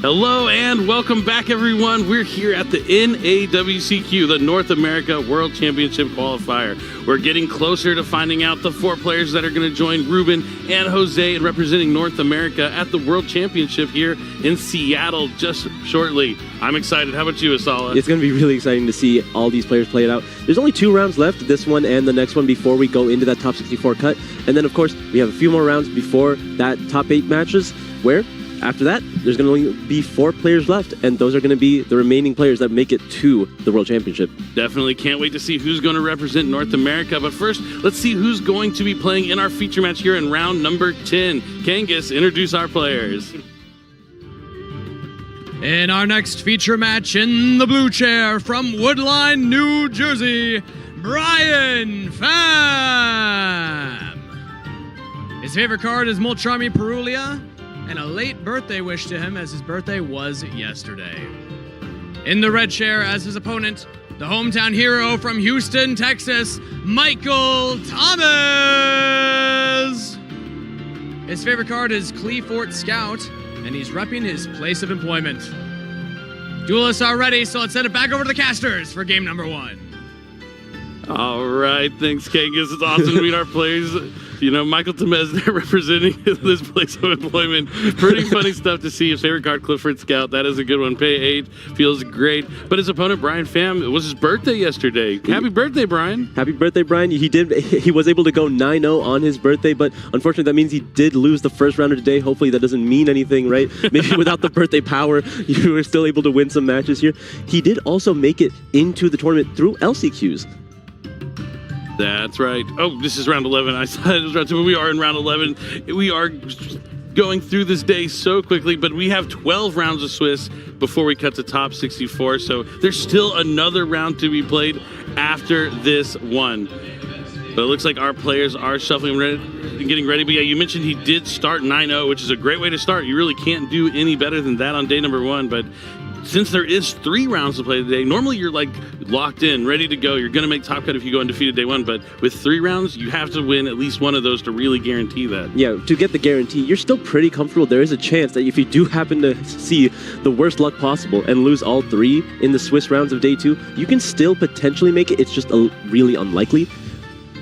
Hello and welcome back, everyone. We're here at the NAWCQ, the North America World Championship Qualifier. We're getting closer to finding out the 4 players that are going to join Ruben and Jose in representing North America at the World Championship here in Seattle just shortly. I'm excited. How about you, Asala? It's going to be really exciting to see all these players play it out. There's only 2 rounds left, this one and the next one, before we go into that top 64 cut. And then, of course, we have a few more rounds before that top 8 matches, where after that, there's going to only be 4 players left, and those are going to be the remaining players that make it to the World Championship. Definitely can't wait to see who's going to represent North America. But first, let's see who's going to be playing in our feature match here in round number 10. Kangas, introduce our players. In our next feature match, in the blue chair from Woodline, New Jersey, Brian Pham. His favorite card is Moltrami Perulia, and a late birthday wish to him as his birthday was yesterday. In the red chair as his opponent, the hometown hero from Houston, Texas, Michael Thomas. His favorite card is Cleefort Scout, and he's repping his place of employment. Duelists are ready, so let's send it back over to the casters for game number 1. All right, thanks, Kangas. It's awesome to meet our players. You know, Michael Tamez there representing this place of employment. Pretty funny stuff to see. His favorite card, Clifford Scout. That is a good one. Pay 8. Feels great. But his opponent, Brian Pham, it was his birthday yesterday. Happy birthday, Brian. Happy birthday, Brian. He was able to go 9-0 on his birthday, but unfortunately that means he did lose the first round of today. Hopefully that doesn't mean anything, right? Maybe without the birthday power, you were still able to win some matches here. He did also make it into the tournament through LCQs. That's right. Oh, this is round 11. I said it was round 2, but we are in round 11. We are going through this day so quickly, but we have 12 rounds of Swiss before we cut to top 64, so there's still another round to be played after this one. But it looks like our players are shuffling and getting ready. But yeah, you mentioned he did start 9-0, which is a great way to start. You really can't do any better than that on day number 1, but since there is 3 rounds to play today, normally you're like locked in, ready to go. You're going to make top cut if you go undefeated day 1, but with 3 rounds, you have to win at least one of those to really guarantee that. Yeah, to get the guarantee, you're still pretty comfortable. There is a chance that if you do happen to see the worst luck possible and lose all 3 in the Swiss rounds of day 2, you can still potentially make it. It's just really unlikely.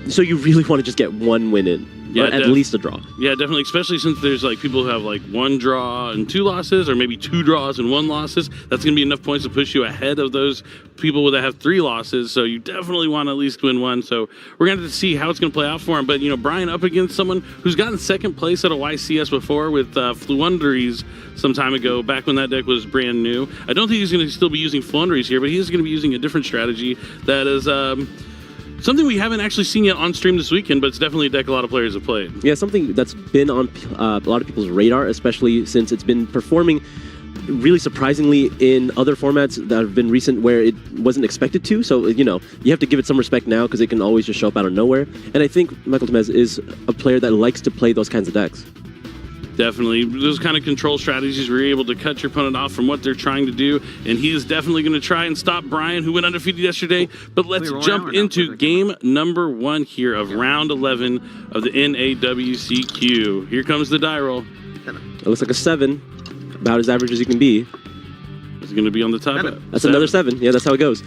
So you really want to just get 1 win in. Yeah, at least a draw. Yeah, definitely, especially since there's like people who have like 1 draw and 2 losses, or maybe 2 draws and 1 losses. That's going to be enough points to push you ahead of those people that have 3 losses. So you definitely want to at least win 1. So we're going to have to see how it's going to play out for him. But, you know, Brian up against someone who's gotten 2nd place at a YCS before with Fluunderies some time ago, back when that deck was brand new. I don't think he's going to still be using Fluunderies here, but he is going to be using a different strategy that is something we haven't actually seen yet on stream this weekend, but it's definitely a deck a lot of players have played. Yeah, something that's been on a lot of people's radar, especially since it's been performing really surprisingly in other formats that have been recent where it wasn't expected to. So, you know, you have to give it some respect now because it can always just show up out of nowhere. And I think Michael Tamez is a player that likes to play those kinds of decks. Definitely. Those kind of control strategies where you're able to cut your opponent off from what they're trying to do. And he is definitely going to try and stop Brian, who went undefeated yesterday. But let's jump into game number 1 here of round 11 of the NAWCQ. Here comes the die roll. It looks like a 7. About as average as you can be. It's going to be on the top. That's another 7. Yeah, that's how it goes.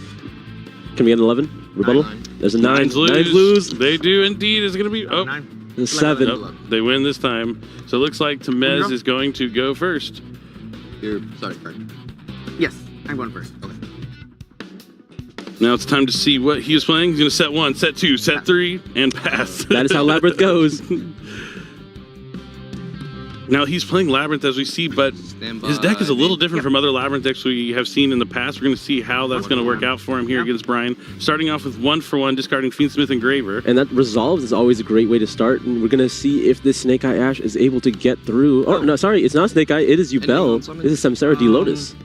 Can we get an 11? Rebuttal? 9. There's a 9. 9s lose. They do indeed. It's going to be... Oh. 9. A 7. Nope, they win this time. So it looks like Tamez is going to go first. Sorry. Yes, I'm going first. Okay. Now it's time to see what he is playing. He's going to set 1, set 2, set 3, and pass. That is how Labyrinth goes. Now he's playing Labyrinth as we see, but his deck is a little different from other Labyrinth decks we have seen in the past. We're going to see how that's going to work out for him here against Brian. Starting off with 1-for-1, discarding Fiendsmith Engraver. And that resolves is always a great way to start. And we're going to see if this Snake Eye Ash is able to get through. Oh, no, sorry, it's not Snake Eye. It is Yubel. This is Samsara D Lotus.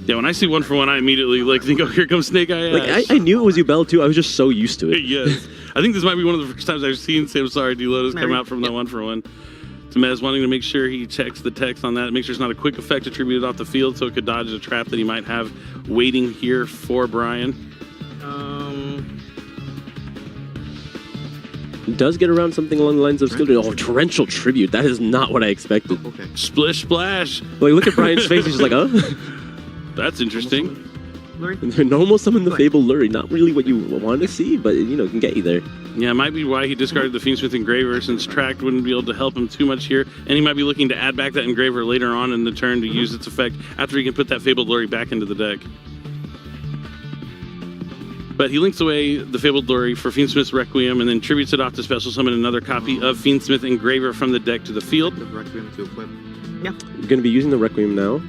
Yeah, when I see 1-for-1, I immediately think, oh, here comes Snake Eye Ash. Like, I knew it was Yubel too. I was just so used to it. Yes. I think this might be one of the first times I've seen Samsara D Lotus come out from the 1-for-1. Tamez wanting to make sure he checks the text on that, make sure it's not a quick effect attributed off the field so it could dodge a trap that he might have waiting here for Brian. Does get around something along the lines of skill. Oh, torrential tribute. That is not what I expected. Okay. Splish splash. Like, look at Brian's face. He's just like, oh. That's interesting. Lurie? Normal summon the Fable Lurie. Not really what you want to see, but you know, can get you there. Yeah, it might be why he discarded the Fiendsmith Engraver, since Tract wouldn't be able to help him too much here, and he might be looking to add back that Engraver later on in the turn to use its effect after he can put that Fabled Lurie back into the deck. But he links away the Fabled Lurie for Fiendsmith's Requiem and then tributes it off to special summon another copy of Fiendsmith Engraver from the deck to the field. The Requiem to equip. Yeah. You're going to be using the Requiem now.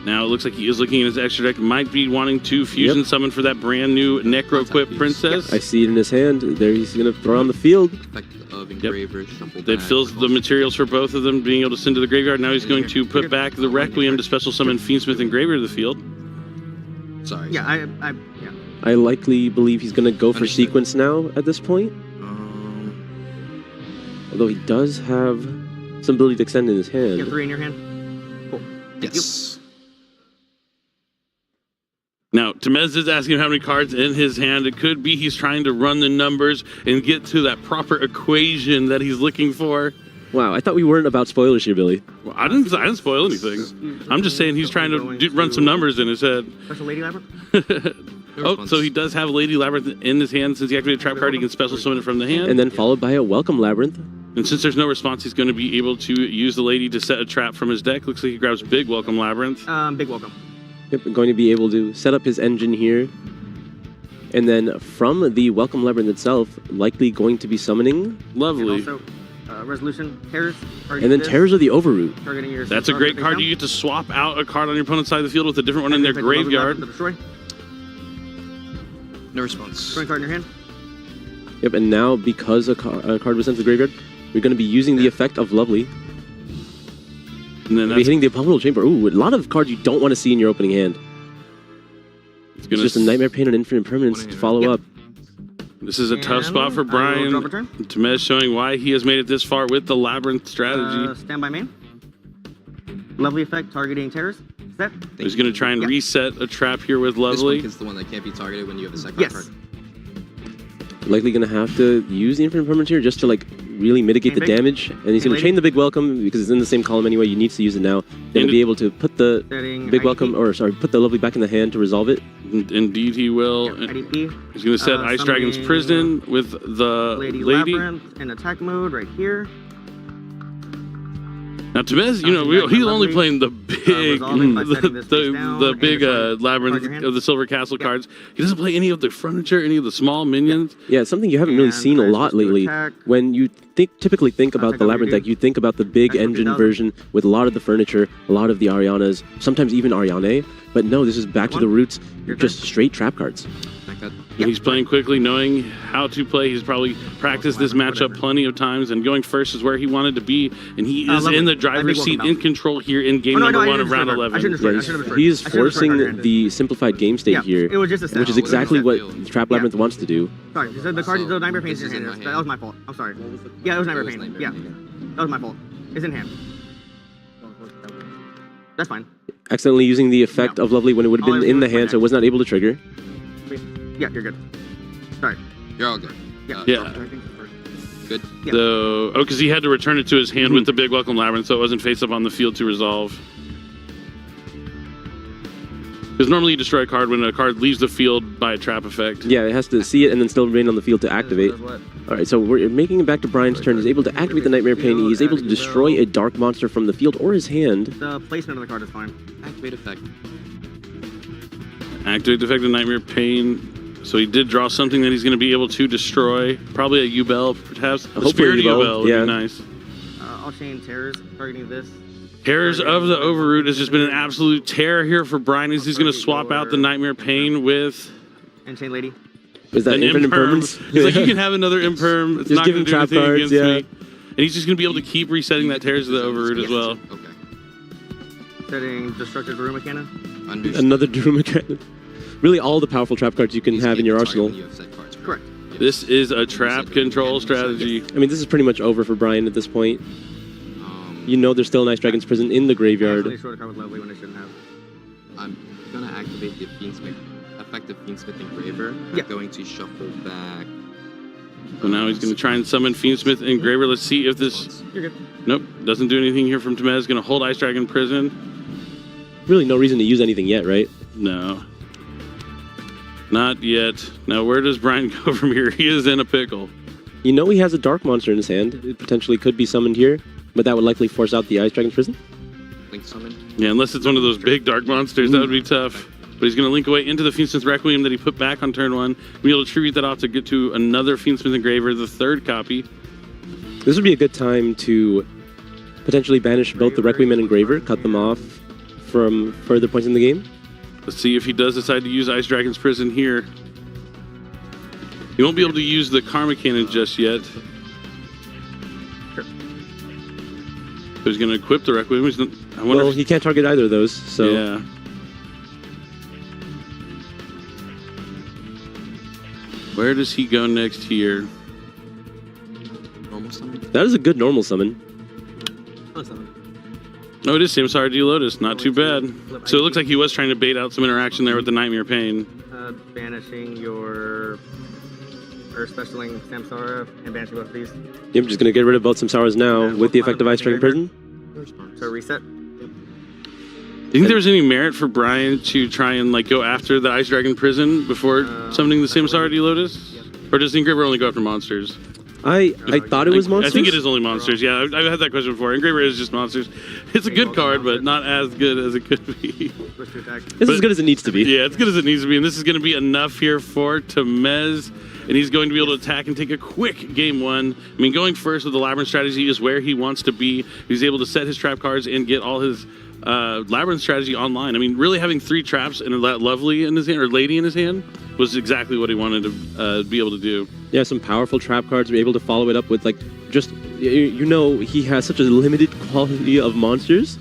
Now it looks like he is looking at his extra deck, might be wanting to fusion summon for that brand new Necro-equipped Princess. I see it in his hand. There he's going to throw on the field. Effect of Engraver, shuffle That back. fills the materials for both of them, being able to send to the graveyard. Now he's going to put back the Requiem to special summon Fiendsmith Engraver to the field. Sorry. Yeah, yeah. I likely believe he's going to go for Understood. sequence now at this point. Although he does have some ability to extend in his hand. You have 3 in your hand. Cool. Yes. Now, Temez is asking how many cards in his hand. It could be he's trying to run the numbers and get to that proper equation that he's looking for. Wow, I thought we weren't about spoilers here, Billy. Well, I didn't spoil anything. I'm just saying he's trying to run some numbers in his head. Special Lady Labyrinth? Oh, so he does have Lady Labyrinth in his hand. Since he activated a trap card, he can special summon it from the hand. And then followed by a Welcome Labyrinth. And since there's no response, he's going to be able to use the Lady to set a trap from his deck. Looks like he grabs Big Welcome Labyrinth. Big welcome. Yep, going to be able to set up his engine here. And then from the Welcome Labyrinth itself, likely going to be summoning. Lovely. And also, Resolution, Terrors. And then Terrors of the Overroot. Targeting your That's a great card. You get to swap out a card on your opponent's side of the field with a different one in their graveyard. Destroy. No response. Destroying card in your hand. Yep, and now because a card was sent to the graveyard, we're going to be using the effect of Lovely. And then We'll be that's hitting the Abominable Chamber. Ooh, a lot of cards you don't want to see in your opening hand. It's just a Nightmare Pain and Infinite Permanence to follow up. This is a tough spot for Brian. Temez showing why he has made it this far with the Labyrinth strategy. Stand by main. Lovely effect targeting Terrors. Set. He's going to try and reset a trap here with Lovely. This one is the one that can't be targeted when you have a second Yes. card. Likely going to have to use the Infinite Permanence here just to like really mitigate the Chain big. damage. And he's going to chain the Big Welcome because it's in the same column anyway. You need to use it now. Then And be able to put the Setting Big IDP. Welcome, or sorry, put the Lovely back in the hand to resolve it. Indeed, he will. IDP. He's going to set Ice Dragon's summoning Prison with the Lady Lady. Labyrinth in attack mode right here. Now, Temez, you know, Something he's like only Lovely. playing the big, Resolving by setting this face down the and big destroy card in Labyrinth your hand. of the Silver Castle cards. He doesn't play any of the furniture, any of the small minions. Yeah, it's something you haven't really And seen a Ice lot Whisper lately. attack. When you typically think about Attack the on Labyrinth your deck, you think about the big Attack on engine 2000. version with a lot of the furniture, a lot of the Arianas, sometimes even Ariane. But no, this is back to the roots, Your just turn. straight trap cards. Like that. And he's playing quickly, knowing how to play. He's probably practiced this matchup plenty of times, and going first is where he wanted to be. And he is Lovely. in the Big driver's welcome seat, out. in control here in game Oh, no, number I one didn't of round destroy card. I 11. shouldn't destroy Yeah, I should have destroyed. he is I should have destroyed card in forcing hand. the simplified game state Yeah, here, it was just a set. which is It was just a exactly set. what Trap Labyrinth wants to do. Sorry, you said the card, So, the Nightmare Pain's this in your is hand. in my That was my fault. I'm sorry. Yeah, it was Nightmare Pain. Yeah, that was my fault. It's in hand. That's fine. Accidentally using the effect of Lovely when it would have Oh, been I in the was my hand, so it hand. was not able to trigger. Yeah, you're good. Sorry. You're all good. Yeah. Yeah. Good. Yeah. Oh, because he had to return it to his hand with the big Welcome Labyrinth, so it wasn't face up on the field to resolve. Because normally you destroy a card when a card leaves the field by a trap effect. Yeah, it has to see it and then still remain on the field to activate. That's what- All right, so we're making it back to Brian's turn. He's able to activate the Nightmare Pain. He's able to destroy a dark monster from the field or his hand. The placement of the card is fine. Activate effect. Activate the effect of Nightmare Pain. So he did draw something that he's going to be able to destroy. Probably a U-Bell, perhaps. A Hopefully Spirit U-Bell, U-Bell would yeah. be nice. I'll chain Terrors targeting this. Terrors of the Overroot has just been an absolute terror here for Brian. He's going to swap out the Nightmare Pain with And chain Lady. Is that an infinite Imperm. permanence? He's like, you can have another Imperm. It's Just not give going him to do trap anything cards, against yeah. me. And he's just going to be able to keep resetting that Terrors of the Overroot as well. Okay. Setting Destructive Daruma Cannon. Understood. Another Daruma Cannon. Really, all the powerful trap cards you can These have in can't your be targeted arsenal. when you have set cards, Correct. This is a trap control strategy. I mean, this is pretty much over for Brian at this point. You know there's still an Ice Dragon's Prison in the I graveyard. actually short a card with Lovely when I shouldn't have. I'm gonna activate the Fiendsmith, effective Fiendsmith Engraver. Yeah. I'm going to shuffle back So now he's going to try and summon Fiendsmith and Engraver. Let's see if this... You're good. Nope, doesn't do anything here from Temez. Going to hold Ice Dragon Prison. Really no reason to use anything yet, right? No. Not yet. Now, where does Brian go from here? He is in a pickle. You know he has a Dark Monster in his hand. It potentially could be summoned here, but that would likely force out the Ice Dragon Prison. Link summon. Yeah, unless it's one of those big Dark Monsters, that would be tough. But he's going to link away into the Fiendsmith Requiem that he put back on turn 1. Be able to tribute that off to get to another Fiendsmith Engraver, the 3rd copy. This would be a good time to potentially banish both the Requiem and Engraver, cut them off from further points in the game. Let's see if he does decide to use Ice Dragon's Prison here. He won't be able to use the Karma Cannon just yet. Sure. So he's going to equip the Requiem. I wonder Well, if he can't target either of those, so... Yeah. Where does he go next here? Normal summon. That is a good normal summon. Oh, summon. Oh, it is Samsara D Lotus. Not too bad. So it looks like he was trying to bait out some interaction there with the Nightmare Pain. Banishing your Earth Specialing Samsara and banishing both of these. Yep, just going to get rid of both Samsaras now And with the one effect of Ice Dragon Prison. So reset. Do you think there's any merit for Brian to try and like go after the Ice Dragon Prison before summoning the Samsara D Lotus? Or does the Engraver only go after monsters? I thought it was monsters. I think it is only monsters. Yeah, I've had that question before. Engraver is just monsters. It's a good card, but not as good as it could be. Switch to attack. It's as good as it needs to be. Yeah, it's good as it needs to be, and this is going to be enough here for Temez, and he's going to be able to attack and take a quick game 1. I mean, going first with the Labyrinth strategy is where he wants to be. He's able to set his trap cards and get all his Labyrinth strategy online. I mean, really having 3 traps and that lovely in his hand, or lady in his hand, was exactly what he wanted to be able to do. Yeah, some powerful trap cards. We're able to follow it up with, like, just, you know, he has such a limited quality of monsters,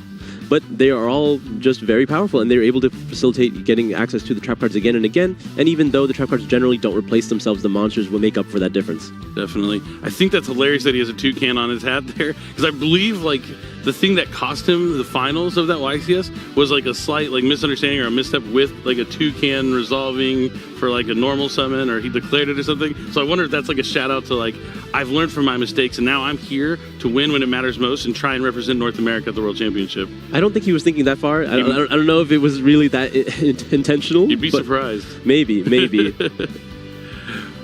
but they are all just very powerful, and they're able to facilitate getting access to the trap cards again and again. And even though the trap cards generally don't replace themselves, the monsters will make up for that difference. Definitely. I think that's hilarious that he has a toucan on his hat there, because I believe, like, the thing that cost him the finals of that YCS was like a slight like misunderstanding or a misstep with like a toucan resolving for like a normal summon, or he declared it or something. So I wonder if that's like a shout out to like, I've learned from my mistakes and now I'm here to win when it matters most and try and represent North America at the World Championship. I don't think he was thinking that far. I don't know if it was really that intentional. You'd be but surprised. Maybe.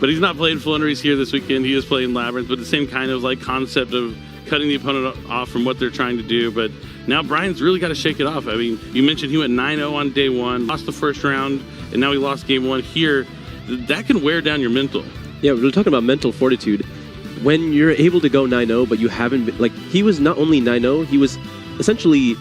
But he's not playing Flunneries here this weekend. He is playing Labyrinth, but the same kind of like concept of cutting the opponent off from what they're trying to do. But now Brian's really got to shake it off. I mean, you mentioned he went 9-0 on day 1, lost the first round, and now he lost game 1 here. That can wear down your mental. Yeah, we're talking about mental fortitude. When you're able to go 9-0, but you haven't been, like, he was not only 9-0, he was essentially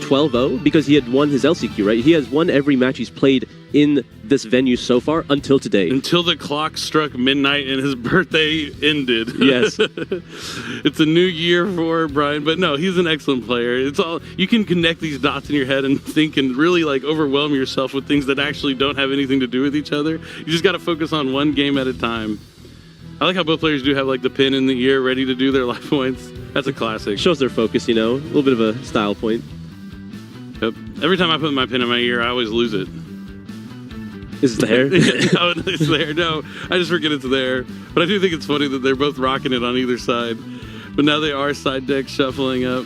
12-0 because he had won his LCQ, right? He has won every match he's played in this venue so far until today. Until the clock struck midnight and his birthday ended. Yes. It's a new year for Brian, but no, he's an excellent player. It's all, you can connect these dots in your head and think and really like overwhelm yourself with things that actually don't have anything to do with each other. You just got to focus on one game at a time. I like how both players do have like the pin in the ear ready to do their life points. That's a classic. Shows their focus, you know, a little bit of a style point. Yep. Every time I put my pin in my ear, I always lose it. Is it the hair? No, it's there. No, I just forget it's there. But I do think it's funny that they're both rocking it on either side. But now they are side deck shuffling up.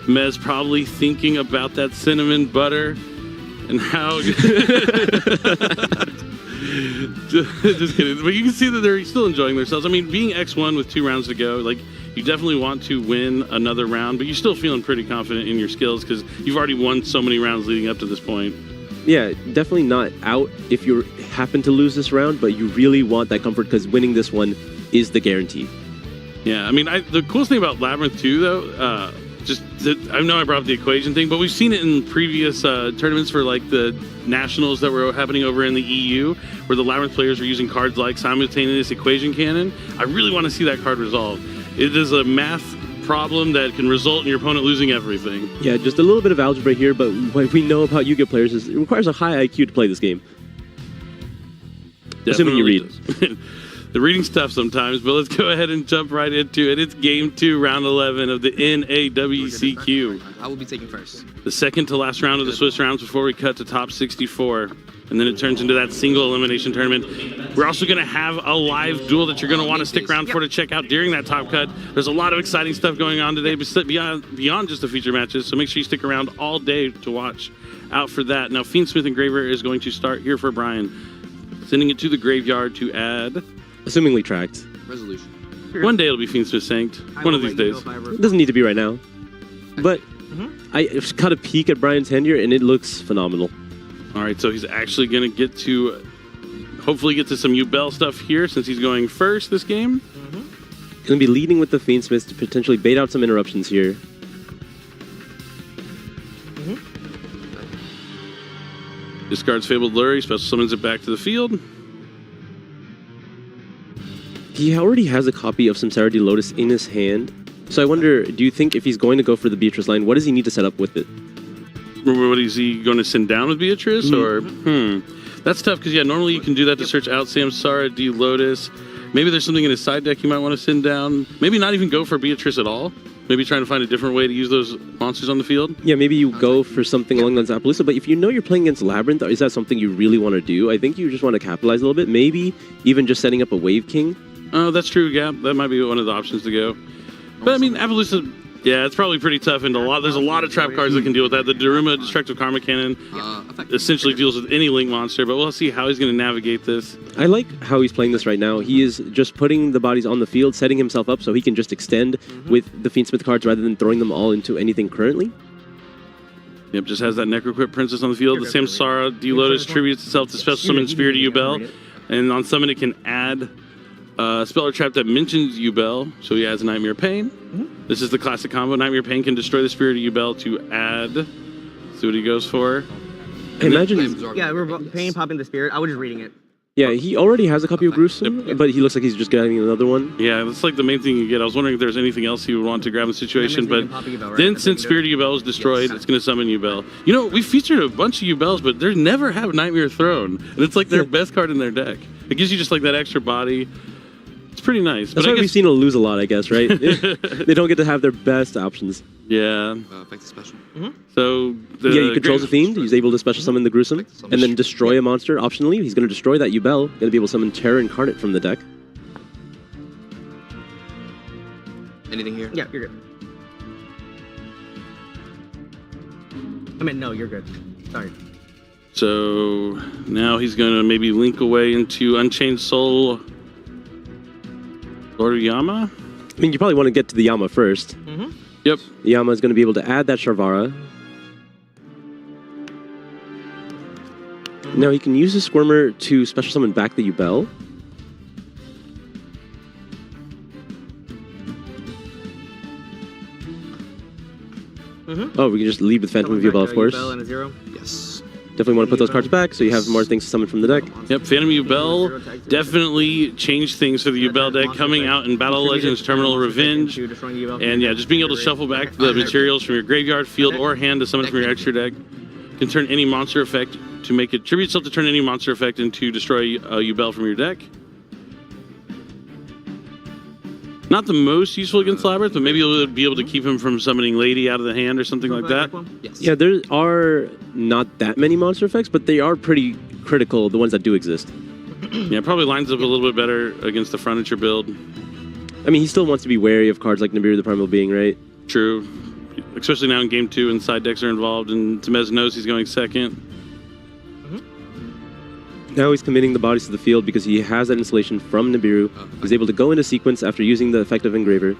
Mez probably thinking about that cinnamon butter and how... just kidding. But you can see that they're still enjoying themselves. I mean, being X1 with 2 rounds to go, like, you definitely want to win another round, but you're still feeling pretty confident in your skills because you've already won so many rounds leading up to this point. Yeah, definitely not out if you happen to lose this round, but you really want that comfort because winning this one is the guarantee. Yeah, I mean, the coolest thing about Labyrinth 2, though, I know I brought up the equation thing, but we've seen it in previous tournaments for like the nationals that were happening over in the EU, where the Labyrinth players were using cards like Simultaneous Equation Cannon. I really want to see that card resolved. It is a math problem that can result in your opponent losing everything. Yeah, just a little bit of algebra here, but what we know about Yu-Gi-Oh players is it requires a high IQ to play this game. Definitely assuming you read. does. The reading's tough sometimes, but let's go ahead and jump right into it. It's Game 2, Round 11 of the NAWCQ. I will be taking first. The second to last round of the Swiss rounds before we cut to top 64. And then it turns into that single elimination tournament. We're also going to have a live duel that you're going to want to stick around for to check out during that top cut. There's a lot of exciting stuff going on today beyond just the feature matches, so make sure you stick around all day to watch out for that. Now, Fiendsmith Engraver is going to start here for Brian, sending it to the graveyard to add. Assumingly tracked. Resolution. One day it'll be Fiendsmith Sanked. One of these days. It doesn't need to be right now. But I caught a peek at Brian's hand here, and it looks phenomenal. All right, so he's actually going to get to, hopefully get to some Ubel stuff here since he's going first this game. He's going to be leading with the Fiendsmith to potentially bait out some interruptions here. Discards Fabled Lure, special summons it back to the field. He already has a copy of Samsara de Lotus in his hand. So I wonder, do you think if he's going to go for the Beatrice line, what does he need to set up with it? What is he going to send down with Beatrice? Or that's tough because normally you can do that to search out Samsara de Lotus. Maybe there's something in his side deck you might want to send down. Maybe not even go for Beatrice at all. Maybe trying to find a different way to use those monsters on the field. Yeah, maybe you go for something along those Appaloosa, but if you know you're playing against Labyrinth, is that something you really want to do? I think you just want to capitalize a little bit. Maybe even just setting up a Wave King. Oh, that's true. Yeah, that might be one of the options to go. But I mean, Appaloosa, yeah, it's probably pretty tough, and there's a lot of trap cards that can deal with that. The Daruma Destructive Karma Cannon essentially deals with any Link monster, but we'll see how he's going to navigate this. I like how he's playing this right now. He is just putting the bodies on the field, setting himself up so he can just extend with the Fiendsmith cards rather than throwing them all into anything currently. Yep, just has that Necroquip Princess on the field. The Samsara de Lotus tributes itself to special summon Spirit of Ubel, and on summon it can add spell or trap that mentions Ubel, so he adds Nightmare Pain. This is the classic combo. Nightmare Pain can destroy the Spirit of Ubel to add. See what he goes for. Imagine. Yeah, we're Pain popping the Spirit. I was just reading it. Yeah, he already has a copy of Gruesome, but he looks like he's just getting another one. Yeah, that's like the main thing you get. I was wondering if there's anything else he would want to grab in the situation, but then since Spirit of Ubel is destroyed, it's going to summon Ubel. You know, we featured a bunch of Ubels, but they never have Nightmare Throne, and it's like their best card in their deck. It gives you just like that extra body. It's pretty nice. That's why we've seen him lose a lot, I guess, right? They don't get to have their best options. Yeah. Effective special. So he controls a fiend. He's able to special summon the Gruesome and then destroy a monster. Optionally, he's going to destroy that Ubel. Going to be able to summon Terror Incarnate from the deck. Anything here? Yeah, you're good. I mean, no, you're good. Sorry. So now he's going to maybe link away into Unchained Soul, Lord of Yama. I mean, you probably want to get to the Yama first. Yep. Yama is going to be able to add that Sharvara. Now he can use his Squirmer to special summon back the Ubel. Oh, we can just lead with Phantom of Ubel, of course. Ubel and a 0. Yes. Definitely want to put those cards back so you have more things to summon from the deck. Yep, Phantom Ubel definitely changed things for the Ubel deck, coming out in Battle Legends Terminal Revenge. And yeah, just being able to shuffle back the materials from your graveyard, field, or hand to summon from your extra deck. Can turn any monster effect to make it tribute itself to turn any monster effect into destroy a Ubel from your deck. Not the most useful against Labyrinth, but maybe you'll be able to keep him from summoning Lady out of the hand or something like that. Yes. Yeah, there are not that many monster effects, but they are pretty critical, the ones that do exist. Yeah, it probably lines up a little bit better against the furniture build. I mean, he still wants to be wary of cards like Nibiru the Primal Being, right? True. Especially now in Game 2 and side decks are involved, and Temez knows he's going second. Now he's committing the bodies to the field because he has that installation from Nibiru. He's able to go into sequence after using the effect of Engraver.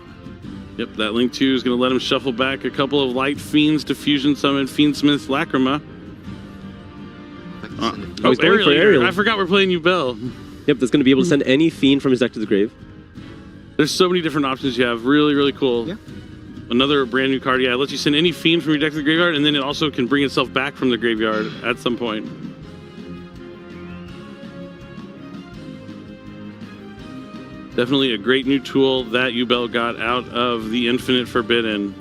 Yep, that Link 2 is going to let him shuffle back a couple of Light Fiends to fusion summon Fiendsmith's Lacrima. He's going for Aerial. I forgot we're playing Ubel. Yep, that's going to be able to send any Fiend from his deck to the grave. There's so many different options you have. Really, really cool. Yeah. Another brand new card. Yeah, it lets you send any Fiend from your deck to the graveyard, and then it also can bring itself back from the graveyard at some point. Definitely a great new tool that Ubel got out of the Infinite Forbidden.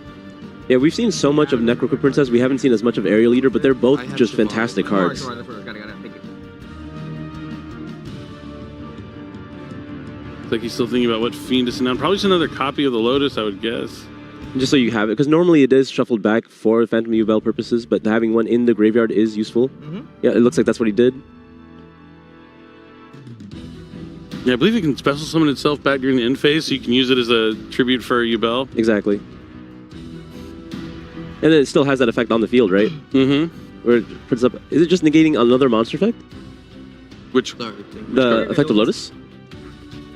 Yeah, we've seen so much of Necroquip Princess. We haven't seen as much of Aerial Eater, but they're both just fantastic cards. Looks like he's still thinking about what fiend to send down. Probably just another copy of the Lotus, I would guess. Just so you have it, because normally it is shuffled back for Phantom Yubel purposes, but having one in the graveyard is useful. Yeah, it looks like that's what he did. Yeah, I believe it can special summon itself back during the end phase, so you can use it as a tribute for Yubel. Exactly. And then it still has that effect on the field, right? Mm-hmm. Where it puts up. Is it just negating another monster effect? Which? The effect of Lotus?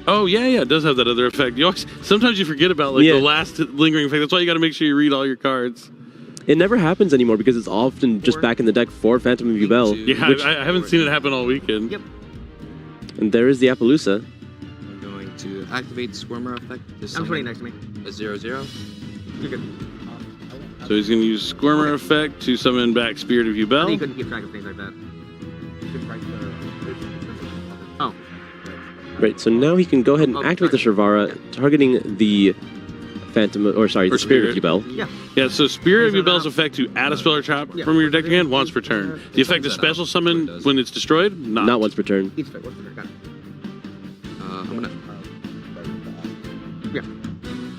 Oh, yeah, it does have that other effect. You always, sometimes you forget about like the last lingering effect. That's why you got to make sure you read all your cards. It never happens anymore because it's often just back in the deck for Phantom of Yubel. Yeah, I haven't seen it happen all weekend. Yep. And there is the Appaloosa. I'm going to activate Squirmer effect. I'm putting next to me. A 0/0. You're good. So he's going to use Squirmer effect to summon back Spirit of You Yubel. couldn't keep track of things like that. Oh. Right, so now he can go ahead and activate the Sharvara, targeting the Phantom, the Spirit of Yubel. Yeah, so Spirit of Yubel's effect to add a spell or trap from your deck to your hand once per turn. The effect is special summon when it's destroyed? Not once per turn. Each effect once per turn. Got it. I'm gonna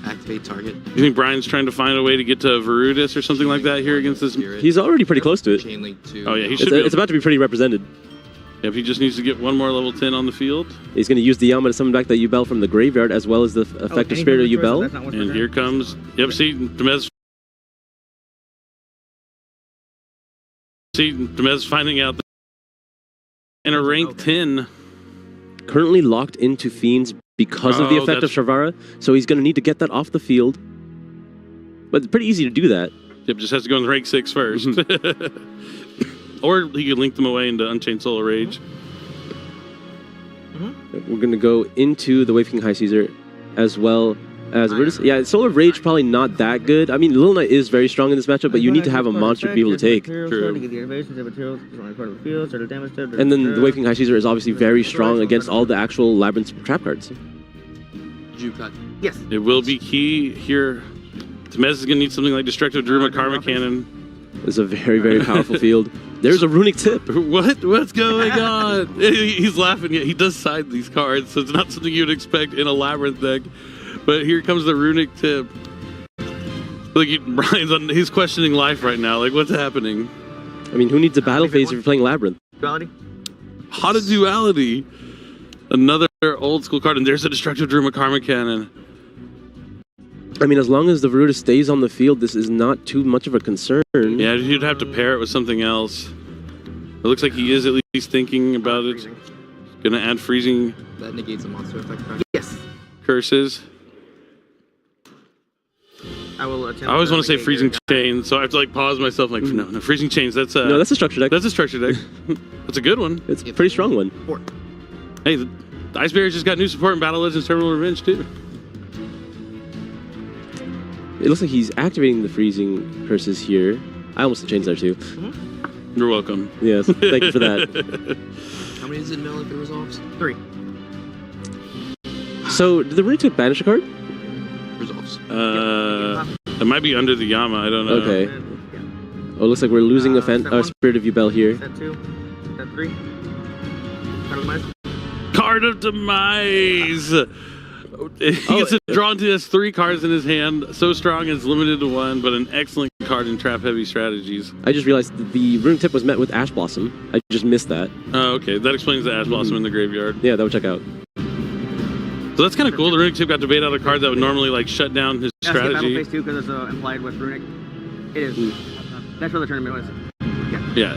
activate target. You think Brian's trying to find a way to get to Varudis or something like that here against this? He's already pretty close to it. Chain link to. Oh yeah, he should. It's about to be pretty represented. If he just needs to get one more level 10 on the field. He's going to use the Yama to summon back the Yubel from the graveyard, as well as the effective Spirit of Yubel. And here comes. Yep, see, Demez finding out that in a rank 10. Currently locked into Fiends because of the effect of Sharvara, so he's going to need to get that off the field. But it's pretty easy to do that. Yep, just has to go in rank 6 first. Or he could link them away into Unchained Solar Rage. We're going to go into the Wave King High Caesar as well as yeah, Solar Rage probably not that good. I mean, Lil Knight is very strong in this matchup, but you need to have a monster to be able to take. True. And then the Wave King High Caesar is obviously very strong against all the actual Labyrinth trap cards. Yes. It will be key here. Temez is going to need something like Destructive Daruma Karma Cannon. It's a very, very powerful field. There's a Runic Tip. What's going on? He's laughing. Yeah, he does side these cards, so it's not something you would expect in a Labyrinth deck. But here comes the Runic Tip. Look, he's questioning life right now. Like, what's happening? I mean, who needs a battle phase if you're playing Labyrinth? Duality? Hot a Duality. Another old school card, and there's a Destructive Daruma Karma Cannon. I mean, as long as the Varuda stays on the field, this is not too much of a concern. Yeah, you'd have to pair it with something else. It looks like he is at least thinking about it. Gonna add freezing. That negates a monster effect. Right? Yes. Curses. I always want to say freezing chains, so I have to like pause myself. Like, no, freezing chains. That's no, that's a structure deck. That's a structure deck. That's a good one. It's a pretty strong one. Hey, the Ice Bears just got new support in Battle Legends Terminal Revenge too. It looks like he's activating the freezing curses here. I almost changed there too. You're welcome. Yes, thank you for that. How many is it mill if it resolves? 3. So, did the Runic Tip banish a card? Resolves. It might be under the Yama. I don't know. Okay. Oh, it looks like we're losing a Spirit of Yubel here. Set 2. Set 3. Card of Demise. He gets to draw into his 3 cards in his hand. So strong it's limited to 1, but an excellent card in trap heavy strategies. I just realized that the Runic Tip was met with Ash Blossom. I just missed that. Oh, okay. That explains the Ash Blossom in the graveyard. Yeah, that would check out. So that's kind of cool. The Runic Tip got to bait out a card that would normally like shut down his strategy. Battle phase 2 because it's implied with Runic. It is. That's where the tournament was. Yeah.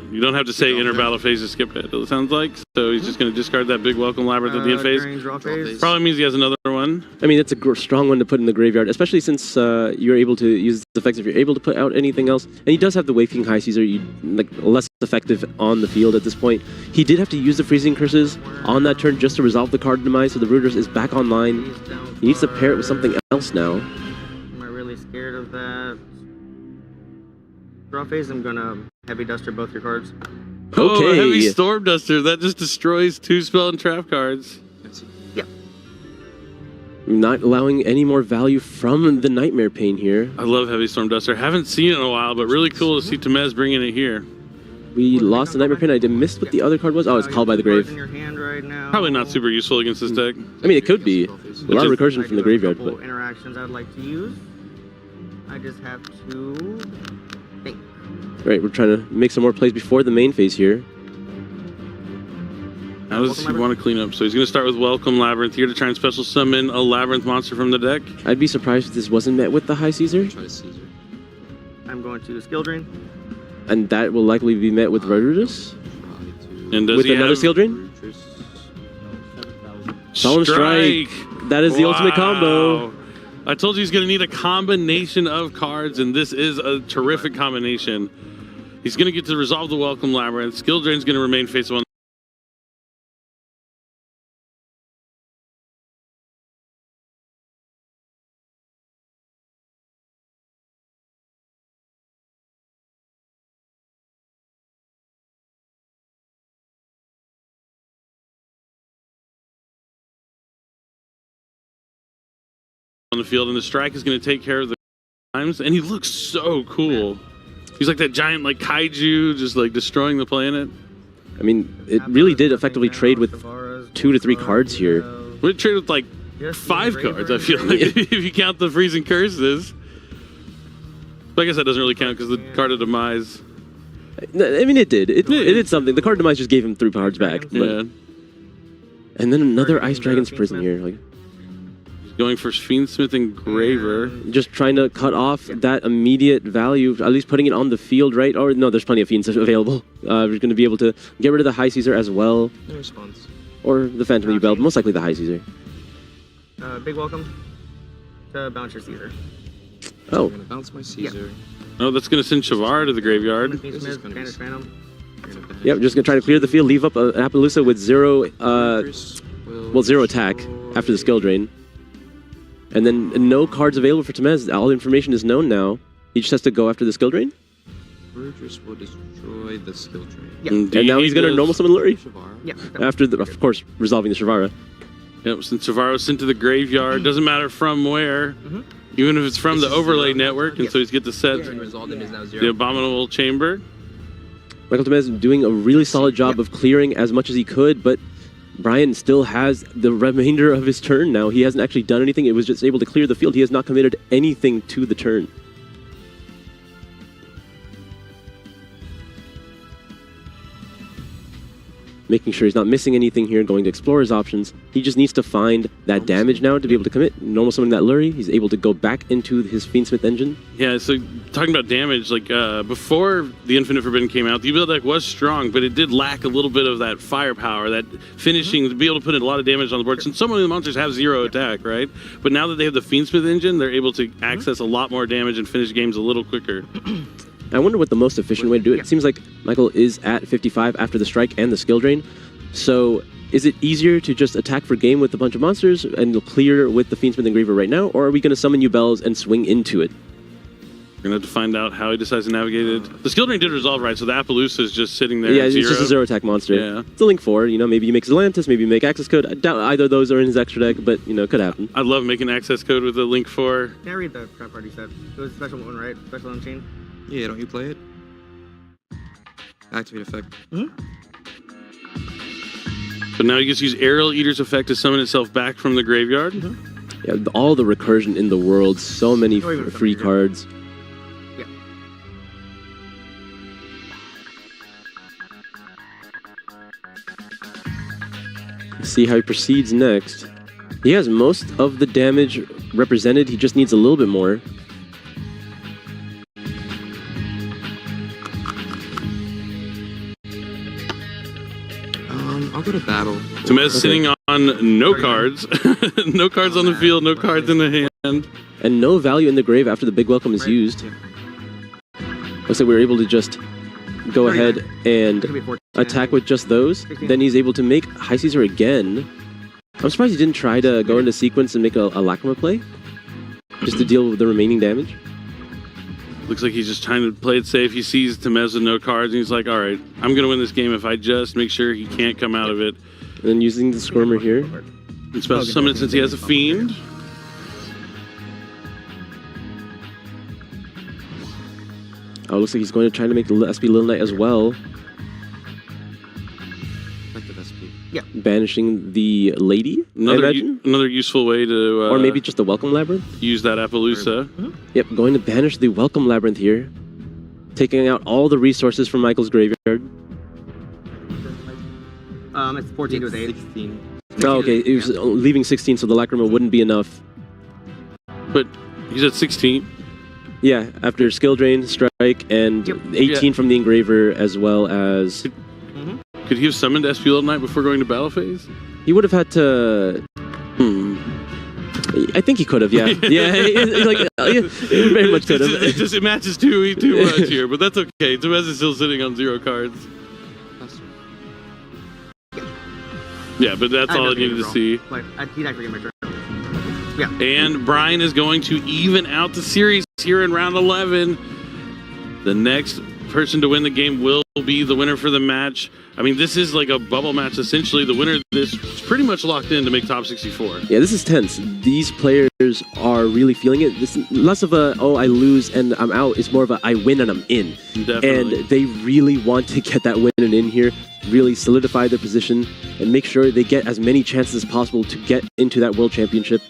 You don't have to say enter battle phase to skip it, it sounds like. So he's just going to discard that big welcome Labyrinth at the end phase. Probably means he has another one. I mean, it's a strong one to put in the graveyard, especially since you're able to use the effects if you're able to put out anything else. And he does have the Wave King High Caesar, like less effective on the field at this point. He did have to use the freezing curses on that turn just to resolve the card demise, so the Rooters is back online. He needs to pair it with something else now. Am I really scared of that? Draw phase, I'm gonna Heavy Duster both your cards. Oh, Heavy Storm Duster. That just destroys 2 spell and trap cards. Yeah. Not allowing any more value from the Nightmare Pain here. I love Heavy Storm Duster. Haven't seen it in a while, but really cool to see Temez bringing it here. We lost the Nightmare Pain. I missed what the other card was. Oh, it's Called by the Grave. In your hand, right? right now. Probably not super useful against this deck. I mean, it could be. A lot of recursion from the graveyard, couple but interactions I'd like to use. I just have to think. right, we're trying to make some more plays before the main phase here. How does he want to clean up? So he's going to start with Welcome Labyrinth here to try and special summon a Labyrinth monster from the deck. I'd be surprised if this wasn't met with the High Caesar, Try to Caesar. I'm going to Skill Drain. and that will likely be met with Rotorus. Try to And does With he another have Skill Drain? Solemn Strike. That is the ultimate combo. I told you he's going to need a combination of cards, and this is a terrific combination. He's going to get to resolve the Welcome Labyrinth. Skill Drain's going to remain face one. On the field, and the strike is going to take care of the times, and he looks so cool. He's like that giant like kaiju just like destroying the planet. I mean, it really did effectively trade with 2 to 3 cards here. We trade with like 5 cards, I feel like, if you count the freezing curses. But I guess that doesn't really count because the card of demise. I mean, it did. It did something. The card demise just gave him 3 cards back. But, Yeah. and then another Ice Dragon's Prison here. Like, Going for Fiendsmith Engraver. just trying to cut off that immediate value, at least putting it on the field, right? Or no, there's plenty of Fiends available. We're going to be able to get rid of the High Caesar as well, No response. or the Phantom Rebel, most likely the High Caesar. Big welcome to Bouncer Caesar. Oh, I'm gonna bounce my Caesar. Oh, that's going to send Shavar to the graveyard. This is Smith, gonna be Spanish Phantom. You're gonna banish yep, just going to try to clear the field, leave up an Appaloosa with 0, Fortress will well, 0 attack after the skill drain. And then no cards available for Temez. All information is known now. He just has to go after the skill drain. Fortress will destroy the skill train. Yeah. And And now he's going to normal summon Lurie. Shavara. Yeah. After, of course, resolving the Shavara. Yep, since Shavar sent to the graveyard, doesn't matter from where, even if it's from the This is overlay 0. network, and so he's get to set Train resolved and is now 0. the Abominable Chamber. Michael Temez doing a really solid job of clearing as much as he could, but Brian still has the remainder of his turn now. He hasn't actually done anything. It was just able to clear the field. He has not committed anything to the turn. Making sure he's not missing anything here, going to explore his options. He just needs to find that damage now to be able to commit. Normal summoning that Lurie, he's able to go back into his Fiendsmith engine. Yeah, so talking about damage, like before the Infinite Forbidden came out, the Evil deck was strong, but it did lack a little bit of that firepower, that finishing, to be able to put a lot of damage on the board. Since so many of the monsters have 0 attack, right? But now that they have the Fiendsmith engine, they're able to access a lot more damage and finish games a little quicker. I wonder what the most efficient way to do it. It seems like Michael is at 55 after the strike and the skill drain. So is it easier to just attack for game with a bunch of monsters and clear with the Fiendsmith Engraver right now? Or are we going to summon you bells and swing into it? We're going to have to find out how he decides to navigate it. The skill drain did resolve, right? So the Appaloosa is just sitting there Yeah, at it's 0. just a 0 attack monster. Yeah. It's a Link 4. You know, maybe you make Zelantis, maybe you make Access Code. I doubt either of those are in his extra deck, but, you know, it could happen. I love making access code with a Link 4. Can I read the crap party set? It was a special one, right? Special Unchained. Yeah, don't you play it? Activate effect. But now he gets to use Aerial Eater's effect to summon itself back from the graveyard. Yeah, all the recursion in the world, so many Or even free from cards. Yeah. Let's see how he proceeds next. He has most of the damage represented. He just needs a little bit more. I'll go to battle. Temez sitting on no cards. No cards on the field, no cards in the hand. And no value in the grave after the big welcome is used. Looks like we were able to just go ahead and attack with just those. Then he's able to make High Caesar again. I'm surprised he didn't try to go into sequence and make a Lacrima play. Just to deal with the remaining damage. Looks like he's just trying to play it safe. He sees Temez with no cards, and he's like, all right, I'm going to win this game if I just make sure he can't come out of it. And then using the Squirmer here. And special summon it since he has a Fiend. Oh, looks like he's going to try to make the SP Little Knight as well. Effective SP. Yeah. Banishing the lady, I imagine? Another useful way to... or maybe just the Welcome Labyrinth? use that Appaloosa. Yep, going to banish the Welcome Labyrinth here. Taking out all the resources from Michael's graveyard. It's 14 to 8. 16. Oh, okay, he was leaving 16, so the Lacrima wouldn't be enough. But he's at 16. Yeah, after Skill Drain, Strike, and Yep. 18 from the Engraver, as well as... Could he have summoned SPL Knight before going to battle phase? He would have had to... I think he could have, yeah. Yeah, he very much could have. It matches too much here, but that's okay. Temez is still sitting on 0 cards. Yeah, but that's all I needed to see. Like, he'd actually get my turn. Yeah. And Brian is going to even out the series here in round 11. The next person to win the game will be the winner for the match. I mean, this is like a bubble match, essentially. The winner of this is pretty much locked in to make top 64. Yeah, this is tense. These players are really feeling it. This is less of a, oh, I lose and I'm out. It's more of a, I win and I'm in. Definitely. And they really want to get that win and in here, really solidify their position, and make sure they get as many chances as possible to get into that World Championship.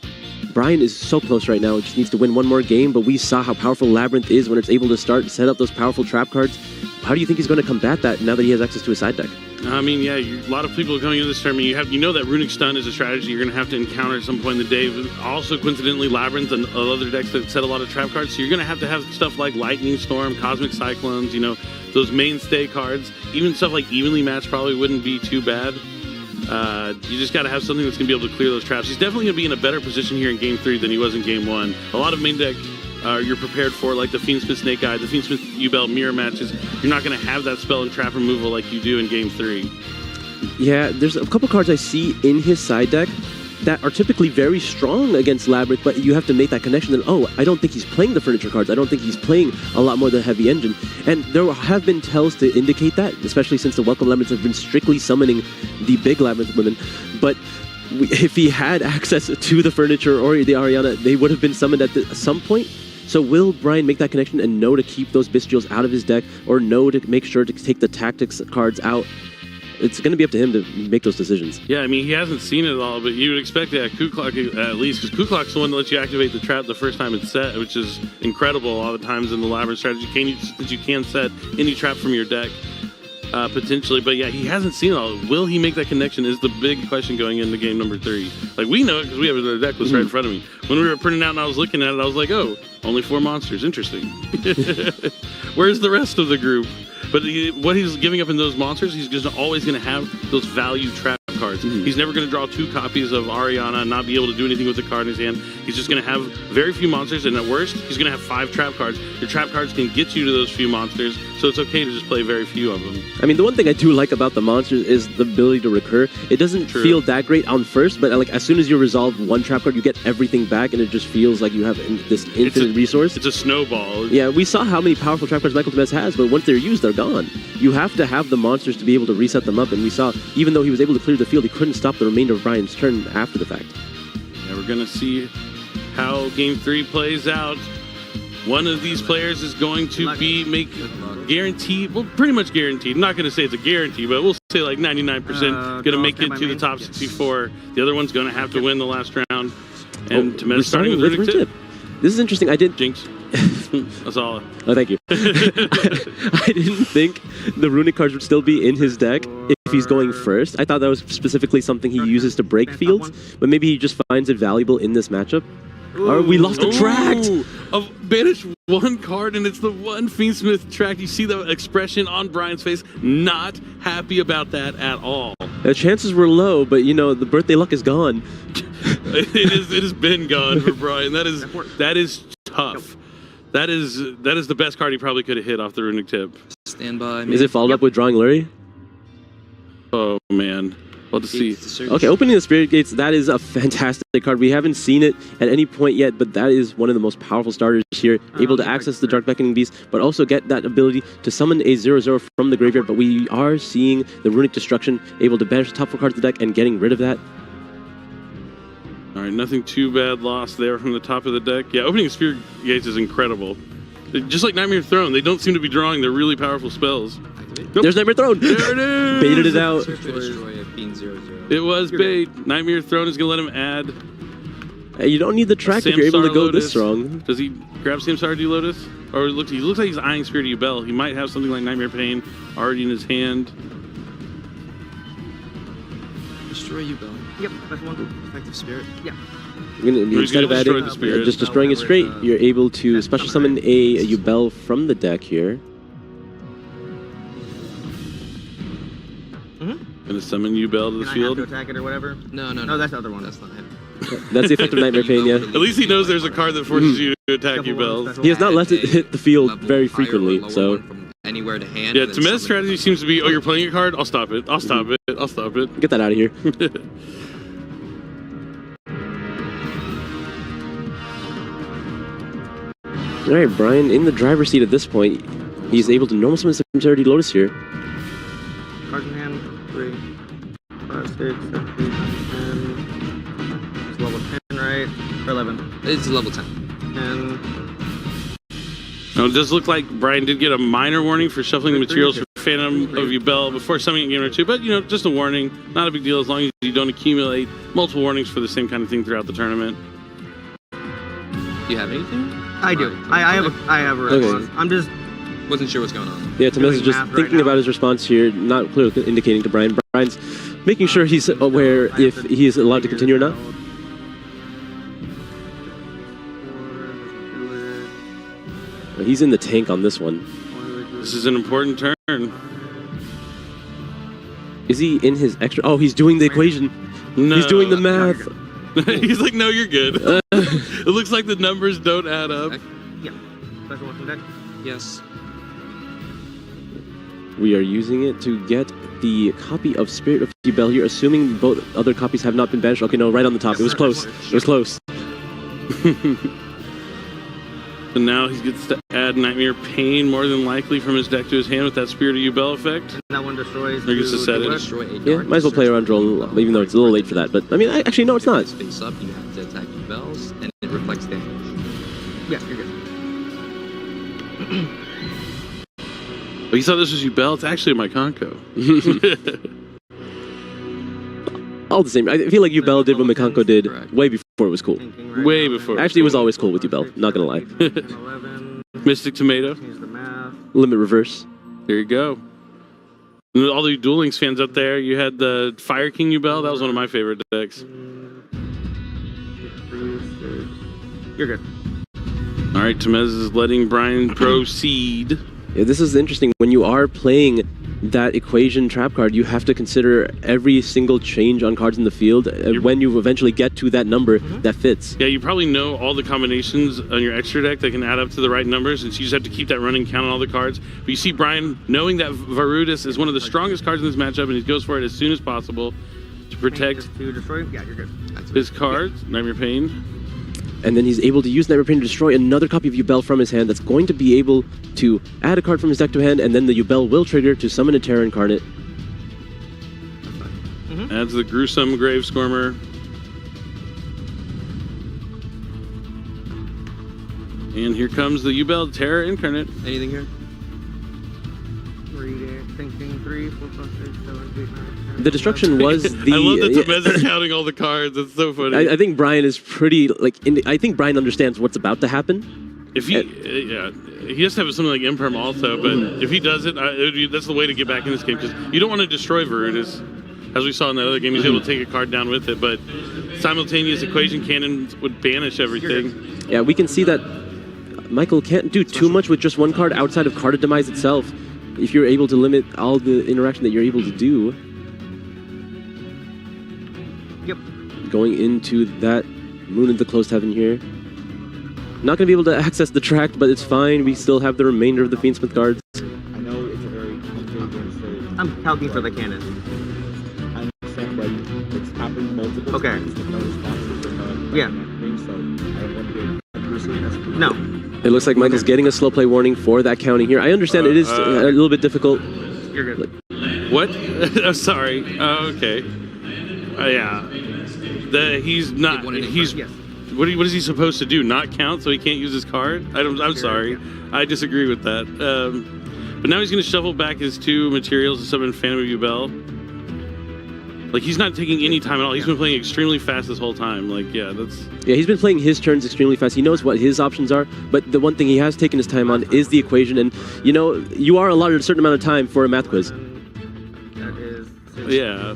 Brian is so close right now. It just needs to win one more game, but we saw how powerful Labyrinth is when it's able to start and set up those powerful trap cards. How do you think he's going to combat that now that he has access to his side deck? I mean, yeah, a lot of people coming into this tournament. You know that Runic Stun is a strategy you're going to have to encounter at some point in the day. But also, coincidentally, Labyrinth and other decks that set a lot of trap cards. So you're going to have stuff like Lightning Storm, Cosmic Cyclones. You know, those mainstay cards. Even stuff like Evenly Matched probably wouldn't be too bad. You just got to have something that's going to be able to clear those traps. He's definitely going to be in a better position here in Game 3 than he was in Game 1. A lot of main deck you're prepared for, like the Fiendsmith Snake Eye, the Fiendsmith U-Belt mirror matches. You're not going to have that spell and trap removal like you do in Game 3. Yeah, there's a couple cards I see in his side deck that are typically very strong against Labyrinth, but you have to make that connection that, oh, I don't think he's playing the furniture cards. I don't think he's playing a lot more than Heavy Engine. And there have been tells to indicate that, especially since the Welcome Labyrinths have been strictly summoning the big Labyrinth women. But if he had access to the furniture or the Ariana, they would have been summoned at some point. So will Brian make that connection and know to keep those Bestials out of his deck, or know to make sure to take the tactics cards out? It's going to be up to him to make those decisions. Yeah, I mean, he hasn't seen it all, but you would expect that Ku-Clock at least, because Ku-Clock's the one that lets you activate the trap the first time it's set, which is incredible a lot of times in the Labyrinth strategy. You can set any trap from your deck, potentially. But yeah, he hasn't seen it all. Will he make that connection is the big question going into game number 3. Like, we know it because we have the deck list right in front of me. When we were printing out and I was looking at it, I was like, oh, only 4 monsters. Interesting. Where's the rest of the group? But what he's giving up in those monsters, he's just always going to have those value trap cards. He's never going to draw 2 copies of Ariana and not be able to do anything with the card in his hand. He's just going to have very few monsters, and at worst, he's going to have 5 trap cards. Your trap cards can get you to those few monsters, so it's okay to just play very few of them. I mean, the one thing I do like about the monsters is the ability to recur. It doesn't feel that great on first, but like as soon as you resolve one trap card, you get everything back, and it just feels like you have this infinite resource. It's a snowball. Yeah, we saw how many powerful trap cards Michael Temez has, but once they're used, they're gone. You have to have the monsters to be able to reset them up, and we saw, even though he was able to clear the field, he couldn't stop the remainder of Brian's turn after the fact. Yeah, we're going to see how Game 3 plays out. One of these players is going to be guaranteed, well, pretty much guaranteed. I'm not going to say it's a guarantee, but we'll say like 99% going to make it to the top 64. The other one's going to have to win the last round. And Temez starting with Runic Tip. This is interesting. I did Jinx. That's all. Oh, thank you. I didn't think the runic cards would still be in his deck if he's going first. I thought that was specifically something he uses to break fields, but maybe he just finds it valuable in this matchup. Or we lost the tract! Banish 1 card, and it's the one Fiendsmith tract. You see the expression on Brian's face. Not happy about that at all. The chances were low, but you know, the birthday luck is gone. It has been gone for Brian. That is tough. That is the best card he probably could have hit off the Runic Tip. Stand by. Is it followed up with drawing Lurie? Oh man. Well, to see. Okay, opening the Spirit Gates, that is a fantastic card. We haven't seen it at any point yet, but that is one of the most powerful starters here. Able to access the Dark Beckoning Beast, but also get that ability to summon a 0/0 from the graveyard. But we are seeing the Runic Destruction, able to banish the top 4 cards of the deck and getting rid of that. All right, nothing too bad lost there from the top of the deck. Yeah, opening Spirit Gates is incredible. Just like Nightmare Throne, they don't seem to be drawing their really powerful spells. Nope. There's Nightmare Throne! There it is! Baited it out. Search or destroy it. being 0-0. It was bait. Nightmare Throne is going to let him add. You don't need the track if you're able to Samsara go Lotus. this strong. Does he grab Samsara D Lotus? Or he looks like he's eyeing Spirit of Yubel. He might have something like Nightmare Pain already in his hand. Destroy you, Bell. Yep, that's one. Effective Spirit. Yeah. Instead of destroy adding, the spirit. just destroying it straight, you're able to special summon a Yubel from the deck here. Gonna summon Yubel to the Can I have field. to attack it or whatever? No, No, that's the other one. That's not him. That's the effect of Nightmare Pain, yeah. At least he knows there's a card that forces you to attack Yubel. He has not let it hit the field Level very higher or frequently, lower so one from anywhere to hand. Yeah, and then Tamez's summon strategy it. seems to be, oh, you're playing a card? I'll stop it. I'll stop it. I'll stop it. get that out of here. All right, Brian in the driver's seat at this point. He's able to normal summon Samsara D Lotus here. Cards in hand. 3, 5, 6, 7, 8, 10. It's level 10, right? Or 11. It's level 10. 10. Now, it does look like Brian did get a minor warning for shuffling the materials for Phantom of Yubel before summoning game number 2, but, you know, just a warning. Not a big deal as long as you don't accumulate multiple warnings for the same kind of thing throughout the tournament. Do you have anything? I do. I have a response. Okay. I'm just Wasn't sure what's going on. Yeah, Tamez is just math right thinking now. about his response here, not clearly indicating to Brian. Brian's making sure he's aware if he is allowed to continue or not. He's in the tank on this one. This is an important turn. Is he in his extra? Oh, he's doing the equation. No. He's doing the math. He's like, no, you're good. It looks like the numbers don't add up. Yeah. Special one from deck. Yes. We are using it to get the copy of Spirit of Yubel here, assuming both other copies have not been banished. Okay, no, right on the top. It was close. It was close. So now he gets to add Nightmare Pain more than likely from his deck to his hand with that Spirit of Yubel effect. That one destroys. Or gets to set it. Duelist. Destroy a Yeah, card, might as well play around Duel, even though it's a little late for that. But, I mean, actually, no, it's not. If it's face up, you have to attack your bells, and it reflects damage. Yeah, you're good. Oh, you thought this was Yubel? It's actually my Conco. All the same. I feel like Yubel did what Mikanko did way before it was cool. Thinking right Way now, before. Actually, it was always cool with Yubel, not gonna lie. 11. Mystic Tomato. Change the math. Limit reverse. There you go. And all the Duel Links fans up there, you had the Fire King Yubel. That was one of my favorite decks. 3, 6. You're good. All right, Tamez is letting Brian proceed. Yeah, this is interesting. When you are playing that equation trap card, you have to consider every single change on cards in the field when you eventually get to that number that fits. Yeah, you probably know all the combinations on your extra deck that can add up to the right numbers, and so you just have to keep that running count on all the cards. But you see Brian knowing that Varudis is one of the strongest cards in this matchup, and he goes for it as soon as possible to protect Just to destroy. Yeah, you're good. his cards. Nightmare Pain. And then he's able to use Nightmare Pain to destroy another copy of Yubel from his hand that's going to be able to add a card from his deck to hand, and then the Yubel will trigger to summon a Terra Incarnate. Adds the Gruesome Grave Scormer. And here comes the Yubel Terra Incarnate. Anything here? Read it. Thinking 3, 4, 5, 6, 7, 8, 9, 10. The destruction was the... I love that Tamez is counting all the cards. It's so funny. I think Brian is pretty, I think Brian understands what's about to happen. If he, yeah, he has to have something like Imperm also, but if he does it, that's the way to get back in this game, because you don't want to destroy Varudis. As we saw in that other game, he's able to take a card down with it, but simultaneous equation cannons would banish everything. Yeah, we can see that Michael can't do too much with just one card outside of Card of Demise itself. If you're able to limit all the interaction that you're able to do. Yep. Going into that Moon of the Closed Heaven here. Not going to be able to access the track, but it's fine. We still have the remainder of the Fiendsmith cards. I know it's a very complicated game, so I'm calculating for the cannon. I understand, but it's happened multiple Okay. times with no responses or no Yeah. thing, so I don't want to be accuracy. That's No. It looks like Michael's getting a slow play warning for that counting here. I understand it is a little bit difficult. You're good. What? I'm sorry. Oh, okay. Yeah. He's not. He's. Yes. What is he supposed to do? Not count so he can't use his card? I'm sorry. I disagree with that. But now he's going to shuffle back his 2 materials to summon Phantom of Yubel. Like, he's not taking any time at all. He's been playing extremely fast this whole time. Like, yeah, that's... Yeah, he's been playing his turns extremely fast. He knows what his options are, but the one thing he has taken his time on is the equation. And, you know, you are allotted a certain amount of time for a math quiz. That is... Yeah.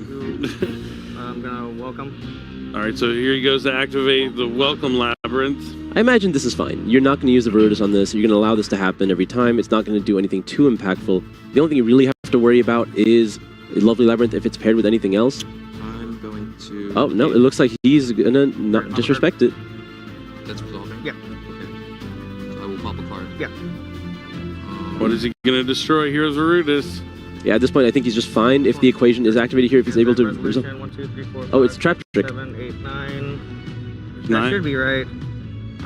I'm gonna welcome. All right, so here he goes to activate the Welcome Labyrinth. I imagine this is fine. You're not going to use the Verutus on this. You're going to allow this to happen every time. It's not going to do anything too impactful. The only thing you really have to worry about is a Lovely Labyrinth if it's paired with anything else. I'm going to... Oh, no, it looks like he's going to not disrespect it. That's resolving? Yeah. Okay. So I will pop a card. Yeah. What is he going to destroy? Here's Verutus. Yeah, at this point, I think he's just fine if the equation is activated here, if he's able to... Resolution, 1, 2, 3, 4, 5, oh, it's Trap Trick. 7, 8, 9. That 9? should be right.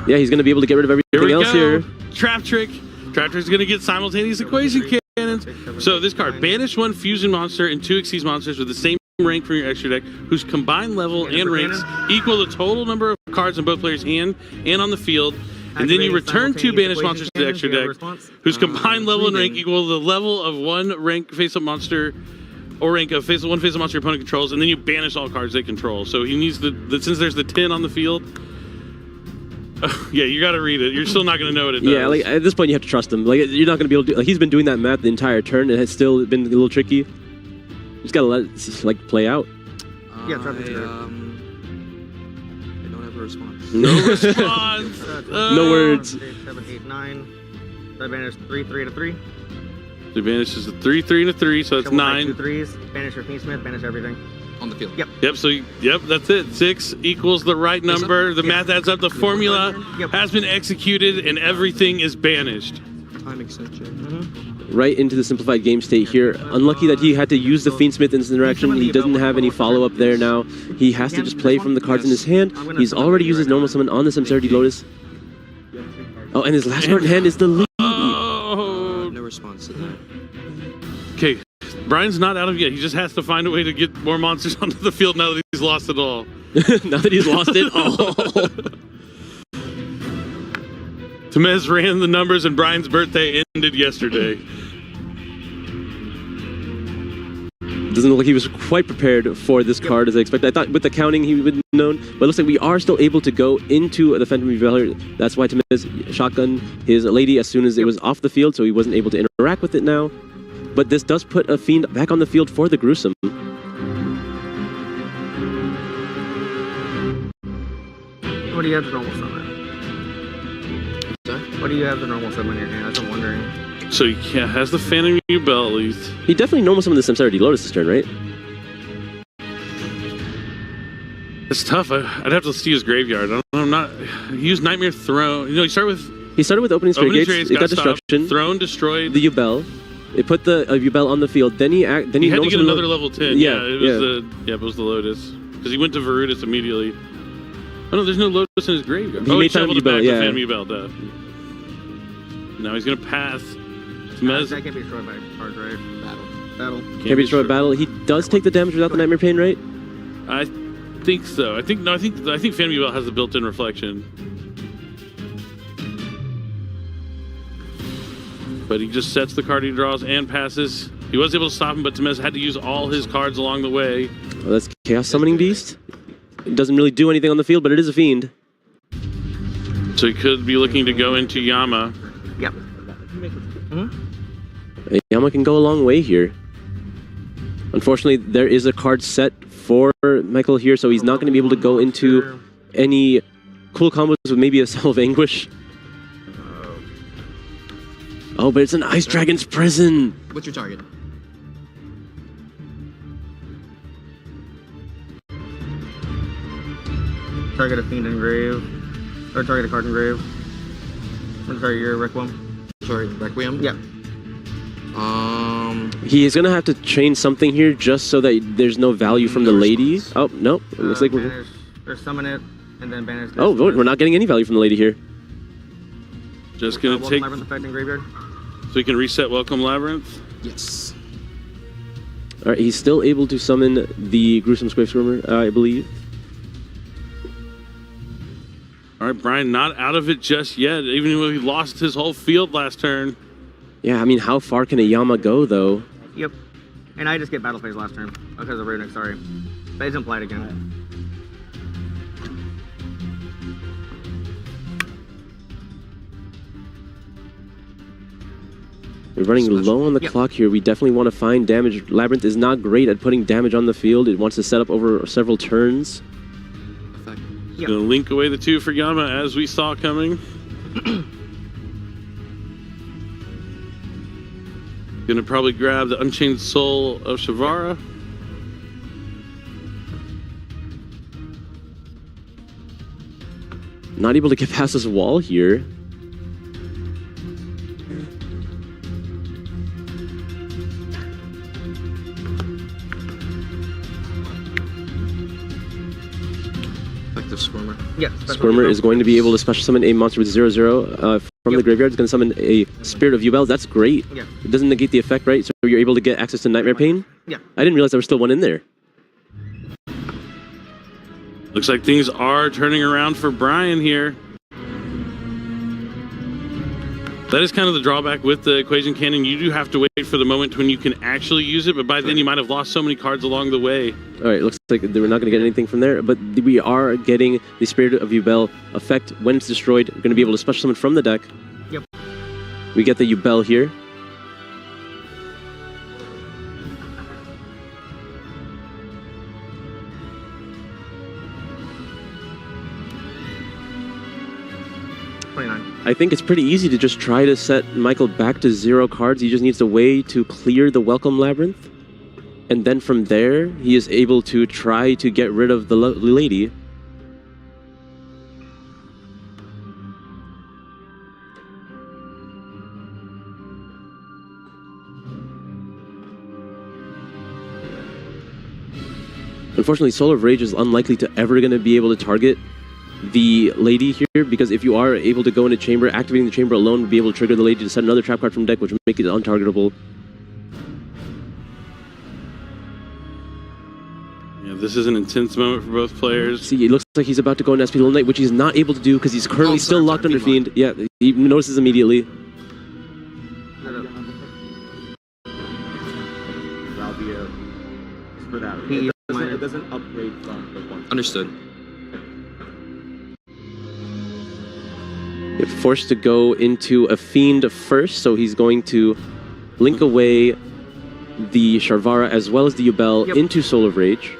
Yeah, he's going to be able to get rid of everything else here. Trap Trick. Trap Trick's going to get simultaneous equation cannons. So this card, banish 1 fusion monster and 2 Xyz monsters with the same rank from your extra deck, whose combined level and ranks equal the total number of cards in both players' hand and on the field. And then you return 2 banished monsters to the extra deck, whose combined level and rank equal the level of 1 rank face-up monster or rank of one face-up monster your opponent controls, and then you banish all cards they control. So he needs since there's the 10 on the field. Yeah, you got to read it. You're still not going to know what it does. Yeah, like at this point you have to trust him. Like you're not going to be able to. Like, he's been doing that math the entire turn, and it's still been a little tricky. You just got to let it like play out. Yeah, try to I don't have a response. No response. No words. 7, 8, 9. That banish 3, 3 to 3. The banish is a 3, 3, and a 3, so that's 9. 2 threes. Banish your Smith. Banish everything. On the field. Yep. Yep, so that's it. 6 equals the right number. The math adds up. The formula has been executed, and everything is banished. Time extension. Right into the simplified game state here. Unlucky that he had to use the Fiendsmith in this interaction. He doesn't have any follow-up there now. He has to just play from the cards in his hand. He's already used his normal summon on the Sincerity Lotus. Oh, and his last card in hand is the lead. Oh! No response to that. Okay, Brian's not out of it yet. He just has to find a way to get more monsters onto the field now that he's lost it all. Now that he's lost it all. Temez ran the numbers, and Brian's birthday ended yesterday. Doesn't look like he was quite prepared for this card as I expected. I thought with the counting he would have known, but it looks like we are still able to go into the Phantom Revealer. That's why Temez shotgun his lady as soon as it was off the field, so he wasn't able to interact with it now. But this does put a Fiend back on the field for the Gruesome. What do you have the normal summon? Sorry? What do you have the normal summon in your hand? That's what I'm wondering. So he has the Phantom Bell at least. He definitely normal summoned the Sincerity Lotus this turn, right? It's tough. I'd have to see his graveyard. I'm not. He used Nightmare Throne. You know, he started with opening straight gates. It got stopped. destruction. Throne destroyed. The Yubel. It put the Yubel on the field. Then he had to get another level 10. Yeah, it was the Lotus because he went to Verutus immediately. Oh no, there's no Lotus in his graveyard. He he shoveled it back to Phantom Yubel, Duff. Now he's gonna pass. That can't be destroyed by cards, right? Battle. Can't be destroyed by battle. He does take the damage without the Nightmare Pain, right? I think so. I think Phantom Bell has the built-in reflection. But he just sets the card he draws and passes. He was able to stop him, but Temez had to use all his cards along the way. Well, that's Chaos Summoning Beast. It doesn't really do anything on the field, but it is a Fiend. So he could be looking to go into Yama. Yep. Yama can go a long way here. Unfortunately, there is a card set for Michael here, so he's not going to be able to go into any cool combos with maybe a Cell of Anguish. Oh, but it's an Ice Dragon's Prison! What's your target? Target a Fiend in grave. Or target a card in grave. I'm sorry, your Requiem. Sorry, Requiem? Yeah. He is going to have to change something here just so that there's no value from the lady. Oh, no. It looks like we're... Banish, or summon it, and then banish this. Oh, we're not getting any value from the lady here. Just going to take... Labyrinth effect in graveyard. So he can reset Welcome Labyrinth. Yes. All right, he's still able to summon the Gruesome Square Swimmer, I believe. All right, Brian not out of it just yet, even though he lost his whole field last turn. Yeah, I mean, how far can a Yama go, though? Yep. And I just get battle phase last turn because of Runic, sorry. But it's implied again. We're running low on the clock here. We definitely want to find damage. Labyrinth is not great at putting damage on the field. It wants to set up over several turns. Gonna link away the 2 for Yama as we saw coming. Gonna probably grab the Unchained Soul of Shavara. Not able to get past this wall here. Squirmer. Yeah, Squirmer is going to be able to special summon a monster with 0/0 from the graveyard. It's going to summon a Spirit of Yubel. That's great. Yeah. It doesn't negate the effect, right? So you're able to get access to Nightmare Pain? Yeah. I didn't realize there was still one in there. Looks like things are turning around for Brian here. That is kind of the drawback with the Equation Cannon. You do have to wait for the moment when you can actually use it, but by then you might have lost so many cards along the way. All right, looks like we're not going to get anything from there, but we are getting the Spirit of Yubel effect. When it's destroyed, we're going to be able to special summon from the deck. Yep. We get the Yubel here. I think it's pretty easy to just try to set Michael back to 0 cards. He just needs a way to clear the Welcome Labyrinth. And then from there, he is able to try to get rid of the lady. Unfortunately, Soul of Rage is unlikely to ever going to be able to target the lady here, because if you are able to go into chamber, activating the chamber alone would be able to trigger the lady to set another trap card from deck, which would make it untargetable. Yeah, this is an intense moment for both players. See, it looks like he's about to go into SP Little Knight, which he's not able to do because he's currently still locked under Fiend. Yeah, he notices immediately. That'll be a... for that. It doesn't upgrade from the one. Understood. You're forced to go into a Fiend first, so he's going to link away the Sharvara as well as the Yubel into Soul of Rage,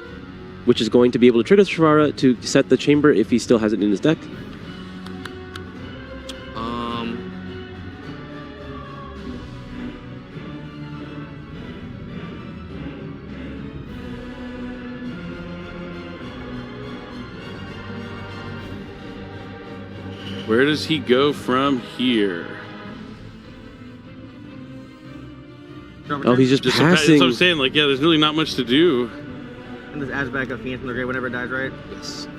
which is going to be able to trigger the Sharvara to set the chamber if he still has it in his deck. Where does he go from here? Oh, he's just passing. That's what I'm saying. Like, yeah, there's really not much to do. And this adds back a Fiend from the grave whenever it dies, right? Yes.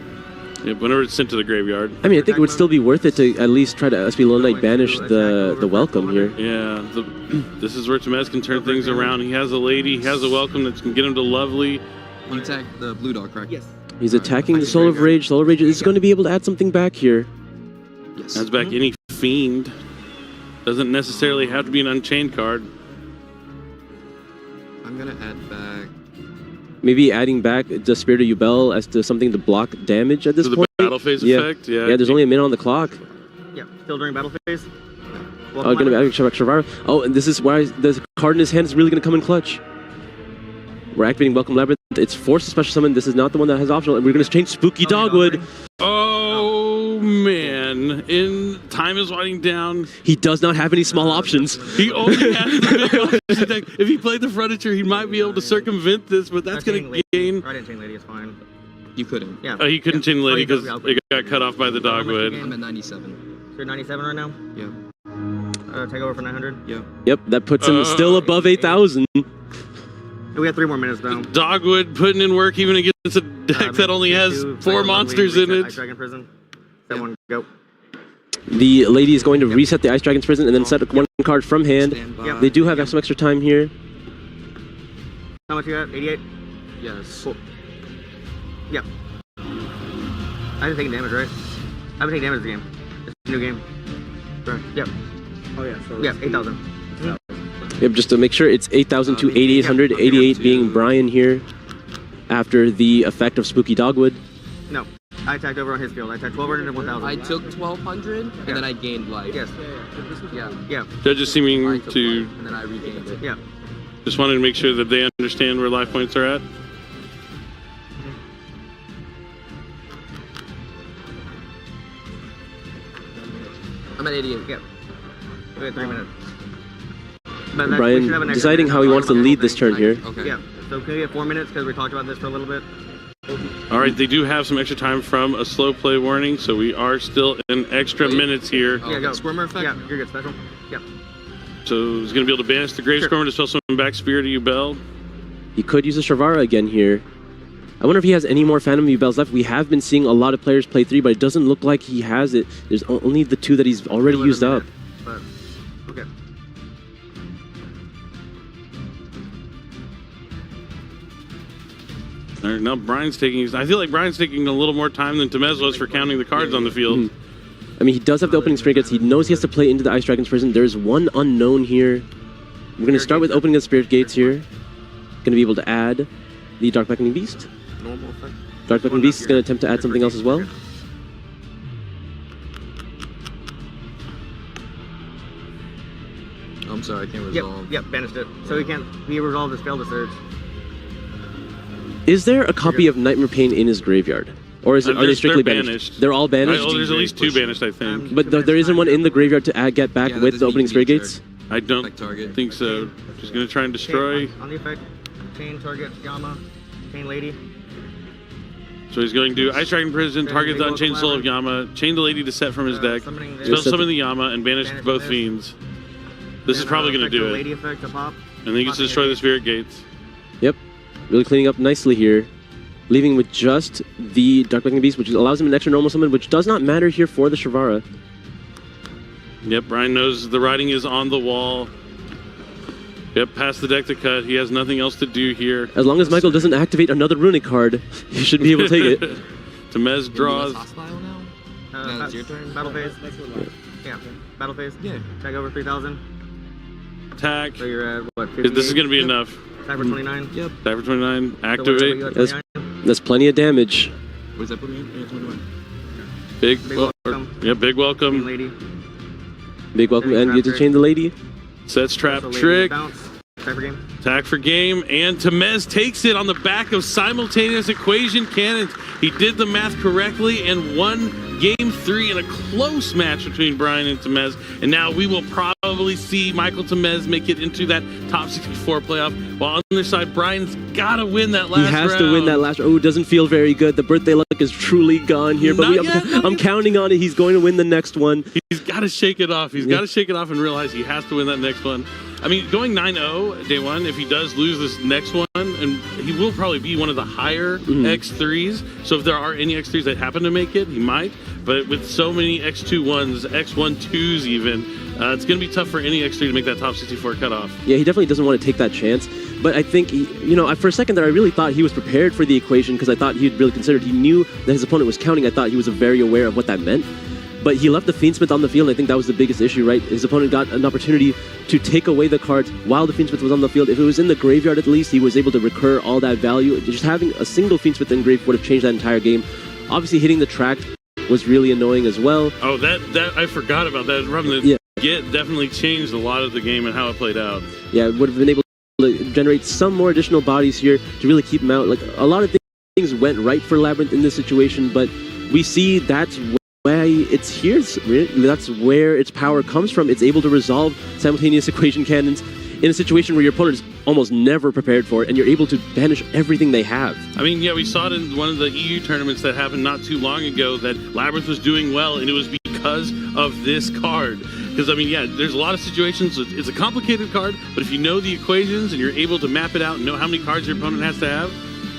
Yeah, whenever it's sent to the graveyard. I mean, I think it would still be worth it to at least try to SP Little Knight banish the welcome here. Yeah, this is where Temez can turn things around. He has a lady, he has a welcome that can get him to Lovely. You attack the blue dog, correct? Yes. He's attacking the Soul of Rage. Soul of Rage is going to be able to add something back here. Yes. Adds back any Fiend. Doesn't necessarily have to be an Unchained card. I'm gonna add back. Maybe adding back the Spirit of Yubel as to something to block damage at this To the point. battle phase effect, yeah. Yeah, there's only a minute on the clock. Yeah, still during battle phase. Oh, going to be adding Sharvara. Oh, and this is why the card in his hand is really going to come in clutch. We're activating Welcome Labyrinth. It's forced to special summon. This is not the one that has optional, and we're going to change Spooky Dogwood. Oh, man. Time is winding down. He does not have any small options. He only has the big options deck. If he played the furniture, he might be able to circumvent this, but that's going to gain. I didn't chain lady, it's fine. You couldn't. Yeah. Oh, he couldn't chain the lady because Oh, it got cut off by the Dogwood. I'm at 97. So you're 97 right now? Yeah. Take over for 900? Yeah. Yep, that puts him still above 8,000. We got 3 more minutes though. Dogwood putting in work even against a deck that only has 4 monsters in it. Ice Dragon Prison. That one, go. The lady is going to reset the Ice Dragon's Prison and then set one card from hand. Yep. They do have some extra time here. How much you got? 88? Yes. Cool. Yep. I didn't take damage, right? I haven't taken damage this game. It's a new game. Right. Yep. Oh yeah, so Yep, 8,000. Yep, just to make sure it's 8,000 to 8,800. 88 being Brian here. after the effect of Spooky Dogwood. No, I attacked over on his field. I attacked 1200 and 1000. I took 1200 and then I gained life. Yes. Yeah. Yeah. Judges I seeming took to life, and then I regained it. Yeah. just wanted to make sure that they understand where life points are at. I'm at 88. Yeah. We have 3 minutes. But that- we Brian should have an extra deciding minute how he on wants to the lead this thing. turn here. Okay. Yeah. So can we get 4 minutes because we talked about this for a little bit? All right, they do have some extra time from a slow play warning, so we are still in extra minutes here. Oh, Yeah, go. Squirmer effect? Yeah, you're good. Special. Yeah. So he's going to be able to banish the Grave Sure. Squirmer to spell summon back Spirit of Yubel. He could use a Sharvara again here. I wonder if he has any more Phantom Yubels left. We have been seeing a lot of players play 3, but it doesn't look like he has it. There's only the 2 that he's already It was a used up. minute, But okay. All right, now Brian's taking. I feel like Brian's taking a little more time than Temez was for counting the cards on the field. I mean, he does have the opening Spirit Gates. He knows he has to play into the Ice Dragon's Prison. There's one unknown here. We're going to start with opening the Spirit Gates here. Going to be able to add the Dark Beckoning Beast. Normal effect. Dark Beckoning Beast is going to attempt to add something else as well. I'm sorry, I can't Yep. resolve. Yep. Banished it. So he resolved his failed to surge. Is there a copy of Nightmare Pain in his graveyard? Or are they strictly they're banished? banished. They're all banished? Oh, there's at least 2 banished, I think. But there isn't one in the graveyard to get back Yeah, that with doesn't the opening need to Spirit be Gates? I don't Like target. think so. Just going to try and destroy. On the effect. Chain target Yama. Chain lady. So he's going to do Ice Dragon Prison, target the Unchained Soul of Yama, chain the lady to set from his deck, Summoning this. spell summon the Yama, and banish Banish both this. fiends. This is And, probably going to effect do the it. Lady effect to pop. And then he gets to destroy the Spirit Gates. Yep. Really cleaning up nicely here. Leaving with just the Dark Beckoning Beast, which allows him an extra normal summon, which does not matter here for the Sharvara. Yep, Brian knows the writing is on the wall. Yep, past the deck to cut. He has nothing else to do here. As long as Michael doesn't activate another runic card, he should be able to take it. Temez draws. Hostile now? No, it's your turn. Battle phase. Yeah. Battle phase. Yeah. Tag over 3000. Attack. So you're at what? 58? This is going to be enough. Tag for 29. Yep. Attack for 29. So what are Activate. you at, That's- 29? That's plenty of damage. What does that put me in? 21. Big, Big wel- welcome. yeah, big Chain welcome. lady. Big welcome, and you get to chain the lady. Sets trap So lady trick. Bounce. Tag for game. Attack for game, and Temez takes it on the back of simultaneous equation cannons. He did the math correctly and won game 3 in a close match between Brian and Temez. And now we will probably see Michael Temez make it into that top 64 playoff. While on the other side, Brian's got to win that last He has round. to win that last. Oh, it doesn't feel very good. The birthday luck is truly gone here, but Not yet, not I'm yet. counting on it. He's going to win the next one. He's got to shake it off. He's got to shake it off and realize he has to win that next one. I mean, going 9-0 day 1, if he does lose this next one, and he will probably be one of the higher X3s. So if there are any X3s that happen to make it, he might. But with so many X2-1s, X1-2s even, it's going to be tough for any X3 to make that top 64 cutoff. Yeah, he definitely doesn't want to take that chance. But I think, for a second there, I really thought he was prepared for the equation because I thought he had really considered. He knew that his opponent was counting. I thought he was very aware of what that meant. But he left the Fiendsmith on the field, and I think that was the biggest issue, right? His opponent got an opportunity to take away the cards while the Fiendsmith was on the field. If it was in the graveyard, at least, he was able to recur all that value. Just having a single Fiendsmith in grave would have changed that entire game. Obviously, hitting the track was really annoying as well. Oh, that I forgot about that. From the get definitely changed a lot of the game and how it played out. Yeah, would have been able to generate some more additional bodies here to really keep him out. Like, a lot of things went right for Labyrinth in this situation, but we see that's why it's here. That's where its power comes from. It's able to resolve simultaneous equation cannons in a situation where your opponent is almost never prepared for it, and you're able to banish everything they have. I mean, yeah, we saw it in one of the EU tournaments that happened not too long ago that Labyrinth was doing well, and it was because of this card. Because, I mean, yeah, there's a lot of situations. It's a complicated card, but if you know the equations and you're able to map it out and know how many cards your opponent has to have,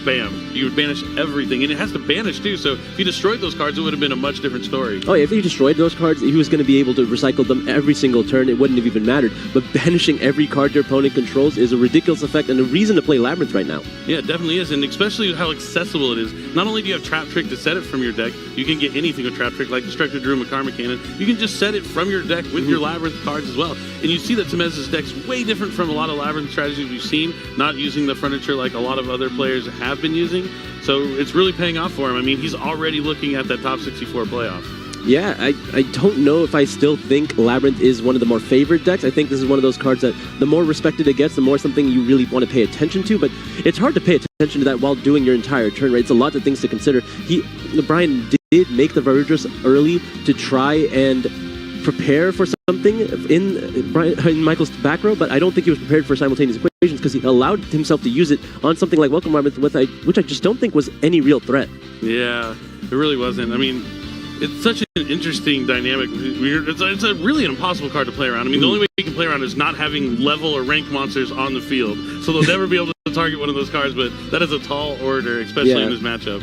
bam, you would banish everything. And it has to banish, too, so if you destroyed those cards, it would have been a much different story. Oh, yeah, if he destroyed those cards, he was going to be able to recycle them every single turn. It wouldn't have even mattered. But banishing every card your opponent controls is a ridiculous effect and a reason to play Labyrinth right now. Yeah, it definitely is, and especially how accessible it is. Not only do you have Trap Trick to set it from your deck, you can get anything with Trap Trick, like Destructive Druid and Karma Cannon. You can just set it from your deck with your Labyrinth cards as well. And you see that Temez's deck's way different from a lot of Labyrinth strategies we've seen, not using the furniture like a lot of other players have. have been using. So it's really paying off for him. I mean, he's already looking at that top 64 playoff. Yeah, I don't know if I still think Labyrinth is one of the more favored decks. I think this is one of those cards that the more respected it gets, the more something you really want to pay attention to. But it's hard to pay attention to that while doing your entire turn, right? It's a lot of things to consider. Brian did make the Verdurous early to try and prepare for something in Michael's back row, but I don't think he was prepared for simultaneous equations because he allowed himself to use it on something like Welcome Labyrinth, which I just don't think was any real threat. Yeah, it really wasn't. I mean, it's such an interesting dynamic. It's a really an impossible card to play around. I mean, the only way you can play around is not having level or ranked monsters on the field. So they'll never be able to target one of those cards, but that is a tall order, especially in this matchup.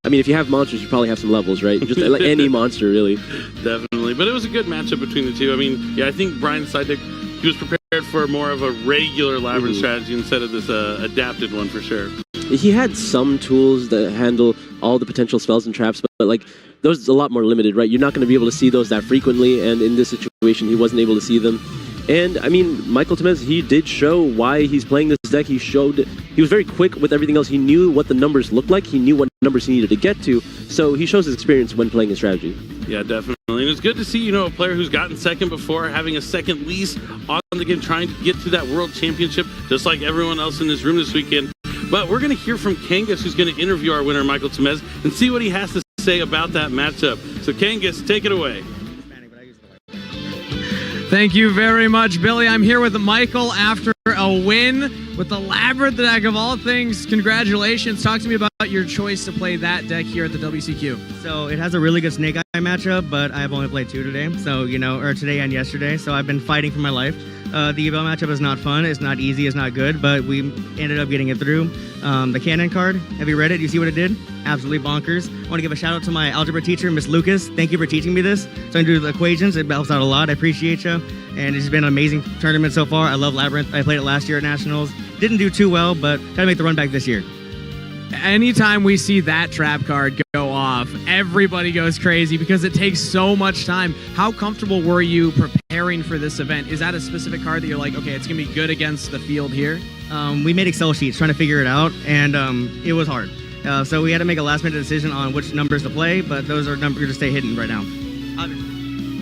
I mean, if you have monsters, you probably have some levels, right? Just like any monster, really. Definitely. But it was a good matchup between the two. I mean, yeah, I think Brian's side deck, he was prepared for more of a regular Labyrinth strategy instead of this adapted one for sure. He had some tools that handle all the potential spells and traps, but like, those are a lot more limited, right? You're not going to be able to see those that frequently, and in this situation, he wasn't able to see them. And, I mean, Michael Temez, he did show why he's playing this deck. He was very quick with everything else. He knew what the numbers looked like. He knew what numbers he needed to get to. So he shows his experience when playing his strategy. Yeah, definitely. And it's good to see, a player who's gotten second before, having a second lease on the game, trying to get to that World Championship, just like everyone else in this room this weekend. But we're going to hear from Kangas, who's going to interview our winner, Michael Temez, and see what he has to say about that matchup. So Kangas, take it away. Thank you very much, Billy. I'm here with Michael after a win with the Labyrinth deck of all things. Congratulations. Talk to me about your choice to play that deck here at the WCQ. So it has a really good Snake Eye matchup, but I've only played 2 today. So, or today and yesterday. So I've been fighting for my life. The Evel matchup is not fun. It's not easy. It's not good, but we ended up getting it through. The Cannon card, have you read it? You see what it did? Absolutely bonkers. I want to give a shout out to my algebra teacher, Miss Lucas. Thank you for teaching me this. So I do the equations. It helps out a lot. I appreciate you. And it's been an amazing tournament so far. I love Labyrinth. I played it last year at Nationals. Didn't do too well, but got to make the run back this year. Anytime we see that trap card go off, everybody goes crazy because it takes so much time. How comfortable were you preparing for this event? Is that a specific card that you're like, okay, it's going to be good against the field here? We made Excel sheets trying to figure it out, and it was hard. So we had to make a last-minute decision on which numbers to play, but those are numbers to stay hidden right now.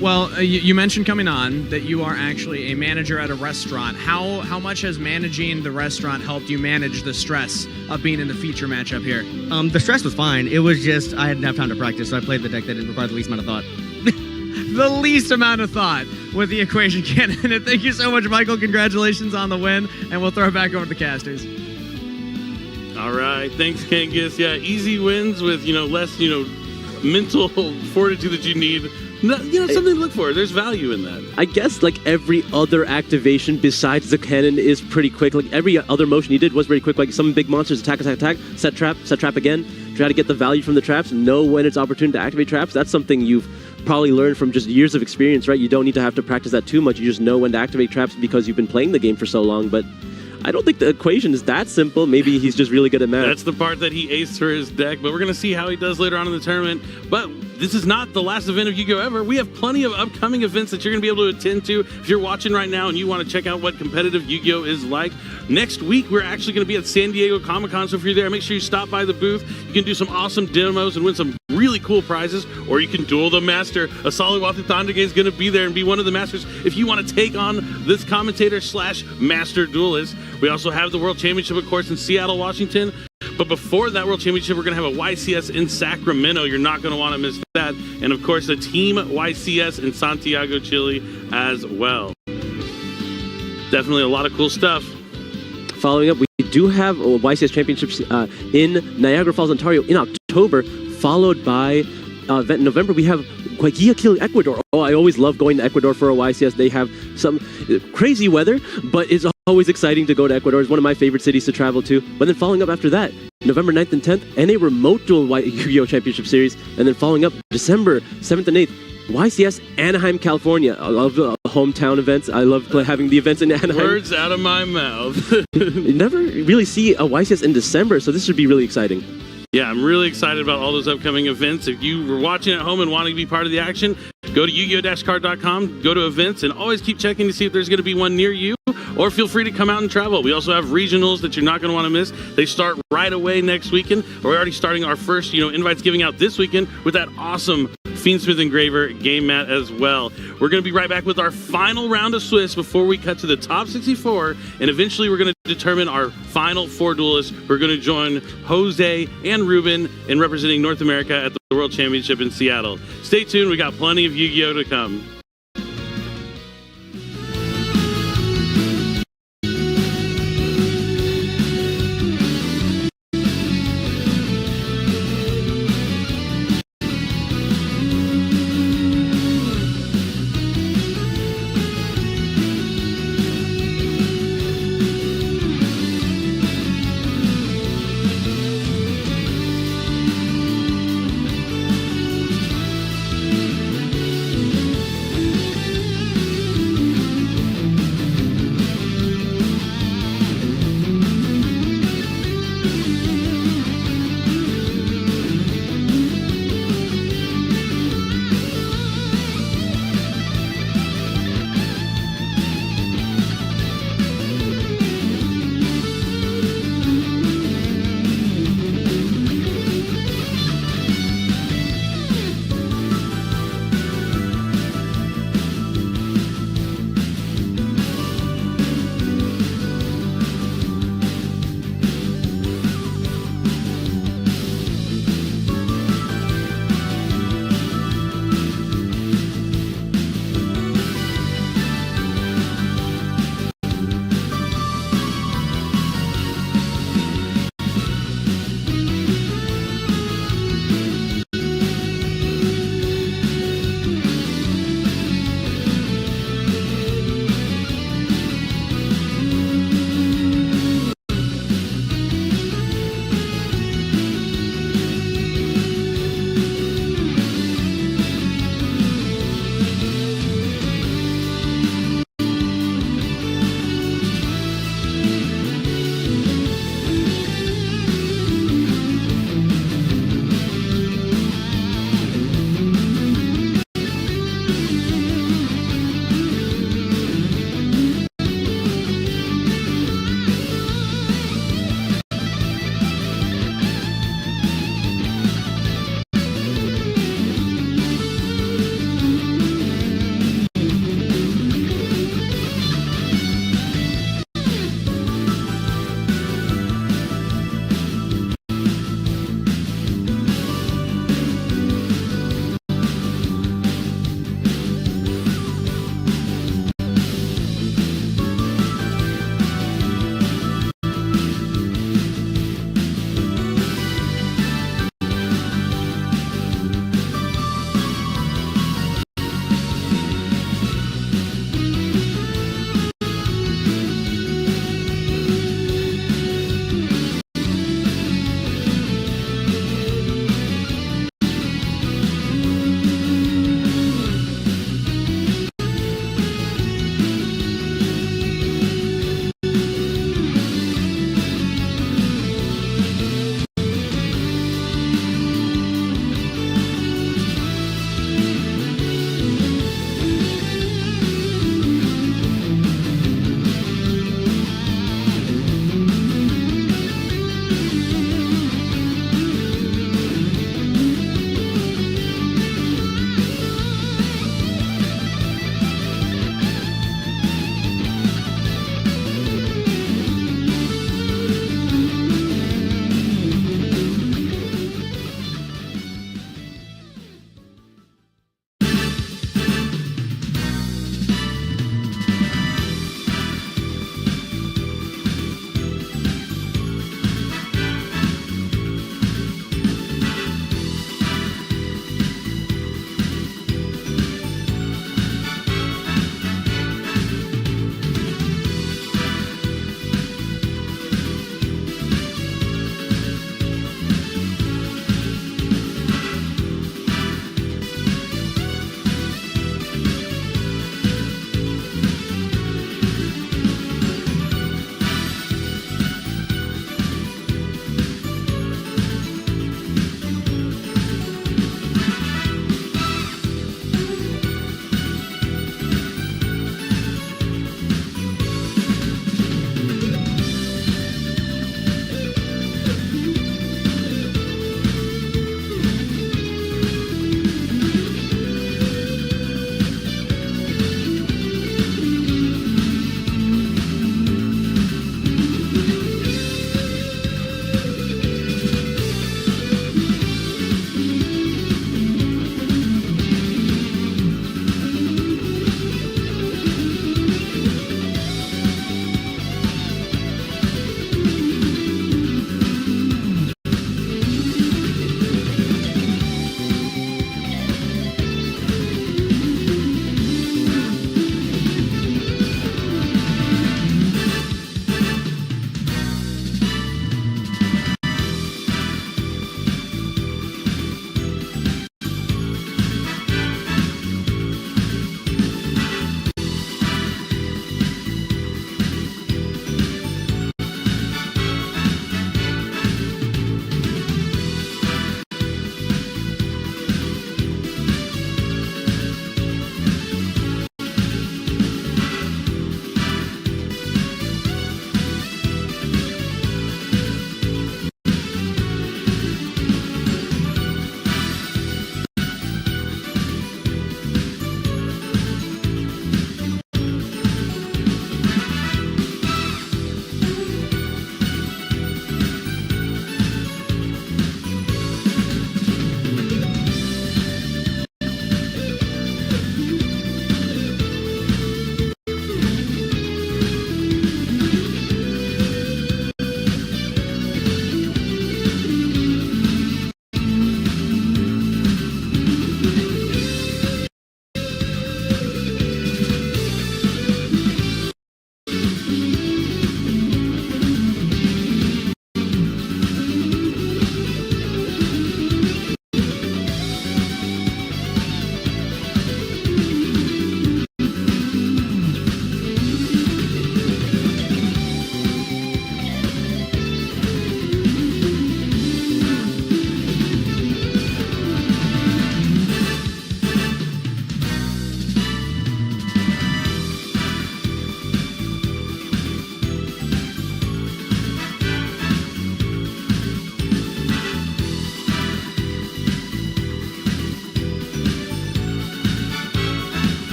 Well, you mentioned coming on that you are actually a manager at a restaurant. How much has managing the restaurant helped you manage the stress of being in the feature matchup here? The stress was fine. It was just I didn't have time to practice, so I played the deck that didn't require the least amount of thought. The least amount of thought with the equation cannon. And thank you so much, Michael. Congratulations on the win, and we'll throw it back over to the casters. All right, thanks, Kangas. Yeah, easy wins with less mental fortitude that you need. Something to look for. There's value in that. I guess like every other activation besides the cannon is pretty quick. Like every other motion he did was very quick. Like some big monsters attack, set trap again. Try to get the value from the traps. Know when it's opportune to activate traps. That's something you've probably learned from just years of experience, right? You don't need to have to practice that too much. You just know when to activate traps because you've been playing the game for so long. But I don't think the equation is that simple. Maybe he's just really good at math. That's the part that he aced for his deck, but we're going to see how he does later on in the tournament. But this is not the last event of Yu-Gi-Oh! Ever. We have plenty of upcoming events that you're going to be able to attend to. If you're watching right now and you want to check out what competitive Yu-Gi-Oh! Is like, next week we're actually going to be at San Diego Comic-Con, so if you're there, make sure you stop by the booth. You can do some awesome demos and win some really cool prizes, or you can duel the master. Asali Watutandage is going to be there and be one of the masters if you want to take on this commentator / master duelist. We also have the World Championship, of course, in Seattle, Washington. But before that World Championship, we're going to have a YCS in Sacramento. You're not going to want to miss that. And, of course, the Team YCS in Santiago, Chile as well. Definitely a lot of cool stuff. Following up, we do have YCS Championships in Niagara Falls, Ontario in October, followed by event in November. We have Guayaquil, Ecuador. Oh, I always love going to Ecuador for a YCS. They have some crazy weather, but it's always exciting to go to Ecuador. It's one of my favorite cities to travel to. But then following up after that, November 9th and 10th, and a remote Duel Yu-Gi-Oh! Championship Series. And then following up, December 7th and 8th, YCS Anaheim, California. I love hometown events. I love having the events in Anaheim. Words out of my mouth. You never really see a YCS in December, so this should be really exciting. Yeah, I'm really excited about all those upcoming events. If you were watching at home and wanting to be part of the action, Go to yu-gi-oh-card.com, go to events, and always keep checking to see if there's going to be one near you, or feel free to come out and travel. We also have regionals that you're not going to want to miss. They start right away next weekend. We're already starting our first, invites giving out this weekend with that awesome Fiendsmith Engraver game mat as well. We're going to be right back with our final round of Swiss before we cut to the top 64, and eventually we're going to determine our final 4 duelists who are going to join Jose and Ruben in representing North America at the World Championship in Seattle. Stay tuned. We got plenty of Yu-Gi-Oh to come.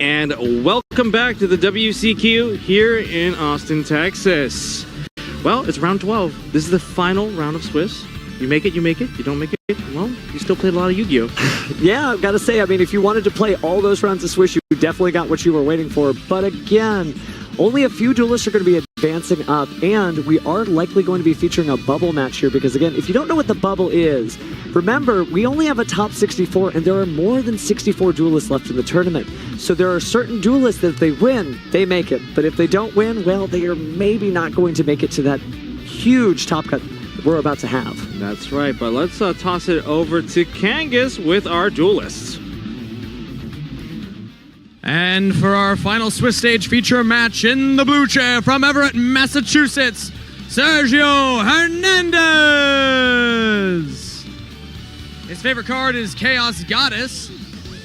And welcome back to the WCQ here in Austin, Texas. Well, it's round 12. This is the final round of Swiss. You make it, you make it. You don't make it, well, you still played a lot of Yu-Gi-Oh! Yeah, I've got to say, I mean, if you wanted to play all those rounds of Swiss, you definitely got what you were waiting for. But again, only a few duelists are going to be advancing up, and we are likely going to be featuring a bubble match here because, again, if you don't know what the bubble is, remember, we only have a top 64, and there are more than 64 duelists left in the tournament. So there are certain duelists that if they win, they make it. But if they don't win, well, they are maybe not going to make it to that huge top cut we're about to have. That's right, but let's toss it over to Kangas with our duelists. And for our final Swiss stage feature match in the blue chair from Everett, Massachusetts, Sergio Hernandez. His favorite card is Chaos Goddess,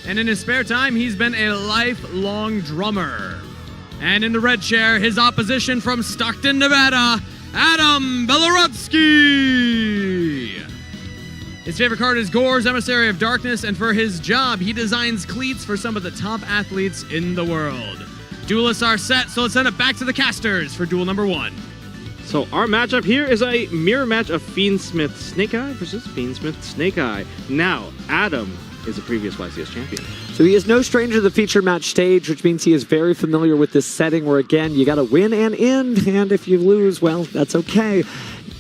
and in his spare time, he's been a lifelong drummer. And in the red chair, his opposition from Stockton, Nevada, Adam Belorutsky. His favorite card is Gore's Emissary of Darkness, and for his job, he designs cleats for some of the top athletes in the world. Duelists are set, so let's send it back to the casters for duel number 1. So our matchup here is a mirror match of Fiendsmith Snake-Eye versus Fiendsmith Snake-Eye. Now, Adam is a previous YCS champion. So he is no stranger to the feature match stage, which means he is very familiar with this setting where, again, you got to win and end, and if you lose, well, that's okay.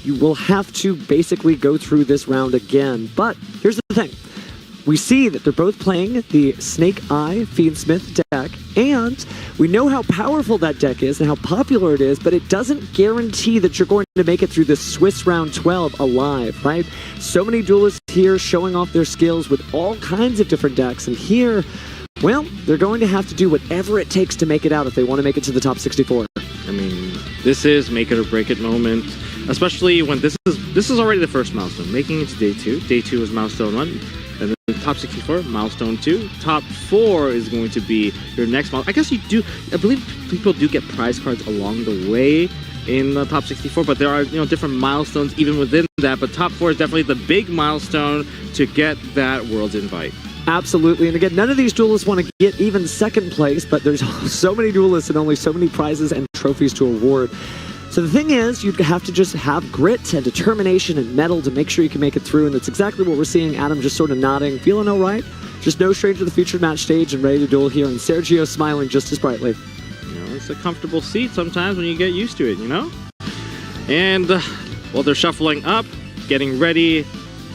You will have to basically go through this round again. But here's the thing. We see that they're both playing the Snake-Eye Fiendsmith deck, and we know how powerful that deck is and how popular it is, but it doesn't guarantee that you're going to make it through the Swiss round 12 alive, right? So many duelists here showing off their skills with all kinds of different decks, and here, well, they're going to have to do whatever it takes to make it out if they want to make it to the top 64. I mean, this is make it or break it moment, especially when this is already the first milestone. Making it to day 2. Day 2 is milestone 1. And then top 64, milestone 2. Top 4 is going to be your next milestone. I guess I believe people do get prize cards along the way in the top 64, but there are, different milestones even within that. But top 4 is definitely the big milestone to get that World's Invite. Absolutely, and again, none of these duelists want to get even second place, but there's so many duelists and only so many prizes and trophies to award. So the thing is, you'd have to just have grit and determination and mettle to make sure you can make it through, and that's exactly what we're seeing. Adam just sort of nodding, feeling all right. Just no stranger to the featured match stage and ready to duel here, and Sergio smiling just as brightly. It's a comfortable seat sometimes when you get used to it, And while they're shuffling up, getting ready,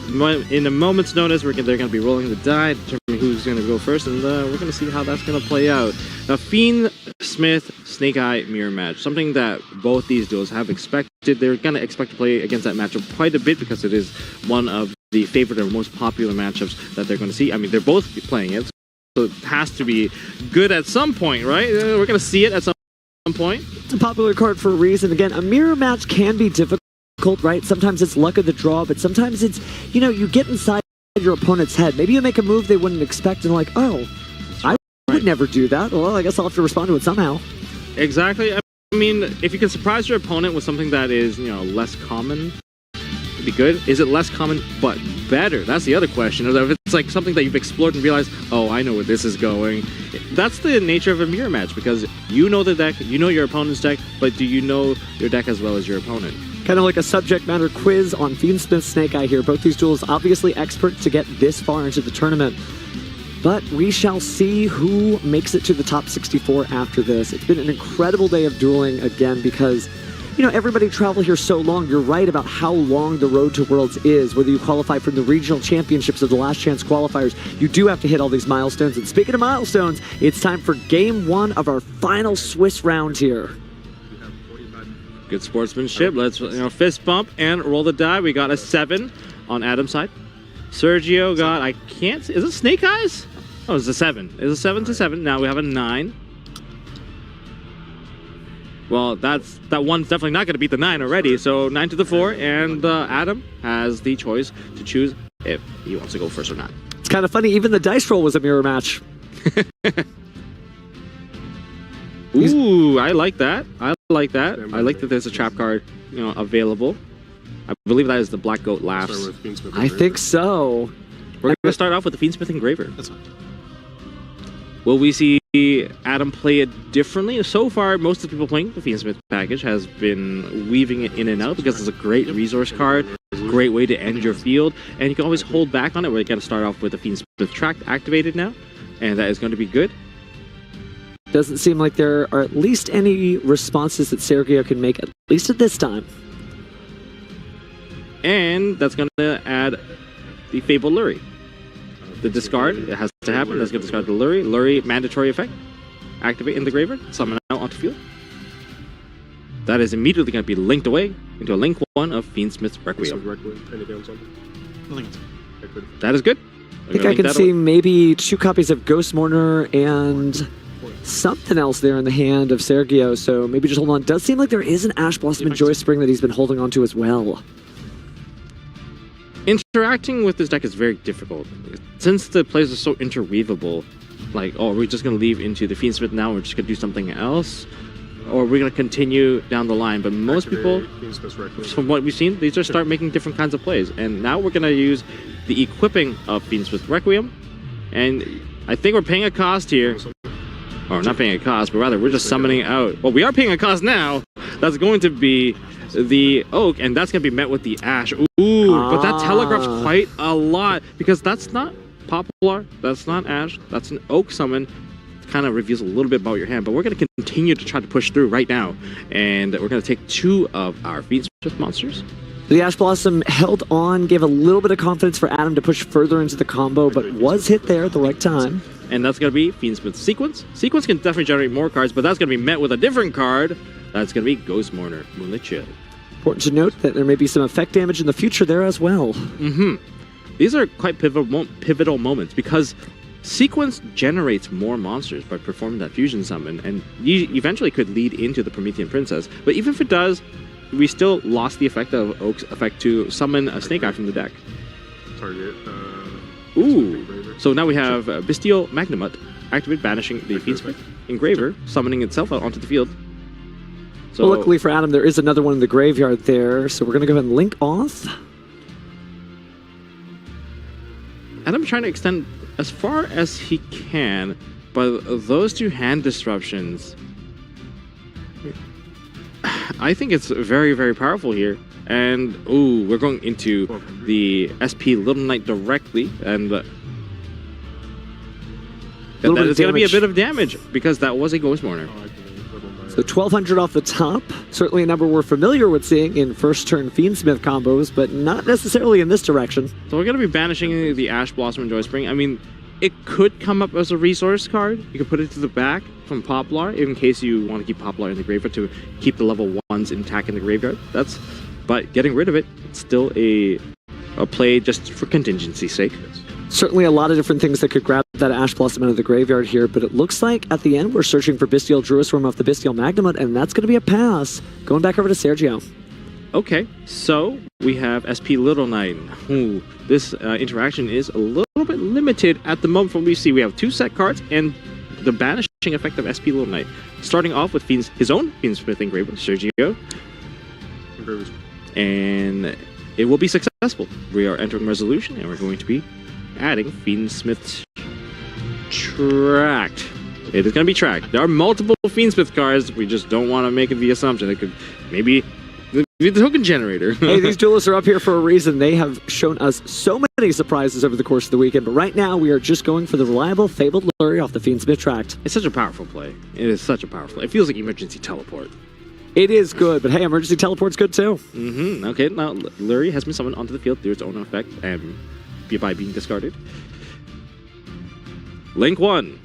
in a moment's notice, they're going to be rolling the die, determining who's going to go first, and we're going to see how that's going to play out. Now, Fiendsmith Snake-Eye mirror match, something that both these duels have expected. They're going to expect to play against that matchup quite a bit because it is one of the favorite or most popular matchups that they're going to see. I mean, they're both playing it, so it has to be good at some point, right? We're going to see it at some point. It's a popular card for a reason. Again, a mirror match can be difficult, right? Sometimes it's luck of the draw, but sometimes it's, you get inside your opponent's head. Maybe you make a move they wouldn't expect and like, oh, I would never do that. Well, I guess I'll have to respond to it somehow. Exactly. I mean, if you can surprise your opponent with something that is, less common, it'd be good. Is it less common but better? That's the other question. If it's like something that you've explored and realized, oh, I know where this is going. That's the nature of a mirror match because you know the deck, you know your opponent's deck, but do you know your deck as well as your opponent? Kind of like a subject matter quiz on Fiendsmith Snake-Eye here. Both these duels obviously expert to get this far into the tournament. But we shall see who makes it to the top 64 after this. It's been an incredible day of dueling again because, everybody traveled here so long. You're right about how long the road to Worlds is. Whether you qualify from the regional championships or the last chance qualifiers, you do have to hit all these milestones. And speaking of milestones, it's time for game 1 of our final Swiss round here. Good sportsmanship. Let's fist bump and roll the die. We got a 7 on Adam's side. Sergio got, I can't see, is it Snake Eyes? Oh, it's a 7. It's a 7 to 7. Now we have a 9. Well, that one's definitely not going to beat the 9 already. So 9 to the 4, and Adam has the choice to choose if he wants to go first or not. It's kind of funny. Even the dice roll was a mirror match. Ooh, I like that. I like that. I like that there's a trap card, available. I believe that is the Black Goat Laughs. I think so. We're going to start off with the Fiendsmith Engraver. That's fine. Will we see Adam play it differently? So far, most of the people playing the Fiendsmith package has been weaving it in and out because it's a great resource card, great way to end your field, and you can always hold back on it. We're going to start off with the Fiendsmith Tract activated now, and that is going to be good. Doesn't seem like there are at least any responses that Sergio can make, at least at this time. And that's going to add the Fabled Lurie. The discard, it has to happen. That's going to discard the Lurie. Lurie, mandatory effect. Activate in the graveyard. Summon out onto field. That is immediately going to be linked away into a link 1 of Fiendsmith's Requiem. That is good. I think I can see maybe 2 copies of Ghost Mourner and something else there in the hand of Sergio, so maybe just hold on. Does seem like there is an Ash Blossom and Joy Spring that he's been holding on to as well. Interacting with this deck is very difficult. Since the plays are so interweavable, like, oh, we're just going to leave into the Fiendsmith now, we're just going to do something else, or we're going to continue down the line. But most people, from what we've seen, they just start making different kinds of plays. And now we're going to use the equipping of Fiendsmith Requiem, and I think we're paying a cost here. Or not paying a cost, but rather we're just summoning out. Well, we are paying a cost now. That's going to be the Oak, and that's going to be met with the Ash. Ooh, but that telegraphs quite a lot, because that's not Poplar, that's not Ash, that's an Oak summon. It kind of reveals a little bit about your hand, but we're going to continue to try to push through right now, and we're going to take 2 of our Fiendsmith monsters. The Ash Blossom held on, gave a little bit of confidence for Adam to push further into the combo, but was hit there at the right time. And that's going to be Fiendsmith Sequence. Sequence can definitely generate more cards, but that's going to be met with a different card. That's going to be Ghost Mourner, Moonlit Chill. Important to note that there may be some effect damage in the future there as well. These are quite pivotal moments, because Sequence generates more monsters by performing that fusion summon, and eventually could lead into the Promethean Princess. But even if it does, we still lost the effect of Oak's effect to summon a Snake Eye from the deck. Target. Ooh. So now we have Bestial Magnamut. Activate, banishing the Fiendsmith Engraver, summoning itself out onto the field. So, well, luckily for Adam, there is another one in the graveyard there, so we're going to go ahead and link off. Adam's trying to extend as far as he can, but those 2 hand disruptions, I think it's very, very powerful here. And, ooh, we're going into the SP Little Knight directly, and that is going to be a bit of damage, because that was a Ghost Mourner. So 1,200 off the top. Certainly a number we're familiar with seeing in first-turn Fiendsmith combos, but not necessarily in this direction. So we're going to be banishing the Ash Blossom and Joy Spring. I mean, it could come up as a resource card. You could put it to the back from Poplar, in case you want to keep Poplar in the graveyard to keep the level 1s intact in the graveyard. But getting rid of it, it's still a play just for contingency's sake. Certainly a lot of different things that could grab that Ash Blossom out of the graveyard here, but it looks like at the end we're searching for Bestial Druisworm off the Bestial Magnamut, and that's going to be a pass. Going back over to Sergio. Okay, so we have SP Little Knight. Ooh, this interaction is a little bit limited at the moment from what we see. We have 2 set cards and the banishing effect of SP Little Knight. Starting off with his own Fiendsmith Engraver, Sergio. And it will be successful. We are entering Resolution, and we're going to be adding Fiendsmith's Tract. It is going to be Tract. There are multiple Fiendsmith cards. We just don't want to make it the assumption. It could maybe be the token generator. Hey, these duelists are up here for a reason. They have shown us so many surprises over the course of the weekend, but right now we are just going for the reliable Fabled Lurie off the Fiendsmith Tract. It's such a powerful play. It is such a powerful play. It feels like emergency teleport. It is good, but hey, emergency teleport's good too. Okay, now Lurie has been summoned onto the field through its own effect and by being discarded. Link 1.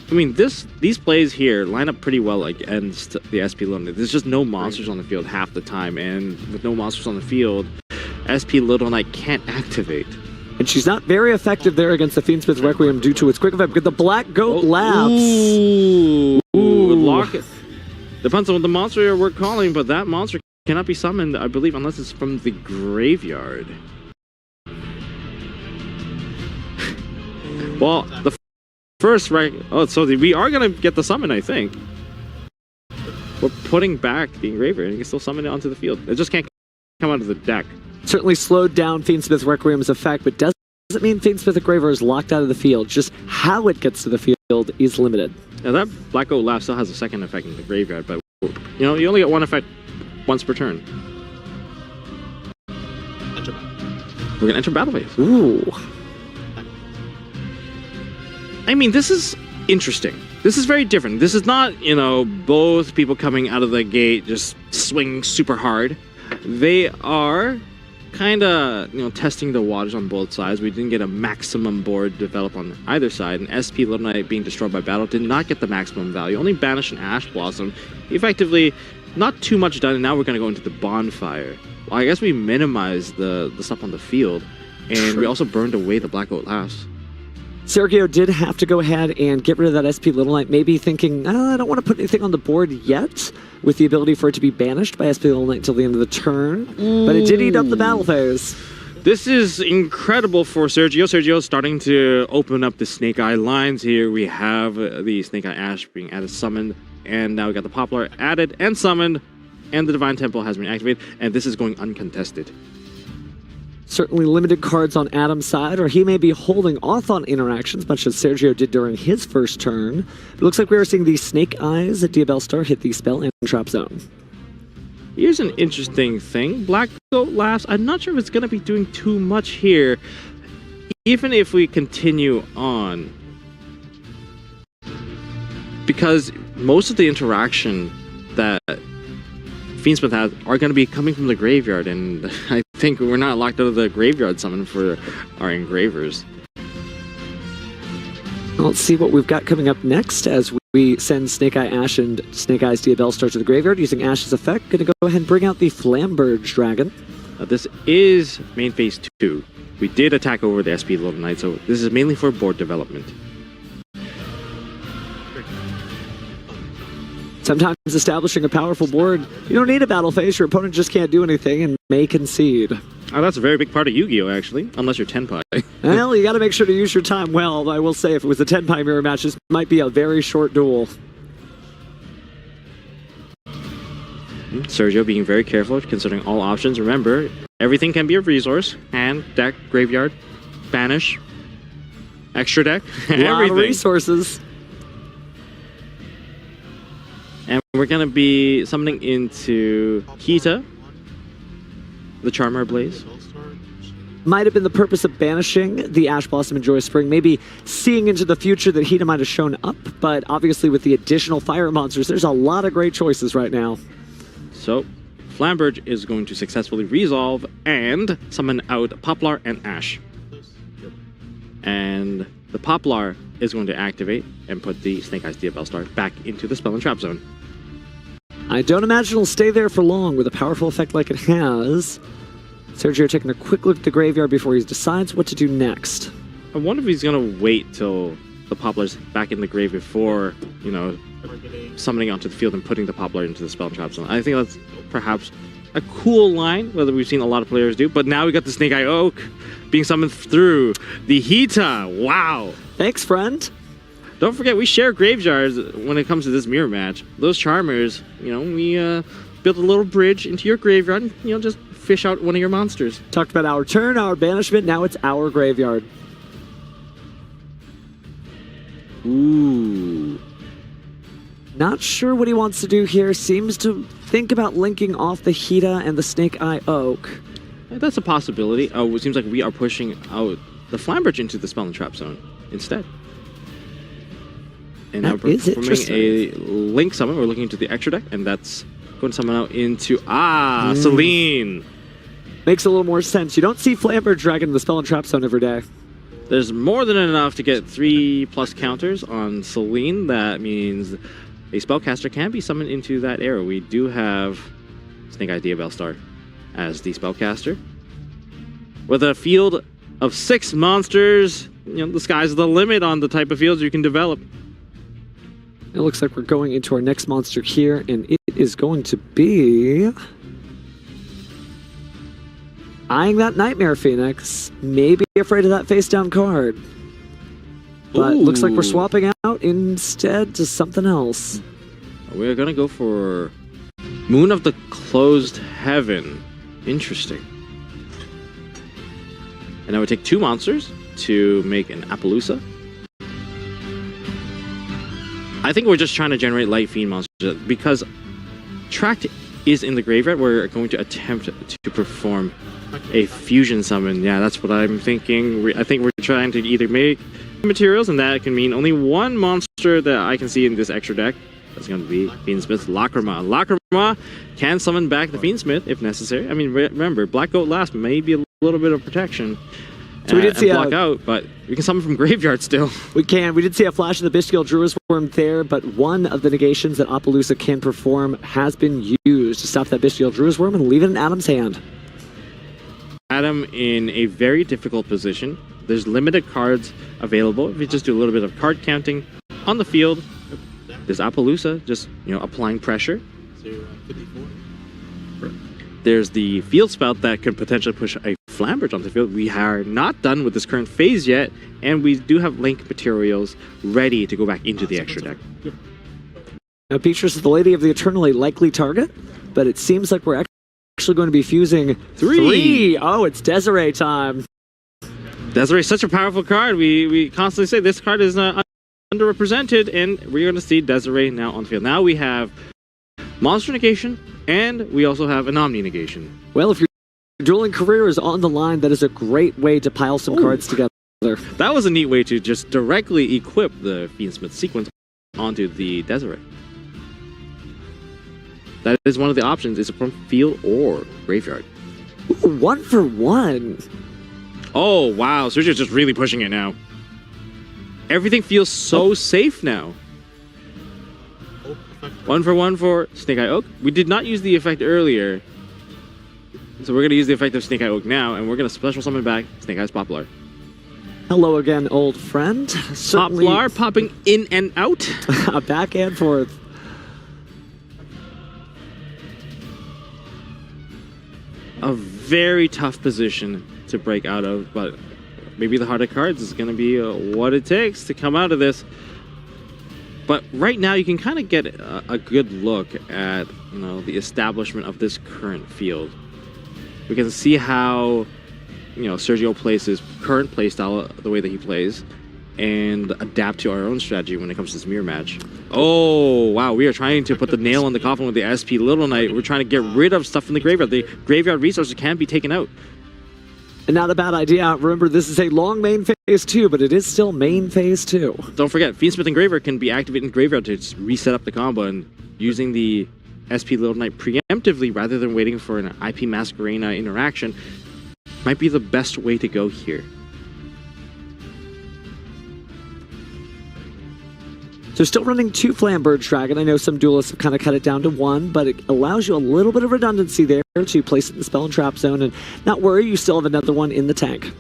I mean, these plays here line up pretty well against the SP Little Knight. There's just no monsters on the field half the time, and with no monsters on the field, SP Little Knight can't activate. And she's not very effective there against the Fiendsmith Requiem due to its quick effect, because the Black Goat laughs. Ooh. Lock it. Depends on the monster we're calling, but that monster cannot be summoned, I believe, unless it's from the graveyard. Well, the first so we are going to get the summon, I think. We're putting back the engraver, and you can still summon it onto the field. It just can't come out of the deck. Certainly slowed down Fiendsmith Requiem's effect, but does doesn't mean Fiendsmith the Graver is locked out of the field. Just how it gets to the field is limited. Now that Black Goat Laugh still has a second effect in the graveyard, but you know, you only get one effect once per turn. We're gonna enter battle phase. Ooh. I mean, this is interesting. This is very different. This is not, you know, both people coming out of the gate just swinging super hard. They are kind of, you know, testing the waters on both sides. We didn't get a maximum board develop on either side, and SP Little Knight being destroyed by battle did not get the maximum value. Only Banish and Ash Blossom. Effectively, not too much done, and now we're going to go into the bonfire. Well, I guess we minimized the stuff on the field, and we also burned away the Black Goat Laughs. Sergio did have to go ahead and get rid of that SP Little Knight, maybe thinking, I don't want to put anything on the board yet, with the ability for it to be banished by SP Little Knight until the end of the turn. But it did eat up the battle phase. This is incredible for Sergio. Sergio's starting to open up the Snake Eye lines here. We have the Snake Eye Ash being added, summoned, and now we got the Poplar added and summoned, and the Divine Temple has been activated, and this is going uncontested. Certainly limited cards on Adam's side, or he may be holding off on interactions, much as Sergio did during his first turn. It looks like we are seeing the Snake Eyes at Diabell Star hit the spell and trap zone. Here's an interesting thing. Black Goat Laughs, I'm not sure if it's going to be doing too much here. Even if we continue on. Because most of the interaction that Fiendsmith has are going to be coming from the graveyard, and I think we're not locked out of the graveyard summon for our engravers. Let's see what we've got coming up next as we send Snake Eye Ash and Snake Eyes Diabell Star to the graveyard using Ash's effect. Going to go ahead and bring out the Flamberge Dragon. This is main phase 2. We did attack over the SP Little Knight, so this is mainly for board development. Sometimes establishing a powerful board, you don't need a battle phase, your opponent just can't do anything and may concede. Oh, that's a very big part of Yu-Gi-Oh! Actually, unless you're Tenpai. Well, you got to make sure to use your time well. I will say, if it was a Tenpai mirror match, this might be a very short duel. Sergio being very careful, considering all options. Remember, everything can be a resource. Hand, deck, graveyard, banish, extra deck, A lot everything. of resources. And we're going to be summoning into Kita, the Charmer Blaze. Might have been the purpose of banishing the Ash Blossom and Joyous Spring, maybe seeing into the future that Hita might have shown up, but obviously with the additional fire monsters, there's a lot of great choices right now. So, Flamberge is going to successfully resolve and summon out Poplar and Ash. And the Poplar is going to activate and put the Snake Eyes Diabell Star back into the spell and trap zone. I don't imagine it'll stay there for long with a powerful effect like it has. Sergio taking a quick look at the graveyard before he decides what to do next. I wonder if he's going to wait till the Poplar's back in the grave before, you know, summoning onto the field and putting the Poplar into the spell and trap zone. I think that's perhaps a cool line, whether we've seen a lot of players do, but now we got the Snake Eye Oak being summoned through the Hita. Wow. Thanks, friend. Don't forget, we share graveyards when it comes to this mirror match. Those Charmers, you know, we built a little bridge into your graveyard and, you know, just fish out one of your monsters. Talked about our turn, our banishment, now it's our graveyard. Ooh. Not sure what he wants to do here. Seems to think about linking off the Hita and the Snake Eye Oak. That's a possibility. Oh, it seems like we are pushing out the Flamberge into the spell and trap zone instead. And now we're performing a link summon. We're looking into the extra deck, and that's going to summon out into Celine. Makes a little more sense. You don't see Flamberge Dragon in the spell and trap zone every day. There's more than enough to get 3+ counters on Celine. That means a spellcaster can be summoned into that arrow. We do have Snake Eye Diabell Star as the spellcaster. With a field of 6 monsters, you know, the sky's the limit on the type of fields you can develop. It looks like we're going into our next monster here, and it is going to be eyeing that Nightmare Phoenix. Maybe afraid of that face-down card. But looks like we're swapping out instead to something else. We're going to go for Moon of the Closed Heaven. Interesting. And now we take 2 monsters. to make an Appaloosa. I think we're just trying to generate light fiend monsters because Tract is in the graveyard. We're going to attempt to perform a fusion summon. Yeah, that's what I'm thinking. I think we're trying to either make materials, and that can mean only one monster that I can see in this extra deck. That's going to be Fiendsmith's Lacrima. Lacrima can summon back the Fiendsmith if necessary. I mean, remember, Black Goat last may be a little bit of protection. So we did see block out, but we can summon from graveyard still. We can. We did see a flash of the Bestial Druid's Worm there, but one of the negations that Appaloosa can perform has been used to stop that Bestial Druid's Worm and leave it in Adam's hand. Adam in a very difficult position. There's limited cards available. If you just do a little bit of card counting on the field, there's Appaloosa just, applying pressure. There's the field spout that could potentially push a Flambridge onto the field. We are not done with this current phase yet, and we do have link materials ready to go back into the extra deck. Now, Beatrice is the Lady of the Eternally likely target, but it seems like we're actually going to be fusing three. Oh, it's Desiree time. Desiree is such a powerful card. We constantly say this card is underrepresented, and we're going to see Desiree now on the field. Now we have Monster Negation, and we also have an Omni Negation. Well, if your dueling career is on the line, that is a great way to pile some cards together. That was a neat way to just directly equip the Fiendsmith sequence onto the Desiree. That is one of the options, is from field or graveyard. Ooh, 1 for 1. Oh, wow. Sergio's just really pushing it now. Everything feels so safe now. 1 for 1 for Snake Eye Oak. We did not use the effect earlier. So we're going to use the effect of Snake Eye Oak now, and we're going to special summon back Snake Eye's Poplar. Hello again, old friend. Certainly Poplar popping in and out. Back and forth. A very tough position to break out of, but maybe the heart of cards is going to be what it takes to come out of this. But right now you can kind of get a good look at the establishment of this current field. We can see how Sergio plays his current playstyle, the way that he plays, and adapt to our own strategy when it comes to this mirror match. Oh, wow. We are trying to put the nail in the coffin with the SP Little Knight. We're trying to get rid of stuff in the graveyard. The graveyard resources can be taken out. And not a bad idea. Remember, this is a long main phase 2, but it is still main phase 2. Don't forget, Fiendsmith and Graveyard can be activated in graveyard to just reset up the combo, and using the SP Little Knight preemptively rather than waiting for an IP Masquerena interaction might be the best way to go here. So still running 2 Flambird Dragon. I know some duelists have kind of cut it down to 1, but it allows you a little bit of redundancy there to place it in the spell and trap zone and not worry, you still have another one in the tank.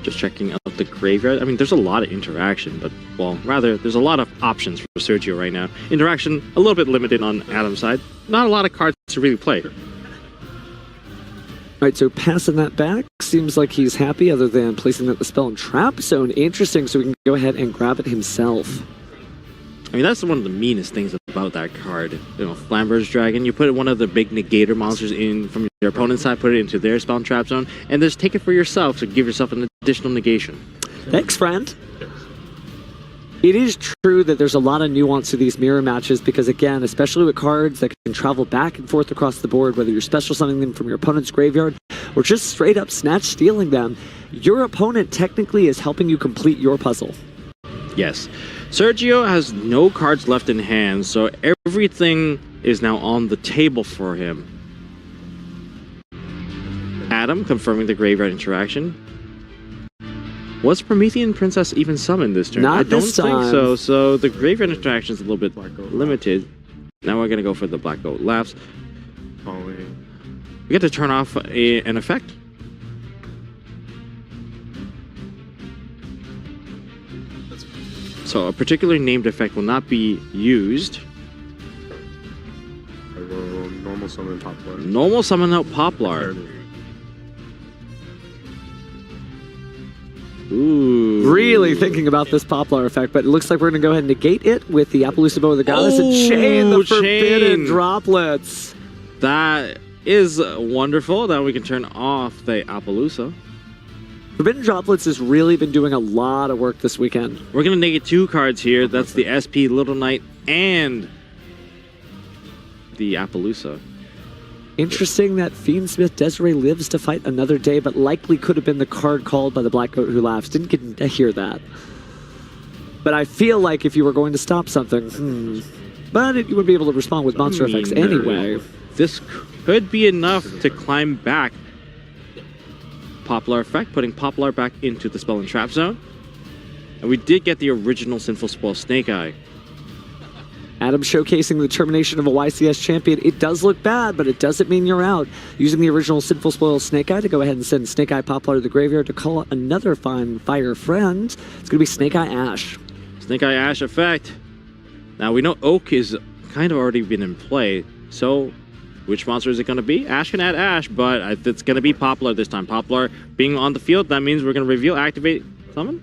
Just checking out the graveyard. I mean, there's a lot of interaction, but, well, rather, there's a lot of options for Sergio right now. Interaction, a little bit limited on Adam's side. Not a lot of cards to really play. All right, so passing that back, seems like he's happy other than placing that in the spell and trap zone. Interesting, so we can go ahead and grab it himself. I mean, that's one of the meanest things about that card. Flamber's Dragon, you put one of the big negator monsters in from your opponent's side, put it into their spell and trap zone, and just take it for yourself to give yourself an additional negation. Thanks, friend. It is true that there's a lot of nuance to these mirror matches because, again, especially with cards that can travel back and forth across the board, whether you're special summoning them from your opponent's graveyard or just straight up snatch stealing them, your opponent technically is helping you complete your puzzle. Yes. Sergio has no cards left in hand, so everything is now on the table for him. Adam confirming the graveyard interaction. Was Promethean Princess even summoned this turn? Not this time. I don't think so. So the graveyard interaction is a little bit limited. Now we're going to go for the Black Goat Lapse. We get to turn off an effect. So a particularly named effect will not be used. Normal summon Poplar. Normal summon out Poplar. Ooh. Really thinking about this Poplar effect, but it looks like we're going to go ahead and negate it with the Appaloosa Bow of the Goddess and chain the forbidden droplets. That is wonderful. Now we can turn off the Appaloosa. Forbidden Droplets has really been doing a lot of work this weekend. We're going to negate 2 cards here. That's the SP Little Knight and the Appaloosa. Interesting that Fiendsmith Desiree lives to fight another day, but likely could have been the card called by the Black Goat Who Laughs. Didn't get to hear that. But I feel like if you were going to stop something, but you would be able to respond with monster effects anyway. This could be enough to climb back. Poplar effect, putting Poplar back into the spell and trap zone. And we did get the original Sinful Spoil Snake Eye. Adam showcasing the termination of a YCS champion. It does look bad, but it doesn't mean you're out. Using the original Sinful Spoil Snake Eye to go ahead and send Snake Eye Poplar to the graveyard to call another fine fire friend. It's going to be Snake Eye Ash. Snake Eye Ash effect. Now we know Oak is kind of already been in play, so which monster is it going to be? Ash can add Ash, but it's going to be Poplar this time. Poplar being on the field, that means we're going to reveal, activate, summon?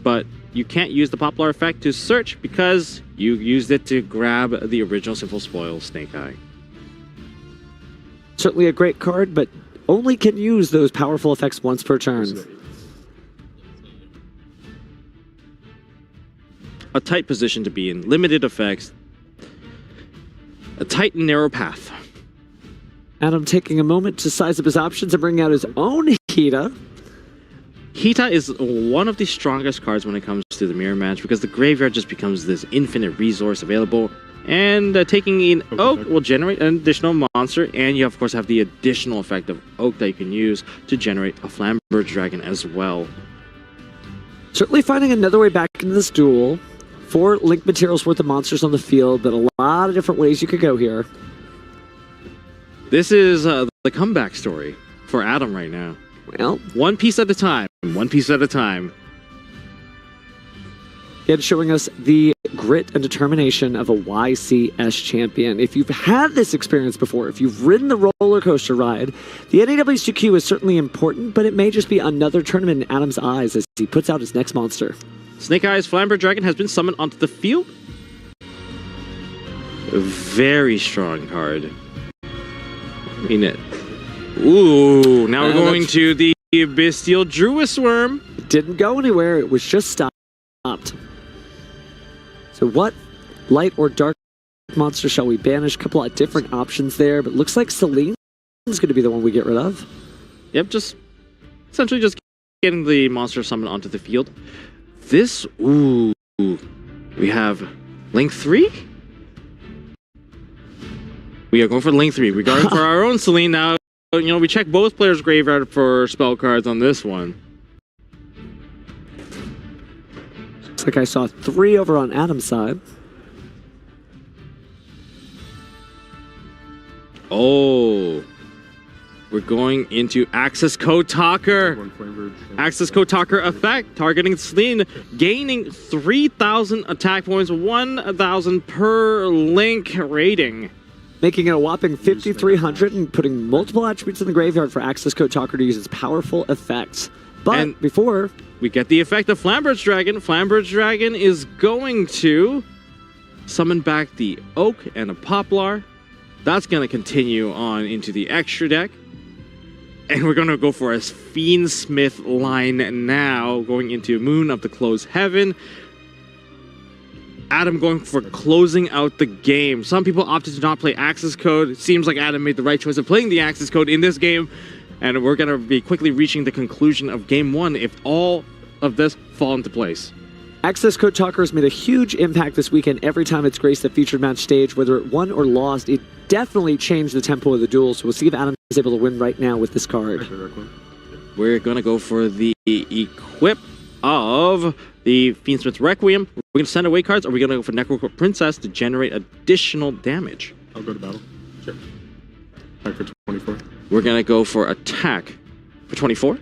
But you can't use the Poplar effect to search because you used it to grab the original Sinful Spoil Snake Eye. Certainly a great card, but only can use those powerful effects once per turn. A tight position to be in, limited effects, a tight and narrow path. Adam taking a moment to size up his options and bring out his own Hita. Hita is one of the strongest cards when it comes to the mirror match because the graveyard just becomes this infinite resource available, and taking in Oak will generate an additional monster, and you of course have the additional effect of Oak that you can use to generate a Flamberge Dragon as well. Certainly finding another way back into this duel. 4 link materials worth of monsters on the field, but a lot of different ways you could go here. This is the comeback story for Adam right now. Well, one piece at a time, one piece at a time. Again, showing us the grit and determination of a YCS champion. If you've had this experience before, if you've ridden the roller coaster ride, the NAWCQ is certainly important, but it may just be another tournament in Adam's eyes as he puts out his next monster. Snake Eyes Flamberge Dragon has been summoned onto the field. A very strong card. I mean it. Ooh, now we're going to the Bestial Druid Worm. It didn't go anywhere, it was just stopped. So what light or dark monster shall we banish? A couple of different options there, but looks like Celine is going to be the one we get rid of. Yep, just essentially just getting the monster summoned onto the field. This, ooh, we have Link 3? We are going for Link 3. We're going for our own Celine now. You know, we check both players' graveyard for spell cards on this one. Looks like I saw 3 over on Adam's side. Oh. We're going into Access Code Talker. Access Code Talker effect, targeting Celine, gaining 3,000 attack points, 1,000 per link rating. Making it a whopping 5,300 and putting multiple attributes in the graveyard for Access Code Talker to use its powerful effects. But before we get the effect of Flamberge Dragon, Flamberge Dragon is going to summon back the Oak and a Poplar. That's going to continue on into the extra deck. And we're going to go for a Fiendsmith line now, going into Moon of the Closed Heaven. Adam going for closing out the game. Some people opted to not play Access Code. It seems like Adam made the right choice of playing the Access Code in this game. And we're going to be quickly reaching the conclusion of Game 1 if all of this fall into place. Access Code Talker has made a huge impact this weekend every time it's graced the featured match stage. Whether it won or lost, it definitely changed the tempo of the duel. So we'll see if Adam is able to win right now with this card. We're going to go for the equip of the Fiendsmith Requiem. We're going to send away cards, or we're going to go for Necro Princess to generate additional damage. I'll go to battle. Sure. Attack for 24. We're going to go for attack for 24.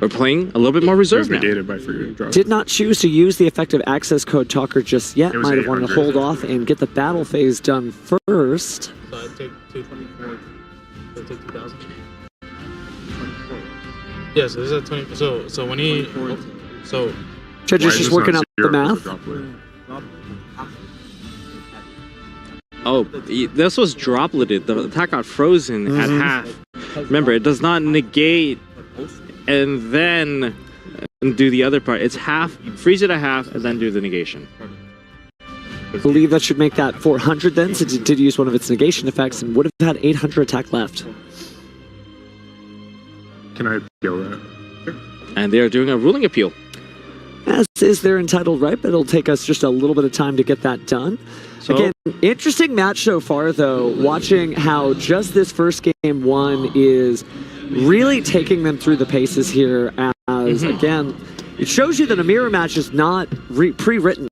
We're playing a little bit more reserve now. Did not choose to use the effective Access Code Talker just yet. Might have wanted to hold off and get the battle phase done first. So I'd take 224. So take 2,000. Yeah, so this is at 20. So when he. So Judges just working out the math. Oh, this was dropleted. The attack got frozen at half. Remember, it does not negate and then do the other part. It's half, freeze it at half, and then do the negation. I believe that should make that 400 then, since it did use one of its negation effects and would have had 800 attack left. Can I appeal that? And they are doing a ruling appeal. As is their entitled right, but it'll take us just a little bit of time to get that done. So, again, interesting match so far, though, watching how just this first game one is really taking them through the paces here as, again, it shows you that a mirror match is not pre-written.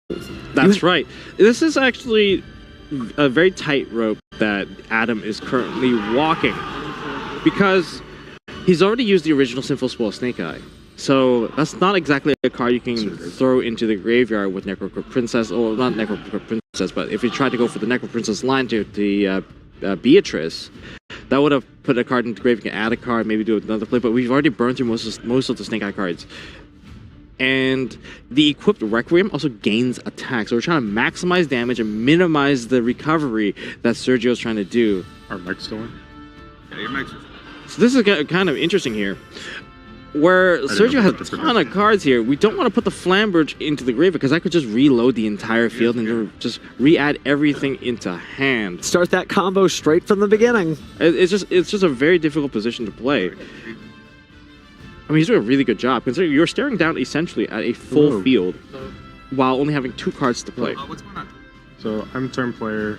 That's right. This is actually a very tight rope that Adam is currently walking because he's already used the original Sinful Spoil Snake Eye. So that's not exactly a card you can throw into the graveyard with Necro Princess, or not Necro Princess, but if you try to go for the Necro Princess line to the Beatrice, that would have put a card into the graveyard. You can add a card, maybe do another play, but we've already burned through most of the Snake Eye cards. And the equipped Requiem also gains attack, so we're trying to maximize damage and minimize the recovery that Sergio's trying to do. Our mic's still on? Yeah, your mic's on. So this is kind of interesting here. Where Sergio has a ton of cards here, we don't want to put the Flamberge into the graveyard because I could just reload the entire field and just re-add everything into hand. Start that combo straight from the beginning. It's just a very difficult position to play. I mean, he's doing a really good job considering you're staring down essentially at a full field while only having 2 cards to play. What's going on? So I'm turn player.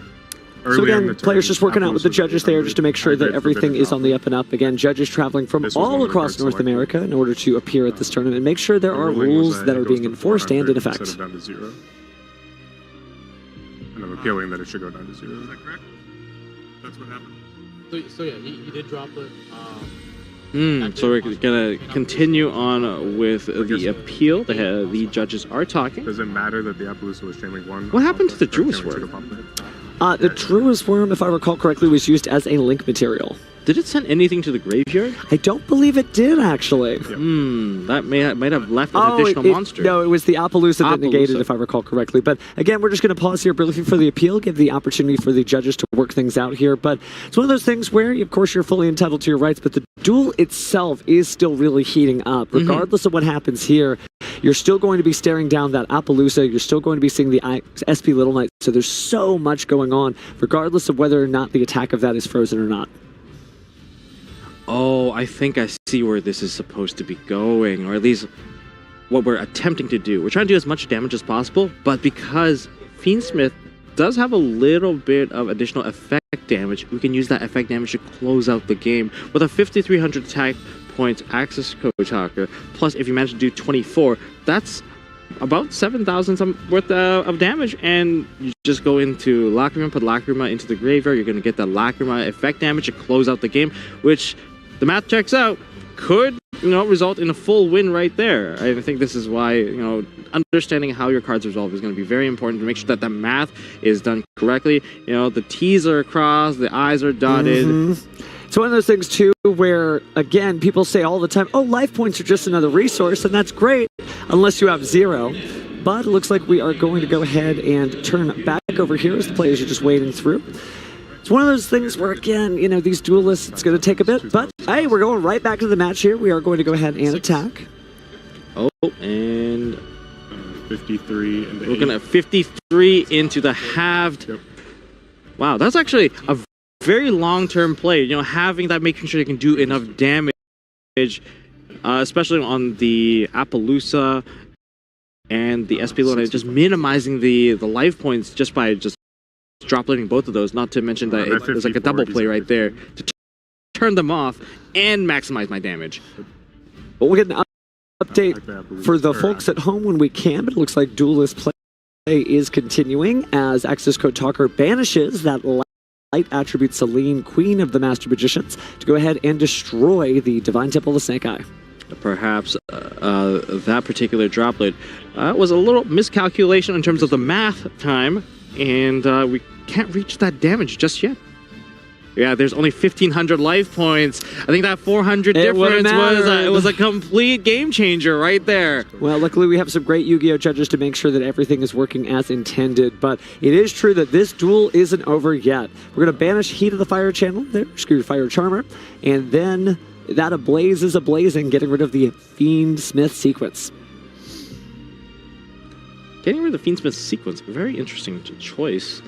So again, players just working out with the judges there just to make sure that everything is on the up and up. Again, judges traveling from all across North America in order to appear at this tournament and make sure there are rules that are being enforced and in effect. And I'm appealing that it should go down to 0. Is that correct? That's what happened? So yeah, he did drop it. So we're gonna continue on with the appeal. The judges are talking. Does it matter that the Appaloosa was chaining 1? What happened to the Druid's Worm? The Druid's Worm, if I recall correctly, was used as a link material. Did it send anything to the graveyard? I don't believe it did, actually. That might have left an additional monster. No, it was the Appaloosa that negated, if I recall correctly. But again, we're just going to pause here briefly for the appeal, give the opportunity for the judges to work things out here. But it's one of those things where, of course, you're fully entitled to your rights, but the duel itself is still really heating up. Regardless of what happens here, you're still going to be staring down that Appaloosa. You're still going to be seeing the SP Little Knight. So there's so much going on, regardless of whether or not the attack of that is frozen or not. Oh, I think I see where this is supposed to be going, or at least what we're attempting to do. We're trying to do as much damage as possible, but because Fiendsmith does have a little bit of additional effect damage, we can use that effect damage to close out the game with a 5,300 attack points Axis Coach Hacker. Plus, if you manage to do 24, that's about 7,000 worth of damage, and you just go into Lacrima, put Lacrima into the graveyard. You're going to get that Lacrima effect damage to close out the game, which the math checks out, could result in a full win right there. I think this is why understanding how your cards resolve is going to be very important to make sure that the math is done correctly. The T's are crossed, the I's are dotted. It's one of those things too where, again, people say all the time, oh, life points are just another resource, and that's great unless you have 0. But it looks like we are going to go ahead and turn back over here as the players are just wading through. It's one of those things where, again, these duelists, it's going to take a bit, but hey, we're going right back to the match here. We are going to go ahead and attack. Oh, and 53 and we're going to 53 into the halved. Yep. Wow, that's actually a very long-term play. Having that, making sure you can do enough damage, especially on the Appaloosa and the SP Luna, just minimizing the life points just by dropletting both of those, not to mention that there's like a double play right there to turn them off and maximize my damage. Well, we'll get an update for the folks at home when we can, but it looks like Duelist play is continuing as Axis Code Talker banishes that light attribute Celine, Queen of the Master Magicians, to go ahead and destroy the Divine Temple of the Snake Eye. Perhaps that particular droplet was a little miscalculation in terms of the math time, and we can't reach that damage just yet. Yeah, there's only 1,500 life points. I think that 400 difference was a complete game changer right there. Well, luckily we have some great Yu-Gi-Oh judges to make sure that everything is working as intended. But it is true that this duel isn't over yet. We're going to banish Heat of the Fire channel. There, screw Fire Charmer. And then that Ablaze is ablazing, getting rid of the Fiend Smith sequence. Getting rid of the Fiendsmith sequence, a very interesting choice.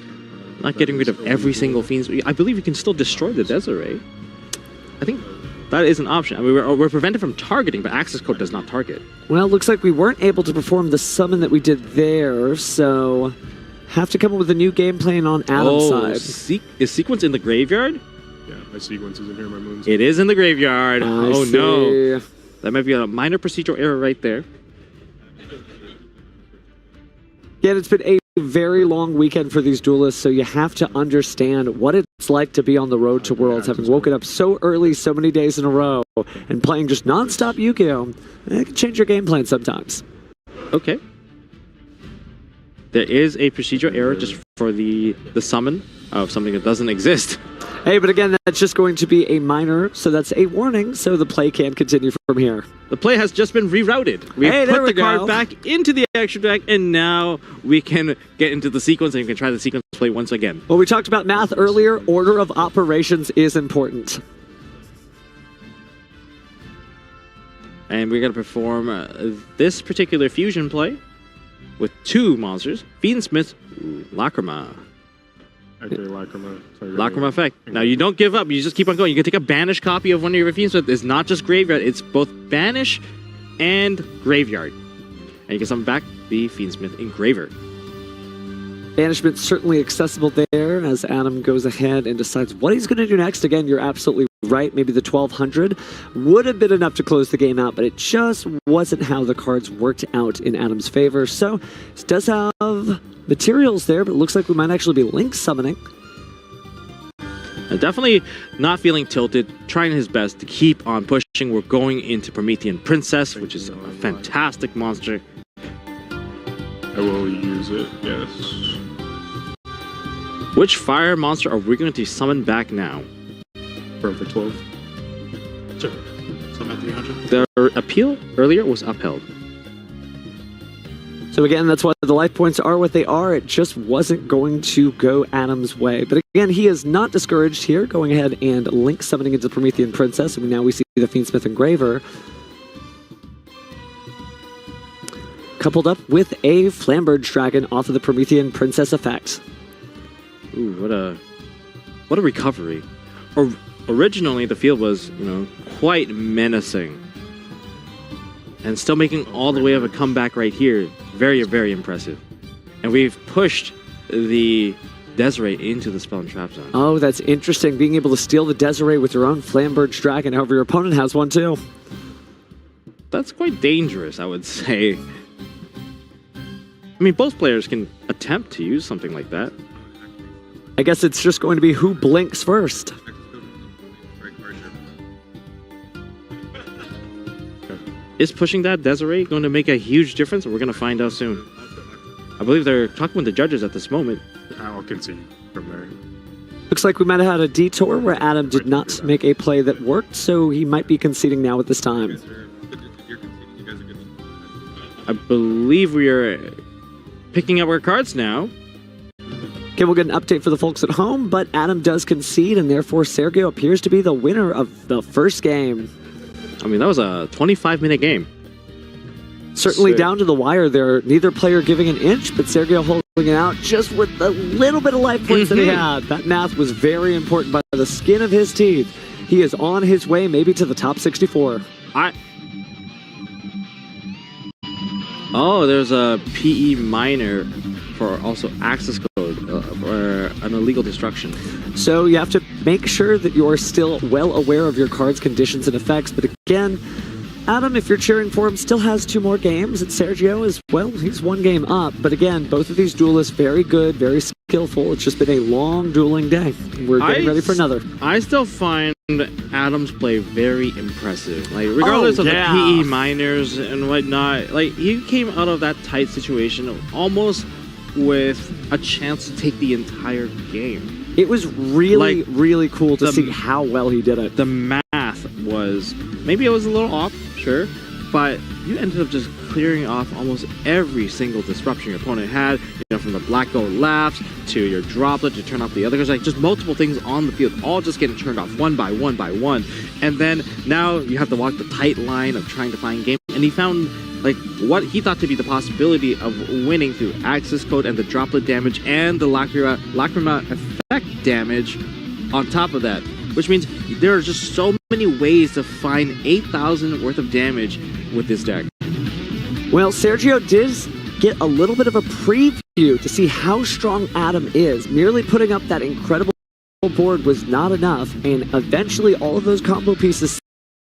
Not getting rid of every single Fiendsmith. I believe you can still destroy the Desiree. I think that is an option. I mean, we're prevented from targeting, but access code does not target. Well, looks like we weren't able to perform the summon that we did there, so have to come up with a new game plan on Adam's side. Is sequence in the graveyard? Yeah, my sequence is in here, my moon's. It is in the graveyard. Oh see. no. That might be a minor procedural error right there. Yeah, it's been a very long weekend for these duelists, so you have to understand what it's like to be on the road to Worlds, having woken up so early so many days in a row and playing just non-stop Yu-Gi-Oh! It can change your game plan sometimes. Okay. There is a procedural error just for the summon of something that doesn't exist. Hey, but again, that's just going to be a minor, so that's a warning, so the play can continue from here. The play has just been rerouted. We put the card back into the extra deck, and now we can get into the sequence, and you can try the sequence play once again. Well, we talked about math earlier. Order of operations is important. And we're going to perform this particular fusion play with two monsters, Fiendsmith, Lacrima. Actually, Lacrima. Lacrima effect. Now, you don't give up. You just keep on going. You can take a banished copy of one of your Fiendsmith. It's not just graveyard. It's both banish and graveyard. And you can summon back the Fiendsmith Engraver. Banishment certainly accessible there as Adam goes ahead and decides what he's going to do next. Again, you're absolutely right. Maybe the 1200 would have been enough to close the game out, but it just wasn't how the cards worked out in Adam's favor. So, it does have materials there, but it looks like we might actually be link summoning. Definitely not feeling tilted, trying his best to keep on pushing. We're going into Promethean Princess, which is a fantastic monster. I will use it, yes. Which fire monster are we going to summon back now? For 12. Sure. So I'm at 300. The appeal earlier was upheld. So again, that's why the life points are what they are. It just wasn't going to go Adam's way. But again, he is not discouraged here, going ahead and link summoning into Promethean Princess. And now we see the Fiendsmith Engraver coupled up with a Flamberge Dragon off of the Promethean Princess effect. Ooh, what a recovery. Originally, the field was, quite menacing. And still making all the way of a comeback right here. Very, very impressive. And we've pushed the Desiree into the Spell and Trap Zone. Oh, that's interesting. Being able to steal the Desiree with your own Flamberge Dragon. However, your opponent has one too. That's quite dangerous, I would say. I mean, both players can attempt to use something like that. I guess it's just going to be who blinks first. Is pushing that Desiree going to make a huge difference? We're going to find out soon. I believe they're talking with the judges at this moment. I'll concede from there. Looks like we might have had a detour where Adam did not make a play that worked, so he might be conceding now at this time. I believe we are picking up our cards now. Okay, we'll get an update for the folks at home, but Adam does concede, and therefore Sergio appears to be the winner of the first game. I mean, that was a 25-minute game. Certainly down to the wire there. Neither player giving an inch, but Sergio holding it out just with a little bit of life points that he had. That math was very important by the skin of his teeth. He is on his way maybe to the top 64. Oh, there's a PE minor for also access code or an illegal destruction. So you have to make sure that you're still well aware of your card's conditions and effects. But again, Adam, if you're cheering for him, still has 2 more games. And Sergio is, well, he's 1 game up. But again, both of these duelists, very good, very skillful. It's just been a long dueling day. We're getting ready for another. I still find Adam's play very impressive. Like, regardless of the PE minors and whatnot, like, he came out of that tight situation almost with a chance to take the entire game. It was really, really cool to see how well he did it. The math was, maybe it was a little off, sure, but you ended up just clearing off almost every single disruption your opponent had, from the black gold left to your droplet to turn off the other, because like just multiple things on the field, all just getting turned off one by one by one. And then now you have to walk the tight line of trying to find game, and he found like what he thought to be the possibility of winning through access code and the droplet damage and the lacrima effect damage on top of that, which means there are just so many ways to find 8,000 worth of damage with this deck. Well, Sergio did get a little bit of a preview to see how strong Adam is. Merely putting up that incredible board was not enough, and eventually all of those combo pieces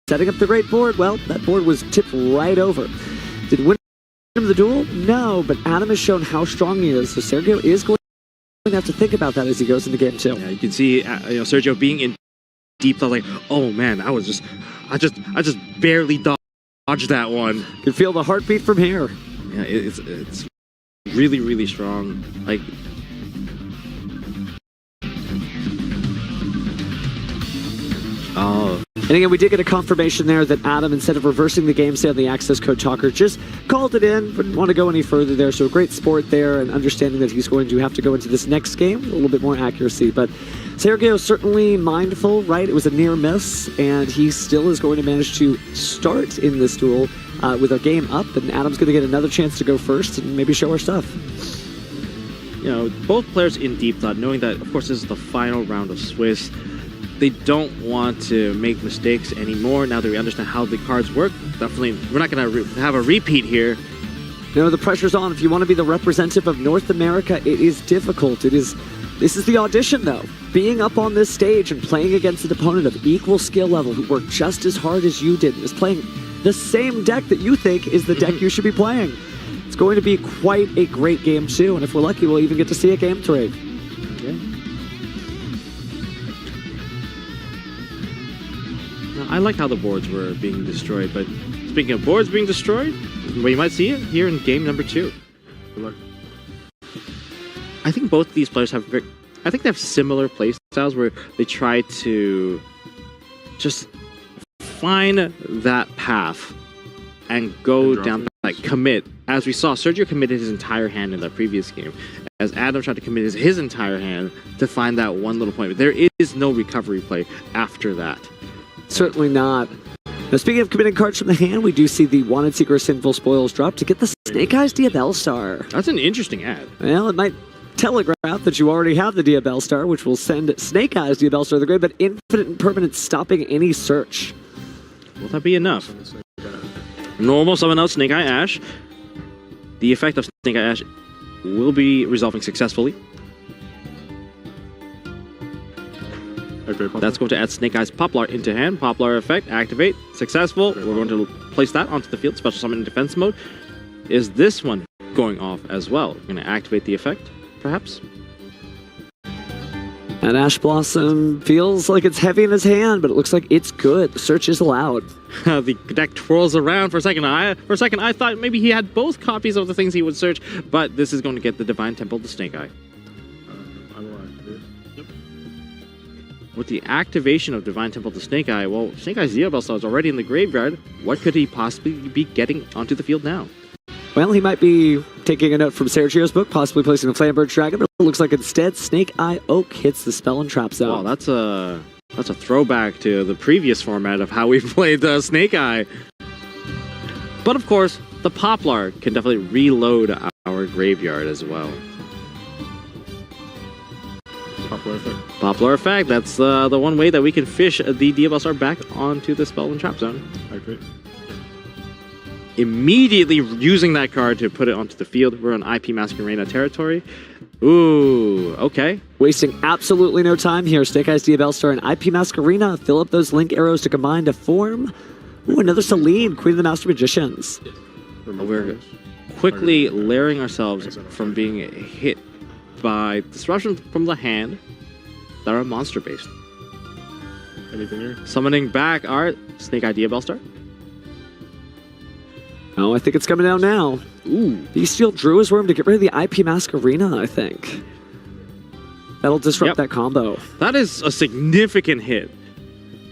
setting up the great board, well, that board was tipped right over. Did win the duel? No, but Adam has shown how strong he is, so Sergio is going to have to think about that as he goes into game 2. Yeah, you can see Sergio being in deep thought, like, oh man, I just barely dodged that one. You can feel the heartbeat from here. Yeah, it's really, really strong. Like, oh. And again, we did get a confirmation there that Adam, instead of reversing the game state on the access code talker, just called it in. Wouldn't want to go any further there. So a great sport there, and understanding that he's going to have to go into this next game with a little bit more accuracy. But Sergio certainly mindful, right? It was a near miss, and he still is going to manage to start in this duel with our game up. And Adam's going to get another chance to go first and maybe show our stuff. Both players in deep thought, knowing that, of course, this is the final round of Swiss. They don't want to make mistakes anymore now that we understand how the cards work. Definitely, we're not going to have a repeat here. The pressure's on. If you want to be the representative of North America, it is difficult. This is the audition, though. Being up on this stage and playing against an opponent of equal skill level who worked just as hard as you did, is playing the same deck that you think is the deck you should be playing. It's going to be quite a great game 2, and if we're lucky, we'll even get to see a game 3. Okay. I like how the boards were being destroyed, but speaking of boards being destroyed, we might see it here in game number 2. Good luck. I think both these players have they have similar play styles where they try to just find that path and go down, like commit. As we saw, Sergio committed his entire hand in that previous game, as Adam tried to commit his entire hand to find that one little point. But there is no recovery play after that. Certainly not. Now, speaking of committing cards from the hand, we do see the Wanted Seeker Sinful Spoils drop to get the Snake Eyes Diabell Star. That's an interesting ad. Well, it might telegraph that you already have the Diabell Star, which will send Snake Eyes Diabell Star to the grave, but infinite and permanent stopping any search. Will that be enough? Normal summon out Snake Eye Ash. The effect of Snake Eye Ash will be resolving successfully. That's going to add Snake Eyes Poplar into hand. Poplar effect, activate, successful. We're going to place that onto the field, special summon in defense mode. Is this one going off as well? We're going to activate the effect, perhaps? And Ash Blossom feels like it's heavy in his hand, but it looks like it's good. The search is allowed. The deck twirls around for a second. I thought maybe he had both copies of the things he would search, but this is going to get the Divine Temple to Snake Eye. With the activation of Divine Temple to Snake Eye, well, Snake Eye's Diabell Star is already in the graveyard. What could he possibly be getting onto the field now? Well, he might be taking a note from Sergio's book, possibly placing a Flamberge Dragon, but it looks like instead Snake Eye Oak hits the Spell and Trap Zone. Wow, that's a throwback to the previous format of how we played Snake Eye. But of course, the Poplar can definitely reload our graveyard as well. Poplar effect. Poplar effect, that's the one way that we can fish the Diabell Star back onto the Spell and Trap Zone. Accurate. Immediately using that card to put it onto the field. We're on IP Masquerena territory. Ooh, okay. Wasting absolutely no time here. Snake Eyes Diabell Star and IP Masquerena fill up those link arrows to combine to form. Ooh, another Celine, Queen of the Master Magicians. We're quickly layering ourselves from being hit by disruption from the hand that are monster-based. Anything here? Summoning back our Snake Eye Diabell Star. Oh, I think it's coming down now. Ooh. Bestial Druid's Worm to get rid of the IP Masquerena, I think. That'll disrupt that combo. That is a significant hit.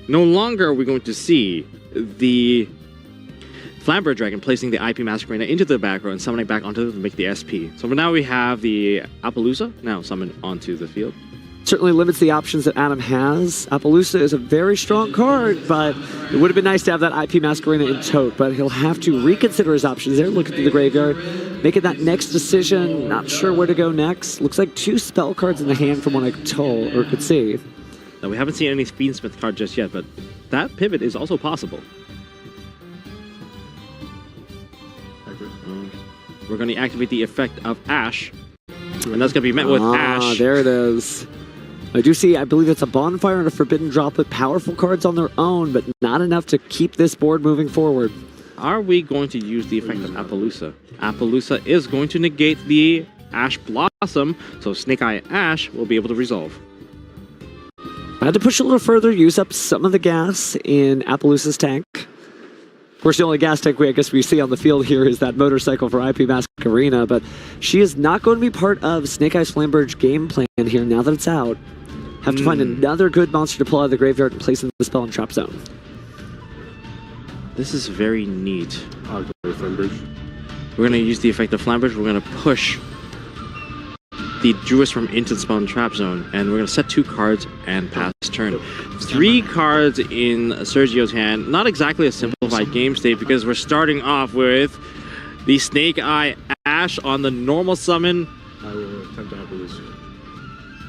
No longer are we going to see the Flamber Dragon placing the IP Masquerade into the back row and summoning back onto to make the SP. So for now we have the Appaloosa now summoned onto the field. Certainly limits the options that Adam has. Appaloosa is a very strong card, but it would have been nice to have that IP Masquerade in tote, but he'll have to reconsider his options there, look through the graveyard, making that next decision, not sure where to go next. Looks like 2 spell cards in the hand from what I could see. Now we haven't seen any Fiendsmith card just yet, but that pivot is also possible. We're going to activate the effect of Ash, and that's going to be met with Ash. There it is. I do see, I believe it's a Bonfire and a Forbidden Droplet. Powerful cards on their own, but not enough to keep this board moving forward. Are we going to use the effect of Appaloosa? Appaloosa is going to negate the Ash Blossom, so Snake Eye Ash will be able to resolve. I had to push a little further, use up some of the gas in Appaloosa's tank. Of course, the only gas tank I guess we see on the field here is that motorcycle for IP Masquerena, but she is not going to be part of Snake Eyes Flamberge game plan here now that it's out. Have to find another good monster to pull out of the graveyard and place in the spell and trap zone. This is very neat. We're going to use the effect of Flamberge. We're going to push the Duelist from into the spell and trap zone, and we're going to set 2 cards and pass turn. 3 cards in Sergio's hand. Not exactly a simplified game state because we're starting off with the Snake Eye Ash on the normal summon. I will attempt Appaloosa.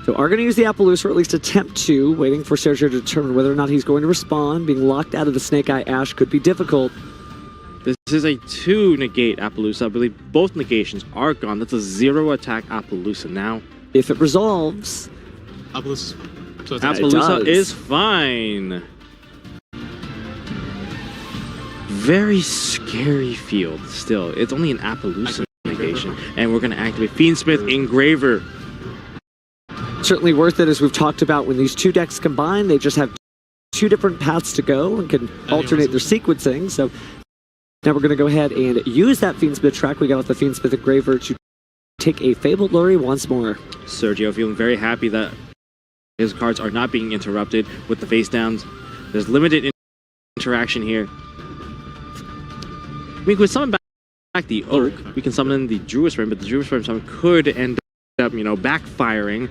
So are going to use the Appaloosa, or at least attempt to, waiting for Sergio to determine whether or not he's going to respond. Being locked out of the Snake Eye Ash could be difficult. This is a 2 negate Appaloosa. I believe both negations are gone. That's a 0 attack Appaloosa now. If it resolves... Appaloosa's fine. So Appaloosa is fine. Very scary field still. It's only an Appaloosa negation. And we're going to activate Fiendsmith Engraver. Certainly worth it, as we've talked about. When these 2 decks combine, they just have 2 different paths to go and can alternate their sequencing. So now we're going to go ahead and use that Fiendsmith track we got with the Fiendsmith Engraver to take a Fabled Lure once more. Sergio feeling very happy that his cards are not being interrupted with the face downs. There's limited interaction here. We could summon back the Oak. We can summon the Druid's Rim, but the Druid's Rim summon could end up, backfiring.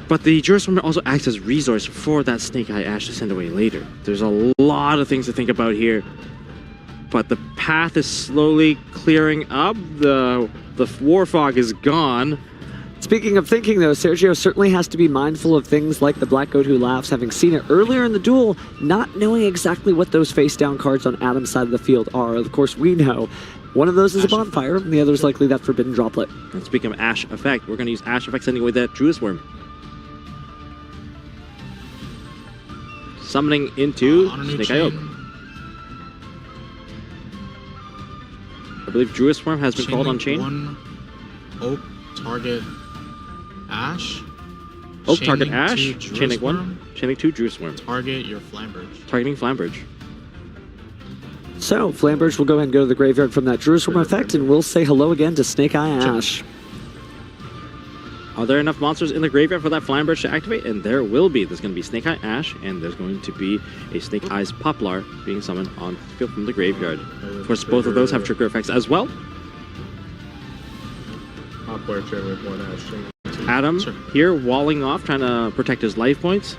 But the Druid's Rim also acts as resource for that Snake Eye Ash to send away later. There's a lot of things to think about here. But the path is slowly clearing up. The War Fog is gone. Speaking of thinking, though, Sergio certainly has to be mindful of things like the Black Goat Who Laughs, having seen it earlier in the duel, not knowing exactly what those face-down cards on Adam's side of the field are. Of course, we know. One of those is a Bonfire, and the other is likely that Forbidden Droplet. And speaking of Ash Effect, we're going to use Ash Effect sending away that Druid's Worm. Summoning into Snake Eye Oak. I believe Druid's Worm has been called on chain. 1 Oak, target Ash. Oak, target Ash. Chain link 1. Chain link 2, Druid's Worm. Target your Flamberge. Targeting Flamberge. So, Flamberge will go ahead and go to the graveyard from that Druid's Worm effect, and we'll say hello again to Snake Eye Ash. Are there enough monsters in the graveyard for that Flamberge to activate? And there will be. There's going to be Snake Eye Ash, and there's going to be a Snake Eyes Poplar being summoned on the field from the graveyard. Of course, both of those have trigger effects as well. Poplar, chain with 1 Ash, chain 2. Adam here walling off, trying to protect his life points.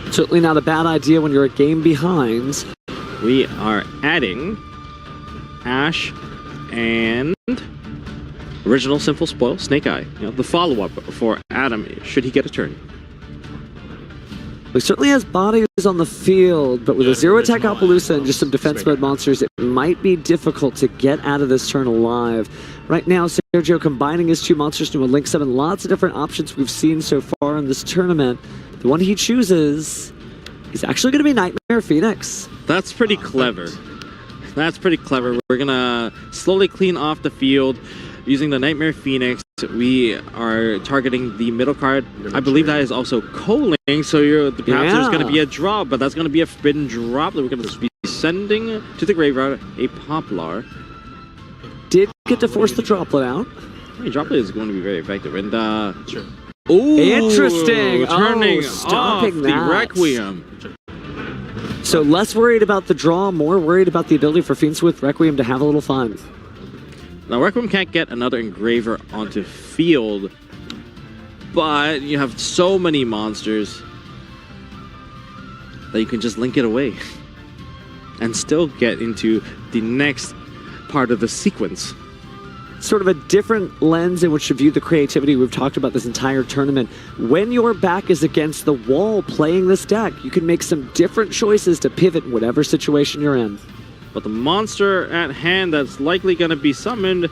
Certainly not a bad idea when you're a game behind. We are adding Ash and original Simple Spoil, Snake Eye. The follow-up for Adam, should he get a turn. He certainly has bodies on the field, but with a 0 attack Appaloosa and just some defense mode monsters, it might be difficult to get out of this turn alive. Right now, Sergio combining his 2 monsters into a Link 7. Lots of different options we've seen so far in this tournament. The one he chooses is actually going to be Nightmare Phoenix. That's pretty clever. That's pretty clever. We're going to slowly clean off the field. Using the Nightmare Phoenix, we are targeting the middle card. I believe that is also Coaling, so perhaps there's going to be a draw, but that's going to be a Forbidden Drop that we're going to be sending to the graveyard, a Poplar. Did get to force the Droplet out. I mean, Droplet is going to be very effective. And, Sure. ooh, Interesting. Turning stopping off that. the Requiem. So less worried about the draw, more worried about the ability for Fiends with Requiem to have a little fun. Now, Requiem can't get another Engraver onto field, but you have so many monsters that you can just link it away and still get into the next part of the sequence. Sort of a different lens in which to view the creativity we've talked about this entire tournament. When your back is against the wall playing this deck, you can make some different choices to pivot in whatever situation you're in. But the monster at hand that's likely going to be summoned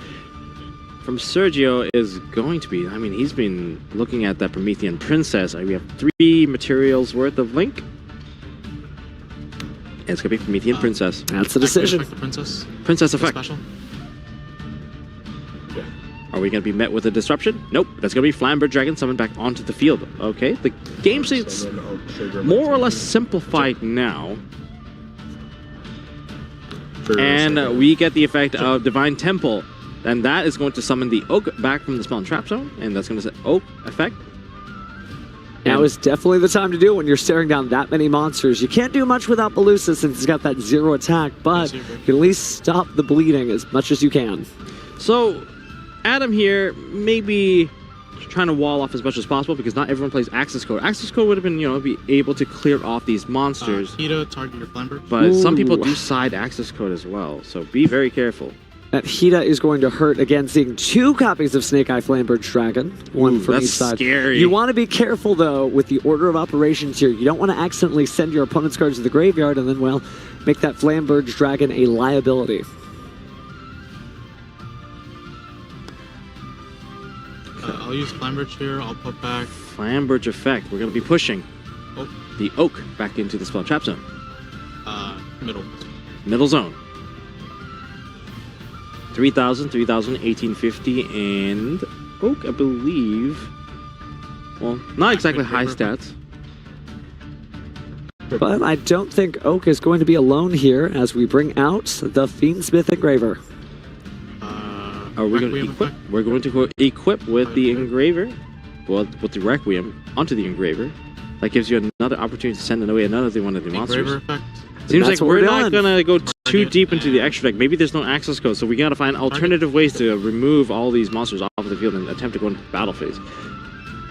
from Sergio is going to be, I mean, he's been looking at that Promethean Princess. We have 3 materials worth of link. And it's going to be Promethean Princess. That's the decision. Effect the princess. Princess effect. Special. Are we going to be met with a disruption? Nope. That's going to be Flamberge Dragon summoned back onto the field. Okay, the game state's more or less simplified now. And we get the effect of Divine Temple. And that is going to summon the Oak back from the Spell and Trap Zone. And that's going to set Oak effect. Now is definitely the time to do it when you're staring down that many monsters. You can't do much without Belusa since it's got that 0 attack, but you can at least stop the bleeding as much as you can. So, Adam here maybe trying to wall off as much as possible because not everyone plays Access Code. Access Code would have been, you know, be able to clear off these monsters. Hito, target your Flamberge. But some people do side Access Code as well, so be very careful. That Hita is going to hurt again, seeing 2 copies of Snake Eye Flamberge Dragon, one from each side. Scary. You want to be careful though with the order of operations here. You don't want to accidentally send your opponent's cards to the graveyard and then, well, make that Flamberge Dragon a liability. I'll use Flamberge here. I'll put back Flamberge effect. We're going to be pushing the Oak back into the Spell Trap Zone. Middle. Middle zone. 3,000, 3,000, 1850, and Oak, I believe. Well, not exactly high stats. But I don't think Oak is going to be alone here as we bring out the Fiendsmith Engraver. Are we going to equip? We're going to equip with the Engraver, well, with the Requiem onto the Engraver. That gives you another opportunity to send away another one of the monsters. Engraver effect. Seems like we're not going to go too deep into the extra deck. Maybe there's no access code, so we got to find alternative ways to remove all these monsters off of the field and attempt to go into battle phase.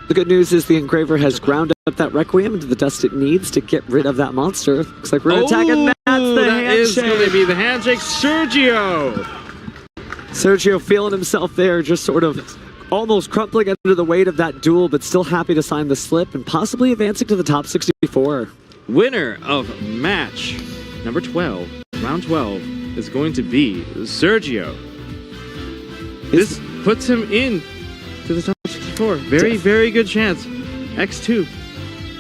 The good news is the Engraver has ground up that Requiem into the dust it needs to get rid of that monster. Looks like we're going to attack it. That's the that is handshake. going to be the handshake. Sergio! Sergio feeling himself there, just sort of almost crumpling under the weight of that duel, but still happy to sign the slip and possibly advancing to the top 64. Winner of match number 12, round 12, is going to be Sergio. This puts him in to the top 64. Very good chance. X2.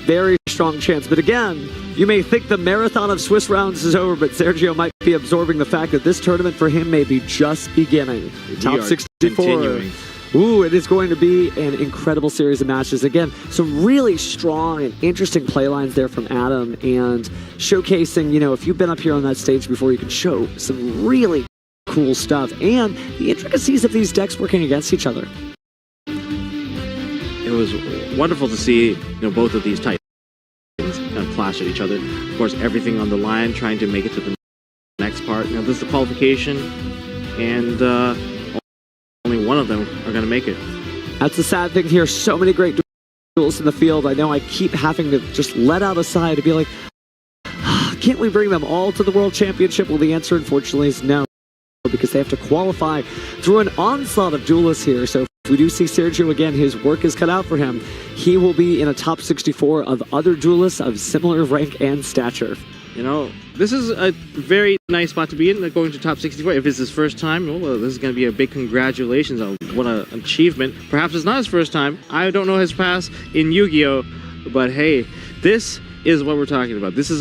Very strong chance. But again, you may think the marathon of Swiss rounds is over, but Sergio might be absorbing the fact that this tournament for him may be just beginning. Top 64. Continuing. Ooh, it is going to be an incredible series of matches. Again, some really strong and interesting play lines there from Adam, and showcasing, you know, if you've been up here on that stage before, you can show some really cool stuff and the intricacies of these decks working against each other. It was wonderful to see, you know, both of these titans kind of clash at each other. Of course, everything on the line, trying to make it to the next part. You know, this is the qualification, and only one of them are going to make it. That's the sad thing here. So many great duels in the field. I know I keep having to just let out a sigh to be like, can't we bring them all to the World Championship? Well, the answer, unfortunately, is no, because they have to qualify through an onslaught of duelists here. So if we do see Sergio again, his work is cut out for him. He will be in a top 64 of other duelists of similar rank and stature. You know, this is a very nice spot to be in, going to top 64. If it's his first time, well, this is going to be a big congratulations on what an achievement. Perhaps it's not his first time. I don't know his past in Yu-Gi-Oh! But hey, this is what we're talking about. This is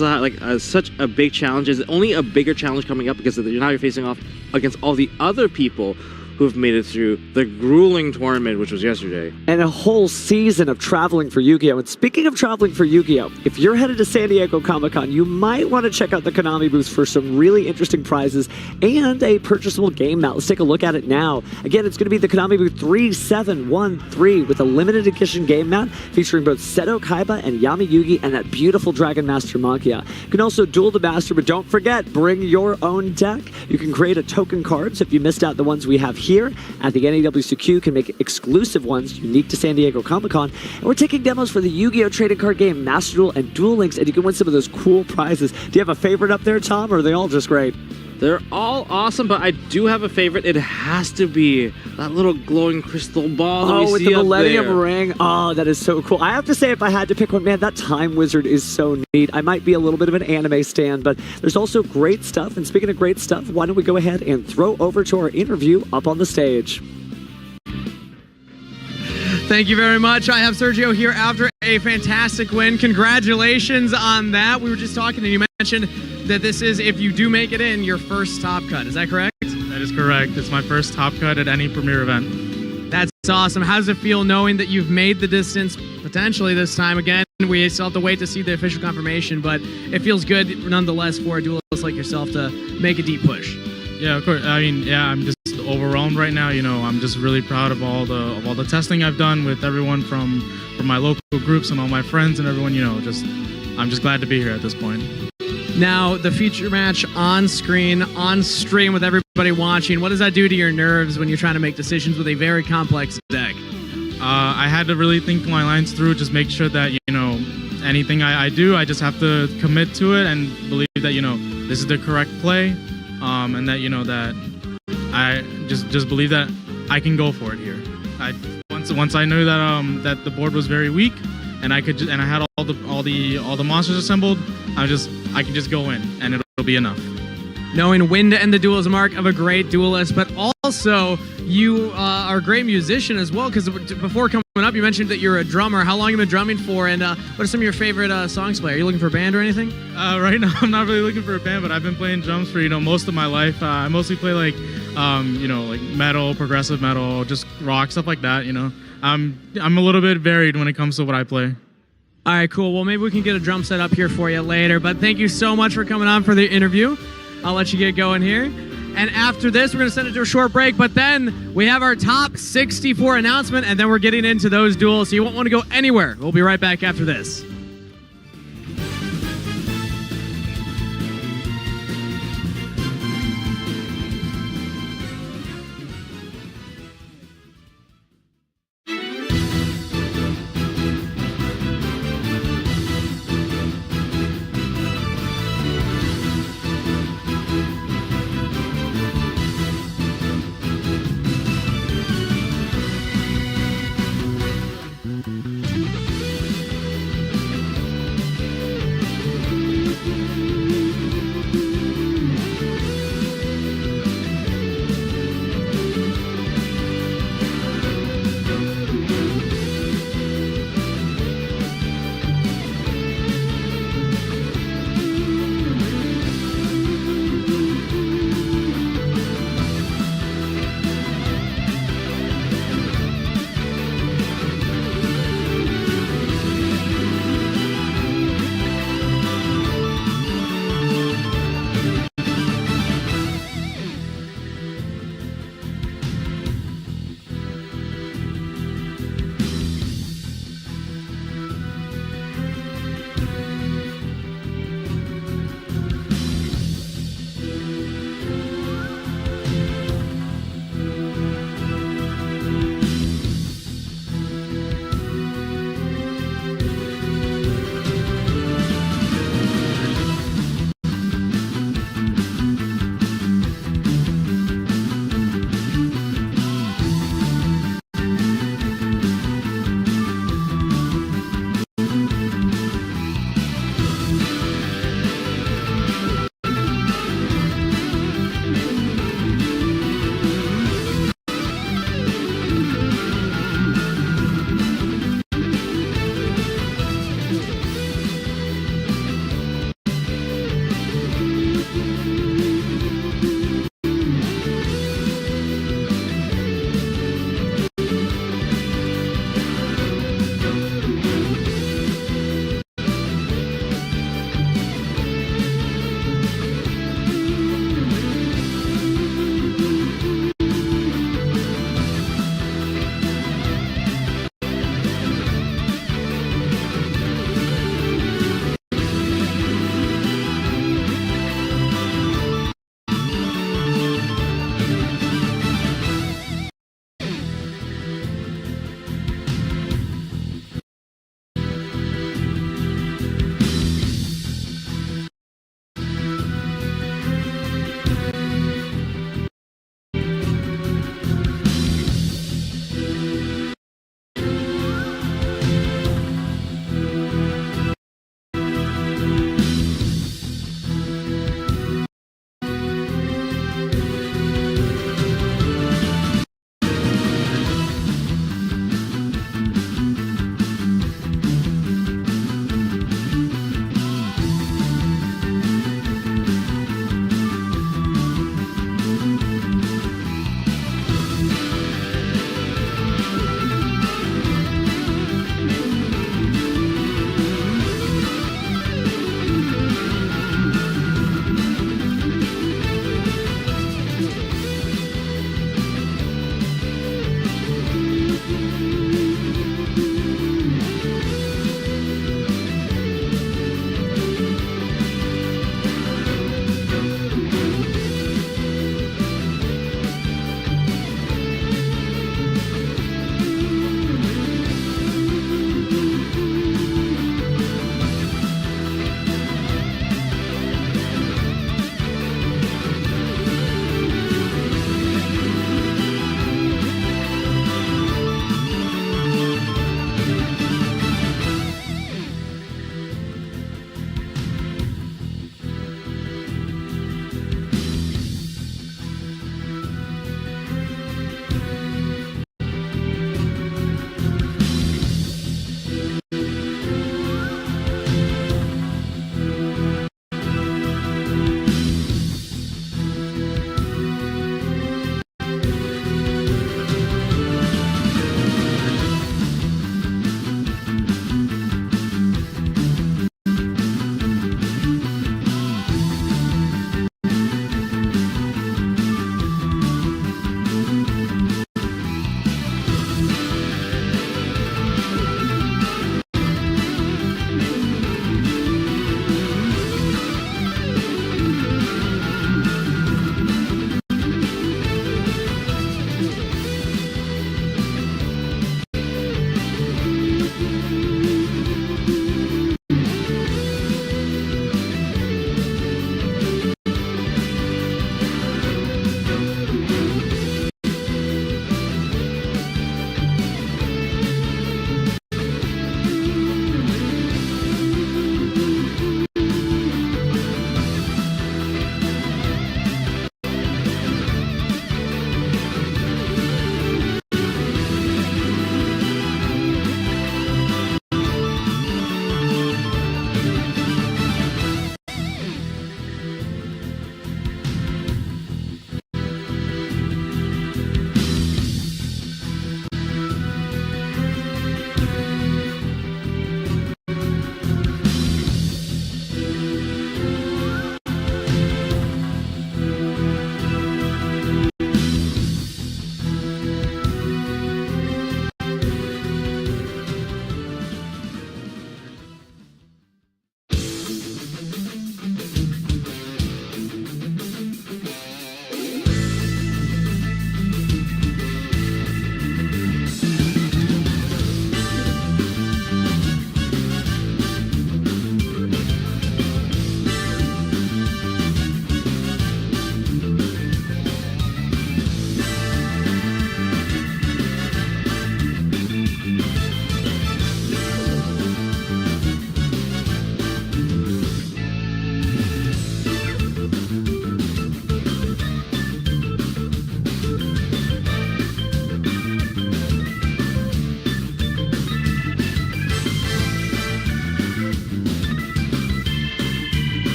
such a big challenge. It's only a bigger challenge coming up because now you're facing off against all the other people who have made it through the grueling tournament, which was yesterday. And a whole season of traveling for Yu-Gi-Oh! And speaking of traveling for Yu-Gi-Oh! If you're headed to San Diego Comic-Con, you might want to check out the Konami booth for some really interesting prizes and a purchasable game mat. Let's take a look at it now. Again, it's going to be the Konami booth 3713 with a limited edition game mat featuring both Seto Kaiba and Yami Yugi and that beautiful Dragon Master Magia. You can also duel the master, but don't forget, bring your own deck. You can create a token card, so if you missed out the ones we have here at the NAWCQ, can make exclusive ones unique to San Diego Comic-Con. And we're taking demos for the Yu-Gi-Oh! Trading card game, Master Duel, and Duel Links, and you can win some of those cool prizes. Do you have a favorite up there, Tom, or are they all just great? They're all awesome, but I do have a favorite. It has to be that little glowing crystal ball that we with see the up Millennium there. Ring. Oh, that is so cool. I have to say, if I had to pick one, man, that Time Wizard is so neat. I might be a little bit of an anime stan, but there's also great stuff. And speaking of great stuff, why don't we go ahead and throw over to our interview up on the stage. Thank you very much. I have Sergio here after a fantastic win. Congratulations on that. We were just talking and you mentioned that this is, if you do make it in, your first top cut. Is that correct? That is correct. It's my first top cut at any premier event. That's awesome. How does it feel knowing that you've made the distance potentially this time? Again, we still have to wait to see the official confirmation, but it feels good nonetheless for a duelist like yourself to make a deep push. Yeah, of course. I mean, yeah, I'm just overwhelmed right now. You know, I'm just really proud of all the testing I've done with everyone from my local groups and all my friends and everyone. You know, I'm just glad to be here at this point. Now, the feature match on screen, on stream with everybody watching, what does that do to your nerves when you're trying to make decisions with a very complex deck? I had to really think my lines through, just make sure that, you know, anything I do, I just have to commit to it and believe that, you know, this is the correct play, and that, you know, that I just believe that I can go for it here. Once I knew that that the board was very weak, and I had all the monsters assembled, I can just go in and it'll be enough. Knowing when to end the duel is a mark of a great duelist, but also you are a great musician as well, because before coming up you mentioned that you're a drummer. How long have you been drumming for, and what are some of your favorite songs to play? Are you looking for a band or anything? Right now I'm not really looking for a band, but I've been playing drums for, you know, most of my life. I mostly play like you know, like metal, progressive metal, just rock, stuff like that, you know. I'm a little bit varied when it comes to what I play. All right, cool. Well, maybe we can get a drum set up here for you later, but thank you so much for coming on for the interview. I'll let you get going here. And after this, we're going to send it to a short break, but then we have our top 64 announcement, and then we're getting into those duels, so you won't want to go anywhere. We'll be right back after this.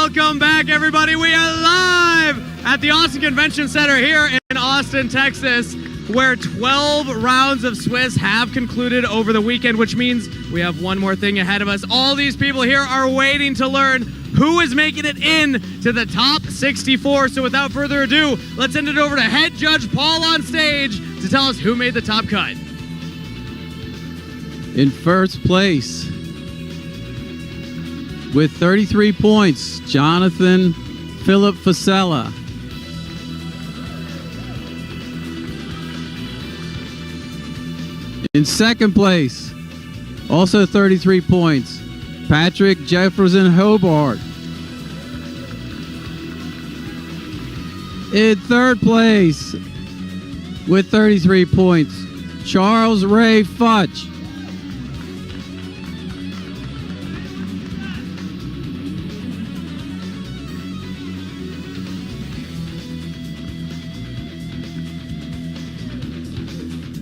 Welcome back, everybody. We are live at the Austin Convention Center here in Austin, Texas, where 12 rounds of Swiss have concluded over the weekend, which means we have one more thing ahead of us. All these people here are waiting to learn who is making it in to the top 64. So without further ado, let's send it over to head judge Paul on stage to tell us who made the top cut. In first place, with 33 points, Jonathan Philip Fasella. In second place, also 33 points, Patrick Jefferson Hobart. In third place, with 33 points, Charles Ray Futch.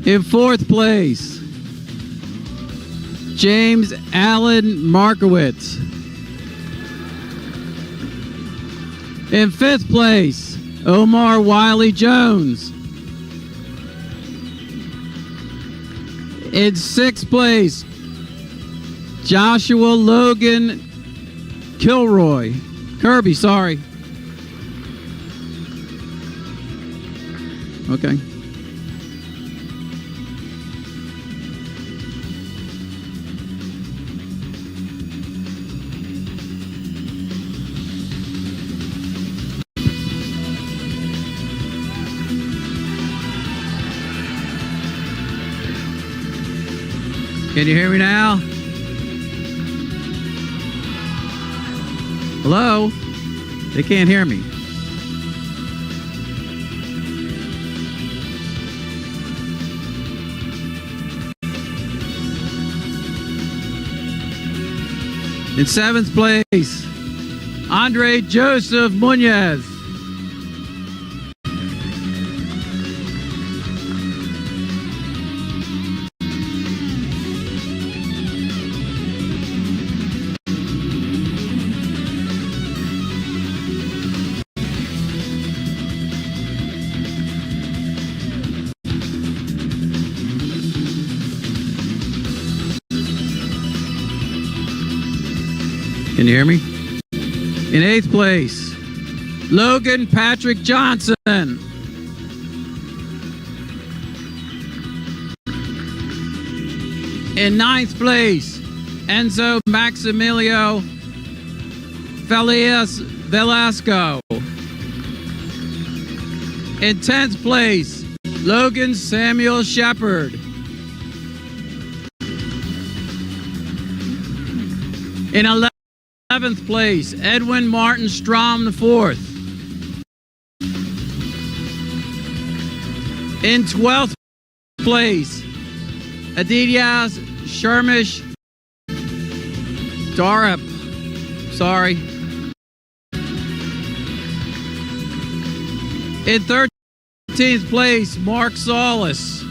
In fourth place, James Allen Markowitz. In fifth place, Omar Wiley Jones. In sixth place, Joshua Logan Kirby, sorry. Okay. Can you hear me now? Hello? They can't hear me. In seventh place, Andre Joseph Munoz. Can you hear me? In eighth place, Logan Patrick Johnson. In ninth place, Enzo Maximilio Felias Velasco. In 10th place, Logan Samuel Shepard. In 11th place, Edwin Martin Strom IV. In 12th place, Adidas Shermish Darab. Sorry. In 13th place, Mark Solis.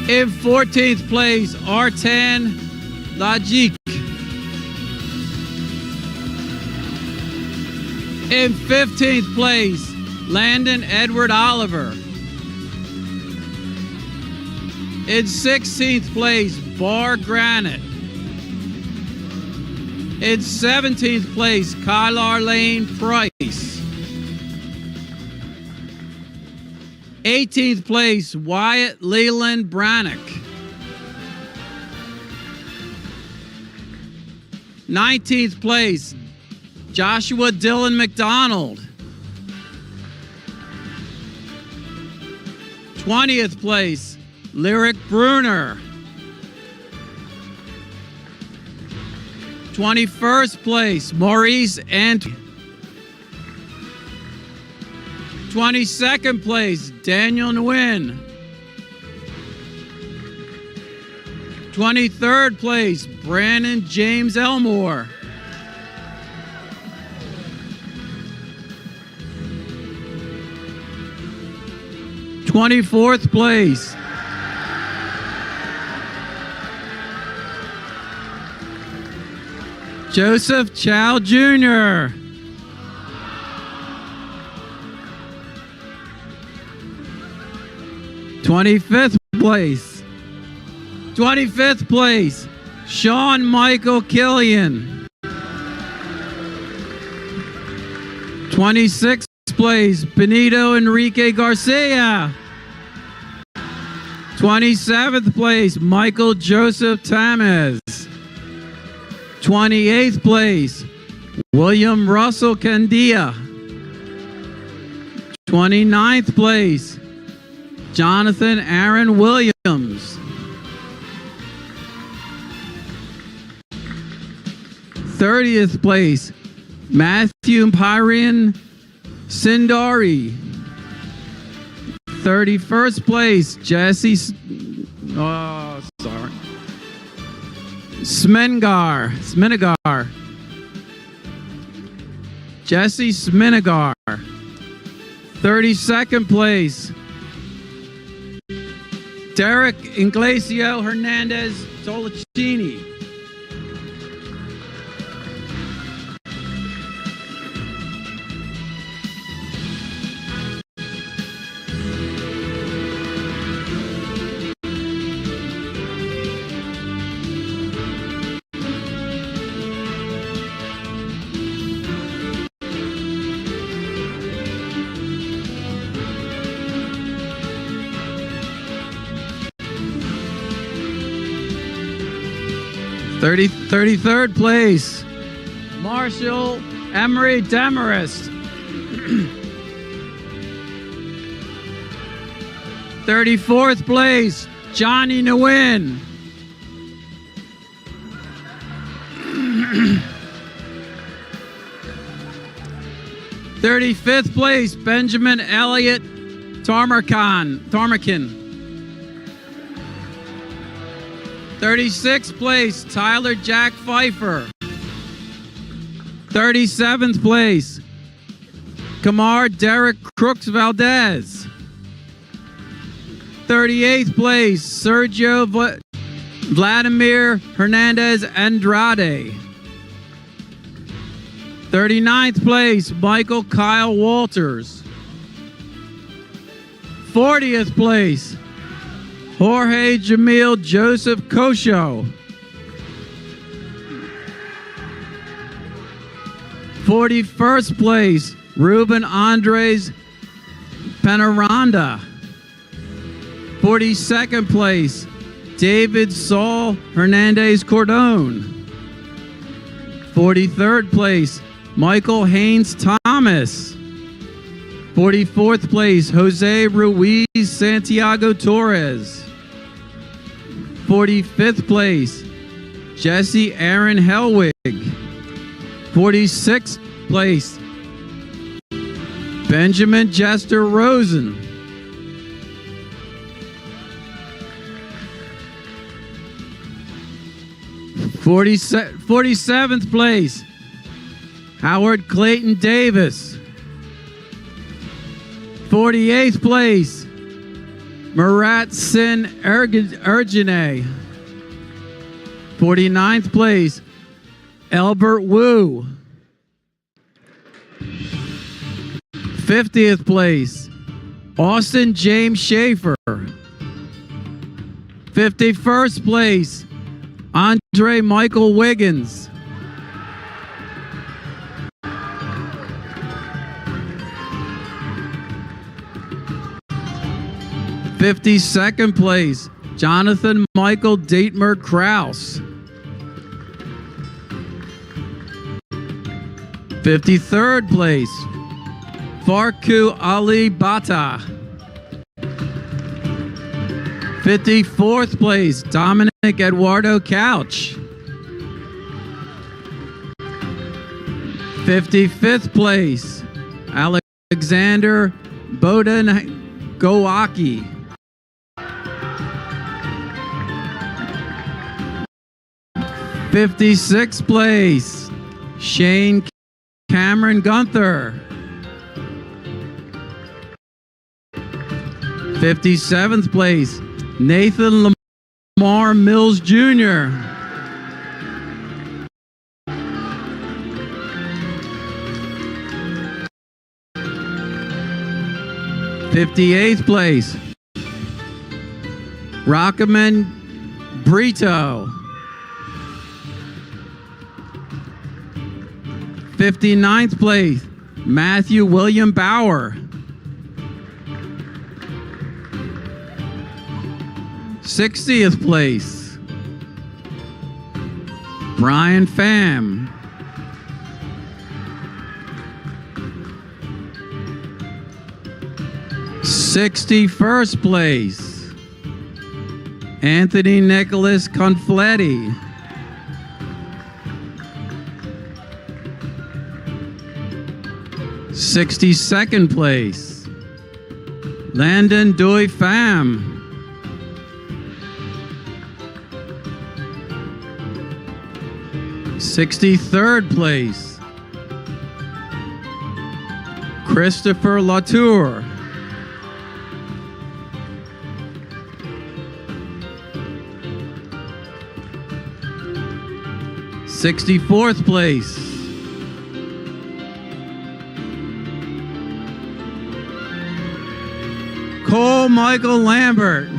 In 14th place, Artan Lajik. In 15th place, Landon Edward Oliver. In 16th place, Bar Granite. In 17th place, Kylar Lane Price. 18th place, Wyatt Leland Brannock. 19th place, Joshua Dylan McDonald. 20th place, Lyric Bruner. 21st place, Maurice Ant. 22nd place, Daniel Nguyen. 23rd place, Brandon James Elmore. 24th place, Joseph Chow Jr. '25th place. 25th place, Sean Michael Killian. 26th place, Benito Enrique Garcia. 27th place, Michael Joseph Tamez. 28th place, William Russell Candia. 29th place, Jonathan Aaron Williams. 30th place, Matthew Pyrian Sindari. 31st place, Jesse Smenegar. Jesse Smenegar. 32nd place, Derek Inglesio Hernandez Solicini. 33rd place, Marshall Emery Demarest. 34th place, Johnny Nguyen. 35th place, Benjamin Elliott Tarmakin. 36th place, Tyler Jack Pfeiffer. 37th place, Kamar Derek Crooks Valdez. 38th place, Sergio Vladimir Hernandez Andrade. 39th place, Michael Kyle Walters. 40th place, Jorge Jamil Joseph Kosho. 41st place, Ruben Andres Penaranda. 42nd place, David Saul Hernandez Cordon. 43rd place, Michael Haynes Thomas. 44th place, Jose Ruiz Santiago Torres. 45th place, Jesse Aaron Helwig. 46th place, Benjamin Jester Rosen. 47th place, Howard Clayton Davis. 48th place, Murat Sin Ergine. 49th place, Albert Wu. 50th place, Austin James Schaefer. 51st place, Andre Michael Wiggins. 52nd place, Jonathan Michael Dietmar Kraus. 53rd place, Farku Ali Bata. 54th place, Dominic Eduardo Couch. 55th place, Alexander Bowden Goaki. 56th place, Shane Cameron Gunther. 57th place, Nathan Lamar Mills Jr. 58th place, Rockaman Brito. 59th place, Matthew William Bauer. 60th place, Brian Pham. 61st place, Anthony Nicholas Confletti. 62nd place, Landon Doi Pham. 63rd place, Christopher Latour. 64th place, Cole Michael Lambert.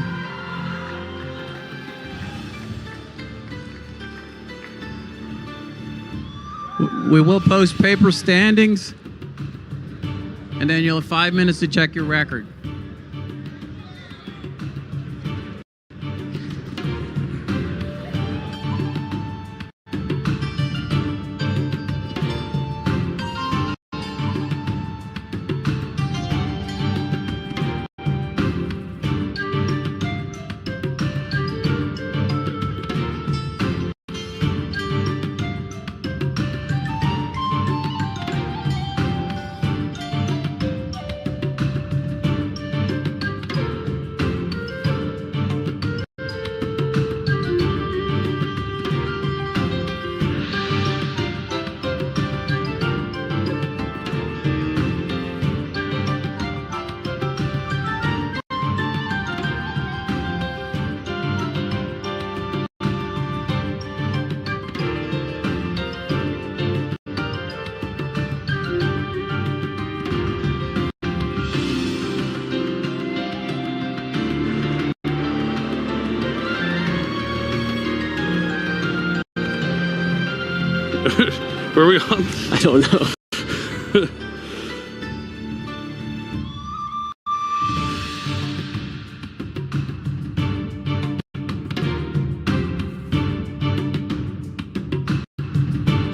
We will post paper standings, and then you'll have 5 minutes to check your record. Where are we on? I don't know.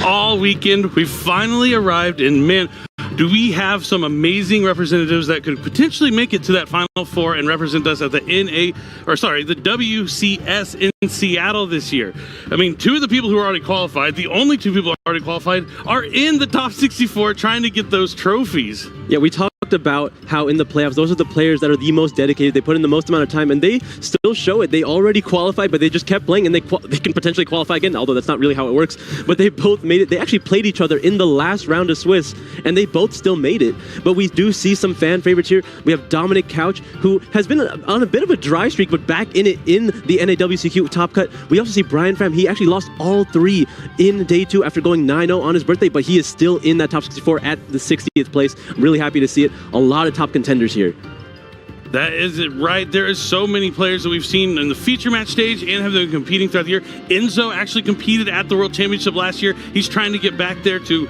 All weekend, we finally arrived, and man, do we have some amazing representatives that could potentially make it to that Final Four and represent us at the the WCS in Seattle this year. I mean, two of the people who are already qualified, the only two people who are already qualified, are in the top 64 trying to get those trophies. Yeah, we talked about how in the playoffs, those are the players that are the most dedicated. They put in the most amount of time, and they still show it. They already qualified, but they just kept playing, and they can potentially qualify again, although that's not really how it works. But they both made it. They actually played each other in the last round of Swiss, and they both still made it. But we do see some fan favorites here. We have Dominic Couch, who has been on a bit of a dry streak, but back in it in the NAWCQ Top Cut. We also see Brian Pham. He actually lost all three in day two after going 9-0 on his birthday, but he is still in that top 64 at the 60th place. I'm really happy to see it. A lot of top contenders here. That is it, right? There is so many players that we've seen in the feature match stage and have been competing throughout the year. Enzo actually competed at the World Championship last year. He's trying to get back there to,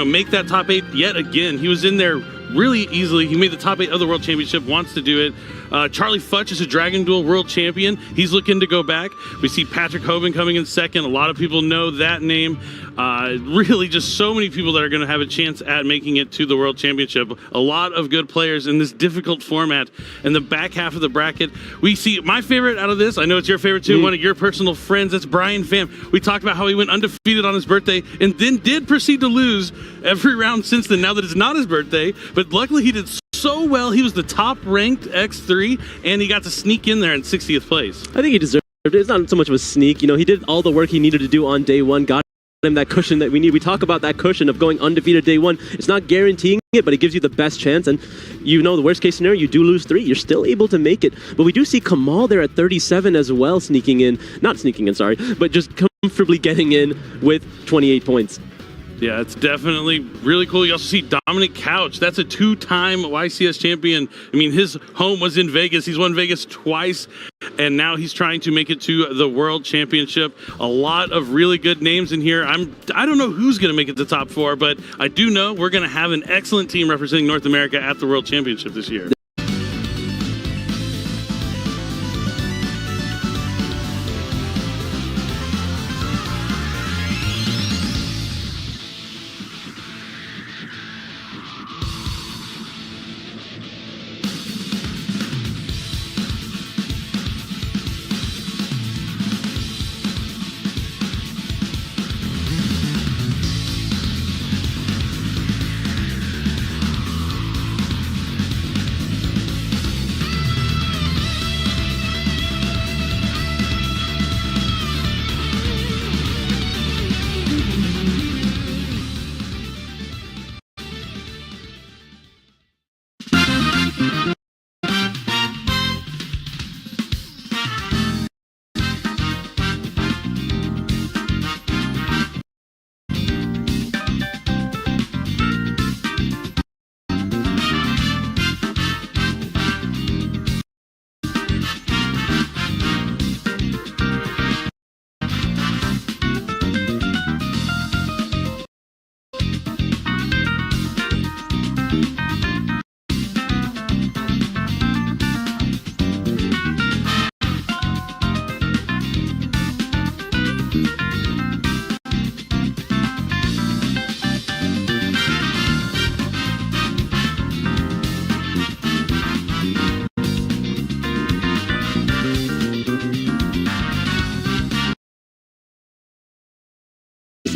make that top 8 yet again. He was in there really easily. He made the top 8 of the World Championship, wants to do it. Charlie Futch is a Dragon Duel World Champion. He's looking to go back. We see Patrick Hoban coming in second. A lot of people know that name. Really just so many people that are going to have a chance at making it to the World Championship. A lot of good players in this difficult format. In the back half of the bracket, we see my favorite out of this. I know it's your favorite too. One of your personal friends. That's Brian Pham. We talked about how he went undefeated on his birthday and then did proceed to lose every round since then, now that it's not his birthday. But luckily he did so well. He was the top ranked X3 and he got to sneak in there in 60th place. I think he deserved it. It's not so much of a sneak. He did all the work he needed to do on day one, got him that cushion that we need. We talk about that cushion of going undefeated day one. It's not guaranteeing it, but it gives you the best chance. And the worst case scenario, you do lose 3. You're still able to make it. But we do see Kamal there at 37 as well, not sneaking in, sorry, but just comfortably getting in with 28 points. Yeah, it's definitely really cool. You also see Dominic Couch. That's a 2-time YCS champion. I mean, his home was in Vegas. He's won Vegas twice, and now he's trying to make it to the World Championship. A lot of really good names in here. I don't know who's going to make it to top 4, but I do know we're going to have an excellent team representing North America at the World Championship this year.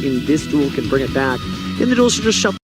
In this duel can bring it back. In the duel should just shuffle.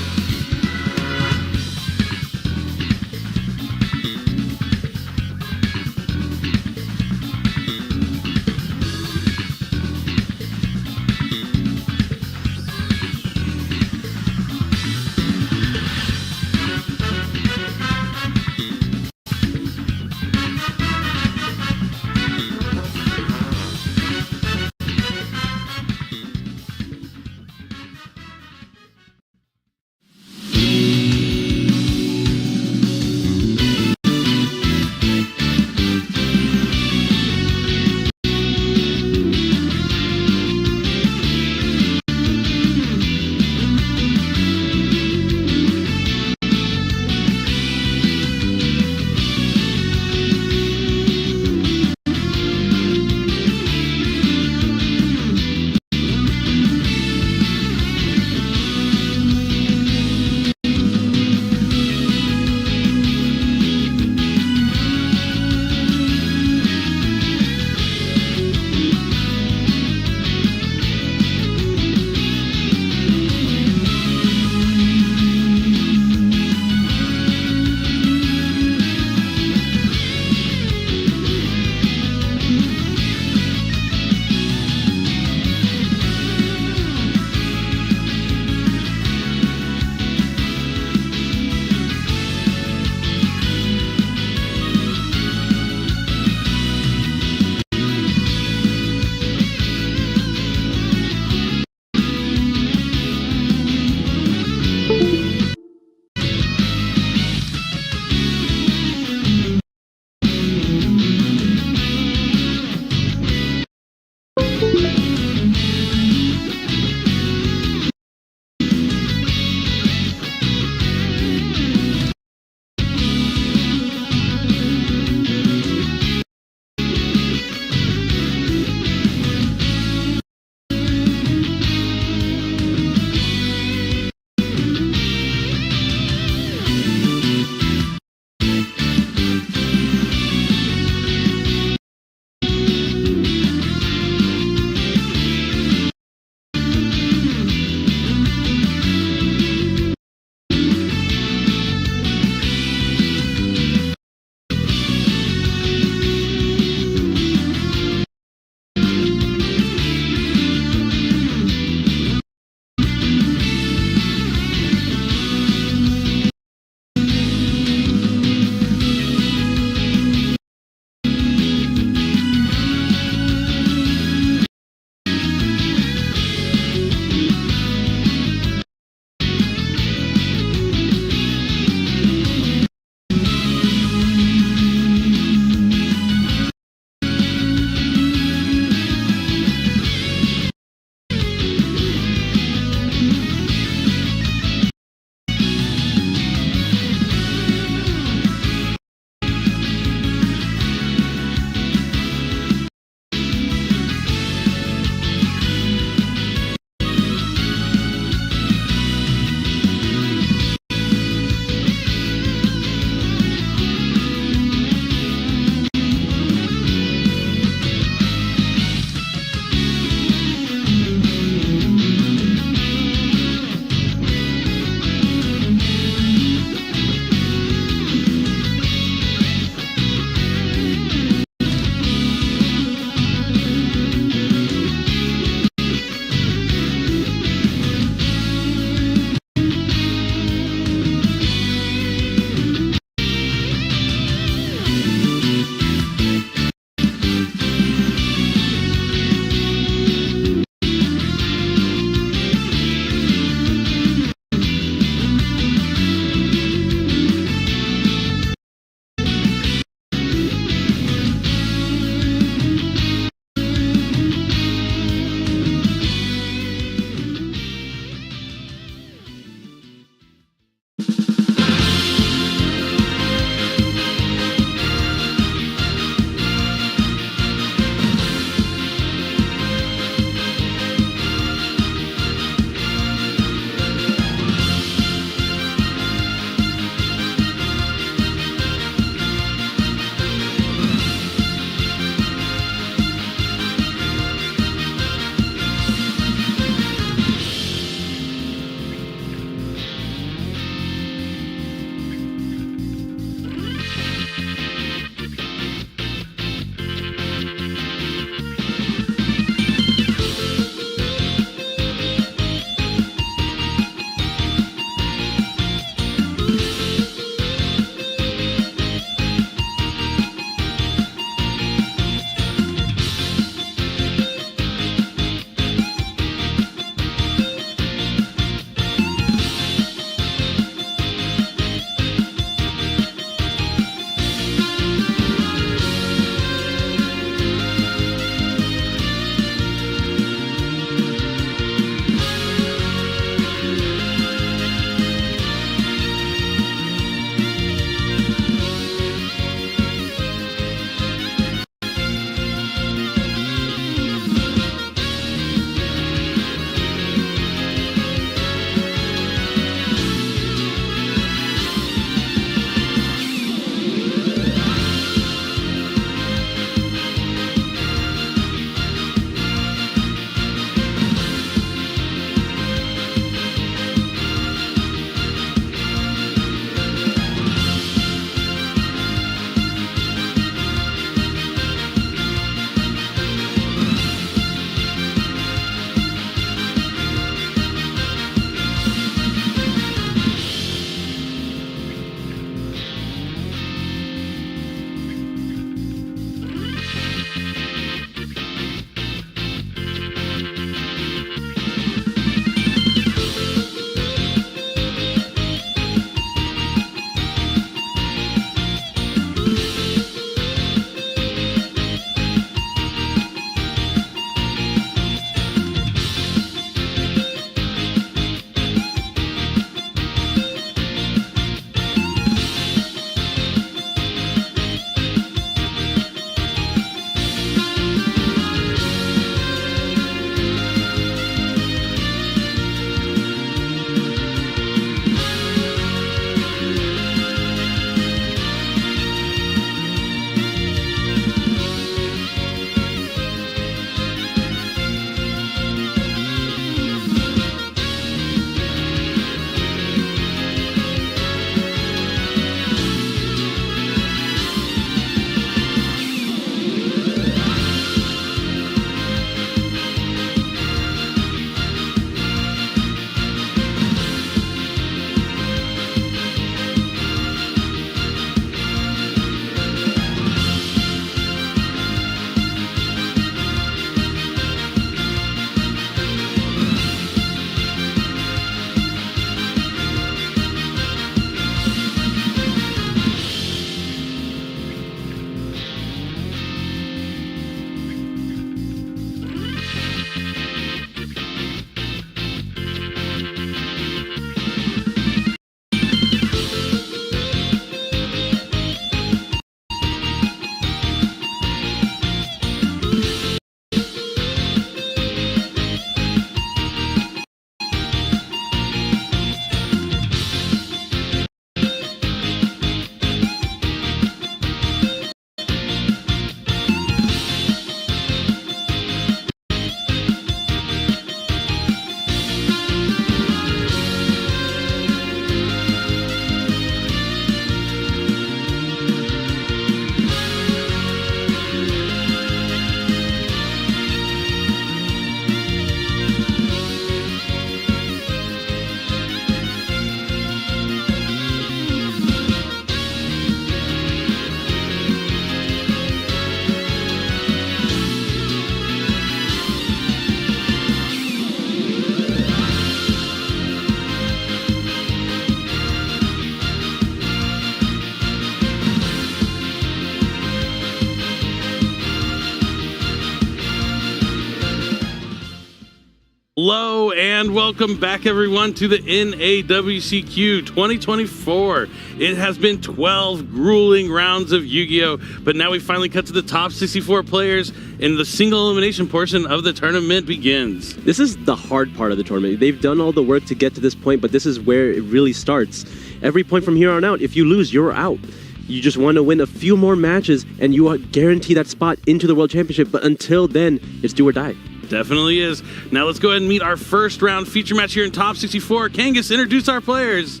Hello and welcome back everyone to the NAWCQ 2024. It has been 12 grueling rounds of Yu-Gi-Oh! But now we finally cut to the top 64 players and the single elimination portion of the tournament begins. This is the hard part of the tournament. They've done all the work to get to this point, but this is where it really starts. Every point from here on out, if you lose, you're out. You just want to win a few more matches and you guarantee that spot into the World Championship, but until then, it's do or die. Definitely is. Now let's go ahead and meet our first round feature match here in Top 64. Kangas, introduce our players.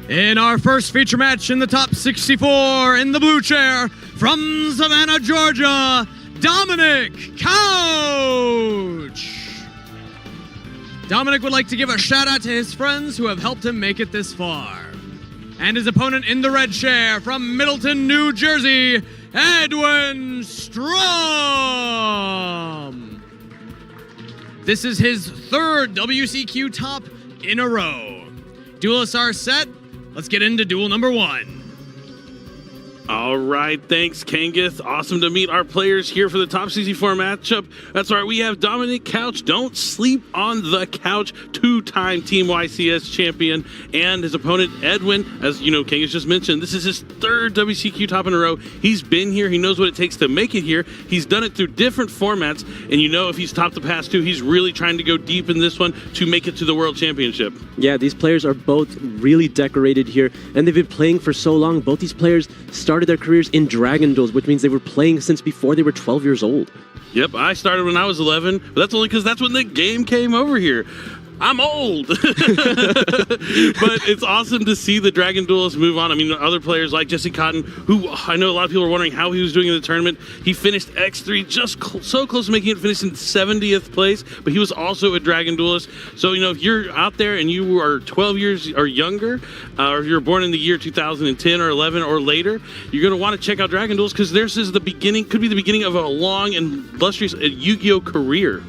In our first feature match in the top 64, in the blue chair, from Savannah, Georgia, Dominic Couch. Dominic would like to give a shout out to his friends who have helped him make it this far. And his opponent in the red chair, from Middleton, New Jersey, Edwin Strom. This is his third WCQ top in a row. Duelists are set. Let's get into duel number 1. All right, thanks, Kangas. Awesome to meet our players here for the top 64 matchup. That's right, we have Dominic Couch. Don't sleep on the couch. 2-time Team YCS champion, and his opponent Edwin. As you know, Kangas just mentioned, this is his third WCQ top in a row. He's been here. He knows what it takes to make it here. He's done it through different formats, and you know if he's topped the past two, he's really trying to go deep in this one to make it to the World Championship. Yeah, these players are both really decorated here, and they've been playing for so long. Both these players started their careers in Dragon Duels, which means they were playing since before they were 12 years old. Yep, I started when I was 11, but that's only because that's when the game came over here. I'm old. But it's awesome to see the Dragon Duelists move on. I mean, other players like Jesse Cotton, who I know a lot of people are wondering how he was doing in the tournament. He finished X3, just so close to making it, finish in 70th place, but he was also a Dragon Duelist. So, you know, if you're out there and you are 12 years or younger, or if you're born in the year 2010 or 11 or later, you're going to want to check out Dragon Duels because this is the beginning, could be the beginning of a long and illustrious Yu-Gi-Oh! Career.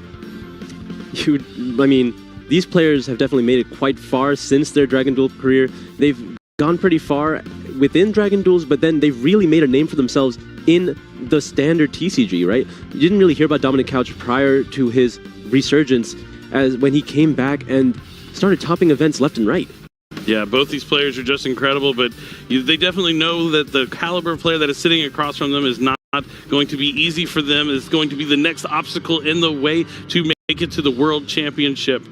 These players have definitely made it quite far since their Dragon Duel career. They've gone pretty far within Dragon Duels, but then they've really made a name for themselves in the standard TCG, right? You didn't really hear about Dominic Couch prior to his resurgence as when he came back and started topping events left and right. Yeah, both these players are just incredible, but they definitely know that the caliber of player that is sitting across from them is not going to be easy for them. It's going to be the next obstacle in the way to make it to the World Championship.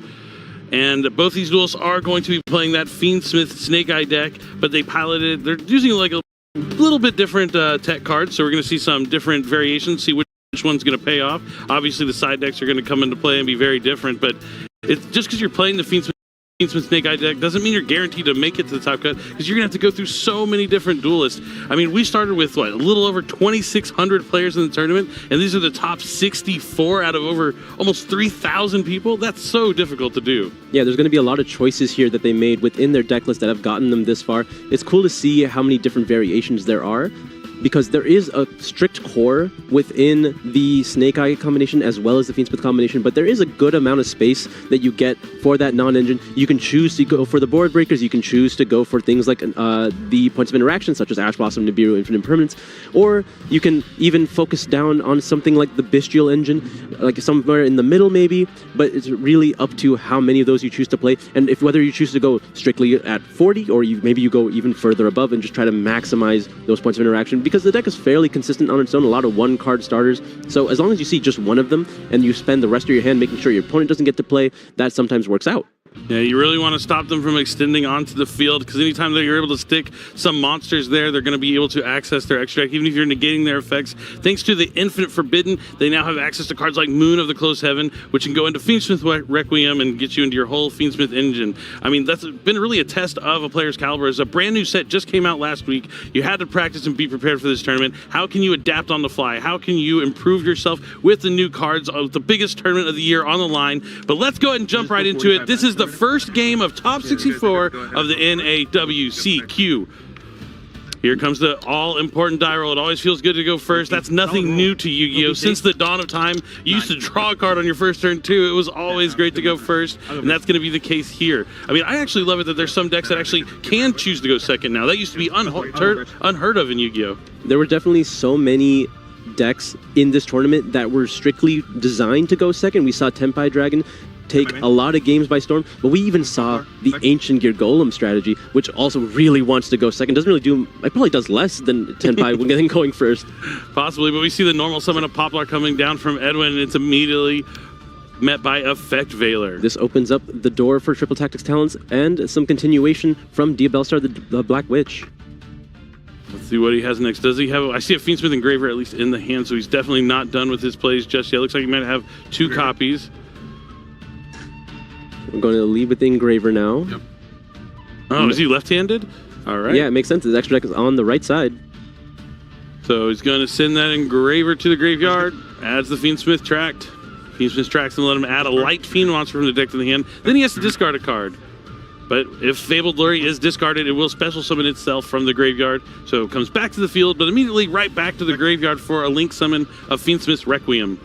And both these duelists are going to be playing that Fiendsmith Snake Eye deck, but they piloted, they're using like a little bit different tech cards, so we're going to see some different variations, see which one's going to pay off. Obviously, the side decks are going to come into play and be very different, but it's just because you're playing the Fiendsmith Snake Eye deck doesn't mean you're guaranteed to make it to the top cut, because you're going to have to go through so many different duelists. I mean, we started with, what, a little over 2,600 players in the tournament, and these are the top 64 out of over almost 3,000 people? That's so difficult to do. Yeah, there's going to be a lot of choices here that they made within their deck list that have gotten them this far. It's cool to see how many different variations there are, because there is a strict core within the Snake Eye combination as well as the Fiendsmith combination, but there is a good amount of space that you get for that non-engine. You can choose to go for the board breakers, you can choose to go for things like the points of interaction, such as Ash Blossom, Nibiru, Infinite Impermanence, or you can even focus down on something like the Bestial engine, like somewhere in the middle maybe, but it's really up to how many of those you choose to play, and if whether you choose to go strictly at 40, or maybe you go even further above and just try to maximize those points of interaction, because the deck is fairly consistent on its own, a lot of one-card starters, so as long as you see just one of them, and you spend the rest of your hand making sure your opponent doesn't get to play, that sometimes works out. Yeah, you really want to stop them from extending onto the field, because anytime that you're able to stick some monsters there, they're going to be able to access their extra deck, even if you're negating their effects. Thanks to the Infinite Forbidden, they now have access to cards like Moon of the Close Heaven, which can go into Fiendsmith Requiem and get you into your whole Fiendsmith engine. I mean, that's been really a test of a player's caliber. As a brand new set just came out last week, you had to practice and be prepared for this tournament. How can you adapt on the fly? How can you improve yourself with the new cards of the biggest tournament of the year on the line? But let's go ahead and jump right into it. This is the first game of Top 64 of the NAWCQ. Here comes the all-important die roll. It always feels good to go first. That's nothing new to Yu-Gi-Oh! Since the dawn of time, you used to draw a card on your first turn too. It was always great to go first, and that's going to be the case here. I mean, I actually love it that there's some decks that actually can choose to go second now. That used to be unheard of in Yu-Gi-Oh! There were definitely so many decks in this tournament that were strictly designed to go second. We saw Tenpai Dragon take a lot of games by storm, but we even saw the Ancient Gear Golem strategy, which also really wants to go second. Doesn't really do, it probably does less than Tenpai when getting going first. Possibly, but we see the normal summon of Poplar coming down from Edwin, and it's immediately met by Effect Veiler. This opens up the door for Triple Tactics talents and some continuation from Dia Bellstar, the Black Witch. Let's see what he has next. Does he have... I see a Fiendsmith Engraver at least in the hand, so he's definitely not done with his plays just yet. Looks like he might have 2 copies. We're going to lead with the Engraver now. Yep. Oh, is he left-handed? All right. Yeah, it makes sense. His extra deck is on the right side. So he's going to send that Engraver to the graveyard. Adds the Fiendsmith Tract. Fiendsmith Tracts and let him add a Light Fiend monster from the deck to the hand. Then he has to discard a card. But if Fabled Lure is discarded, it will special summon itself from the graveyard. So it comes back to the field, but immediately right back to the graveyard for a link summon of Fiendsmith's Requiem.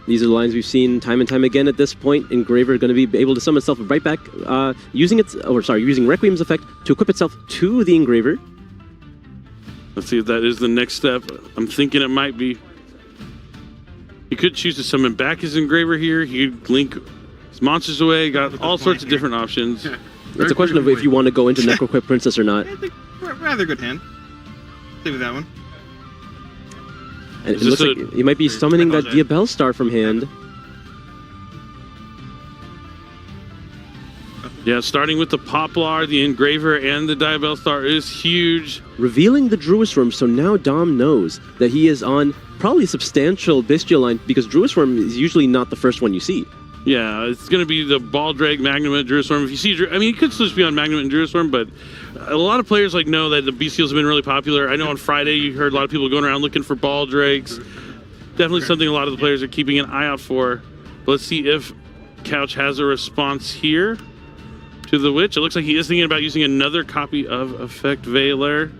These are the lines we've seen time and time again at this point. Engraver going to be able to summon itself right back, using Requiem's effect to equip itself to the Engraver. Let's see if that is the next step. I'm thinking it might be. He could choose to summon back his Engraver here. He could link his monsters away. Got all sorts of different options. It's a question of if you want to go into Necroquip Princess or not. Rather good hand. Stay with that one. And it looks like he might be summoning that Dia Bellstar from hand. Yeah, starting with the Poplar, the Engraver, and the Dia Bellstar is huge. Revealing the Druid Worm, so now Dom knows that he is on probably a substantial Bestial line, because Druid Worm is usually not the first one you see. Yeah, it's going to be the Baldrake, Magnemite, Druisworm. If you see, I mean, he could still just be on Magnemite and Druisworm, but a lot of players know that the Bestials have been really popular. I know on Friday you heard a lot of people going around looking for Baldrakes. Definitely something a lot of the players are keeping an eye out for. Let's see if Couch has a response here to the Witch. It looks like he is thinking about using another copy of Effect Veiler.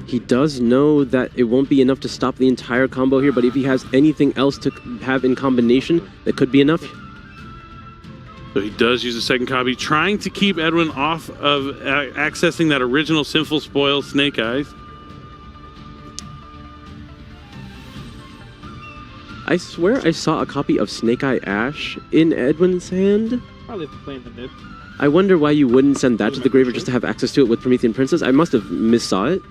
He does know that it won't be enough to stop the entire combo here, but if he has anything else to have in combination, that could be enough. So he does use a second copy, trying to keep Edwin off of accessing that original Sinful Spoil Snake Eyes. I swear I saw a copy of Snake Eye Ash in Edwin's hand. Probably playing the nib. I wonder why you wouldn't send that to the graveyard just to have access to it with Promethean Princess. I must have missaw it.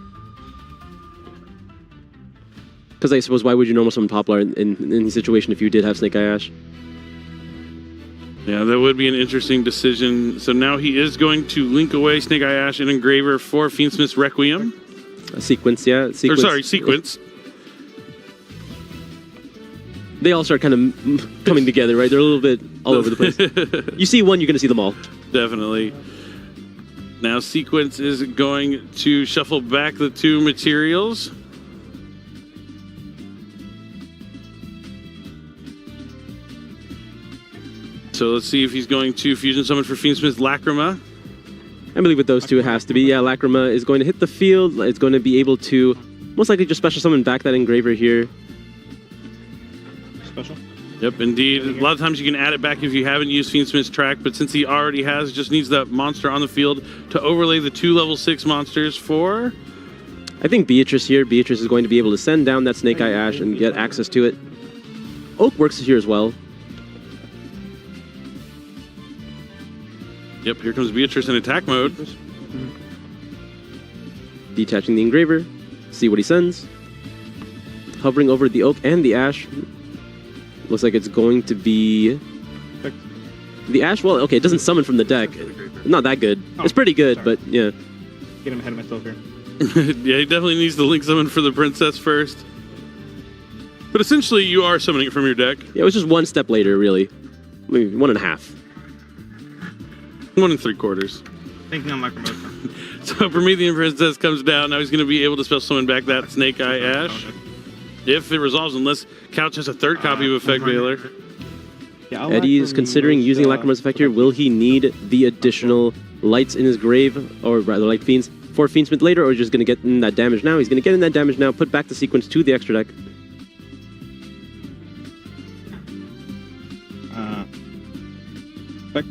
Because I suppose why would you normal summon Poplar in the situation if you did have Snake Eye Ash? Yeah, that would be an interesting decision. So now he is going to link away Snake Eye Ash and Engraver for Fiendsmith's Requiem. A sequence, yeah. Sequence. Or sorry, sequence. They all start kind of coming together, right? They're a little bit all over the place. You see one, you're going to see them all. Definitely. Now sequence is going to shuffle back the 2 materials. So let's see if he's going to fusion summon for Fiendsmith's Lacrima. I believe with those 2 it has to be. Yeah, Lacrima is going to hit the field. It's going to be able to most likely just special summon back that Engraver here. Special? Yep, indeed. A lot of times you can add it back if you haven't used Fiendsmith's Track, but since he already has, just needs that monster on the field to overlay the 2 level 6 monsters for... I think Beatrice here. Beatrice is going to be able to send down that Snake Eye Ash and get access to it. Oak works here as well. Yep, here comes Beatrice in attack mode. Detaching the Engraver. See what he sends. Hovering over the Oak and the Ash. Looks like it's going to be... The Ash, well, okay, it doesn't summon from the deck. Not that good. It's pretty good, but yeah. Get him ahead of myself here. Yeah, he definitely needs to link summon for the Princess first. But essentially, you are summoning it from your deck. Yeah, it was just one step later, really. Maybe 1.5. 1 3/4. Thinking on my promotion. So Promethean Princess comes down. Now he's going to be able to special summon back that Snake Eye Ash. If it resolves, unless Couch has a 3rd copy of Effect Veiler. Yeah, Eddie is considering using Lacrima's effect here. Will he need the additional lights in his grave, or rather light fiends, for Fiendsmith later, or just going to get in that damage now? He's going to get in that damage now, put back the sequence to the extra deck. Effect.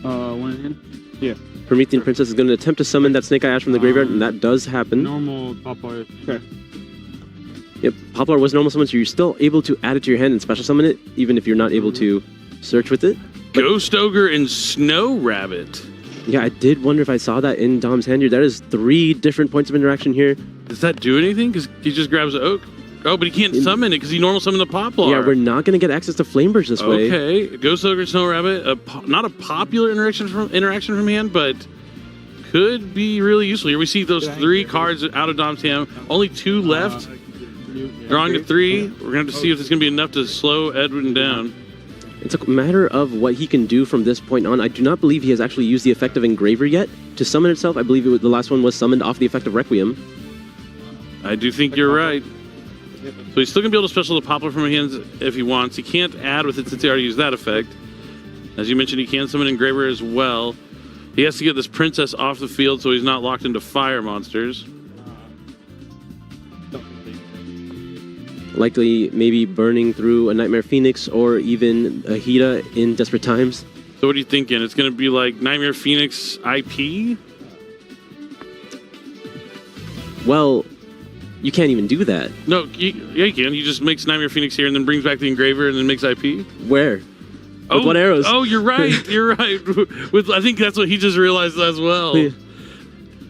1 in? Yeah. Promethean Princess is going to attempt to summon that Snake Eye Ash from the graveyard, and that does happen. Normal Poplar. Okay. Yep, Poplar was normal summon, so you're still able to add it to your hand and special summon it, even if you're not able to search with it. But Ghost Ogre and Snow Rabbit. yeah, I did wonder if I saw that in Dom's hand here. That is 3 different points of interaction here. Does that do anything? Because he just grabs the Oak. Oh, but he can't summon it because he normal summoned the Poplar. Yeah, we're not going to get access to Flamebirds this way. Okay, Ghost Ogre, Snow Rabbit, not a popular interaction from hand, but could be really useful. Here we see those 3 cards out of Dom's hand. Only 2 left. Drawing to 3. We're going to have to see if it's going to be enough to slow Edwin down. It's a matter of what he can do from this point on. I do not believe he has actually used the effect of Engraver yet. To summon itself, I believe the last one was summoned off the effect of Requiem. I do think you're right. So he's still going to be able to special the Poplar from his hands if he wants. He can't add with it since he already used that effect. As you mentioned, he can summon Engraver as well. He has to get this Princess off the field so he's not locked into fire monsters. Likely maybe burning through a Nightmare Phoenix or even a Hida in Desperate Times. So what are you thinking? It's going to be like Nightmare Phoenix IP? Well, you can't even do that. No, yeah, you can. He just makes Nightmare Phoenix here and then brings back the Engraver and then makes IP. Where? With what arrows? Oh, you're right. You're right. I think that's what he just realized as well. Yeah.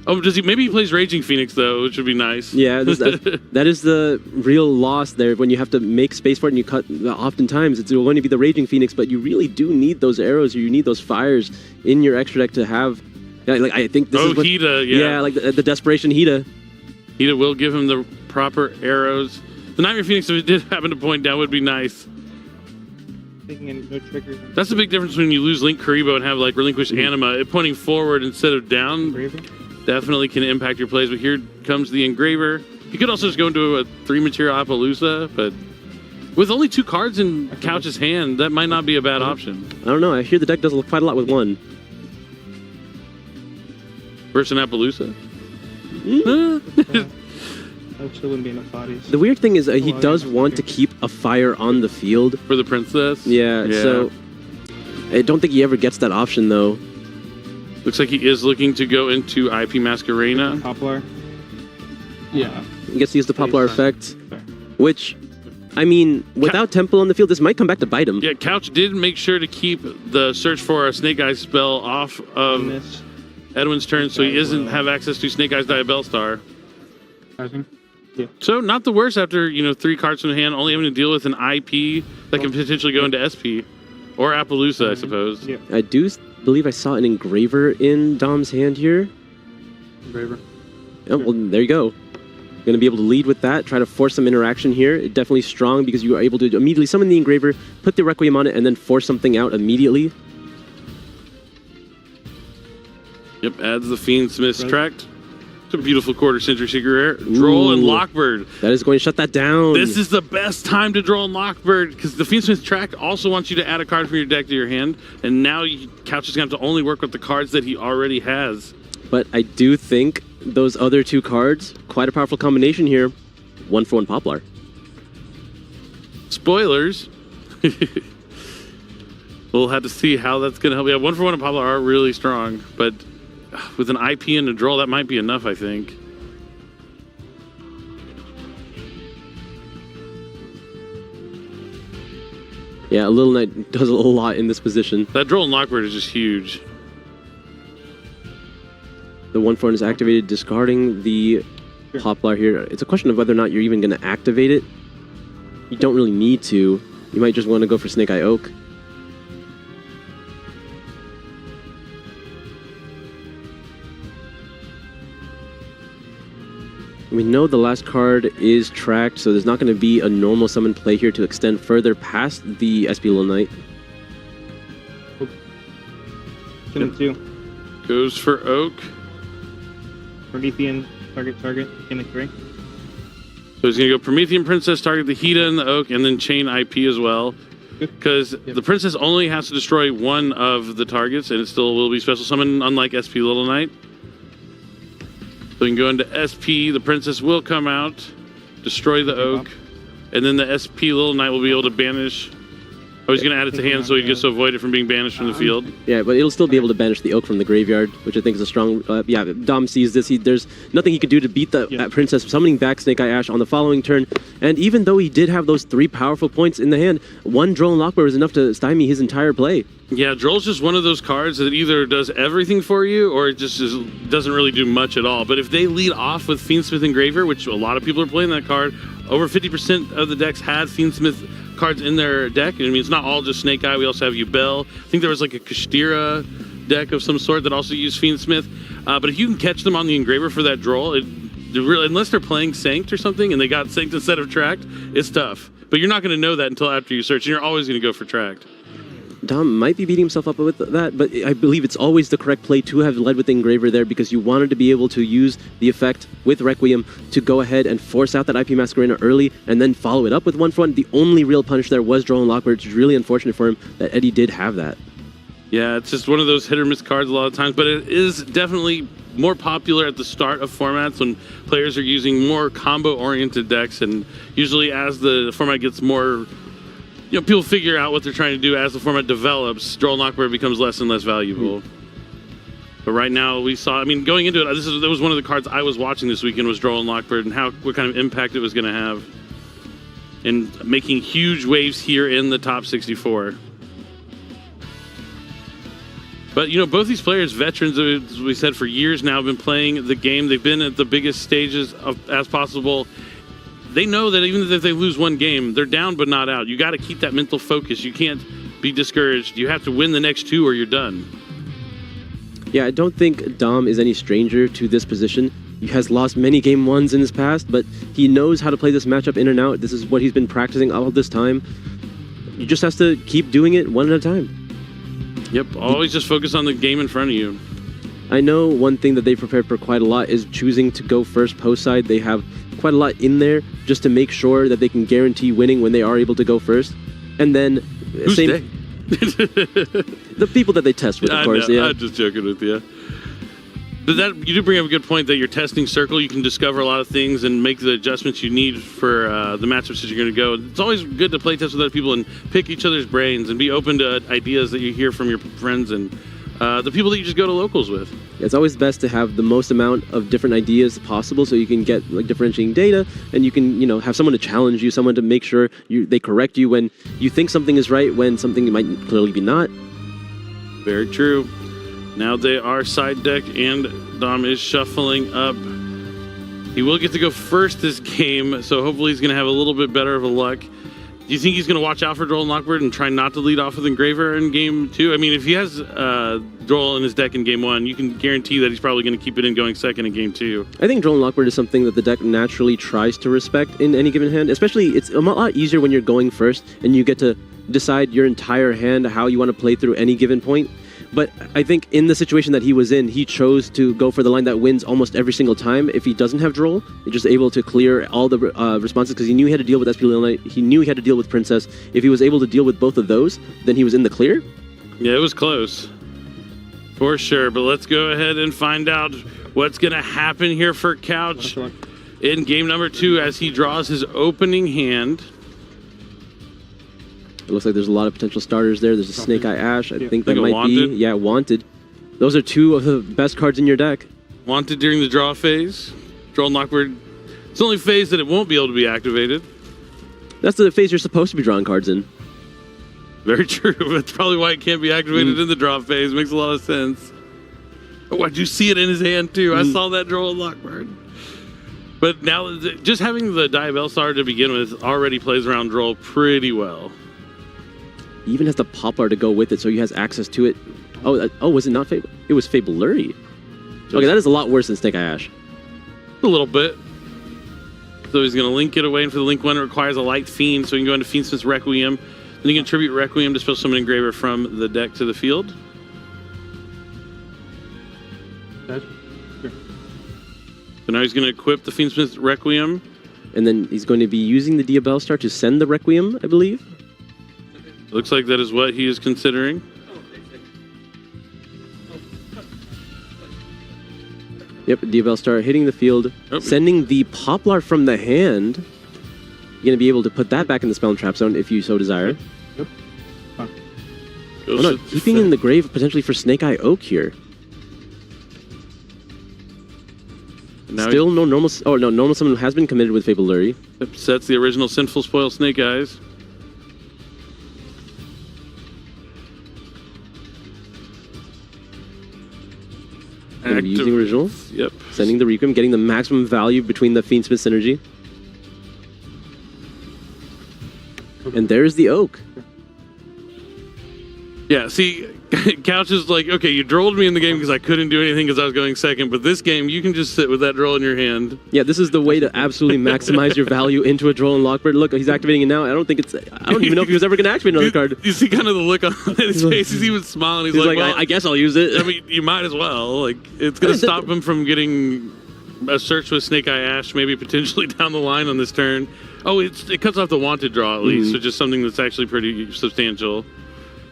Oh, does he? Maybe he plays Raging Phoenix though, which would be nice. Yeah, that is the real loss there when you have to make space for it and you cut. Oftentimes, it's going to be the Raging Phoenix, but you really do need those arrows or you need those fires in your extra deck to have. Yeah, like I think this is what, Hida, yeah. Yeah, like the desperation Hida. Hida will give him the proper arrows. The Nightmare Phoenix, if it did happen to point down, would be nice. That's the big difference when you lose Link Karibo and have like Relinquish Anima. It pointing forward instead of down definitely can impact your plays. But here comes the Engraver. You could also just go into a 3 material Appaloosa, but with only 2 cards in Couch's hand, that might not be a bad option. I don't know. I hear the deck does quite a lot with 1. Versus an Appaloosa? Actually, wouldn't be enough bodies. The weird thing is he does want to keep a fire on the field. For the Princess? Yeah, so I don't think he ever gets that option, though. Looks like he is looking to go into IP Masquerena. Poplar. Yeah. He gets to use the Poplar effect, which, I mean, without Temple on the field, this might come back to bite him. Yeah, Couch did make sure to keep the Search for a Snake Eyes spell off of Edwin's turn, so he doesn't have access to Snake Eyes Diabellstar. Yeah. So not the worst after 3 cards from the hand, only having to deal with an IP that can potentially go into SP or Appaloosa, I suppose. Yeah. I do believe I saw an Engraver in Dom's hand here. Engraver. Oh, well, there you go. Going to be able to lead with that, try to force some interaction here. It's definitely strong because you are able to immediately summon the Engraver, put the Requiem on it, and then force something out immediately. Yep, adds the Fiendsmith's Tract. It's a beautiful quarter-century secret rare. Droll and Lockbird. That is going to shut that down. This is the best time to Droll and Lockbird because the Fiendsmith's Tract also wants you to add a card from your deck to your hand, and now Couch is going to have to only work with the cards that he already has. But I do think those other 2 cards, quite a powerful combination here. 1-for-1 Poplar. Spoilers. We'll have to see how that's going to help. Yeah, 1-for-1 and Poplar are really strong, but with an IP and a Droll, that might be enough, I think. Yeah, a Little Knight does a lot in this position. That Droll and Lockbird is just huge. The 1-for-1 is activated, discarding the Poplar here. It's a question of whether or not you're even going to activate it. You don't really need to. You might just want to go for Snake Eye Oak. We know the last card is tracked, so there's not going to be a normal summon play here to extend further past the SP Little Knight. Yep. Goes for Oak. Promethean, target, gimmick 3. So he's going to go Promethean Princess, target the Hida and the Oak, and then chain IP as well. Because the Princess only has to destroy 1 of the targets, and it still will be special summon, unlike SP Little Knight. So we can go into SP, the Princess will come out, destroy the Oak, and then the SP Little Knight will be able to banish Oh, he's going to add it to hand so he gets to avoid it from being banished from the field. Yeah, but it'll still be able to banish the Oak from the graveyard, which I think is a strong... yeah, Dom sees this. There's nothing he could do to beat the Princess summoning back Snake Eye Ash on the following turn. And even though he did have those 3 powerful points in the hand, one Droll and Lockbear was enough to stymie his entire play. Yeah, Droll's just one of those cards that either does everything for you or it just doesn't really do much at all. But if they lead off with Fiendsmith Engraver, which a lot of people are playing that card, over 50% of the decks had Fiendsmith cards in their deck. I mean, it's not all just Snake Eye. We also have Yubel. I think there was like a Kashtira deck of some sort that also used Fiendsmith. But if you can catch them on the Engraver for that Droll, unless they're playing Sanct or something and they got Sanct instead of Tracked, it's tough. But you're not going to know that until after you search, and you're always going to go for Tracked. Dom might be beating himself up with that, but I believe it's always the correct play to have led with the Engraver there because you wanted to be able to use the effect with Requiem to go ahead and force out that IP Masquerena early and then follow it up with 1-for-1. The only real punish there was Droll and Lockbear, which is really unfortunate for him that Eddie did have that. Yeah, it's just one of those hit or miss cards a lot of times, but it is definitely more popular at the start of formats when players are using more combo-oriented decks, and usually as the format gets more... You know, people figure out what they're trying to do as the format develops. Droll and Lockbear becomes less and less valuable. But right now, we saw. I mean, going into it, that was one of the cards I was watching this weekend was Droll and Lockbear and what kind of impact it was going to have in making huge waves here in the top 64. But you know, both these players, veterans, as we said, for years now, have been playing the game. They've been at the biggest stages as possible. They know that even if they lose one game, they're down but not out. You got to keep that mental focus. You can't be discouraged. You have to win the next 2 or you're done. Yeah, I don't think Dom is any stranger to this position. He has lost many game 1s in his past, but he knows how to play this matchup in and out. This is what he's been practicing all this time. You just have to keep doing it one at a time. Yep, always just focus on the game in front of you. I know one thing that they prepared for quite a lot is choosing to go first post side. They have quite a lot in there just to make sure that they can guarantee winning when they are able to go first. And then Who's they? The people that they test with, of course. Yeah, I'm just joking with you. But you do bring up a good point that you're testing Circle. You can discover a lot of things and make the adjustments you need for the matchups that you're going to go. It's always good to play test with other people and pick each other's brains and be open to ideas that you hear from your friends and the people that you just go to locals with. It's always best to have the most amount of different ideas possible so you can get like differentiating data and you can, you know, have someone to challenge you, someone to make sure they correct you when you think something is right when something might clearly be not. Very true. Now they are side deck and Dom is shuffling up. He will get to go first this game, so hopefully he's going to have a little bit better of a luck. Do you think he's going to watch out for Droll and Lockbear and try not to lead off with Engraver in game 2? I mean, if he has Droll in his deck in game 1, you can guarantee that he's probably going to keep it in going second in game 2. I think Droll and Lockbear is something that the deck naturally tries to respect in any given hand. Especially, it's a lot easier when you're going first and you get to decide your entire hand, how you want to play through any given point. But I think in the situation that he was in, he chose to go for the line that wins almost every single time. If he doesn't have Droll, he's just able to clear all the responses because he knew he had to deal with SP Knight. He knew he had to deal with Princess. If he was able to deal with both of those, then he was in the clear. Yeah, it was close. For sure. But let's go ahead and find out what's going to happen here for Couch in game number 2 as he draws his opening hand. It looks like there's a lot of potential starters there. There's a Snake Eye Ash. I think that might be... Yeah, Wanted. Those are 2 of the best cards in your deck. Wanted during the draw phase. Droll and Lockbear. It's the only phase that it won't be able to be activated. That's the phase you're supposed to be drawing cards in. Very true. That's probably why it can't be activated in the draw phase. Makes a lot of sense. Oh, I do see it in his hand, too. I saw that Droll and Lockbear. But now, just having the Diabell Star to begin with already plays around Droll pretty well. He even has the Poplar to go with it, so he has access to it. Oh, was it not Fable? It was Fablery. Okay, that is a lot worse than Snake Eye Ash. A little bit. So he's going to link it away, and for the link one, it requires a Light Fiend, so you can go into Fiendsmith's Requiem. Then you can tribute Requiem to special summon Engraver from the deck to the field. So now he's going to equip the Fiendsmith's Requiem. And then he's going to be using the Diabell Star to send the Requiem, I believe. Looks like that is what he is considering. Yep, Diabell Star hitting the field, sending the Poplar from the hand. You're going to be able to put that back in the Spell and Trap Zone if you so desire. Yep. Oh, no, keeping in the grave potentially for Snake Eye Oak here. Now Still no normal. Oh no, normal summon has been committed with Fable Lurry. Upsets the original Sinful Spoil Snake Eyes. Using original. Yep. Sending the Requiem, getting the maximum value between the Fiendsmith synergy. And there's the Oak. Yeah, see, Couch is like, okay, you drolled me in the game because I couldn't do anything because I was going second, but this game, you can just sit with that droll in your hand. Yeah, this is the way to absolutely maximize your value into a droll and Lockbird. Look, he's activating it now. I don't even know if he was ever going to activate another card. You see kind of the look on his face. He's even smiling. He's like, well, I guess I'll use it. I mean, you might as well. Like, it's going to stop him from getting a search with Snake Eye Ash, maybe potentially down the line on this turn. Oh, it cuts off the wanted draw at least, so just something that's actually pretty substantial.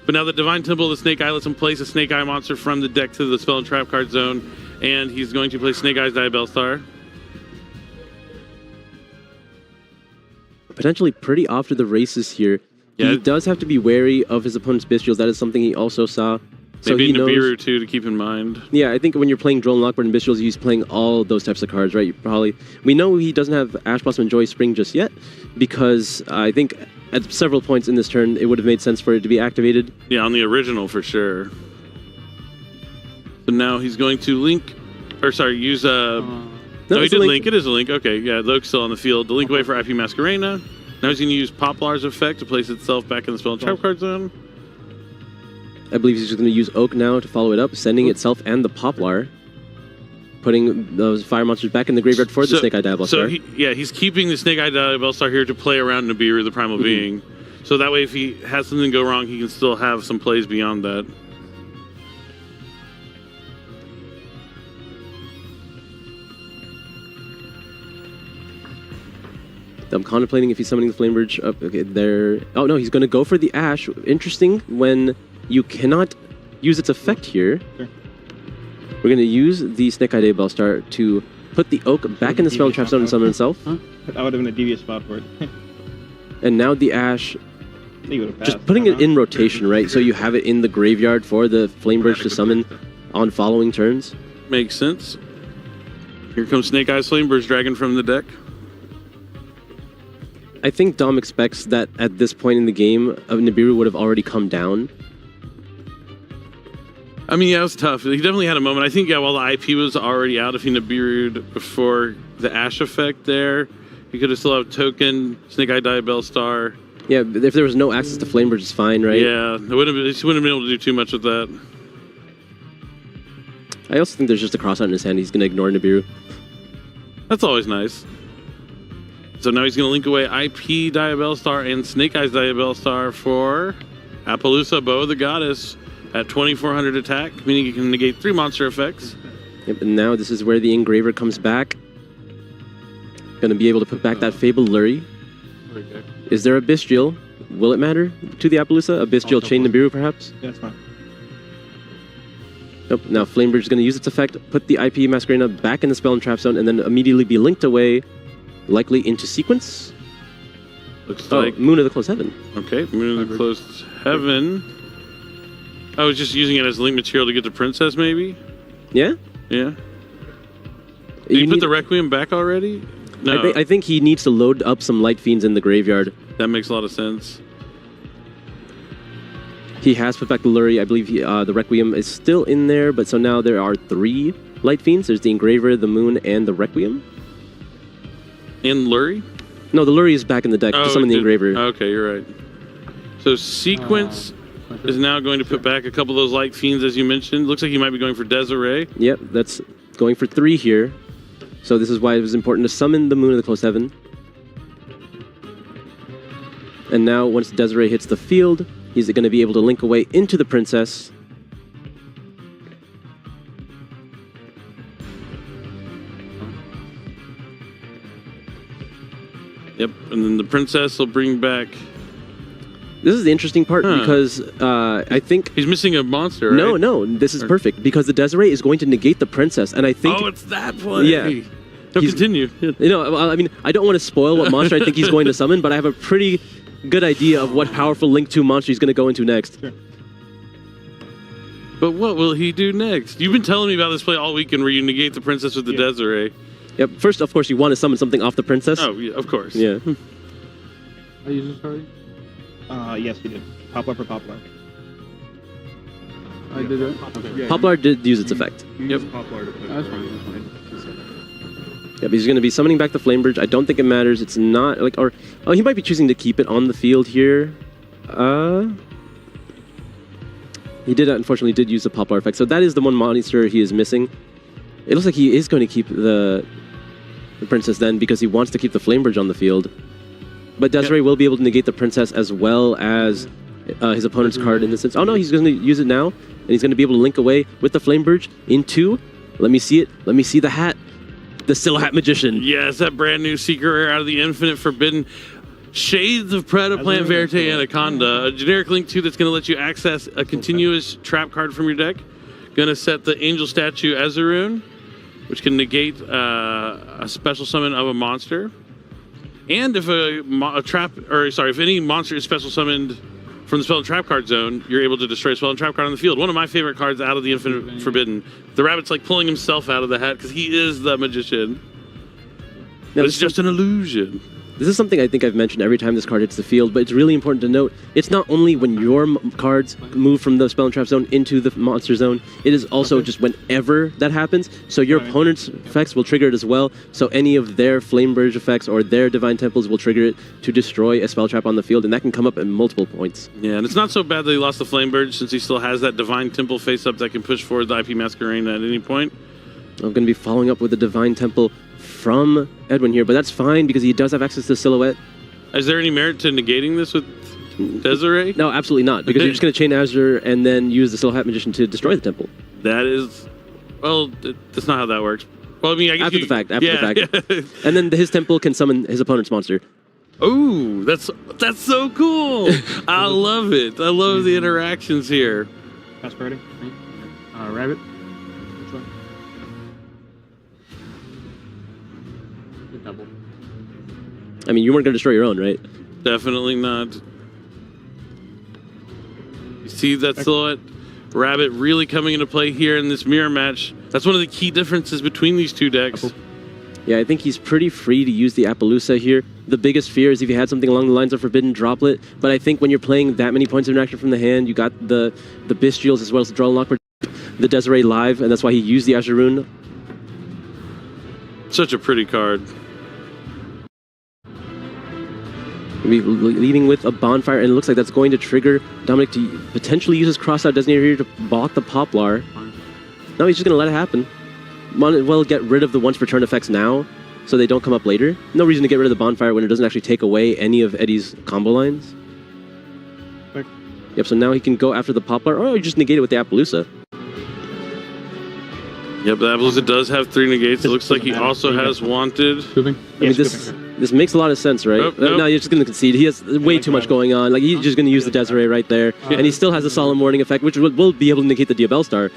But now the Divine Temple of the Snake Eye lets him place a Snake Eye monster from the deck to the Spell and Trap card zone, and he's going to play Snake Eye's Diabell Star. Potentially pretty off to the races here. Yeah. He does have to be wary of his opponent's Bestials. That is something he also saw. So Maybe he knows, Nibiru too to keep in mind. Yeah, I think when you're playing Droll and Lockbird and Bestials, he's playing all those types of cards, right? We know he doesn't have Ash Blossom and Joy Spring just yet, because I think at several points in this turn, it would have made sense for it to be activated. Yeah, on the original for sure. So now he's going to link, or sorry, use no, he did link. It is a link. Okay, yeah, the Oak's still on the field. The link away for IP Masquerena. Now he's going to use Poplar's effect to place itself back in the Spell and Trap card zone. I believe he's just going to use Oak now to follow it up, sending itself and the Poplar, putting those fire monsters back in the graveyard for the Snake Eye Diabell Star. He's keeping the Snake Eye Diabell Star here to play around Nibiru, the Primal Being. So that way, if he has something go wrong, he can still have some plays beyond that. I'm contemplating if he's summoning the Flamebridge up. Okay, there. Oh no, he's going to go for the Ash. Interesting when you cannot use its effect here. Sure. We're going to use the Snake Eye Diabell Star to put the Oak back in the Spell and Trap zone and summon itself. Huh? That would have been a devious spot for it. And now the Ash, just putting it in rotation, right? So you have it in the graveyard for the Flamebridge to summon on following turns. Makes sense. Here comes Snake Eye's Flamebridge Dragon from the deck. I think Dom expects that at this point in the game, Nibiru would have already come down. I mean, yeah, it was tough. He definitely had a moment. I think, yeah, while the IP was already out, if he Nibiru'd before the Ash effect there, he could have still have Token, Snake Eye Diabell Star. Yeah, if there was no access to Flamebridge, it's fine, right? Yeah, he wouldn't have been able to do too much with that. I also think there's just a cross out in his hand. He's going to ignore Nibiru. That's always nice. So now he's going to link away IP Diabell Star and Snake Eyes Diabell Star for Appaloosa, Bow of the Goddess at 2400 attack, meaning he can negate 3 monster effects. Yep, and now this is where the Engraver comes back. Going to be able to put back that Fable Lurry. Okay. Is there a Bestial? Will it matter to the Appaloosa? A Bestial Chain Nibiru, perhaps? Yeah, that's fine. Nope. Now Flamebridge is going to use its effect, put the IP Masquerena back in the Spell and Trap zone, and then immediately be linked away, likely into sequence. Looks like Moon of the Closed Heaven. Okay, Moon of the Closed Heaven. I was just using it as link material to get the Princess, maybe? Yeah? Yeah. Did you put the Requiem back already? No. I think he needs to load up some Light Fiends in the graveyard. That makes a lot of sense. He has put back the Lurry. I believe the Requiem is still in there, but so now there are 3 Light Fiends. There's the Engraver, the Moon, and the Requiem. And Lurry? No, the Lurry is back in the deck to summon the Engraver. Okay, you're right. So Sequence is now going to put back a couple of those Light Fiends, as you mentioned. Looks like he might be going for Desiree. Yep, that's going for 3 here. So this is why it was important to summon the Moon of the Closed Heaven. And now, once Desiree hits the field, he's going to be able to link away into the Princess. Yep, and then the Princess will bring back... This is the interesting part because I think... He's missing a monster, right? No, this is perfect because the Desiree is going to negate the Princess, and I think... Oh, it's that play! Yeah. So continue. You know, I mean, I don't want to spoil what monster I think he's going to summon, but I have a pretty good idea of what powerful Link 2 monster he's going to go into next. Sure. But what will he do next? You've been telling me about this play all weekend where you negate the princess with the Desiree. Yep. First, of course, you want to summon something off the princess. Oh, yeah, of course. Yeah. Are you just already? Yes, we did. Poplar for Poplar. I did it. Okay. Poplar did use its effect. Yep. Poplar to put That's fine. Yep, he's going to be summoning back the Flame Bridge. I don't think it matters. It's not like, or oh, he might be choosing to keep it on the field here. He unfortunately did use the Poplar effect, so that is the one monster he is missing. It looks like he is going to keep the princess then because he wants to keep the Flame Bridge on the field. But Desiree will be able to negate the princess as well as his opponent's card in this sense. Oh no, he's going to use it now, and he's going to be able to link away with the Flame Bridge into. Let me see it. Let me see the hat. The Silhouette Magician. Yes, that brand new secret rare out of the Infinite Forbidden. Shades of Predaplant Verite Anaconda. A generic link 2 that's going to let you access a continuous trap card from your deck. Going to set the Angel Statue as a rune, which can negate a special summon of a monster. And if if any monster is special summoned from the Spell and Trap card zone, you're able to destroy a Spell and Trap card on the field. One of my favorite cards out of the Infinite Forbidden. The rabbit's like pulling himself out of the hat because he is the magician. But it's just an illusion. This is something I think I've mentioned every time this card hits the field, but it's really important to note, it's not only when your cards move from the Spell and Trap zone into the monster zone, it is also just whenever that happens. So your opponent's effects will trigger it as well, so any of their Flame Bridge effects or their Divine Temples will trigger it to destroy a spell trap on the field, and that can come up at multiple points. Yeah, and it's not so bad that he lost the Flame Bridge since he still has that Divine Temple face up that can push forward the IP Masquerade at any point. I'm going to be following up with the Divine Temple from Edwin here, but that's fine because he does have access to Silhouette. Is there any merit to negating this with Desiree? No, absolutely not, because you're just going to Chain Azure and then use the Silhouette Magician to destroy the temple. That is... Well, that's not how that works. Well, I mean, I guess after the fact. And then his temple can summon his opponent's monster. Oh, that's so cool. I love it. I love the interactions here. Pass party. Rabbit. Double. I mean, you weren't going to destroy your own, right? Definitely not. You see that Silhouette Rabbit really coming into play here in this mirror match. That's one of the key differences between these two decks. Yeah, I think he's pretty free to use the Appaloosa here. The biggest fear is if you had something along the lines of Forbidden Droplet, but I think when you're playing that many points of interaction from the hand, you got the Bestials as well as the Duel Lockbird, the Desiree live, and that's why he used the Azure Rune. Such a pretty card. Leading with a Bonfire, and it looks like that's going to trigger Dominic to potentially use his Crossout Designator here to block the Poplar. No, he's just going to let it happen. Might as well get rid of the once per turn effects now, so they don't come up later. No reason to get rid of the Bonfire when it doesn't actually take away any of Eddie's combo lines. Yep, so now he can go after the Poplar, or just negate it with the Appaloosa. Yep, the Appaloosa does have 3 negates. It looks like he also has Wanted. I mean, this makes a lot of sense, right? Nope. No, you're just going to concede. He has way too much going on. Like, he's just going to use the Desiree right there. And he still has a Solemn Warning effect, which will be able to negate the Diabell Star.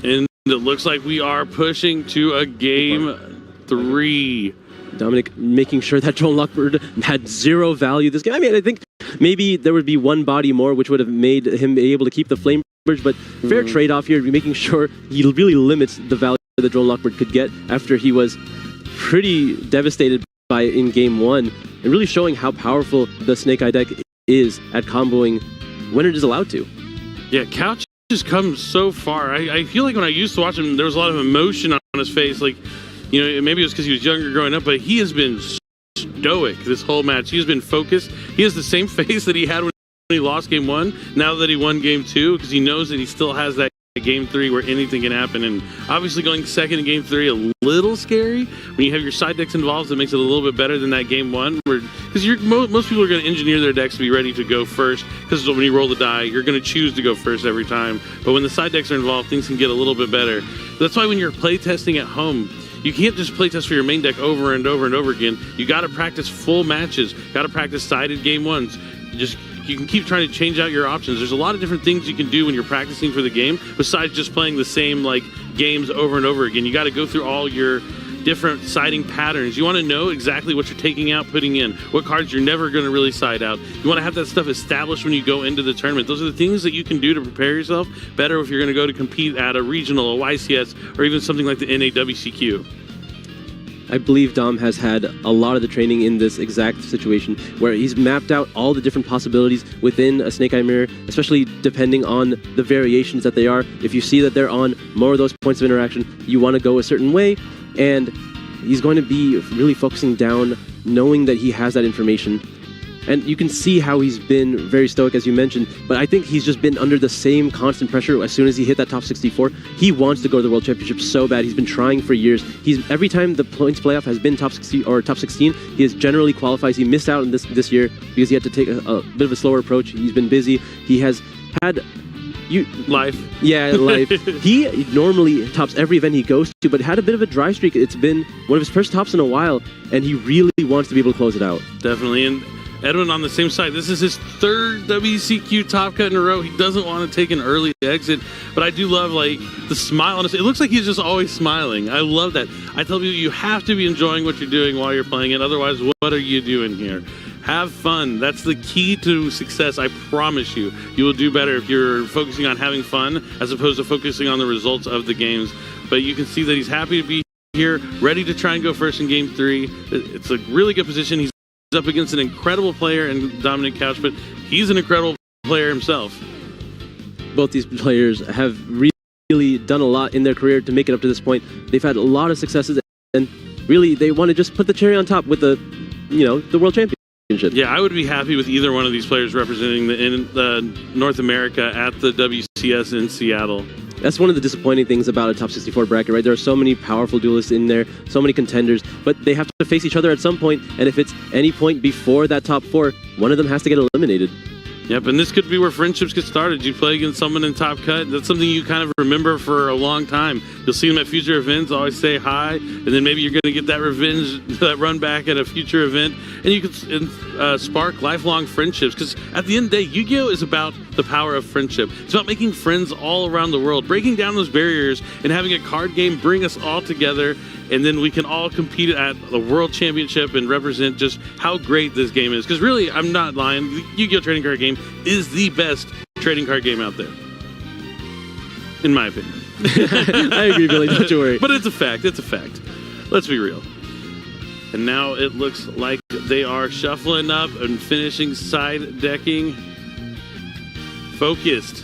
And it looks like we are pushing to a game 3. Dominic making sure that Duel Lockbird had 0 value this game. I mean, I think maybe there would be 1 body more, which would have made him be able to keep the Flame Bridge, but fair trade-off here, making sure he really limits the value that Duel Lockbird could get after he was pretty devastated by in game 1, and really showing how powerful the Snake Eye deck is at comboing when it is allowed to. Yeah, Couch has come so far. I feel like when I used to watch him, there was a lot of emotion on his face. Like, you know, maybe it was because he was younger growing up, but he has been stoic this whole match. He has been focused. He has the same face that he had when he lost game 1, now that he won game 2, because he knows that he still has that game 3 where anything can happen. And obviously going second in game 3 a little scary when you have your side decks involved. It makes it a little bit better than that game 1, because most people are going to engineer their decks to be ready to go first, because when you roll the die you're going to choose to go first every time. But when the side decks are involved, things can get a little bit better. That's why when you're playtesting at home, you can't just playtest for your main deck over and over and over again. You got to practice full matches, got to practice sided game 1s. You can keep trying to change out your options. There's a lot of different things you can do when you're practicing for the game, besides just playing the same games over and over again. You got to go through all your different siding patterns. You want to know exactly what you're taking out, putting in, what cards you're never going to really side out. You want to have that stuff established when you go into the tournament. Those are the things that you can do to prepare yourself better if you're going to go to compete at a regional, a YCS, or even something like the NAWCQ. I believe Dom has had a lot of the training in this exact situation where he's mapped out all the different possibilities within a Snake Eye Mirror, especially depending on the variations that they are. If you see that they're on more of those points of interaction, you want to go a certain way, and he's going to be really focusing down, knowing that he has that information. And you can see how he's been very stoic, as you mentioned, but I think he's just been under the same constant pressure as soon as he hit that top 64. He wants to go to the World Championship so bad. He's been trying for years. Every time the points playoff has been top 60 or top 16, he has generally qualified. He missed out on this year because he had to take a bit of a slower approach. He's been busy. He has had life. Yeah, life. He normally tops every event he goes to, but had a bit of a dry streak. It's been one of his first tops in a while, and he really wants to be able to close it out. Definitely. And Edwin on the same side. This is his third WCQ top cut in a row. He doesn't want to take an early exit, but I do love like the smile on his face. It looks like he's just always smiling. I love that. I tell people you have to be enjoying what you're doing while you're playing it. Otherwise, what are you doing here? Have fun. That's the key to success. I promise you. You will do better if you're focusing on having fun as opposed to focusing on the results of the games. But you can see that he's happy to be here, ready to try and go first in game 3. It's a really good position. He's up against an incredible player in Dominic Couch, but he's an incredible player himself. Both these players have really done a lot in their career to make it up to this point. They've had a lot of successes, and really they want to just put the cherry on top with the World Championship. Yeah, I would be happy with either one of these players representing the North America at the WCS in Seattle. That's one of the disappointing things about a top 64 bracket, right? There are so many powerful duelists in there, so many contenders, but they have to face each other at some point, and if it's any point before that top 4, one of them has to get eliminated. Yep, and this could be where friendships get started. You play against someone in top cut. That's something you kind of remember for a long time. You'll see them at future events, always say hi, and then maybe you're going to get that revenge, that run back at a future event, and you can spark lifelong friendships. Because at the end of the day, Yu-Gi-Oh! Is about the power of friendship. It's about making friends all around the world, breaking down those barriers, and having a card game bring us all together, and then we can all compete at the World Championship and represent just how great this game is. Because really, I'm not lying, the Yu-Gi-Oh! Trading card game is the best trading card game out there. In my opinion. I agree, Billy, don't you worry. But it's a fact, it's a fact. Let's be real. And now it looks like they are shuffling up and finishing side decking. Focused.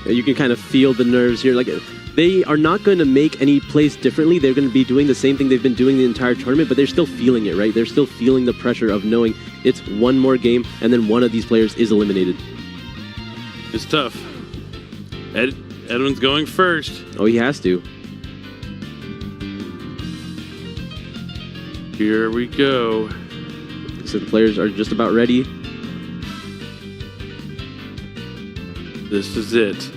Yeah, you can kind of feel the nerves here. Like, they are not going to make any plays differently. They're going to be doing the same thing they've been doing the entire tournament, but they're still feeling it, right? They're still feeling the pressure of knowing it's one more game and then one of these players is eliminated. It's tough. Edwin's going first. Oh, he has to. Here we go. So the players are just about ready. This is it.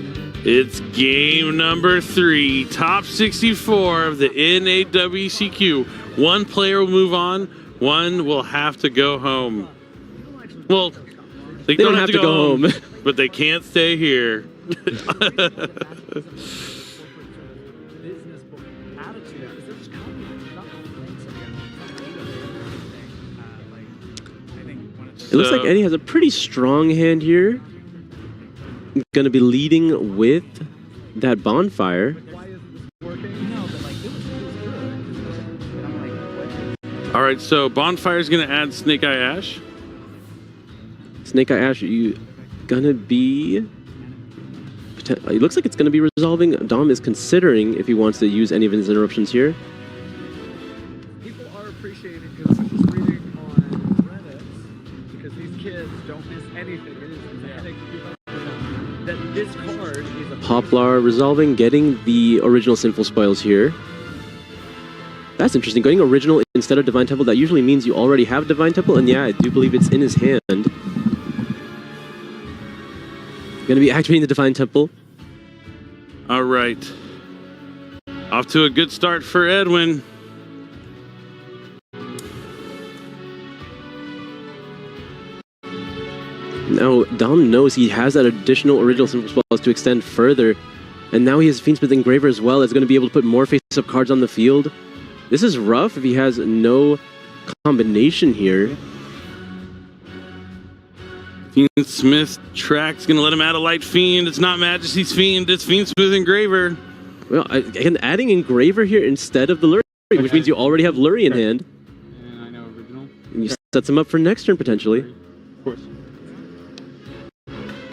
It's game number 3, top 64 of the NAWCQ. One player will move on, one will have to go home. Well, they don't have to go home, but they can't stay here. It looks like Eddie has a pretty strong hand here. Going to be leading with that bonfire. All right, so bonfire is going to add Snake Eye Ash. Snake Eye Ash, you going to be... It looks like it's going to be resolving. Dom is considering if he wants to use any of his interruptions here. People are appreciating because I'm just reading on Reddit because these kids don't miss anything. It is manic that this card is a Poplar resolving, getting the original Sinful Spoils here. That's interesting. Going original instead of Divine Temple, that usually means you already have Divine Temple, and yeah, I do believe it's in his hand. Going to be activating the Divine Temple. All right. Off to a good start for Edwin. Now, Dom knows he has that additional original Sinful Spells to extend further, and now he has Fiendsmith Engraver as well. That's going to be able to put more face-up cards on the field. This is rough if he has no combination here. Fiend Smith track's gonna let him add a light fiend. It's not Majesty's Fiend, it's Fiend Smith Engraver. Well, again, adding Engraver here instead of the Lurry, which means you already have Lurry in hand. And I know original. And you sets him up for next turn potentially. Of course.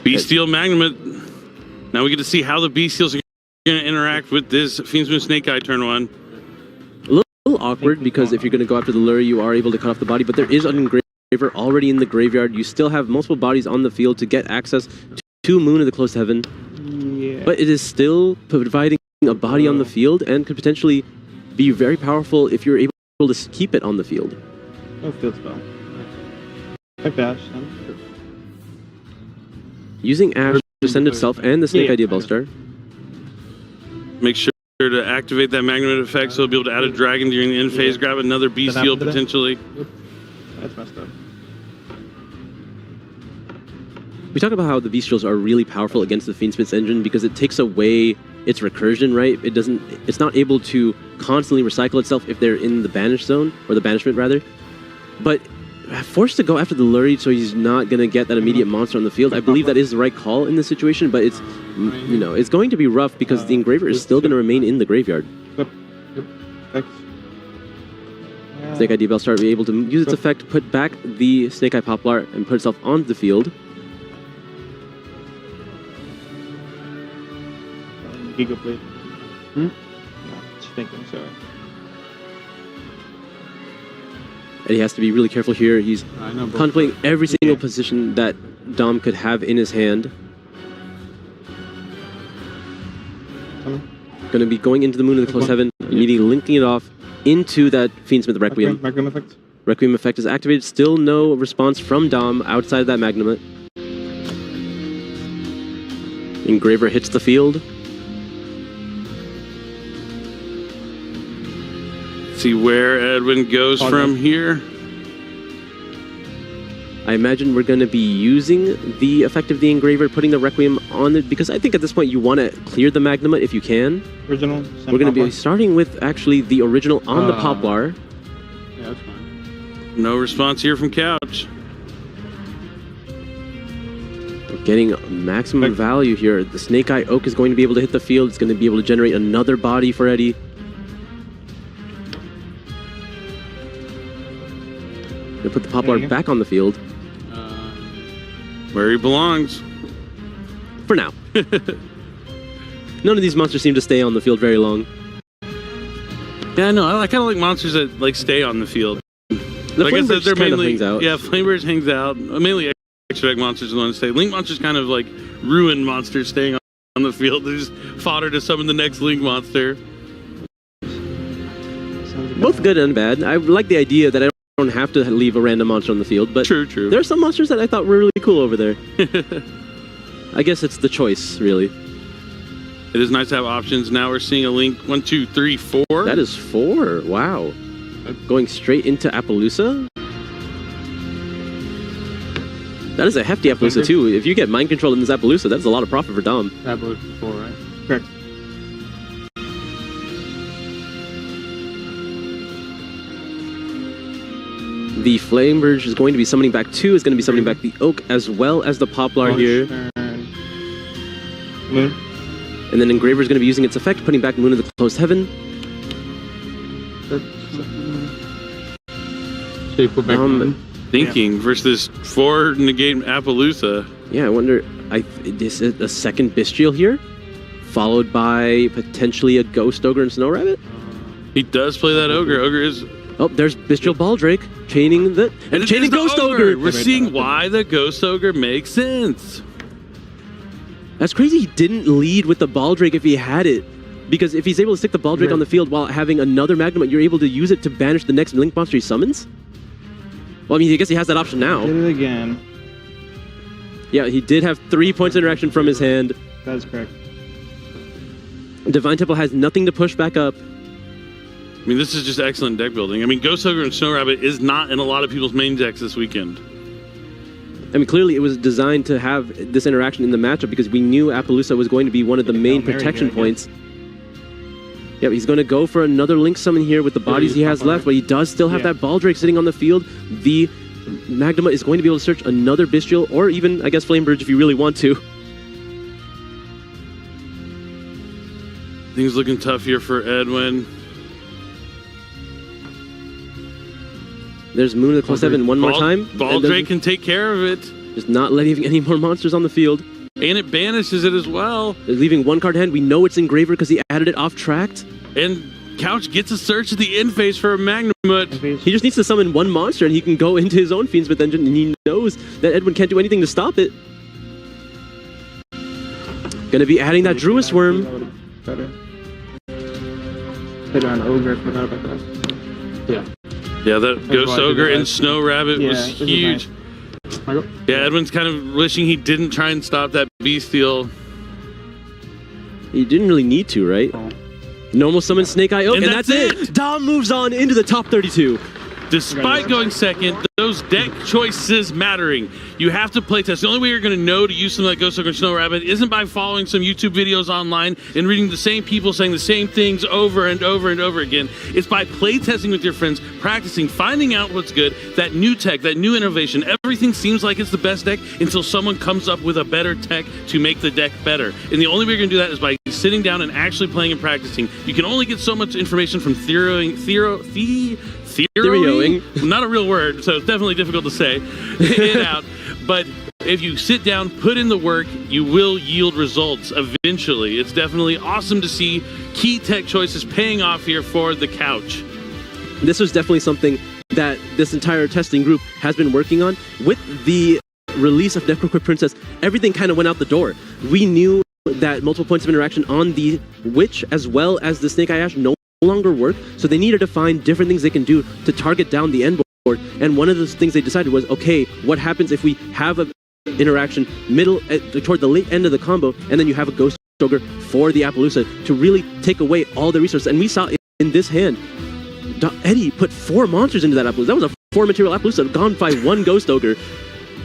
Bestial Magnum. Now we get to see how the Bestials are gonna interact with this Fiend Smith Snake Eye turn 1. A little awkward because if you're going to go after the Lurry, you are able to cut off the body, but there is an Engraver already in the graveyard. You still have multiple bodies on the field to get access to Moon of the Closed Heaven. Yeah. But it is still providing a body on the field and could potentially be very powerful if you're able to keep it on the field. No field spell. Like dash. Using Ash to send itself and the Snake Idea Bellstar. Make sure to activate that Magnum effect so he'll be able to add a dragon during the end phase, grab another Bestial potentially. That's messed up. We talk about how the Bestials are really powerful against the Fiendsmith's engine because it takes away its recursion, right? It's not able to constantly recycle itself if they're in the banish zone, or the banishment rather. But forced to go after the Lurry so he's not going to get that immediate monster on the field. I believe that is the right call in this situation, but it's, you know, it's going to be rough because the Engraver is still going to remain in the graveyard. Snake Eye Bellstar will be able to use its effect, put back the Snake Eye Poplar, and put itself on the field. Giga Blade. No, just thinking, sorry. And he has to be really careful here. He's contemplating every single position that Dom could have in his hand. Going to be going into the Moon of the Closed Heaven, immediately linking it off into that Fiendsmith Requiem. Magnum effect. Requiem effect is activated. Still no response from Dom outside of that Magnum. Engraver hits the field. See where Edwin goes from here. I imagine we're going to be using the effect of the Engraver, putting the Requiem on it, because I think at this point you want to clear the Magnum if you can. Original. We're going to be starting with actually the original on the Poplar. Yeah, that's fine. No response here from Couch. We're getting maximum value here. The Snake Eye Oak is going to be able to hit the field. It's going to be able to generate another body for Eddie. Gonna put the Poplar back on the field. Where he belongs. For now. None of these monsters seem to stay on the field very long. Yeah, no, I kind of like monsters that like stay on the field. The like I said, they're mainly hangs out. Yeah, Flamebird hangs out. Mainly extra deck monsters are the ones that stay. Link monsters kind of like ruin monsters staying on the field. They're just fodder to summon the next Link monster. Both good and bad. I like the idea that I don't have to leave a random monster on the field, but true. There are some monsters that I thought were really cool over there. I guess it's the choice, really. It is nice to have options. Now we're seeing a Link 1, 2, 3, 4. That is 4. Wow. Going straight into Appaloosa. That is a hefty Appaloosa too. If you get mind control in this Appaloosa, that's a lot of profit for Dom. Appaloosa 4, right? Correct. The Flamebird is going to be summoning back 2, is going to be summoning back the Oak as well as the Poplar here. Moon. And then Engraver is going to be using its effect, putting back Moon of the Closed Heaven. Thinking versus 4 negate Appaloosa. Yeah, I wonder, is it a second Bestial here? Followed by potentially a Ghost Ogre and Snow Rabbit? He does play that Ogre. Ogre is... Oh, there's Bestial Baldrake chaining the... And chaining Ghost Ogre! We're seeing why the Ghost Ogre makes sense. That's crazy he didn't lead with the Baldrake if he had it. Because if he's able to stick the Baldrake on the field while having another Magnum, you're able to use it to banish the next Link monster he summons? Well, I mean, I guess he has that option now. Did it again. Yeah, he did have 3 points of interaction from his hand. That is correct. Divine Temple has nothing to push back up. I mean, this is just excellent deck building. I mean, Ghost Ogre and Snow Rabbit is not in a lot of people's main decks this weekend. I mean, clearly it was designed to have this interaction in the matchup because we knew Appaloosa was going to be one of the main protection points. Yeah, he's going to go for another Link Summon here with the bodies he has left, but he does still have that Baldrake sitting on the field. The Magnuma is going to be able to search another Bestial, or even, I guess, Flame Bridge if you really want to. Things looking tough here for Edwin. There's Moon at the +7 one more time. Baldrake can take care of it. Just not letting any more monsters on the field. And it banishes it as well. They're leaving one card in hand. We know it's Engraver because he added it off tracked. And Couch gets a search at the end phase for a Magnamut. He just needs to summon one monster and he can go into his own Fiends, but then he knows that Edwin can't do anything to stop it. Gonna be adding that Druis Worm. Better. Put on Ogre, forgot about that. Yeah. Yeah, that Ghost Ogre and Snow Rabbit was huge. Yeah, Edwin's kind of wishing he didn't try and stop that Bestial. He didn't really need to, right? Normal summon Snake Eye Oak, and that's it! Dom moves on into the top 32. Despite going second, those deck choices mattering. You have to play test. The only way you're going to know to use something like Ghost Ogre and Snow Rabbit isn't by following some YouTube videos online and reading the same people saying the same things over and over and over again. It's by play testing with your friends, practicing, finding out what's good, that new tech, that new innovation. Everything seems like it's the best deck until someone comes up with a better tech to make the deck better. And the only way you're going to do that is by sitting down and actually playing and practicing. You can only get so much information from theorying. Not a real word, so it's definitely difficult to say it out. But if you sit down, put in the work, you will yield results eventually. It's definitely awesome to see key tech choices paying off here for the Couch. This was definitely something that this entire testing group has been working on. With the release of Necroquip Princess, everything kind of went out the door. We knew that multiple points of interaction on the Witch as well as the Snake Eye Ash no longer work, so they needed to find different things they can do to target down the end board. And one of those things they decided was, okay, what happens if we have an interaction toward the late end of the combo, and then you have a Ghost Ogre for the Appaloosa to really take away all the resources. And we saw in this hand, Eddie put 4 monsters into that Appaloosa. That was a 4 material Appaloosa gone by 1 Ghost Ogre.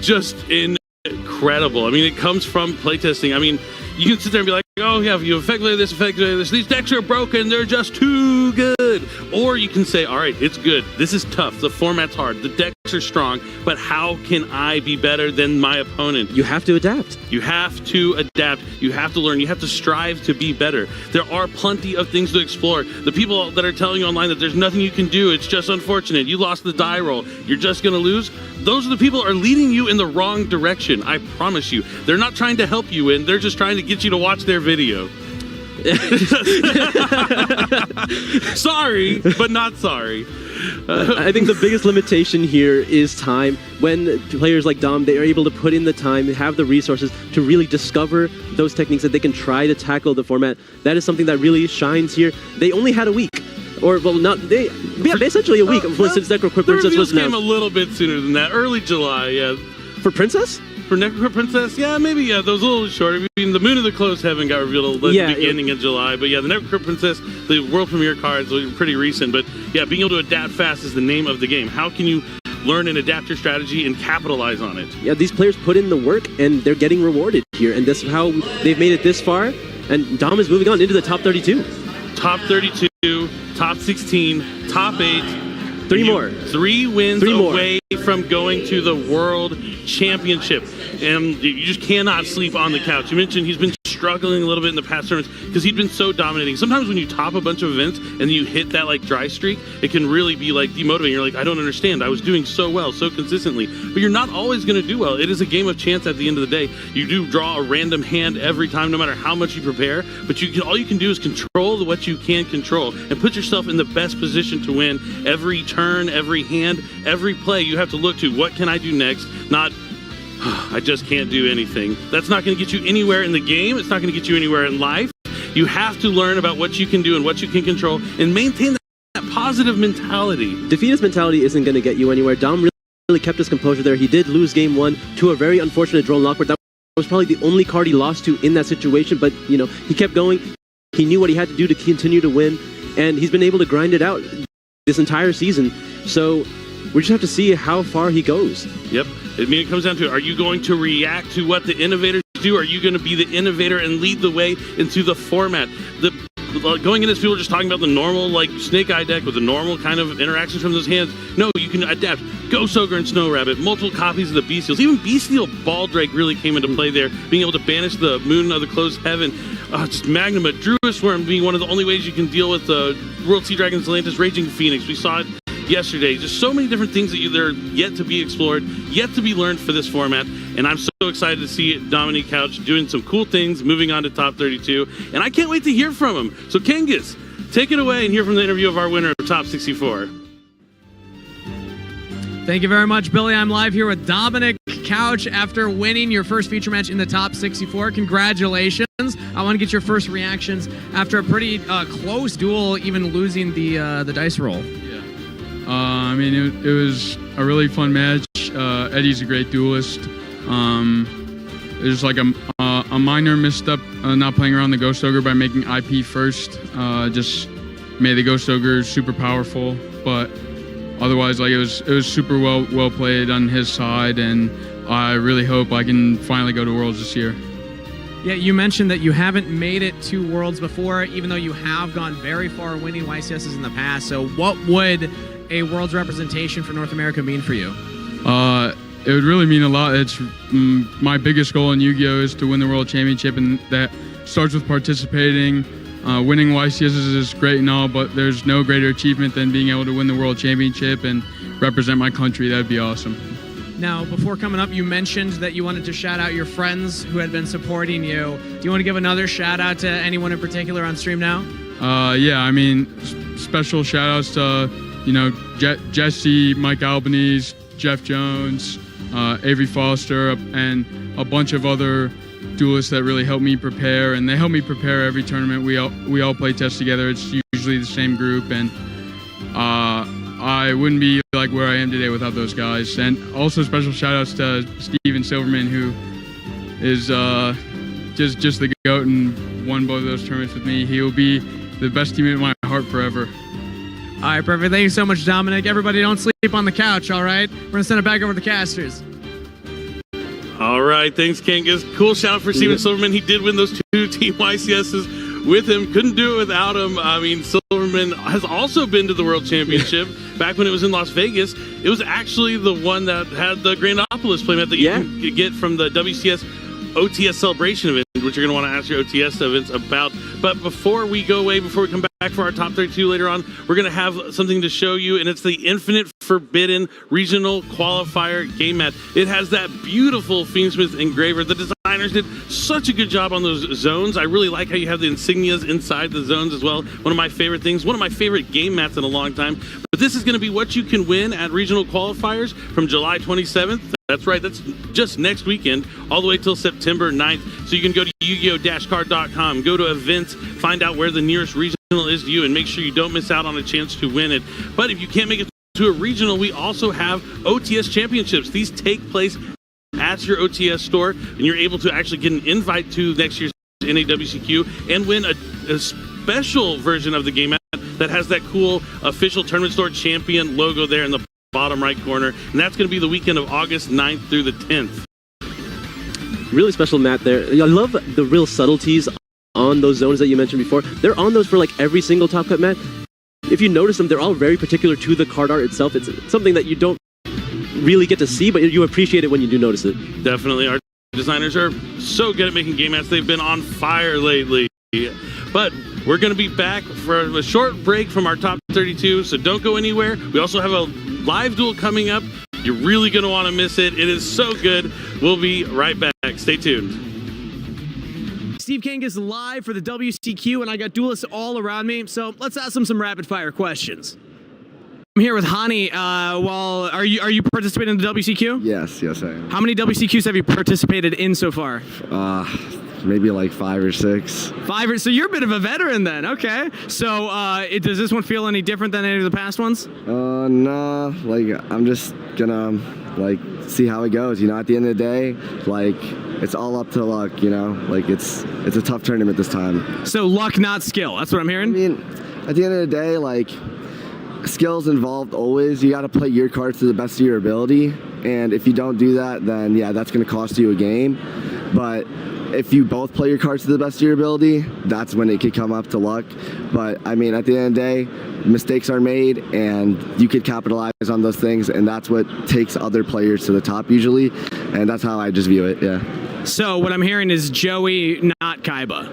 Just incredible. I mean, it comes from playtesting. I mean, you can sit there and be like, oh yeah, you effectively this, effectively this. These decks are broken. They're just too good. Or you can say, all right, it's good. This is tough. The format's hard. The decks are strong. But how can I be better than my opponent? You have to adapt. You have to adapt. You have to learn. You have to strive to be better. There are plenty of things to explore. The people that are telling you online that there's nothing you can do, it's just unfortunate. You lost the die roll. You're just going to lose. Those are the people that are leading you in the wrong direction. I promise you. They're not trying to help you win. They're just trying to get you to watch their video. Sorry, but not sorry. I think the biggest limitation here is time. When players like Dom, they are able to put in the time, have the resources to really discover those techniques that they can try to tackle the format. That is something that really shines here. They only had a week. Or, well, not, essentially a week since Necroquip Princess was announced. The reveals came a little bit sooner than that. Early July, yeah. For Princess? For Necroquip Princess, yeah, maybe, yeah, those a little shorter. I mean, the Moon of the Closed Heaven got revealed at the beginning of July, but yeah, the Necroquip Princess, the world premiere cards were pretty recent, but yeah, being able to adapt fast is the name of the game. How can you learn and adapt your strategy and capitalize on it? Yeah, these players put in the work and they're getting rewarded here, and this is how they've made it this far, and Dom is moving on into the top 32. Top 32, top 16, top 8. 3 more. 3 wins away from going to the World Championship. And you just cannot sleep on the Couch. You mentioned he's been struggling a little bit in the past tournaments because he'd been so dominating. Sometimes when you top a bunch of events and you hit that like dry streak, it can really be like demotivating. You're like, I don't understand. I was doing so well, so consistently. But you're not always going to do well. It is a game of chance at the end of the day. You do draw a random hand every time, no matter how much you prepare. But all you can do is control what you can control and put yourself in the best position to win every turn, every hand, every play. You have to look to what can I do next, not I just can't do anything. That's not going to get you anywhere in the game. It's not going to get you anywhere in life. You have to learn about what you can do and what you can control and maintain that positive mentality. Defeatist mentality isn't going to get you anywhere. Dom really kept his composure there. He did lose game 1 to a very unfortunate drone lockboard. That was probably the only card he lost to in that situation, but you know, he kept going. He knew what he had to do to continue to win, and he's been able to grind it out this entire season. So we just have to see how far he goes. Yep. I mean, it comes down to, are you going to react to what the innovators do? Are you going to be the innovator and lead the way into the format? The going in as people are just talking about the normal, like, Snake Eye deck with the normal kind of interactions from those hands. No, you can adapt Ghost Ogre and Snow Rabbit, multiple copies of the Bestials. Even Bestial Baldrake really came into play there, being able to banish the Moon of the Closed Heaven. Just Magnum, Druid Swarm being one of the only ways you can deal with the World Sea Dragons, Atlantis, Raging Phoenix. We saw it yesterday. Just so many different things that they're yet to be explored, yet to be learned for this format. And I'm so excited to see Dominique Couch doing some cool things, moving on to top 32. And I can't wait to hear from him. So Kangas, take it away and hear from the interview of our winner of top 64. Thank you very much, Billy. I'm live here with Dominic Couch after winning your first feature match in the top 64. Congratulations. I want to get your first reactions after a pretty close duel, even losing the dice roll. I mean, it was a really fun match. Eddie's a great duelist. There's like a minor misstep not playing around the Ghost Ogre by making IP first. Just made the Ghost Ogre super powerful, but otherwise, like, it was super well played on his side, and I really hope I can finally go to Worlds this year. Yeah, you mentioned that you haven't made it to Worlds before, even though you have gone very far winning YCSs in the past. So what would a Worlds representation for North America mean for you? It would really mean a lot. It's my biggest goal in Yu-Gi-Oh! Is to win the World Championship, and that starts with participating. Winning YCSs is great and all, but there's no greater achievement than being able to win the World Championship and represent my country. That'd be awesome. Now, before coming up, you mentioned that you wanted to shout out your friends who had been supporting you. Do you want to give another shout out to anyone in particular on stream now? Yeah, I mean, special shout outs to, Jesse, Mike Albanese, Jeff Jones, Avery Foster, and a bunch of other duelists that really helped me prepare, and they help me prepare every tournament. We all play test together. It's usually the same group, and I wouldn't be like where I am today without those guys. And also special shout outs to Steven Silverman, who is just the GOAT and won both of those tournaments with me. He will be the best teammate in my heart forever. All right, perfect. Thank you so much, Dominic. Everybody don't sleep on the couch, all right? We're going to send it back over to the casters. All right, thanks, Kangas. Cool shout out for Steven Silverman. He did win those 2 Team YCSs with him. Couldn't do it without him. I mean, Silverman has also been to the World Championship. Back when it was in Las Vegas, it was actually the one that had the Grandopolis playmat that you can get from the WCS OTS celebration event, which you're going to want to ask your OTS events about. But before we go away, before we come back for our top 32 later on, we're going to have something to show you, and it's the Infinite Forbidden Regional Qualifier game mat. It has that beautiful Fiendsmith engraver. The designers did such a good job on those zones. I really like how you have the insignias inside the zones as well. One of my favorite things, one of my favorite game mats in a long time. But this is going to be what you can win at regional qualifiers from July 27th. That's right, that's just next weekend, all the way till September 9th. So you can go to Yu-Gi-Oh!-card.com, go to events, find out where the nearest regional is to you, and make sure you don't miss out on a chance to win it. But if you can't make it to a regional, we also have OTS championships. These take place at your OTS store, and you're able to actually get an invite to next year's NAWCQ and win a special version of the game that has that cool official tournament store champion logo there in the bottom right corner, and that's going to be the weekend of August 9th through the 10th. Really special mat there. I love the real subtleties on those zones that you mentioned before. They're on those for like every single Top Cut mat. If you notice them, they're all very particular to the card art itself. It's something that you don't really get to see, but you appreciate it when you do notice it. Definitely. Our designers are so good at making game mats. They've been on fire lately. But we're going to be back for a short break from our top 32, so don't go anywhere. We also have a live duel coming up. You're really going to want to miss it. It is so good. We'll be right back. Stay tuned. Steve Kangas live for the WCQ, and I got duelists all around me, so let's ask them some rapid-fire questions. I'm here with Hani. Are you participating in the WCQ? Yes, I am. How many WCQs have you participated in so far? Maybe like 5 or 6. So you're a bit of a veteran then, okay. So does this one feel any different than any of the past ones? Nah, like I'm just gonna like see how it goes, at the end of the day, like it's all up to luck, like it's a tough tournament this time. So luck, not skill, that's what I'm hearing? I mean, at the end of the day, like skills involved always. You got to play your cards to the best of your ability, and if you don't do that, then yeah, that's going to cost you a game. But if you both play your cards to the best of your ability, that's when it could come up to luck. But I mean, at the end of the day, mistakes are made, and you could capitalize on those things, and that's what takes other players to the top usually, and that's how I just view it. Yeah. So what I'm hearing is Joey, not Kaiba.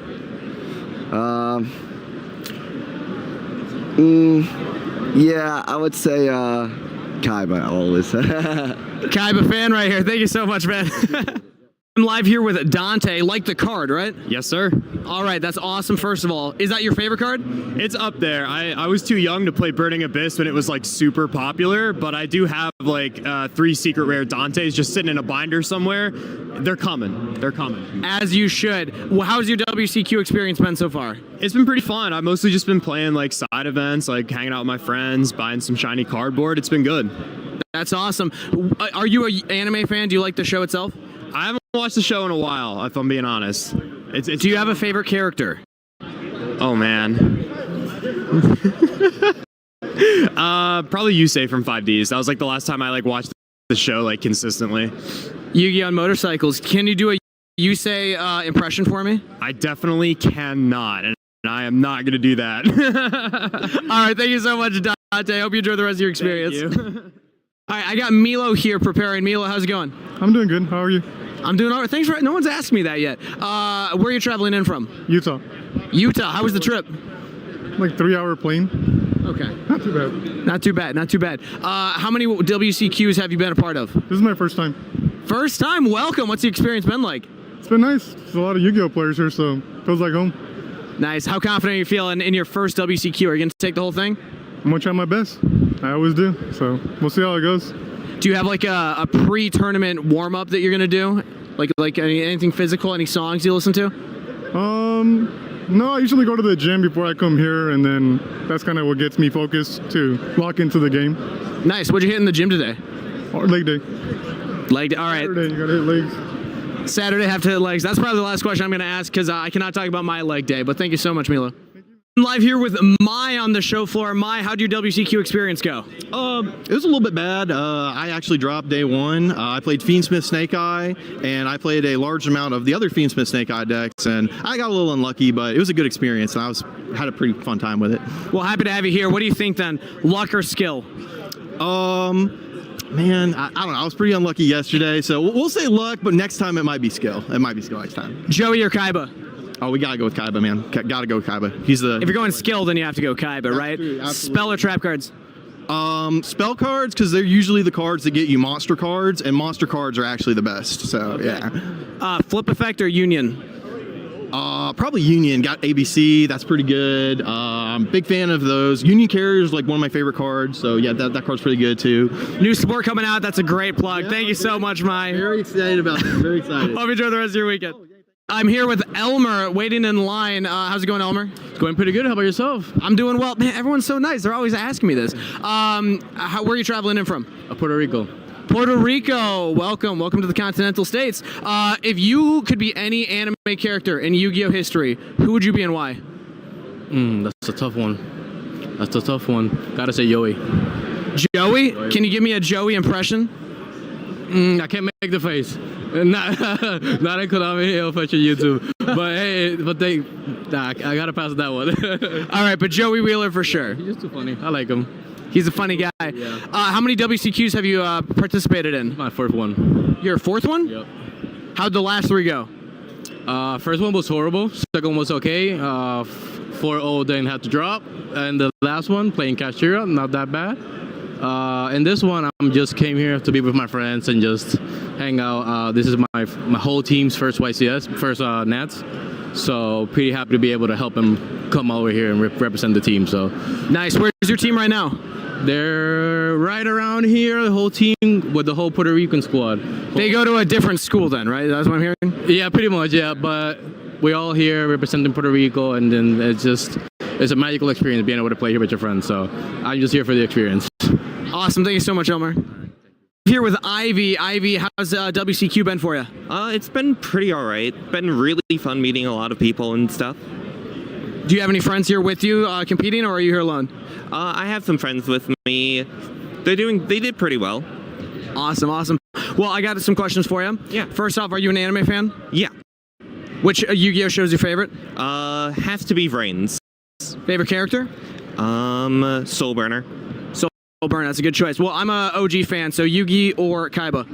Yeah, I would say Kaiba always. Kaiba fan right here. Thank you so much, man. I'm live here with Dante. Like the card, right? Yes, sir. All right, that's awesome. First of all, is that your favorite card? It's up there. I was too young to play Burning Abyss when it was like super popular, but I do have like 3 secret rare Dantes just sitting in a binder somewhere. They're coming. They're coming. As you should. Well, how's your WCQ experience been so far? It's been pretty fun. I've mostly just been playing like side events, like hanging out with my friends, buying some shiny cardboard. It's been good. That's awesome. Are you an anime fan? Do you like the show itself? I haven't watched the show in a while, if I'm being honest. Do you have a favorite character? Oh, man. Probably Yusei from 5Ds. That was like the last time I like watched the show like consistently. Yu-Gi-Oh! On motorcycles. Can you do a Yusei impression for me? I definitely cannot, and I am not going to do that. All right, thank you so much, Dante. I hope you enjoy the rest of your experience. Thank you. All right, I got Milo here preparing. Milo, how's it going? I'm doing good. How are you? I'm doing all right. Thanks for. No one's asked me that yet. Where are you traveling in from? Utah. Utah. How was the trip? Like 3-hour plane. Okay. Not too bad. Not too bad. Not too bad. How many WCQs have you been a part of? This is my first time. First time. Welcome. What's the experience been like? It's been nice. There's a lot of Yu-Gi-Oh players here, so feels like home. Nice. How confident are you feeling in your first WCQ? Are you going to take the whole thing? I'm gonna try my best. I always do. So we'll see how it goes. Do you have like a pre-tournament warm-up that you're gonna do? Like anything physical? Any songs you listen to? No, I usually go to the gym before I come here, and then that's kind of what gets me focused to lock into the game. Nice. What'd you hit in the gym today? Leg day. Leg day. All right. Saturday, you gotta hit legs. Saturday, have to hit legs. That's probably the last question I'm gonna ask because I cannot talk about my leg day. But thank you so much, Milo. I'm live here with Mai on the show floor. Mai, how'd your WCQ experience go? It was a little bit bad. I actually dropped day one. I played Fiendsmith Snake Eye, and I played a large amount of the other Fiendsmith Snake Eye decks, and I got a little unlucky, but it was a good experience, and had a pretty fun time with it. Well, happy to have you here. What do you think then? Luck or skill? Man, I don't know. I was pretty unlucky yesterday, so we'll say luck, but next time it might be skill. It might be skill next time. Joey or Kaiba? Oh, we gotta go with Kaiba, man. Gotta go with Kaiba. He's the. If you're going skill, then you have to go Kaiba, right? Absolutely. Spell or trap cards? Spell cards, because they're usually the cards that get you monster cards, and monster cards are actually the best. So yeah. Flip effect or union? Probably Union. Got ABC. That's pretty good. I'm a big fan of those. Union Carrier is like one of my favorite cards. So yeah, that card's pretty good too. New support coming out. That's a great plug. Thank you so much, Mai. Very excited about that. Very excited. Hope you enjoy the rest of your weekend. I'm here with Elmer, waiting in line. How's it going, Elmer? It's going pretty good. How about yourself? I'm doing well. Man, everyone's so nice. They're always asking me this. Where are you traveling in from? Puerto Rico. Puerto Rico. Welcome to the continental states. If you could be any anime character in Yu-Gi-Oh history, who would you be and why? That's a tough one. Gotta say Joey. Joey? Can you give me a Joey impression? I can't make the face. Not in Konami or Fashion YouTube. But hey, I gotta pass that one. All right, but Joey Wheeler for sure. He's just too funny. I like him. He's a funny guy. Yeah. How many WCQs have you participated in? My fourth one. Your fourth one? Yep. How'd the last three go? First one was horrible. Second one was okay. 4-0 then had to drop. And the last one, playing Kashira, not that bad. And this one, I just came here to be with my friends and just hang out. This is my whole team's first YCS, first Nats. So pretty happy to be able to help him come over here and represent the team. So nice. Where's your team right now? They're right around here, the whole team with the whole Puerto Rican squad. They go to a different school then, right? That's what I'm hearing? Yeah, pretty much, yeah. But we're all here representing Puerto Rico, and then it's a magical experience being able to play here with your friends. So I'm just here for the experience. Awesome. Thank you so much, Elmer. Here with Ivy. Ivy, how's WCQ been for you? It's been pretty all right. Been really fun meeting a lot of people and stuff. Do you have any friends here with you competing, or are you here alone? I have some friends with me. They did pretty well. Awesome. Well, I got some questions for you. Yeah. First off, are you an anime fan? Yeah. Which Yu-Gi-Oh show is your favorite? Has to be Vrains. Favorite character? Soulburner. Soulburner, that's a good choice. Well, I'm a OG fan, so Yugi or Kaiba?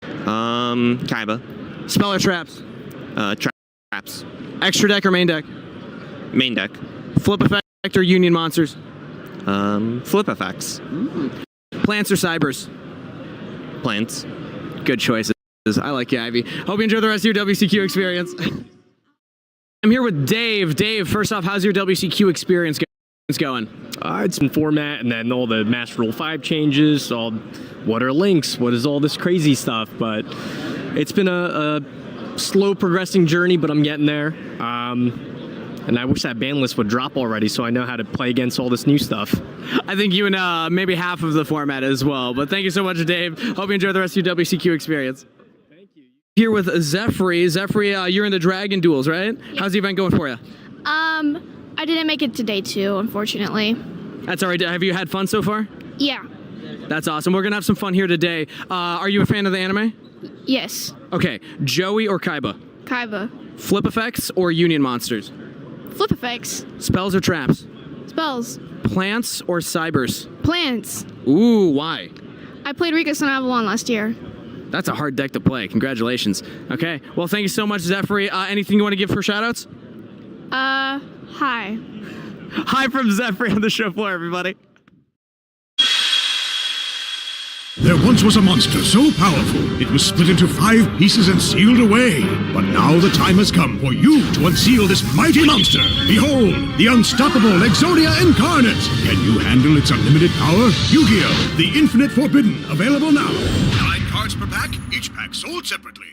Kaiba. Spell or traps? Traps. Extra deck or main deck? Main deck. Flip effect or union monsters? Flip effects. Plants or cybers? Plants. Good choices. I like you, Ivy. Hope you enjoy the rest of your WCQ experience. I'm here with Dave. Dave, first off, how's your WCQ experience going? It's in format, and then all the Master Rule 5 changes, what are links, what is all this crazy stuff, but it's been a slow progressing journey, but I'm getting there. And I wish that ban list would drop already so I know how to play against all this new stuff. I think you and maybe half of the format as well, but thank you so much, Dave. Hope you enjoy the rest of your WCQ experience. Here with Zephyr. Zephyr, you're in the Dragon Duels, right? Yeah. How's the event going for you? I didn't make it to day 2, unfortunately. That's all right. Have you had fun so far? Yeah. That's awesome. We're going to have some fun here today. Are you a fan of the anime? Yes. Okay. Joey or Kaiba? Kaiba. Flip effects or union monsters? Flip effects. Spells or traps? Spells. Plants or cybers? Plants. Ooh, why? I played Rika Sun Avalon last year. That's a hard deck to play. Congratulations. Okay. Well, thank you so much, Zephyr. Anything you want to give for shoutouts? Hi. Hi from Zephyr on the show floor, everybody. There once was a monster so powerful, it was split into 5 pieces and sealed away. But now the time has come for you to unseal this mighty monster. Behold, the unstoppable Exodia Incarnate. Can you handle its unlimited power? Yu-Gi-Oh! The Infinite Forbidden, available now. 9 cards per pack, each pack sold separately.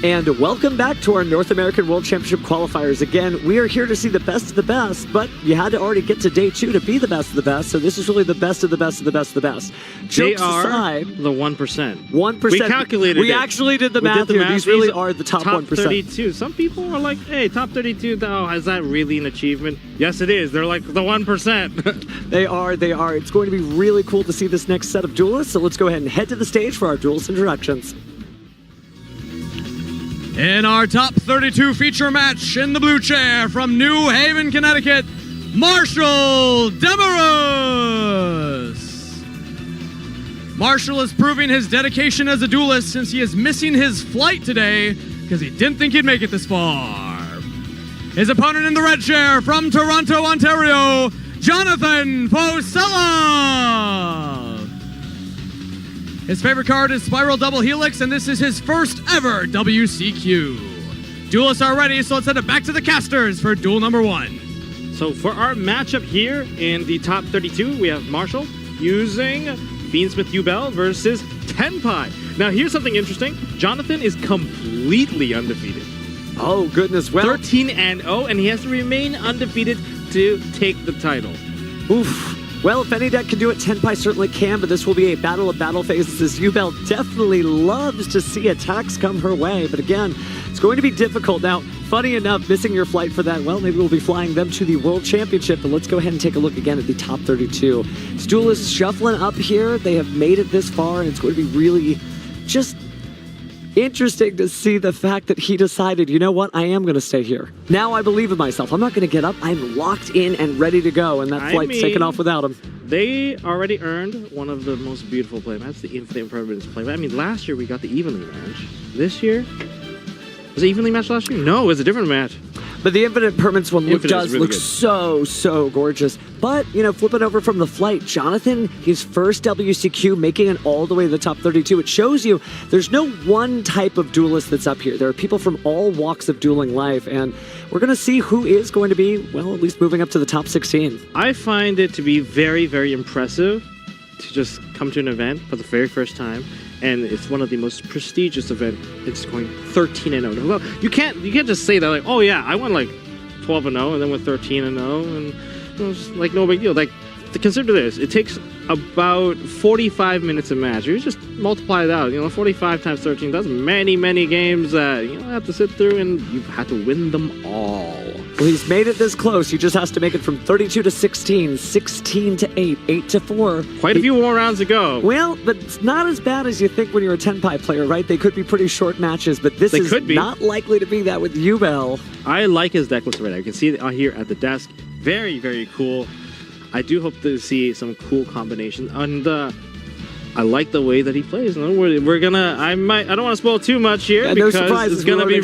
And welcome back to our North American World Championship qualifiers. Again, we are here to see the best of the best, but you had to already get to day 2 to be the best of the best, so this is really the best of the best of the best of the best. They Jokes are aside, the 1%. 1%. We calculated We it. actually did the We math here. These really are the top 1%. 32. Some people are like, hey, top 32, oh, is that really an achievement? Yes, it is. They're like the 1%. They are. It's going to be really cool to see this next set of duelists, so let's go ahead and head to the stage for our duelist introductions. In our top 32 feature match in the blue chair from New Haven, Connecticut, Marshall Demarus. Marshall is proving his dedication as a duelist since he is missing his flight today because he didn't think he'd make it this far. His opponent in the red chair from Toronto, Ontario, Jonathan Fosella. His favorite card is Spiral Double Helix, and this is his first ever WCQ. Duelists are ready, so let's send it back to the casters for duel number 1. So for our matchup here in the top 32, we have Marshall using Fiendsmith Ubel versus Tenpai. Now here's something interesting. Jonathan is completely undefeated. Oh goodness, well 13-0, and he has to remain undefeated to take the title. Oof. Well, if any deck can do it, Tenpai certainly can, but this will be a battle of battle phases. Yubel definitely loves to see attacks come her way, but again, it's going to be difficult. Now, funny enough, missing your flight for that, well, maybe we'll be flying them to the World Championship, but let's go ahead and take a look again at the top 32. It's Duelists shuffling up here. They have made it this far, and it's going to be really just interesting to see the fact that he decided, you know what, I am going to stay here. Now I believe in myself. I'm not going to get up. I'm locked in and ready to go, and that flight's taken off without him. They already earned one of the most beautiful playmats, the Infinite Impermanence playmat. I mean, last year we got the Evenly match. This year? Was it Evenly match last year? No, it was a different match. But the Infinite Permanence one does really look good. so gorgeous. But, you know, flipping over from the flight, Jonathan, his first WCQ, making it all the way to the top 32. It shows you there's no one type of duelist that's up here. There are people from all walks of dueling life, and we're going to see who is going to be, well, at least moving up to the top 16. I find it to be very, very impressive to just come to an event for the very first time, and it's one of the most prestigious events. It's going 13-0. Well, you can't just say that like, oh yeah, I went like 12-0 and then went 13-0, and it was like no big deal. Like, consider this: it takes about 45 minutes a match. You just multiply it out. 45 times 13. That's many games that you have to sit through, and you've had to win them all. Well, he's made it this close. He just has to make it from 32 to 16, 16 to 8, 8 to 4. Quite a few more rounds to go. Well, but it's not as bad as you think when you're a Tenpai player, right? They could be pretty short matches, but this is not likely to be that with Yubel. I like his deck list already. I can see it here at the desk. Very cool. I do hope to see some cool combinations, and I like the way that he plays. We're gonna. I don't want to spoil too much here because it's gonna be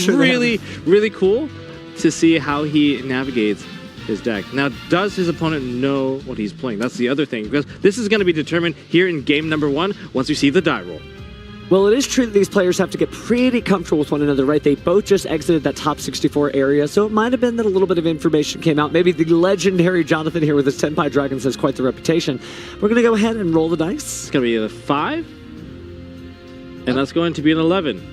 really cool to see how he navigates his deck. Now, does his opponent know what he's playing? That's the other thing, because this is going to be determined here in game number 1 once we see the die roll. Well, it is true that these players have to get pretty comfortable with one another, right? They both just exited that top 64 area, so it might have been that a little bit of information came out. Maybe the legendary Jonathan here with his Tenpai Dragons has quite the reputation. We're going to go ahead and roll the dice. It's going to be a 5, and that's going to be an 11.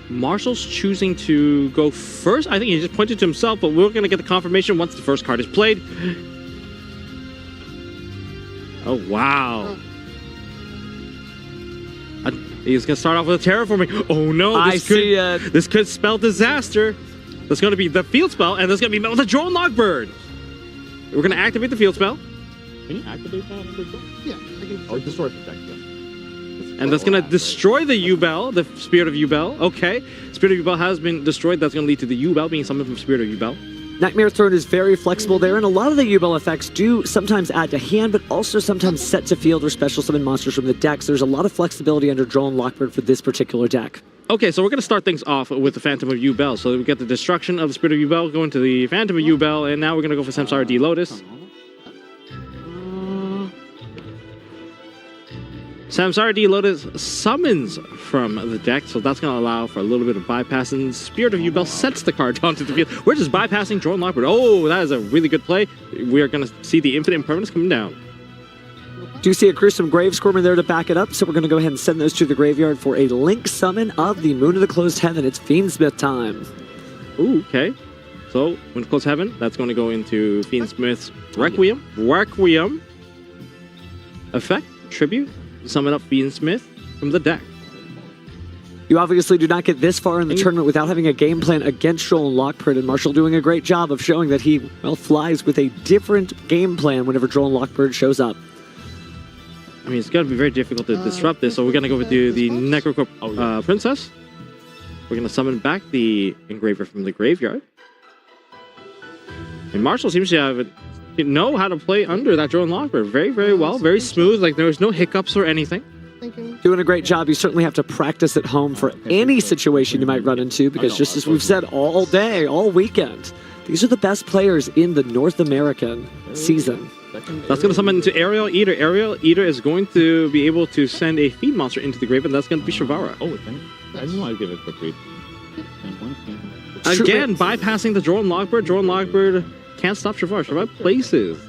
Marshall's choosing to go first. I think he just pointed to himself, but we're going to get the confirmation once the first card is played. Oh, wow. He's going to start off with a terraforming. Oh, no. This could spell disaster. That's going to be the field spell, and that's going to be met with a Drone Lockbird. We're going to activate the field spell. Can you activate that? Yeah, I can. Oh, destroy the deck, yes. And that's going to destroy the Ubel, the Spirit of Ubel. Okay. Spirit of Ubel has been destroyed. That's going to lead to the Ubel being summoned from Spirit of Ubel. Nightmare Throne is very flexible there, and a lot of the Ubel effects do sometimes add to hand, but also sometimes set to field or special summon monsters from the deck. So there's a lot of flexibility under Drone Lockbird for this particular deck. Okay, so we're going to start things off with the Phantom of Ubel. So we get the destruction of the Spirit of Ubel going to the Phantom of Ubel, and now we're going to go for Samsara D Lotus. Samsara D Lotus summons from the deck, so that's going to allow for a little bit of bypassing. Spirit of Ubel sets the card onto the field. We're just bypassing Drone Lockbird. Oh, that is a really good play. We are going to see the Infinite Impermanence coming down. Do see a gruesome grave squirmer there to back it up, so we're going to go ahead and send those to the graveyard for a link summon of the Moon of the Closed Heaven. It's Fiendsmith time. Ooh, okay. So, Moon of the Closed Heaven, that's going to go into Fiendsmith's Requiem. Requiem. Effect, tribute, summon up Fiendsmith from the deck. You obviously do not get this far in the tournament without having a game plan against Joel and Lockbird, and Marshall doing a great job of showing that he, well, flies with a different game plan whenever Joel and Lockbird shows up. I mean, it's going to be very difficult to disrupt this, so we're going to go with the Necrocorp Princess. We're going to summon back the Engraver from the graveyard. And Marshall seems to know how to play under that Joel and Lockbird very, very well. Very smooth, like there was no hiccups or anything. Doing a great job. You certainly have to practice at home for any situation you might run into, because just as we've said all day, all weekend, these are the best players in the North American season. That's going to summon into Aerial Eater. Aerial Eater is going to be able to send a feed monster into the grave, and that's going to be Shavara. Oh, I just want to give it for free. Again, bypassing the Joel and Lockbird. Joel and Lockbird can't stop Shavara. Shavara places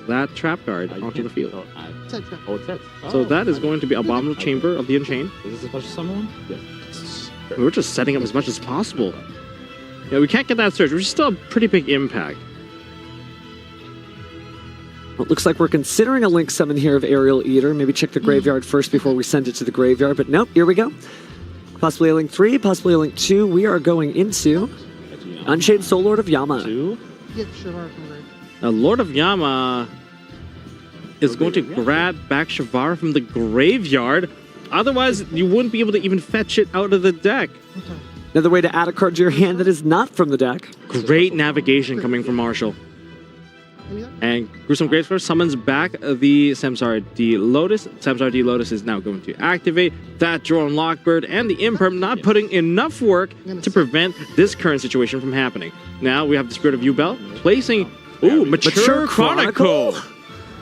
that trap guard onto the field. Oh, it's it. So that is going to be Abominable Chamber of the Unchained. Is this a special summon one? Yes. We're just setting up as much as possible. Yeah, we can't get that surge, which is still a pretty big impact. Well, it looks like we're considering a link summon here of Aerial Eater. Maybe check the graveyard first before we send it to the graveyard, but nope, here we go. Possibly a link 3, possibly a link 2. We are going into Unchained Soul Lord of Yama. Now, Lord of Yama is going to grab back Shavara from the graveyard. Otherwise, you wouldn't be able to even fetch it out of the deck. Another way to add a card to your hand that is not from the deck. Great navigation coming from Marshall. And Gruesome Gravescurse summons back the Samsara D Lotus. Samsara D Lotus is now going to activate that Joel and Lockbird and the Imperm not putting enough work to prevent this current situation from happening. Now we have the Spirit of Yubel placing Mature Chronicle.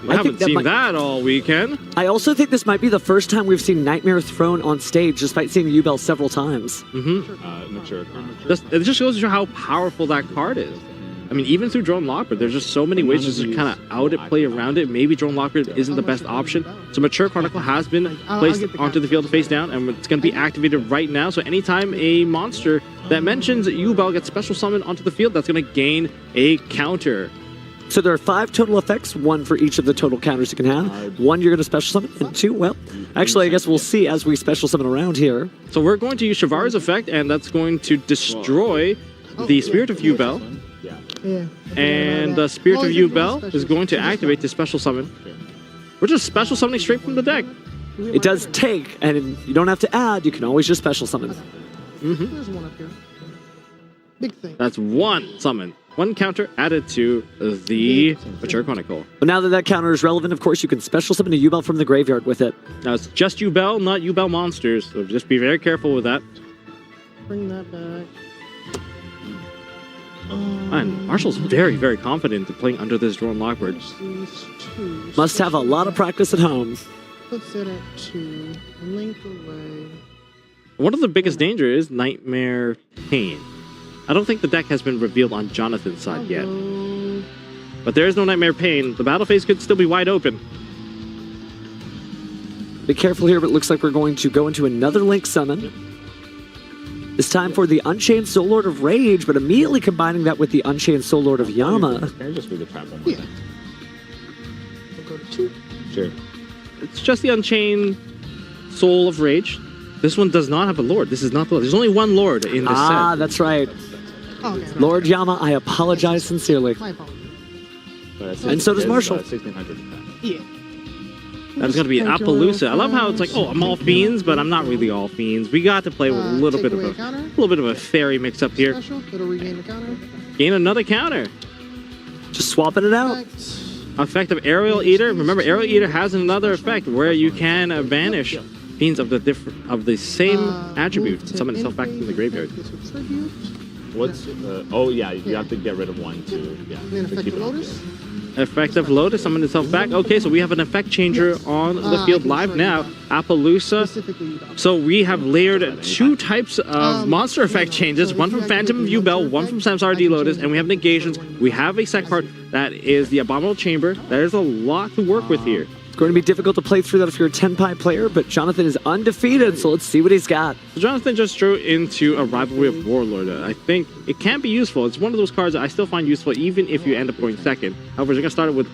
I haven't seen that all weekend. I also think this might be the first time we've seen Nightmare Throne on stage, despite seeing Yubel several times. Mature Chronicle. It just shows you how powerful that card is. I mean, even through Joel and Lockbird, there's just so many ways to just kind of out it, play around it. Maybe Joel and Lockbird isn't the best option. So Mature Chronicle has been placed onto the field face down, and it's going to be activated right now. So anytime a monster that mentions Yubel gets special summoned onto the field, that's going to gain a counter. So there are 5 total effects, 1 for each of the total counters you can have. 1 you're going to special summon, and 2, well, actually I guess we'll see as we special summon around here. So we're going to use Shavara's effect, and that's going to destroy the Spirit of Yubel. And the Spirit of Yubel is going to activate the special summon. We're just special summoning straight from the deck. It does take, and you don't have to add, you can always just special summon. There's one up here. Big thing. That's 1 summon. 1 counter added to the Mature Chronicle. But now that that counter is relevant, of course, you can special summon a Yubel from the graveyard with it. Now it's just Yubel, not Yubel monsters, so just be very careful with that. Bring that back. And Marshall's very, very confident in playing under this Joel and Lockbird. Must have a lot of practice at home. Puts it at 2. Link away. One of the biggest dangers is Nightmare Pain. I don't think the deck has been revealed on Jonathan's side yet. But there is no Nightmare Pain. The battle phase could still be wide open. Be careful here, but it looks like we're going to go into another link summon. This time for the Unchained Soul Lord of Rage, but immediately combining that with the Unchained Soul Lord of Yama. Can I just read the trap one? Yeah. We'll go to 2. Sure. It's just the Unchained Soul of Rage. This one does not have a Lord. This is not the Lord. There's only 1 Lord in this set. Ah, that's right. Oh, okay. Lord Yama, I apologize sincerely. My apologies. And so does Marshall. 1600. Yeah. That's going to be Appaloosa. I love how it's like, oh, I'm all fiends, but I'm not really all fiends. We got to play with a little bit of a fairy mix up here. Special. It'll regain the counter. Gain another counter. Just swapping it out. Effect of Aerial Eater. Remember, Aerial Eater has another effect where you can banish fiends of the same attribute. Summon itself back from the graveyard. What's oh yeah, you have to get rid of 1 too. Yeah. And then effect of Lotus. Effect of Lotus, summon itself back. Okay, so we have an effect changer on the field live now. Appaloosa. So we have layered 2 types of monster effect changes. 1 from Phantom of Yubel, 1 from Samsara D Lotus, and we have negations. We have a second part that is the Abominable Chamber. There's a lot to work with here. Going to be difficult to play through that if you're a 10-pie player, but Jonathan is undefeated, so let's see what he's got. So Jonathan just drew into a Rivalry of Warlord. I think it can be useful. It's one of those cards that I still find useful even if you end up going second. However, you're going to start it with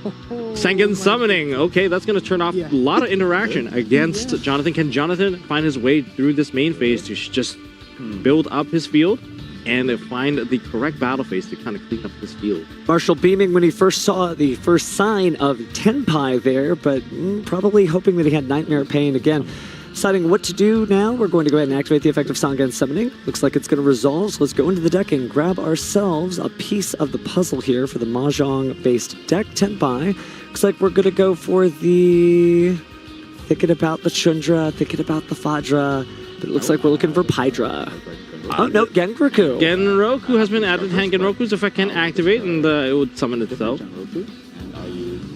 Sangen Summoning. Okay, that's going to turn off a lot of interaction against Jonathan. Can Jonathan find his way through this main phase to just build up his field and find the correct battle phase to kind of clean up this field? Marshall beaming when he first saw the first sign of 10-pie there, but probably hoping that he had Nightmare Pain again. Deciding what to do now, we're going to go ahead and activate the effect of Sangen Summoning. Looks like it's going to resolve, so let's go into the deck and grab ourselves a piece of the puzzle here for the Mahjong-based deck, 10-pie. Looks like we're going to go for the... Thinking about the Chundra, thinking about the Fadra, but it looks like we're looking for Pydra. Oh, no, Genroku. Genroku has been added, and Genroku's effect can activate, and it would summon itself.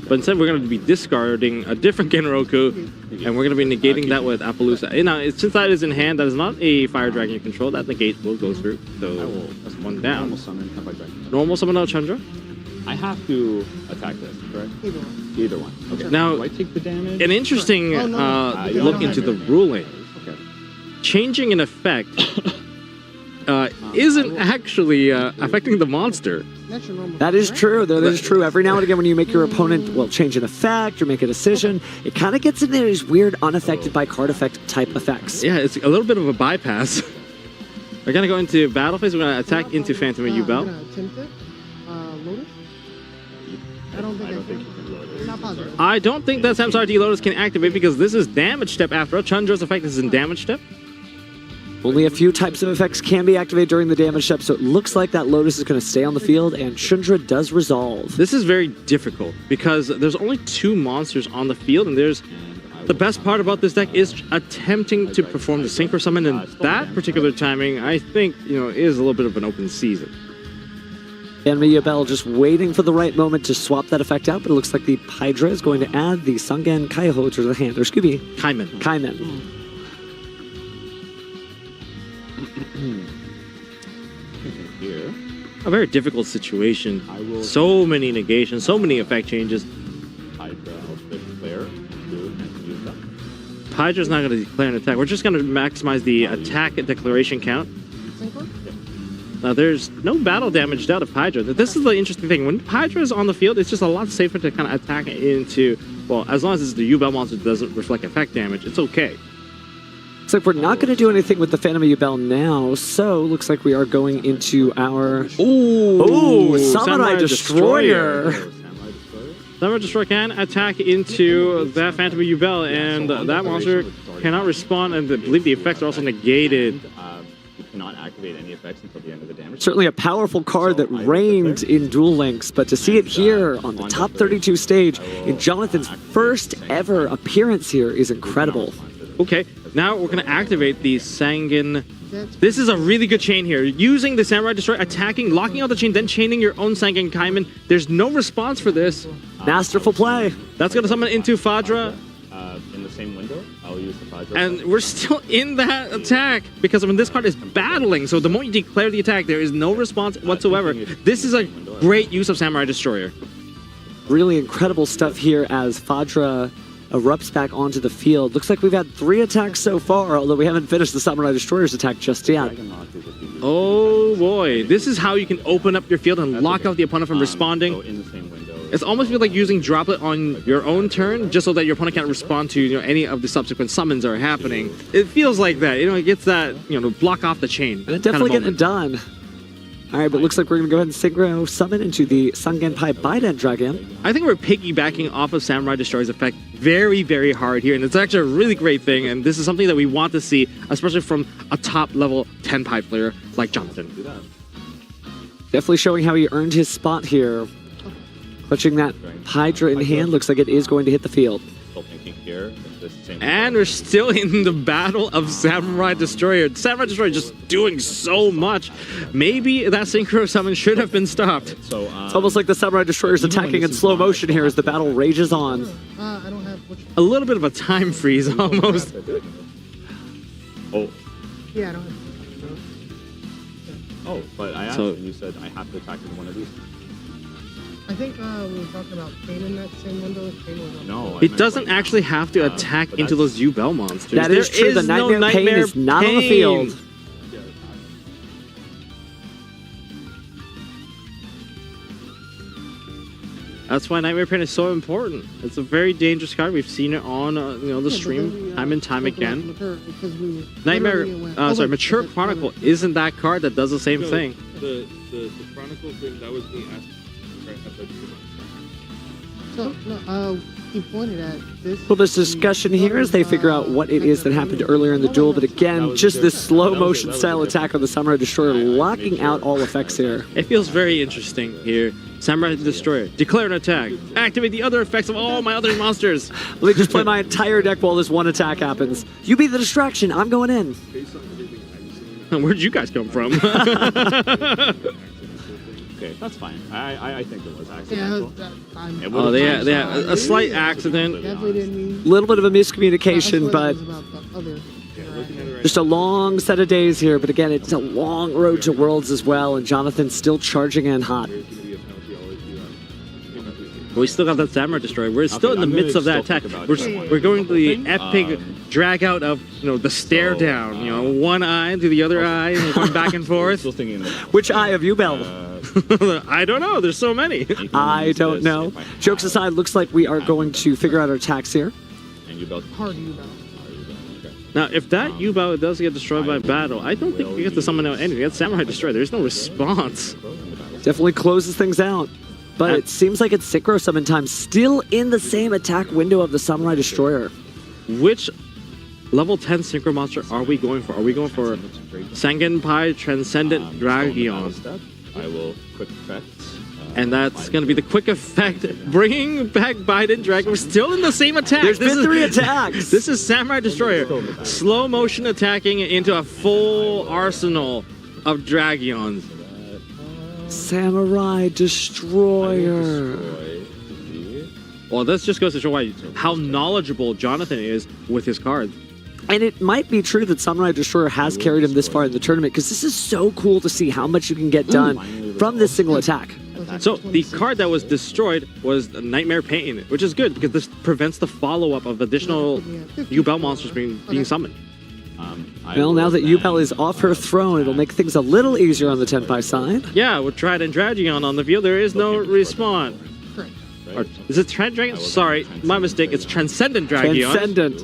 But instead, we're going to be discarding a different Genroku, and we're going to be negating that with Appaloosa. Now, since that is in hand, that is not a Fire Dragon you control. That negate will go through, so that's one down. Normal summon out Chandra? I have to attack this, correct? Either one. Okay. Now, do I take the damage? An interesting look into the ruling. Okay. Changing an effect isn't actually affecting the monster. That is true, though. That is true. Every now and again when you make your opponent, well, change an effect or make a decision, it kind of gets into these weird unaffected by card effect type effects. Yeah, it's a little bit of a bypass. We're going to go into battle phase. We're going to attack into Phantom of Yubel. I don't think that Samsara Lotus can activate because this is damage step after all. Chandra's effect is in damage step. Only a few types of effects can be activated during the damage step, so it looks like that Lotus is going to stay on the field, and Chundra does resolve. This is very difficult because there's only 2 monsters on the field, and the best part about this deck is attempting to perform the Synchro Summon, and that particular timing, I think, is a little bit of an open season. And Yubel just waiting for the right moment to swap that effect out, but it looks like the Pydra is going to add the Sangen Kaiho to the hand. Or Scooby. Kaimen. Here. A very difficult situation. So many negations, so many effect changes. Hydra's not going to declare an attack. We're just going to maximize the attack declaration count. Now, there's no battle damage out of Hydra. This is the interesting thing. When Hydra is on the field, it's just a lot safer to kind of attack into... Well, as long as it's the Yubel monster doesn't reflect effect damage, it's okay. Looks like we're not going to do anything with the Phantom of Yubel now, so looks like we are going into our... Ooh, Samurai Destroyer. Samurai Destroyer can attack into that Phantom of Yubel, and that monster cannot respond, and I believe the effects are also negated. You cannot activate any effects until the end of the damage. Certainly a powerful card that reigned in Duel Links, but to see it here on the top 32 stage in Jonathan's first ever appearance here is incredible. Okay, now we're going to activate the Sangen. This is a really good chain here. Using the Samurai Destroyer, attacking, locking out the chain, then chaining your own Sangen Kaiman. There's no response for this. Masterful play. That's going to summon into Fadra. In the same window, I'll use the Fadra. And we're still in that attack because I mean, this card is battling. So the moment you declare the attack, there is no response whatsoever. This is a great use of Samurai Destroyer. Really incredible stuff here as Fadra erupts back onto the field. Looks like we've had 3 attacks so far, although we haven't finished the Samurai Destroyer's attack just yet. Oh boy, this is how you can open up your field and lock out the opponent from responding. In the same window. It's almost feel like using Droplet on your own turn, just so that your opponent can't respond to any of the subsequent summons that are happening. It feels like that, it gets that, block off the chain. Definitely getting it done. All right, but looks like we're going to go ahead and synchro summon into the Sangenpai Biden Dragon. I think we're piggybacking off of Samurai Destroyer's effect very, very hard here, and it's actually a really great thing, and this is something that we want to see, especially from a top-level 10-pie player like Jonathan. Definitely showing how he earned his spot here. Clutching that Hydra in hand, looks like it is going to hit the field. And we're still in the battle of Samurai Destroyer. Samurai Destroyer just doing so much. Maybe that Synchro Summon should have been stopped. It's almost like the Samurai Destroyer is attacking in slow motion here as the battle rages on. A little bit of a time freeze almost. Oh. Yeah, I don't have. Oh, but I asked and you said I have to attack with one of these. I think we were talking about Kane in that same window. Kane was on. No, He doesn't actually have to attack into those U-Bell monsters. That is true. The Nightmare Pain is not on the field. That's why Nightmare Pain is so important. It's a very dangerous card. We've seen it on the stream time and time again. Mature Chronicle isn't that card that does the same thing. The Chronicle thing, that was me asking. So, no, he pointed at this. Well, there's discussion here as they figure out what it is that happened earlier in the duel, but again, just this slow motion style attack on the Samurai Destroyer, locking out all effects here. It feels very interesting here. Samurai Destroyer, declare an attack. Activate the other effects of all my other monsters. Let me just play my entire deck while this one attack happens. You be the distraction, I'm going in. Where'd you guys come from? Okay, that's fine. I think it was accidental. Oh, they had a slight accident. A little bit of a miscommunication, but just a long set of days here. But again, it's a long road to Worlds as well, and Jonathan's still charging in hot. We still got that Samurai Destroyer. We're still in the midst of that attack. We're going to the epic drag out of the stare down. One eye to the other eye, and going back and forth. Which eye of U-Bell? I don't know. There's so many. I don't know. Jokes aside, looks like we are going to figure out our attacks here. Hard U-Bell. Now, if that U-Bell does get destroyed by battle, I don't think we get to summon out anything. That's Samurai Destroyer. There's no response. Definitely closes things out. But it seems like it's Synchro Summon time, still in the same attack window of the Samurai Destroyer. Which level 10 Synchro monster are we going for? Are we going for Sangenpai Transcendent Dragion? I will quick effect. And that's going to be the quick effect, bringing back Biden Dragon. We're still in the same attack. There's been 3 attacks. This is Samurai Destroyer. Slow motion attacking into a full arsenal of Dragions. Samurai Destroyer. Well, this just goes to show how knowledgeable Jonathan is with his cards. And it might be true that Samurai Destroyer has carried him this far in the tournament, because this is so cool to see how much you can get done from this single attack. So the card that was destroyed was Nightmare Pain, which is good because this prevents the follow-up of additional U-Bell monsters being summoned. Well, now that U-Bell is off her throne, it'll make things a little easier on the Tenpai side. Yeah, with Trident Dragion on the field, there is no respawn. Or, is it Trident Dragon? Sorry, my mistake. It's Transcendent Dragion. Transcendent.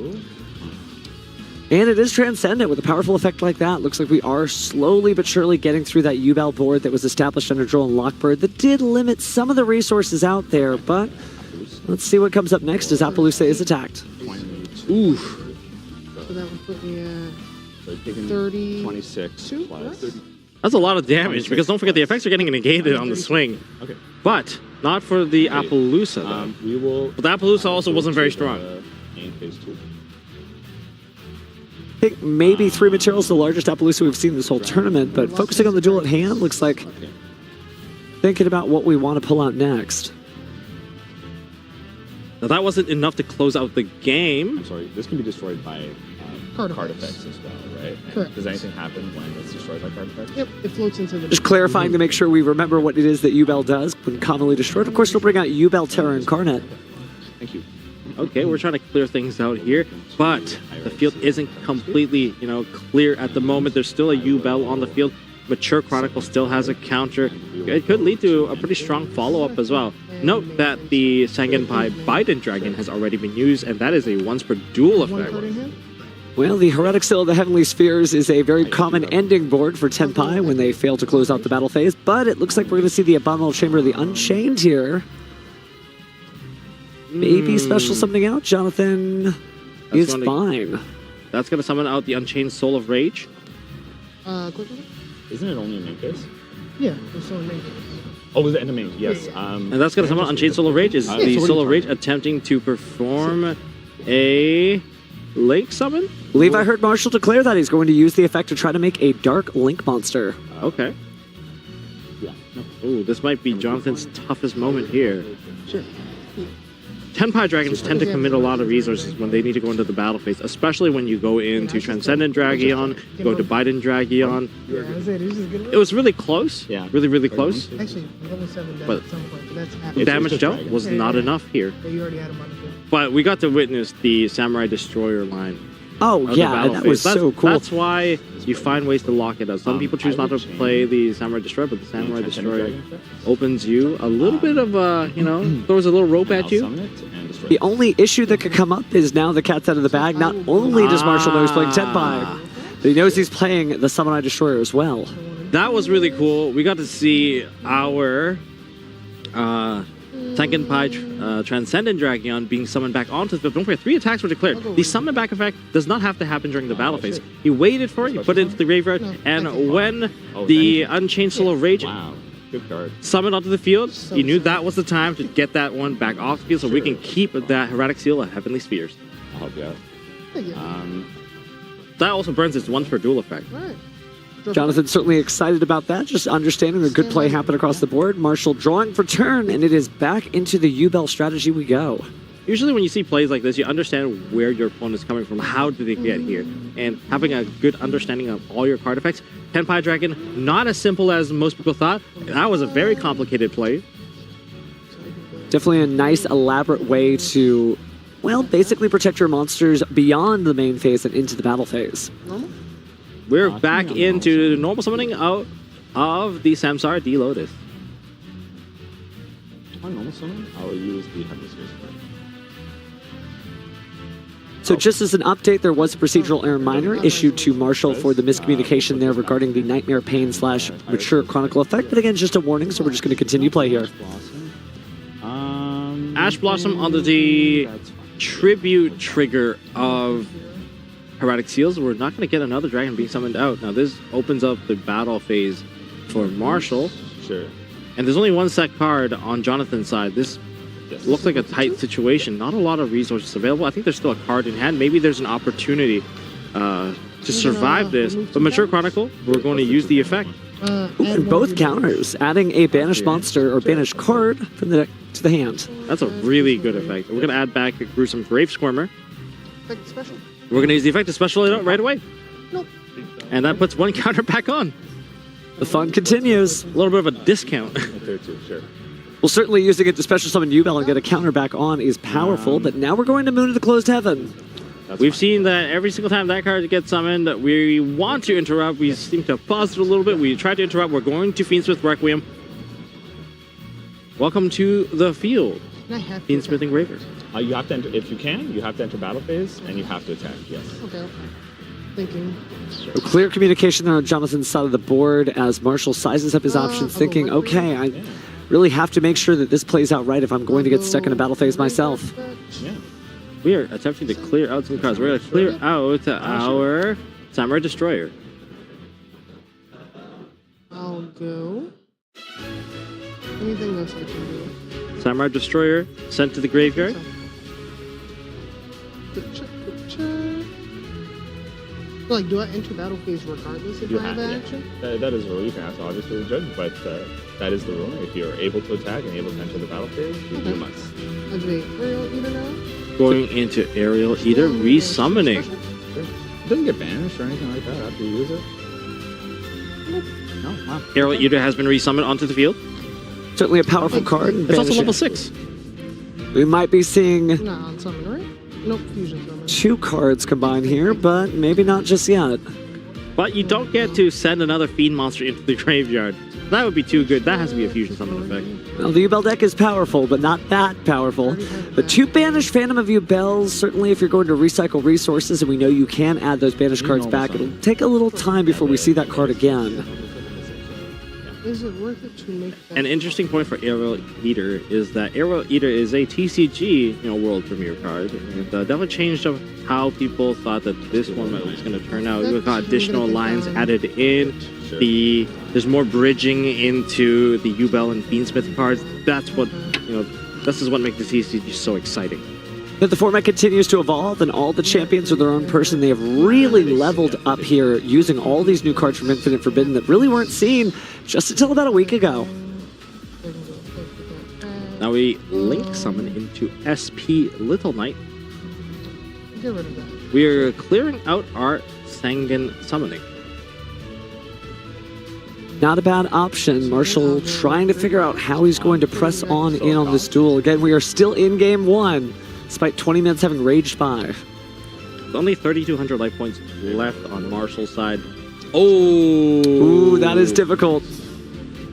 And it is Transcendent with a powerful effect like that. Looks like we are slowly but surely getting through that U-Bell board that was established under Joel and Lockbird that did limit some of the resources out there, but let's see what comes up next as Appaloosa is attacked. Oof. So that would put me at 30. 26 plus. That's a lot of damage because don't forget the effects are getting negated on the swing. Okay. But not for the Appaloosa though. We will. But the Appaloosa also wasn't very strong. In phase 2. I think maybe 3 materials, the largest Appaloosa we've seen this whole tournament, but focusing on the duel at hand, looks like thinking about what we want to pull out next. Now that wasn't enough to close out the game. I'm sorry, this can be destroyed by card effects as well, right? Correct. Does anything happen when it's destroyed by card effects? Yep, it floats into the... Just clarifying to make sure we remember what it is that U-Bell does when commonly destroyed. Of course, it'll bring out U-Bell Terror Incarnate. Thank you. Okay, we're trying to clear things out here, but the field isn't completely, clear at the moment. There's still a U-Bell on the field. Mature Chronicle still has a counter. It could lead to a pretty strong follow-up as well. Note that the Sangenpai Biden Dragon has already been used, and that is a once per duel effect. Well, the Heretic Seal of the Heavenly Spheres is a very common ending board for Tenpai when they fail to close out the battle phase, but it looks like we're going to see the Abominable Chamber of the Unchained here. Maybe special something out. Jonathan is fine. That's going to summon out the Unchained Soul of Rage. Quickly? Isn't it only a main case? Yeah, it's on main case. Oh, was it in the main? Yes. And that's going to summon Unchained Soul of Rage. Is the Soul of Rage attempting to perform a Link summon? I believe I heard Marshall declare that he's going to use the effect to try to make a Dark Link monster. Okay. Ooh, this might be Jonathan's toughest moment here. Sure. Tenpai Dragons tend to commit a lot of resources when they need to go into the battle phase, especially when you go into Transcendent Dragion, you go into Biden Dragion. It was really close, really close. Actually, level 7 damage But at some point, but that's the damage dealt was not enough here. Yeah, you already had him on the field. But we got to witness the Samurai Destroyer line. Oh, of the yeah, battle that phase. was so cool. That's why you find ways to lock it up. Some people choose not to play the Samurai Destroyer, but the Samurai Destroyer opens you a little bit of throws a little rope at you. The only issue that could come up is now the cat's out of the bag. Not only does Marshall know he's playing Tenpai, but he knows he's playing the Samurai Destroyer as well. That was really cool. We got to see our Tenkenpai Transcendent Dragion being summoned back onto the field. Don't forget, 3 attacks were declared. The summon back effect does not have to happen during the battle phase. He waited for it, he put it into the graveyard, and when the Unchained Soul of Rage summoned onto the field, he knew that was the time to get that one back off the field so we can keep that Hermetic Seal of Heavenly Spheres. I'll help you out. That also burns its 1 per duel effect. Jonathan's certainly excited about that, just understanding the good play happened across the board. Marshall drawing for turn, and it is back into the U-Bell strategy we go. Usually when you see plays like this, you understand where your opponent is coming from, how did they get here, and having a good understanding of all your card effects. Tenpai Dragon, not as simple as most people thought. That was a very complicated play. Definitely a nice, elaborate way to, well, basically protect your monsters beyond the main phase and into the battle phase. We're back into the normal summoning out of the Samsara D Lotus. On normal summon, I'll use the Hemisphere. So just as an update, there was a procedural error minor issued to Marshall for the miscommunication there regarding the Nightmare Pain / Mature Chronicle effect. But again, just a warning, so we're just going to continue play here. Ash Blossom under the tribute trigger of Hermetic Seals. We're not going to get another dragon being summoned out. Now this opens up the battle phase for Marshall. Sure. And there's only 1 set card on Jonathan's side. This looks like a tight situation. Not a lot of resources available. I think there's still a card in hand. Maybe there's an opportunity to survive this. But Mature Chronicle, we're going to use the effect. And both counters, adding a banished monster or banished card from the deck to the hand. That's a really good effect. We're going to add back a Gruesome Grave Squirmer. Effect special. We're going to use the effect to special it out right away. Nope. And that puts 1 counter back on. The fun continues. A little bit of a discount. Sure. Well, certainly using it to special summon U-Bell and get a counter back on is powerful, but now we're going to Moon of the Closed Heaven. We've seen that every single time that card gets summoned, we want to interrupt. We seem to pause it a little bit. We try to interrupt. We're going to Fiendsmith Requiem. Welcome to the field. Fiendsmith Engraver. You have to enter, if you can, you have to enter battle phase and you have to attack, yes. Okay. Thinking. So clear communication there on Jonathan's side of the board as Marshall sizes up his options, thinking, okay, I really have to make sure that this plays out right if I'm going to get stuck in a battle phase myself. Yeah. We are attempting to clear out some cards. We're going to clear out our Samurai Destroyer. I'll go. Anything else I can do? Samurai Destroyer sent to the graveyard. Like, do I enter battle phase regardless if I have action? That is a rule. You can ask obviously the judge, but that is the rule. If you're able to attack and able to enter the battle phase, you must. Activate Aerial Eater now? Going into Aerial Eater, resummoning. It doesn't get banished or anything like that after you use it. No, wow. Aerial Eater has been resummoned onto the field. Certainly a powerful card. It's also level 6. We might be seeing Nah, on summon, right? Nope, fusion summon. 2 cards combined here, but maybe not just yet. But you don't get to send another Fiend monster into the graveyard. That would be too good. That has to be a fusion summon effect. Well, the U-Bell deck is powerful, but not that powerful. The 2 banished Phantom of U-Bells, certainly if you're going to recycle resources, and we know you can add those banished cards back, it'll take a little time before we see that card again. Is it worth it to make that? An interesting point for Aerial Eater is that Aerial Eater is a TCG, world premiere card. It definitely changed up how people thought that this one was going to turn out. We've got additional lines added in. There's more bridging into the U-Bell and Fiendsmith cards. That's what this is what makes the TCG so exciting. That the format continues to evolve and all the champions are their own person. They have really leveled up here using all these new cards from Infinite Forbidden that really weren't seen just until about a week ago. Now we link summon into SP Little Knight. Get rid of that. We are clearing out our Sangan summoning. Not a bad option. Marshall trying to figure out how he's going to press on in on this duel. Again, we are still in game one, despite 20 minutes having raged by. With only 3,200 life points left on Marshall's side. Ooh, that is difficult.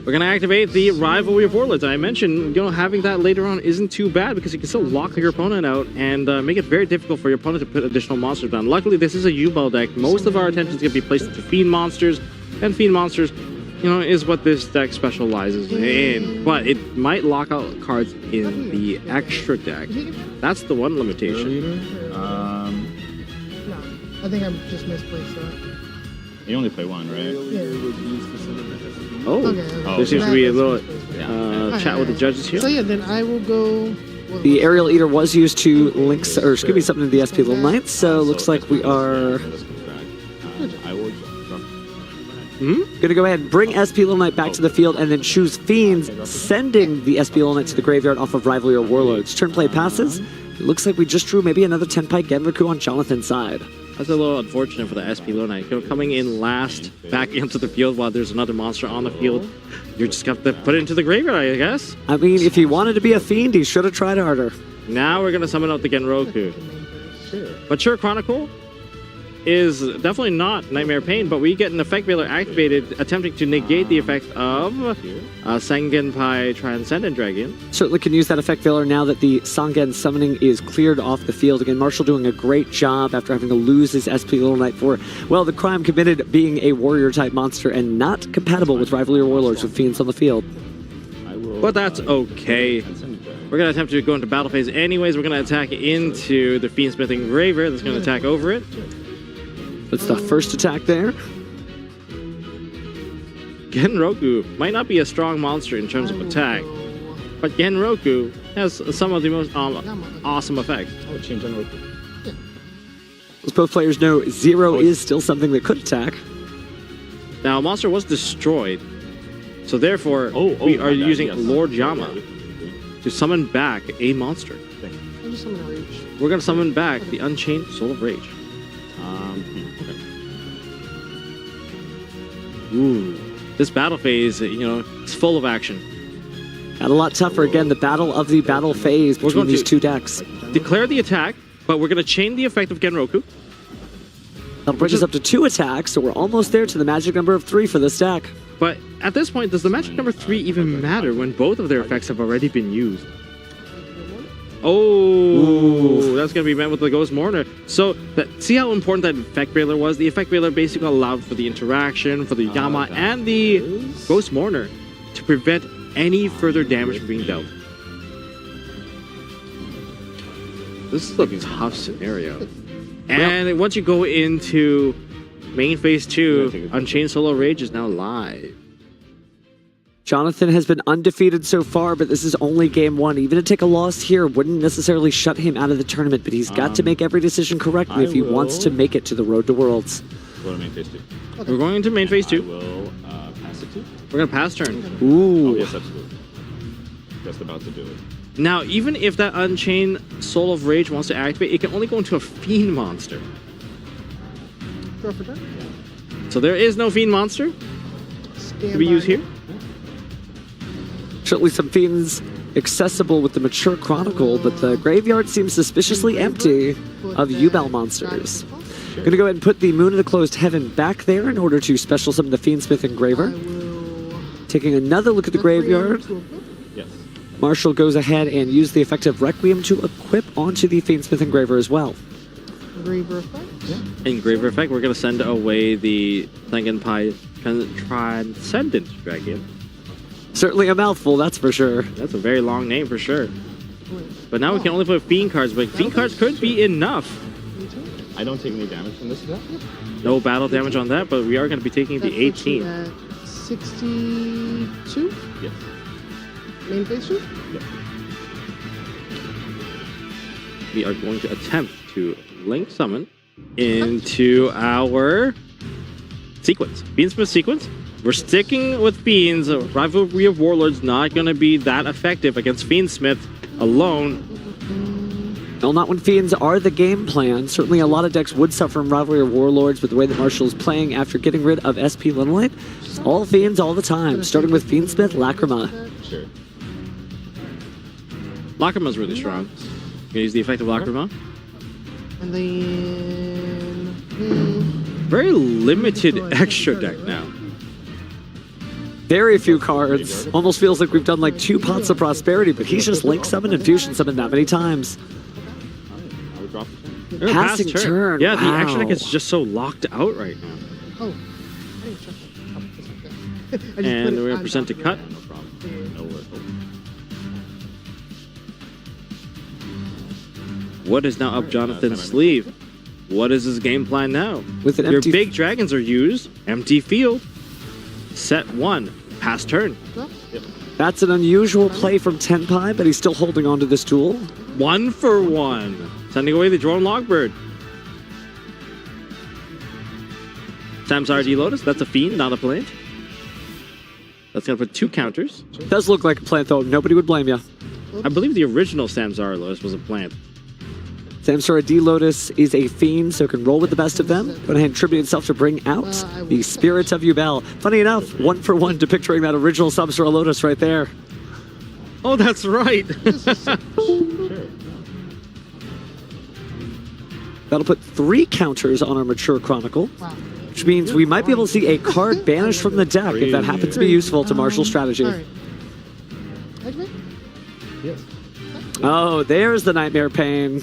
We're going to activate the Rivalry of Warlords. I mentioned, having that later on isn't too bad because you can still lock your opponent out and make it very difficult for your opponent to put additional monsters down. Luckily, this is a U-Bell deck. Most of our attention is going to be placed into Fiend monsters, and Fiend monsters, is what this deck specializes in. But it might lock out cards in the extra deck. That's the one limitation. No, I think I just misplaced that. You only play one, right? Oh, Okay. There seems to be a little chat with the judges here. So yeah, then I will go. The Aerial Eater was used to link, or excuse me, something to the SP Little Knights, so looks like we are gonna go ahead and bring SP Little Knight back to the field and then choose Fiends, sending the SP Little Knight to the graveyard off of Rivalry or Warlords. Turn play passes. It looks like we just drew maybe another 10-pike Genraku on Jonathan's side. That's a little unfortunate for the SP Little Knight. Coming in last back into the field while there's another monster on the field. You're just got to put it into the graveyard, I guess. I mean, if he wanted to be a Fiend, he should have tried harder. Now we're going to summon out the Genroku. Mature Chronicle is definitely not Nightmare Pain, but we get an Effect Veiler activated, attempting to negate the effect of Sangenpai Transcendent Dragon. Certainly can use that Effect Veiler now that the Sangen summoning is cleared off the field. Again, Marshall doing a great job after having to lose his SP Little Knight for, well, the crime committed being a warrior-type monster and not compatible with Rivalry or Warlords with Fiends on the field. But that's okay. We're going to attempt to go into battle phase anyways. We're going to attack into the Fiendsmith Engraver that's going to attack over it. That's the first attack there. Genroku might not be a strong monster in terms of attack, but Genroku has some of the most awesome effects. I would change Genroku. As both players know, Zero is still something that could attack. Now, a monster was destroyed, so therefore we are using Lord Yama to summon back a monster. I'll just summon a Rage. We're going to summon back the Unchained Soul of Rage. Ooh, this battle phase, it's full of action. Got a lot tougher. Again, the battle of the battle phase between these two decks. Declare the attack, but we're going to chain the effect of Genroku. That'll bring us up to 2 attacks, so we're almost there to the magic number of 3 for this deck. But at this point, does the magic number 3 even matter when both of their effects have already been used? Oh, that's going to be met with the Ghost Mourner. So, see how important that Effect Veiler was? The Effect Veiler basically allowed for the interaction, for the Yama, and the Ghost Mourner to prevent any further damage from being dealt. This is a tough scenario. And once you go into main phase 2, Unchained Soul of Rage is now live. Jonathan has been undefeated so far, but this is only game 1. Even to take a loss here wouldn't necessarily shut him out of the tournament, but he's got to make every decision correctly if he wants to make it to the Road to Worlds. Go to main phase 2. We're going into main phase 2. I will pass it to. We're going to pass turn. Ooh. Oh, yes, absolutely. Just about to do it. Now, even if that Unchained Soul of Rage wants to activate, it can only go into a Fiend monster. Go for that. So there is no Fiend monster to be used here. Certainly some Fiends accessible with the Mature Chronicle, but the graveyard seems suspiciously empty of U-Bell monsters. Gonna go ahead and put the Moon of the Closed Heaven back there in order to special summon the Fiendsmith Engraver. Taking another look at the graveyard, Yes. Marshall goes ahead and uses the effect of Requiem to equip onto the Fiendsmith Engraver as well. Engraver effect? Yeah. Engraver effect, we're going to send away the Sangenpai Transcendent Dragon. Certainly a mouthful, that's for sure. That's a very long name for sure. But now we can only put Fiend cards, but Fiend cards could be enough. I don't take any damage from this. No battle damage on that, but we are going to be taking the 18. At 62? Yes. Main phase 2? Yes. We are going to attempt to link summon into our sequence. Fiendsmith sequence. We're sticking with Fiends. Rivalry of Warlords not going to be that effective against Fiendsmith alone. Well, not when Fiends are the game plan. Certainly a lot of decks would suffer from Rivalry of Warlords, but the way that Marshall is playing after getting rid of SP Linolite, it's all Fiends all the time, starting with Fiendsmith, Lacrima. Sure. Lacrima's really strong. You can use the effect of Lacrima. And then... Very limited extra deck now. Very few cards. Almost feels like we've done like 2 pots of prosperity, but he's just Link Summon and Fusion Summon that many times. Passing turn. Yeah, the wow. extra deck is just so locked out right now. Oh. And we're going to present to cut. What is now up Jonathan's sleeve? What is his game plan now? With an Your empty big dragons are used. Empty field. Set 1. Pass turn. That's an unusual play from Tenpai, but he's still holding on to this duel. 1 for 1. Sending away the drone Logbird. Samsara D Lotus. That's a fiend, not a plant. That's going to put 2 counters. Does look like a plant, though. Nobody would blame you. I believe the original Samsara Lotus was a plant. Samsara D Lotus is a fiend, so can roll with the best of them. Go ahead and tribute itself to bring out the Spirit of Yubel. Funny enough, 1 for 1 depicting that original Samsara Lotus right there. Oh, that's right. That'll put 3 counters on our Mature Chronicle, which means we might be able to see a card banished from the deck if that happens to be useful to Marshall's strategy. Yes. Oh, there's the Nightmare Pain.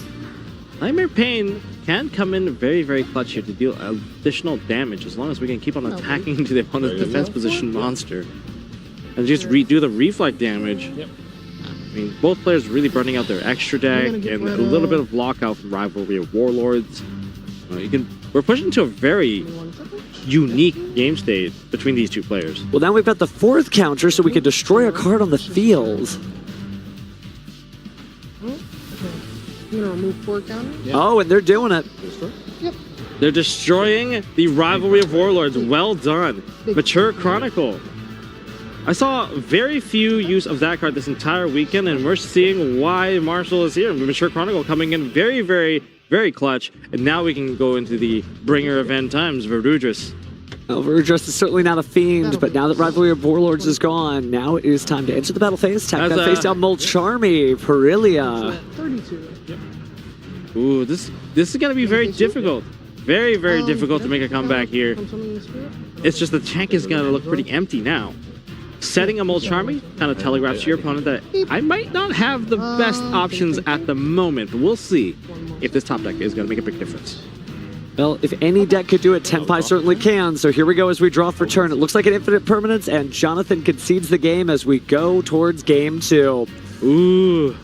Nightmare Pain can come in very, very clutch here to deal additional damage as long as we can keep on attacking into the opponent's defense position monster. And just redo the reflect damage. Yep. I mean, both players really burning out their extra deck and a little bit of lockout from Rivalry of Warlords. We're pushing to a very unique game state between these 2 players. Well, now we've got the 4th counter, so we can destroy a card on the field. I'm gonna remove 4 counters. Yep. Oh, and they're doing it. Yep. They're destroying the Rivalry of Warlords. Well done. Mature Chronicle. I saw very few use of that card this entire weekend, and we're seeing why Marshall is here. Mature Chronicle coming in very, very, very clutch. And now we can go into the bringer of end times, Verudris. Well, Verudris is certainly not a fiend, but now that Rivalry of Warlords is gone, now it is time to enter the battle phase. Tap that face down, Molcharmi, Perilia. 32. Yep. Ooh, this is going to be very difficult. Very, very difficult to make a comeback here. It's just the tank is going to look pretty empty now. Setting a Molcharmi kind of telegraphs to your opponent that I might not have the best options at the moment, but we'll see if this top deck is going to make a big difference. Well, if any deck could do it, Tenpai certainly can. So here we go as we draw for turn. It looks like an infinite permanence, and Jonathan concedes the game as we go towards game 2. Ooh,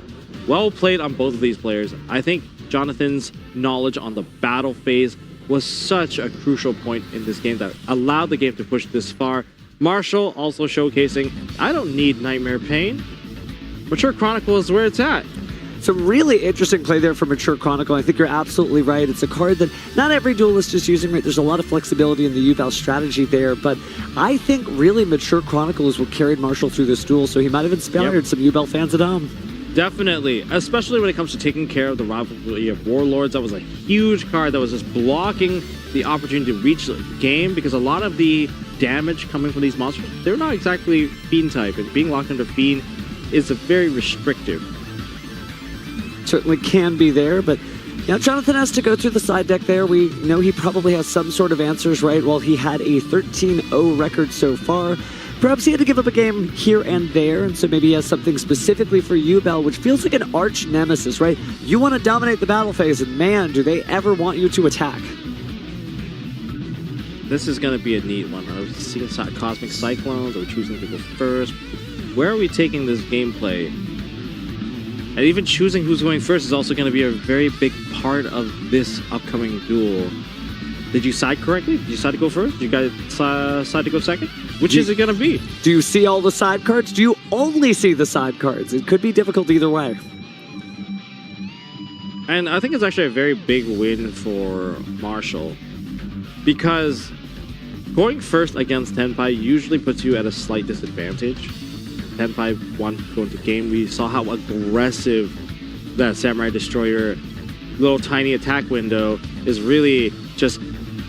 well played on both of these players. I think Jonathan's knowledge on the battle phase was such a crucial point in this game that allowed the game to push this far. Marshall also showcasing, I don't need Nightmare Pain. Mature Chronicle is where it's at. Some really interesting play there for Mature Chronicle. I think you're absolutely right. It's a card that not every duelist is using. Right, there's a lot of flexibility in the Yubel strategy there, but I think really Mature Chronicle is what carried Marshall through this duel, so he might have inspired some Yubel fans at home. Definitely, especially when it comes to taking care of the Rivalry of Warlords. That was a huge card that was just blocking the opportunity to reach the game, because a lot of the damage coming from these monsters, they're not exactly Fiend type, and being locked under Fiend is very restrictive. Certainly can be there, but now Jonathan has to go through the side deck there. We know he probably has some sort of answers, right? While he had a 13-0 record so far, perhaps he had to give up a game here and there, and so maybe he has something specifically for Yubel, which feels like an arch nemesis, right? You want to dominate the battle phase, and man, do they ever want you to attack. This is going to be a neat one. I was seeing Cosmic Cyclones. Are we choosing to go first? Where are we taking this gameplay? And even choosing who's going first is also going to be a very big part of this upcoming duel. Did you side correctly? Did you decide to go first? Did you guys decide to go second? Which is it going to be? Do you see all the side cards? Do you only see the side cards? It could be difficult either way. And I think it's actually a very big win for Marshall, because Going first against Tenpai usually puts you at a slight disadvantage. Tenpai won going to game. We saw how aggressive that Samurai Destroyer little tiny attack window is really just,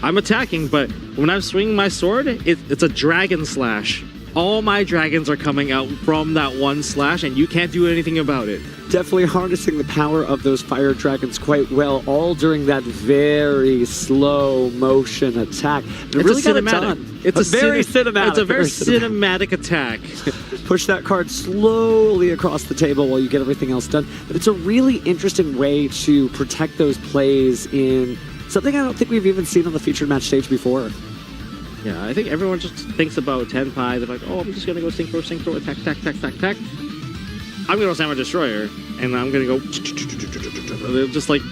I'm attacking, but when I'm swinging my sword, it's a dragon slash. All my dragons are coming out from that one slash, and you can't do anything about it. Definitely harnessing the power of those fire dragons quite well, all during that very slow motion attack. It really got it done. It's a very cinematic. It's a very cinematic attack. Push that card slowly across the table while you get everything else done. But it's a really interesting way to protect those plays in something I don't think we've even seen on the featured match stage before. Yeah, I think everyone just thinks about Tenpai. They're like, oh, I'm just going to go synchro, attack. I'm going to go Samurai Destroyer, and I'm going to go... Just like,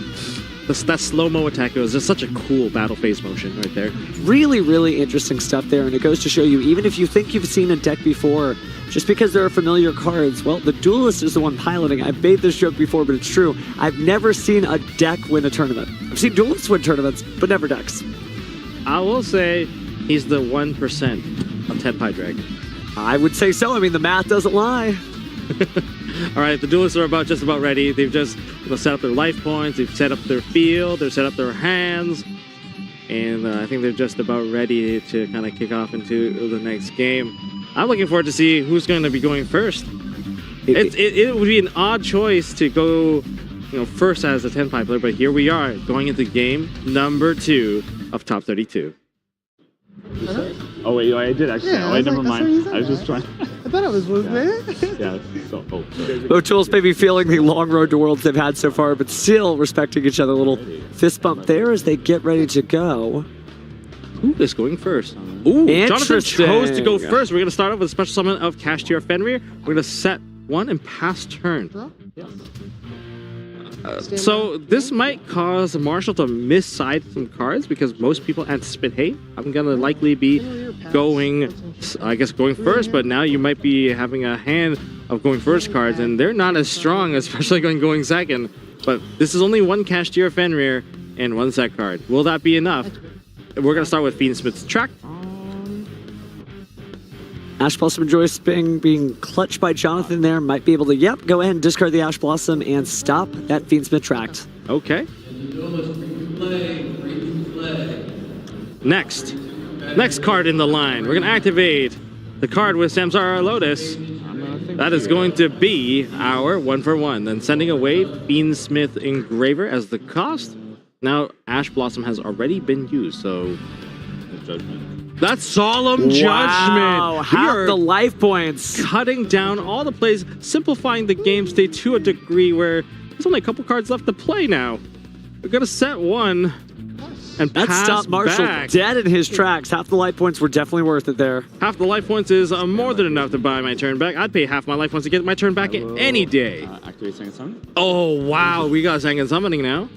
that slow-mo attack was just such a cool battle phase motion right there. Really, really interesting stuff there, and it goes to show you, even if you think you've seen a deck before, just because there are familiar cards, well, the Duelist is the one piloting. I've made this joke before, but it's true. I've never seen a deck win a tournament. I've seen Duelists win tournaments, but never decks. I will say... he's the 1% of Tenpai Dragon. I would say so. I mean, the math doesn't lie. All right, the Duelists are just about ready. They've just set up their life points. They've set up their field. They've set up their hands. And I think they're just about ready to kind of kick off into the next game. I'm looking forward to see who's going to be going first. It would be an odd choice to go first as a Tenpai player, but here we are going into game number 2 of Top 32. Oh wait, I did actually. Yeah, oh wait, never mind. I was that. just trying. I thought it was man. Yeah. So, Both Tools may be feeling the long road to Worlds they've had so far, but still respecting each other. A little fist bump there as they get ready to go. Who is going first? Ooh, Jonathan chose to go first. We're going to start off with a special summon of Kashtira Fenrir. We're going to set 1 and pass turn. So this might cause Marshall to miss-side some cards because most people anticipate, hey, I'm going to likely be going first, but now you might be having a hand of going first cards, and they're not as strong, especially going second. But this is only 1 Kashtira Fenrir and 1 set card. Will that be enough? We're going to start with Fiendsmith's Track. Ash Blossom and Joyous being clutched by Jonathan there. Might be able to, go ahead and discard the Ash Blossom and stop that Fiendsmith Tract. Okay. Next card in the line. We're going to activate the card with Samsara Lotus. That is going to be our 1-for-1. Then sending away Fiendsmith Engraver as the cost. Now Ash Blossom has already been used, so... That's Solemn Judgment. Half the life points. Cutting down all the plays, simplifying the game state to a degree where there's only a couple cards left to play now. We're going to set 1 and that pass stopped Marshall back. dead in his tracks. Half the life points were definitely worth it there. Half the life points is more than enough to buy my turn back. I'd pay half my life points to get my turn back any day. Activate Second Summon. Oh, wow. We got Second Summoning now.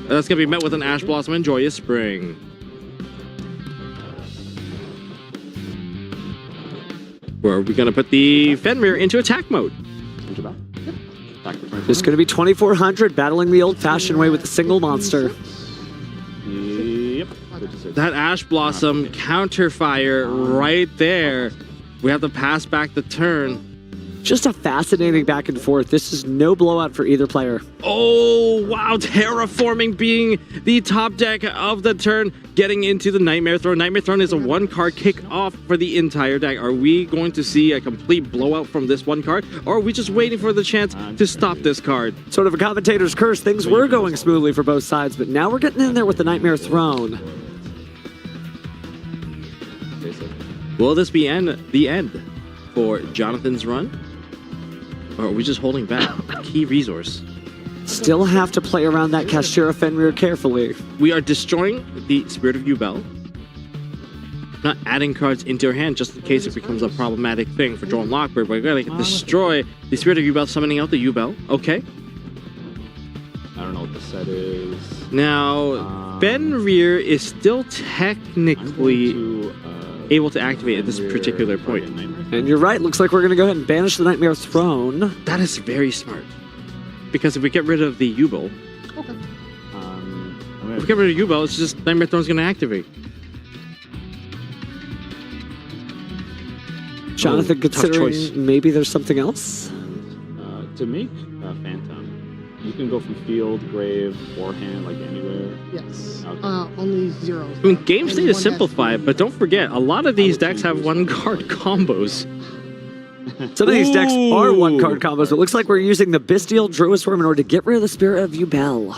That's going to be met with an Ash Blossom and Joyous Spring. Where are we going to put the Fenrir into attack mode? It's going to be 2400 battling the old-fashioned way with a single monster. Yep. That Ash Blossom counterfire right there. We have to pass back the turn. Just a fascinating back and forth. This is no blowout for either player. Oh, wow. Terraforming being the top deck of the turn, getting into the Nightmare Throne. Nightmare Throne is a 1-card kick-off for the entire deck. Are we going to see a complete blowout from this 1 card, or are we just waiting for the chance to stop this card? Sort of a commentator's curse. Things were going smoothly for both sides, but now we're getting in there with the Nightmare Throne. Will this be the end for Jonathan's run? Or are we just holding back a key resource? Still have to play around that Kashtira Fenrir carefully. We are destroying the Spirit of Yubel. Not adding cards into your hand just in case it becomes a problematic thing for Joel Lockbird. We're going to destroy the Spirit of Yubel, summoning out the Yubel. Okay. I don't know what the set is. Now, Fenrir is still technically able to activate at this particular point. And you're right, looks like we're going to go ahead and banish the Nightmare Throne. That is very smart. Because if we get rid of the Yubel, if we get rid of Yubel, it's just Nightmare Throne's going to activate. Jonathan, tough considering choice. maybe there's something else? To make Phantom, you can go from field, grave, or hand, like anywhere. Yes. Okay. Only 0. I mean, game state is simplified, but don't forget, a lot of these decks have one-card combos. Some of these decks are one-card combos. It looks like we're using the Bestial Druid Worm in order to get rid of the Spirit of Yubel.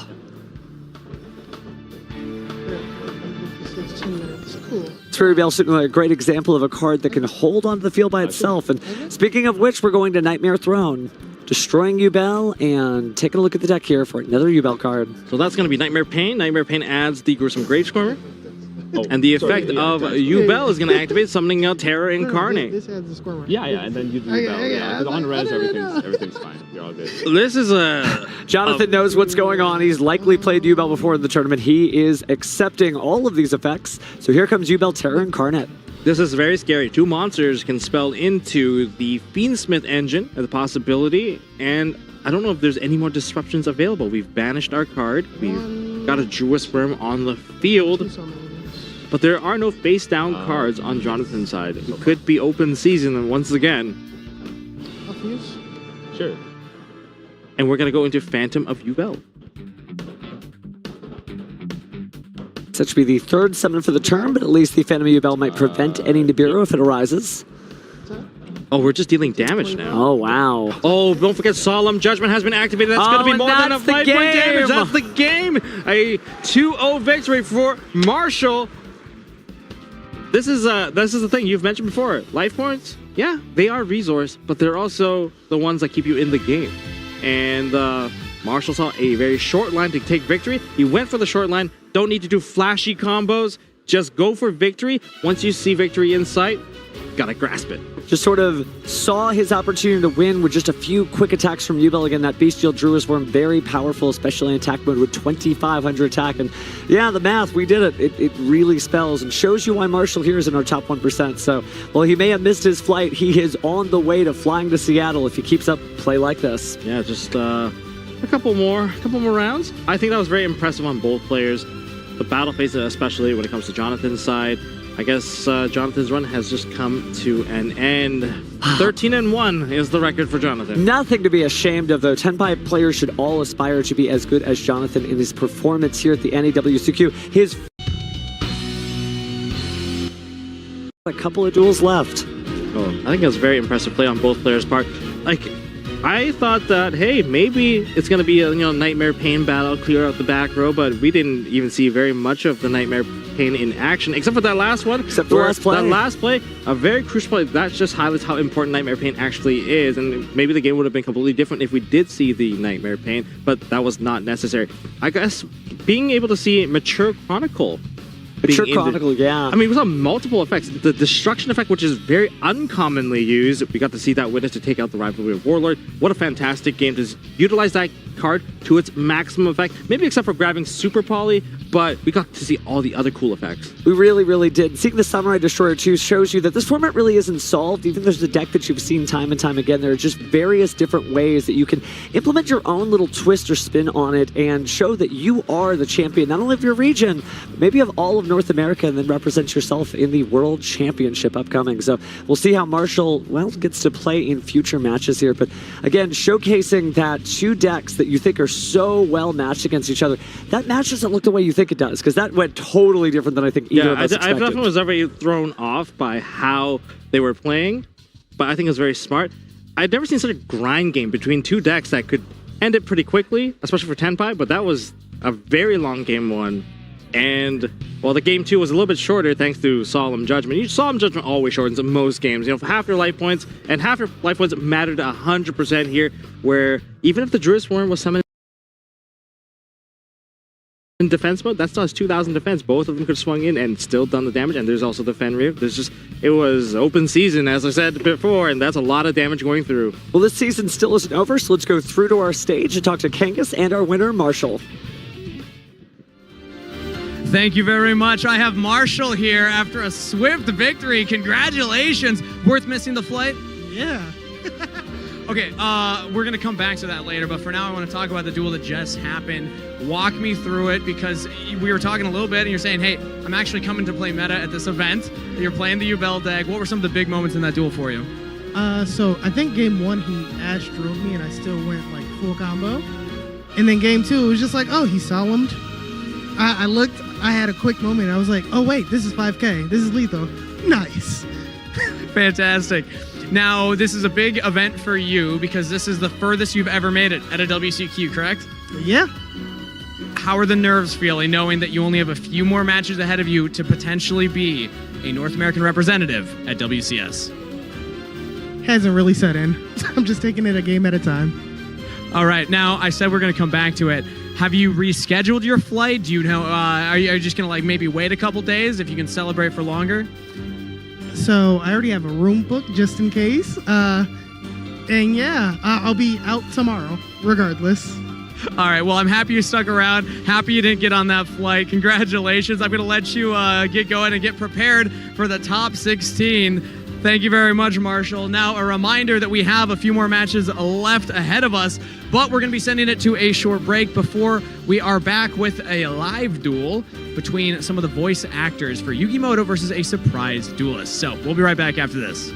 It's 10 minutes. Cool. Spirit of Yubel is certainly a great example of a card that can hold onto the field by itself. And speaking of which, we're going to Nightmare Throne. Destroying Yubel and taking a look at the deck here for another Yubel card. So that's going to be Nightmare Pain. Nightmare Pain adds the Gruesome Gravestormer. And the effect of Yubel is going to activate summoning Terror Incarnate. This adds the score mark. Yeah, and then you do Yubel. Yeah, because on res, everything's fine. You're all good. This is a... Jonathan knows what's going on. He's likely played Yubel before in the tournament. He is accepting all of these effects. So here comes Yubel Terror Incarnate. This is very scary. 2 monsters can spell into the Fiendsmith engine as a possibility, and I don't know if there's any more disruptions available. We've banished our card. We've got a Druid Worm on the field, but there are no face-down cards on Jonathan's side. It could be open season once again. Sure. And we're going to go into Phantom of Yubel. That should be the third summon for the turn, but at least the Phantom of Yubel might prevent any Nibiru if it arises. Oh, we're just dealing damage now. Oh, wow. Oh, don't forget Solemn Judgment has been activated. That's going to be more than a 5-point damage. That's the game. A 2-0 victory for Marshall. This is the thing you've mentioned before. Life points, yeah, they are resource, but they're also the ones that keep you in the game. And Marshall saw a very short line to take victory. He went for the short line. Don't need to do flashy combos. Just go for victory. Once you see victory in sight, gotta grasp it. Just sort of saw his opportunity to win with just a few quick attacks from Yubel. Again, that Bestial Druid Worm, very powerful, especially in attack mode with 2,500 attack. And yeah, the math, we did it. It really spells and shows you why Marshall here is in our top 1%. So while he may have missed his flight, he is on the way to flying to Seattle if he keeps up play like this. Yeah, just a couple more rounds. I think that was very impressive on both players. The battle phase, especially when it comes to Jonathan's side. I guess Jonathan's run has just come to an end. 13-1 is the record for Jonathan. Nothing to be ashamed of, though. Tenpai players should all aspire to be as good as Jonathan in his performance here at the NAWCQ. His a couple of duels left. Oh, I think it was a very impressive play on both players' part. Like, I thought that, hey, maybe it's going to be a Nightmare Pain battle, clear out the back row, but we didn't even see very much of the Nightmare Pain in action, except for that last one. Except for the last play. That last play, a very crucial play. That just highlights how important Nightmare Pain actually is, and maybe the game would have been completely different if we did see the Nightmare Pain, but that was not necessary. I guess being able to see Mature Chronicle. Mature Chronicle, yeah. I mean, we saw multiple effects. The Destruction effect, which is very uncommonly used, we got to see that witness to take out the Rivalry of Warlord. What a fantastic game to utilize that card to its maximum effect. Maybe except for grabbing Super Poly, but we got to see all the other cool effects. We really, really did. Seeing the Samurai Destroyer 2 shows you that this format really isn't solved. Even there's a deck that you've seen time and time again. There are just various different ways that you can implement your own little twist or spin on it and show that you are the champion, not only of your region, but maybe of all of North America, and then represent yourself in the World Championship upcoming. So we'll see how Marshall, well, gets to play in future matches here. But again, showcasing that 2 decks that you think are so well matched against each other, that match doesn't look the way you think it does, because that went totally different than I think either of us I expected. definitely was very thrown off by how they were playing, but I think it was very smart. I'd never seen such a grind game between 2 decks that could end it pretty quickly, especially for Tenpai, but that was a very long game 1. And, well, the game 2 was a little bit shorter thanks to Solemn Judgment. Solemn Judgment always shortens in most games. Half your life points, and half your life points mattered 100% here, where even if the Druid Worm was summoned in defense mode, that still has 2,000 defense. Both of them could have swung in and still done the damage, and there's also the Fenrir. It was open season, as I said before, and that's a lot of damage going through. Well, this season still isn't over, so let's go through to our stage and talk to Kangas and our winner, Marshall. Thank you very much. I have Marshall here after a swift victory. Congratulations. Worth missing the flight? Yeah. Okay, we're gonna come back to that later, but for now I want to talk about the duel that just happened. Walk me through it, because we were talking a little bit and you're saying, hey, I'm actually coming to play meta at this event. You're playing the Ubel deck. What were some of the big moments in that duel for you? So I think game 1 he Ash drove me and I still went like full combo. And then game 2 it was just like, oh, he solemned. I looked, I had a quick moment. I was like, oh wait, this is 5K. This is lethal. Nice. Fantastic. Now, this is a big event for you because this is the furthest you've ever made it at a WCQ, correct? Yeah. How are the nerves feeling knowing that you only have a few more matches ahead of you to potentially be a North American representative at WCS? Hasn't really set in. I'm just taking it a game at a time. All right, now I said we're going to come back to it. Have you rescheduled your flight? Do you know, are you just going to like maybe wait a couple days if you can celebrate for longer? So I already have a room booked just in case. And yeah, I'll be out tomorrow, regardless. All right, well, I'm happy you stuck around. Happy you didn't get on that flight. Congratulations. I'm going to let you get going and get prepared for the top 16. Thank you very much, Marshall. Now, a reminder that we have a few more matches left ahead of us, but we're going to be sending it to a short break before we are back with a live duel between some of the voice actors for Yugimoto versus a surprise duelist. So we'll be right back after this.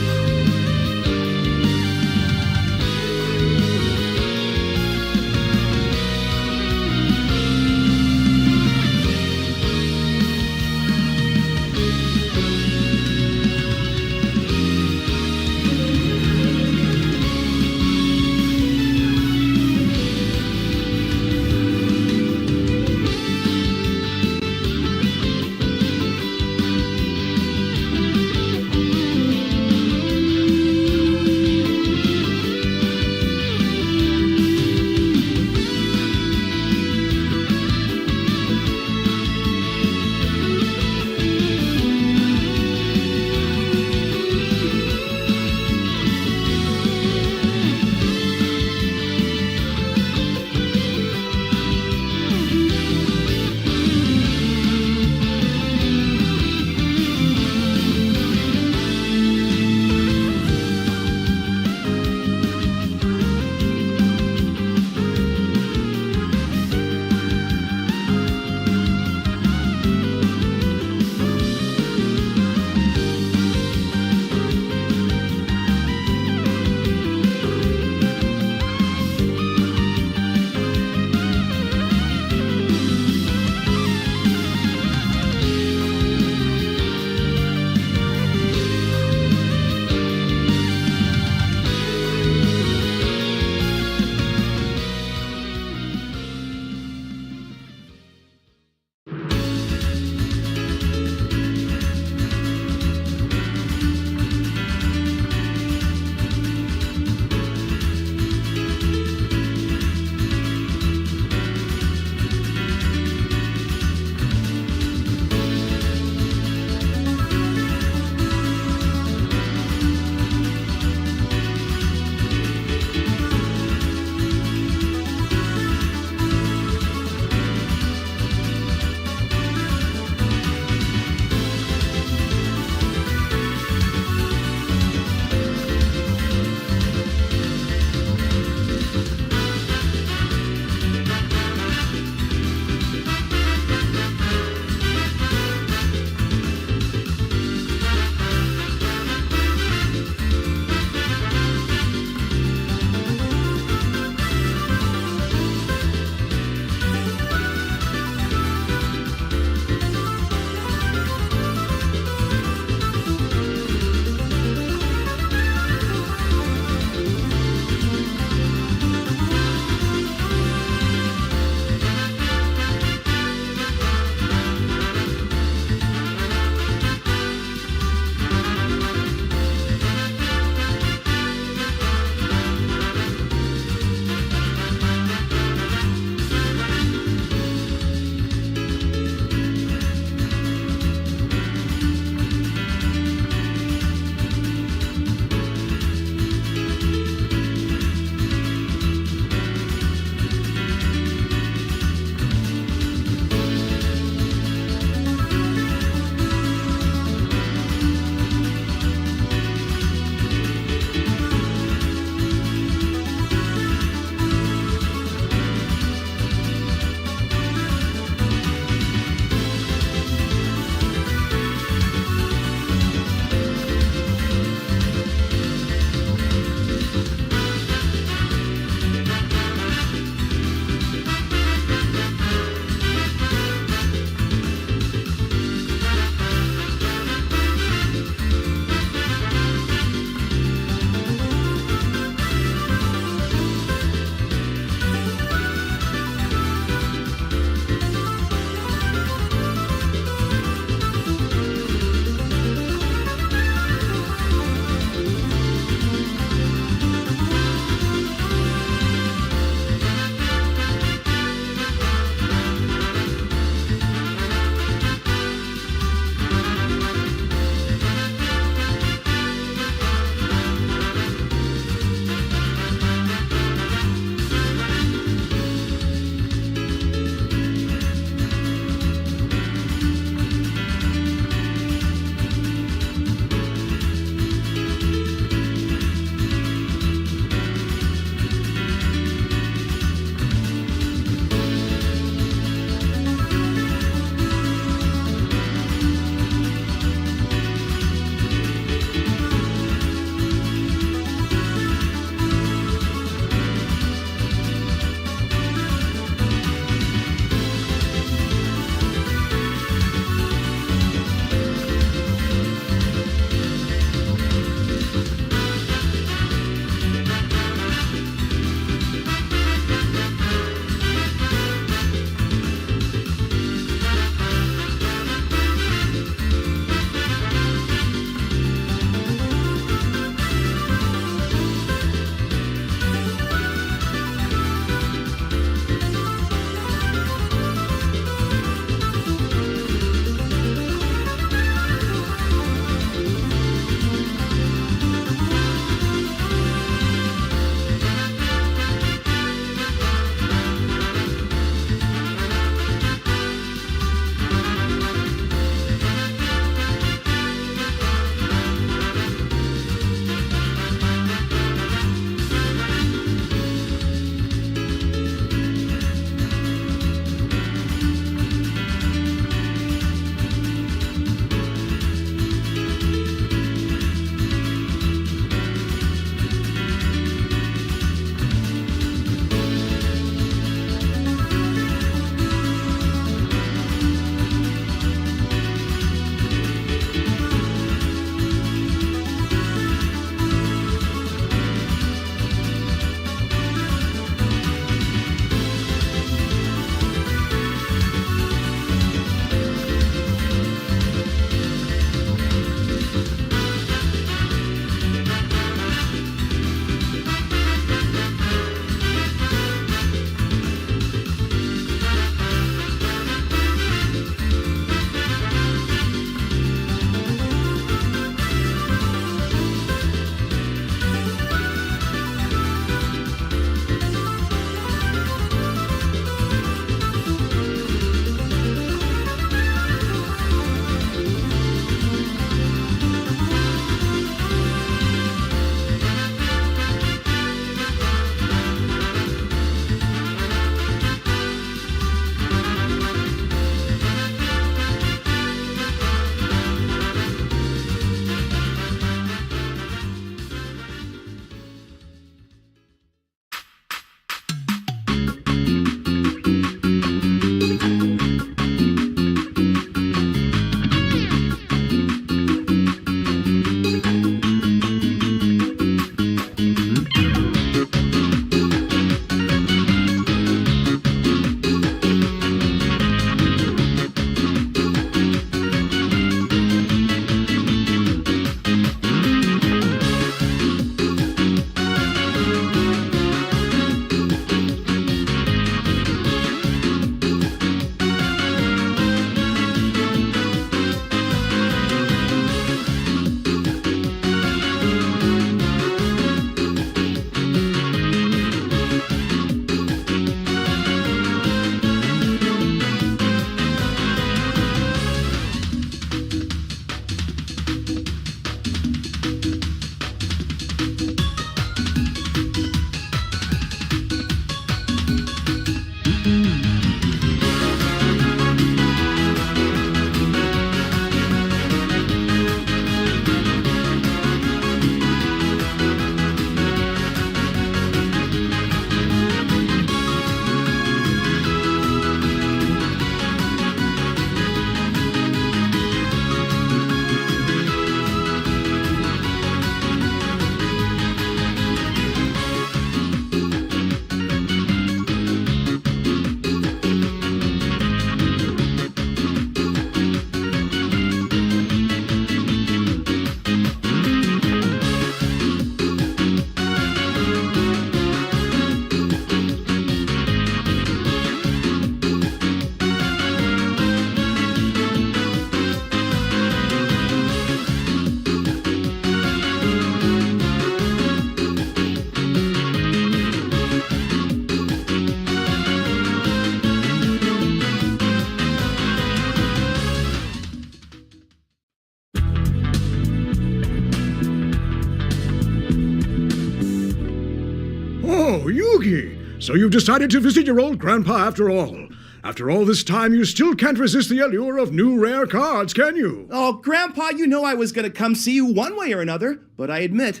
Oh, Yugi! So you've decided to visit your old grandpa after all. After all this time, you still can't resist the allure of new rare cards, can you? Oh, Grandpa, you know I was going to come see you one way or another, but I admit,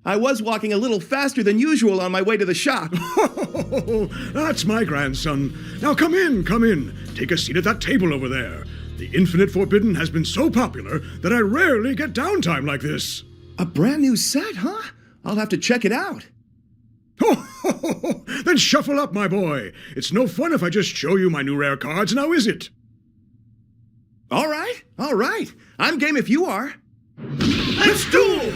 I was walking a little faster than usual on my way to the shop. Oh, that's my grandson. Now come in, come in. Take a seat at that table over there. The Infinite Forbidden has been so popular that I rarely get downtime like this. A brand new set, huh? I'll have to check it out. Oh, then shuffle up, my boy. It's no fun if I just show you my new rare cards, now is it? All right. I'm game if you are. Let's duel!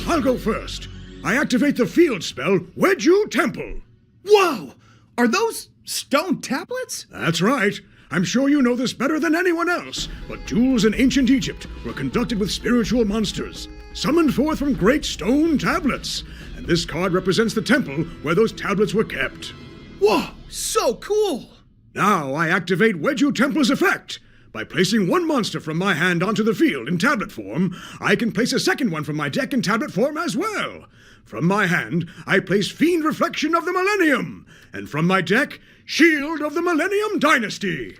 I'll go first. I activate the field spell, Wedge You Temple. Whoa! Are those stone tablets? That's right. I'm sure you know this better than anyone else, but duels in ancient Egypt were conducted with spiritual monsters, summoned forth from great stone tablets. And this card represents the temple where those tablets were kept. Whoa, so cool! Now I activate Wedge You Temple's effect. By placing one monster from my hand onto the field in tablet form, I can place a second one from my deck in tablet form as well. From my hand, I place Fiend Reflection of the Millennium, and from my deck, Shield of the Millennium Dynasty.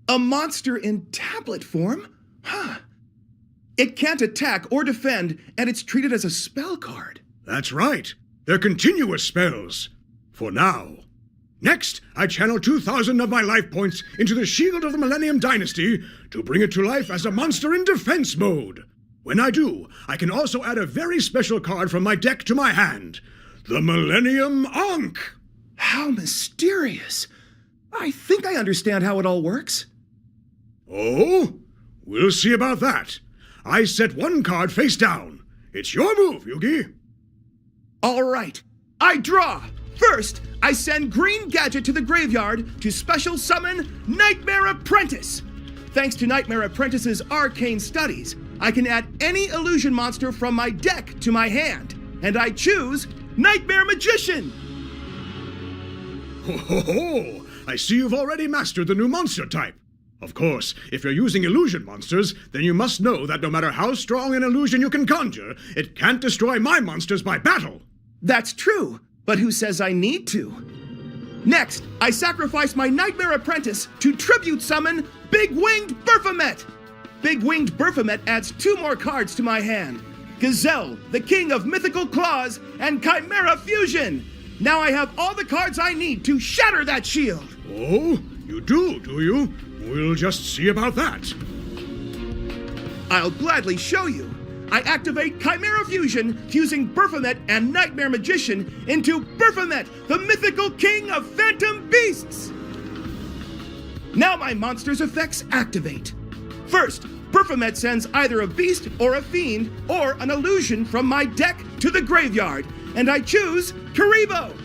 A monster in tablet form? Huh. It can't attack or defend, and it's treated as a spell card. That's right. They're continuous spells. For now. Next, I channel 2,000 of my life points into the Shield of the Millennium Dynasty to bring it to life as a monster in defense mode. When I do, I can also add a very special card from my deck to my hand. The Millennium Ankh. How mysterious. I think I understand how it all works. Oh? We'll see about that. I set one card face down. It's your move, Yugi. All right. I draw. First, I send Green Gadget to the graveyard to special summon Nightmare Apprentice. Thanks to Nightmare Apprentice's arcane studies, I can add any illusion monster from my deck to my hand, and I choose Nightmare Magician. Ho ho ho! I see you've already mastered the new monster type. Of course, if you're using illusion monsters, then you must know that no matter how strong an illusion you can conjure, it can't destroy my monsters by battle. That's true, but who says I need to? Next, I sacrifice my Nightmare Apprentice to tribute summon Big Winged Baphomet. Big Winged Baphomet adds 2 more cards to my hand. Gazelle, the King of Mythical Claws, and Chimera Fusion. Now I have all the cards I need to shatter that shield. Oh, you do you? We'll just see about that. I'll gladly show you. I activate Chimera Fusion, fusing Baphomet and Nightmare Magician into Baphomet, the mythical king of phantom beasts. Now my monster's effects activate. First, Baphomet sends either a beast or a fiend or an illusion from my deck to the graveyard, and I choose Karibo.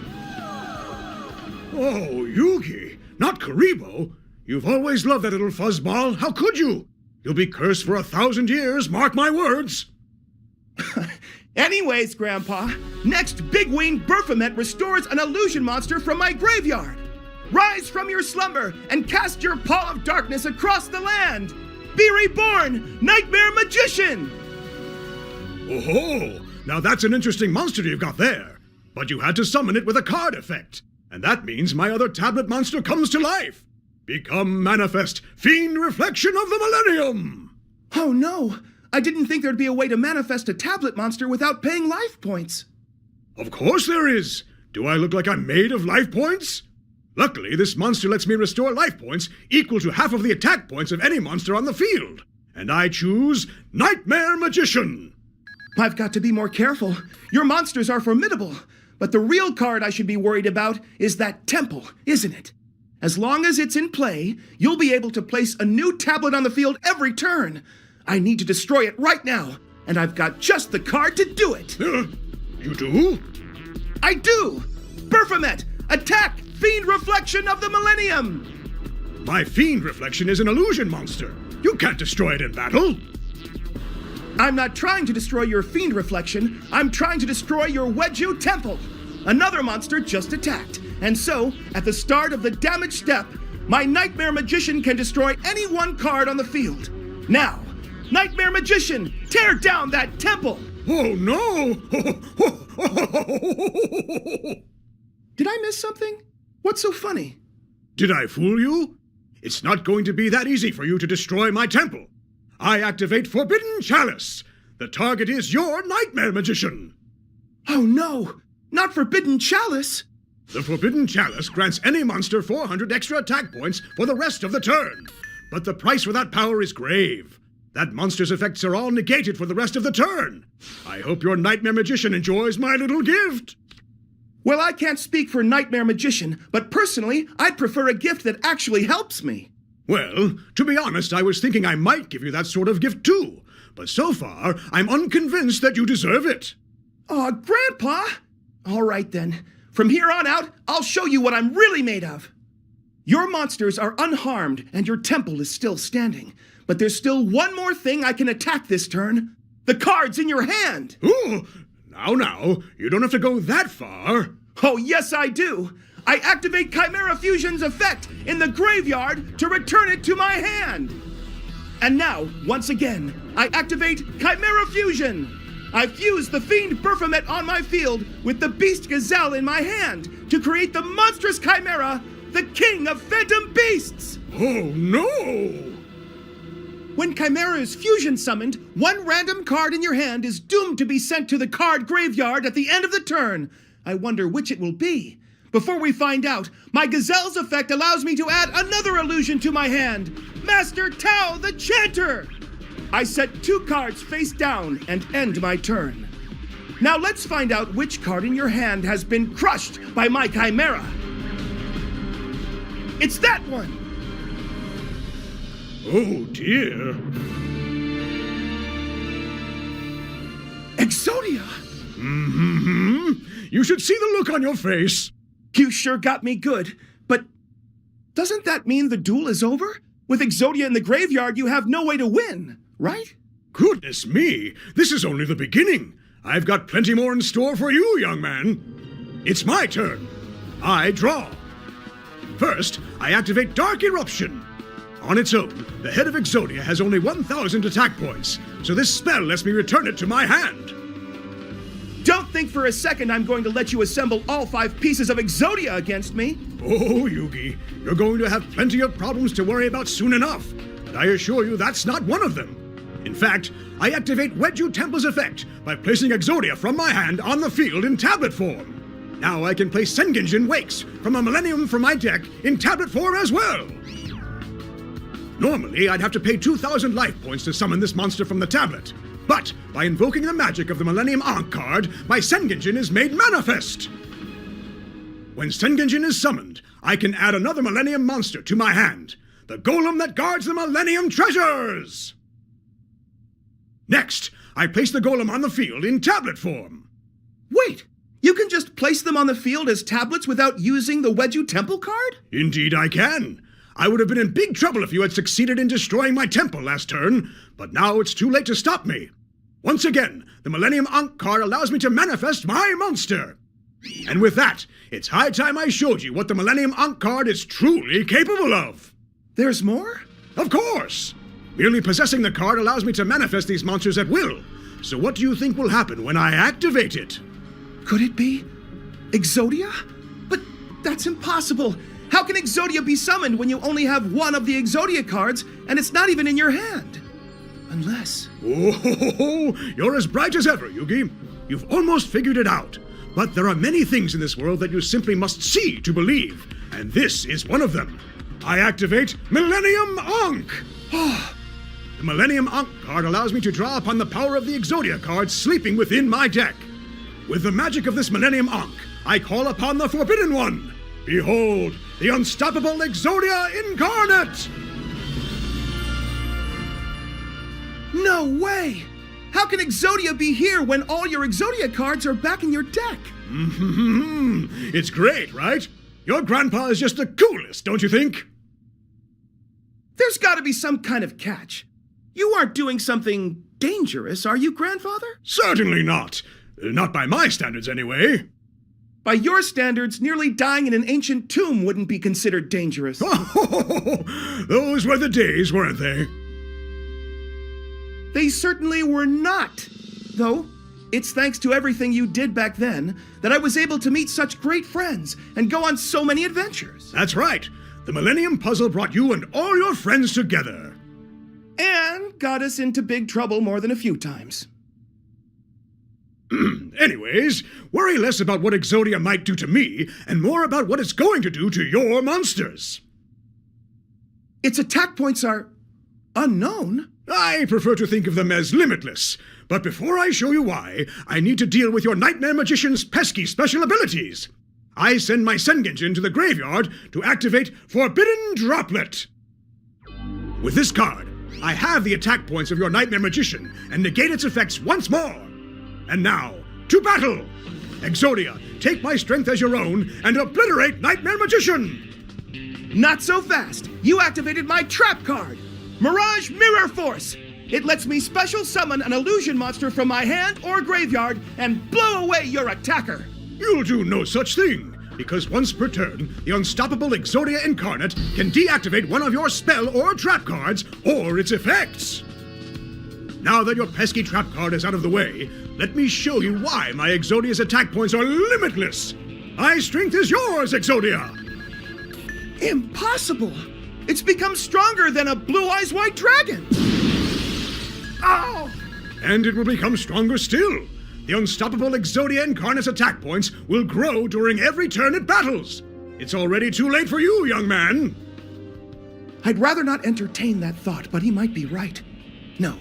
Oh, Yugi, not Karibo. You've always loved that little fuzzball. How could you? You'll be cursed for 1,000 years, mark my words. Anyways, Grandpa, next Big Winged Baphomet restores an illusion monster from my graveyard. Rise from your slumber and cast your paw of darkness across the land. Be reborn, Nightmare Magician! Oh-ho! Now that's an interesting monster you've got there. But you had to summon it with a card effect. And that means my other tablet monster comes to life. Become manifest, Fiend Reflection of the Millennium! Oh no! I didn't think there'd be a way to manifest a tablet monster without paying life points. Of course there is! Do I look like I'm made of life points? Luckily, this monster lets me restore life points equal to half of the attack points of any monster on the field. And I choose Nightmare Magician! I've got to be more careful. Your monsters are formidable. But the real card I should be worried about is that temple, isn't it? As long as it's in play, you'll be able to place a new tablet on the field every turn. I need to destroy it right now, and I've got just the card to do it. You do? I do! Baphomet, attack Fiend Reflection of the Millennium! My Fiend Reflection is an illusion monster. You can't destroy it in battle. I'm not trying to destroy your Fiend Reflection. I'm trying to destroy your Wedge You Temple. Another monster just attacked. And so, at the start of the damage step, my Nightmare Magician can destroy any one card on the field. Now, Nightmare Magician, tear down that temple! Oh no! Did I miss something? What's so funny? Did I fool you? It's not going to be that easy for you to destroy my temple. I activate Forbidden Chalice. The target is your Nightmare Magician. Oh no, not Forbidden Chalice. The Forbidden Chalice grants any monster 400 extra attack points for the rest of the turn. But the price for that power is grave. That monster's effects are all negated for the rest of the turn. I hope your Nightmare Magician enjoys my little gift. Well, I can't speak for Nightmare Magician, but personally, I'd prefer a gift that actually helps me. Well, to be honest, I was thinking I might give you that sort of gift too. But so far, I'm unconvinced that you deserve it. Aw, Grandpa! All right then. From here on out, I'll show you what I'm really made of. Your monsters are unharmed and your temple is still standing. But there's still one more thing I can attack this turn. The cards in your hand! Ooh! Now, you don't have to go that far. Oh, yes I do. I activate Chimera Fusion's effect in the graveyard to return it to my hand. And now, once again, I activate Chimera Fusion. I fuse the Fiend Baphomet on my field with the Beast Gazelle in my hand to create the monstrous Chimera, the King of Phantom Beasts. Oh, no! When Chimera is fusion summoned, one random card in your hand is doomed to be sent to the card graveyard at the end of the turn. I wonder which it will be. Before we find out, my Gazelle's effect allows me to add another illusion to my hand, Master Tao the Chanter. I set 2 cards face down and end my turn. Now let's find out which card in your hand has been crushed by my Chimera. It's that one! Oh, dear. Exodia! Mm-hmm. You should see the look on your face. You sure got me good, but doesn't that mean the duel is over? With Exodia in the graveyard, you have no way to win, right? Goodness me, this is only the beginning. I've got plenty more in store for you, young man. It's my turn. I draw. First, I activate Dark Eruption. On its own, the head of Exodia has only 1,000 attack points, so this spell lets me return it to my hand. Don't think for a second I'm going to let you assemble all 5 pieces of Exodia against me. Oh, Yugi, you're going to have plenty of problems to worry about soon enough, but I assure you that's not one of them. In fact, I activate Weju Temple's effect by placing Exodia from my hand on the field in tablet form. Now I can place Sengenjin Wakes from a Millennium from my deck in tablet form as well. Normally, I'd have to pay 2,000 life points to summon this monster from the tablet. But by invoking the magic of the Millennium Ankh card, my Sengenjin is made manifest. When Sengenjin is summoned, I can add another Millennium monster to my hand, the golem that guards the Millennium treasures. Next, I place the golem on the field in tablet form. Wait, you can just place them on the field as tablets without using the Weju Temple card? Indeed I can. I would have been in big trouble if you had succeeded in destroying my temple last turn, but now it's too late to stop me. Once again, the Millennium Ankh card allows me to manifest my monster. And with that, it's high time I showed you what the Millennium Ankh card is truly capable of. There's more? Of course! Merely possessing the card allows me to manifest these monsters at will. So what do you think will happen when I activate it? Could it be Exodia? But that's impossible. How can Exodia be summoned when you only have one of the Exodia cards and it's not even in your hand? Unless... Oh, you're as bright as ever, Yugi. You've almost figured it out. But there are many things in this world that you simply must see to believe, and this is one of them. I activate Millennium Ankh! The Millennium Ankh card allows me to draw upon the power of the Exodia cards sleeping within my deck. With the magic of this Millennium Ankh, I call upon the Forbidden One. Behold, the unstoppable Exodia incarnate! No way! How can Exodia be here when all your Exodia cards are back in your deck? It's great, right? Your grandpa is just the coolest, don't you think? There's gotta be some kind of catch. You aren't doing something dangerous, are you, grandfather? Certainly not. Not by my standards, anyway. By your standards, nearly dying in an ancient tomb wouldn't be considered dangerous. Those were the days, weren't they? They certainly were not. Though, It's thanks to everything you did back then that I was able to meet such great friends and go on so many adventures. That's right. The Millennium Puzzle brought you and all your friends together. And got us into big trouble more than a few times. Anyways, worry less about what Exodia might do to me and more about what it's going to do to your monsters. Its attack points are unknown. I prefer to think of them as limitless. But before I show you why, I need to deal with your Nightmare Magician's pesky special abilities. I send my Sengenjin to the graveyard to activate Forbidden Droplet. With this card, I have the attack points of your Nightmare Magician and negate its effects once more. And now, to battle! Exodia, take my strength as your own and obliterate Nightmare Magician! Not so fast! You activated my trap card! Mirage Mirror Force! It lets me special summon an illusion monster from my hand or graveyard and blow away your attacker! You'll do no such thing, because once per turn, the unstoppable Exodia Incarnate can deactivate one of your spell or trap cards or its effects. Now that your pesky trap card is out of the way, let me show you why my Exodia's attack points are limitless. My strength is yours, Exodia! Impossible! It's become stronger than a Blue Eyes White Dragon! Ow! And it will become stronger still. The unstoppable Exodia Incarnate's attack points will grow during every turn it battles. It's already too late for you, young man. I'd rather not entertain that thought, but he might be right. No,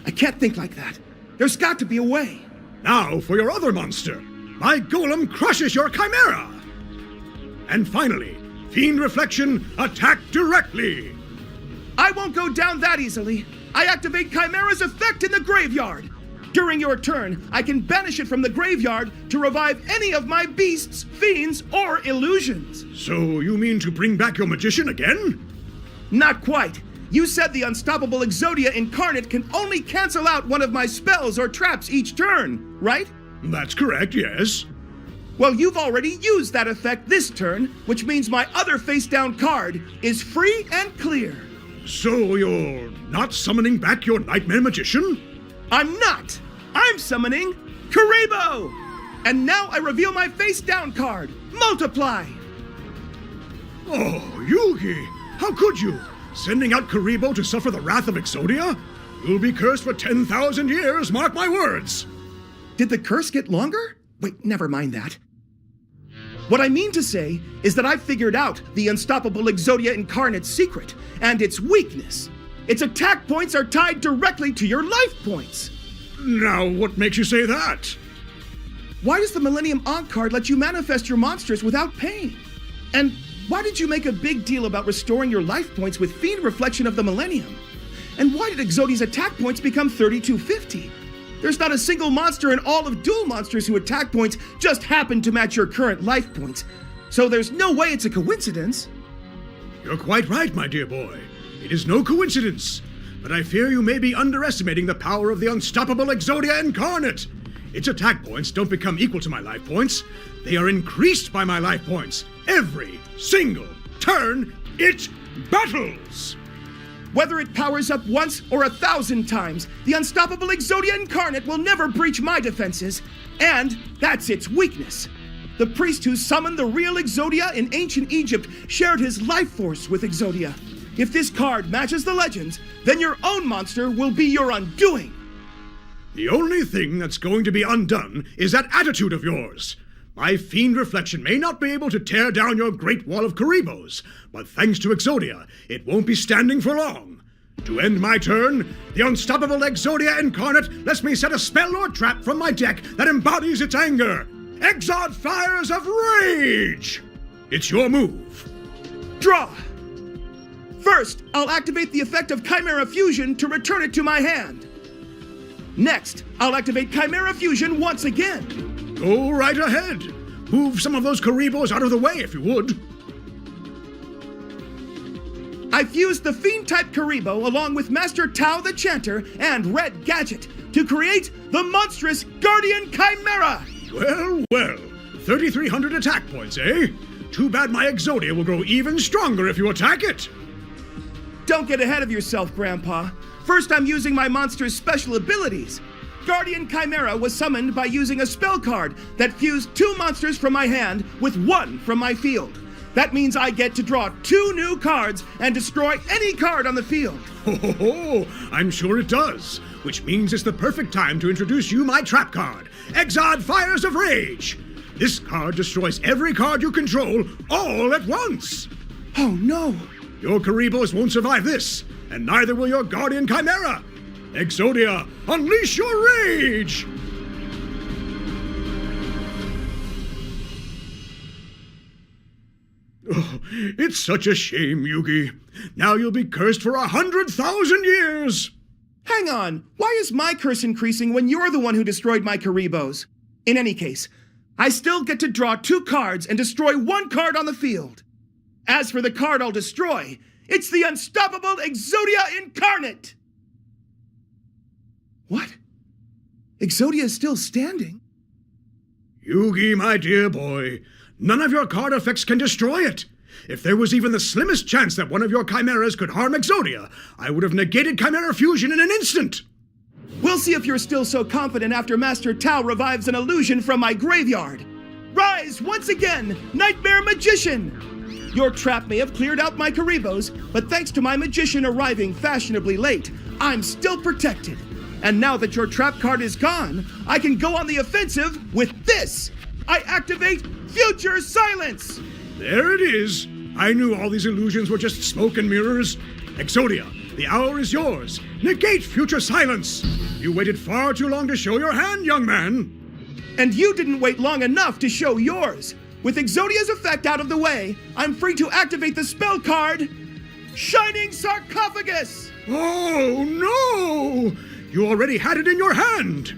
I can't think like that. There's got to be a way. Now for your other monster. My Golem crushes your Chimera. And finally, Fiend Reflection, attack directly. I won't go down that easily. I activate Chimera's effect in the graveyard. During your turn, I can banish it from the graveyard to revive any of my beasts, fiends, or illusions. So you mean to bring back your magician again? Not quite. You said the unstoppable Exodia Incarnate can only cancel out one of my spells or traps each turn, right? That's correct, yes. Well, you've already used that effect this turn, which means my other face-down card is free and clear. So you're not summoning back your Nightmare Magician? I'm not! I'm summoning Karibo! And now I reveal my face-down card, Multiply! Oh, Yugi! How could you? Sending out Karibo to suffer the wrath of Exodia? You'll be cursed for 10,000 years, mark my words! Did the curse get longer? Wait, never mind that. What I mean to say is that I've figured out the unstoppable Exodia Incarnate's secret and its weakness. Its attack points are tied directly to your life points. Now, what makes you say that? Why does the Millennium Ankh card let you manifest your monsters without pain? And why did you make a big deal about restoring your life points with Fiend Reflection of the Millennium? And why did Exodia's attack points become 3250? There's not a single monster in all of Duel Monsters whose attack points just happen to match your current life points. So there's no way it's a coincidence. You're quite right, my dear boy. It is no coincidence. But I fear you may be underestimating the power of the unstoppable Exodia Incarnate. Its attack points don't become equal to my life points. They are increased by my life points. Every single turn it battles. Whether it powers up once or 1,000 times, the unstoppable Exodia Incarnate will never breach my defenses. And that's its weakness. The priest who summoned the real Exodia in ancient Egypt shared his life force with Exodia. If this card matches the legends, then your own monster will be your undoing. The only thing that's going to be undone is that attitude of yours. My Fiend Reflection may not be able to tear down your Great Wall of Karibos, but thanks to Exodia, it won't be standing for long. To end my turn, the unstoppable Exodia Incarnate lets me set a spell or trap from my deck that embodies its anger. Exod Fires of Rage! It's your move. Draw! First, I'll activate the effect of Chimera Fusion to return it to my hand. Next, I'll activate Chimera Fusion once again. Go right ahead. Move some of those Karibos out of the way if you would. I fused the Fiend-type Karibo along with Master Tao the Chanter and Red Gadget to create the monstrous Guardian Chimera! Well, well. 3,300 attack points, eh? Too bad my Exodia will grow even stronger if you attack it. Don't get ahead of yourself, Grandpa. First, I'm using my monster's special abilities. Guardian Chimera was summoned by using a spell card that fused 2 monsters from my hand with 1 from my field. That means I get to draw 2 new cards and destroy any card on the field. Ho ho ho! I'm sure it does, which means it's the perfect time to introduce you my trap card, Exod Fires of Rage. This card destroys every card you control all at once. Oh no! Your Karibos won't survive this, and neither will your Guardian Chimera. Exodia, unleash your rage! Oh, it's such a shame, Yugi. Now you'll be cursed for 100,000 years! Hang on, why is my curse increasing when you're the one who destroyed my Karibos? In any case, I still get to draw 2 cards and destroy 1 card on the field. As for the card I'll destroy, it's the unstoppable Exodia Incarnate! What? Exodia is still standing? Yugi, my dear boy, none of your card effects can destroy it. If there was even the slimmest chance that one of your chimeras could harm Exodia, I would have negated Chimera Fusion in an instant. We'll see if you're still so confident after Master Tao revives an illusion from my graveyard. Rise once again, Nightmare Magician! Your trap may have cleared out my Karibos, but thanks to my magician arriving fashionably late, I'm still protected. And now that your trap card is gone, I can go on the offensive with this! I activate Future Silence! There it is. I knew all these illusions were just smoke and mirrors. Exodia, the hour is yours. Negate Future Silence. You waited far too long to show your hand, young man. And you didn't wait long enough to show yours. With Exodia's effect out of the way, I'm free to activate the spell card, Shining Sarcophagus! Oh, no! You already had it in your hand.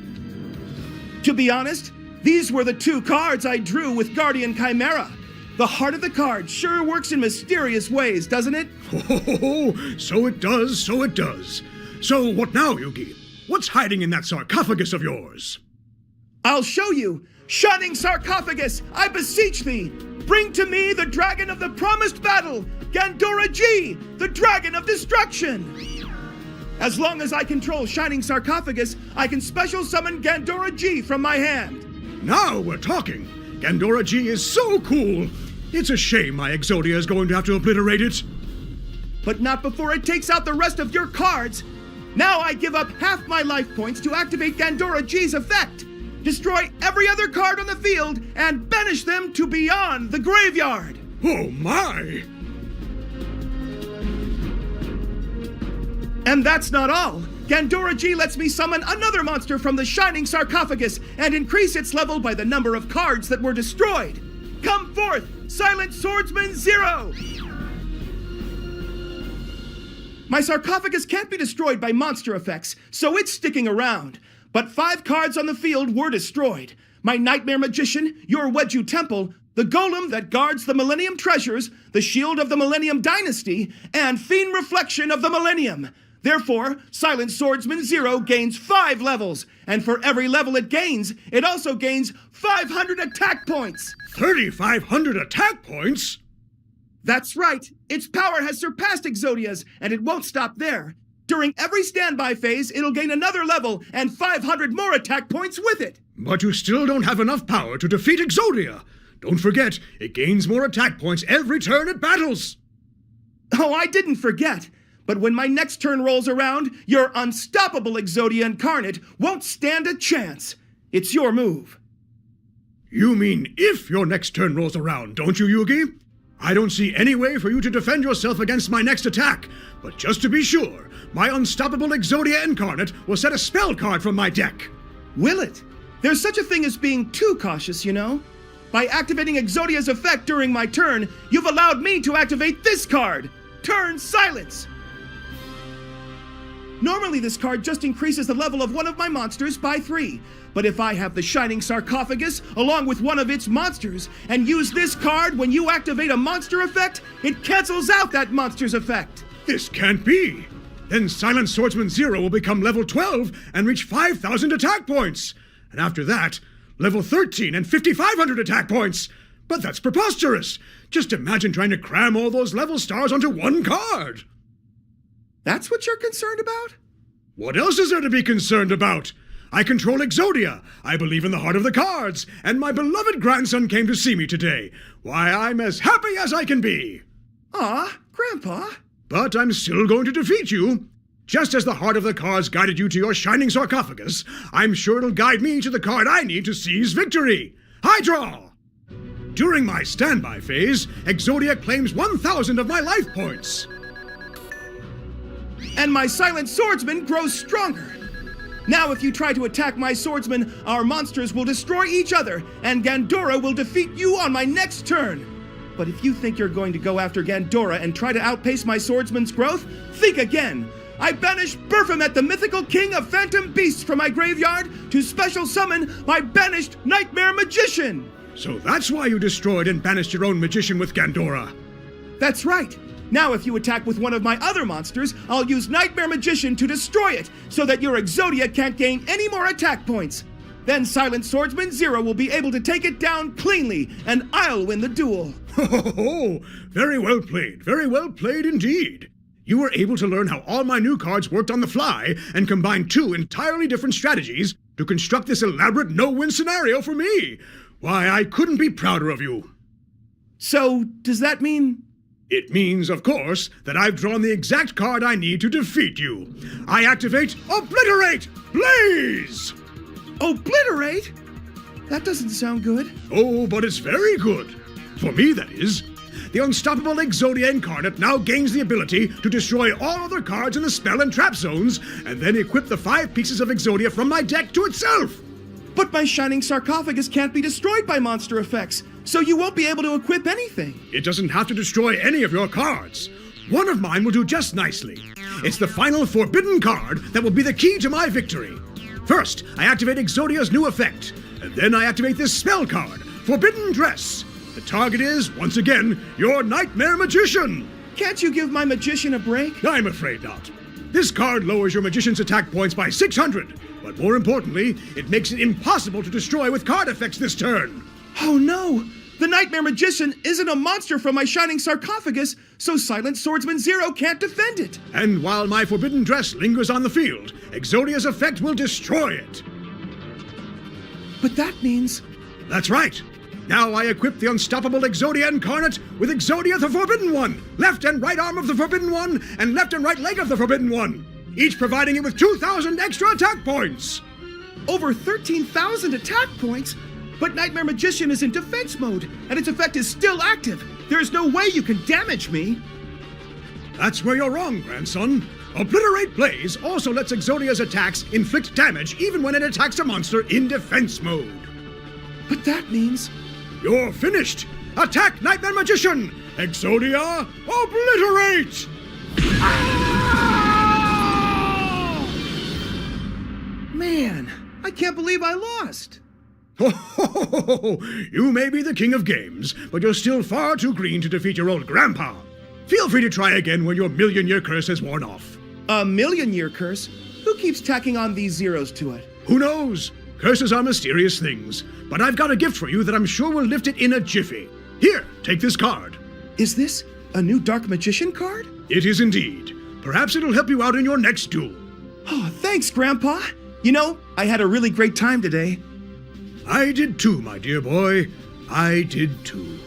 To be honest, these were the 2 cards I drew with Guardian Chimera. The heart of the card sure works in mysterious ways, doesn't it? Oh, so it does, so it does. So what now, Yugi? What's hiding in that sarcophagus of yours? I'll show you. Shining Sarcophagus, I beseech thee, bring to me the dragon of the promised battle, Gandora G, the dragon of destruction. As long as I control Shining Sarcophagus, I can special summon Gandora G from my hand. Now we're talking. Gandora G is so cool. It's a shame my Exodia is going to have to obliterate it. But not before it takes out the rest of your cards. Now I give up half my life points to activate Gandora G's effect. Destroy every other card on the field and banish them to beyond the graveyard. Oh my! And that's not all. Gandora G lets me summon another monster from the Shining Sarcophagus and increase its level by the number of cards that were destroyed. Come forth, Silent Swordsman 0! My sarcophagus can't be destroyed by monster effects, so it's sticking around. But 5 cards on the field were destroyed. My Nightmare Magician, your Wedju Temple, the Golem that guards the Millennium Treasures, the Shield of the Millennium Dynasty, and Fiend Reflection of the Millennium. Therefore, Silent Swordsman 0 gains 5 levels, and for every level it gains, it also gains 500 attack points. 3,500 attack points? That's right. Its power has surpassed Exodia's, and it won't stop there. During every standby phase, it'll gain another level and 500 more attack points with it. But you still don't have enough power to defeat Exodia. Don't forget, it gains more attack points every turn it battles. Oh, I didn't forget. But when my next turn rolls around, your unstoppable Exodia Incarnate won't stand a chance. It's your move. You mean if your next turn rolls around, don't you, Yugi? I don't see any way for you to defend yourself against my next attack, but just to be sure, my unstoppable Exodia Incarnate will set a spell card from my deck. Will it? There's such a thing as being too cautious, you know? By activating Exodia's effect during my turn, you've allowed me to activate this card, Turn Silence. Normally this card just increases the level of one of my monsters by 3. But if I have the Shining Sarcophagus along with one of its monsters and use this card when you activate a monster effect, it cancels out that monster's effect. This can't be. Then Silent Swordsman 0 will become level 12 and reach 5,000 attack points. And after that, level 13 and 5,500 attack points. But that's preposterous. Just imagine trying to cram all those level stars onto one card. That's what you're concerned about? What else is there to be concerned about? I control Exodia. I believe in the heart of the cards. And my beloved grandson came to see me today. Why, I'm as happy as I can be. Aw, Grandpa. But I'm still going to defeat you. Just as the heart of the cards guided you to your shining sarcophagus, I'm sure it'll guide me to the card I need to seize victory. High draw! During my standby phase, Exodia claims 1,000 of my life points. And my silent swordsman grows stronger. Now if you try to attack my swordsman, our monsters will destroy each other, and Gandora will defeat you on my next turn. But if you think you're going to go after Gandora and try to outpace my swordsman's growth, think again. I banish Baphomet, the mythical king of phantom beasts, from my graveyard to special summon my banished Nightmare Magician. So that's why you destroyed and banished your own magician with Gandora. That's right. Now if you attack with one of my other monsters, I'll use Nightmare Magician to destroy it, so that your Exodia can't gain any more attack points. Then Silent Swordsman Zero will be able to take it down cleanly, and I'll win the duel. Ho! Very well played indeed. You were able to learn how all my new cards worked on the fly and combine two entirely different strategies to construct this elaborate no-win scenario for me. Why, I couldn't be prouder of you. So, does that mean... It means, of course, that I've drawn the exact card I need to defeat you. I activate Obliterate Blaze! Obliterate? That doesn't sound good. Oh, but it's very good. For me, that is. The unstoppable Exodia Incarnate now gains the ability to destroy all other cards in the spell and trap zones, and then equip the 5 pieces of Exodia from my deck to itself. But my shining sarcophagus can't be destroyed by monster effects, so you won't be able to equip anything. It doesn't have to destroy any of your cards. One of mine will do just nicely. It's the final forbidden card that will be the key to my victory. First, I activate Exodia's new effect, and then I activate this spell card, Forbidden Dress. The target is, once again, your Nightmare Magician. Can't you give my magician a break? I'm afraid not. This card lowers your magician's attack points by 600, but more importantly, it makes it impossible to destroy with card effects this turn. Oh no! The Nightmare Magician isn't a monster from my shining sarcophagus, so Silent Swordsman Zero can't defend it. And while my Forbidden Dress lingers on the field, Exodia's effect will destroy it. But that means... That's right. Now I equip the unstoppable Exodia Incarnate with Exodia the Forbidden One, left and right arm of the Forbidden One, and left and right leg of the Forbidden One, each providing it with 2,000 extra attack points. Over 13,000 attack points? But Nightmare Magician is in defense mode, and its effect is still active. There's no way you can damage me. That's where you're wrong, grandson. Obliterate Blaze also lets Exodia's attacks inflict damage even when it attacks a monster in defense mode. But that means... You're finished! Attack, Nightmare Magician! Exodia, obliterate! Man, I can't believe I lost. You may be the king of games, but you're still far too green to defeat your old grandpa. Feel free to try again when your million-year curse has worn off. A million-year curse? Who keeps tacking on these zeros to it? Who knows? Curses are mysterious things, but I've got a gift for you that I'm sure will lift it in a jiffy. Here, take this card. Is this a new Dark Magician card? It is indeed. Perhaps it'll help you out in your next duel. Oh, thanks, Grandpa. You know, I had a really great time today. I did too, my dear boy. I did too.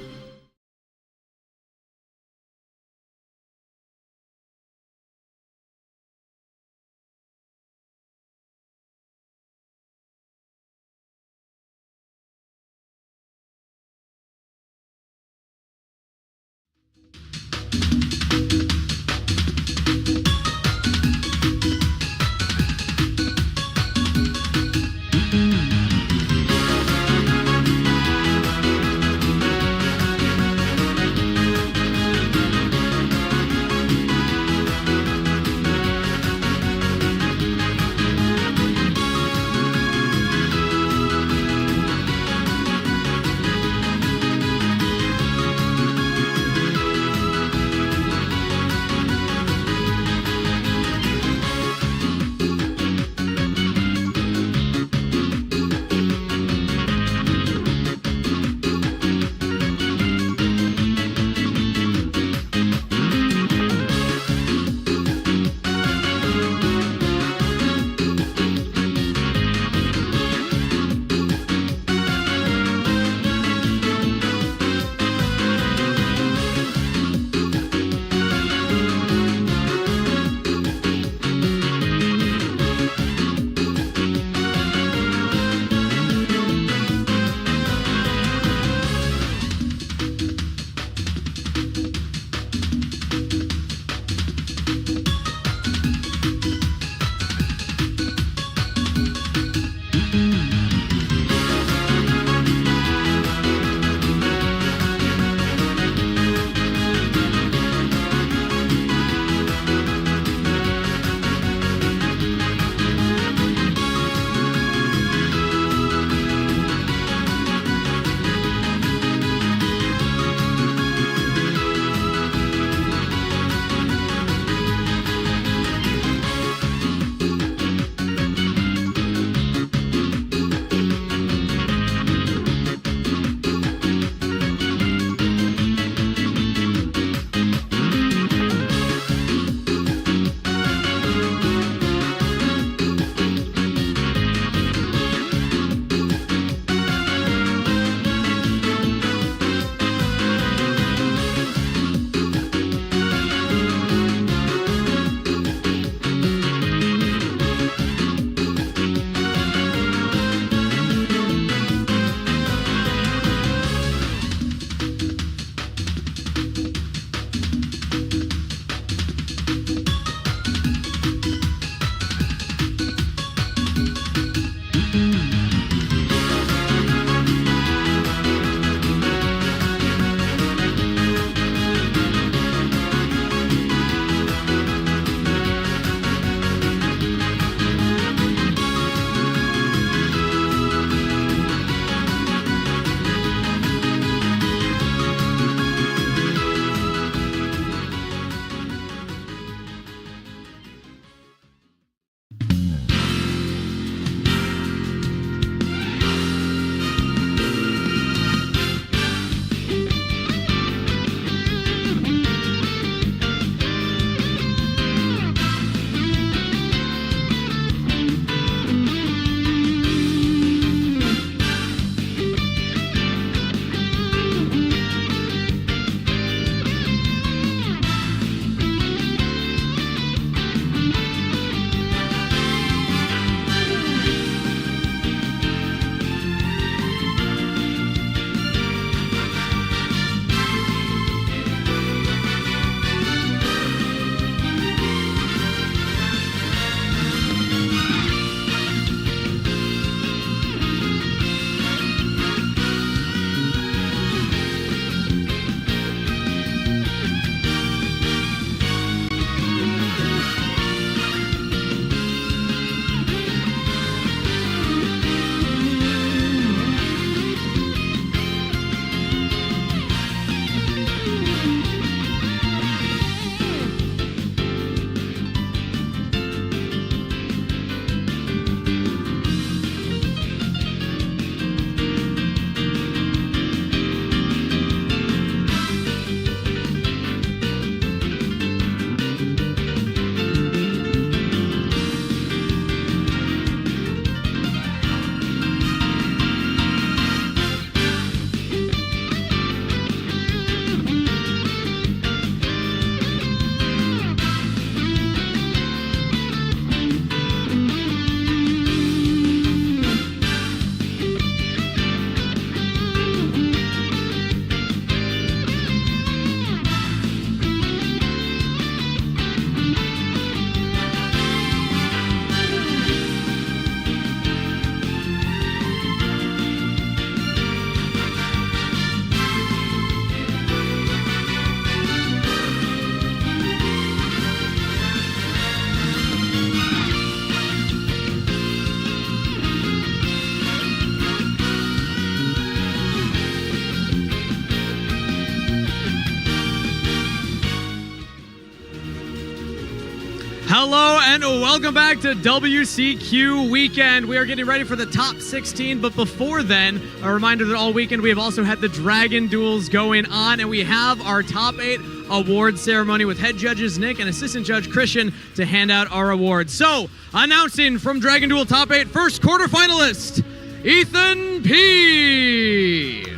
Hello and welcome back to WCQ Weekend. We are getting ready for the top 16, but before then, a reminder that all weekend we have also had the Dragon Duels going on, and we have our top 8 award ceremony with head judges Nick and assistant judge Christian to hand out our awards. So, announcing from Dragon Duel top 8, first quarterfinalist, Ethan P.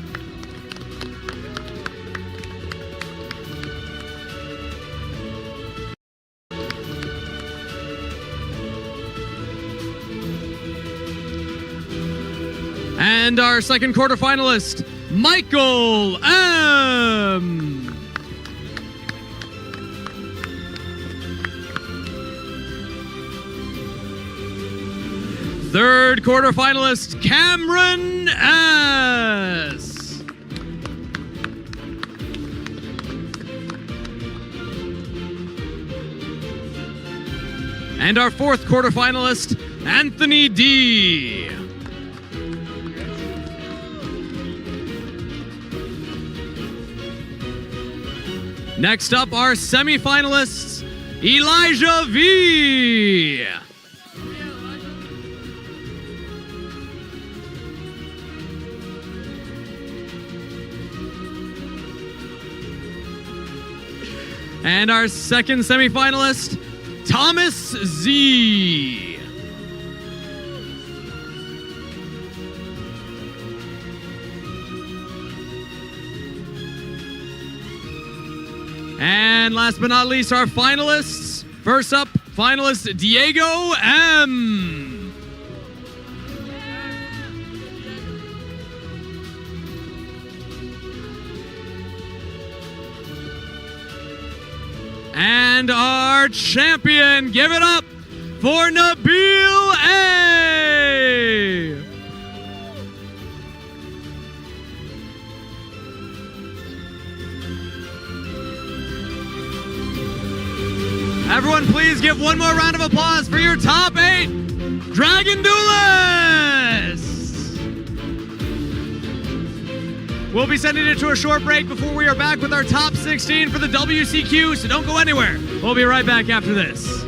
And our second quarterfinalist, Michael M. Third quarterfinalist, Cameron S. And our fourth quarterfinalist, Anthony D. Next up, our semifinalists, Elijah V. And our second semifinalist, Thomas Z. And last but not least, our finalists. First up, finalist Diego M. And our champion, give it up for Nabil A. Everyone, please give one more round of applause for your top 8 Dragon Duelists! We'll be sending it to a short break before we are back with our top 16 for the WCQ, so don't go anywhere. We'll be right back after this.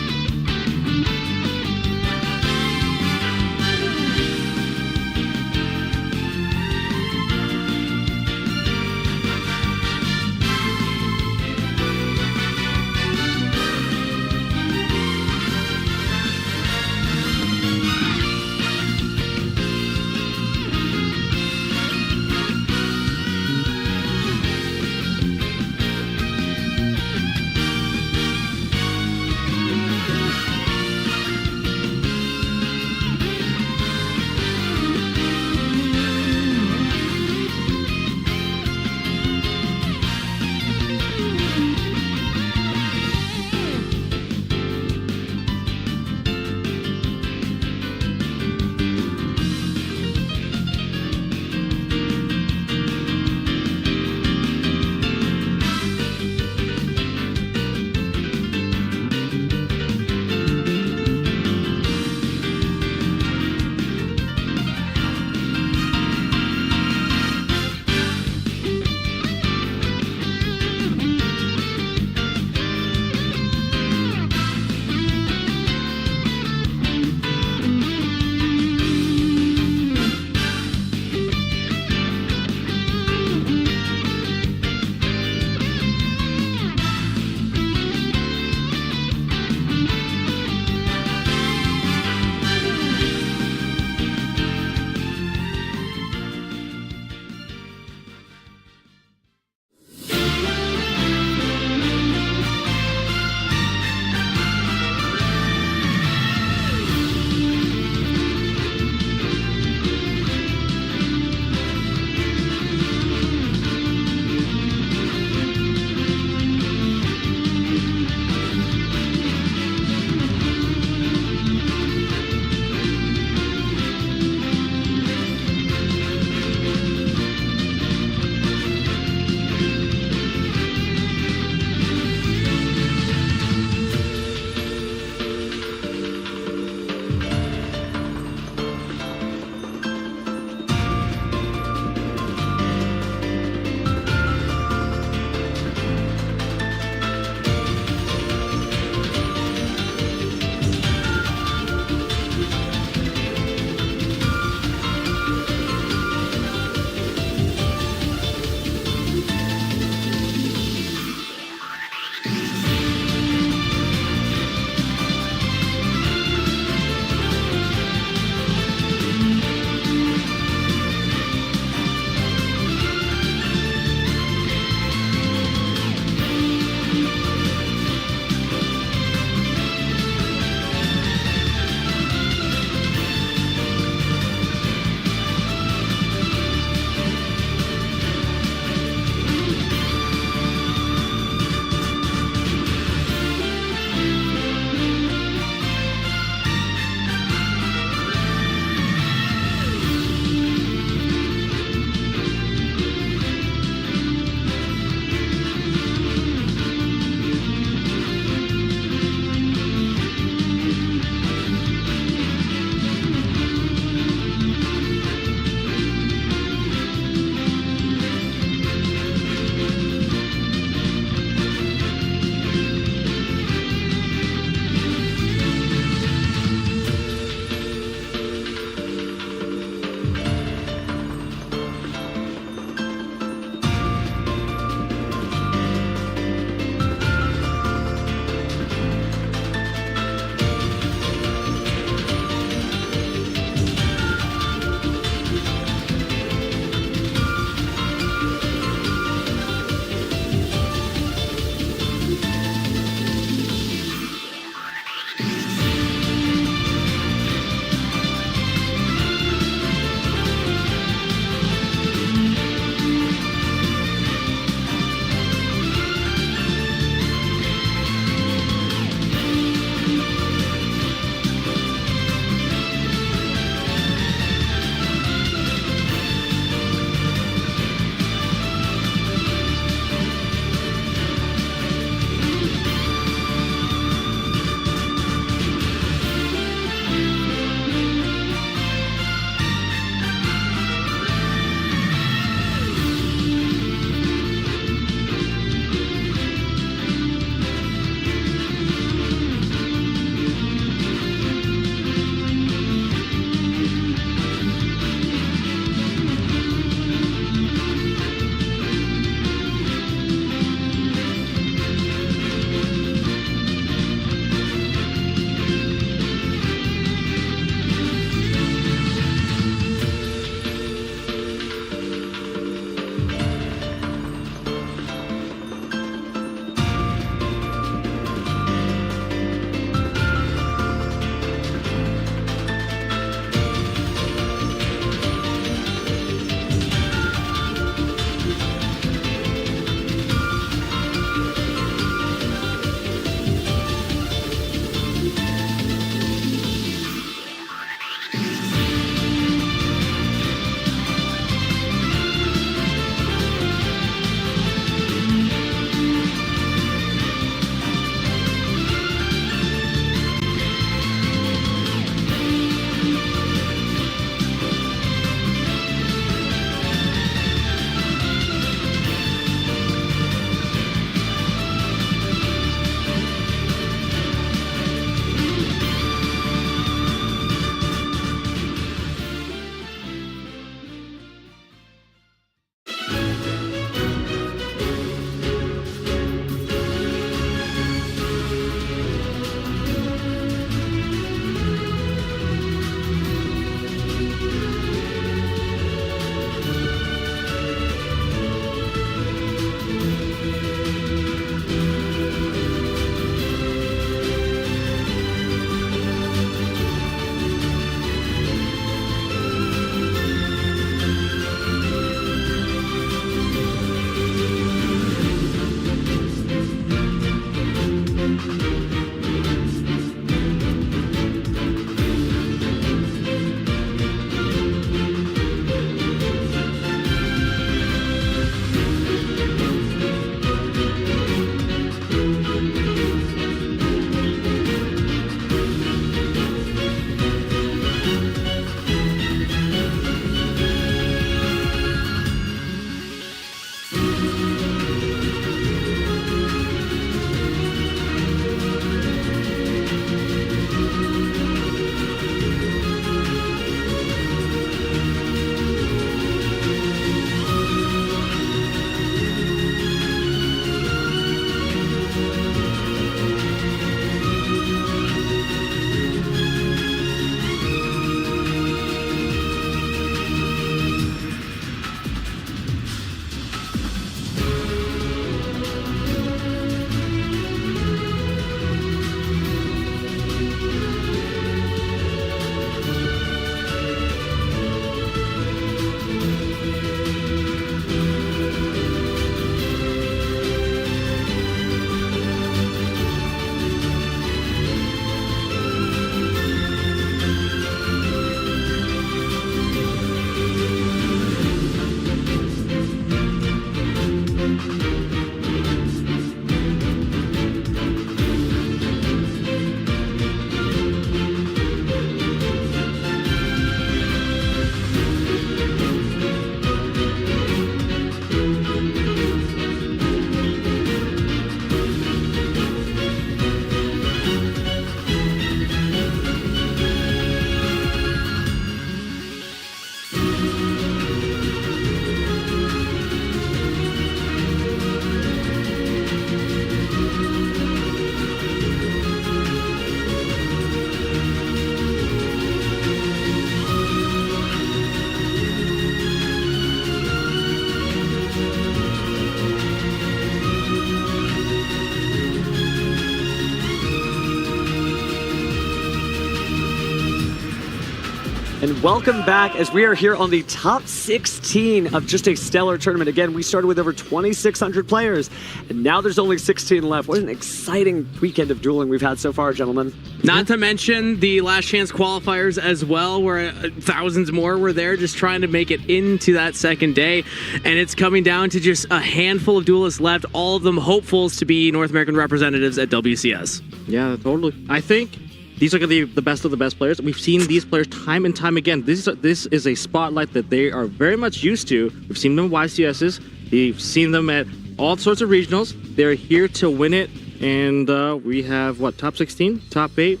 And welcome back as we are here on the top 16 of just a stellar tournament. Again, we started with over 2,600 players, and now there's only 16 left. What an exciting weekend of dueling we've had so far, gentlemen. Not to mention the last chance qualifiers as well, where thousands more were there just trying to make it into that second day. And it's coming down to just a handful of duelists left, all of them hopefuls to be North American representatives at WCS. Yeah, totally. I think these are the best of the best players. We've seen these players time and time again. This is a spotlight that they are very much used to. We've seen them at YCSs. We've seen them at all sorts of regionals. They're here to win it. And we have, what, top 16, top 8,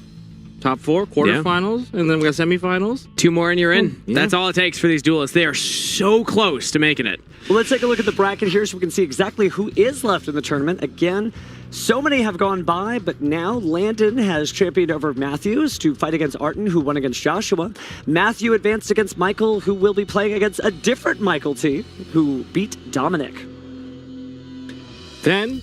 top 4, quarterfinals, and then we got semifinals. 2 more and you're in. Yeah. That's all it takes for these duelists. They are so close to making it. Well, let's take a look at the bracket here so we can see exactly who is left in the tournament. Again, so many have gone by, but now Landon has championed over Matthews to fight against Arton, who won against Joshua. Matthew advanced against Michael, who will be playing against a different Michael T, who beat Dominic. Then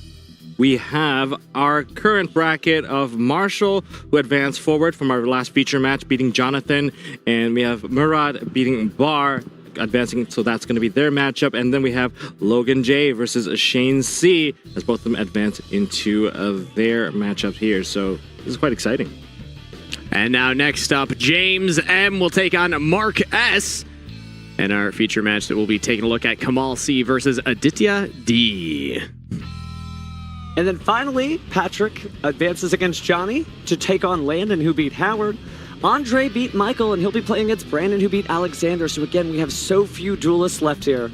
we have our current bracket of Marshall, who advanced forward from our last feature match, beating Jonathan, and we have Murad beating Bar, advancing, so that's going to be their matchup. And then we have Logan J versus Shane C, as both of them advance into their matchup here. So this is quite exciting. And now next up, James M will take on Mark S. And our feature match that we'll be taking a look at, Kamal C versus Aditya D. And then finally, Patrick advances against Johnny to take on Landon, who beat Howard. Andre beat Michael, and he'll be playing against Brandon, who beat Alexander. So again, we have so few duelists left here.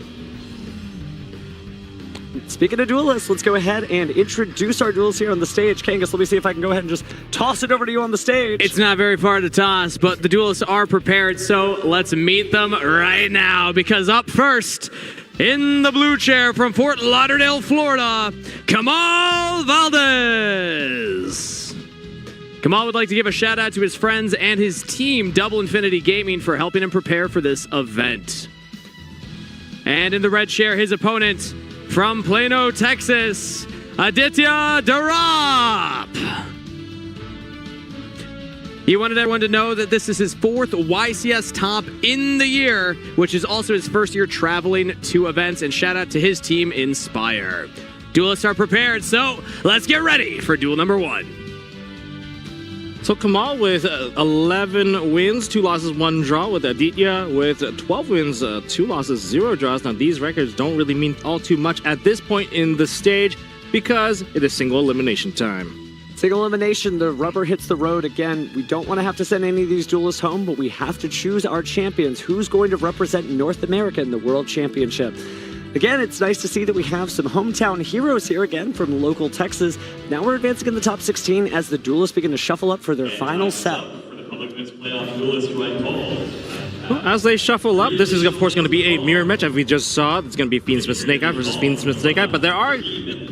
Speaking of duelists, let's go ahead and introduce our duelists here on the stage. Kangas, let me see if I can go ahead and just toss it over to you on the stage. It's not very far to toss, but the duelists are prepared, so let's meet them right now. Because up first, in the blue chair from Fort Lauderdale, Florida, Kamal Valdez. Kamal would like to give a shout out to his friends and his team, Double Infinity Gaming, for helping him prepare for this event. And in the red chair, his opponent from Plano, Texas, Aditya Darab. He wanted everyone to know that this is his 4th YCS top in the year, which is also his first year traveling to events, and shout out to his team, Inspire. Duelists are prepared, so let's get ready for duel number 1. So Kamal with 11 wins, 2 losses, 1 draw, with Aditya with 12 wins, 2 losses, 0 draws. Now these records don't really mean all too much at this point in the stage because it is single elimination time. Single elimination, the rubber hits the road again. We don't want to have to send any of these duelists home, but we have to choose our champions. Who's going to represent North America in the World Championship? Again, it's nice to see that we have some hometown heroes here again from local Texas. Now we're advancing in the top 16 as the duelists begin to shuffle up for their final set. As they shuffle up, this is of course going to be a mirror match, as we just saw. It's going to be Fiendsmith Snakeye versus Fiendsmith Snakeye, but there are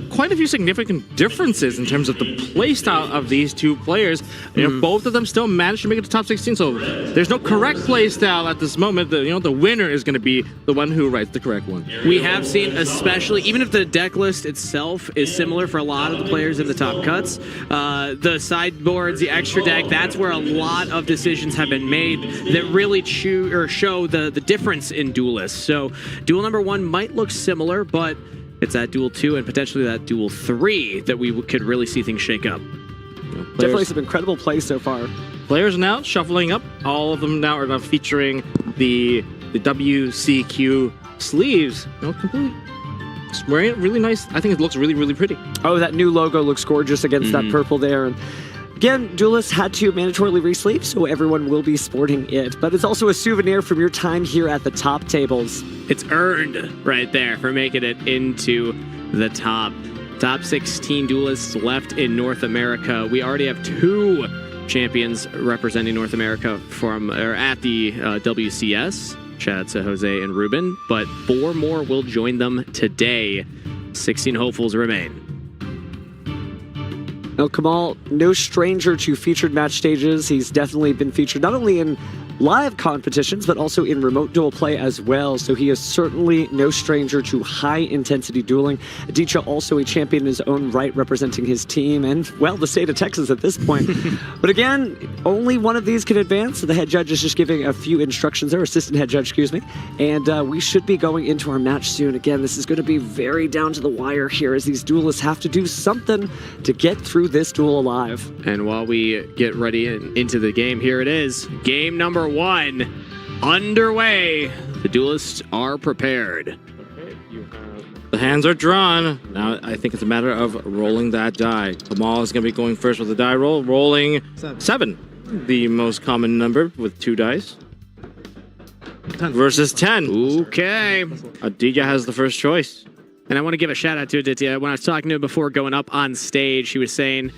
quite a few significant differences in terms of the playstyle of these two players. You know, both of them still managed to make it to top 16, so there's no correct playstyle at this moment. The winner is going to be the one who writes the correct one. We have seen, especially, even if the deck list itself is similar for a lot of the players in the top cuts, the sideboards, the extra deck, that's where a lot of decisions have been made that really show the difference in duelists. So duel number 1 might look similar, but it's that duel 2 and potentially that duel 3 that we could really see things shake up. Definitely some incredible plays so far. Players now shuffling up. All of them now are now featuring the WCQ sleeves. Completely. It's wearing it really nice. I think it looks really, really pretty. Oh, that new logo looks gorgeous against that purple there. And again, duelists had to mandatorily re-sleeve, so everyone will be sporting it. But it's also a souvenir from your time here at the top tables. It's earned right there for making it into the top 16 duelists left in North America. We already have 2 champions representing North America at the WCS. Shout out to Jose and Ruben, but 4 more will join them today. 16 hopefuls remain. Now, Kamal, no stranger to featured match stages. He's definitely been featured not only in live competitions, but also in remote duel play as well. So he is certainly no stranger to high-intensity dueling. Aditya also a champion in his own right, representing his team and, well, the state of Texas at this point. But again, only one of these can advance. So the head judge is just giving a few instructions there, assistant head judge, excuse me. And we should be going into our match soon. Again, this is going to be very down to the wire here as these duelists have to do something to get through this duel alive. And while we get ready into the game, here it is. Game number 1 underway. The duelists are prepared. The hands are drawn. Now I think it's a matter of rolling that die. Kamal is going to be going first with the die roll, rolling 7. The most common number with 2 dice. 10 versus 10. Okay. Aditya has the first choice. And I want to give a shout out to Aditya. When I was talking to him before going up on stage, he was saying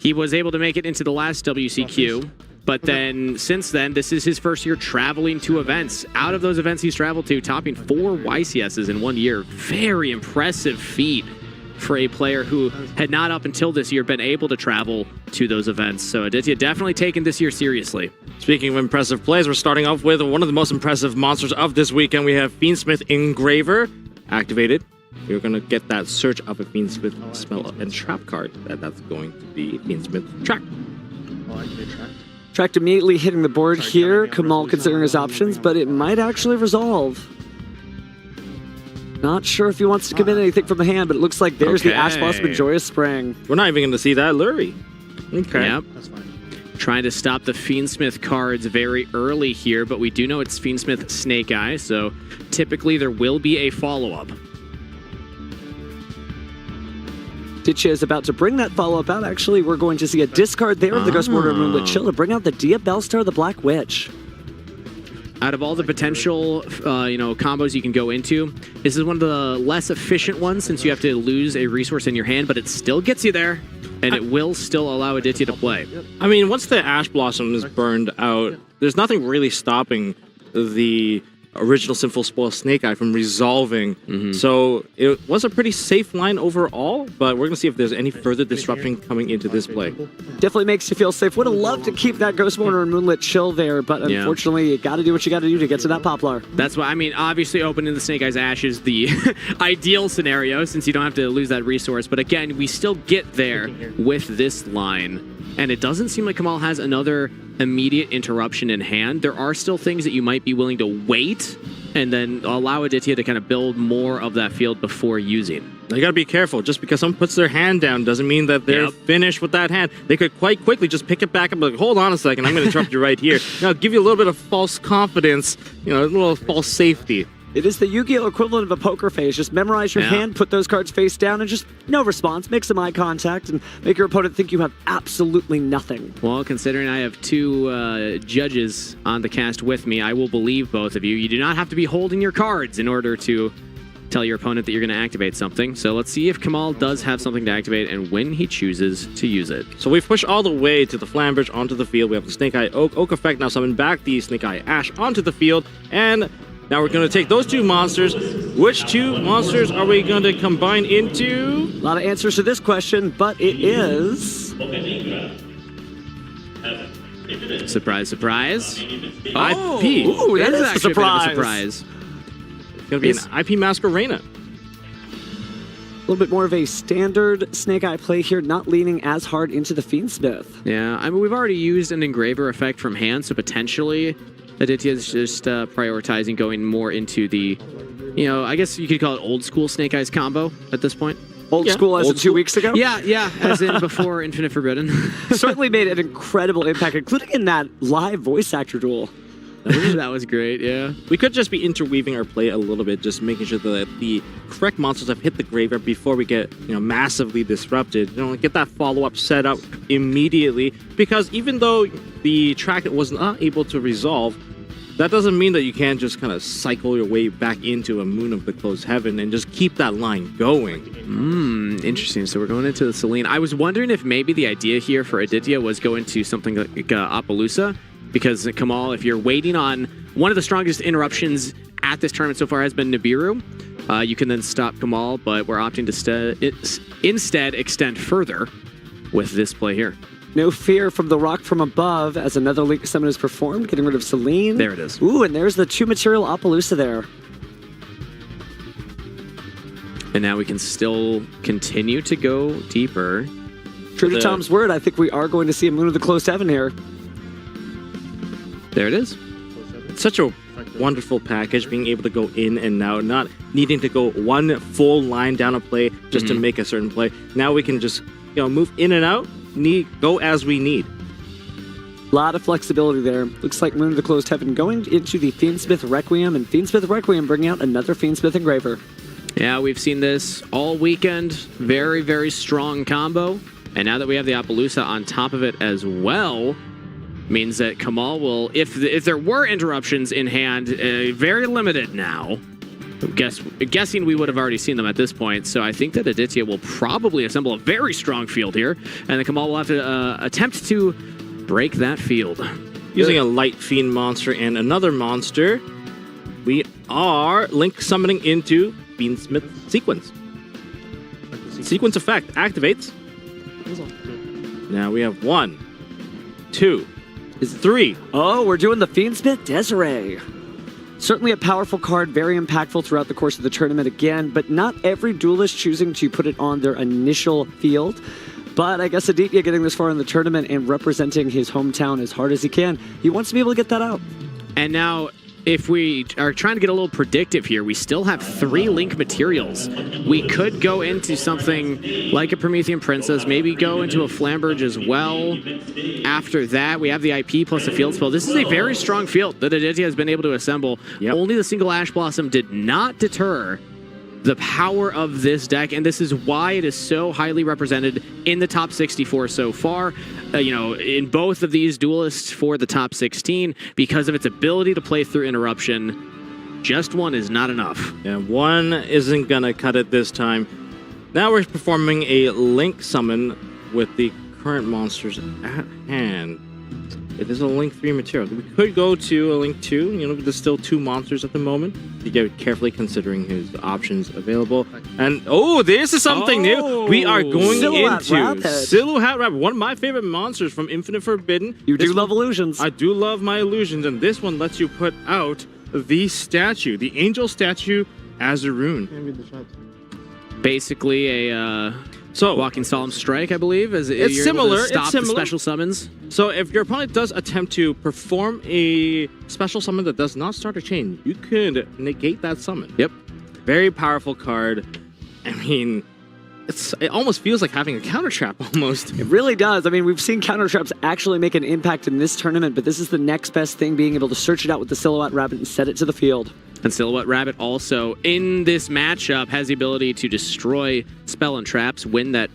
he was able to make it into the last WCQ. But then, since then, this is his first year traveling to events. Out of those events he's traveled to, topping 4 YCSs in 1 year. Very impressive feat for a player who had not up until this year been able to travel to those events. So Aditya definitely taking this year seriously. Speaking of impressive plays, we're starting off with one of the most impressive monsters of this weekend. We have Fiendsmith Engraver activated. You're going to get that search of a Fiendsmith spell and trap card. That's going to be Fiendsmith Track. Tracked immediately hitting the board here. Kamal considering his options, but it might actually resolve. Not sure if he wants to commit anything from the hand, but it looks like there's the Ash Blossom and Joyous Spring. We're not even going to see that Lurie. Okay. Yep. That's fine. Trying to stop the Fiendsmith cards very early here, but we do know it's Fiendsmith Snake Eye, so typically there will be a follow-up. Aditya is about to bring that follow-up out. Actually, we're going to see a discard there of the Ghost Mortar Moonlit Chill to bring out the Dia Bellstar, the Black Witch. Out of all the potential, combos you can go into, this is one of the less efficient ones since you have to lose a resource in your hand, but it still gets you there, and it will still allow Aditya to play. I mean, once the Ash Blossom is burned out, there's nothing really stopping the original Sinful Spoil Snake Eye from resolving. So it was a pretty safe line overall, but we're going to see if there's any further disruption coming into this play. Definitely makes you feel safe. Would have loved to keep that Ghost Mortar and Moonlit Chill there, but unfortunately, you got to do what you got to do to get to that Poplar. That's why, I mean, obviously opening the Snake Eye's Ash is the ideal scenario since you don't have to lose that resource. But again, we still get there with this line. And it doesn't seem like Kamal has another immediate interruption in hand. There are still things that you might be willing to wait and then allow Aditya to kind of build more of that field before using. You gotta be careful. Just because someone puts their hand down doesn't mean that they're finished with that hand. They could quite quickly just pick it back up and be like, hold on a second, I'm gonna interrupt you right here. Give you a little bit of false confidence, a little false safety. It is the Yu-Gi-Oh! Equivalent of a poker face. Just memorize your hand, put those cards face down, and just no response. Make some eye contact, and make your opponent think you have absolutely nothing. Well, considering I have 2 judges on the cast with me, I will believe both of you. You do not have to be holding your cards in order to tell your opponent that you're going to activate something. So let's see if Kamal does have something to activate and when he chooses to use it. So we've pushed all the way to the Flambridge onto the field. We have the Snake Eye Oak effect. Now summon back the Snake Eye Ash onto the field, and now we're going to take those 2 monsters. Which 2 monsters are we going to combine into? A lot of answers to this question, but it is... Surprise, surprise. Oh, IP. Ooh, that is actually a surprise. A bit of a surprise. It's going to be an IP Masquerena. A little bit more of a standard Snake Eye play here, not leaning as hard into the Fiendsmith. Yeah, I mean, we've already used an Engraver effect from hand, so potentially Aditya's just prioritizing going more into the, I guess you could call it old school Snake Eyes combo at this point. Old school as in 2 weeks ago? Yeah, as in before Infinite Forbidden. Certainly made an incredible impact, including in that live voice actor duel. That was great, yeah. We could just be interweaving our play a little bit, just making sure that the correct monsters have hit the graveyard before we get, massively disrupted. Get that follow-up set up immediately, because even though the track was not able to resolve, that doesn't mean that you can't just kind of cycle your way back into a Moon of the Closed Heaven and just keep that line going. Interesting. So we're going into the Selene. I was wondering if maybe the idea here for Aditya was go into something like Appaloosa, because Kamal, if you're waiting on one of the strongest interruptions at this tournament so far has been Nibiru, you can then stop Kamal, but we're opting to instead extend further with this play here. No fear from the rock from above as another Link summon is performed, getting rid of Celine. There it is. Ooh, and there's the 2-material Appaloosa there. And now we can still continue to go deeper. True to Tom's word, I think we are going to see a Moon of the Closed Heaven here. There it is. Such a wonderful package, being able to go in and out, not needing to go one full line down a play just to make a certain play. Now we can just move in and out, go as we need. A lot of flexibility there. Looks like Moon of the Closed Heaven going into the Fiendsmith Requiem, and Fiendsmith Requiem bringing out another Fiendsmith Engraver. Yeah, we've seen this all weekend. Very, very strong combo. And now that we have the Appaloosa on top of it as well, means that Kamal will, if there were interruptions in hand, very limited now. Guessing we would have already seen them at this point, so I think that Aditya will probably assemble a very strong field here, and then Kamal will have to attempt to break that field. Using a light fiend monster and another monster, we are Link summoning into Fiendsmith Sequence. Sequence effect activates. Now we have 1, 2, 3. Oh, we're doing the Fiendsmith Desiree. Certainly a powerful card, very impactful throughout the course of the tournament again, but not every duelist choosing to put it on their initial field. But I guess Aditya getting this far in the tournament and representing his hometown as hard as he can, he wants to be able to get that out. And now, if we are trying to get a little predictive here, we still have 3 Link materials. We could go into something like a Promethean Princess, maybe go into a Flamberge as well. After that, we have the IP plus the field spell. This is a very strong field that Aditya has been able to assemble. Only the single Ash Blossom did not deter the power of this deck, and this is why it is so highly represented in the top 64 so far. In both of these duelists for the top 16, because of its ability to play through interruption. Just one is not enough. Yeah, one isn't gonna cut it this time. Now we're performing a Link summon with the current monsters at hand. It is a Link 3 material. We could go to a Link 2, there's still 2 monsters at the moment. You get carefully considering his options available. And, this is something new. We are going into Silhouette Rabbit, one of my favorite monsters from Infinite Forbidden. You do love illusions. I do love my illusions, and this one lets you put out the statue, the angel statue as a rune. Basically a walking solemn strike, I believe. It's similar. Stop the special summons. So if your opponent does attempt to perform a special summon that does not start a chain, you could negate that summon. Yep. Very powerful card. I mean, it almost feels like having a counter trap almost. It really does. I mean, we've seen counter traps actually make an impact in this tournament, but this is the next best thing, being able to search it out with the Silhouette Rabbit and set it to the field. And Silhouette Rabbit also, in this matchup, has the ability to destroy spell and traps, win that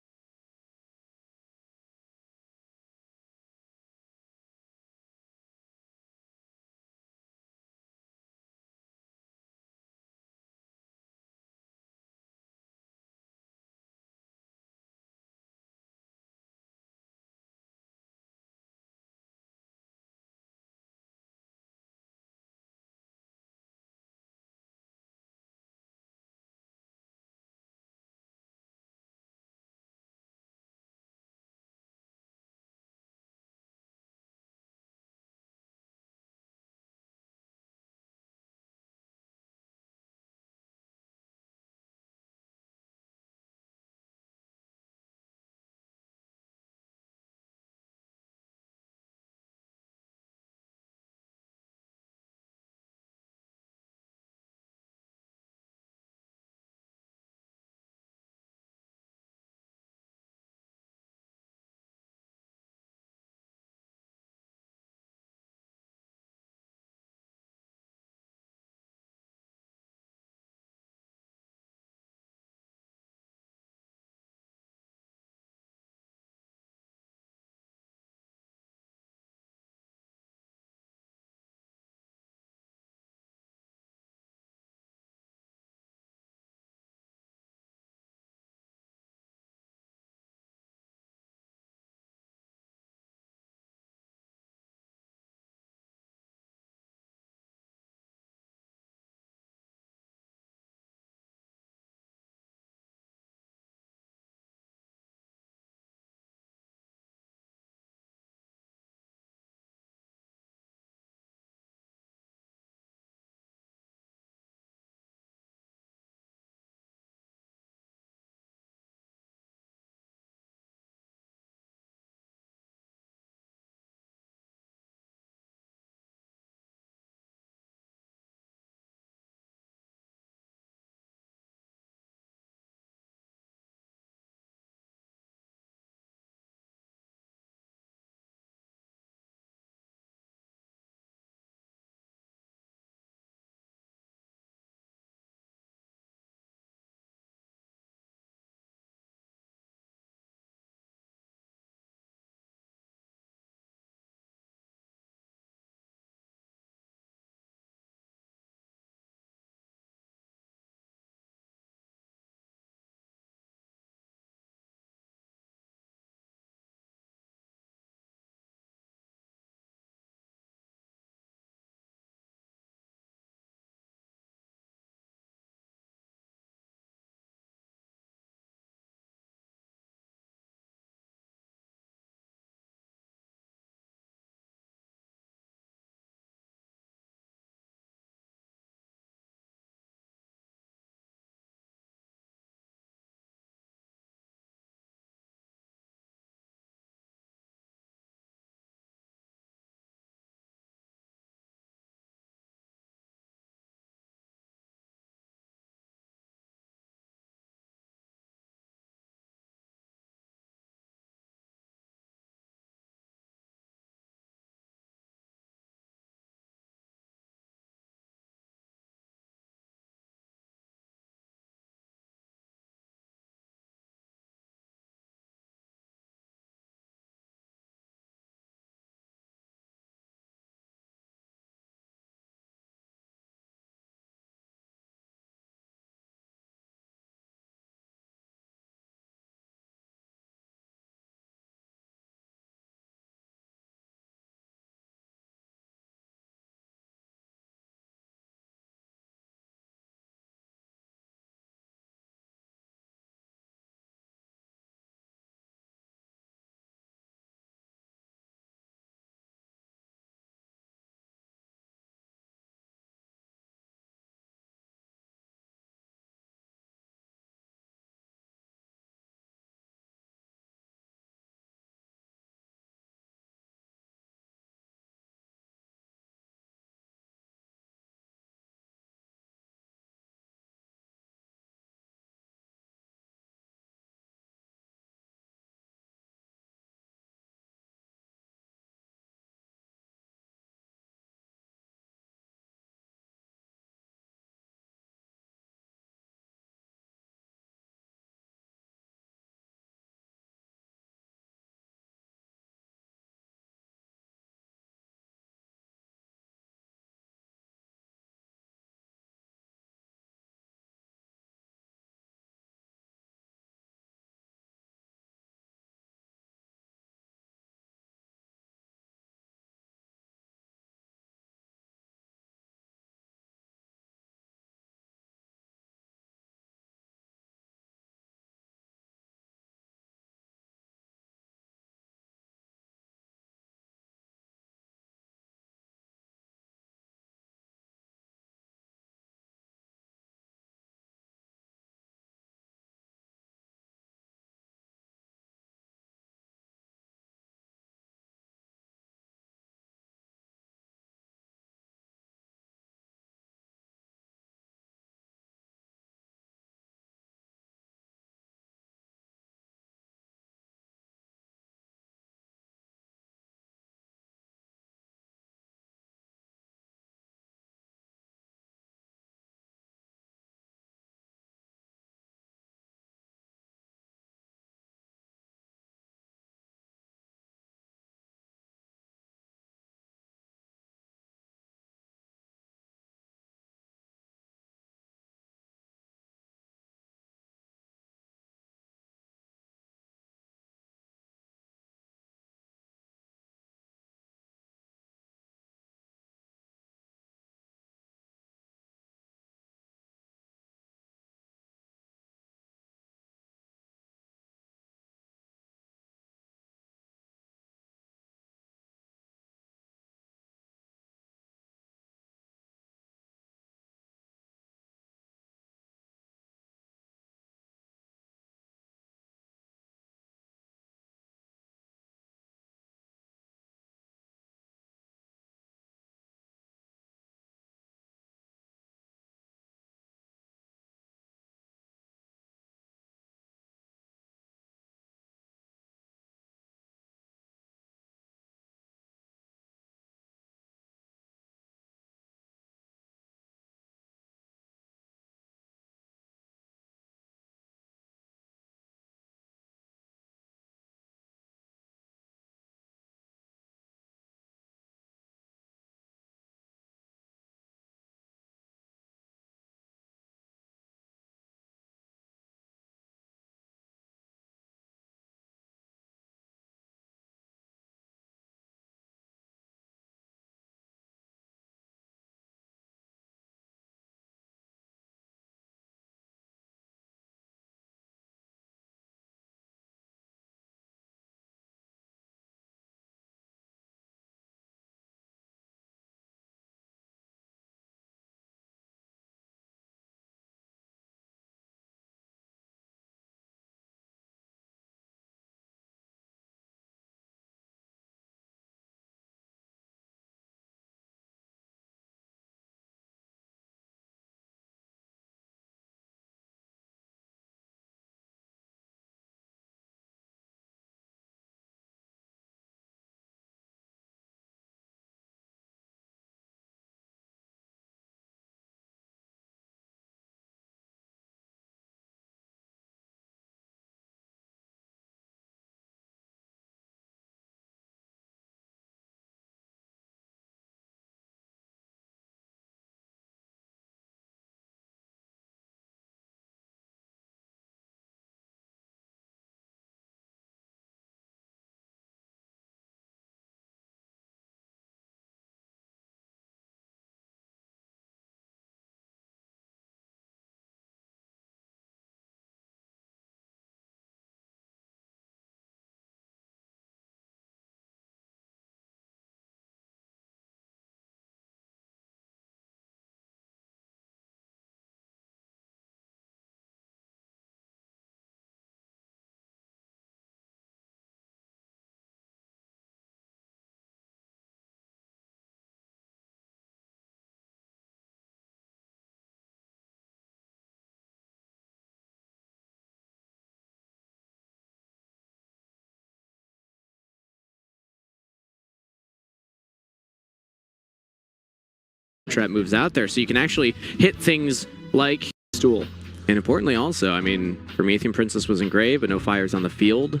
trap moves out there, so you can actually hit things like Duel. And importantly also, I mean, Promethean Princess was engraved, but no fires on the field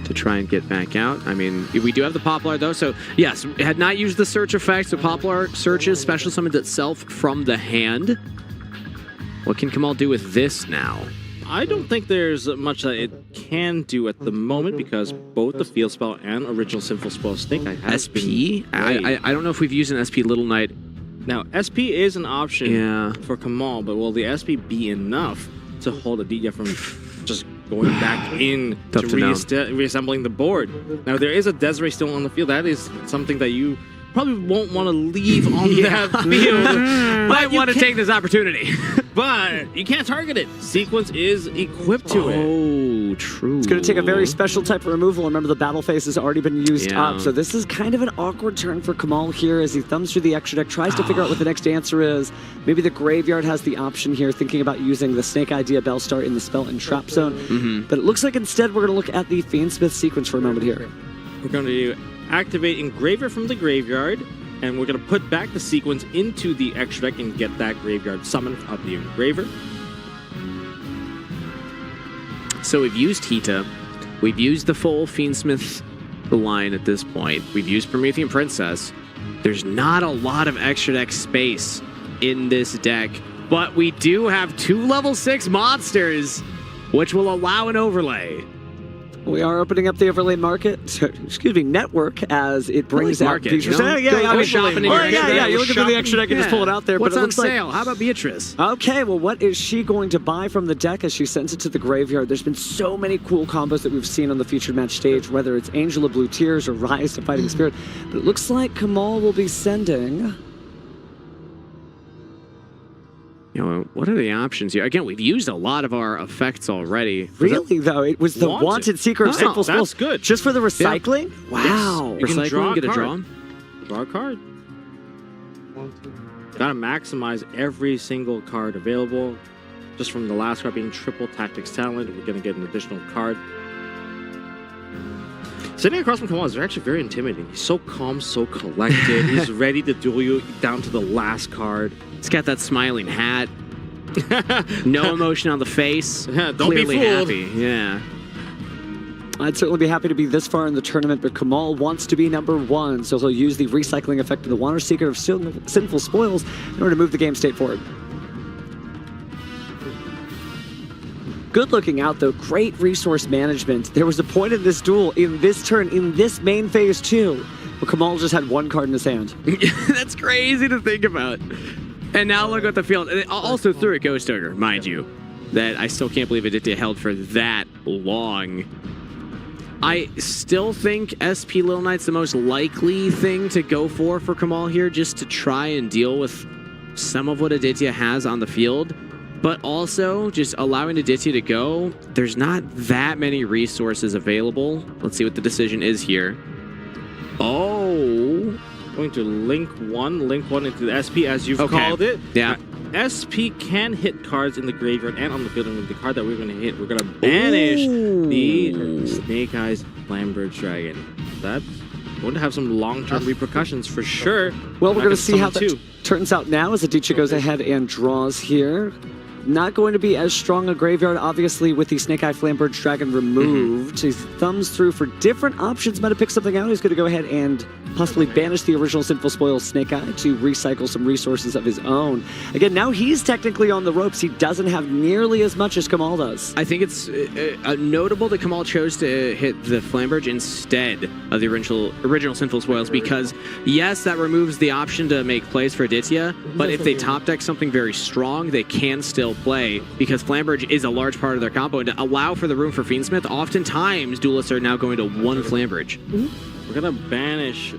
to try and get back out. I mean, we do have the Poplar though, so yes, had not used the search effect, so Poplar searches, special summons itself from the hand. What can Kamal do with this now? I don't think there's much that it can do at the moment because both the field spell and original sinful spell Snake Eye has SP? I don't know if we've used an SP Little Knight. Now, SP is an option for Kamal, but will the SP be enough to hold Aditya from just going back in to reassembling the board? Now, there is a Desiree still on the field. That is something that you probably won't want to leave on that field. Might want to take this opportunity. But you can't target it. Sequence is equipped to it. Oh, true. It's going to take a very special type of removal. Remember, the battle phase has already been used up. So this is kind of an awkward turn for Kamal here as he thumbs through the extra deck, tries to figure out what the next answer is. Maybe the graveyard has the option here, thinking about using the Snake Idea Bellstar in the spell and trap zone. But it looks like instead we're going to look at the Fiendsmith sequence for a moment here. We're going to activate Engraver from the graveyard, and we're going to put back the sequence into the extra deck and get that graveyard summon of the Engraver. So we've used Hita, we've used the full Fiendsmith line at this point, we've used Promethean Princess. There's not a lot of extra deck space in this deck, but we do have 2 level 6 monsters, which will allow an overlay. We are opening up the overlay market, excuse me, network, as it brings out features. You know? Go shopping in your you look at the extra deck and just pull it out there. What's but it on looks sale? Like, how about Beatrice? Okay, well, what is she going to buy from the deck as she sends it to the graveyard? There's been so many cool combos that we've seen on the featured match stage, whether it's Angel of Blue Tears or Rise to Fighting Spirit. But it looks like Kamal will be sending... You know, what are the options here? Again, we've used a lot of our effects already. Really, though? It was the Wanted Seeker of Sinful Spells. That's good. Just for the recycling? Yeah. Wow. Yes. You can draw, get a draw. Draw a card. Gotta maximize every single card available. Just from the last card being triple Tactics Talent, we're gonna get an additional card. Sitting across from Kamal is actually very intimidating. He's so calm, so collected. He's ready to duel you down to the last card. He's got that smiling hat. No emotion on the face. Don't Clearly be fooled. happy. Yeah. I'd certainly be happy to be this far in the tournament, but Kamal wants to be number 1, so he'll use the recycling effect of the Wanted Seeker of Sinful Spoils in order to move the game state forward. Good looking out, though. Great resource management. There was a point in this duel, in this turn, in this main phase too, where Kamal just had 1 card in his hand. That's crazy to think about. And now look at the field. And also threw a Ghost Ogre, mind you. That I still can't believe Aditya held for that long. I still think SP Little Knight's the most likely thing to go for Kamal here, just to try and deal with some of what Aditya has on the field. But also, just allowing Aditya to go, there's not that many resources available. Let's see what the decision is here. Oh. Going to link one into the SP as you've called it. Yeah. SP can hit cards in the graveyard and on the field, and with the card that we're going to hit, we're going to banish the Snake Eyes Flamberge Dragon. That's going to have some long-term repercussions for sure. Well, we're going to see how that turns out now as Aditya goes ahead and draws here. Not going to be as strong a graveyard, obviously, with the Snake Eye Flamberge Dragon removed. He thumbs through for different options, might have picked something out. He's going to go ahead and possibly banish the original Sinful Spoils Snake Eye to recycle some resources of his own. Again, now he's technically on the ropes. He doesn't have nearly as much as Kamal does. I think it's notable that Kamal chose to hit the Flamberge instead of the original Sinful Spoils because, yes, that removes the option to make plays for Aditya, but if they top deck something very strong, they can still play because Flamberge is a large part of their combo, and to allow for the room for Fiendsmith, oftentimes Duelists are now going to 1 Flamberge. We're going to banish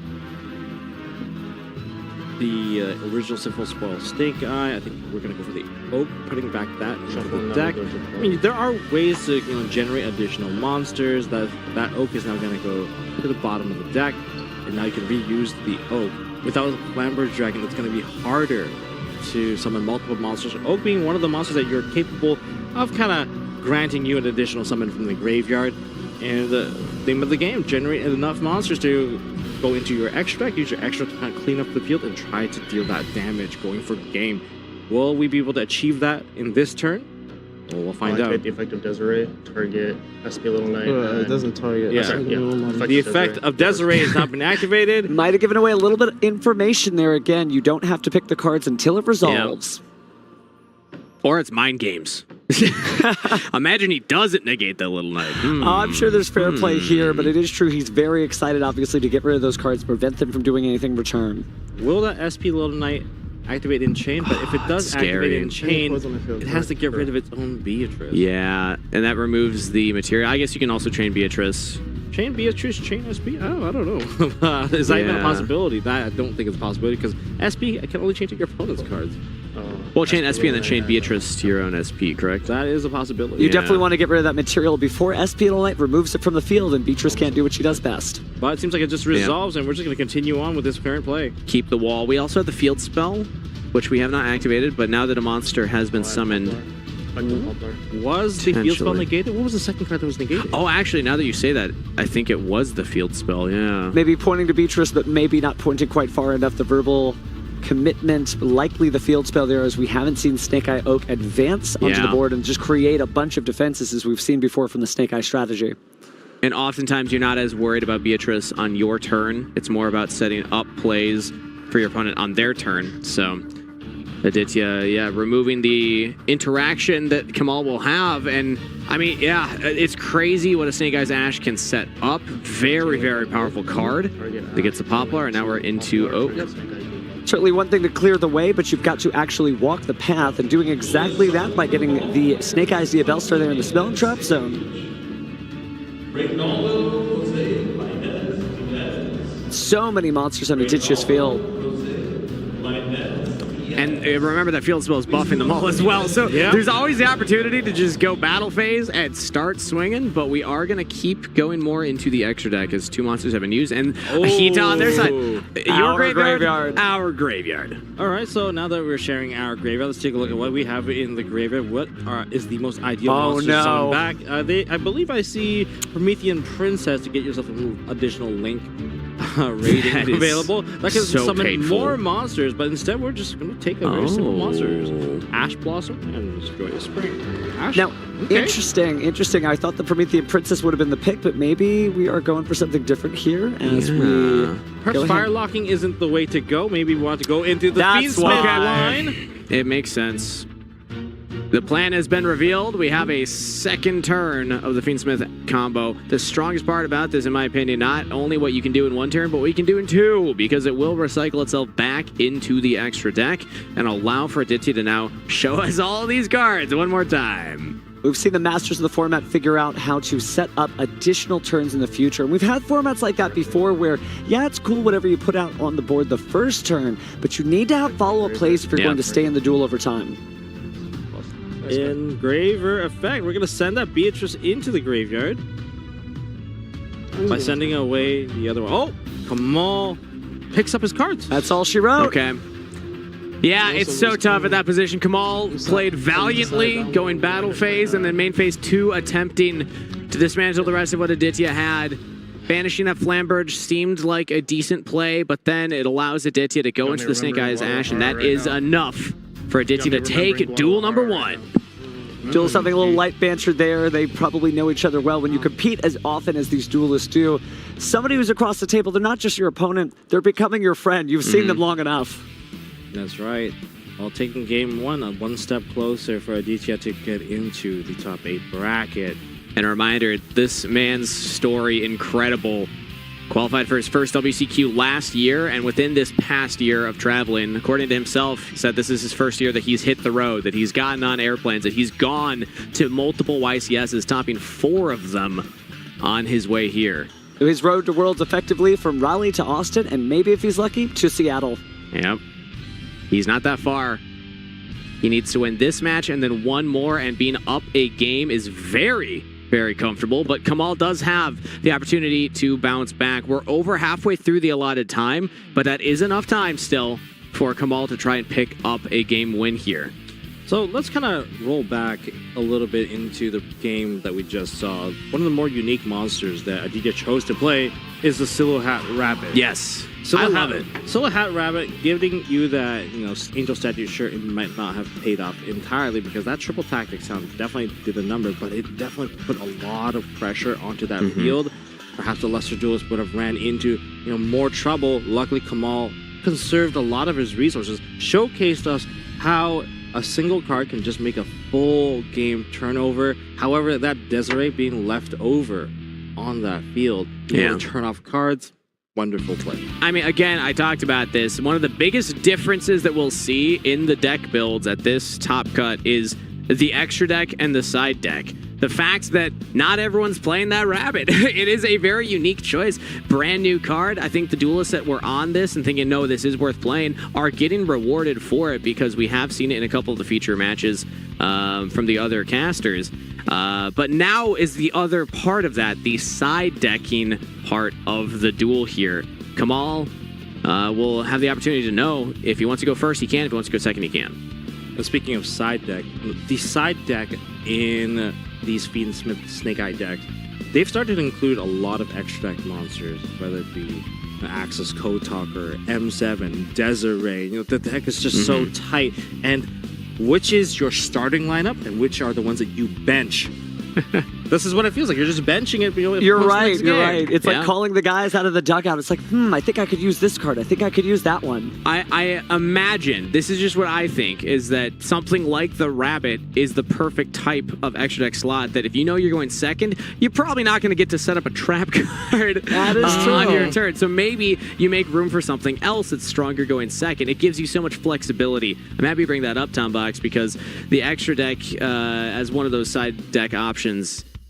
the original Sinful Spoil Snake Eye. I think we're going to go for the Oak, putting back that in the deck. I mean, there are ways to generate additional monsters. That Oak is now going to go to the bottom of the deck, and now you can reuse the Oak. Without Flamberge Dragon, it's going to be harder to summon multiple monsters. Oak being one of the monsters that you're capable of kind of granting you an additional summon from the graveyard. And the theme of the game, generate enough monsters to go into your extra deck, use your extra clean up the field and try to deal that damage going for game. Will we be able to achieve that in this turn? Well, we'll find out. The effect of Desiree, target SP Little Knight. It doesn't target. Yeah. The effect of Desiree has not been activated. Might have given away a little bit of information there again. You don't have to pick the cards until it resolves. Or it's mind games. Imagine he doesn't negate the Little Knight. I'm sure there's fair play here, but it is true he's very excited, obviously, to get rid of those cards, prevent them from doing anything in return. Will that SP Little Knight activate in chain? But if it does activate in chain, it has to get rid of its own Beatrice. Yeah, and that removes the material. I guess you can also chain Beatrice. Chain Beatrice, chain SP? Oh, I don't know. Is that even a possibility? That I don't think it's a possibility because SP can only chain to your opponent's cards. Well, chain SP and then chain Beatrice to your own SP, correct? That is a possibility. You definitely want to get rid of that material before SP Little Knight removes it from the field and Beatrice can't do what she does best. But it seems like it just resolves and we're just going to continue on with this current play. Keep the wall. We also have the field spell, which we have not activated, but now that a monster has been summoned... Was the field spell negated? What was the second card that was negated? Oh, actually, now that you say that, I think it was the field spell, yeah. Maybe pointing to Beatrice, but maybe not pointing quite far enough. The verbal commitment, likely the field spell there, as we haven't seen Snake Eye Oak advance onto the board and just create a bunch of defenses as we've seen before from the Snake Eye strategy. And oftentimes you're not as worried about Beatrice on your turn. It's more about setting up plays for your opponent on their turn. So Aditya, removing the interaction that Kamal will have. And I mean, it's crazy what a Snake Eyes Ash can set up. Very, very powerful card that gets the Poplar, and now we're into Oak. Certainly one thing to clear the way, but you've got to actually walk the path, and doing exactly that by getting the Snake Eyes Diabellstar there in the Spell and Trap Zone. So many monsters on Aditya's field. And remember that field spell is buffing them all as well. So there's always the opportunity to just go battle phase and start swinging, but we are going to keep going more into the extra deck as two monsters have been used. And Ahita on their side. Your graveyard, our graveyard. All right, so now that we're sharing our graveyard, let's take a look at what we have in the graveyard. What is the most ideal monsters to summon back? I believe I see Promethean Princess to get yourself a little additional link rating available. That can summon more monsters, but instead we're just going to take a very simple monsters. Ash Blossom and Joyous Spring. Ash? Now, interesting. I thought the Promethean Princess would have been the pick, but maybe we are going for something different here as we... Perhaps fire locking isn't the way to go. Maybe we want to go into the Fiendsmith line. It makes sense. The plan has been revealed. We have a second turn of the Fiendsmith combo. The strongest part about this, in my opinion, not only what you can do in one turn, but what you can do in two, because it will recycle itself back into the extra deck and allow for Aditya to now show us all these cards one more time. We've seen the masters of the format figure out how to set up additional turns in the future. And we've had formats like that before where, it's cool whatever you put out on the board the first turn, but you need to have follow-up plays if you're going to stay in the duel over time. Engraver effect. We're going to send that Beatrice into the graveyard by sending away the other one. Oh, Kamal picks up his cards. That's all she wrote. Okay. Yeah, it's so tough at that position. Kamal played valiantly, going battle phase, and then main phase 2 attempting to dismantle the rest of what Aditya had. Banishing that Flamberge seemed like a decent play, but then it allows Aditya to go into the Snake Eyes Ash, and that is enough for Aditya to take duel number 1. Duel something a little light banter there. They probably know each other well. When you compete as often as these duelists do, somebody who's across the table, they're not just your opponent, they're becoming your friend. You've seen them long enough. That's right. While taking game 1 one step closer for Aditya to get into the top 8 bracket. And a reminder, this man's story, incredible. Qualified for his first WCQ last year, and within this past year of traveling, according to himself, he said this is his first year that he's hit the road, that he's gotten on airplanes, that he's gone to multiple YCSs, topping 4 of them on his way here. His road to Worlds effectively from Raleigh to Austin, and maybe if he's lucky, to Seattle. Yep. He's not that far. He needs to win this match and then one more, and being up a game is very, very comfortable, but Kamal does have the opportunity to bounce back. We're over halfway through the allotted time, but that is enough time still for Kamal to try and pick up a game win here. So let's kind of roll back a little bit into the game that we just saw. One of the more unique monsters that Aditya chose to play is the Silhouette Rabbit. Yes, Silhouette I love it. Silhouette Rabbit giving you that, Angel Statue shirt, it might not have paid off entirely because that triple tactic sound definitely did the numbers, but it definitely put a lot of pressure onto that field. Perhaps the lesser duelist would have ran into, more trouble. Luckily, Kamal conserved a lot of his resources, showcased us how a single card can just make a full game turnover. However, that Desiree being left over on that field, turn off cards, wonderful play. I mean, again, I talked about this. One of the biggest differences that we'll see in the deck builds at this top cut is the extra deck and the side deck. The fact that not everyone's playing that rabbit. It is a very unique choice. Brand new card. I think the duelists that were on this and thinking, no, this is worth playing, are getting rewarded for it because we have seen it in a couple of the feature matches from the other casters. But now is the other part of that, the side decking part of the duel here. Kamal will have the opportunity to know if he wants to go first, he can. If he wants to go second, he can. And speaking of side deck, the side deck in these Fiendsmith Snake Eye decks, they've started to include a lot of extra deck monsters, whether it be Axis Code Talker, M7, Desiree. The deck is just so tight. And which is your starting lineup and which are the ones that you bench? This is what it feels like. You're just benching it. You're right. It's like calling the guys out of the dugout. It's like, I think I could use this card. I think I could use that one. I imagine, this is just what I think, is that something like the rabbit is the perfect type of extra deck slot that if you know you're going second, you're probably not going to get to set up a trap card on your turn. So maybe you make room for something else that's stronger going second. It gives you so much flexibility. I'm happy you bring that up, Tombox, because the extra deck as one of those side deck options,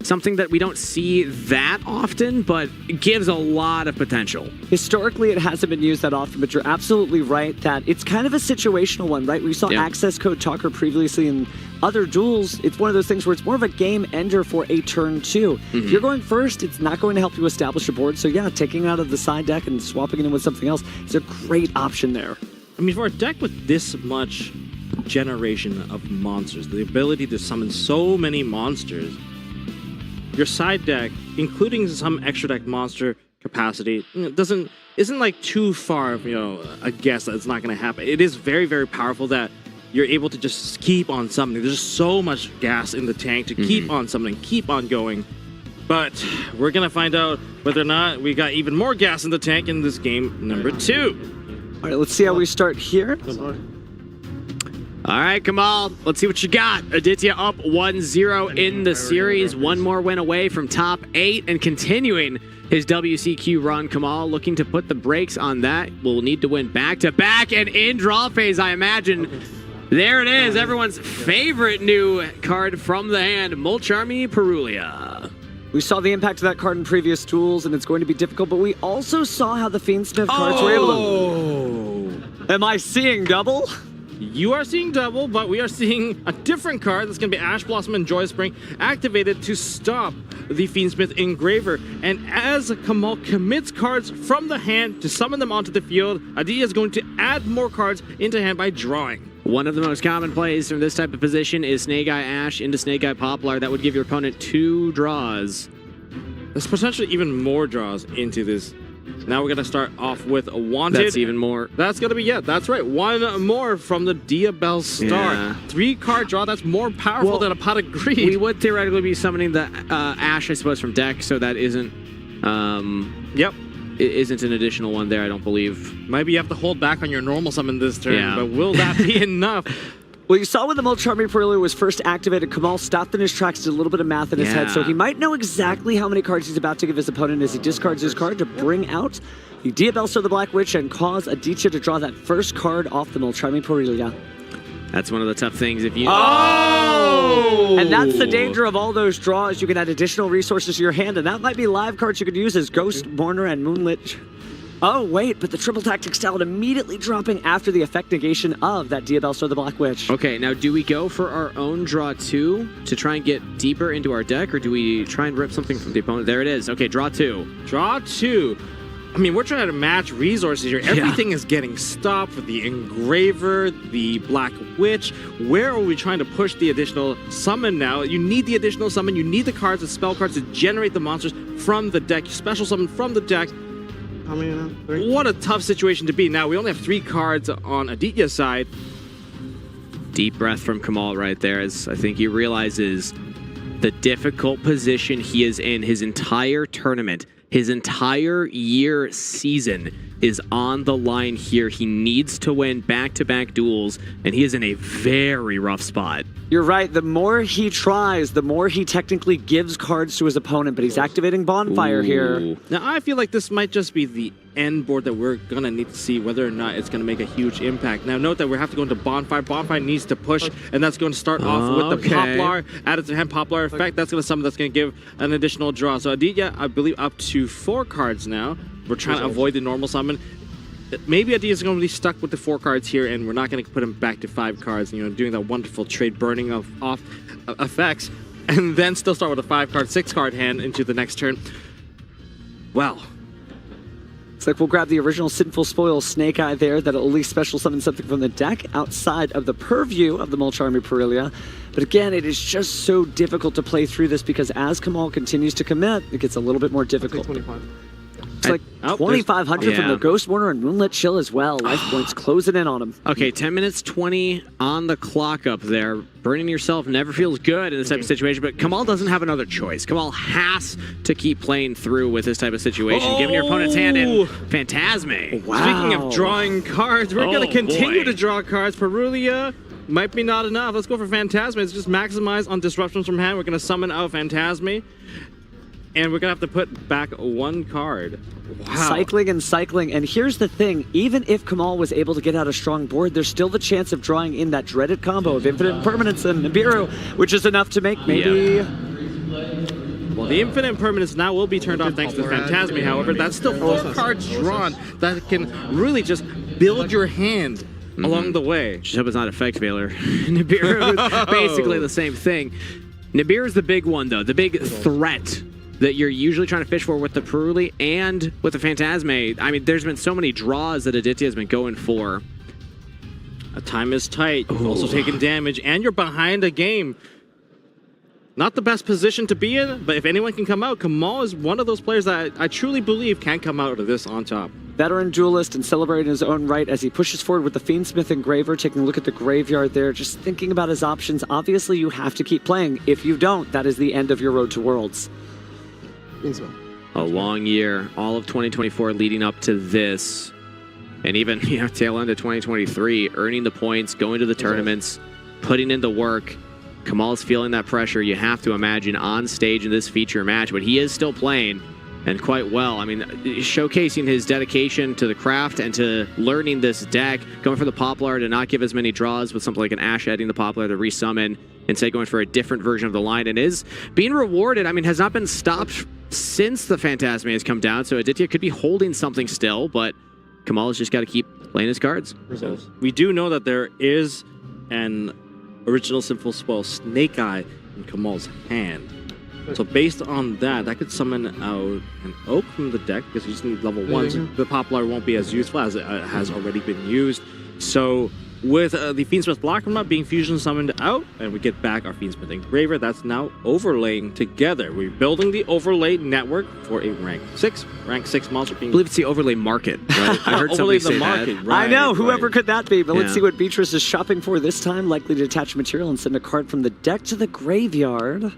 something that we don't see that often, but it gives a lot of potential. Historically, it hasn't been used that often, but you're absolutely right that it's kind of a situational one, right? We saw Access Code Talker previously in other duels. It's one of those things where it's more of a game ender for a turn two. If you're going first, it's not going to help you establish a board. So yeah, taking it out of the side deck and swapping it in with something else is a great option there. I mean, for a deck with this much generation of monsters, the ability to summon so many monsters, your side deck, including some extra deck monster capacity, isn't like too far of a guess that it's not going to happen. It is very, very powerful that you're able to just keep on summoning. There's just so much gas in the tank to keep on summoning, keep on going. But we're going to find out whether or not we got even more gas in the tank in this game number 2. All right, let's see how we start here. All right, Kamal, let's see what you got. Aditya up 1-0 in the series. One more win away from top 8 and continuing his WCQ run. Kamal looking to put the brakes on that. Will need to win back-to-back and in draw phase, I imagine. There it is, everyone's favorite new card from the hand, Mulcharmy Perulia. We saw the impact of that card in previous duels, and it's going to be difficult, but we also saw how the Fiendsmith cards were able to... Am I seeing double? You are seeing double, but we are seeing a different card that's going to be Ash Blossom and Joy Spring activated to stop the Fiendsmith Engraver. And as Kamal commits cards from the hand to summon them onto the field, Aditya is going to add more cards into hand by drawing. One of the most common plays from this type of position is Snake Eye Ash into Snake Eye Poplar. That would give your opponent 2 draws. There's potentially even more draws into this. Now we're going to start off with a Wanted. That's even more. That's going to be, that's right. One more from the Diabel Star. Yeah. 3-card draw. That's more powerful than a Pot of Greed. We would theoretically be summoning the Ash, I suppose, from deck, so that isn't... It isn't an additional one there, I don't believe. Maybe you have to hold back on your normal summon this turn, but will that be enough? Well, you saw when the Mulcharmy Perulia was first activated, Kamal stopped in his tracks, did a little bit of math in his head, so he might know exactly how many cards he's about to give his opponent as he discards his card to bring out the Diabel Star the Black Witch and cause Aditya to draw that first card off the Mulcharmy Perulia. That's one of the tough things if you... And that's the danger of all those draws. You can add additional resources to your hand, and that might be live cards you could use as Ghost, Mourner, and Moonlit. Oh, wait, but the triple tactic style immediately dropping after the effect negation of that Diabel Star the Black Witch. Okay, now do we go for our own draw 2 to try and get deeper into our deck, or do we try and rip something from the opponent? There it is. Okay, draw 2. Draw 2. I mean, we're trying to match resources here. Everything is getting stopped with the Engraver, the Black Witch. Where are we trying to push the additional summon now? You need the additional summon. You need the cards, the spell cards to generate the monsters from the deck. Special summon from the deck. How many now? 3? What a tough situation to be. Now, we only have 3 cards on Aditya's side. Deep breath from Kamal right there, as I think he realizes the difficult position he is in. His entire tournament, his entire year season is on the line here. He needs to win back-to-back duels, and he is in a very rough spot. You're right. The more he tries, the more he technically gives cards to his opponent, but he's activating Bonfire here. Now, I feel like this might just be the end board that we're going to need to see whether or not it's going to make a huge impact. Now, note that we have to go into Bonfire. Bonfire needs to push, and that's going to start off with the Poplar. Added to hand Poplar effect. That's going to summon, that's going to give an additional draw. So Aditya, I believe, up to 4 cards now. We're trying to avoid the normal summon. Maybe Aditya's going to be stuck with the 4 cards here, and we're not going to put him back to 5 cards, you know, doing that wonderful trade burning of off effects, and then still start with a 5-card, 6-card hand into the next turn. Well, it's like we'll grab the original Sinful Spoil Snake Eye there that'll at least special summon something from the deck outside of the purview of the Mulcharmy Perulia. But again, it is just so difficult to play through this because as Kamal continues to commit, it gets a little bit more difficult. It's like 2,500 from the Ghost Warner and Moonlit Chill as well. Life points closing in on him. Okay, 10 minutes 20 on the clock up there. Burning yourself never feels good in this type of situation, but Kamal doesn't have another choice. Kamal has to keep playing through with this type of situation, giving your opponent's hand in Phantasme. Wow. Speaking of drawing cards, we're going to continue to draw cards. Perulia might be not enough. Let's go for Phantasme. It's just maximize on disruptions from hand. We're going to summon out Phantasme. And we're going to have to put back 1 card. Wow. Cycling and cycling. And here's the thing. Even if Kamal was able to get out a strong board, there's still the chance of drawing in that dreaded combo of Infinite Impermanence and Nibiru, which is enough to make maybe... Well, the Infinite Impermanence now will be turned off thanks to Phantasme. However, that's still 4 cards drawn that can really just build your hand along the way. Just hope it's not Effect Veiler. Nibiru is basically the same thing. Nibiru is the big one, though. The big threat that you're usually trying to fish for with the Peruli and with the Phantasme. I mean, there's been so many draws that Aditya has been going for. Time is tight. You've also taken damage, and you're behind a game. Not the best position to be in, but if anyone can come out, Kamal is one of those players that I truly believe can come out of this on top. Veteran duelist and celebrating his own right as he pushes forward with the Fiendsmith Engraver, taking a look at the graveyard there, just thinking about his options. Obviously, you have to keep playing. If you don't, that is the end of your road to Worlds. A long year, all of 2024 leading up to this, and even tail end of 2023, earning the points, going to the tournaments, putting in the work. Kamal's feeling that pressure, you have to imagine, on stage in this feature match, but he is still playing, and quite well. I mean, showcasing his dedication to the craft and to learning this deck, going for the Poplar to not give as many draws with something like an Ash adding the Poplar to resummon, instead going for a different version of the line, and is being rewarded. I mean, has not been stopped since the Phantasme has come down, so Aditya could be holding something still, but Kamal has just got to keep playing his cards. We do know that there is an original Sinful Spoil Snake Eye in Kamal's hand. So based on that, that could summon out an Oak from the deck, because you just need level 1, so the Poplar won't be as useful as it has already been used. So with the Fiendsmith Blackrama being fusion summoned out, and we get back our Fiendsmith Engraver, that's now overlaying together. We're building the overlay network for a rank 6 monster being... I believe it's the overlay market, right? I heard somebody say that. Right, I know, whoever could that be, but let's see what Beatrice is shopping for this time. Likely to attach material and send a card from the deck to the graveyard.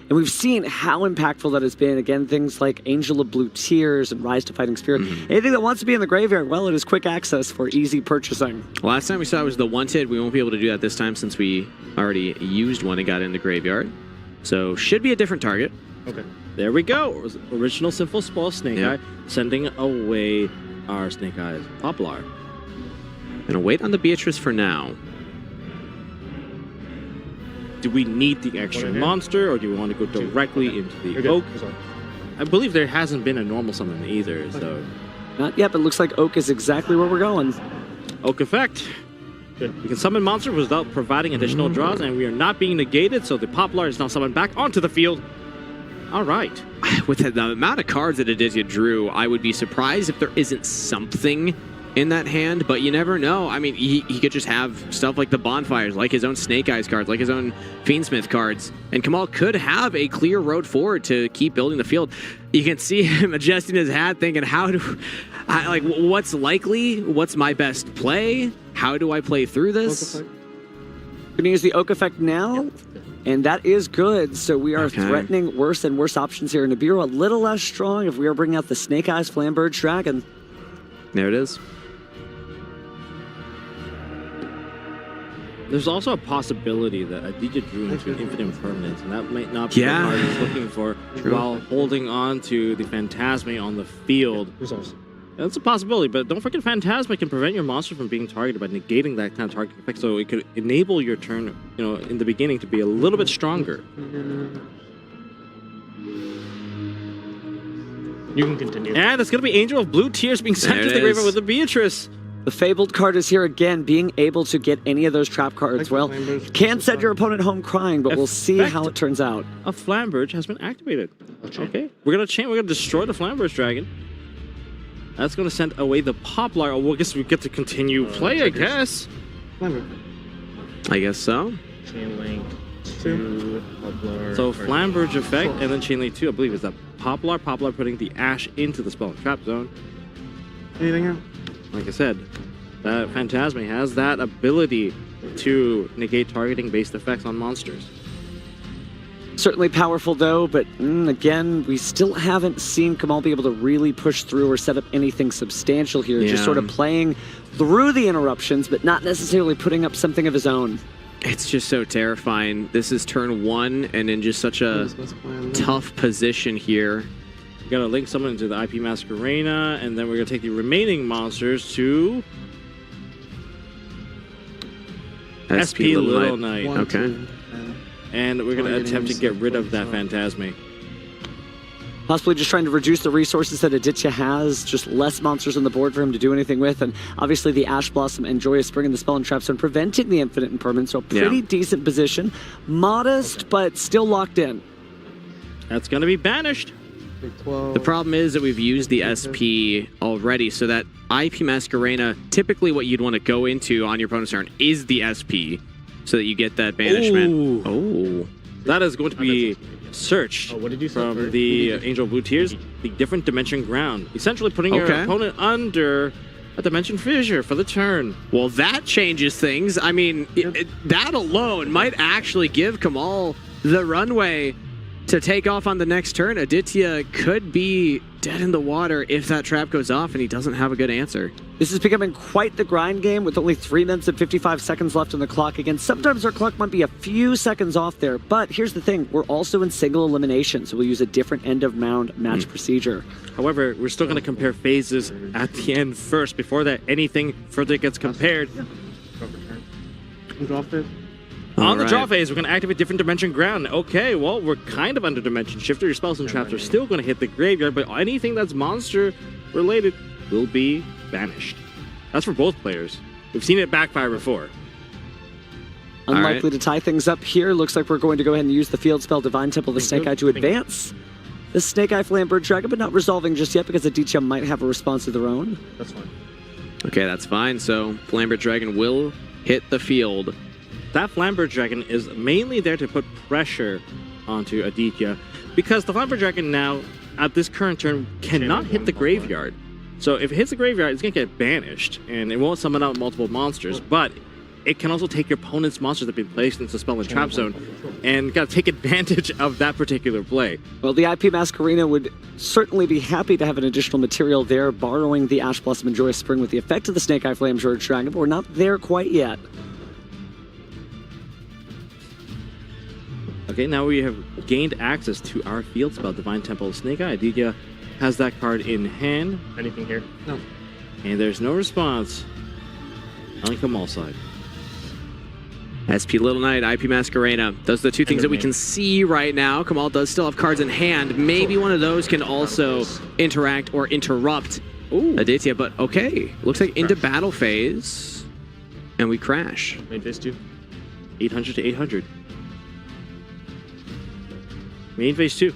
And we've seen how impactful that has been. Again, things like Angel of Blue Tears and Rise to Fighting Spirit. Anything that wants to be in the graveyard, well, it is quick access for easy purchasing. Last time we saw it was the Wanted. We won't be able to do that this time since we already used one and got in the graveyard. So should be a different target. Okay. There we go. Original Sinful Spoil Snake Eye, sending away our Snake Eyes Poplar. Gonna wait on the Beatrice for now. Do we need the extra monster, or do we want to go directly into the Oak? I believe there hasn't been a normal summon either, so... Not yet, but it looks like Oak is exactly where we're going. Oak effect. We can summon monsters without providing additional draws, and we are not being negated, so the Poplar is now summoned back onto the field. All right. With the amount of cards that Aditya drew, I would be surprised if there isn't something in that hand, but you never know. I mean, he could just have stuff like the bonfires, like his own Snake Eyes cards, like his own Fiendsmith cards, and Kamal could have a clear road forward to keep building the field. You can see him adjusting his hat, thinking, what's likely? What's my best play? How do I play through this? Going to use the Oak Effect now, and that is good. So we are threatening worse and worse options here. Nibiru a little less strong if we are bringing out the Snake Eyes Flamberge Dragon. There it is. There's also a possibility that Aditya drew into an infinite impermanence, and that might not be the card he's looking for while holding on to the Phantasme on the field. That's a possibility, but don't forget Phantasma can prevent your monster from being targeted by negating that kind of target effect, so it could enable your turn, in the beginning to be a little bit stronger. You can continue. And it's going to be Angel of Blue Tears being sent to the graveyard with the Beatrice. The Fabled card is here again, being able to get any of those trap cards. Well, can send your opponent home crying, but we'll see how it turns out. A Flamberge has been activated. Okay, we're gonna destroy the Flamberge Dragon. That's gonna send away the Poplar. Oh, well, I guess we get to continue play, I guess. I guess so. Chain Link 2, Poplar. So Flamberge effect, and then Chain Link 2, I believe, is that Poplar. Poplar putting the Ash into the spell and trap zone. Anything else? Like I said, that Phantasme has that ability to negate targeting-based effects on monsters. Certainly powerful though, but again, we still haven't seen Kamal be able to really push through or set up anything substantial here. Just sort of playing through the interruptions, but not necessarily putting up something of his own. It's just so terrifying. This is turn 1 and in just such a tough position here. We got to link someone into the IP Masquerena, and then we're going to take the remaining monsters to SP Little Knight. Okay. And we're going to attempt to get rid of that Phantasme. Possibly just trying to reduce the resources that Aditya has, just less monsters on the board for him to do anything with, and obviously the Ash Blossom and Joyous Spring and the Spell and Trap Zone preventing the Infinite Impermanence, so a pretty decent position. Modest, but still locked in. That's going to be banished. The problem is that we've used the SP already, so that IP Masquerena, typically what you'd want to go into on your opponent's turn is the SP, so that you get that banishment. Oh. That is going to be searched from the Angel of Blue Tears, the different dimension ground, essentially putting your opponent under a dimension fissure for the turn. Well, that changes things. I mean, that alone might actually give Kamal the runway to take off on the next turn. Aditya could be dead in the water if that trap goes off and he doesn't have a good answer. This is becoming quite the grind game with only 3 minutes and 55 seconds left on the clock. Again, sometimes our clock might be a few seconds off there, but here's the thing. We're also in single elimination, so we'll use a different end of round match procedure. However, we're still going to compare phases at the end first. Before that, anything further gets compared. On the draw phase, we're going to activate different dimension ground. Okay, well, we're kind of under dimension shifter. Your spells and traps are still going to hit the graveyard, but anything that's monster related will be banished. That's for both players. We've seen it backfire before. Unlikely to tie things up here. Looks like we're going to go ahead and use the field spell Divine Temple of the Snake Eye to advance the Snake Eye Flamberge Dragon, but not resolving just yet because Aditya might have a response of their own. That's fine. Okay, that's fine. So Flamberge Dragon will hit the field. That Flamberge Dragon is mainly there to put pressure onto Aditya, because the Flamberge Dragon now, at this current turn, cannot hit the graveyard. So if it hits the graveyard, it's going to get banished, and it won't summon out multiple monsters, but it can also take your opponent's monsters that have been placed into the spell and trap zone, and got to take advantage of that particular play. Well, the IP Masquerena would certainly be happy to have an additional material there, borrowing the Ash Blossom and Joyous Spring with the effect of the Snake Eye Flamberge Dragon, but we're not there quite yet. Okay, now we have gained access to our field spell, Divine Temple of Snake Eye. Aditya has that card in hand. Anything here? No. And there's no response on Kamal's side. SP Little Knight, IP Masquerena. Those are the two things that we can see right now. Kamal does still have cards in hand. Maybe one of those can also interact or interrupt Aditya, but okay. Looks like into battle phase. And we crash. Main phase 2. 800 to 800. Main phase 2.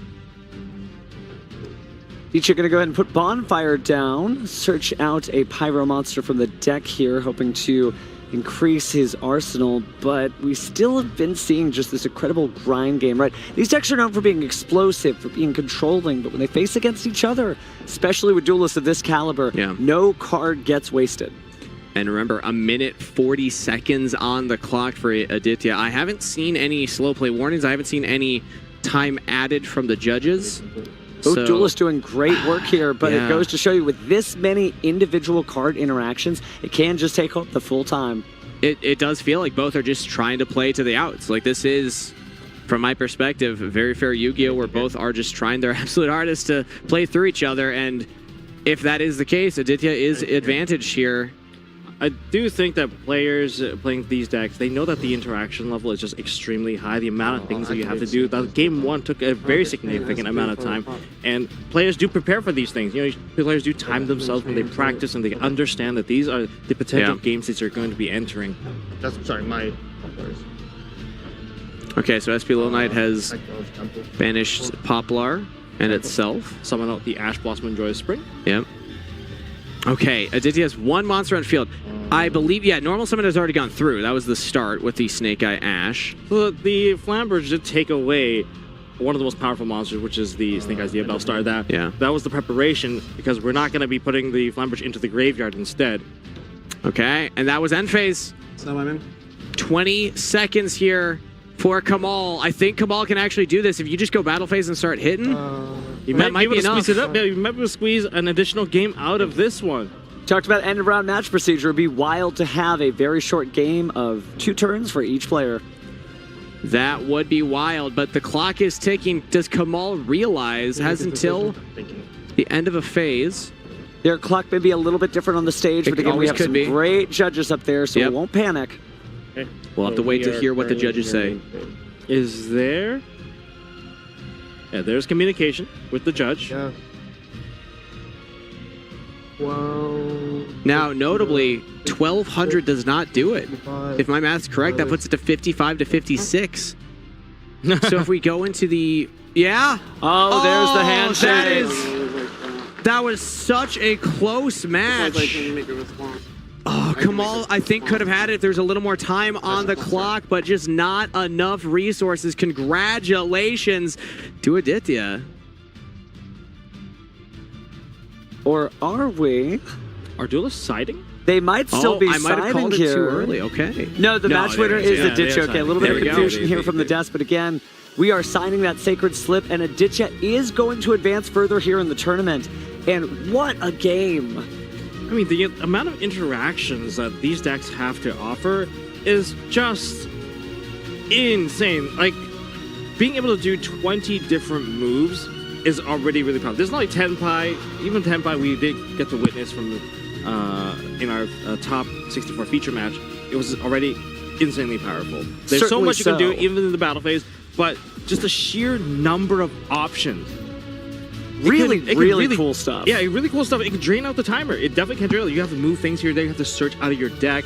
Aditya going to go ahead and put Bonfire down, search out a Pyro monster from the deck here, hoping to increase his arsenal, but we still have been seeing just this incredible grind game, right? These decks are known for being explosive, for being controlling, but when they face against each other, especially with duelists of this caliber, no card gets wasted. And remember, 1:40 seconds on the clock for Aditya. I haven't seen any slow play warnings. I haven't seen any time added from the judges. Both duelists doing great work here, but it goes to show you with this many individual card interactions, it can just take up the full time. It does feel like both are just trying to play to the outs. Like this is, from my perspective, very fair Yu-Gi-Oh! Where both are just trying their absolute hardest to play through each other. And if that is the case, Aditya is advantaged here. I do think that players playing these decks, they know that the interaction level is just extremely high. The amount of things that you have to do. Game 1 took a very significant amount of time, and players do prepare for these things. You know, players do time themselves when they practice, and they understand that these are the potential games that they're going to be entering. That's sorry, my. Okay, so SP Little Knight has banished Poplar and itself. Summon out the Ash Blossom and Joyous Spring. Yep. Okay, Aditya has one monster on field. I believe, normal summon has already gone through. That was the start with the Snake Eye Ash. So the Flamberge did take away one of the most powerful monsters, which is the Snake Eyes, the Abel Star. That was the preparation, because we're not going to be putting the Flamberge into the graveyard instead. Okay, and that was end phase. 20 seconds here for Kamal. I think Kamal can actually do this. If you just go battle phase and start hitting, you might be able to squeeze it up. Yeah, you might be able to squeeze an additional game out of this one. Talked about end of round match procedure. It'd be wild to have a very short game of 2 turns for each player. That would be wild, but the clock is ticking. Does Kamal realize has until the end of a phase? Their clock may be a little bit different on the stage, but again, we have some great judges up there, so we won't panic. Okay. We'll have to wait to hear what the judges say. Is there? Yeah, there's communication with the judge. Yeah. Wow. Now, notably, 1200 does not do it. If my math's correct, that puts it to 55 to 56. So if we go into the... Oh, there's the handshake. That was such a close match. Oh, Kamal, I think, could have had it if there's a little more time on the clock, but just not enough resources. Congratulations to Aditya. Or are we? Are duelists siding? They might still be siding here. I might have called it too early. Okay. No, the match winner is Aditya. Okay, a little bit of confusion here from the desk, but again, we are signing that sacred slip, and Aditya is going to advance further here in the tournament. And what a game! I mean, the amount of interactions that these decks have to offer is just insane. Like, being able to do 20 different moves is already really powerful. There's not like Tenpai. Even Tenpai, we did get to witness from in our top 64 feature match. It was already insanely powerful. There's so much you can do, even in the battle phase, but just the sheer number of options. Really cool stuff. Yeah, really cool stuff. It can drain out the timer. It definitely can drain out. You have to move things here and there. You have to search out of your deck.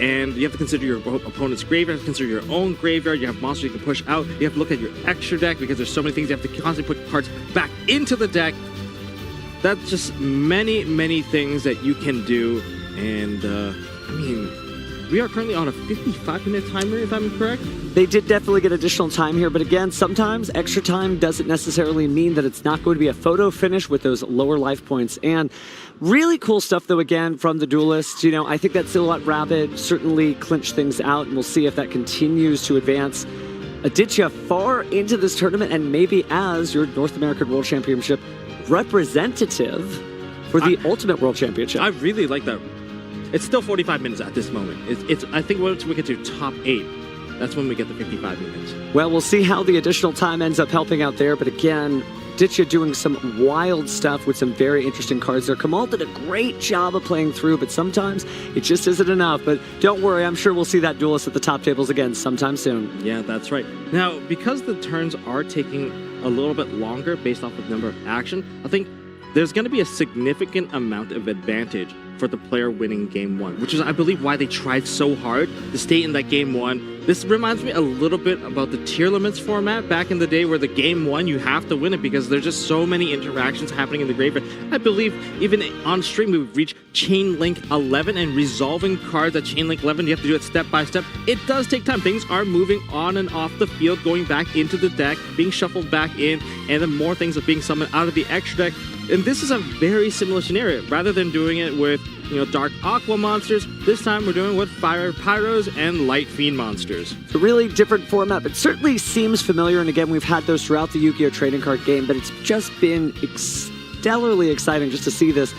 And you have to consider your opponent's graveyard. You have to consider your own graveyard. You have monsters you can push out. You have to look at your extra deck because there's so many things. You have to constantly put cards back into the deck. That's just many things that you can do. And, I mean, we are currently on a 55-minute timer, if I'm correct. They did definitely get additional time here, but again, sometimes extra time doesn't necessarily mean that it's not going to be a photo finish with those lower life points. And really cool stuff, though, again, from the Duelists. You know, I think that Silhouette Rabbit certainly clinched things out, and we'll see if that continues to advance Aditya far into this tournament and maybe as your North American World Championship representative for the Ultimate World Championship. I really like that. It's still 45 minutes at this moment. I think once we get to top 8, that's when we get the 55 minutes. Well, we'll see how the additional time ends up helping out there. But again, Aditya doing some wild stuff with some very interesting cards there. Kamal did a great job of playing through, but sometimes it just isn't enough. But don't worry, I'm sure we'll see that Duelist at the top tables again sometime soon. Yeah, that's right. Now, because the turns are taking a little bit longer based off of number of action, I think there's going to be a significant amount of advantage for the player winning game one, which is, I believe, why they tried so hard to stay in that game one. This reminds me a little bit about the tier limits format back in the day, where the game one, you have to win it because there's just so many interactions happening in the graveyard. I believe even on stream, we've reached Chain Link 11, and resolving cards at Chain Link 11, you have to do it step by step. It does take time. Things are moving on and off the field, going back into the deck, being shuffled back in, and then more things are being summoned out of the extra deck. And this is a very similar scenario. Rather than doing it with, Dark Aqua monsters, this time we're doing it with Fire Pyros and Light Fiend monsters. It's a really different format, but certainly seems familiar. And again, we've had those throughout the Yu-Gi-Oh! Trading card game, but it's just been stellarly exciting just to see this.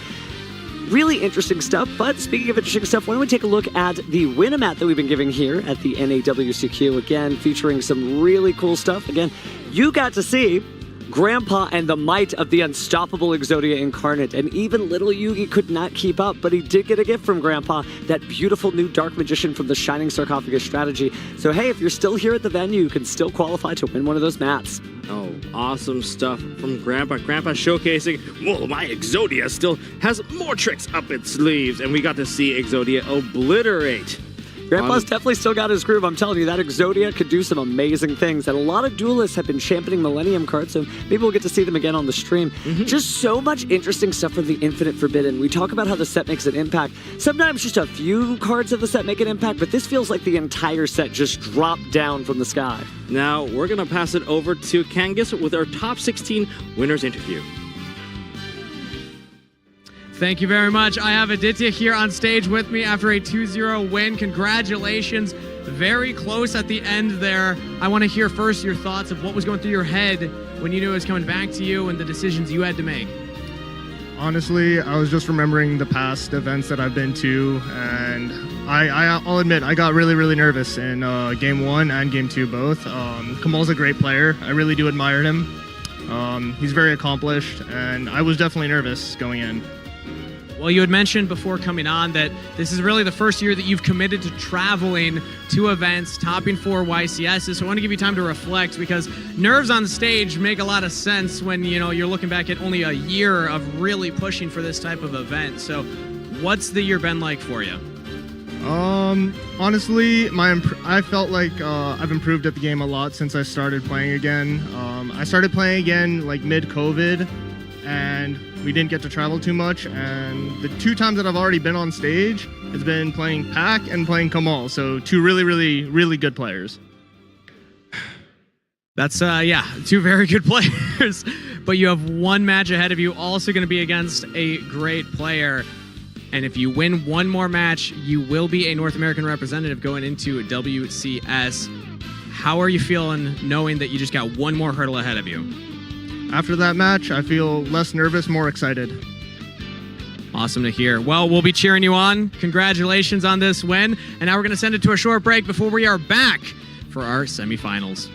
Really interesting stuff. But speaking of interesting stuff, why don't we take a look at the Winamat that we've been giving here at the NAWCQ, again, featuring some really cool stuff. Again, you got to see Grandpa and the might of the unstoppable Exodia Incarnate, and even little Yugi could not keep up, but he did get a gift from Grandpa, that beautiful new Dark Magician from the Shining Sarcophagus strategy. So hey, if you're still here at the venue, you can still qualify to win one of those mats. Oh, awesome stuff from Grandpa. Grandpa showcasing, well, my Exodia still has more tricks up its sleeves, and we got to see Exodia obliterate. Grandpa's definitely still got his groove. I'm telling you, that Exodia could do some amazing things. And a lot of duelists have been championing Millennium cards, so maybe we'll get to see them again on the stream. Just so much interesting stuff from the Infinite Forbidden. We talk about how the set makes an impact. Sometimes just a few cards of the set make an impact, but this feels like the entire set just dropped down from the sky. Now, we're going to pass it over to Kangas with our top 16 winners interview. Thank you very much. I have Aditya here on stage with me after a 2-0 win. Congratulations. Very close at the end there. I want to hear first your thoughts of what was going through your head when you knew it was coming back to you and the decisions you had to make. Honestly, I was just remembering the past events that I've been to, and I'll admit I got really, really nervous in Game 1 and Game 2 both. Kamal's a great player. I really do admire him. He's very accomplished, and I was definitely nervous going in. Well, you had mentioned before coming on that this is really the first year that you've committed to traveling to events, topping 4 YCSs. So I want to give you time to reflect, because nerves on stage make a lot of sense when, you're looking back at only a year of really pushing for this type of event. So what's the year been like for you? Honestly, I felt like I've improved at the game a lot since I started playing again. I started playing again like mid-COVID, and we didn't get to travel too much, and the 2 times that I've already been on stage has been playing Pac and playing Kamal, so 2 really, really, really good players. That's, 2 very good players, but you have 1 match ahead of you, also going to be against a great player, and if you win 1 more match, you will be a North American representative going into WCS. How are you feeling knowing that you just got 1 more hurdle ahead of you? After that match, I feel less nervous, more excited. Awesome to hear. Well, we'll be cheering you on. Congratulations on this win. And now we're going to send it to a short break before we are back for our semifinals.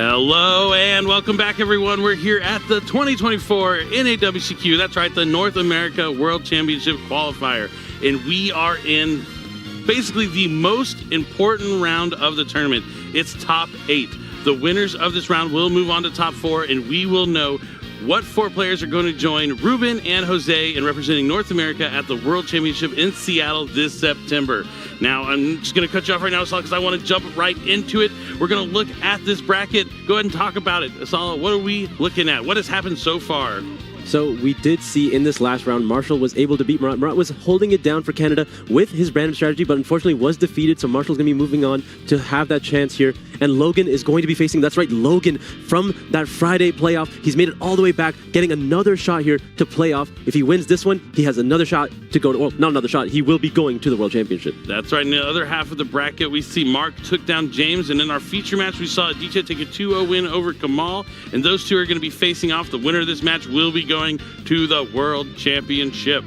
Hello and welcome back, everyone. We're here at the 2024 NAWCQ. That's right, the North America World Championship qualifier. And we are in basically the most important round of the tournament. It's top 8. The winners of this round will move on to top 4, and we will know what 4 players are going to join Ruben and Jose in representing North America at the World Championship in Seattle this September. Now, I'm just going to cut you off right now, Asala, because I want to jump right into it. We're going to look at this bracket. Go ahead and talk about it. Asala, what are we looking at? What has happened so far? So we did see in this last round, Marshall was able to beat Murat. Murat was holding it down for Canada with his random strategy, but unfortunately was defeated. So Marshall's going to be moving on to have that chance here. And Logan is going to be facing, that's right, Logan from that Friday playoff. He's made it all the way back, getting another shot here to play off. If he wins this one, he has another shot to go to, well, not another shot, he will be going to the World Championship. That's right. In the other half of the bracket, we see Mark took down James. And in our feature match, we saw Aditya take a 2-0 win over Kamal. And those two are going to be facing off. The winner of this match will be going to the World Championship.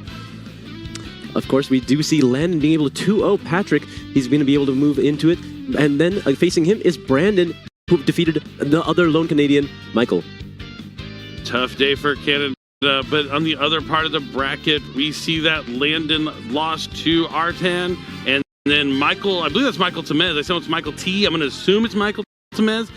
Of course, we do see Landon being able to 2-0 Patrick. He's going to be able to move into it. And then facing him is Brandon, who defeated the other lone Canadian, Michael. Tough day for Canada. But on the other part of the bracket, we see that Landon lost to Artan. And then Michael, I believe that's Michael Temez. I said it's Michael T. I'm going to assume it's Michael Temez,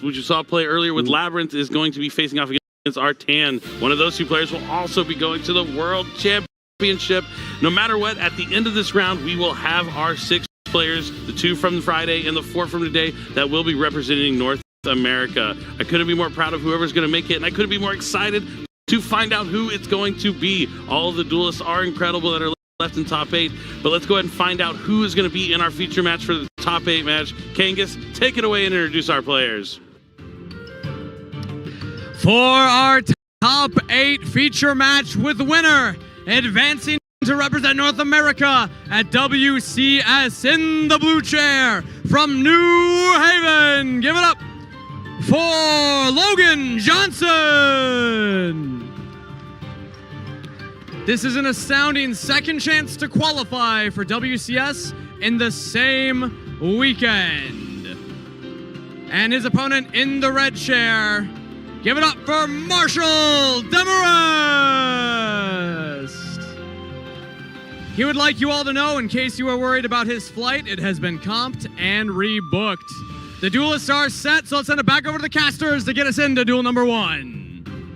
which you saw play earlier with Labyrinth, is going to be facing off against Artan. One of those two players will also be going to the World Championship. No matter what, at the end of this round, we will have our 6 players, the 2 from Friday and the 4 from today, that will be representing North America. I couldn't be more proud of whoever's going to make it, and I couldn't be more excited to find out who it's going to be. All of the duelists are incredible that are left in top 8, but let's go ahead and find out who is going to be in our feature match for the top 8 match. Kangas, take it away and introduce our players. For our top 8 feature match with winner, advancing to represent North America at WCS in the blue chair from New Haven. Give it up for Logan Johnson. This is an astounding second chance to qualify for WCS in the same weekend. And his opponent in the red chair, give it up for Marshall Demarest. He would like you all to know, in case you were worried about his flight, it has been comped and rebooked. The duelists are set, so let's send it back over to the casters to get us into duel number 1.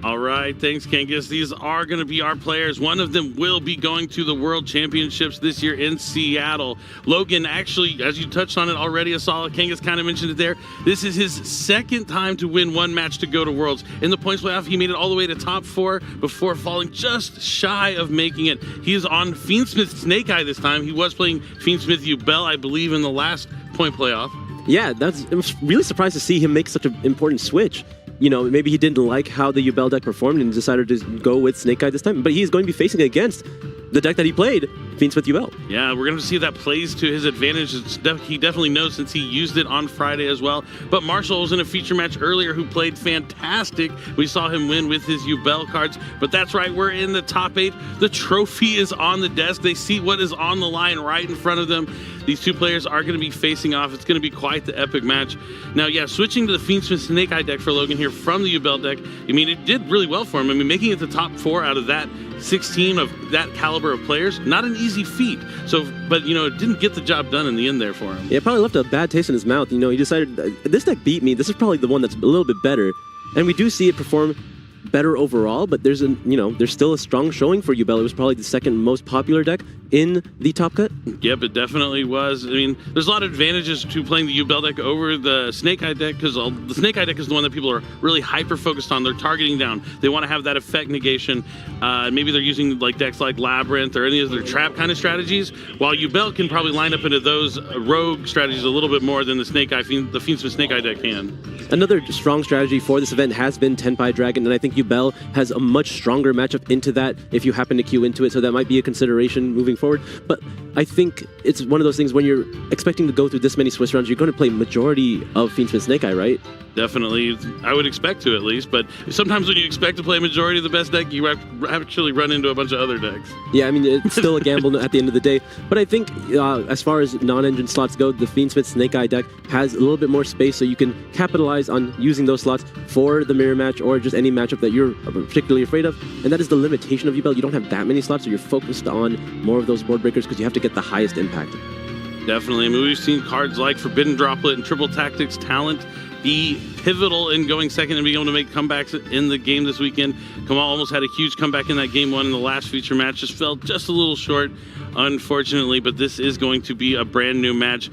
All right, thanks, Kangas. These are going to be our players. One of them will be going to the World Championships this year in Seattle. Logan, actually, as you touched on it already, Asala, Kangas kind of mentioned it there. This is his second time to win one match to go to Worlds. In the points playoff, he made it all the way to top 4 before falling just shy of making it. He is on Fiendsmith Snake Eye this time. He was playing Fiendsmith Ubel, I believe, in the last point playoff. Yeah, I was really surprised to see him make such an important switch. You know, maybe he didn't like how the Ubel deck performed and decided to go with Snake Eye this time. But he's going to be facing against the deck that he played, Fiendsmith Ubel. Yeah, we're going to see that plays to his advantage. He definitely knows since he used it on Friday as well. But Marshall was in a feature match earlier who played fantastic. We saw him win with his Ubel cards. But that's right, we're in the top 8. The trophy is on the desk. They see what is on the line right in front of them. These two players are going to be facing off. It's going to be quite the epic match. Now, yeah, switching to the Fiendsmith Snake Eye deck for Logan here from the Ubel deck, I mean, it did really well for him. I mean, making it the top 4 out of that 16 of that caliber of players, not an easy feat. So, but, you know, it didn't get the job done in the end there for him. Yeah, it probably left a bad taste in his mouth. You know, he decided, this deck beat me. This is probably the one that's a little bit better. And we do see it perform better overall, but there's still a strong showing for Ubel. It was probably the second most popular deck in the top cut. Yep, it definitely was. I mean, there's a lot of advantages to playing the Ubel deck over the Snake Eye deck, because the Snake Eye deck is the one that people are really hyper focused on. They're targeting down. They want to have that effect negation. Maybe they're using like decks like Labyrinth or any of their trap kind of strategies, while Ubel can probably line up into those rogue strategies a little bit more than the Snake Eye, the Fiendsmith Snake Eye deck can. Another strong strategy for this event has been Tenpai Dragon, and I think Ubel has a much stronger matchup into that if you happen to queue into it, so that might be a consideration moving forward. But I think it's one of those things when you're expecting to go through this many Swiss rounds, you're going to play majority of Fiendsmith Snake Eye, right? Definitely. I would expect to, at least, but sometimes when you expect to play a majority of the best deck, you actually run into a bunch of other decks. Yeah, I mean, it's still a gamble at the end of the day, but I think as far as non-engine slots go, the Fiendsmith Snake Eye deck has a little bit more space, so you can capitalize capitalize on using those slots for the mirror match or just any matchup that you're particularly afraid of. And that is the limitation of Yubel. You don't have that many slots, so you're focused on more of those board breakers because you have to get the highest impact. Definitely. I mean, we've seen cards like Forbidden Droplet and Triple Tactics Talent be pivotal in going second and being able to make comebacks in the game this weekend. Kamal almost had a huge comeback in that game one in the last feature match. Just fell just a little short, unfortunately, but this is going to be a brand new match.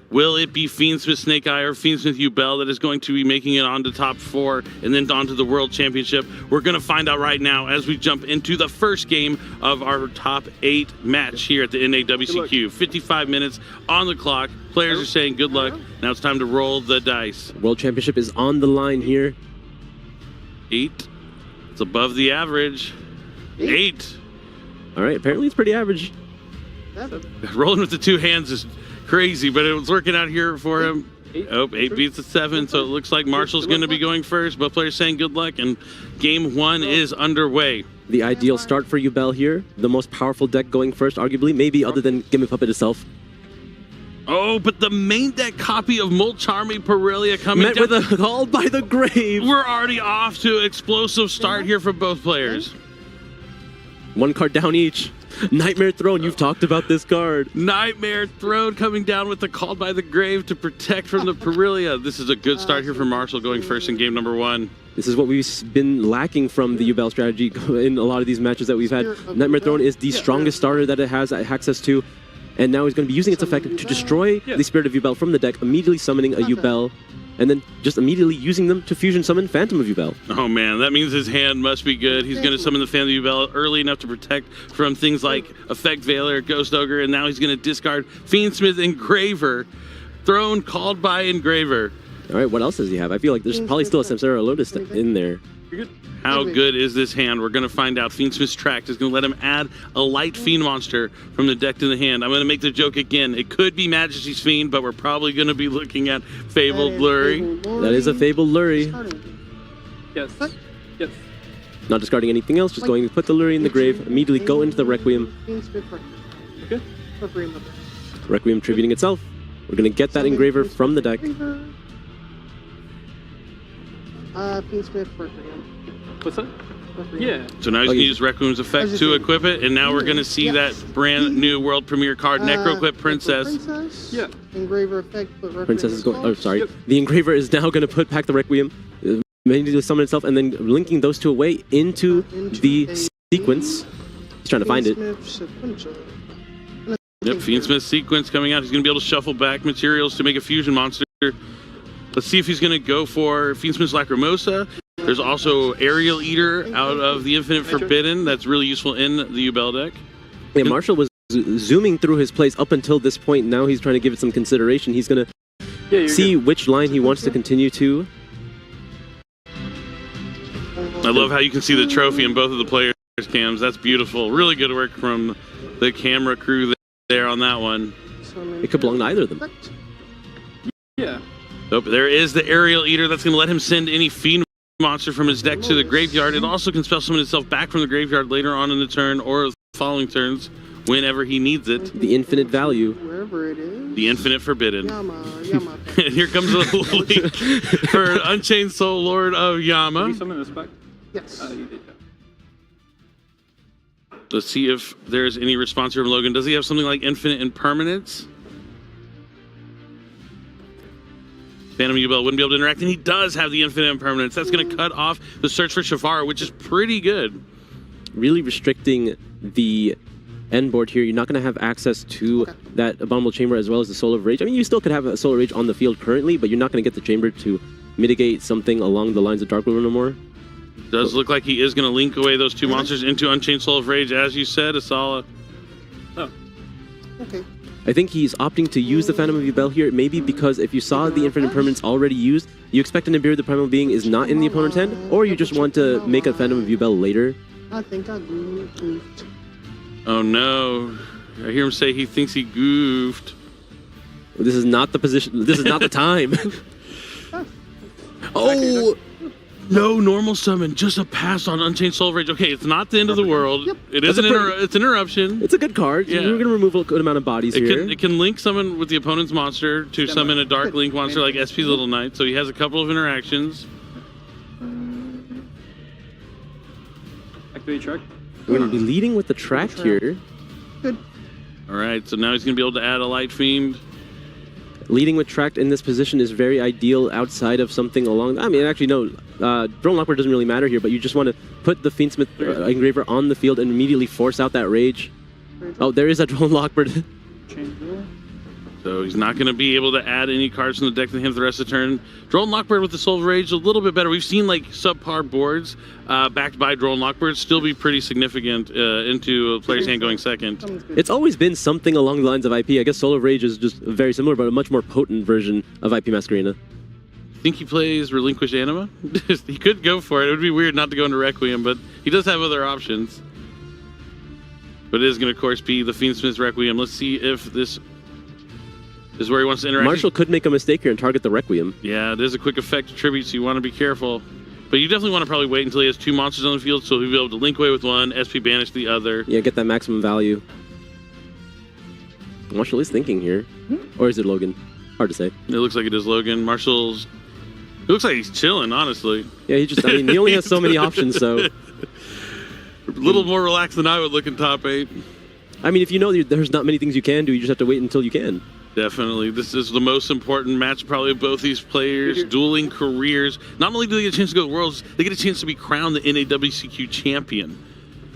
Will it be Fiendsmith Snake Eye or Fiendsmith Yubel that is going to be making it on to top 4 and then on to the World Championship? We're going to find out right now as we jump into the first game of our top 8 match here at the NAWCQ. 55 minutes on the clock. Players are saying good luck. Now it's time to roll the dice. World Championship is on the line here. 8. It's above the average. 8. All right, apparently it's pretty average. Rolling with the 2 hands is crazy, but it was working out here for him. 8 beats the 7, so it looks like Marshall's going to be going first. Both players saying good luck, and game 1 is underway. The ideal start for Yubel here. The most powerful deck going first, arguably, maybe other than Gimme Puppet itself. Oh, but the main deck copy of Molcharmi Parelia coming Met down. with a Call by the Grave. We're already off to an explosive start here for both players. 1 card down each. Nightmare Throne, you've talked about this card. Nightmare Throne coming down with the Called by the Grave to protect from the Parelia. This is a good start here for Marshall going first in game number 1. This is what we've been lacking from the Yubel strategy in a lot of these matches that we've had. Nightmare Throne is the strongest starter that it has access to, and now he's going to be using its effect to destroy the Spirit of Yubel from the deck, immediately summoning a Yubel, and then just immediately using them to fusion summon Phantom of Yubel. Oh man, that means his hand must be good. He's going to summon the Phantom of Yubel early enough to protect from things like Effect Veiler, Ghost Ogre, and now he's going to discard Fiendsmith Engraver. Throne Called by Engraver. All right, what else does he have? I feel like there's probably still a Samsara Lotus in there. How good is this hand? We're going to find out. Fiendsmith's Tract is going to let him add a light Fiend monster from the deck to the hand. I'm going to make the joke again. It could be Majesty's Fiend, but we're probably going to be looking at Fabled Lurie. That is a Fabled Lurie. Yes. Yes. Not discarding anything else, just going to put the Lurie in the grave, immediately go into the Requiem. Okay. Requiem tributing itself. We're going to get that Engraver from the deck. What's that? Yeah. So now he's going to use Requiem's effect to equip it, and now we're going to see that brand new world premiere card, Necroquip Princess. Yeah. Engraver effect, but Princess is going. Oh, sorry. The Engraver is now going to put back the Requiem, immediately summon itself, and then linking those two away into the sequence. He's trying to find it. Yep, Fiendsmith sequence coming out. He's going to be able to shuffle back materials to make a fusion monster. Let's see if he's going to go for Fiendsmith's Lacrimosa. There's also Aerial Eater out of the Infinite Forbidden. That's really useful in the Yubel deck. Yeah, Marshall was zooming through his plays up until this point. Now he's trying to give it some consideration. He's going to see which line he wants to continue to. I love how you can see the trophy in both of the players' cams. That's beautiful. Really good work from the camera crew there on that one. It could belong to either of them. Yeah. Nope, there is the Aerial Eater. That's going to let him send any Fiend monster from his deck to the graveyard. It also can spell summon itself back from the graveyard later on in the turn or the following turns whenever he needs it. The infinite value. Wherever it is. The Infinite Forbidden. And here comes a link for Unchained Soul Lord of Yama. Did you summon this back? Yes. You did, yeah. Let's see if there's any response here from Logan. Does he have something like Infinite Impermanence? Phantom Yubel wouldn't be able to interact, and he does have the Infinite Impermanence. That's going to cut off the search for Shavara, which is pretty good. Really restricting the end board here. You're not going to have access to that Abominable Chamber as well as the Soul of Rage. I mean, you still could have a Soul of Rage on the field currently, but you're not going to get the chamber to mitigate something along the lines of Dark Ruler no more. Does look like he is going to link away those two monsters into Unchained Soul of Rage, as you said, Asala. Oh. Okay. I think he's opting to use the Phantom of Yubel here, maybe because if you saw the Infinite Impermanence already used, you expect an Nibiru the Primal Being is not in the opponent's hand, or you just want to make a Phantom of Yubel later. I think I goofed. Oh no. I hear him say he thinks he goofed. This is not the position, this is not the time. Oh! No normal summon, just a pass on Unchained Soul of Rage. Okay, it's not the end of the world. It is it's an interruption. It's a good card. Yeah. We're going to remove a good amount of bodies here. It can link summon with the opponent's monster to summon a Dark Link monster like SP Little Knight, so he has a couple of interactions. Activate track. We're going to be leading with the track here. All right, so now he's going to be able to add a Light Fiend. Leading with tracked in this position is very ideal outside of something along... I mean, actually, no. Drone Lockbird doesn't really matter here, but you just want to put the Fiendsmith Engraver on the field and immediately force out that Rage. Oh, there is a Drone Lockbird. So he's not going to be able to add any cards from the deck to him for the rest of the turn. Drone Lockbird with the Soul of Rage, a little bit better. We've seen like subpar boards backed by Drone Lockbird still be pretty significant into a player's hand going second. It's always been something along the lines of IP. I guess Soul of Rage is just very similar, but a much more potent version of IP Masquerena. Think he plays Relinquish Anima? He could go for it. It would be weird not to go into Requiem, but he does have other options. But it is going to, of course, be the Fiendsmith Requiem. Let's see if this is where he wants to interact. Marshall could make a mistake here and target the Requiem. Yeah, there's a quick effect tribute, so you want to be careful. But you definitely want to probably wait until he has two monsters on the field, so he'll be able to link away with one, SP banish the other. Yeah, get that maximum value. Marshall is thinking here. Or is it Logan? Hard to say. It looks like it is Logan. Marshall's... It looks like he's chilling, honestly. Yeah, he only has so many options, so... A little more relaxed than I would look in top 8. I mean, if you know there's not many things you can do, you just have to wait until you can. Definitely. This is the most important match probably of both these players' dueling careers. Not only do they get a chance to go to Worlds, they get a chance to be crowned the NAWCQ Champion.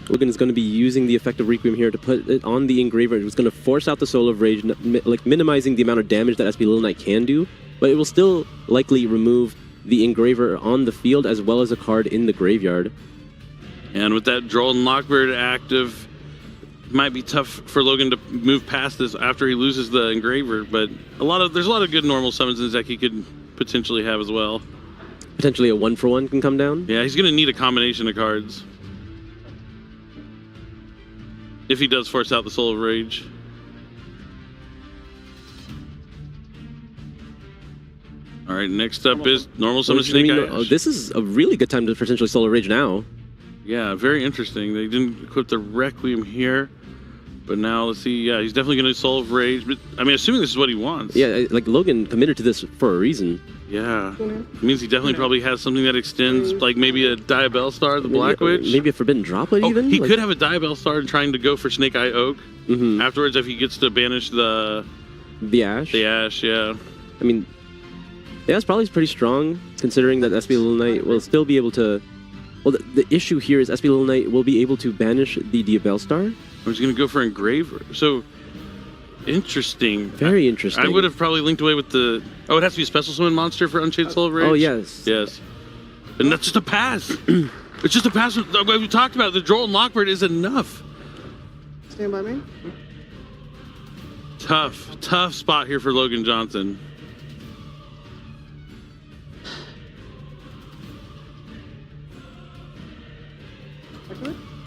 Logan is going to be using the effect of Requiem here to put it on the Engraver. It's going to force out the Soul of Rage, like minimizing the amount of damage that SP Little Knight can do, but it will still likely remove the Engraver on the field as well as a card in the graveyard. And with that Drone Lockbird active, might be tough for Logan to move past this after he loses the Engraver, but there's a lot of good normal summons in his deck he could potentially have as well. Potentially a 1-for-1 can come down? Yeah, he's going to need a combination of cards. If he does force out the Soul of Rage. All right, next up is normal summon Snake Eye. Oh, this is a really good time to potentially Soul of Rage now. Yeah, very interesting. They didn't equip the Requiem here. But now, let's see. Yeah, he's definitely going to Soul of Rage. But, I mean, assuming this is what he wants. Yeah, like Logan committed to this for a reason. Yeah. It means he definitely probably has something that extends, like maybe a Diabell Star, the Black Witch. Maybe a Forbidden Droplet even? He could have a Diabell Star trying to go for Snake Eye Oak. Mm-hmm. Afterwards, if he gets to banish the Ash? The Ash, yeah. I mean, yeah, it's probably pretty strong, considering that SP Little Knight will still be able to... Well, the issue here is SP Little Knight will be able to banish the Diabell Star. I was going to go for Engraver. So, interesting. Very interesting. I would have probably linked away with the... Oh, it has to be a special summon monster for Unchained Soul of Rage? Oh, yes. Yes. And that's just a pass. It's just a pass. We talked about it. The Drone Lockbird is enough. Stand by me. Tough spot here for Logan Johnson.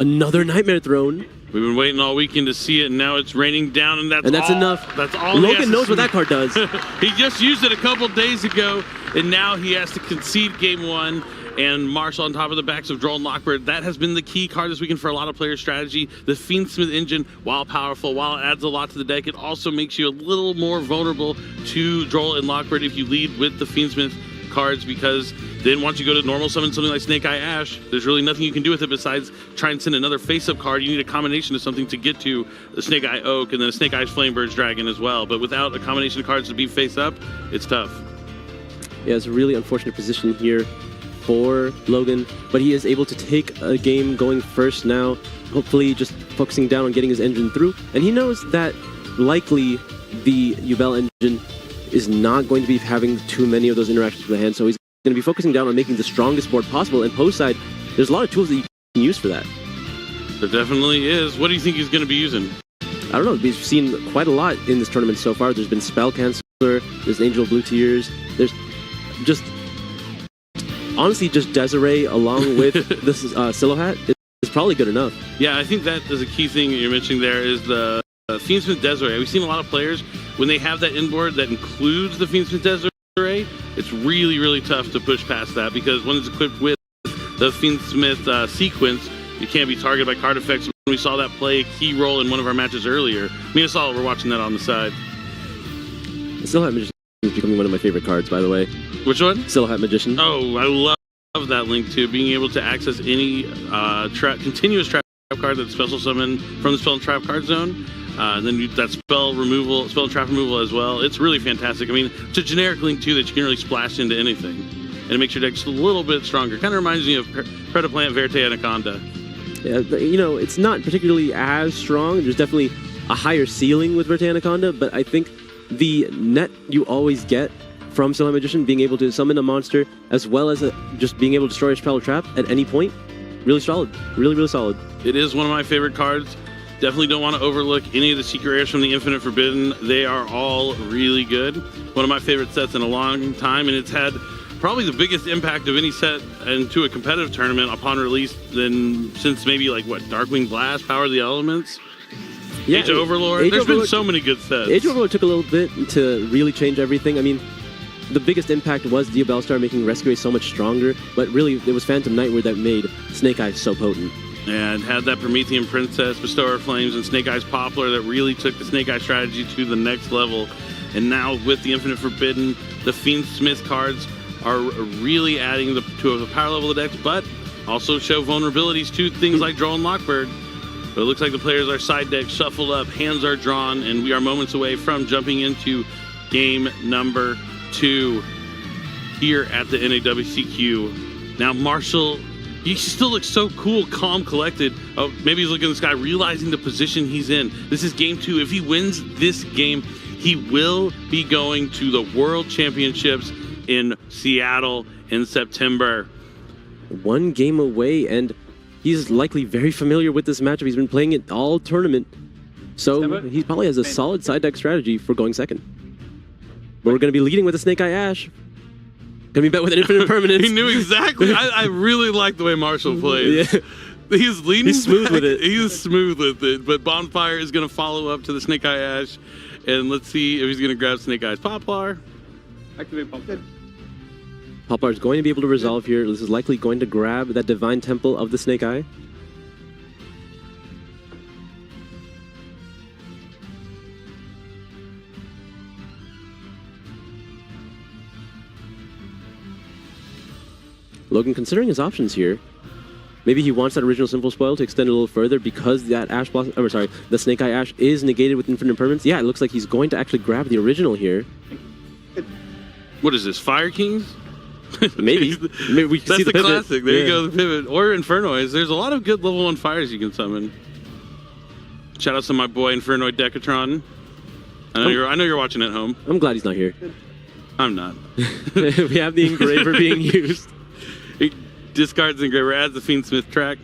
Another Nightmare Throne. We've been waiting all weekend to see it, and now it's raining down, and that's enough. That's all. Logan knows what that card does. He just used it a couple days ago, and now he has to concede game 1. And Marshall on top of the backs of Drone Lockbird. That has been the key card this weekend for a lot of players' strategy. The Fiendsmith engine, while powerful, while it adds a lot to the deck, it also makes you a little more vulnerable to Drone and Lockbird if you lead with the Fiendsmith cards, because then once you go to normal summon something like Snake Eye Ash, there's really nothing you can do with it besides try and send another face-up card. You need a combination of something to get to the Snake Eye Oak and then a Snake Eye Flamebird's Dragon as well. But without a combination of cards to be face-up, it's tough. Yeah, it's a really unfortunate position here for Logan, but he is able to take a game going first now, hopefully just focusing down on getting his engine through. And he knows that likely the Yubel engine is not going to be having too many of those interactions with the hand, so he's going to be focusing down on making the strongest board possible. And post side, there's a lot of tools that you can use for that. There definitely is. What do you think he's going to be using? I don't know. We've seen quite a lot in this tournament so far. There's been Spell Canceller, there's Angel of Blue Tears, there's just... Honestly, just Desiree along with this Silhouette is probably good enough. Yeah, I think that is a key thing you're mentioning there is the Fiendsmith Desiree. We've seen a lot of players, when they have that inboard that includes the Fiendsmith Desiree, it's really, really tough to push past that because when it's equipped with the Fiendsmith sequence, it can't be targeted by card effects. We saw that play a key role in one of our matches earlier. Me and Saul were watching that on the side. Silhouette Magician is becoming one of my favorite cards, by the way. Which one? Silhouette Magician. Oh, I love that link too. Being able to access any continuous trap card that's special summoned from the spell and trap card zone. And then that spell and trap removal as well. It's really fantastic. I mean, it's a generic link too that you can really splash into anything. And it makes your deck just a little bit stronger. Kind of reminds me of Predaplant, Verte, Anaconda. Yeah, you know, it's not particularly as strong. There's definitely a higher ceiling with Verte Anaconda, but I think the net you always get from Silhouette Magician, being able to summon a monster, as well as just being able to destroy a spell or trap at any point, really solid. Really, really solid. It is one of my favorite cards. Definitely don't want to overlook any of the secret rares from the Infinite Forbidden. They are all really good. One of my favorite sets in a long time, and it's had probably the biggest impact of any set into a competitive tournament upon release since maybe like what, Darkwing Blast, Power of the Elements, Yeah, Age of Overlord. There's been so many good sets. Age of Overlord took a little bit to really change everything. I mean, the biggest impact was Diabellstar making Rescue so much stronger, but really it was Phantom Nightmare that made Snake Eyes so potent. And had that Promethean Princess, Bestower of Flames, and Snake Eyes Poplar that really took the Snake Eye strategy to the next level. And now with the Infinite Forbidden, the Fiendsmith cards are really adding to the power level of the decks, but also show vulnerabilities to things like Droll and Lockbird. But it looks like the players are side deck shuffled up, hands are drawn, and we are moments away from jumping into game number 2 here at the NAWCQ. Now Marshall, he still looks so cool, calm, collected. Oh, maybe he's looking at this guy, realizing the position he's in. This is game 2. If he wins this game, he will be going to the World Championships in Seattle in September. One game away, and he's likely very familiar with this matchup. He's been playing it all tournament. So he probably has a solid side deck strategy for going second. But we're going to be leading with a Snake Eye Ash. Going to be bet with an Infinite Permanence. He knew exactly. I really like the way Marshall plays. Yeah. He's leaning He's smooth back. with it. He's smooth with it. But Bonfire is going to follow up to the Snake Eye Ash. And let's see if he's going to grab Snake Eyes Poplar. Activate Poplar. Poplar is going to be able to resolve here. This is likely going to grab that Divine Temple of the Snake Eye. Logan, considering his options here, maybe he wants that original Simple Spoil to extend a little further because that Ash Blossom, or sorry, the Snake Eye Ash is negated with Infinite Permanence. Yeah, it looks like he's going to actually grab the original here. What is this, Fire Kings? Maybe. Maybe we can That's see the pivot. classic. There you go, the pivot. Or Infernoids. There's a lot of good level 1 fires you can summon. Shout out to my boy Infernoid Decatron. I know you're watching at home. I'm glad he's not here. I'm not. We have the Engraver being used. He discards the Engraver, adds the Fiendsmith track.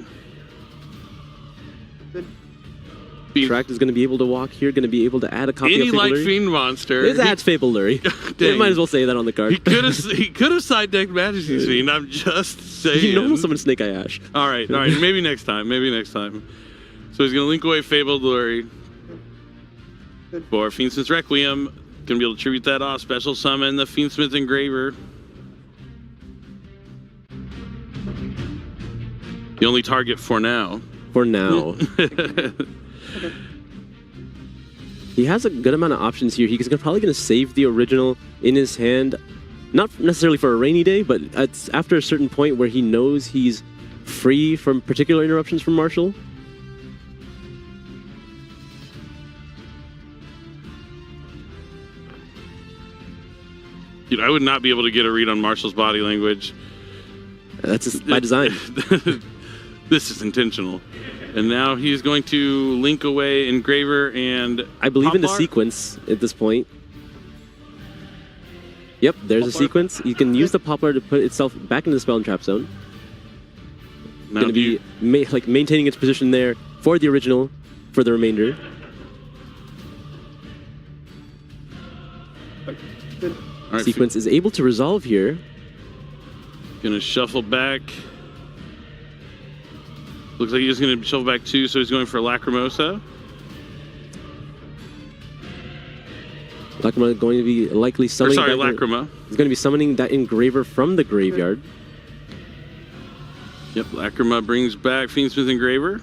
Track is going to be able to walk here, going to be able to add a copy Any of Fable light Lurry. fiend monster. It adds Fable Lurry. You might as well say that on the card. He could have side decked Majesty's Fiend. I'm just saying. You normal summon Snake Eye Ash. All right. Maybe next time. So he's going to link away Fabled Lurry for Fiendsmith's Requiem. Going to be able to tribute that off. Special summon the Fiendsmith Engraver. The only target for now. For now. He has a good amount of options here. He's probably going to save the original in his hand. Not necessarily for a rainy day, but it's after a certain point where he knows he's free from particular interruptions from Marshall. Dude, I would not be able to get a read on Marshall's body language. That's just by design. This is intentional. And now he's going to link away Engraver and I believe in the Poplar. sequence at this point. Yep, there's a sequence. You can use the Poplar to put itself back into the Spell and Trap Zone. Now Going to be maintaining its position there for the original for the remainder. All right, Sequence is able to resolve here. Gonna shuffle back. Looks like he's gonna shuffle back 2, so he's going for Lacrimosa. Lacrima going to be likely summoning. Lacrima. He's going to be summoning that engraver from the graveyard. Yep, Lacrima brings back Fiendsmith Engraver.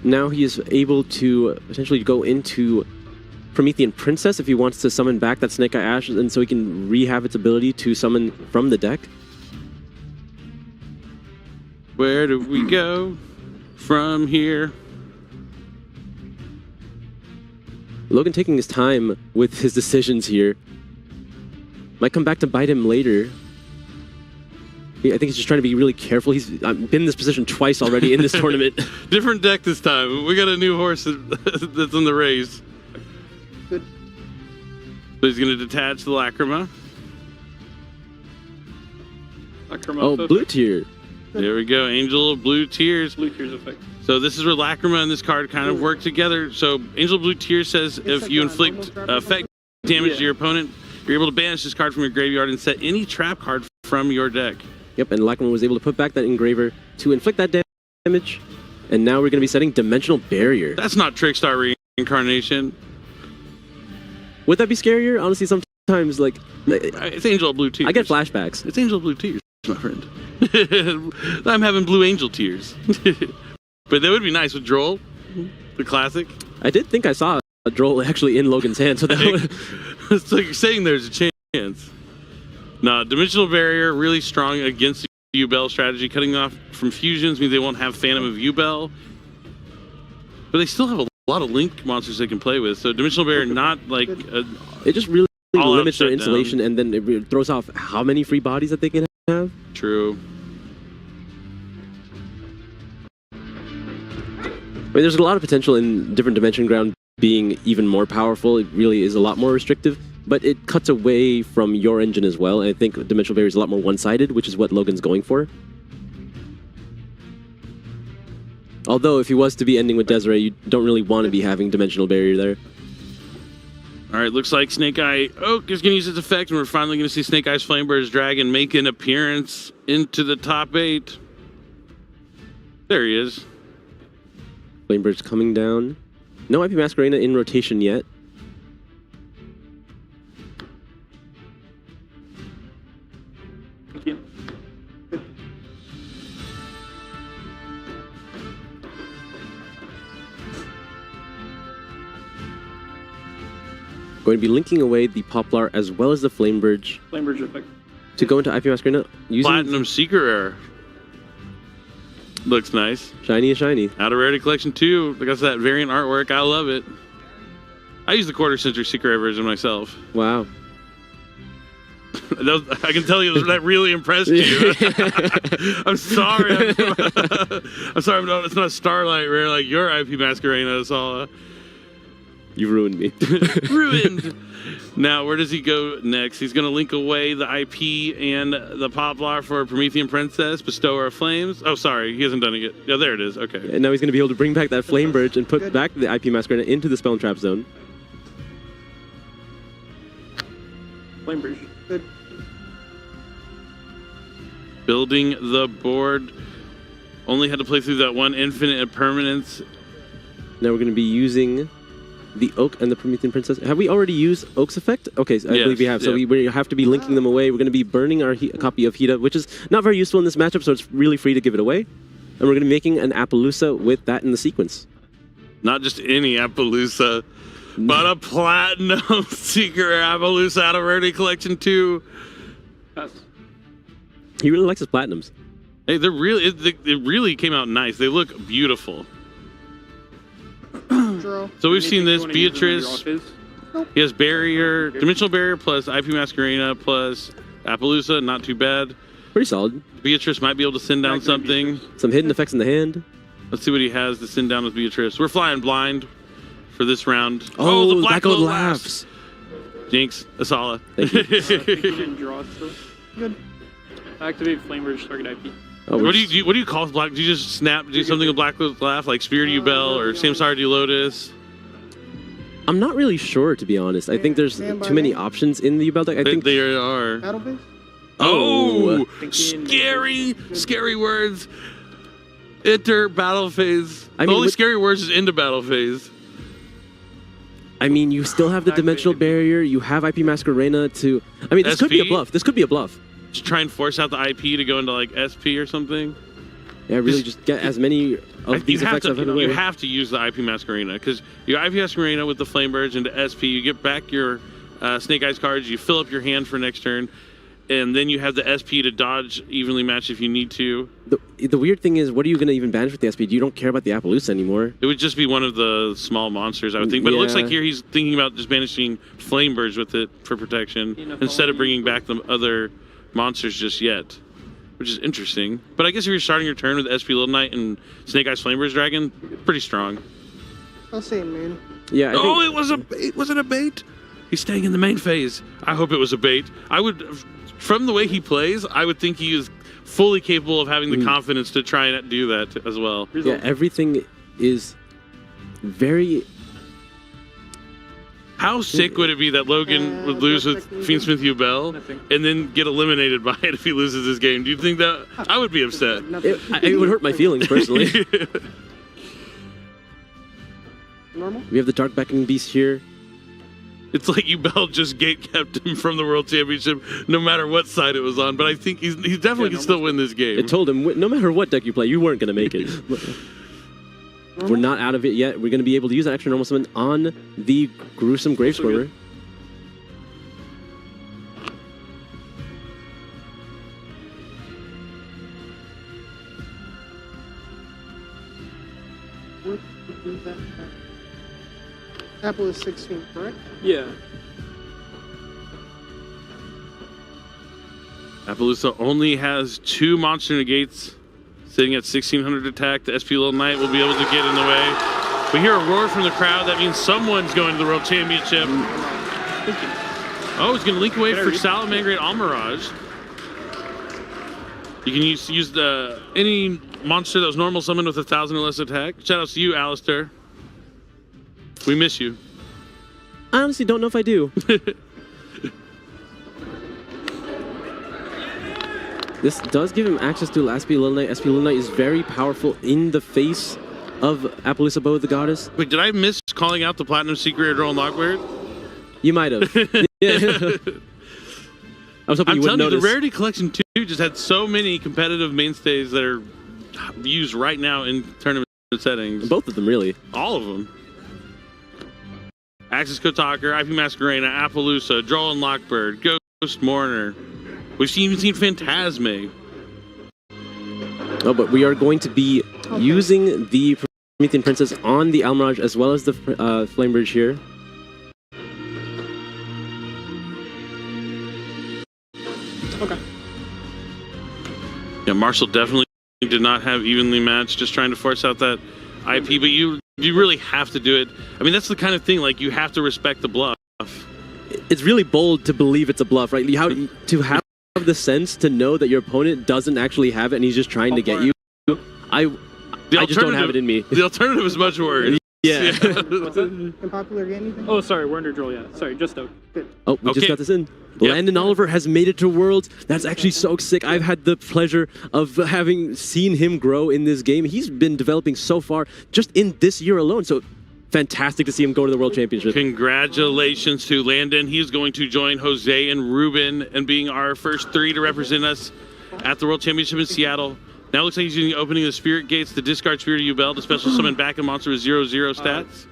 Now he is able to potentially go into Promethean Princess if he wants to summon back that Snake Eye Ash, and so he can rehave its ability to summon from the deck. Where do we go from here? Logan taking his time with his decisions here. Might come back to bite him later. I think he's just trying to be really careful. He's been in this position twice already in this tournament. Different deck this time. We got a new horse that's in the race. Good. So he's going to detach the Lacrima. Oh, blue tier. There we go. Angel of Blue Tears. Blue Tears effect. So this is where Lacrima and this card kind of work together. So Angel of Blue Tears says if you inflict effect damage to your opponent, you're able to banish this card from your graveyard and set any trap card from your deck. Yep, and Lacrima was able to put back that engraver to inflict that damage. And now we're going to be setting Dimensional Barrier. That's not Trickstar Reincarnation. Would that be scarier? Honestly, sometimes, like... It's Angel of Blue Tears. I get flashbacks. It's Angel of Blue Tears, my friend. I'm having Blue Angel Tears. But that would be nice with Droll, the classic. I did think I saw a Droll actually in Logan's hand, so that would... It's like you're saying there's a chance. No, Dimensional Barrier, really strong against the U-Bell strategy. Cutting off from fusions means they won't have Phantom of U-Bell. But they still have a lot of Link monsters they can play with. So Dimensional Barrier, not like... it just really limits their shutdown. installation, and then it throws off how many free bodies that they can have. True. I mean, there's a lot of potential in different Dimension Ground being even more powerful. It really is a lot more restrictive, but it cuts away from your engine as well. And I think Dimensional Barrier is a lot more one-sided, which is what Logan's going for. Although, if he was to be ending with Desiree, you don't really want to be having Dimensional Barrier there. All right, looks like Snake Eye Oak is going to use its effect, and we're finally going to see Snake Eye's Flamebird's Dragon make an appearance into the top 8. There he is. Flamebird's coming down. No IP Masquerena in rotation yet. Thank you. Going to be linking away the Poplar as well as the Flamebird Flamebird effect. to go into IP Masquerena using Platinum Secret Rare. Looks nice. Shiny is shiny. Out of Rarity Collection 2. Because that variant artwork, I love it. I use the quarter century Secret Rare version myself. Wow. I can tell you that really impressed you. I'm sorry. I'm sorry. It's not a Starlight Rare like your IP Masquerena, Sala. You ruined me. Ruined. Now, where does he go next? He's going to link away the IP and the Poplar for Promethean Princess, Bestower of Flames. Oh, sorry. He hasn't done it yet. Yeah, there it is. Okay. And now he's going to be able to bring back that Flamebird and put back the IP Masquerena into the Spell and Trap zone. Flamebird. Good. Building the board. Only had to play through that one Infinite Permanence. Now we're going to be using the Oak and the Promethean Princess. Have we already used Oak's effect? Okay, so I believe we have. So we have to be linking them away. We're going to be burning our copy of Hida, which is not very useful in this matchup, so it's really free to give it away. And we're going to be making an Appaloosa with that in the sequence. Not just any Appaloosa, but a Platinum Secret Appaloosa out of Rarity Collection 2. Yes. He really likes his Platinums. Hey, they're really, it really came out nice. They look beautiful. So we've seen this, Beatrice, he has Barrier, Dimensional Barrier plus IP Masquerena plus Appaloosa, not too bad. Pretty solid. Beatrice might be able to send down something. Some hidden effects in the hand. Let's see what he has to send down with Beatrice. We're flying blind for this round. Oh, the Black Gold laughs. Jinx, Asala. Thank you. Draw still. Good. Activate Flamebird's target IP. Oh, what do you call Black? Do you just do something with Black Gold Laugh, like Spirit of U-Bell or Samsara de Lotus? I'm not really sure, to be honest. I think there's too many options in the U-Bell deck. I think they are. Battle base? Oh, scary words. Enter battle phase. The only scary words is into battle phase. I mean, you still have the dimensional barrier. You have IP Masquerena to. I mean, this could be a bluff. This could be a bluff. Just try and force out the IP to go into like SP or something. Yeah, really, just get as many of these effects out of the way. You have to use the IP Masquerena because your IP Masquerena with the Flamebirds into SP, you get back your Snake Eyes cards, you fill up your hand for next turn, and then you have the SP to dodge evenly match if you need to. The weird thing is, what are you going to even banish with the SP? You don't care about the Appaloosa anymore. It would just be one of the small monsters, I would think. But it looks like here he's thinking about just banishing Flamebirds with it for protection instead of bringing back the other monsters just yet, which is interesting. But I guess if you're starting your turn with SP Little Knight and Snake Eyes Flamebirds Dragon, pretty strong. I'll say main. Yeah. It was a bait. Was it a bait? He's staying in the main phase. I hope it was a bait. I would, from the way he plays, I would think he is fully capable of having the confidence to try and do that as well. Yeah, everything is very. How sick would it be that Logan would lose with Fiendsmith Ubel and then get eliminated by it if he loses this game? Do you think that? I would be upset. It would hurt my feelings personally. Normal? We have the Dark Beckoning Beast here. It's like Ubel just gate-kept him from the World Championship no matter what side it was on, but I think he definitely can still win this game. It told him, no matter what deck you play, you weren't going to make it. We're not out of it yet. We're going to be able to use that extra normal summon on the Gruesome Grave Squirmer. Apple is 16, correct? Yeah. Appaloosa only has 2 monster negates sitting at 1600 attack. The SP Little Knight will be able to get in the way. We hear a roar from the crowd. That means someone's going to the World Championship. Oh, he's going to link away for Salamangreat Almirage. You can use the any monster that was normal summoned with 1,000 or less attack. Shout out to you, Alistair. We miss you. I honestly don't know if I do. This does give him access to SP Little Knight. SP Little Knight is very powerful in the face of Appaloosa Bow of the Goddess. Wait, did I miss calling out the Platinum Secret Roll Lockbird? You might have. Yeah. I was hoping you wouldn't notice. The Rarity Collection 2 just had so many competitive mainstays that are used right now in tournament settings. Both of them, really. All of them. Axis Kotaker, IP Masquerena, Appaloosa, Droll and Lockbird, Ghost Mourner. We've even seen Phantasme. Oh, but we are going to be using the Promethean Princess on the Almirage as well as the Flame Bridge here. Okay. Yeah, Marshall definitely did not have evenly matched, just trying to force out that IP, but you really have to do it. I mean, that's the kind of thing, like, you have to respect the bluff. It's really bold to believe it's a bluff, right? How to have the sense to know that your opponent doesn't actually have it and he's just trying to get you. I just don't have it in me. The alternative is much worse. Yeah. Unpopular game, anything? Oh, sorry, we're under Droll, yeah. Sorry, just out. Good. Oh, we just got this in. Landon Oliver has made it to Worlds. That's actually so sick. I've had the pleasure of having seen him grow in this game. He's been developing so far just in this year alone. So fantastic to see him go to the World Championship. Congratulations to Landon. He's going to join Jose and Ruben and being our first 3 to represent us at the World Championship in Seattle. Now it looks like he's using the opening of the Spirit Gates to discard Spirit of Ubel to special summon back a monster with 0/0 stats.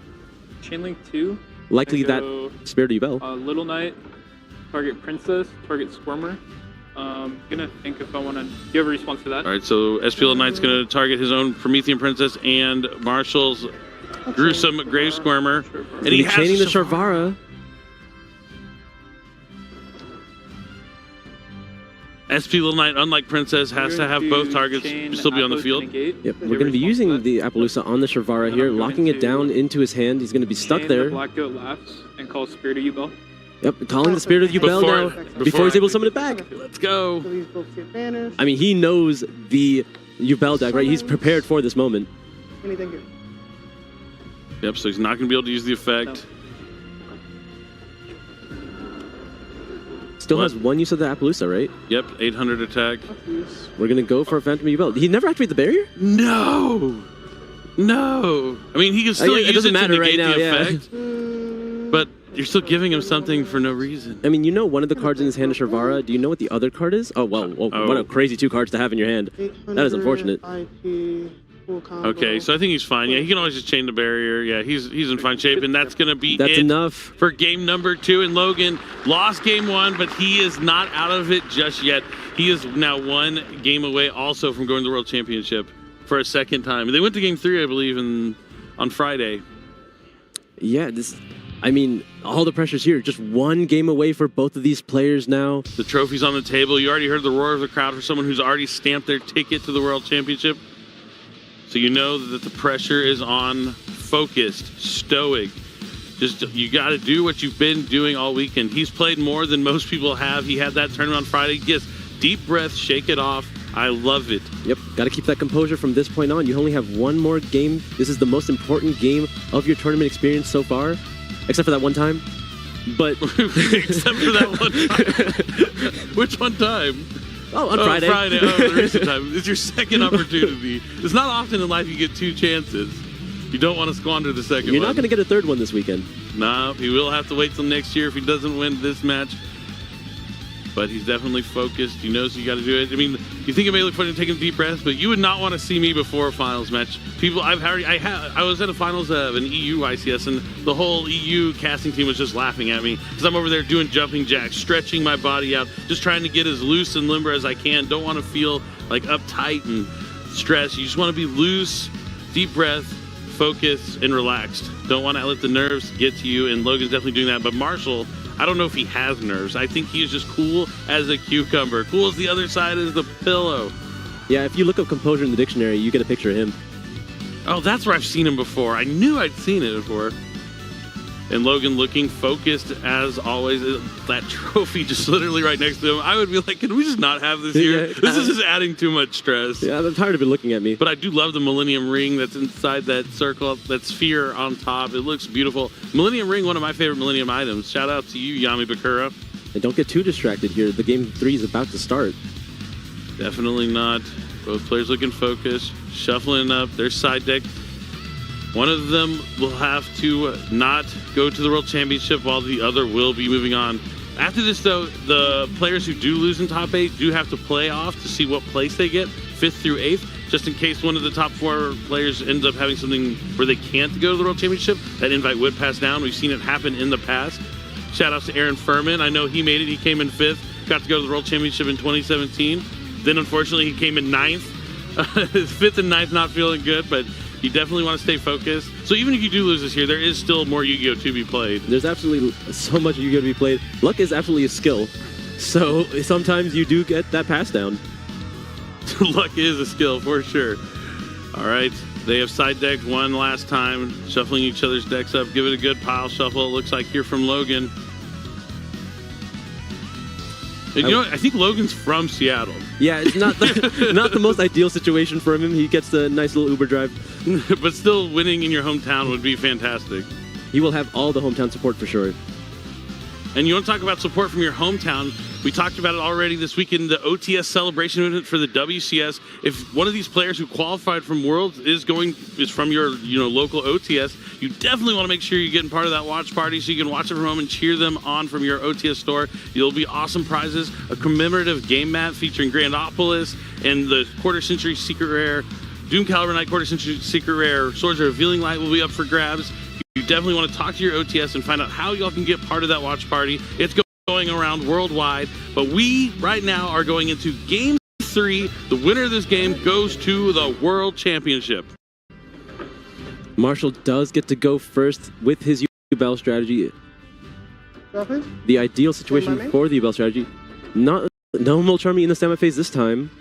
Chainlink 2. Likely that Spirit of Ubel. Little Knight, target Princess, target Squirmer. Gonna think if I want to. Do you have a response to that? All right, so SP Little Knight's going to target his own Promethean Princess and Marshall's Gruesome Grave Squirmer. And he has chaining the Sharvara. SP Little Knight, unlike Princess, has to have both targets still be on the field. Yep, we're going to be using the Appaloosa on the Sharvara here, locking it down into his hand. He's going to be stuck there. Black Goat laughs and calls Spirit of Ubel. Yep, calling the Spirit of Ubel now before he's able to summon it back. Let's go. I mean, he knows the Ubel deck, right? He's prepared for this moment. Anything good? Yep, so he's not going to be able to use the effect. Still has one use of the Appaloosa, right? Yep, 800 attack. We're going to go for a Phantom Ubel. He never activated the barrier? No! No! I mean, he can still use it to negate the effect. you're still giving him something for no reason. I mean, you know one of the cards in his hand is Sharvara. Do you know what the other card is? Oh, well, what a crazy 2 cards to have in your hand. That is unfortunate. Okay, so I think he's fine. Yeah, he can always just chain the barrier. Yeah, he's in fine shape, and that's going to be That's it enough for game number 2. And Logan lost game 1, but he is not out of it just yet. He is now 1 game away also from going to the World Championship for a second time. They went to game 3, I believe, on Friday. Yeah, I mean, all the pressure's here. Just 1 game away for both of these players now. The trophy's on the table. You already heard the roar of the crowd for someone who's already stamped their ticket to the World Championship. So you know that the pressure is on, focused, stoic. Just, you got to do what you've been doing all weekend. He's played more than most people have. He had that tournament on Friday. Yes, deep breath, shake it off. I love it. Yep, got to keep that composure from this point on. You only have 1 more game. This is the most important game of your tournament experience so far, except for that one time. But except for that one time. Which one time? Oh, on Friday. Friday. Oh, the recent time. It's your second opportunity. It's not often in life you get 2 chances. You don't want to squander the second one. You're not going to get a 3rd one this weekend. No, he will have to wait till next year if he doesn't win this match. But he's definitely focused. He knows you got to do it. I mean, you think it may look funny taking a deep breath, but you would not want to see me before a finals match. People, I was at a finals of an EU ICS, and the whole EU casting team was just laughing at me because I'm over there doing jumping jacks, stretching my body out, just trying to get as loose and limber as I can. Don't want to feel like uptight and stressed. You just want to be loose, deep breath, focused, and relaxed. Don't want to let the nerves get to you, and Logan's definitely doing that. But Marshall, I don't know if he has nerves. I think he is just cool as a cucumber. Cool as the other side is the pillow. Yeah, if you look up composure in the dictionary, you get a picture of him. Oh, that's where I've seen him before. I knew I'd seen it before. And Logan looking focused as always. That trophy just literally right next to him. I would be like, can we just not have this here? Yeah, this is just adding too much stress. Yeah, I'm tired of it looking at me. But I do love the Millennium Ring that's inside that circle, that sphere on top. It looks beautiful. Millennium Ring, one of my favorite Millennium items. Shout out to you, Yami Bakura. And don't get too distracted here. The game 3 is about to start. Definitely not. Both players looking focused, shuffling up their side deck. One of them will have to not go to the World Championship while the other will be moving on. After this, though, the players who do lose in top 8 do have to play off to see what place they get, 5th through 8th, just in case one of the top 4 players ends up having something where they can't go to the World Championship. That invite would pass down. We've seen it happen in the past. Shout out to Aaron Furman. I know he made it. He came in 5th, got to go to the World Championship in 2017. Then, unfortunately, he came in 9th. 5th and 9th not feeling good, but you definitely want to stay focused. So even if you do lose this year, there is still more Yu-Gi-Oh! To be played. There's absolutely so much Yu-Gi-Oh! To be played. Luck is absolutely a skill. So sometimes you do get that pass down. Luck is a skill for sure. All right, they have side decked one last time, shuffling each other's decks up. Give it a good pile shuffle. It looks like here from Logan. And you know what? I think Logan's from Seattle. Yeah, it's not the most ideal situation for him. He gets the nice little Uber drive. But still, winning in your hometown would be fantastic. He will have all the hometown support for sure. And you want to talk about support from your hometown? We talked about it already this weekend, the OTS celebration event for the WCS. If one of these players who qualified from Worlds is from your local OTS, you definitely want to make sure you're getting part of that watch party so you can watch it from home and cheer them on from your OTS store. There'll be awesome prizes, a commemorative game mat featuring Grandopolis and the Quarter Century Secret Rare. Doom Caliber Knight Quarter Century Secret Rare Swords of Revealing Light will be up for grabs. You definitely want to talk to your OTS and find out how y'all can get part of that watch party. It's going around worldwide, but we right now are going into Game 3. The winner of this game goes to the World Championship. Marshall does get to go first with his U-Bell strategy. The ideal situation for the U-Bell strategy. No Mulcharmy in the stamina phase this time.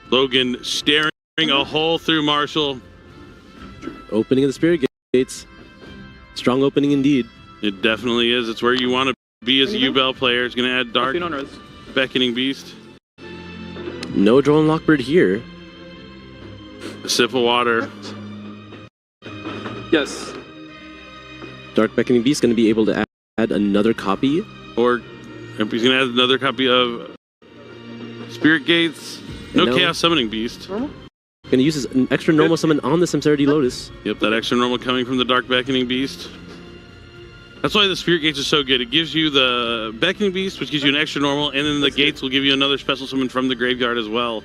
Logan staring a hole through Marshall. Opening of the Spirit Gates. Strong opening indeed. It definitely is. It's where you want to be as a U-Bell player. It's going to add Dark Beckoning Beast. No Drone Lockbird here. A sip of water. Yes. Dark Beckoning Beast going to be able to add another copy. Or he's going to add another copy of Spirit Gates. No Chaos Summoning Beast. Going to use his extra normal summon on the Samsarity Lotus. Yep, that extra normal coming from the Dark Beckoning Beast. That's why the Spirit Gates is so good. It gives you the Beckoning Beast, which gives you an extra normal, and then the Gates will give you another special summon from the graveyard as well.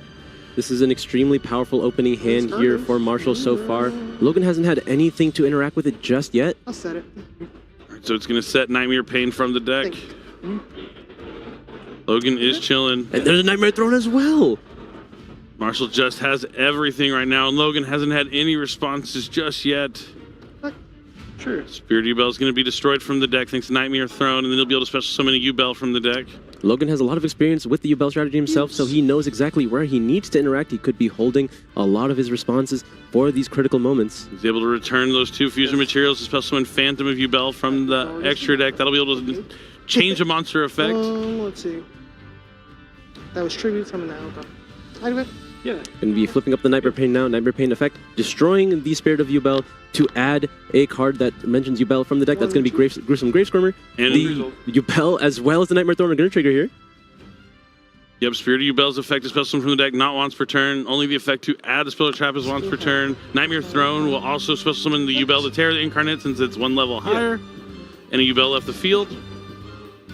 This is an extremely powerful opening hand here for Marshall so far. Logan hasn't had anything to interact with it just yet. I'll set it. So it's going to set Nightmare Pain from the deck. Logan is chilling. And there's a Nightmare Throne as well. Marshall just has everything right now, and Logan hasn't had any responses just yet. Sure. Spirit U-Bell is going to be destroyed from the deck thanks to Nightmare Throne, and then he'll be able to special summon a U-Bell from the deck. Logan has a lot of experience with the U-Bell strategy himself, so he knows exactly where he needs to interact. He could be holding a lot of his responses for these critical moments. He's able to return those 2 fusion materials to special summon Phantom of U-Bell from the extra deck. That'll be able to change a monster effect. Let's see. That was tribute from now. Okay. Yeah. Going to be flipping up the Nightmare Pain now. Nightmare Pain effect, destroying the Spirit of U-Bell to add a card that mentions U-Bell from the deck. That's going to be Gruesome Grave Squirmer. And the U-Bell as well as the Nightmare Throne are going to trigger here. Yep, Spirit of U-Bell's effect is special summon from the deck, not once per turn. Only the effect to add a spell or trap is once per turn. Nightmare Throne will also special summon the U-Bell to Terror the Incarnate since it's 1 level higher. And a U-Bell left the field.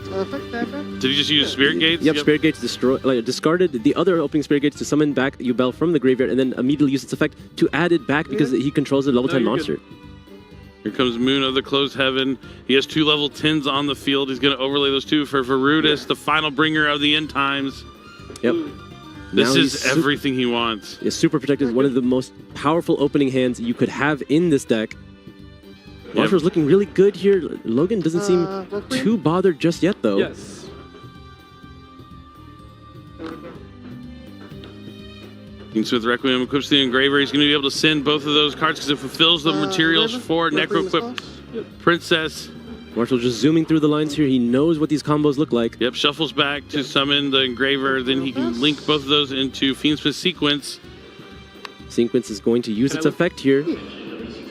Did he just use Spirit Gates? Yep, Spirit Gates discarded the other opening Spirit Gates to summon back U-Bell from the graveyard and then immediately use its effect to add it back because he controls a level 10 monster. Here comes Moon of the Closed Heaven. He has 2 level 10s on the field. He's going to overlay those 2 for Varudis, the final bringer of the end times. Yep. This is everything he wants. Is super protected, one of the most powerful opening hands you could have in this deck. Marshall's looking really good here. Logan doesn't seem too bothered just yet, though. Yes. Smith Requiem equips the Engraver. He's going to be able to send both of those cards because it fulfills the materials for Necro-Equip Princess. Marshall just zooming through the lines here. He knows what these combos look like. Yep, shuffles back to summon the Engraver. Then he can link both of those into Fiendsmith Sequence. Sequence is going to use its effect here.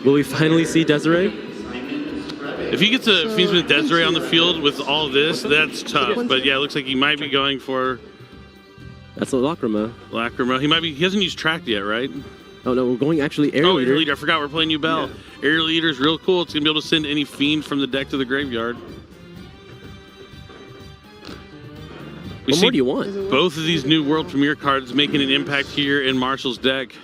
Will we finally see Desiree? If he gets a Fiendsmith Desiree on the field with all this, that's tough. But yeah, it looks like he might be going for... That's a Lacrima. Lacrima. He hasn't used Tracked yet, right? Oh no, we're going actually Aerial Leader. Aerial Leader. I forgot we're playing U-Bell. Yeah. Aerial Leader is real cool. It's going to be able to send any Fiend from the deck to the graveyard. What more do you want? Both of these new World Premiere cards making an impact here in Marshall's deck.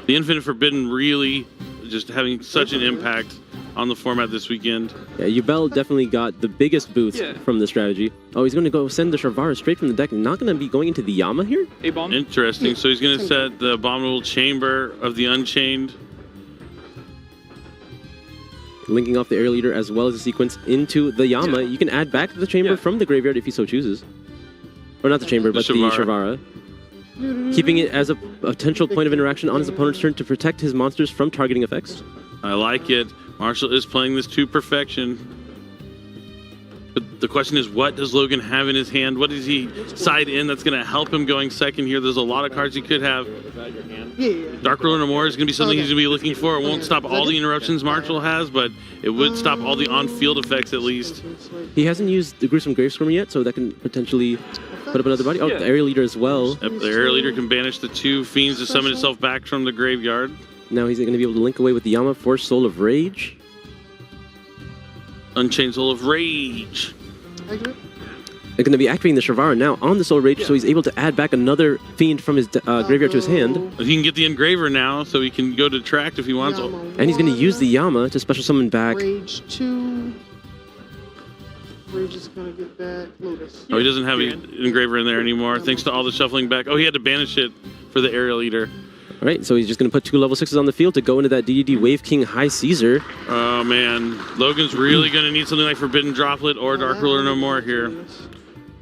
The Infinite Forbidden really just having such an impact on the format this weekend. Yeah, U-Bell definitely got the biggest boost from the strategy. Oh, he's going to go send the Sharvara straight from the deck. Not going to be going into the Yama here? A-bomb. Interesting. So he's going to set the Abominable Chamber of the Unchained. Linking off the Aerial Leader as well as the Sequence into the Yama. You can add back the Chamber from the graveyard if he so chooses. Or not the Chamber, but the Sharvara. Keeping it as a potential point of interaction on his opponent's turn to protect his monsters from targeting effects. I like it. Marshall is playing this to perfection. But the question is, what does Logan have in his hand? What does he side in that's going to help him going second here? There's a lot of cards he could have. Dark Ruler No More is going to be something he's going to be looking for. It won't stop all the interruptions Marshall has, but it would stop all the on-field effects at least. He hasn't used the Gruesome Grave Squirmer yet, so that can potentially put up another body. Oh, the Aerial Leader as well. Yep, the Aerial Leader can banish the 2 Fiends to summon itself back from the graveyard. Now he's going to be able to link away with the Yama for Soul of Rage. Unchained Soul of Rage. They're going to be activating the Sharvara now on the Soul of Rage, so he's able to add back another Fiend from his graveyard to his hand. He can get the Engraver now, so he can go to Tract if he wants. And he's going to use the Yama to special summon back. Rage 2. Rage is going to get back Lotus. Oh, he doesn't have an Engraver in there anymore, thanks to all the shuffling back. Oh, he had to banish it for the Aerial Leader. All right, so he's just going to put 2 level 6s on the field to go into that DDD Wave King High Caesar. Oh, man. Logan's really going to need something like Forbidden Droplet or Dark Ruler No More here.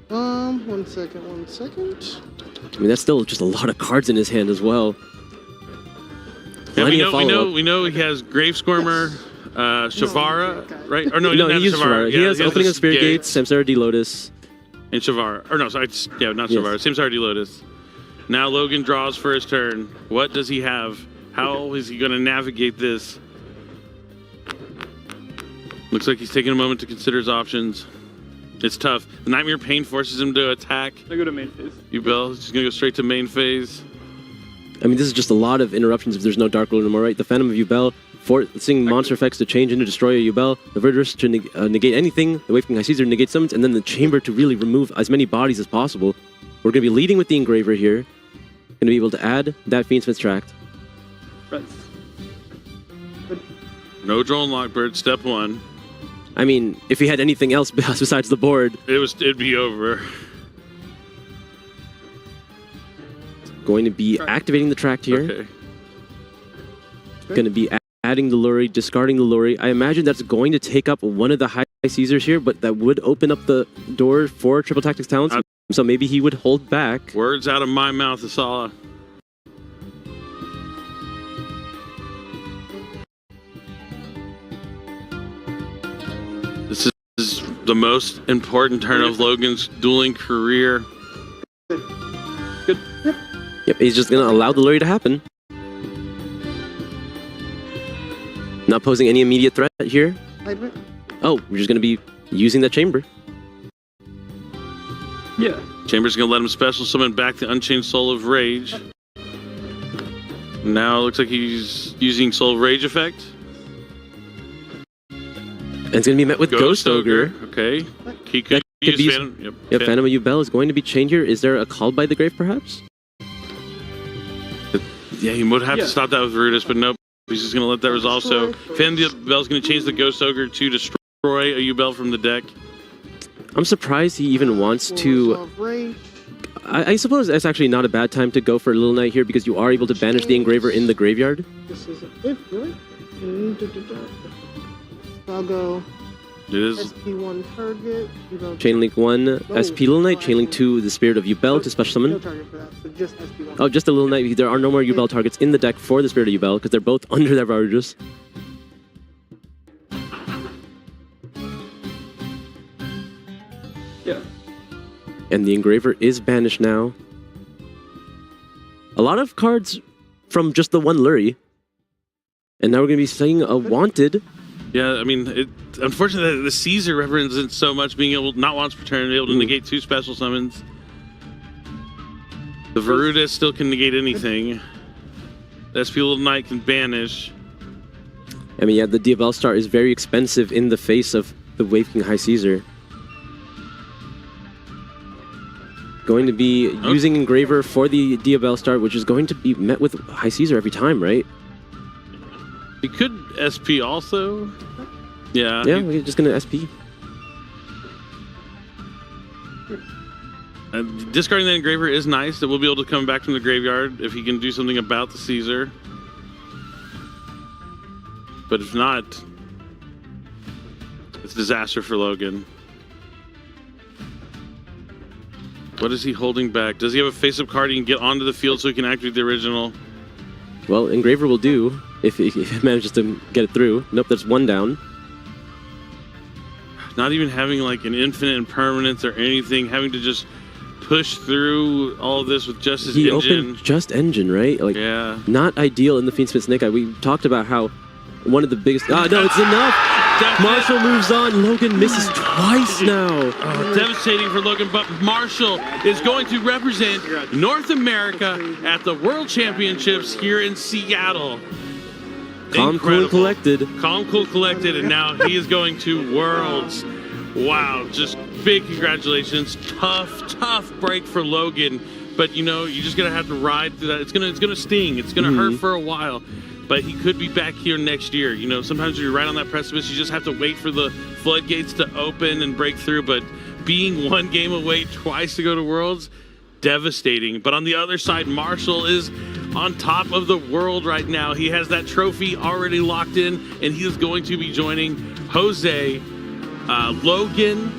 1 second. I mean, that's still just a lot of cards in his hand as well. Yeah, we know he has Grave Squirmer, Sharvara, right? Or no, he uses Sharvara. He has Opening of Spirit Gates, Samsara D Lotus. And Sharvara. Or no, sorry, not Sharvara. Samsara D Lotus. Now Logan draws for his turn. What does he have? How is he going to navigate this? Looks like he's taking a moment to consider his options. It's tough. The Nightmare Pain forces him to attack. I go to main phase. U-Bell is just going to go straight to main phase. I mean, this is just a lot of interruptions if there's no Dark Ruler No More, right? The Phantom of U-Bell forcing monster effects to change into Destroy a Yubel, the Verdurous to negate anything, the Wave King High Caesar to negate summons, and then the Chamber to really remove as many bodies as possible. We're going to be leading with the Engraver here. Going to be able to add that Fiendsmith's Tract. No Drone Lockbird, step 1. I mean, if he had anything else besides the board, it'd be over. Going to be activating the Tract here. Okay. Going to be adding the Luri, discarding the Luri. I imagine that's going to take up one of the High Caesars here, but that would open up the door for Triple Tactics Talents. So maybe he would hold back. Words out of my mouth, Asala. This is the most important turn of Logan's dueling career. Yep, he's just going to allow the Luri to happen. Not posing any immediate threat here. Oh, we're just going to be using that Chamber. Yeah. Chamber's going to let him special summon back the Unchained Soul of Rage. Now it looks like he's using Soul of Rage effect. And it's going to be met with Ghost Ogre. Okay. He could use Phantom. Yep, Phantom of Yubel is going to be chained here. Is there a Called by the Grave, perhaps? Yeah, he would have to stop that with Rudis, but nope. He's just going to let that resolve. So Phantom of Yubel is going to change the Ghost Ogre to destroy a Yubel from the deck. I'm surprised he even wants to... I suppose that's actually not a bad time to go for Little Knight here because you are able to banish the Engraver in the graveyard. This is it, right? I'll go It is. SP1 target. Chainlink 1, SP Little Knight, Chainlink 2, the Spirit of Yubel to special summon. No target for that, so just SP1. Oh, just a Little Knight. There are no more Yubel targets in the deck for the Spirit of Yubel because they're both under their Vargas. Yeah. And the Engraver is banished now. A lot of cards from just the one Luri. And now we're going to be seeing a Wanted. Yeah, I mean, unfortunately, the Caesar represents so much being able, not once per turn, able to negate 2 special summons. The Varudis still can negate anything. The SP Little Knight can banish. I mean, yeah, the Diabell Star is very expensive in the face of the Wave King High Caesar. Going to be using Engraver for the Diabell Star, which is going to be met with High Caesar every time, right? He could SP also. Yeah. Yeah, we're just going to SP. Discarding that Engraver is nice. That we'll be able to come back from the graveyard if he can do something about the Caesar. But if not, it's disaster for Logan. What is he holding back? Does he have a face-up card he can get onto the field so he can activate the original? Well, Engraver will do if he manages to get it through. Nope, that's 1 down. Not even having like an infinite impermanence or anything, having to just push through all of this with just his engine. He opened just engine, right? Like, yeah. Not ideal in the Fiendsmith Snake Eye. We talked about how one of the biggest... Ah, no, it's enough! Marshall moves on. Logan misses twice now. Oh, devastating for Logan, but Marshall is going to represent North America at the World Championships here in Seattle. Calm, cool, collected. Calm, cool, collected, and now he is going to Worlds. Wow, just big congratulations. Tough break for Logan, but you know, you're just gonna have to ride through that. It's gonna sting. It's gonna hurt for a while. But he could be back here next year. You know, sometimes when you're right on that precipice, you just have to wait for the floodgates to open and break through. But being 1 game away twice to go to Worlds, devastating. But on the other side, Marshall is on top of the world right now. He has that trophy already locked in, and he is going to be joining Jose, Logan,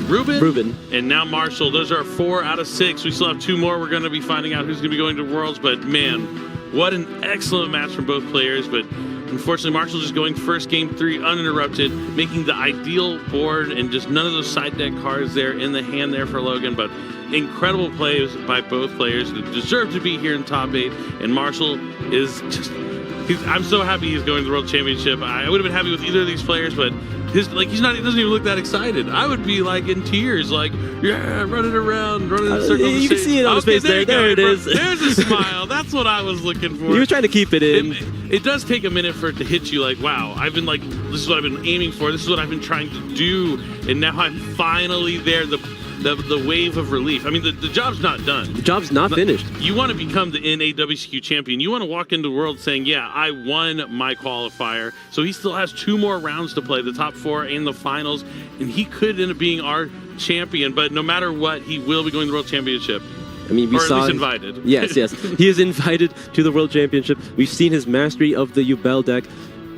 Ruben, and now Marshall. Those are 4 out of 6. We still have 2 more. We're going to be finding out who's going to be going to Worlds. But man, what an excellent match from both players. But unfortunately, Marshall just going first game 3 uninterrupted, making the ideal board and just none of those side deck cards there in the hand there for Logan. But incredible plays by both players that deserve to be here in top 8. And Marshall is just... I'm so happy he's going to the World Championship. I would have been happy with either of these players, but He doesn't even look that excited. I would be like in tears, like, yeah, running around, running in circles. You can see it on his face there. There it is. There's a smile. That's what I was looking for. He was trying to keep it in. It does take a minute for it to hit you, like, wow, I've been like, this is what I've been aiming for. This is what I've been trying to do. And now I'm finally there. The wave of relief. I mean, the job's not done. The job's not finished. You want to become the NAWCQ champion. You want to walk into the world saying, yeah, I won my qualifier. So he still has 2 more rounds to play, the top 4 and the finals, and he could end up being our champion. But no matter what, he will be going to the World Championship. I mean, we or at saw least invited. Yes. He is invited to the World Championship. We've seen his mastery of the Ubel deck.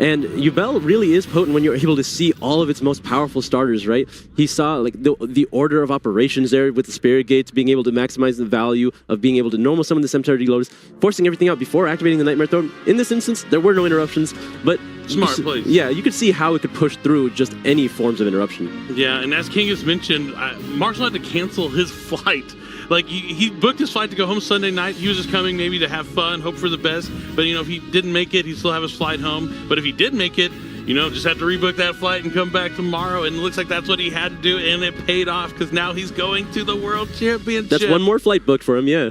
And Ubel really is potent when you're able to see all of its most powerful starters, right? He saw like the order of operations there with the Spirit Gates, being able to maximize the value of being able to normal summon the Cemetery Lotus, forcing everything out before activating the Nightmare Throne. In this instance, there were no interruptions, but smart plays. Yeah, you could see how it could push through just any forms of interruption. Yeah, and as King has mentioned, Marshall had to cancel his flight. Like, he booked his flight to go home Sunday night. He was just coming maybe to have fun, hope for the best. But, if he didn't make it, he'd still have his flight home. But if he did make it, just have to rebook that flight and come back tomorrow. And it looks like that's what he had to do, and it paid off because now he's going to the World Championship. That's one more flight booked for him, yeah.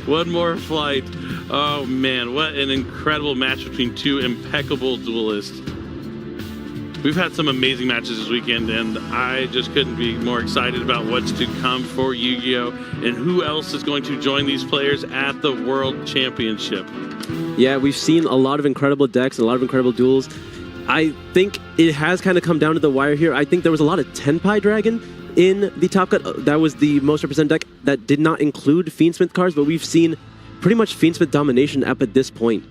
One more flight. Oh, man, what an incredible match between 2 impeccable duelists. We've had some amazing matches this weekend, and I just couldn't be more excited about what's to come for Yu-Gi-Oh! And who else is going to join these players at the World Championship. Yeah, we've seen a lot of incredible decks, a lot of incredible duels. I think it has kind of come down to the wire here. I think there was a lot of Tenpai Dragon in the top cut. That was the most represented deck that did not include Fiendsmith cards, but we've seen pretty much Fiendsmith domination up at this point.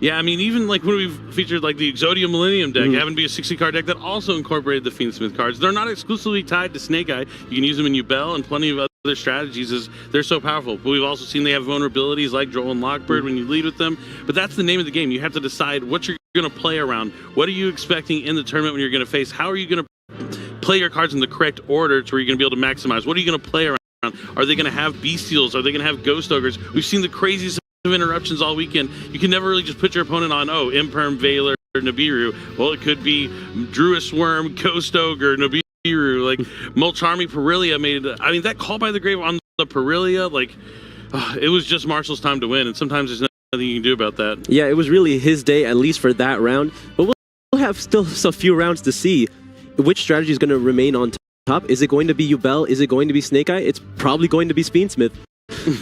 Yeah, I mean, even like when we've featured like the Exodia Millennium deck, having to be a 60-card deck that also incorporated the Fiendsmith cards. They're not exclusively tied to Snake Eye. You can use them in Ubel and plenty of other strategies as they're so powerful. But we've also seen they have vulnerabilities like Joel and Lockbird when you lead with them. But that's the name of the game. You have to decide what you're going to play around. What are you expecting in the tournament when you're going to face? How are you going to play your cards in the correct order to where you're going to be able to maximize? What are you going to play around? Are they going to have Bestials? Are they going to have Ghost Ogres? We've seen the craziest of interruptions all weekend. You can never really just put your opponent on, Imperm, Veiler, Nibiru. Well, it could be Druid Worm, Ghost Ogre, Nibiru, like Mulcharmy Perilia made it. I mean, that call by the grave on the Perilia, like, it was just Marshall's time to win, and sometimes there's nothing you can do about that. Yeah, it was really his day, at least for that round, but we'll have still a few rounds to see which strategy is going to remain on top. Is it going to be Ubel? Is it going to be Snake Eye? It's probably going to be Fiendsmith.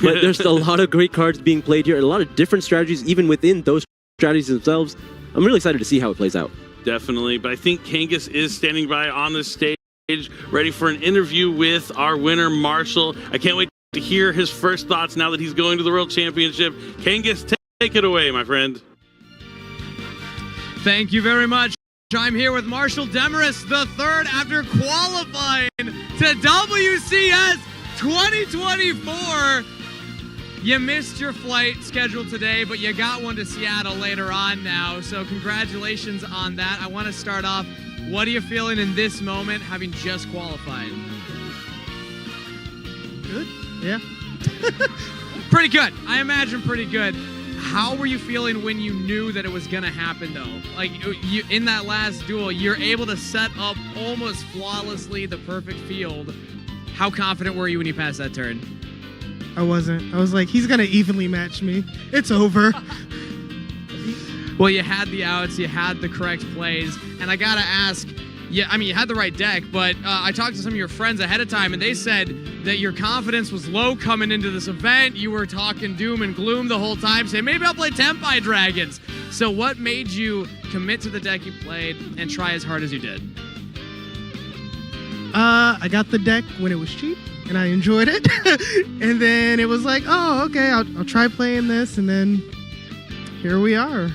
But there's a lot of great cards being played here, and a lot of different strategies even within those strategies themselves. I'm really excited to see how it plays out. Definitely, but I think Kangas is standing by on the stage, ready for an interview with our winner, Marshall. I can't wait to hear his first thoughts now that he's going to the World Championship. Kangas, take it away, my friend. Thank you very much. I'm here with Marshall Demarest, the third after qualifying to WCS 2024. You missed your flight scheduled today, but you got one to Seattle later on now, so congratulations on that. I want to start off, what are you feeling in this moment, having just qualified? Good, yeah. Pretty good. I imagine pretty good. How were you feeling when you knew that it was going to happen, though? Like, you, in that last duel, you're able to set up almost flawlessly the perfect field. How confident were you when you passed that turn? I wasn't. I was like, he's going to evenly match me. It's over. Well, you had the outs, you had the correct plays, and I got to ask, yeah, I mean, you had the right deck, but I talked to some of your friends ahead of time, and they said that your confidence was low coming into this event. You were talking doom and gloom the whole time, saying, maybe I'll play Tenpai Dragons. So what made you commit to the deck you played and try as hard as you did? I got the deck when it was cheap, and I enjoyed it. And then it was like, oh, okay, I'll try playing this, and then here we are.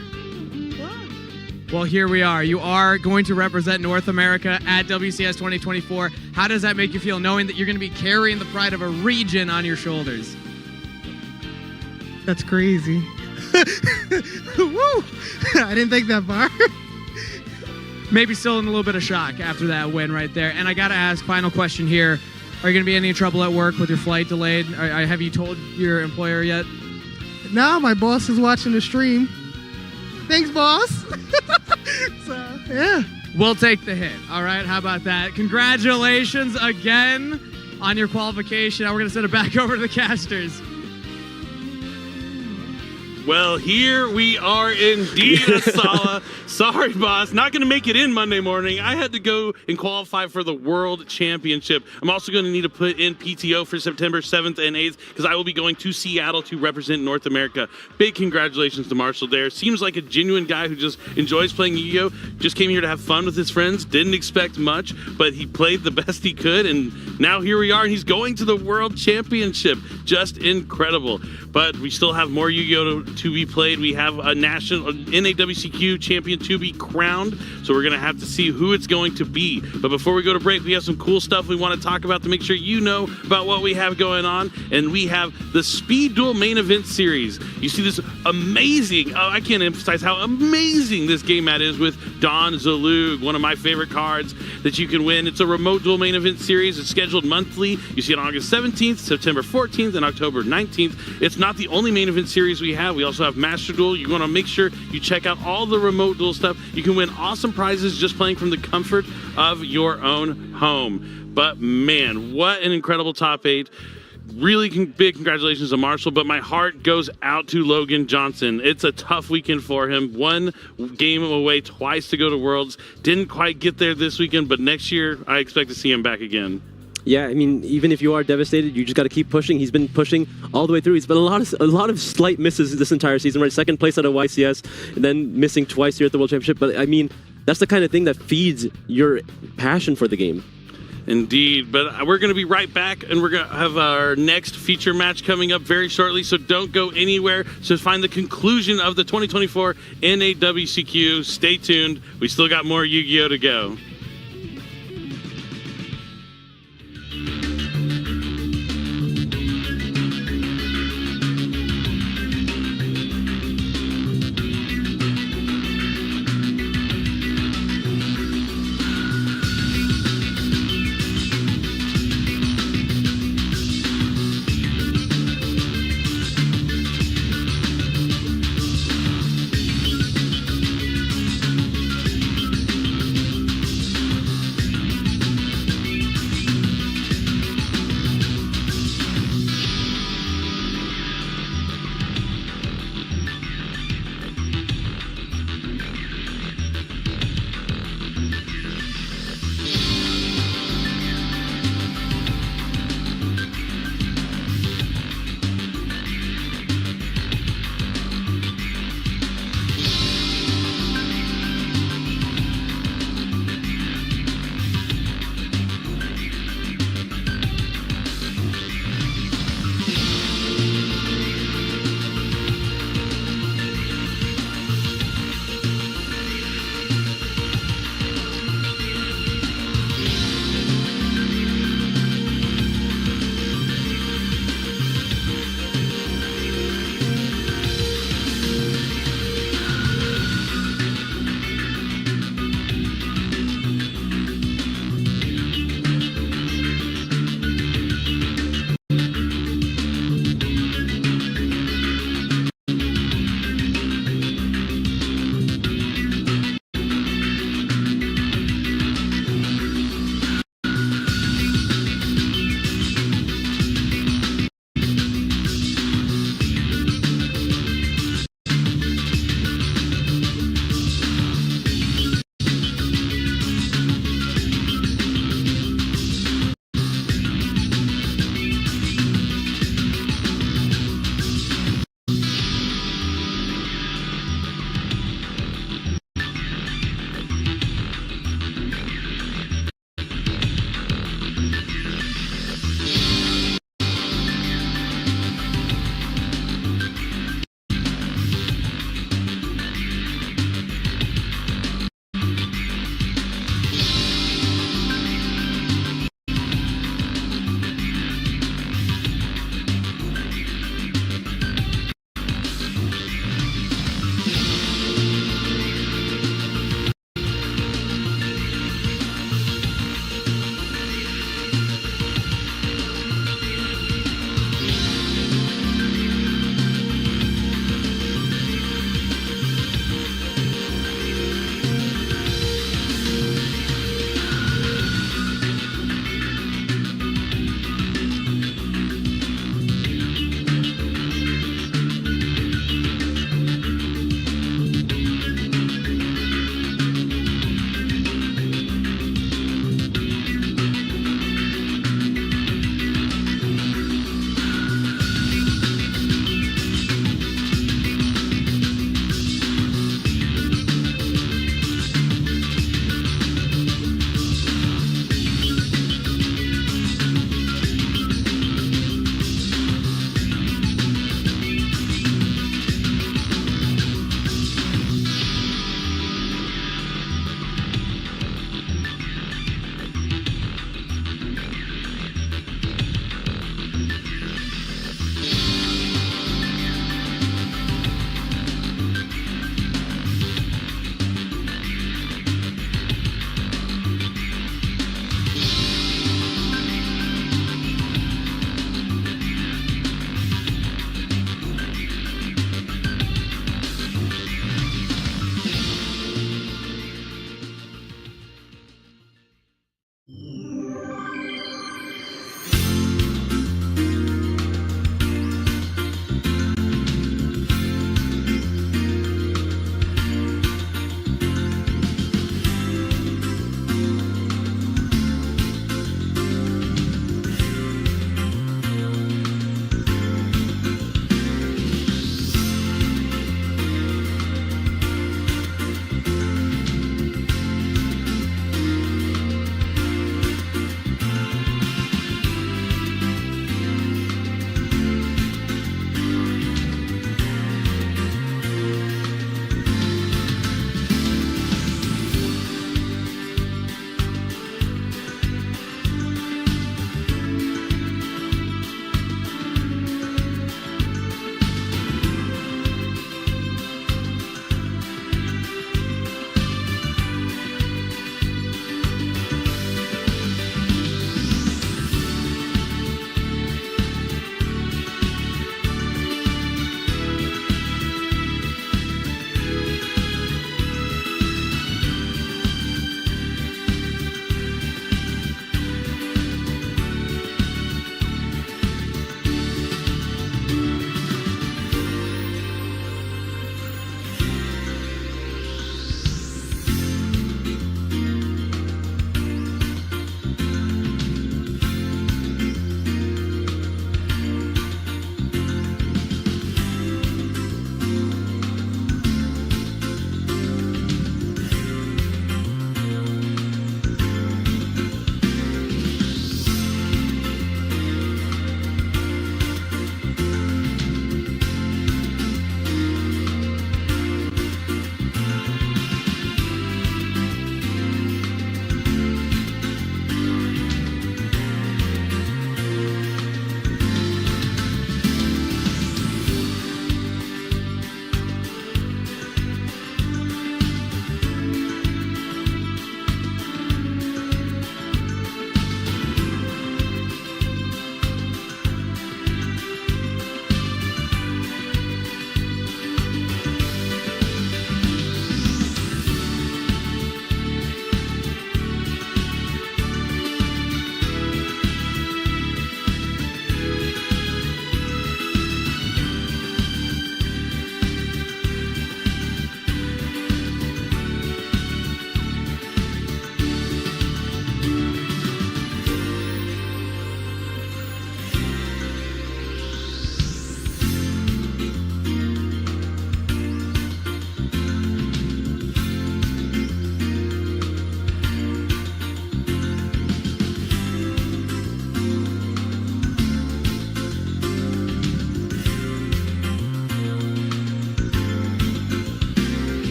Well, here we are. You are going to represent North America at WCS 2024. How does that make you feel, knowing that you're going to be carrying the pride of a region on your shoulders? That's crazy. Woo! I didn't think that far. Maybe still in a little bit of shock after that win right there. And I got to ask, final question here. Are you going to be in any trouble at work with your flight delayed? Have you told your employer yet? No, my boss is watching the stream. Thanks, boss. So, yeah. we'll take the hit. All right, how about that? Congratulations again on your qualification. Now we're going to send it back over to the casters. Well, here we are indeed, Asala. Sorry, boss. Not going to make it in Monday morning. I had to go and qualify for the World Championship. I'm also going to need to put in PTO for September 7th and 8th because I will be going to Seattle to represent North America. Big congratulations to Marshall there. Seems like a genuine guy who just enjoys playing Yu-Gi-Oh! Just came here to have fun with his friends. Didn't expect much, but he played the best he could, and now here we are, and he's going to the World Championship. Just incredible. But we still have more Yu-Gi-Oh! To be played. We have a national NAWCQ Champion to be crowned, so we're going to have to see who it's going to be. But before we go to break, we have some cool stuff we want to talk about to make sure you know about what we have going on, and we have the Speed Duel Main Event Series. You see this amazing, I can't emphasize how amazing this game mat is with Don Zalug, one of my favorite cards that you can win. It's a remote duel main event series. It's scheduled monthly. You see it on August 17th, September 14th, and October 19th. It's not the only main event series we have. We also have Master Duel. You want to make sure you check out all the remote duel stuff. You can win awesome prizes just playing from the comfort of your own home. But man, what an incredible top 8. Really big congratulations to Marshall, but my heart goes out to Logan Johnson. It's a tough weekend for him. One game away twice to go to Worlds. Didn't quite get there this weekend, but next year I expect to see him back again. Yeah, I mean, even if you are devastated, you just got to keep pushing. He's been pushing all the way through. He's been a lot of slight misses this entire season, right? Second place at a YCS, and then missing twice here at the World Championship. But I mean, that's the kind of thing that feeds your passion for the game. Indeed, but we're going to be right back, and we're going to have our next feature match coming up very shortly, so don't go anywhere. So find the conclusion of the 2024 NAWCQ. Stay tuned. We still got more Yu-Gi-Oh! To go.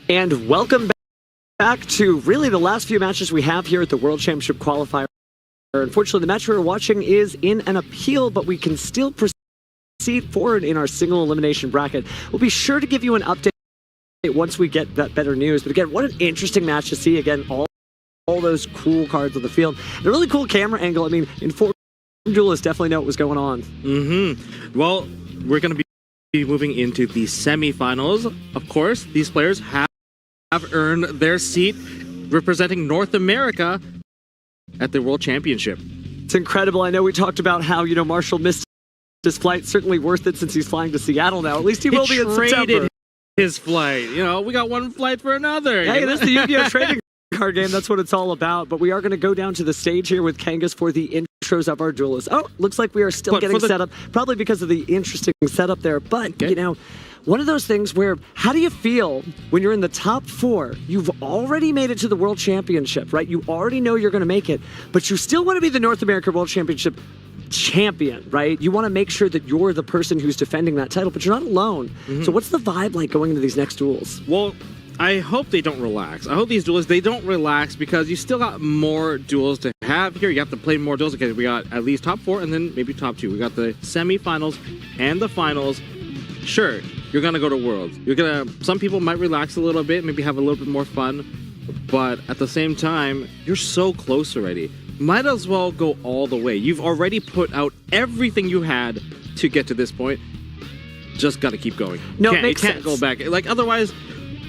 And welcome back to really the last few matches we have here at the World Championship qualifier. Unfortunately, the match we're watching is in an appeal, but we can still proceed forward in our single elimination bracket. We'll be sure to give you an update once we get that better news. But again, what an interesting match to see. Again, all those cool cards on the field. And a really cool camera angle. I mean, informed duelists definitely know what was going on. Well, we're going to be moving into the semifinals. Of course, these players have earned their seat representing North America at the World Championship. It's incredible. I know we talked about how, Marshall missed his flight. Certainly worth it since he's flying to Seattle now. At least he will be in September. His flight. We got one flight for another. Hey, this is the Yu-Gi-Oh! Trading card game. That's what it's all about. But we are going to go down to the stage here with Kangas for the intros of our duelists. Oh, looks like we are still getting set up. Probably because of the interesting setup there. But, one of those things where, how do you feel when you're in the top 4? You've already made it to the World Championship, right? You already know you're going to make it, but you still want to be the North American World Championship champion, right? You want to make sure that you're the person who's defending that title, but you're not alone. So what's the vibe like going into these next duels? Well, I hope they don't relax. I hope these duels, they don't relax because you still got more duels to have here. You have to play more duels because we got at least top 4 and then maybe top 2. We got the semifinals and the finals. Sure, you're gonna go to Worlds. Some people might relax a little bit, maybe have a little bit more fun, but at the same time, you're so close already. Might as well go all the way. You've already put out everything you had to get to this point. Just gotta keep going. No, you can't go back. Otherwise,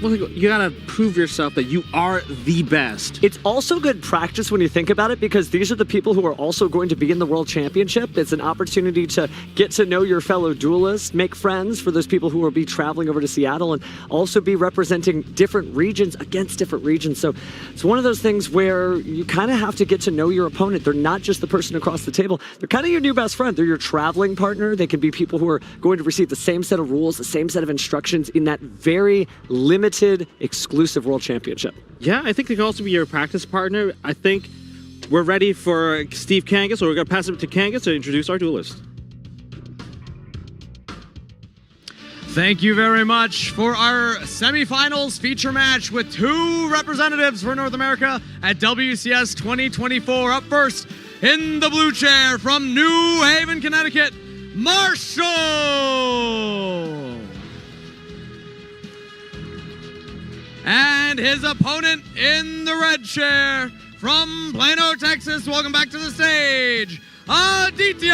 you gotta prove yourself that you are the best. It's also good practice when you think about it, because these are the people who are also going to be in the World Championship. It's an opportunity to get to know your fellow duelists, make friends for those people who will be traveling over to Seattle, and also be representing different regions against different regions. So it's one of those things where you kind of have to get to know your opponent. They're not just the person across the table. They're kind of your new best friend. They're your traveling partner. They can be people who are going to receive the same set of rules, the same set of instructions in that very limited, exclusive World Championship. Yeah, I think they can also be your practice partner. I think we're ready for Steve Kangas, so we're going to pass it to Kangas to introduce our duelist. Thank you very much for our semifinals feature match with 2 representatives for North America at WCS 2024. Up first, in the blue chair from New Haven, Connecticut, Marshall! And his opponent in the red chair from Plano, Texas. Welcome back to the stage, Aditya!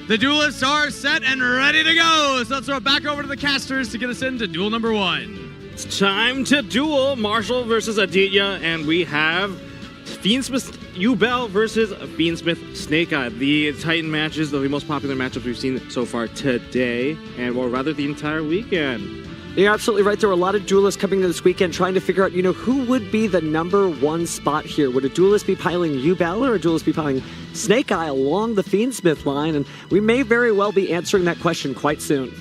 The duelists are set and ready to go. So let's throw it back over to the casters to get us into duel number 1. It's time to duel Marshall versus Aditya, and we have Fiendsmith Ubel versus Fiendsmith Snake Eye. The Titan matches, the most popular matchups we've seen so far today, and well, rather the entire weekend. You're absolutely right. There were a lot of duelists coming to this weekend trying to figure out, who would be the number 1 spot here. Would a duelist be piling Ubel, or a duelist be piling Snake Eye along the Fiendsmith line? And we may very well be answering that question quite soon.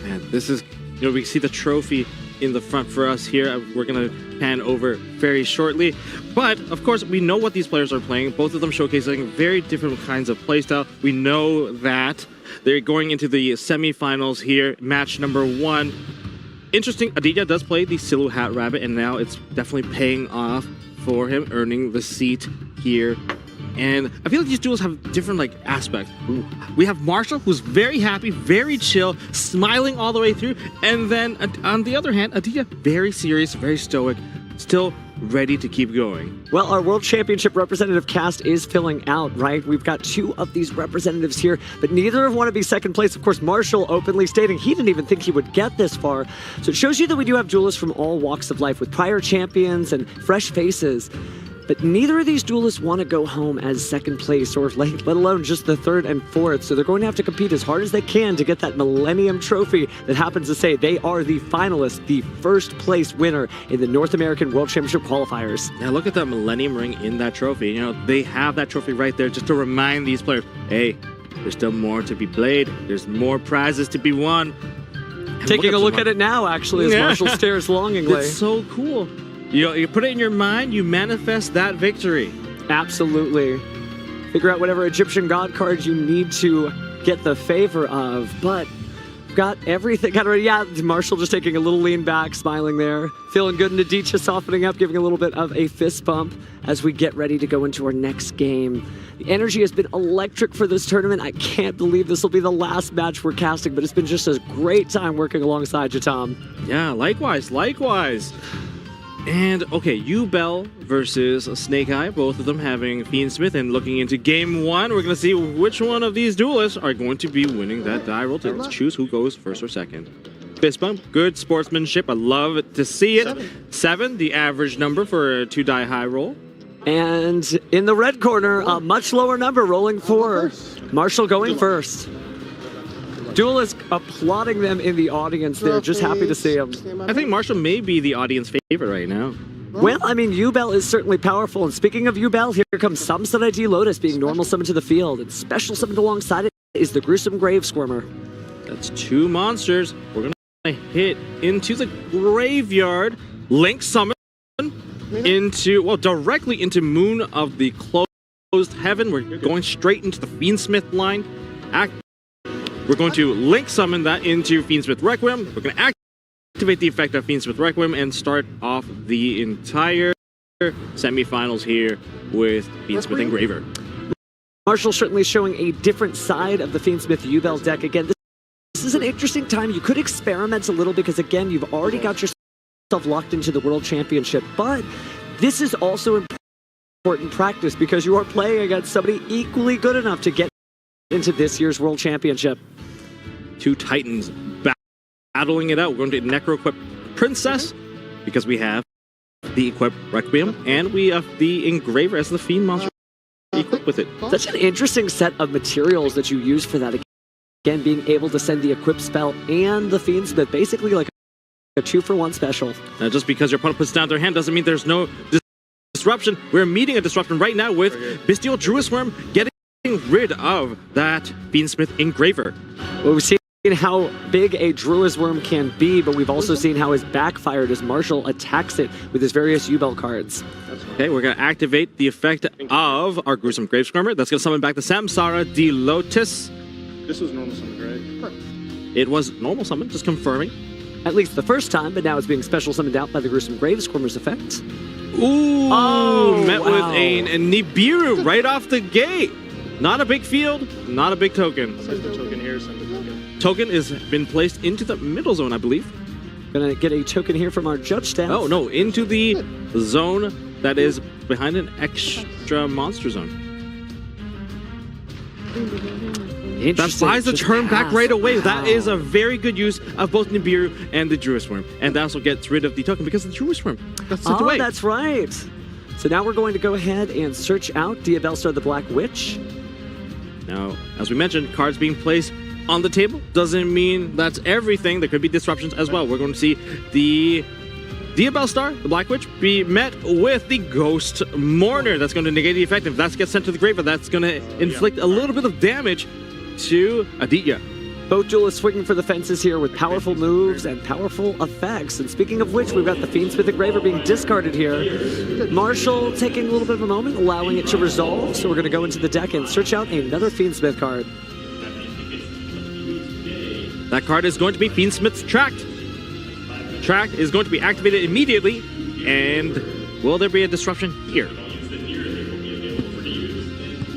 Man, this is, we see the trophy in the front for us here. We're going to pan over very shortly. But, of course, we know what these players are playing. Both of them showcasing very different kinds of playstyle. We know that they're going into the semifinals here, match number 1. Interesting, Aditya does play the Silhouette Rabbit, and now it's definitely paying off for him, earning the seat here. And I feel like these duels have different aspects. We have Marshall, who's very happy, very chill, smiling all the way through. And then on the other hand, Aditya, very serious, very stoic, still ready to keep going. Well, our World Championship representative cast is filling out, right? We've got 2 of these representatives here, but neither want to be second place. Of course, Marshall openly stating he didn't even think he would get this far. So it shows you that we do have duelists from all walks of life with prior champions and fresh faces. But neither of these duelists want to go home as second place, or let alone just the 3rd and 4th. So they're going to have to compete as hard as they can to get that Millennium Trophy that happens to say they are the finalists, the first place winner in the North American World Championship qualifiers. Now look at that Millennium Ring in that trophy. They have that trophy right there just to remind these players, hey, there's still more to be played. There's more prizes to be won. And taking a look at it now, actually, as Marshall stares longingly. It's so cool. You put it in your mind, you manifest that victory. Absolutely. Figure out whatever Egyptian god cards you need to get the favor of, but got everything kind of ready. Yeah, Marshall just taking a little lean back, smiling there. Feeling good, and Aditya softening up, giving a little bit of a fist bump as we get ready to go into our next game. The energy has been electric for this tournament. I can't believe this will be the last match we're casting, but it's been just a great time working alongside you, Tom. Yeah, likewise. And okay, Ubel versus Snake Eye, both of them having Fiendsmith, and looking into game one, we're going to see which one of these duelists are going to be winning that die roll. Let's choose who goes first or second. Fist bump, good sportsmanship. I love to see it. 7, the average number for a 2-die high roll. And in the red corner, a much lower number, rolling 4. Marshall going first. Duelists applauding them in the audience there, just happy to see them. I think Marshall may be the audience favorite right now. Well, I mean, Ubel is certainly powerful. And speaking of Ubel, here comes Samsara D Lotus being normal summoned to the field. And special summoned alongside it is the Gruesome Grave Squirmer. That's 2 monsters. We're going to hit into the graveyard. Link summon into, well, directly into Moon of the Closed Heaven. We're going straight into the Fiendsmith line. We're going to link summon that into Fiendsmith Requiem. We're going to activate the effect of Fiendsmith Requiem and start off the entire semifinals here with Fiendsmith Engraver. Marshall certainly showing a different side of the Fiendsmith Ubel deck. Again, this is an interesting time. You could experiment a little because, again, you've already got yourself locked into the World Championship. But this is also important practice because you are playing against somebody equally good enough to get into this year's World Championship. 2 Titans battling it out. We're going to Necro-equip Princess because we have the Equip Requiem and we have the Engraver as the Fiend monster equipped with it. Such an interesting set of materials that you use for that. Again, being able to send the Equip spell and the Fiendsmith, basically like a 2-for-1 special. Now, just because your opponent puts down their hand doesn't mean there's no disruption. We're meeting a disruption right now with Bestial Druid Swarm getting rid of that Fiendsmith Engraver. Well, we've seen how big a Druid Worm can be, but we've also seen how it's backfired as Marshall attacks it with his various Ubel cards. Okay, we're going to activate the effect of our Gruesome Grave Squirmer. That's going to summon back the Samsara D Lotus. This was normal summon, right? It was normal summon, just confirming. At least the first time, but now it's being special summoned out by the Gruesome Grave Squirmer's effect. Ooh, met with a Nibiru right off the gate. Not a big field, not a big token. Send the token here, send the token. Token has been placed into the middle zone, I believe. Gonna get a token here from our judge staff. Oh, no, into the zone that is behind an extra monster zone. That buys the turn back right away. Wow. That is a very good use of both Nibiru and the Druid Swarm. And that also gets rid of the token because of the Druid Swarm. That's sent away. That's right. So now we're going to go ahead and search out Diabellstar the Black Witch. Now, as we mentioned, cards being placed on the table doesn't mean that's everything. There could be disruptions as well. We're going to see the Diabellstar, the Black Witch, be met with the Ghost Mourner. That's going to negate the effect. If that gets sent to the graveyard, that's going to inflict a little bit of damage to Aditya. Both duelists swinging for the fences here with powerful moves and powerful effects. And speaking of which, we've got the Fiendsmith Engraver being discarded here. Marshall taking a little bit of a moment, allowing it to resolve. So we're going to go into the deck and search out another Fiendsmith card. That card is going to be Fiendsmith's Tract. Tract is going to be activated immediately. And will there be a disruption here?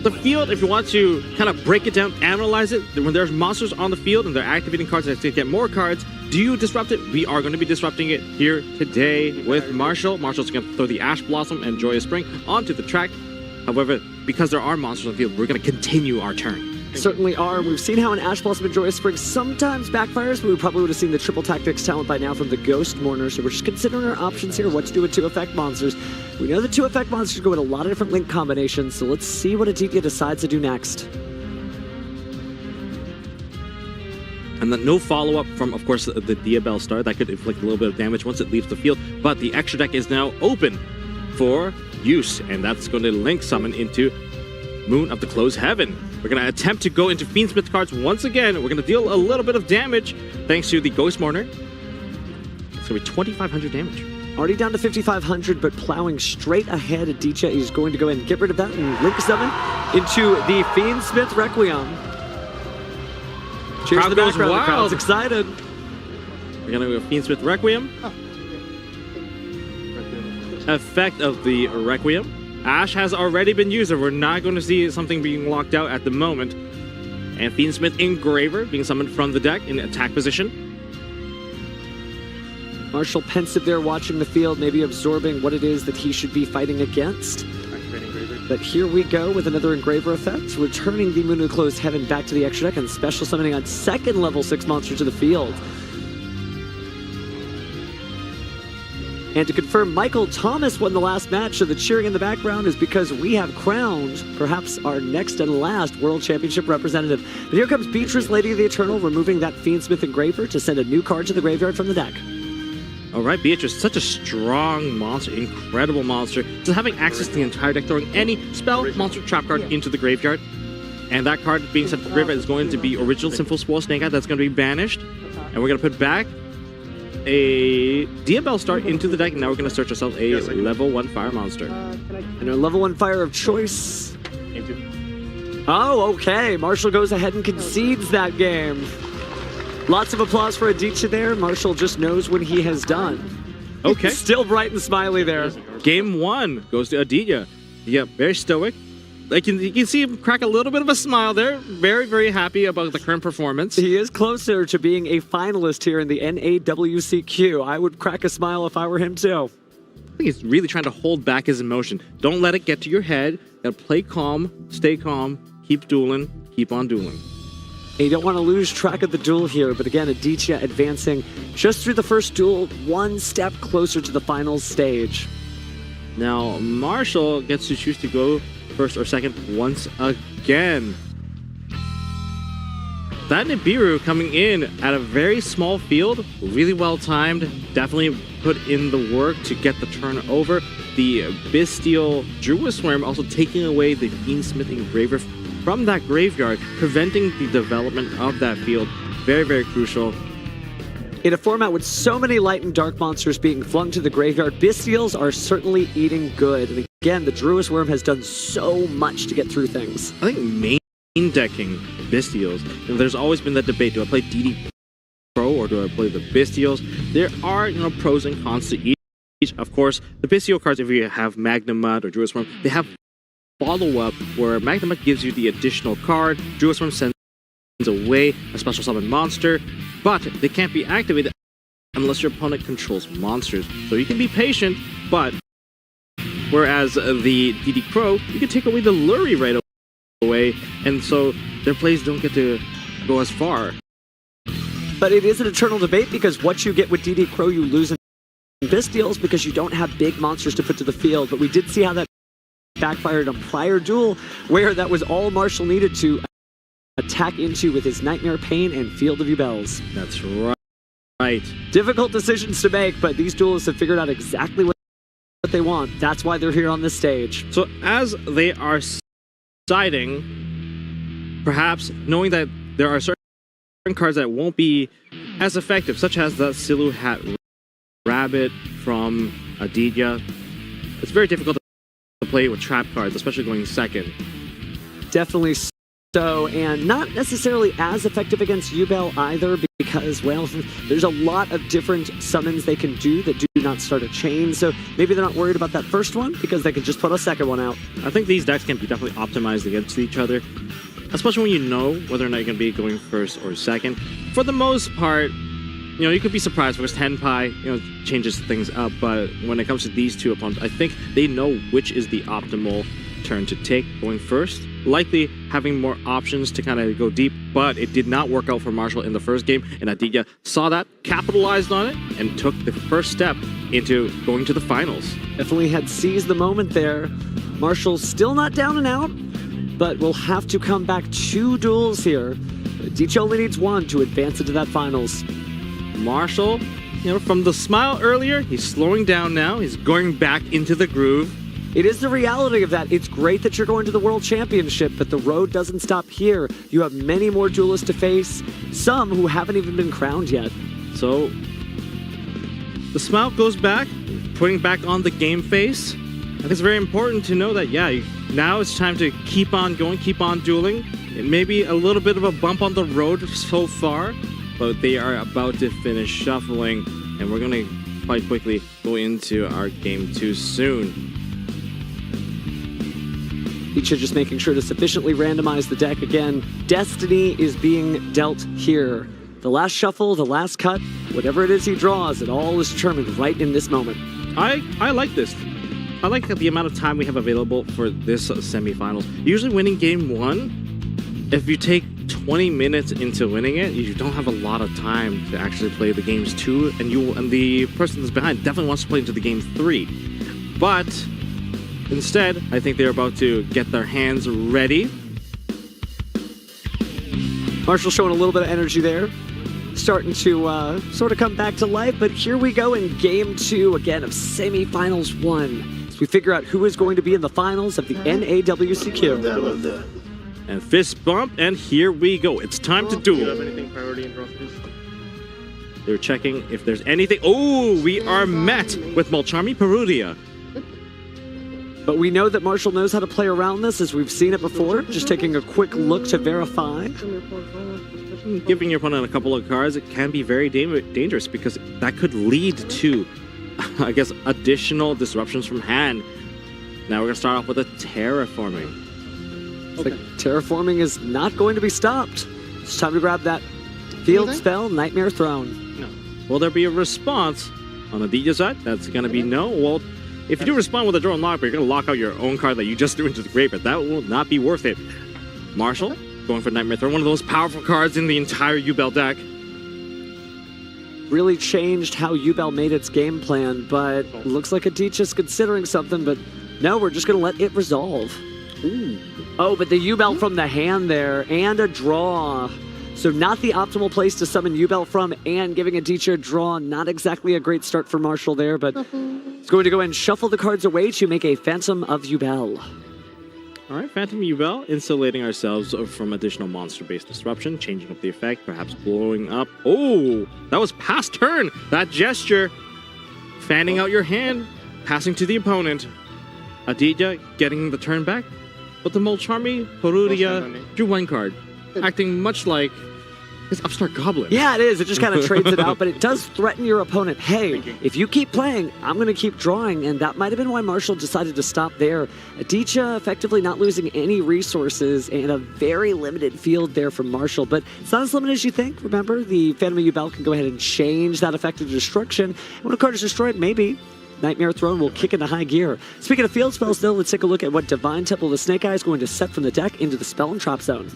The field, if you want to kind of break it down, analyze it, when there's monsters on the field and they're activating cards to get more cards, do you disrupt it? We are going to be disrupting it here today with Marshall. Marshall's going to throw the Ash Blossom and Joyous Spring onto the track. However, because there are monsters on the field, we're going to continue our turn. Certainly are. We've seen how an Ash Blossom and Joyous Spring sometimes backfires, but we probably would have seen the triple tactics talent by now from the Ghost Mourner, so we're just considering our options here, what to do with 2 effect monsters. We know the 2 effect monsters go in a lot of different link combinations, so let's see what Aditya decides to do next. And then no follow-up from, of course, the Diabellstar. That could inflict a little bit of damage once it leaves the field, but the extra deck is now open for use, and that's going to link summon into Moon of the Closed Heaven. We're going to attempt to go into Fiendsmith cards once again. We're going to deal a little bit of damage thanks to the Ghost Mourner. It's going to be 2,500 damage. Already down to 5,500, but plowing straight ahead. Aditya is going to go ahead and get rid of that and link summon into the Fiendsmith Requiem. Cheers to the Crowd goes background. The crowd's wild. excited. We're gonna go Fiendsmith Requiem. Effect of the Requiem. Ash has already been used, so we're not going to see something being locked out at the moment. And Fiendsmith Engraver being summoned from the deck in attack position. Marshall pensive there watching the field, maybe absorbing what it is that he should be fighting against. But here we go with another Engraver effect, returning the Moon of Closed Heaven back to the extra deck and special summoning on second level 6 monster to the field. And to confirm, Michael Thomas won the last match, so the cheering in the background is because we have crowned perhaps our next and last World Championship representative. But here comes Beatrice, Lady of the Eternal, removing that Fiendsmith Engraver to send a new card to the graveyard from the deck. All right, Beatrice, such a strong monster, incredible monster. Just having access to the entire deck, throwing any spell, monster, trap card into the graveyard. And that card being sent to the graveyard is going to be original Sinful Spoil Snake Eye that's going to be banished. And we're going to put back a Diabell Star into the deck, and now we're going to search ourselves a level 1 fire monster. And our level 1 fire of choice. Oh, okay. Marshall goes ahead and concedes that game. Lots of applause for Aditya there. Marshall just knows when he has done. Okay. Still bright and smiley there. Game 1 goes to Aditya. Yeah, very stoic. You can see him crack a little bit of a smile there. Very, very happy about the current performance. He is closer to being a finalist here in the NAWCQ. I would crack a smile if I were him too. I think he's really trying to hold back his emotion. Don't let it get to your head. Gotta play calm, stay calm, keep dueling, keep on dueling. You don't want to lose track of the duel here, but again, Aditya advancing just through the first duel, one step closer to the final stage. Now, Marshall gets to choose to go first or second once again. That Nibiru coming in at a very small field, really well timed, definitely put in the work to get the turn over. The Bestial Druid Swarm also taking away the Fiendsmith Engraver from that graveyard, preventing the development of that field. Very, very crucial. In a format with so many light and dark monsters being flung to the graveyard, Bestials are certainly eating good. And again, the Druid Worm has done so much to get through things. I think main decking Bestials, and there's always been that debate, do I play DD Pro or do I play the Bestials? There are, pros and cons to each. Of course, the Bestial cards, if you have Magnemud or Druid Swarm, they have follow-up where Magnemud gives you the additional card, Druid Swarm sends away a special summon monster, but they can't be activated unless your opponent controls monsters. So you can be patient, but whereas the DD Crow, you can take away the Lurie right away, and so their plays don't get to go as far. But it is an eternal debate because what you get with DD Crow, you lose in Bestials because you don't have big monsters to put to the field. But we did see how that backfired on prior duel, where that was all Marshall needed to attack into with his Nightmare Pain and Field of Yubels. That's right. Difficult decisions to make, but these duelists have figured out exactly what they want. That's why they're here on this stage. So as they are siding, perhaps knowing that there are certain cards that won't be as effective, such as the Silhouette Rabbit from Aditya, it's very difficult to play with trap cards, especially going second. Definitely so, and not necessarily as effective against Yubel either, because, well, there's a lot of different summons they can do that do not start a chain, so maybe they're not worried about that first one because they can just put a second one out. I think these decks can be definitely optimized against each other, especially when you know whether or not you're going to be going first or second. For the most part, you could be surprised because Tenpai, changes things up, but when it comes to these two opponents, I think they know which is the optimal turn to take going first. Likely having more options to kind of go deep, but it did not work out for Marshall in the first game, and Aditya saw that, capitalized on it, and took the first step into going to the finals. Definitely had seized the moment there. Marshall's still not down and out, but will have to come back 2 duels here. Aditya only needs 1 to advance into that finals. Marshall, from the smile earlier, he's slowing down now. He's going back into the groove. It is the reality of that. It's great that you're going to the World Championship, but the road doesn't stop here. You have many more duelists to face, some who haven't even been crowned yet. So, the smile goes back, putting back on the game face. I think it's very important to know that, now it's time to keep on going, keep on dueling. It may be a little bit of a bump on the road so far, but they are about to finish shuffling, and we're going to quite quickly go into our game 2 soon. Each are just making sure to sufficiently randomize the deck. Again, destiny is being dealt here. The last shuffle, the last cut, whatever it is he draws, it all is determined right in this moment. I like this. I like the amount of time we have available for this semifinals. Usually winning game 1, if you take 20 minutes into winning it, you don't have a lot of time to actually play the games 2, and the person that's behind definitely wants to play into the game 3. But instead, I think they're about to get their hands ready. Marshall showing a little bit of energy there. Starting to sort of come back to life, but here we go in game 2 again of semifinals 1. As we figure out who is going to be in the finals of the NAWCQ. And fist bump, and here we go. It's time to duel. Do you have anything priority in draw, please? They're checking if there's anything. Oh, we are met with Mulcharmy Perudia. But we know that Marshall knows how to play around this, as we've seen it before. Just taking a quick look to verify. Giving your opponent a couple of cards, it can be very dangerous because that could lead to, I guess, additional disruptions from hand. Now we're going to start off with a terraforming. Like terraforming is not going to be stopped. It's time to grab that field spell, Nightmare Throne. No. Will there be a response on the DJ side? That's going to be no. Well, if you do respond with a draw and lock, but you're going to lock out your own card that you just threw into the graveyard, that will not be worth it. Marshall, going for Nightmare Throne, one of those powerful cards in the entire Ubel deck. Really changed how Ubel made its game plan, but looks like Adichie's considering something, but no, we're just going to let it resolve. Ooh. Oh, but the Ubel from the hand there, and a draw. So not the optimal place to summon Ubel from, and giving Adichie a draw. Not exactly a great start for Marshall there, but he's going to go and shuffle the cards away to make a Phantom of Ubel. All right, Phantom Ubel, insulating ourselves from additional monster-based disruption, changing up the effect, perhaps blowing up. Oh, that was past turn. That gesture, fanning out your hand, passing to the opponent. Aditya getting the turn back, but the Mulcharmy Perudia drew one card, acting much like his Upstart Goblin. Yeah, it is. It just kind of trades it out, but it does threaten your opponent. Hey, if you keep playing, I'm going to keep drawing, and that might have been why Marshall decided to stop there. Adichie effectively not losing any resources and a very limited field there from Marshall, but it's not as limited as you think. Remember, the Phantom of Ubel can go ahead and change that effect of destruction. And when a card is destroyed, maybe Nightmare Throne will kick into high gear. Speaking of field spells, though, let's take a look at what Divine Temple of the Snake Eye is going to set from the deck into the spell and trap zone.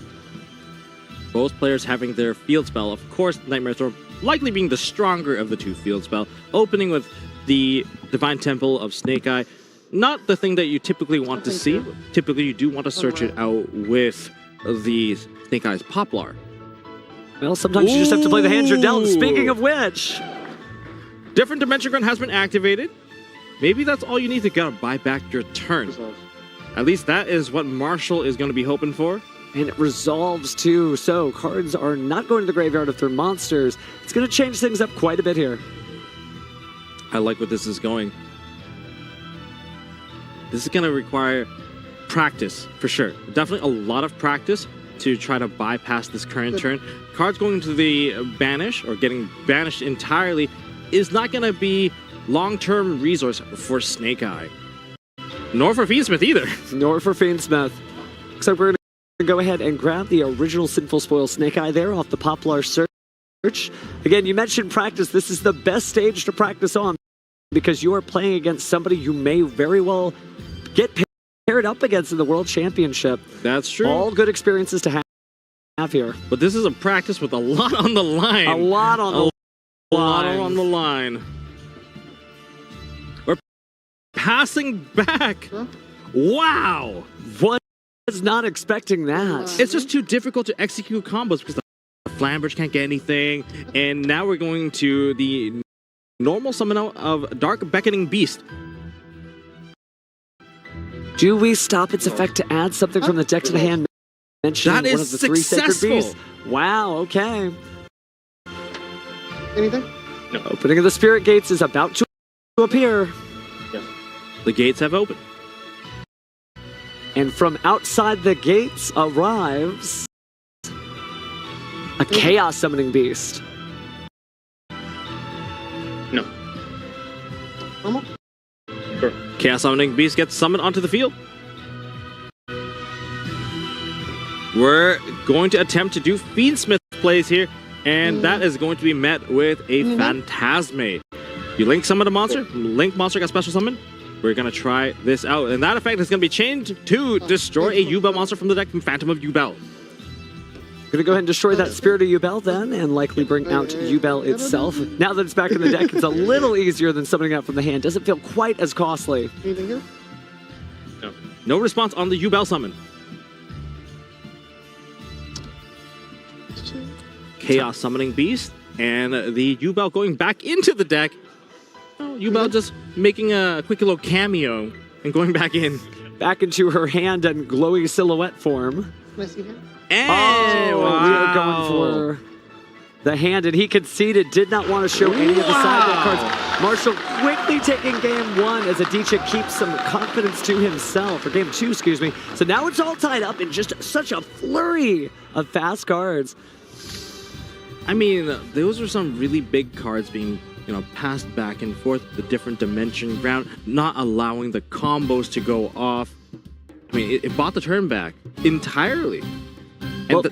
Both players having their field spell, of course, Nightmare Throne likely being the stronger of the two field spell, opening with the Divine Temple of Snake Eye. Not the thing that you typically want to see. Typically, you do want to search it out with the Snake Eye's Poplar. Well, sometimes you just have to play the hands you're dealt. Speaking of which, Different Dimension Grunt has been activated. Maybe that's all you need to gotta buy back your turn. At least that is what Marshall is going to be hoping for. And it resolves too, so cards are not going to the graveyard if they're monsters. It's going to change things up quite a bit here. I like where this is going. This is going to require practice, for sure. Definitely a lot of practice to try to bypass this current turn. Cards going to the banish, or getting banished entirely, is not going to be long-term resource for Snake Eye. Nor for Fiendsmith either. Nor for Fiendsmith. Except we're going to go ahead and grab the original Sinful Spoil Snake Eye there off the Poplar search. Again, you mentioned practice. This is the best stage to practice on because you are playing against somebody you may very well get paired up against in the World Championship. That's true. All good experiences to have here. But this is a practice with a lot on the line. A lot on the line. A lot on the line. We're passing back. Wow. What? Was not expecting that. It's just too difficult to execute combos because the Flambridge can't get anything. And now we're going to the normal summon out of Dark Beckoning Beast. Do we stop its effect to add something from the deck to the hand? That is one of the three sacred successful. beasts. Wow, okay. Anything? No. Opening of the Spirit Gates is about to appear. Yes. The gates have opened. And from outside the gates arrives A Chaos Summoning Beast. No. Sure. Chaos Summoning Beast gets summoned onto the field. We're going to attempt to do Fiendsmith plays here, and that is going to be met with a Phantasmate. You link summon a monster, link monster got special summon. We're going to try this out, and that effect is going to be changed to destroy a Yubel monster from the deck from Phantom of Yubel. Gonna go ahead and destroy that Spirit of Yubel then, and likely bring out Yubel itself. Now that it's back in the deck, it's a little easier than summoning out from the hand. Doesn't feel quite as costly. Anything here? No. No response on the Yubel summon. Chaos Summoning Beast, and the Yubel going back into the deck. Oh, Yubel just making a quick little cameo and going back in. Back into her hand and glowy silhouette form. Can I see here? And we are going for the hand, and he conceded, did not want to show any of the side deck cards. Marshall quickly taking game one as Adichie keeps some confidence to himself, or game two, excuse me. So now it's all tied up in just such a flurry of fast cards. I mean, those are some really big cards being, passed back and forth, the different dimension round, not allowing the combos to go off. I mean, it bought the turn back entirely. Well,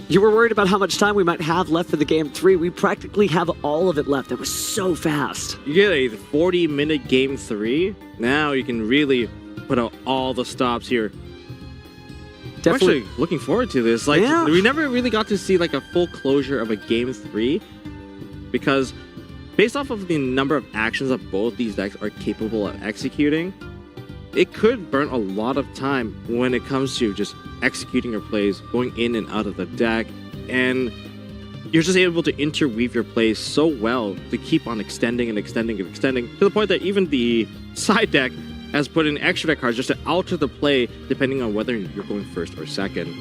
you were worried about how much time we might have left for the game three. We practically have all of it left. It was so fast. You get a 40-minute game three. Now you can really put out all the stops here. Definitely. I'm actually looking forward to this. We never really got to see a full closure of a game three, because based off of the number of actions that both these decks are capable of executing, it could burn a lot of time when it comes to just executing your plays, going in and out of the deck, and you're just able to interweave your plays so well to keep on extending and extending and extending, to the point that even the side deck has put in extra deck cards just to alter the play depending on whether you're going first or second.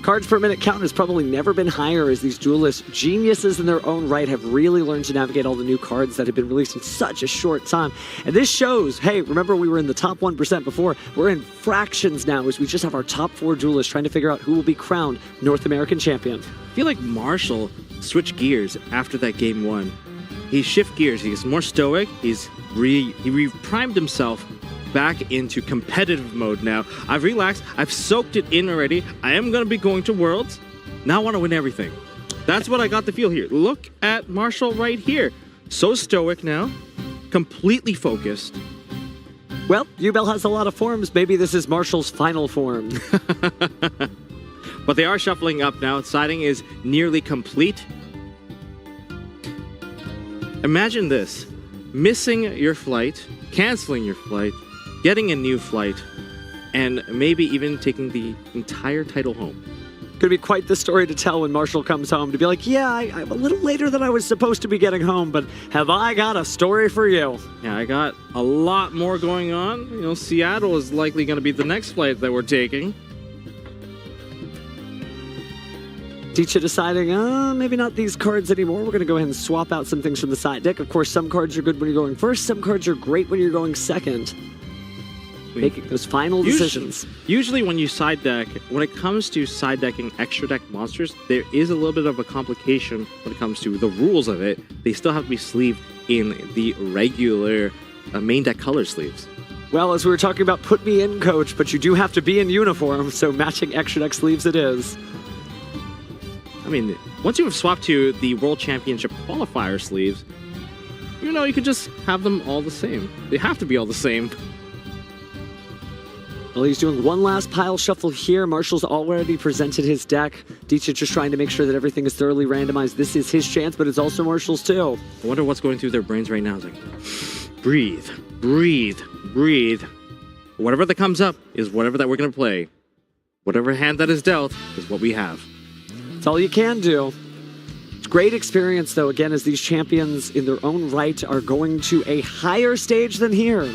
Cards per minute count has probably never been higher, as these duelists, geniuses in their own right, have really learned to navigate all the new cards that have been released in such a short time. And this shows, hey, remember we were in the top 1% before. We're in fractions now, as we just have our top 4 duelists trying to figure out who will be crowned North American champion. I feel like Marshall switched gears after that game one. He shifted gears. He's more stoic. He re-primed himself back into competitive mode now. I've relaxed. I've soaked it in already. I am going to be going to Worlds. Now I want to win everything. That's what I got to feel here. Look at Marshall right here. So stoic now. Completely focused. Well, Yubel has a lot of forms. Maybe this is Marshall's final form. But they are shuffling up now. Siding is nearly complete. Imagine this. Missing your flight, canceling your flight, getting a new flight, and maybe even taking the entire title home. Could be quite the story to tell when Marshall comes home, to be like, yeah, I'm a little later than I was supposed to be getting home, but have I got a story for you? Yeah, I got a lot more going on. Seattle is likely going to be the next flight that we're taking. Teacher deciding, maybe not these cards anymore. We're going to go ahead and swap out some things from the side deck. Of course, some cards are good when you're going first. Some cards are great when you're going second. Making those final decisions. Usually when you side deck, when it comes to side decking extra deck monsters, there is a little bit of a complication when it comes to the rules of it. They still have to be sleeved in the regular main deck color sleeves. Well, as we were talking about, put me in, coach, but you do have to be in uniform, so matching extra deck sleeves it is. I mean, once you have swapped to the World Championship qualifier sleeves, you could just have them all the same. They have to be all the same. Well, he's doing one last pile shuffle here. Marshall's already presented his deck. Deitch just trying to make sure that everything is thoroughly randomized. This is his chance, but it's also Marshall's too. I wonder what's going through their brains right now. It's like, breathe, breathe, breathe. Whatever that comes up is whatever that we're going to play. Whatever hand that is dealt is what we have. That's all you can do. It's great experience, though, again, as these champions in their own right are going to a higher stage than here.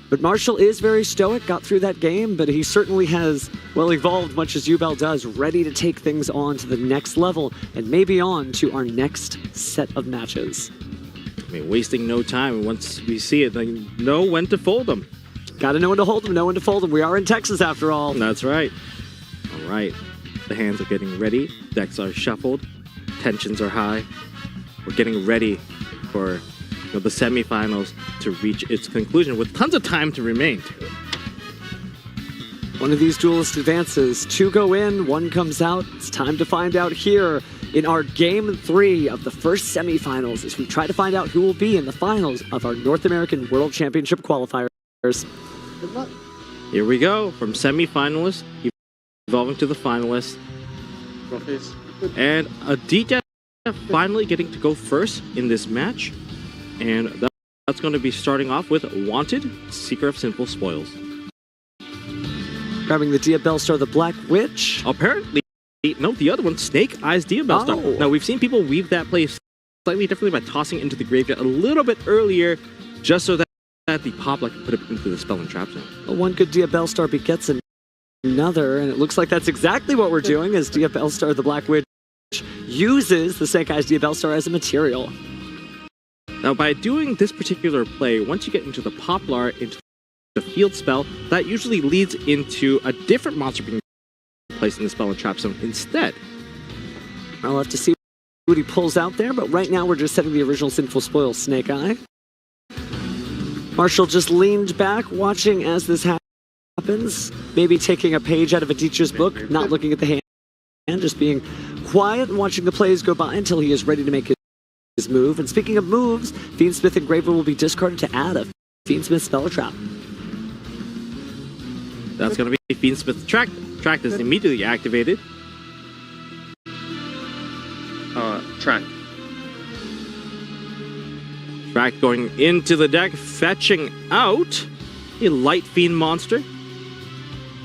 But Marshall is very stoic, got through that game, but he certainly has, evolved much as Yubel does, ready to take things on to the next level and maybe on to our next set of matches. I mean, wasting no time. Once we see it, then know when to fold them. Got to know when to hold them, know when to fold them. We are in Texas, after all. That's right. All right. The hands are getting ready. Decks are shuffled. Tensions are high. We're getting ready for the semifinals to reach its conclusion with tons of time to remain. One of these duelist advances. 2 go in, 1 comes out. It's time to find out here in our Game 3 of the first semifinals as we try to find out who will be in the finals of our North American World Championship qualifiers. Good luck. Here we go, from semifinalists, evolving to the finalists. Trophies. And Aditya finally getting to go first in this match. And that's going to be starting off with Wanted, Seeker of Sinful Spoils. Grabbing the Diabellstar, the Black Witch. Apparently, no, the other one, Snake Eyes Diabellstar. Oh. Now, we've seen people weave that play slightly differently by tossing into the graveyard a little bit earlier, just so that the Poplar can put it into the Spell and Trap Zone. Well, one good Diabellstar begets another, and it looks like that's exactly what we're doing as Diabellstar, the Black Witch, uses the Snake Eyes Diabellstar as a material. Now, by doing this particular play, once you get into the Poplar, into the field spell, that usually leads into a different monster being placed in the Spell and Trap Zone instead. I'll have to see what he pulls out there, but right now we're just setting the original Sinful Spoil Snake Eye. Marshall just leaned back, watching as this happens, maybe taking a page out of a teacher's book, not looking at the hand, just being quiet and watching the plays go by until he is ready to make his move. And speaking of moves, Fiendsmith Engraver will be discarded to add a Fiendsmith Spell Trap. That's going to be Fiendsmith Tract. Tract is immediately activated. Tract. Tract going into the deck, fetching out a Light Fiend monster.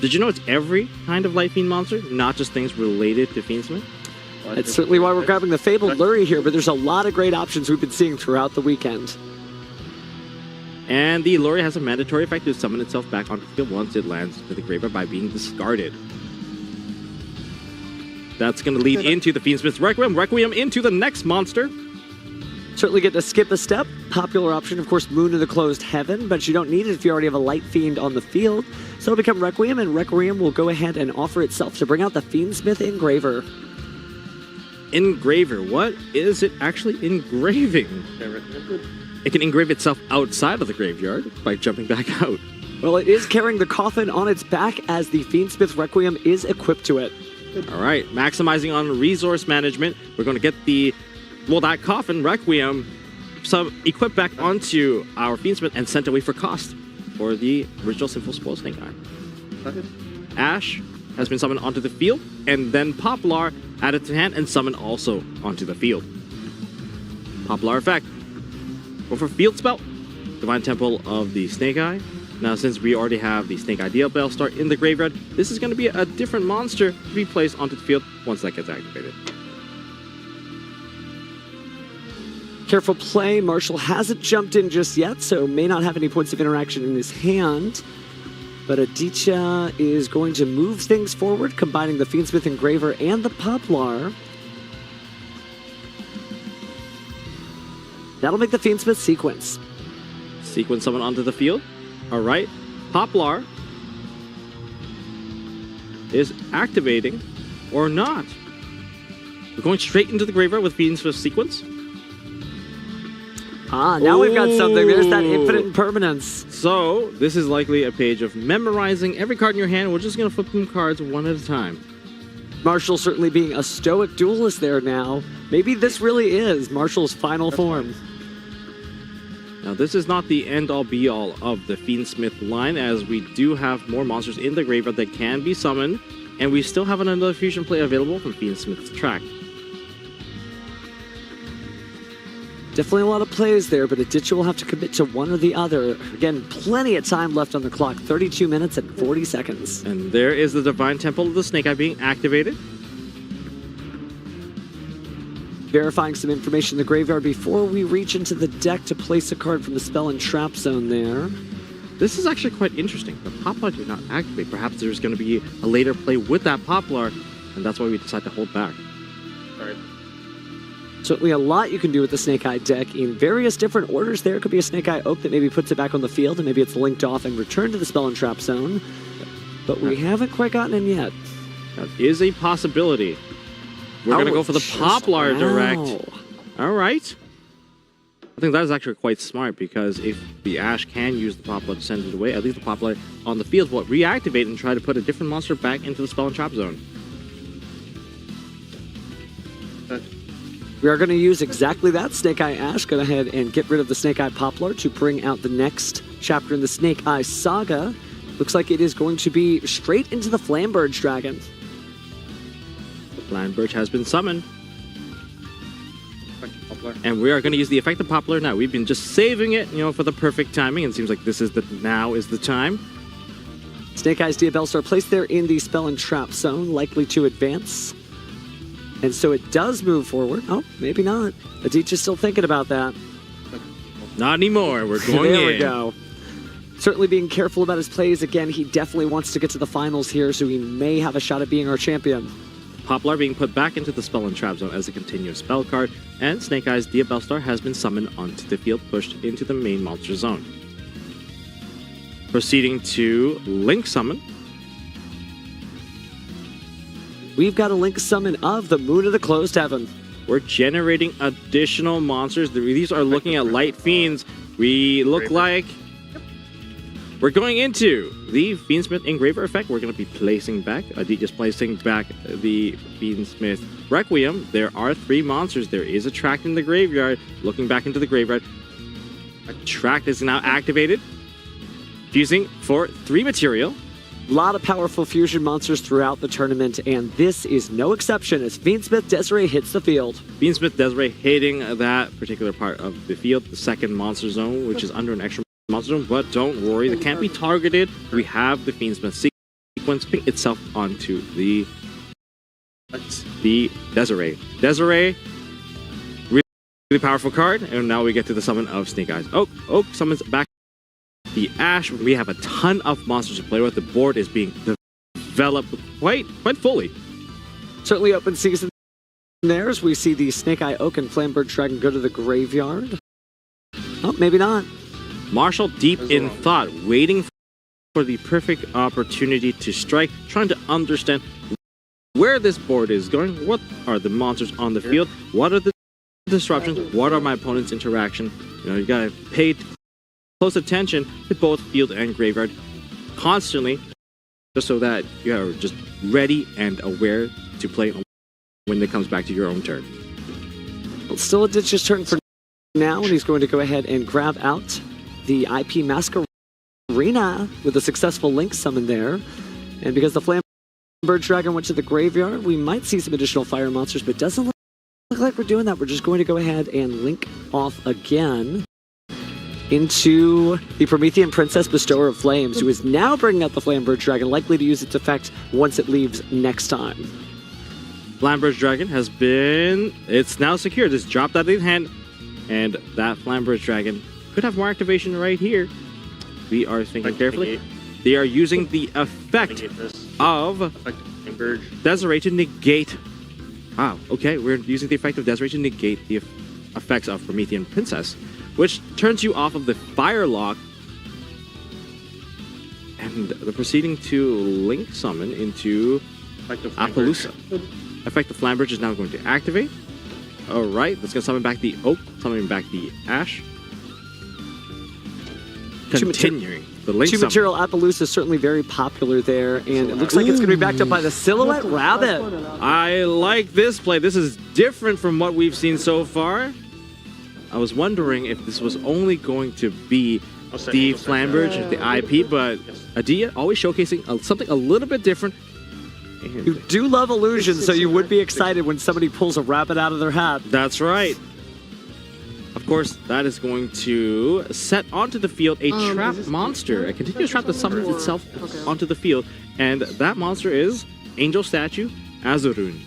Did you know it's every kind of Light Fiend monster, not just things related to Fiendsmith? That's certainly why we're grabbing the Fabled Lurie here, but there's a lot of great options we've been seeing throughout the weekend. And the Lurie has a mandatory effect to summon itself back onto the field once it lands into the graveyard by being discarded. That's going to lead into the Fiendsmith's Requiem. Requiem into the next monster. Certainly get to skip a step. Popular option, of course, Moon of the Closed Heaven, but you don't need it if you already have a Light Fiend on the field. So it'll become Requiem, and Requiem will go ahead and offer itself to bring out the Fiendsmith Engraver. Engraver. What is it actually engraving? It can engrave itself outside of the graveyard by jumping back out. Well, it is carrying the coffin on its back as the Fiendsmith Requiem is equipped to it. All right, maximizing on resource management. We're going to get that coffin, Requiem, equipped back onto our Fiendsmith and sent away for cost for the original Sinful Spoil Snake Eye. Ash has been summoned onto the field, and then Poplar added to hand and summoned also onto the field. Poplar effect. Go for Field Spell, Divine Temple of the Snake Eye. Now, since we already have the Snake Eye Diabellstar in the graveyard, this is going to be a different monster to be placed onto the field once that gets activated. Careful play. Marshall hasn't jumped in just yet, so may not have any points of interaction in his hand. But Aditya is going to move things forward, combining the Fiendsmith Engraver and the Poplar. That'll make the Fiendsmith sequence. Sequence summon onto the field. All right. Poplar is activating or not. We're going straight into the graveyard with Fiendsmith sequence. Ah, now we've got something. There's that infinite impermanence. So, this is likely a page of memorizing every card in your hand. We're just going to flip them cards one at a time. Marshall certainly being a stoic duelist there now. Maybe this really is Marshall's final form. Now, this is not the end-all be-all of the Fiendsmith line, as we do have more monsters in the graveyard that can be summoned, and we still have another fusion play available from Fiendsmith's Tract. Definitely a lot of plays there, but Aditya will have to commit to one or the other. Again, plenty of time left on the clock, 32 minutes and 40 seconds. And there is the Divine Temple of the Snake Eye being activated. Verifying some information in the graveyard before we reach into the deck to place a card from the Spell and Trap Zone there. This is actually quite interesting. The Poplar did not activate. Perhaps there's going to be a later play with that Poplar, and that's why we decide to hold back. All right. Certainly a lot you can do with the Snake Eye deck in various different orders there. Could be a Snake Eye Oak that maybe puts it back on the field, and maybe it's linked off and returned to the Spell and Trap Zone. But we haven't quite gotten in yet. That is a possibility. We're going to go for the Poplar direct. All right. I think that is actually quite smart because if the Ash can use the Poplar to send it away, at least the Poplar on the field will reactivate and try to put a different monster back into the Spell and Trap zone. We are going to use exactly that. Snake Eye Ash, go ahead and get rid of the Snake Eye Poplar to bring out the next chapter in the Snake Eye Saga. Looks like it is going to be straight into the Flamberge Dragon. The Flamberge has been summoned. And we are going to use the Effective Poplar now. We've been just saving it, for the perfect timing. It seems like now is the time. Snake Eyes Diabellstar placed there in the Spell and Trap zone, likely to advance. And so it does move forward. Oh, maybe not. Aditya's still thinking about that. Not anymore. We're going there in. We go. Certainly being careful about his plays. Again, he definitely wants to get to the finals here, so he may have a shot at being our champion. Poplar being put back into the Spell and Trap zone as a continuous spell card, and Snake Eyes Diabellstar has been summoned onto the field, pushed into the main monster zone. Proceeding to Link Summon. We've got a Link Summon of the Moon of the Closed Heaven. We're generating additional monsters. These are looking at Light Fiends. We look like we're going into the Fiendsmith Engraver effect. We're going to be placing back, just placing back the Fiendsmith Requiem. There are 3 monsters. There is a Tract in the graveyard. Looking back into the graveyard, a Tract is now activated, fusing for 3 material. A lot of powerful fusion monsters throughout the tournament, and this is no exception as Fiendsmith Desiree hits the field. Fiendsmith Desiree hitting that particular part of the field, the second monster zone, which is under an extra monster zone, but don't worry, they can't be targeted. We have the Fiendsmith sequence pick itself onto the Desiree. Desiree, really powerful card, and now we get to the summon of Snake Eyes. Oak summons back the Ash. We have a ton of monsters to play with. The board is being developed quite fully. Certainly open season there as we see the Snake Eye Oak and Flamberge Dragon go to the graveyard. Oh, maybe not. Marshall deep in thought, waiting for the perfect opportunity to strike, trying to understand where this board is going. What are the monsters on the field? What are the disruptions? What are my opponent's interaction? You gotta pay close attention to both field and graveyard constantly, just so that you are just ready and aware to play when it comes back to your own turn. Well, still a Ditch's turn for now, and he's going to go ahead and grab out the IP Masquerena with a successful Link summon there. And because the Flamberge Dragon went to the graveyard, we might see some additional fire monsters, but it doesn't look like we're doing that. We're just going to go ahead and link off again into the Promethean Princess Bestower of Flames, who is now bringing out the Flamberge Dragon, likely to use its effect once it leaves next time. Flamberge Dragon it's now secured. It's dropped out of his hand, and that Flamberge Dragon could have more activation right here. We are thinking carefully. They are using the effect of Desiree to negate. Wow, okay, we're using the effect of Desiree to negate the effects of Promethean Princess, which turns you off of the Fire Lock. And the proceeding to Link Summon into Appaloosa. Effective Flamberge is now going to activate. Alright, let's go summon back the Oak, summon back the Ash. Continuing the Link Summon. 2-material Appaloosa is certainly very popular there, and it looks like it's going to be backed up by the Silhouette Rabbit. I like this play. This is different from what we've seen so far. I was wondering if this was only going to be the Flamberge, the IP, but Adia always showcasing something a little bit different. You do love illusions, so you would be excited when somebody pulls a rabbit out of their hat. That's right. Of course, that is going to set onto the field a trap monster, a continuous trap that summons itself onto the field, and that monster is Angel Statue Azurun.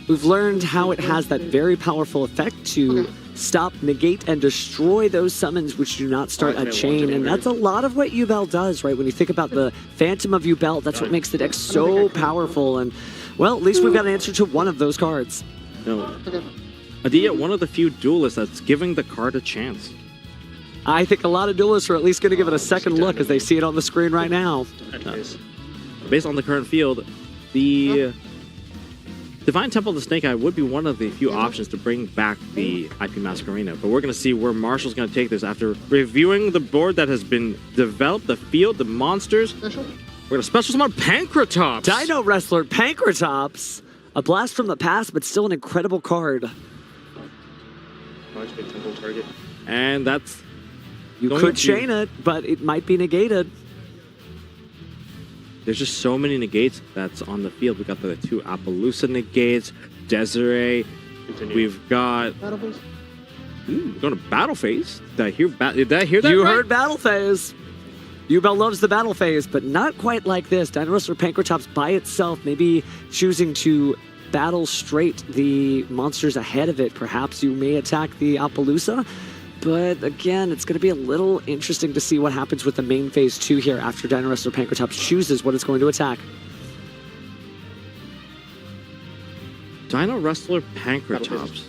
We've learned how it has that very powerful effect to stop, negate, and destroy those summons which do not start a chain, and that's a lot of what Yubel does, right? When you think about the Phantom of Yubel, that's what makes the deck so powerful, and, well, at least we've got an answer to one of those cards. No. Adia, one of the few duelists that's giving the card a chance. I think a lot of duelists are at least going to give it a second look as they see it on the screen right now. Based on the current field, the Divine Temple of the Snake Eye would be one of the few options to bring back the IP Masquerena, but we're going to see where Marshall's going to take this after reviewing the board that has been developed, the field, the monsters. We're going to special summon Pancratops. Dino Wrestler Pancratops. A blast from the past, but still an incredible card. And that's... You could chain it, but it might be negated. There's just so many negates that's on the field. We got the 2 Appaloosa negates, Desiree. We've got... Ooh, going to Battle Phase. Did I hear that You right? heard Battle Phase. Yubel loves the Battle Phase, but not quite like this. Dino Wrestler Pancratops by itself, maybe choosing to battle straight the monsters ahead of it. Perhaps you may attack the Appaloosa. But again, it's going to be a little interesting to see what happens with the main phase 2 here after Dino Wrestler Pancratops chooses what it's going to attack. Dino Wrestler Pancratops.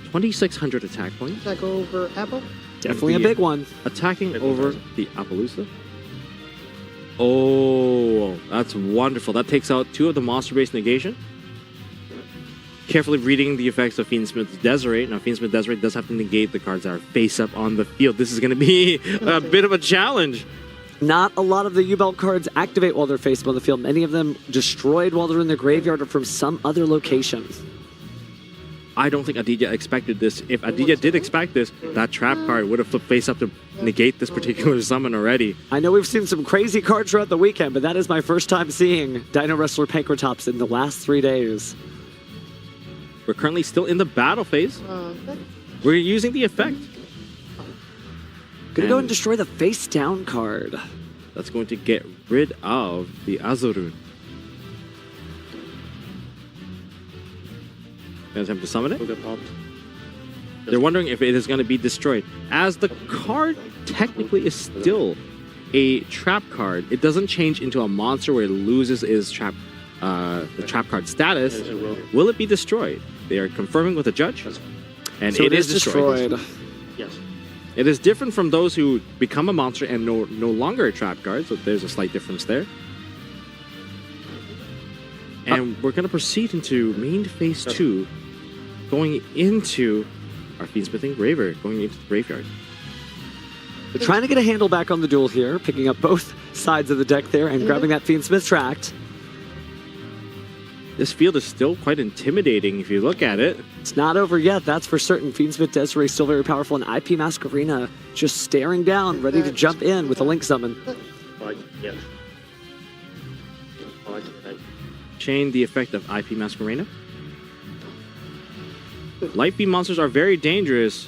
2,600 attack points. Attack over Apple? Definitely a big one. Attacking over the Appaloosa. Oh, that's wonderful. That takes out 2 of the monster-based negation. Carefully reading the effects of Fiendsmith's Desiree. Now, Fiendsmith Desiree does have to negate the cards that are face-up on the field. This is going to be a bit of a challenge. Not a lot of the U-Belt cards activate while they're face-up on the field. Many of them destroyed while they're in the graveyard or from some other location. I don't think Aditya expected this. If Aditya did expect this, that trap card would have flipped face-up to negate this particular summon already. I know we've seen some crazy cards throughout the weekend, but that is my first time seeing Dino Wrestler Pancratops in the last 3 days. We're currently still in the battle phase. We're using the effect. Gonna go and destroy the face down card. That's going to get rid of the Azurun. Gonna attempt to summon it. They're wondering if it is going to be destroyed. As the card technically is still a trap card, it doesn't change into a monster where it loses its trap, the trap card status. Will it be destroyed? They are confirming with the judge, and so it is destroyed. Yes. It is different from those who become a monster and no longer a trap card, so there's a slight difference there. And we're going to proceed into main phase 2, going into our Fiendsmith Engraver, going into the graveyard. They're trying to get a handle back on the duel here, picking up both sides of the deck there and grabbing that Fiendsmith Tract. This field is still quite intimidating if you look at it. It's not over yet, that's for certain. Fiendsmith Desiree still very powerful, and IP Masquerena just staring down, ready to jump in with a Link Summon. Yes. Chain the effect of IP Masquerena. Light beam monsters are very dangerous,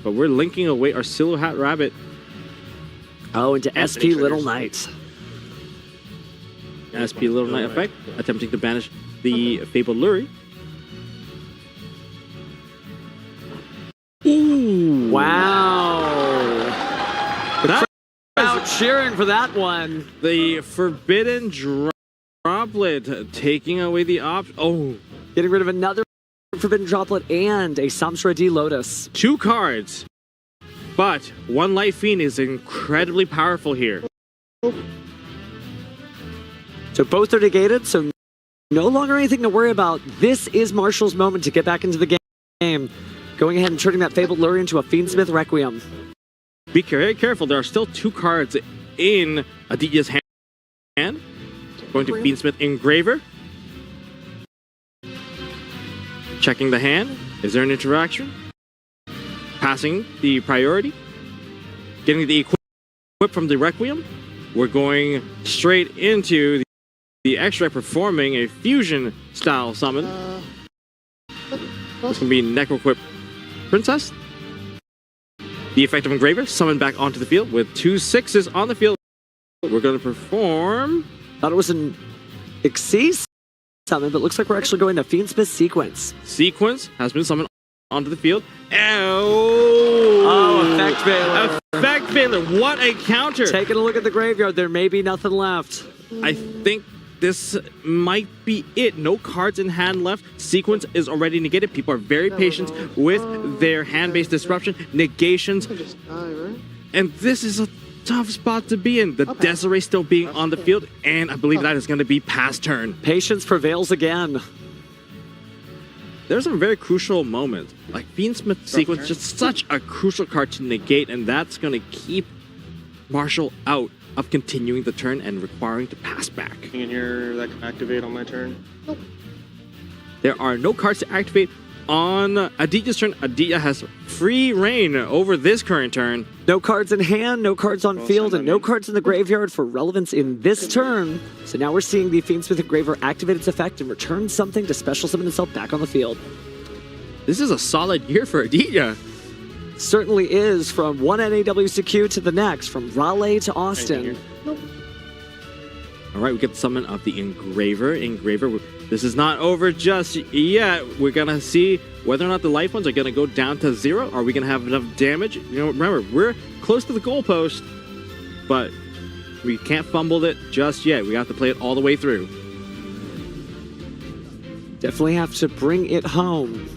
but we're linking away our Silhouette Rabbit. Oh, into SP Little Knight. SP Little Knight effect, attempting to banish the Fabled Lurie. Ooh! Wow! The crowd cheering for that one. The Forbidden Droplet taking away the Oh! Getting rid of another Forbidden Droplet and a Samsara D Lotus. 2 cards, but 1 Light Fiend is incredibly powerful here. So both are negated, so no longer anything to worry about. This is Marshall's moment to get back into the game. Going ahead and turning that Fabled Lurie into a Fiendsmith Requiem. Be very careful, there are still 2 cards in Aditya's hand. Going to Fiendsmith Engraver. Checking the hand. Is there an interaction? Passing the priority. Getting the equip from the Requiem. We're going straight into the extract, performing a fusion style summon. This can be Necroquip Princess. The effect of Engraver, summon back onto the field with 2 6s on the field. We're going to perform. Thought it was an Xyz summon, but looks like we're actually going to Fiendsmith Sequence. Sequence has been summoned onto the field. Oh, Effect Veiler. Effect Veiler, what a counter. Taking a look at the graveyard, there may be nothing left. I think this might be it. No cards in hand left. Sequence is already negated. People are very patient with their hand-based disruption, negations. And this is a tough spot to be in. The Desiree still being on the field, and I believe that is going to be past turn. Patience prevails again. There's some very crucial moments. Like Fiendsmith sequence, just such a crucial card to negate, and that's going to keep Marshall out of continuing the turn and requiring to pass back. In here that can activate on my turn. Nope. There are no cards to activate on Aditya's turn. Aditya has free reign over this current turn. No cards in hand, no cards on field, and no cards in the graveyard for relevance in this turn. So now we're seeing the Fiendsmith Engraver activate its effect and return something to special summon itself back on the field. This is a solid year for Aditya. Certainly is, from one NAWCQ to the next, from Raleigh to Austin. Nope. All right, we get the summon of the Engraver. This is not over just yet. We're going to see whether or not the life ones are going to go down to 0. Are we going to have enough damage? You know, remember, we're close to the goalpost, but we can't fumble it just yet. We have to play it all the way through. Definitely have to bring it home.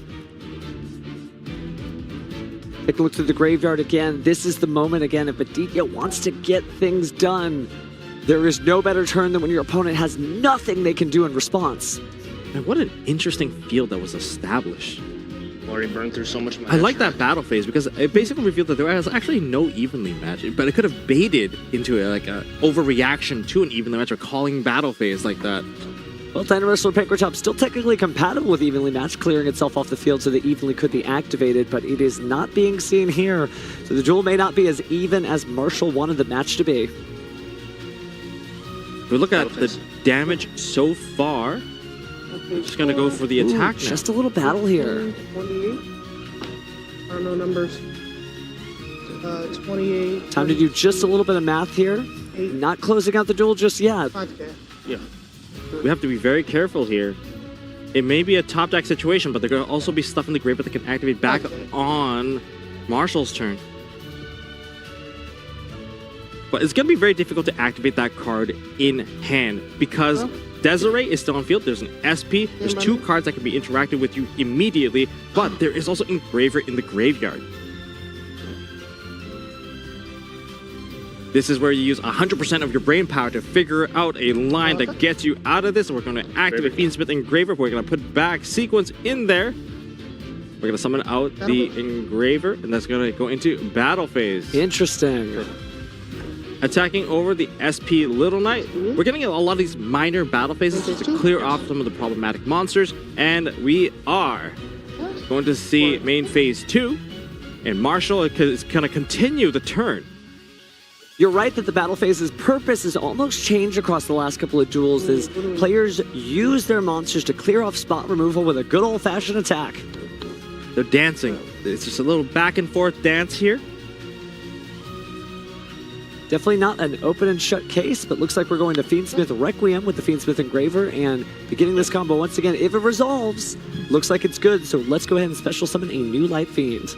Take a look through the graveyard again. This is the moment again. If Aditya wants to get things done, there is no better turn than when your opponent has nothing they can do in response. And what an interesting field that was established. Already burned through so much I like that battle phase because it basically revealed that there was actually no evenly match, but it could have baited into like a overreaction to an evenly match or calling battle phase like that. Well, Dinosaur Pankrotop still technically compatible with evenly matched, clearing itself off the field so that evenly could be activated, but it is not being seen here. So the duel may not be as even as Marshall wanted the match to be. If we look at the damage so far, I'm just going to go for the attack now. Just a little battle here. 28. I don't know numbers. 28. Time to do just a little bit of math here. 8. Not closing out the duel just yet. 5K. Yeah. We have to be very careful here. It may be a top deck situation, but they're going to also be stuff in the graveyard that can activate back on Marshall's turn. But it's going to be very difficult to activate that card in hand because Desiree is still on field. There's an SP. There's 2 cards that can be interacted with you immediately, but there is also Engraver in the graveyard. This is where you use 100% of your brain power to figure out a line that gets you out of this. We're going to activate Fiendsmith Engraver. We're going to put back Sequence in there. We're going to summon out the Engraver, and that's going to go into battle phase. Interesting. Attacking over the SP Little Knight. We're getting a lot of these minor battle phases just to clear off some of the problematic monsters, and we are going to see main phase 2, and Marshall is going to continue the turn. You're right that the battle phase's purpose has almost changed across the last couple of duels as players use their monsters to clear off spot removal with a good old-fashioned attack. They're dancing. It's just a little back and forth dance here. Definitely not an open and shut case, but looks like we're going to Fiendsmith Requiem with the Fiendsmith Engraver and beginning this combo once again. If it resolves, looks like it's good, so let's go ahead and special summon a new Light Fiend.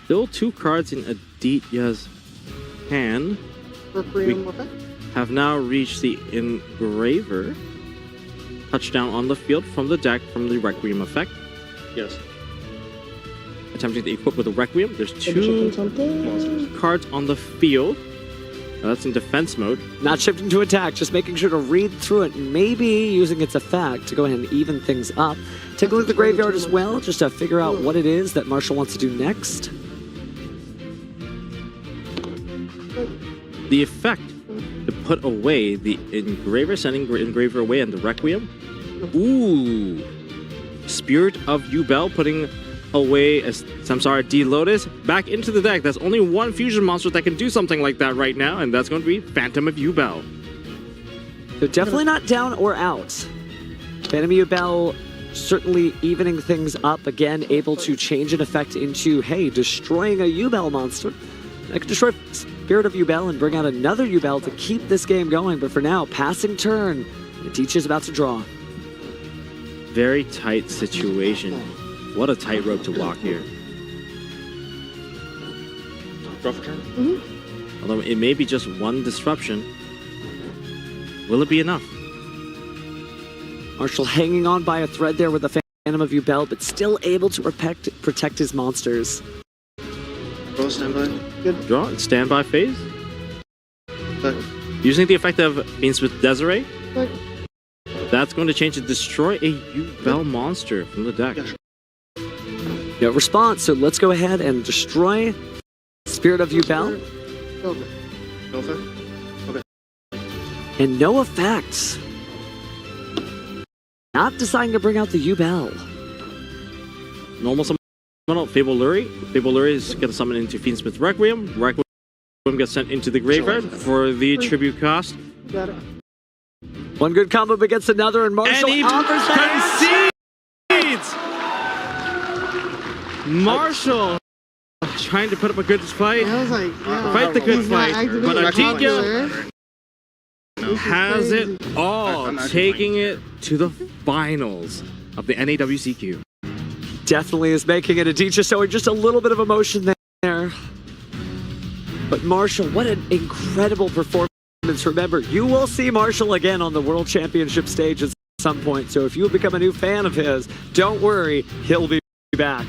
Still 2 cards in Aditya's hand. We have now reached the Engraver. Touchdown on the field from the deck from the Requiem effect. Yes. Attempting to equip with the Requiem. There's 2 cards on the field. That's in defense mode. Not shifting to attack, just making sure to read through it, maybe using its effect to go ahead and even things up. Take a look at the graveyard as well, just to figure out what it is that Marshall wants to do next. The effect to put away the Engraver, sending Engraver away, and the Requiem. Ooh. Spirit of Yubel, putting away D-Lotus back into the deck. There's only 1 fusion monster that can do something like that right now, and that's going to be Phantom of Yubel. So definitely not down or out. Phantom of Yubel certainly evening things up, again, able to change an effect into, hey, destroying a Yubel monster. I can destroy Spirit of Yubel and bring out another Yubel to keep this game going, but for now, passing turn, Aditya's about to draw. Very tight situation. What a tightrope to walk here. Draw for turn? Although it may be just 1 disruption. Will it be enough? Marshall hanging on by a thread there with the Phantom of Yubel, but still able to protect his monsters. Draw standby. Good. Draw and standby phase. Using the effect of Fiendsmith Desiree. That's going to change to destroy a U-Bell monster from the deck. No response, so let's go ahead and destroy Spirit of U-Bell. Okay. No effect? Okay. And no effects. Not deciding to bring out the U-Bell. Normal summon out Fable Lurie. Fable Lurie is going to summon into Fiendsmith Requiem. Requiem gets sent into the graveyard for the tribute cost. Got it. One good combo against another, and Marshall And he offers concedes! Marshall trying to put up a good fight. I was like, yeah. Fight the good He's not fight. activating But the Artigia popular. has it all, taking it to the finals of the NAWCQ. Definitely is making it Aditya showing just a little bit of emotion there. But Marshall, what an incredible performance. Remember, you will see Marshall again on the World Championship stage at some point. So if you become a new fan of his, don't worry, he'll be back.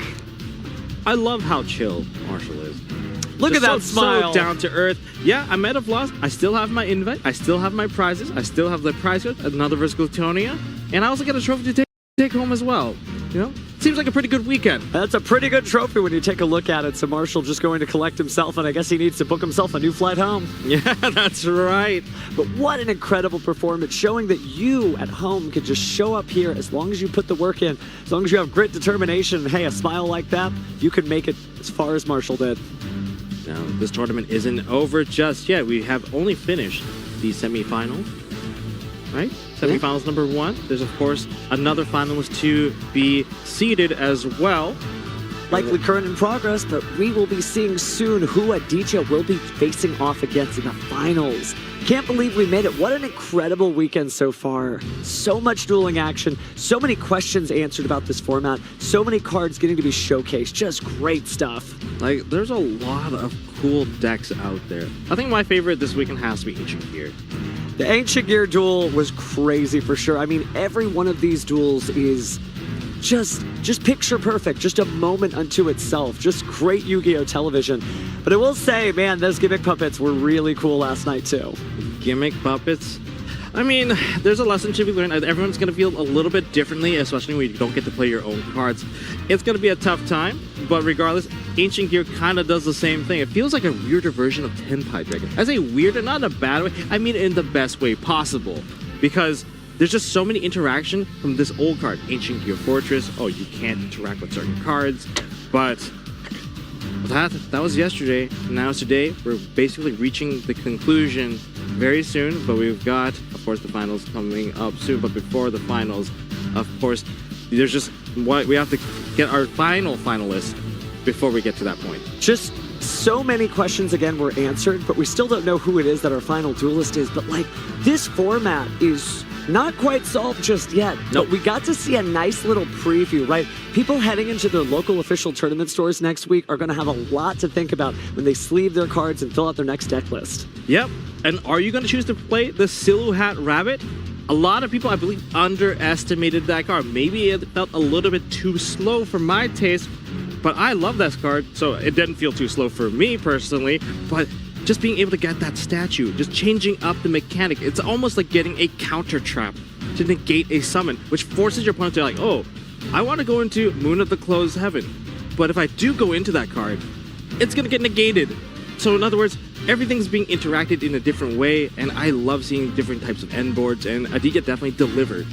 I love how chill Marshall is. Look Just at that smile. So down to earth. Yeah, I might have lost. I still have my invite. I still have my prizes. I still have the prize card, another versus Glutonia. And I also get a trophy to take home as well. You know? Seems like a pretty good weekend. That's a pretty good trophy when you take a look at it. So Marshall just going to collect himself, and I guess he needs to book himself a new flight home. Yeah, that's right. But what an incredible performance, showing that you at home can just show up here as long as you put the work in, as long as you have grit, determination, and hey, a smile like that, you can make it as far as Marshall did. Now, this tournament isn't over just yet. We have only finished the semifinals, right? Semifinals number 1. There's, of course, another finalist to be seeded as well. Likely current in progress, but we will be seeing soon who Aditya will be facing off against in the finals. Can't believe we made it. What an incredible weekend so far. So much dueling action, so many questions answered about this format, so many cards getting to be showcased. Just great stuff. Like, there's a lot of cool decks out there. I think my favorite this weekend has to be Ancient Gear. The Ancient Gear duel was crazy for sure. I mean, every one of these duels is just picture perfect, just a moment unto itself. Just great Yu-Gi-Oh! Television. But I will say, man, those gimmick puppets were really cool last night too. Gimmick puppets? I mean, there's a lesson to be learned. Everyone's going to feel a little bit differently, especially when you don't get to play your own cards. It's going to be a tough time, but regardless, Ancient Gear kind of does the same thing. It feels like a weirder version of Tenpai Dragon. I say weirder, not in a bad way. I mean in the best way possible. Because there's just so many interaction from this old card. Ancient Gear Fortress. Oh, you can't interact with certain cards. But that was yesterday. Now today, we're basically reaching the conclusion very soon. But we've got, of course, the finals coming up soon. But before the finals, of course, there's just we have to get our final finalists before we get to that point. Just so many questions again were answered, but we still don't know who it is that our final duelist is. But like, this format is not quite solved just yet. Nope. But we got to see a nice little preview, right? People heading into their local official tournament stores next week are going to have a lot to think about when they sleeve their cards and fill out their next deck list. Yep. And are you going to choose to play the Silhouette Rabbit? A lot of people, I believe, underestimated that card. Maybe it felt a little bit too slow for my taste, but I love that card, so it didn't feel too slow for me personally. But just being able to get that statue, just changing up the mechanic, it's almost like getting a counter trap to negate a summon, which forces your opponent to like, oh, I want to go into Moon of the Closed Heaven, but if I do go into that card, it's going to get negated. So in other words, everything's being interacted in a different way, and I love seeing different types of end boards, and Aditya definitely delivered.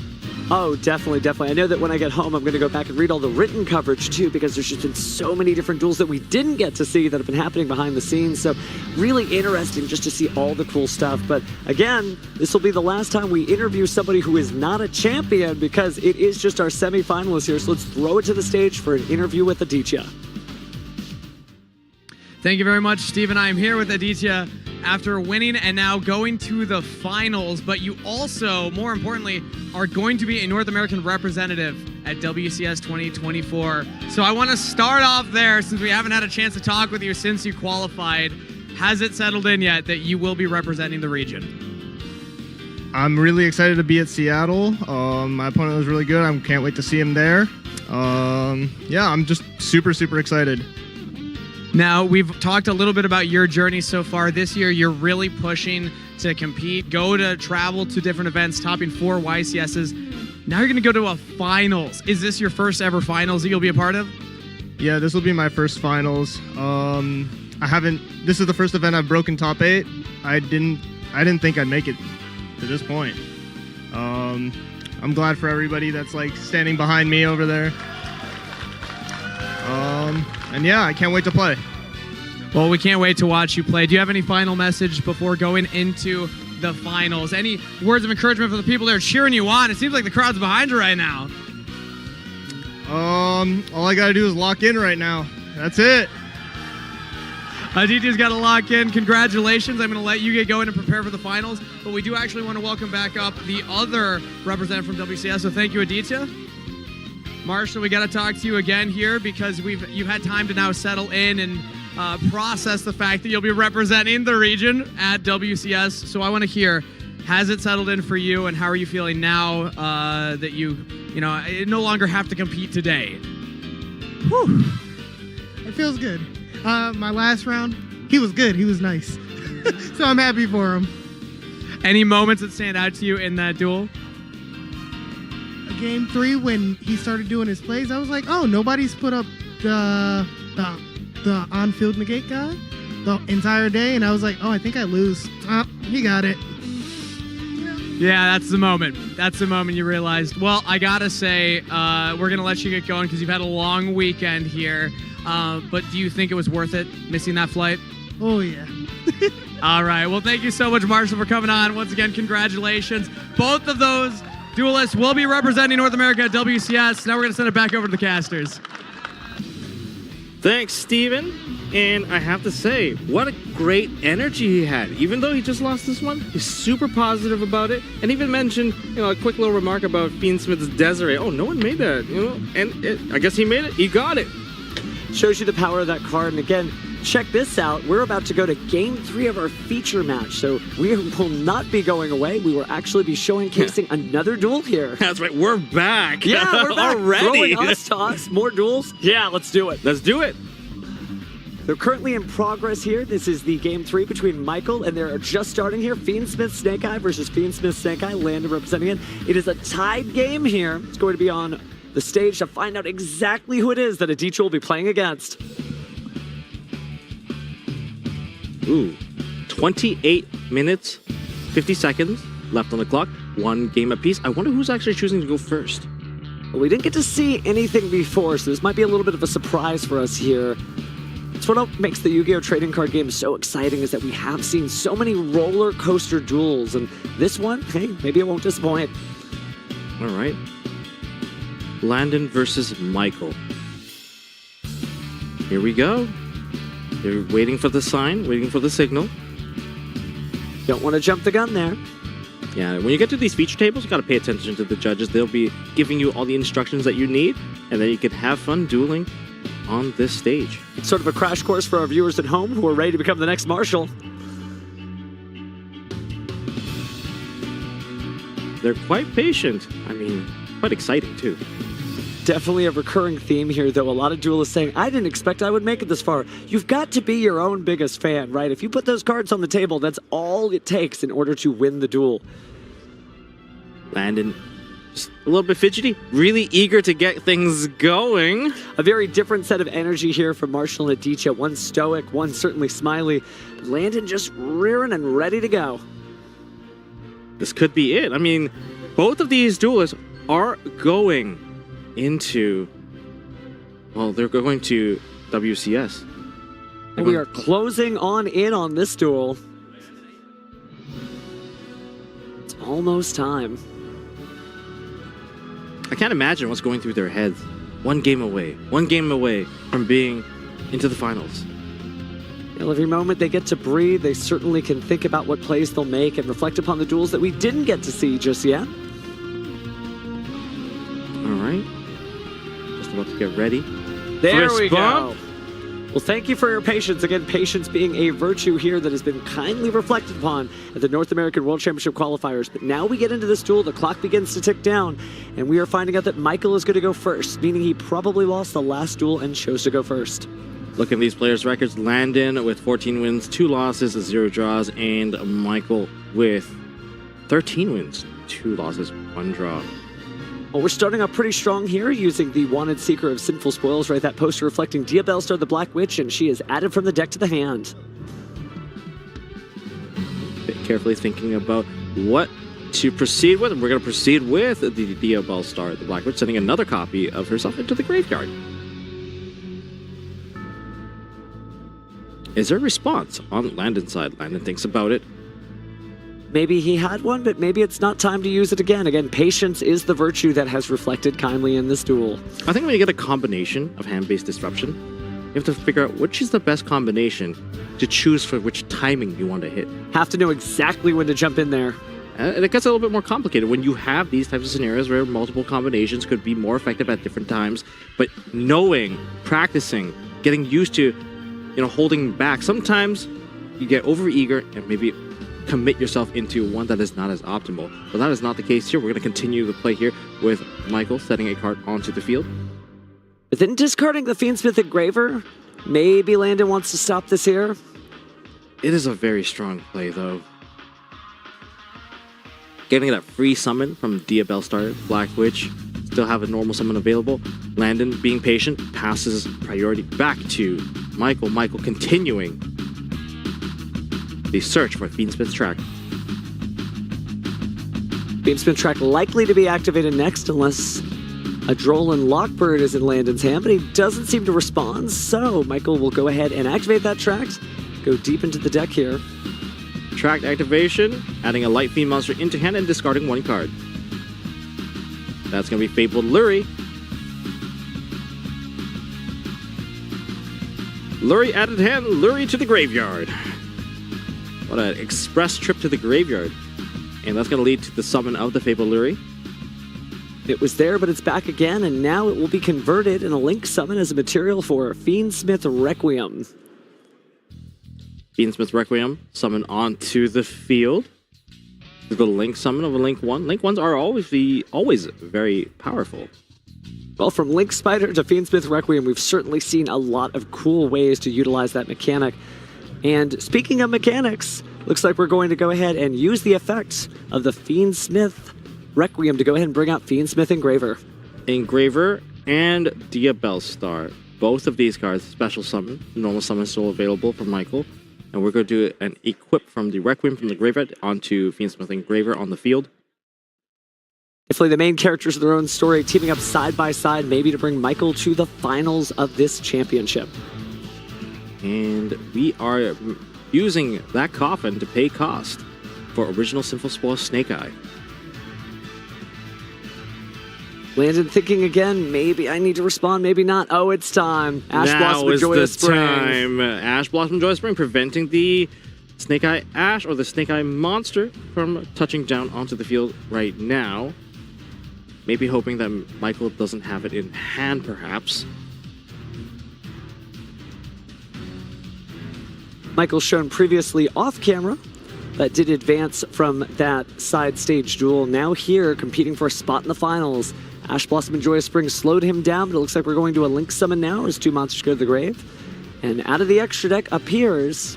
Oh, definitely, definitely. I know that when I get home, I'm going to go back and read all the written coverage, too, because there's just been so many different duels that we didn't get to see that have been happening behind the scenes. So really interesting just to see all the cool stuff. But again, this will be the last time we interview somebody who is not a champion because it is just our semifinalists here. So let's throw it to the stage for an interview with Aditya. Thank you very much, Steve. And I am here with Aditya after winning and now going to the finals. But you also, more importantly, are going to be a North American representative at WCS 2024. So I want to start off there since we haven't had a chance to talk with you since you qualified. Has it settled in yet that you will be representing the region? I'm really excited to be at Seattle. My opponent was really good. I can't wait to see him there. Yeah, I'm just super excited. Now, we've talked a little bit about your journey so far. This year, you're really pushing to compete, go to travel to different events, topping 4 YCSs. Now you're going to go to a finals. Is this your first ever finals that you'll be a part of? Yeah, this will be my first finals. This is the first event I've broken top 8. I didn't think I'd make it to this point. I'm glad for everybody that's like standing behind me over there. And yeah, I can't wait to play. Well, we can't wait to watch you play. Do you have any final message before going into the finals? Any words of encouragement for the people that are cheering you on? It seems like the crowd's behind you right now. All I gotta do is lock in right now. That's it. Aditya's got to lock in. Congratulations. I'm going to let you get going and prepare for the finals. But we do actually want to welcome back up the other representative from WCS. So thank you, Aditya. Marshall, we got to talk to you again here because you've had time to now settle in and process the fact that you'll be representing the region at WCS. So I want to hear, has it settled in for you, and how are you feeling now that you no longer have to compete today? Whew. It feels good. My last round, he was good. He was nice. So I'm happy for him. Any moments that stand out to you in that duel? Game 3, when he started doing his plays, I was like, oh, nobody's put up the on-field negate guy the entire day, and I was like, oh, I think I lose. He got it. Yeah, that's the moment. That's the moment you realized. Well, I gotta say, we're gonna let you get going because you've had a long weekend here. But do you think it was worth it, missing that flight? Oh, yeah. All right. Well, thank you so much, Marshall, for coming on. Once again, congratulations. Both of those duelists will be representing North America at WCS. Now we're going to send it back over to the casters. Thanks, Steven. And I have to say, what a great energy he had. Even though he just lost this one, he's super positive about it. And even mentioned, a quick little remark about Fiend Smith's Desiree. Oh, no one made that, and I guess he made it. He got it. Shows you the power of that card. And again, check this out. We're about to go to Game 3 of our feature match. So we will not be going away. We will actually be showcasing another duel here. That's right. We're back. Yeah, we're back. Already. Throwing us to us. More duels. Yeah, let's do it. Let's do it. They're currently in progress here. This is the Game 3 between Michael, and they're just starting here. Fiend Smith Snake Eye versus Fiend Smith Snake Eye. Landon representing it. It is a tied game here. It's going to be on the stage to find out exactly who it is that Aditya will be playing against. Ooh, 28 minutes, 50 seconds left on the clock. 1 game apiece. I wonder who's actually choosing to go first. Well, we didn't get to see anything before, so this might be a little bit of a surprise for us here. It's what makes the Yu-Gi-Oh! Trading card game so exciting is that we have seen so many roller coaster duels, and this one, hey, maybe it won't disappoint. All right. Landon versus Michael. Here we go. You're waiting for the sign, waiting for the signal. Don't want to jump the gun there. Yeah, when you get to these feature tables, you got to pay attention to the judges. They'll be giving you all the instructions that you need, and then you can have fun dueling on this stage. It's sort of a crash course for our viewers at home who are ready to become the next Marshall. They're quite patient. I mean, quite exciting too. Definitely a recurring theme here, though. A lot of duelists saying, I didn't expect I would make it this far. You've got to be your own biggest fan, right? If you put those cards on the table, that's all it takes in order to win the duel. Landon, just a little bit fidgety, really eager to get things going. A very different set of energy here from Marshall and Aditya. One stoic, one certainly smiley. Landon just rearing and ready to go. This could be it. I mean, both of these duelists are going into, well, they're going to WCS. And we are closing on in on this duel. It's almost time. I can't imagine what's going through their heads. One game away from being into the finals. Well, every moment they get to breathe, they certainly can think about what plays they'll make and reflect upon the duels that we didn't get to see just yet. All right. Just about to get ready. There we go. Well, thank you for your patience. Again, patience being a virtue here that has been kindly reflected upon at the North American World Championship qualifiers. But now we get into this duel, the clock begins to tick down, and we are finding out that Michael is going to go first, meaning he probably lost the last duel and chose to go first. Looking at these players' records, Landon with 14 wins, 2 losses, 0 draws, and Michael with 13 wins, 2 losses, 1 draw. Well, we're starting out pretty strong here using the Wanted Seeker of Sinful Spoils, right? That poster reflecting Diabellstar the Black Witch, and she is added from the deck to the hand. Carefully thinking about what to proceed with, and we're going to proceed with the Diabellstar the Black Witch, sending another copy of herself into the graveyard. Is there a response on Landon's side? Landon thinks about it. Maybe he had one, but maybe it's not time to use it again. Again, patience is the virtue that has reflected kindly in this duel. I think when you get a combination of hand-based disruption, you have to figure out which is the best combination to choose for which timing you want to hit. Have to know exactly when to jump in there. And it gets a little bit more complicated when you have these types of scenarios where multiple combinations could be more effective at different times. But knowing, practicing, getting used to, holding back. Sometimes you get overeager and maybe commit yourself into one that is not as optimal. But that is not the case here. We're going to continue the play here with Michael setting a card onto the field. But then discarding the Fiendsmith Engraver, maybe Landon wants to stop this here. It is a very strong play, though. Getting that free summon from Diabellstar, Black Witch, still have a normal summon available. Landon, being patient, passes priority back to Michael. Michael continuing the search for Fiendsmith track. Fiendsmith track likely to be activated next unless a Droll and Lockbird is in Landon's hand, but he doesn't seem to respond, so Michael will go ahead and activate that track, go deep into the deck here. Track activation, adding a Light Fiend monster into hand and discarding 1 card. That's going to be Fabled Lurie. Lurie added hand, Lurie to the graveyard. What an express trip to the graveyard. And that's going to lead to the summon of the Fabled Lurie. It was there, but it's back again, and now it will be converted in a Link summon as a material for Fiendsmith Requiem. Fiendsmith Requiem, summon onto the field. The Link summon of a Link 1. Link 1s are always very powerful. Well, from Link Spider to Fiendsmith Requiem, we've certainly seen a lot of cool ways to utilize that mechanic. And speaking of mechanics, looks like we're going to go ahead and use the effects of the Fiendsmith Requiem to go ahead and bring out Fiendsmith Engraver. Engraver and Diabellstar. Both of these cards, special summon, normal summon still available for Michael. And we're going to do an equip from the Requiem from the graveyard onto Fiendsmith Engraver on the field. Definitely the main characters of their own story, teaming up side by side, maybe to bring Michael to the finals of this championship. And we are using that coffin to pay cost for original Sinful Spoil Snake Eye. Landon thinking again, maybe I need to respond, maybe not. Oh, it's time. Ash Blossom Joyous Spring. Time. Ash Blossom Joyous Spring, preventing the Snake Eye Ash or the Snake Eye monster from touching down onto the field right now. Maybe hoping that Michael doesn't have it in hand, perhaps. Michael shown previously off camera that did advance from that side stage duel. Now here, competing for a spot in the finals. Ash Blossom and Joyous Spring slowed him down, but it looks like we're going to a Link summon now as 2 monsters go to the grave. And out of the extra deck appears...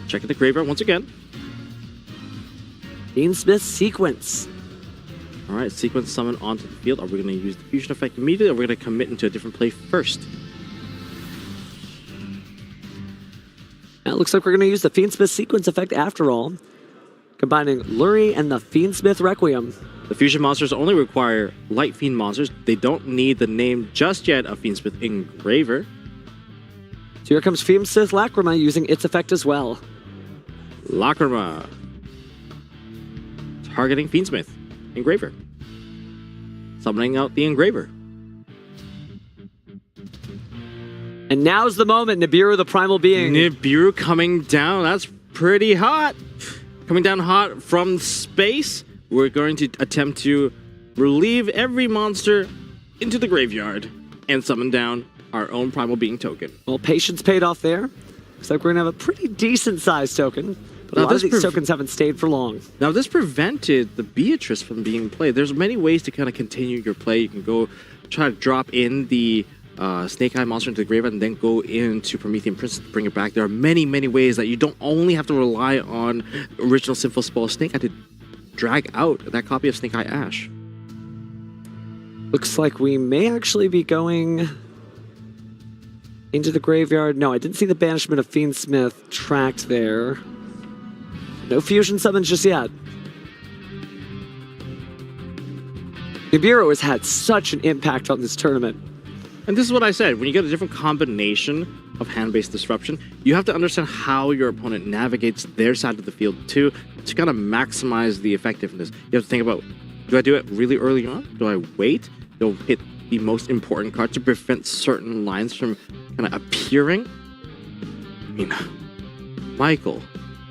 Checking the graveyard once again. Fiendsmith Sequence. All right, Sequence summon onto the field. Are we going to use the fusion effect immediately, or are we going to commit into a different play first? It looks like we're going to use the Fiendsmith Sequence effect after all, combining Lurie and the Fiendsmith Requiem. The fusion monsters only require Light Fiend monsters. They don't need the name just yet of Fiendsmith Engraver. So here comes Fiendsmith Lacrima using its effect as well. Lacrima. Targeting Fiendsmith Engraver. Summoning out the Engraver. And now's the moment, Nibiru the Primal Being. Nibiru coming down. That's pretty hot. Coming down hot from space. We're going to attempt to relieve every monster into the graveyard and summon down our own Primal Being token. Well, patience paid off there. Looks like we're going to have a pretty decent sized token. But a lot of these tokens haven't stayed for long. Now, this prevented the Beatrice from being played. There's many ways to kind of continue your play. You can go try to drop in the Snake Eye monster into the graveyard and then go into Promethean Princess to bring it back. There are many, many ways that you don't only have to rely on original Sinful Spoil Snake Eye to drag out that copy of Snake Eye Ash. Looks like we may actually be going into the graveyard. No, I didn't see the Banishment of Fiendsmith tracked there. No fusion summons just yet. Nibiru has had such an impact on this tournament. And this is what I said, when you get a different combination of hand-based disruption, you have to understand how your opponent navigates their side of the field too, to kind of maximize the effectiveness. You have to think about, do I do it really early on? Do I wait? Do I hit the most important card to prevent certain lines from kind of appearing? I mean, Michael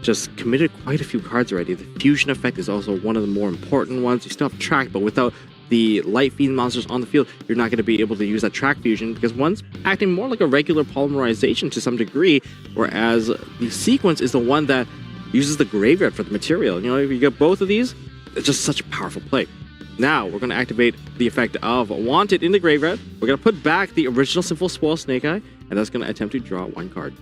just committed quite a few cards already. The fusion effect is also one of the more important ones. You still have track, but without the light fiend monsters on the field, you're not going to be able to use that track fusion because one's acting more like a regular polymerization to some degree, whereas the sequence is the one that uses the graveyard for the material. You know, if you get both of these, it's just such a powerful play. Now, we're going to activate the effect of Wanted in the graveyard. We're going to put back the original Sinful Spoil Snake Eye, and that's going to attempt to draw one card.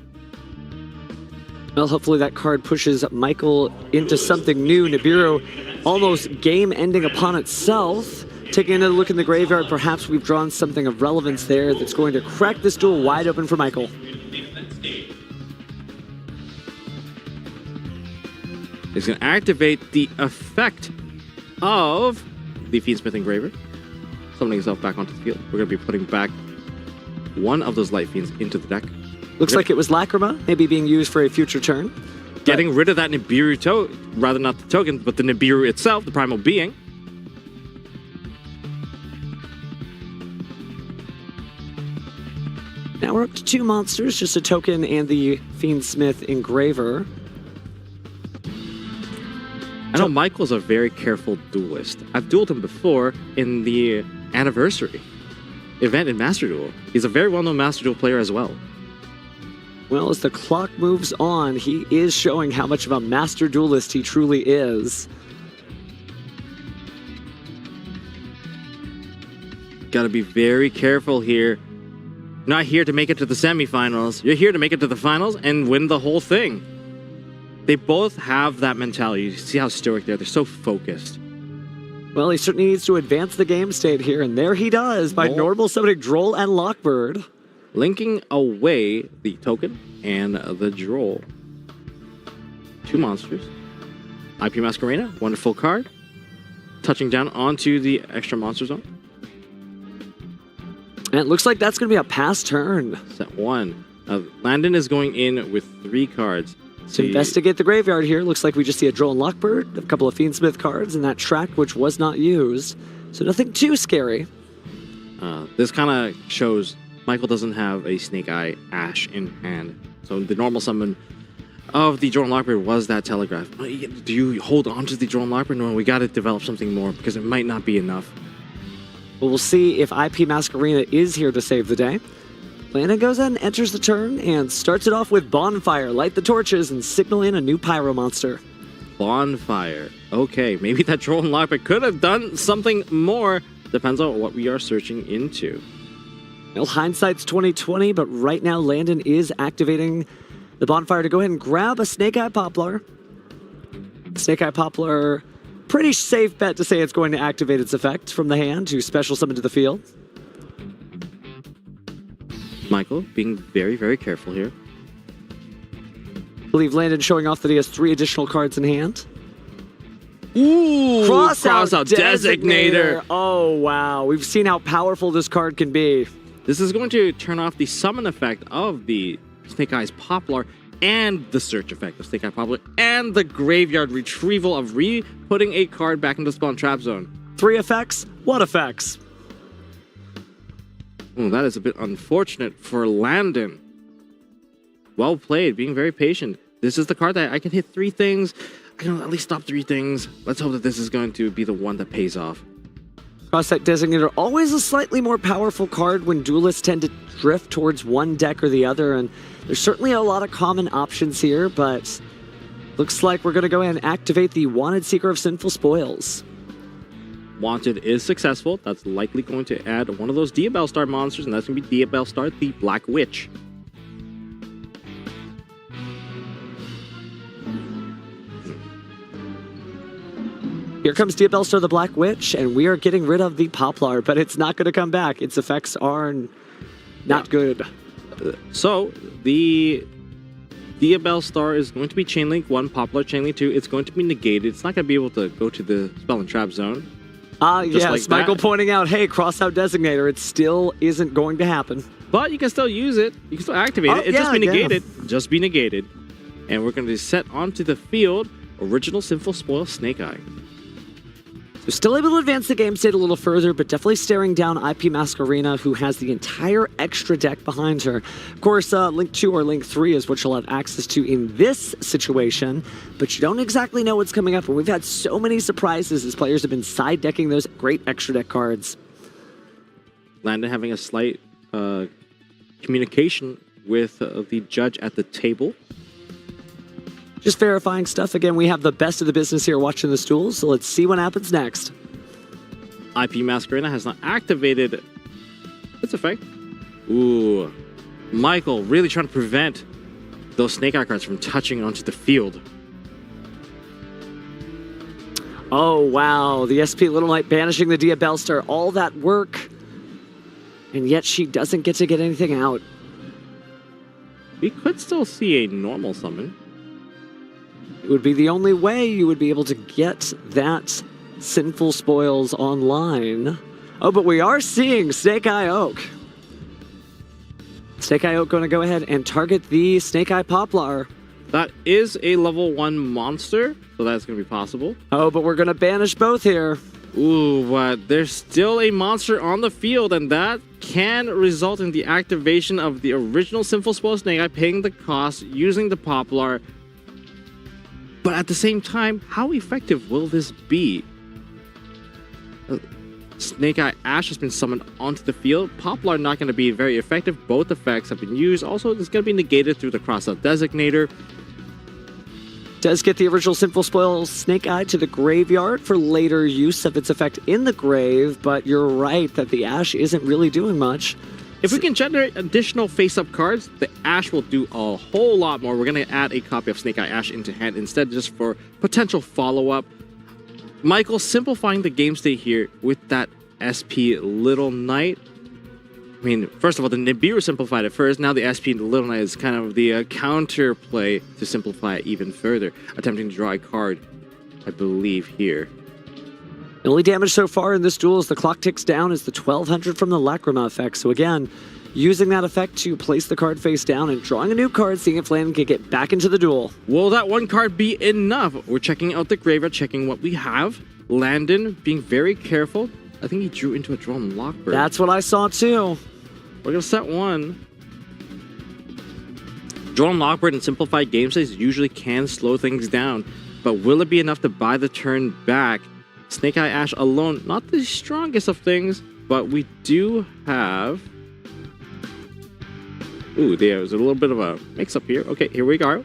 Well, hopefully that card pushes Michael into something new. Nibiru almost game-ending upon itself. Taking another look in the graveyard, perhaps we've drawn something of relevance there that's going to crack this duel wide open for Michael. He's going to activate the effect of the Fiendsmith Engraver, summoning himself back onto the field. We're going to be putting back one of those Light Fiends into the deck. Looks like it was Lacrima, maybe being used for a future turn. Getting rid of that Nibiru rather not the token, but the Nibiru itself, the primal being. Now we're up to 2 monsters, just a token and the Fiendsmith Engraver. I know Michael's a very careful duelist. I've dueled him before in the anniversary event in Master Duel. He's a very well-known Master Duel player as well. Well, as the clock moves on, he is showing how much of a master duelist he truly is. Gotta be very careful here. Not here to make it to the semifinals. You're here to make it to the finals and win the whole thing. They both have that mentality. You see how stoic they are. They're so focused. Well, he certainly needs to advance the game state here, and there he does by normal summoning Droll and Lockbird. Linking away the token and the Droll. 2 monsters. IP Masquerena, wonderful card. Touching down onto the extra monster zone. And it looks like that's going to be a pass turn. Set 1. Landon is going in with 3 cards. To investigate the graveyard here, looks like we just see a Droll and Lockbird, a couple of Fiendsmith cards, and that track which was not used. So nothing too scary. This kind of shows Michael doesn't have a Snake Eye Ash in hand. So the normal summon of the Droll and Lockbird was that Telegraph. Do you hold on to the Droll and Lockbird? No, we got to develop something more because it might not be enough. Well, we'll see if IP Masquerena is here to save the day. Landon goes in, enters the turn, and starts it off with Bonfire. Light the torches and signal in a new Pyro monster. Bonfire. Okay, maybe that Droll and Lockbird could have done something more. Depends on what we are searching into. Well, hindsight's 2020, but right now Landon is activating the Bonfire to go ahead and grab a Snake Eye Poplar. Snake Eye Poplar, pretty safe bet to say it's going to activate its effect from the hand to special summon to the field. Michael being very, very careful here. I believe Landon showing off that he has 3 additional cards in hand. Ooh, Crossout Designator. Oh, wow. We've seen how powerful this card can be. This is going to turn off the summon effect of the Snake Eye's Poplar and the search effect of Snake Eye Poplar and the graveyard retrieval of re-putting a card back into the spawn trap zone. 3 effects? What effects? Oh, that is a bit unfortunate for Landon. Well played, being very patient. This is the card that I can hit 3 things. I can at least stop 3 things. Let's hope that this is going to be the one that pays off. Crossout Designator, always a slightly more powerful card when duelists tend to drift towards one deck or the other, and there's certainly a lot of common options here, but looks like we're going to go ahead and activate the Wanted Seeker of Sinful Spoils. Wanted is successful. That's likely going to add one of those Diabell Star monsters, and that's going to be Diabell Star, the Black Witch. Here comes Diabell Star the Black Witch, and we are getting rid of the Poplar, but it's not going to come back. Its effects are not good. So, the Diabell Star is going to be Chainlink 1, Poplar Chainlink 2. It's going to be negated. It's not going to be able to go to the Spell and Trap zone. Yes, like Michael that. pointing out, hey, cross out Designator. It still isn't going to happen. But you can still use it. You can still activate it. It's just be negated. Just be negated. And we're going to set onto the field Original Sinful Spoil Snake Eye. They're still able to advance the game state a little further, but definitely staring down IP Masquerena, who has the entire extra deck behind her. Of course, Link 2 or Link 3 is what you'll have access to in this situation, but you don't exactly know what's coming up, and we've had so many surprises as players have been side decking those great extra deck cards. Landon having a slight communication with the judge at the table. Just verifying stuff. Again, we have the best of the business here watching the stools, so let's see what happens next. IP Masquerena has not activated its effect. Ooh. Michael really trying to prevent those Snake Eye cards from touching onto the field. Oh, wow. The SP Little Knight banishing the Diabell Star. All that work, and yet she doesn't get to get anything out. We could still see a normal summon. It would be the only way you would be able to get that Sinful Spoils online. Oh, but we are seeing Snake Eye Oak. Snake Eye Oak going to go ahead and target the Snake Eye Poplar. That is a level 1 monster, so that's going to be possible. Oh, but we're going to banish both here. Ooh, but there's still a monster on the field, and that can result in the activation of the original Sinful Spoil Snake Eye, paying the cost, using the Poplar. But at the same time, how effective will this be? Snake Eye Ash has been summoned onto the field. Poplar not going to be very effective. Both effects have been used. Also, it's going to be negated through the Crossout Designator. Does get the original Sinful Spoil Snake Eye to the graveyard for later use of its effect in the grave, but you're right that the Ash isn't really doing much. If we can generate additional face-up cards, the Ash will do a whole lot more. We're going to add a copy of Snake Eye Ash into hand instead, just for potential follow-up. Michael simplifying the game state here with that SP Little Knight. I mean, first of all, the Nibiru simplified it first. Now the SP Little Knight is kind of the counter play to simplify it even further, attempting to draw a card, I believe, here. The only damage so far in this duel as the clock ticks down is the 1200 from the Lacrima effect. So again, using that effect to place the card face down and drawing a new card, seeing if Landon can get back into the duel. Will that one card be enough? We're checking out the graveyard, checking what we have. Landon being very careful. I think he drew into a Dueling Lockbird. That's what I saw too. We're going to set one. Dueling Lockbird and simplified game states usually can slow things down, but will it be enough to buy the turn back? Snake Eye Ash alone, not the strongest of things, but we do have... Ooh, there's a little bit of a mix-up here. Okay, here we go.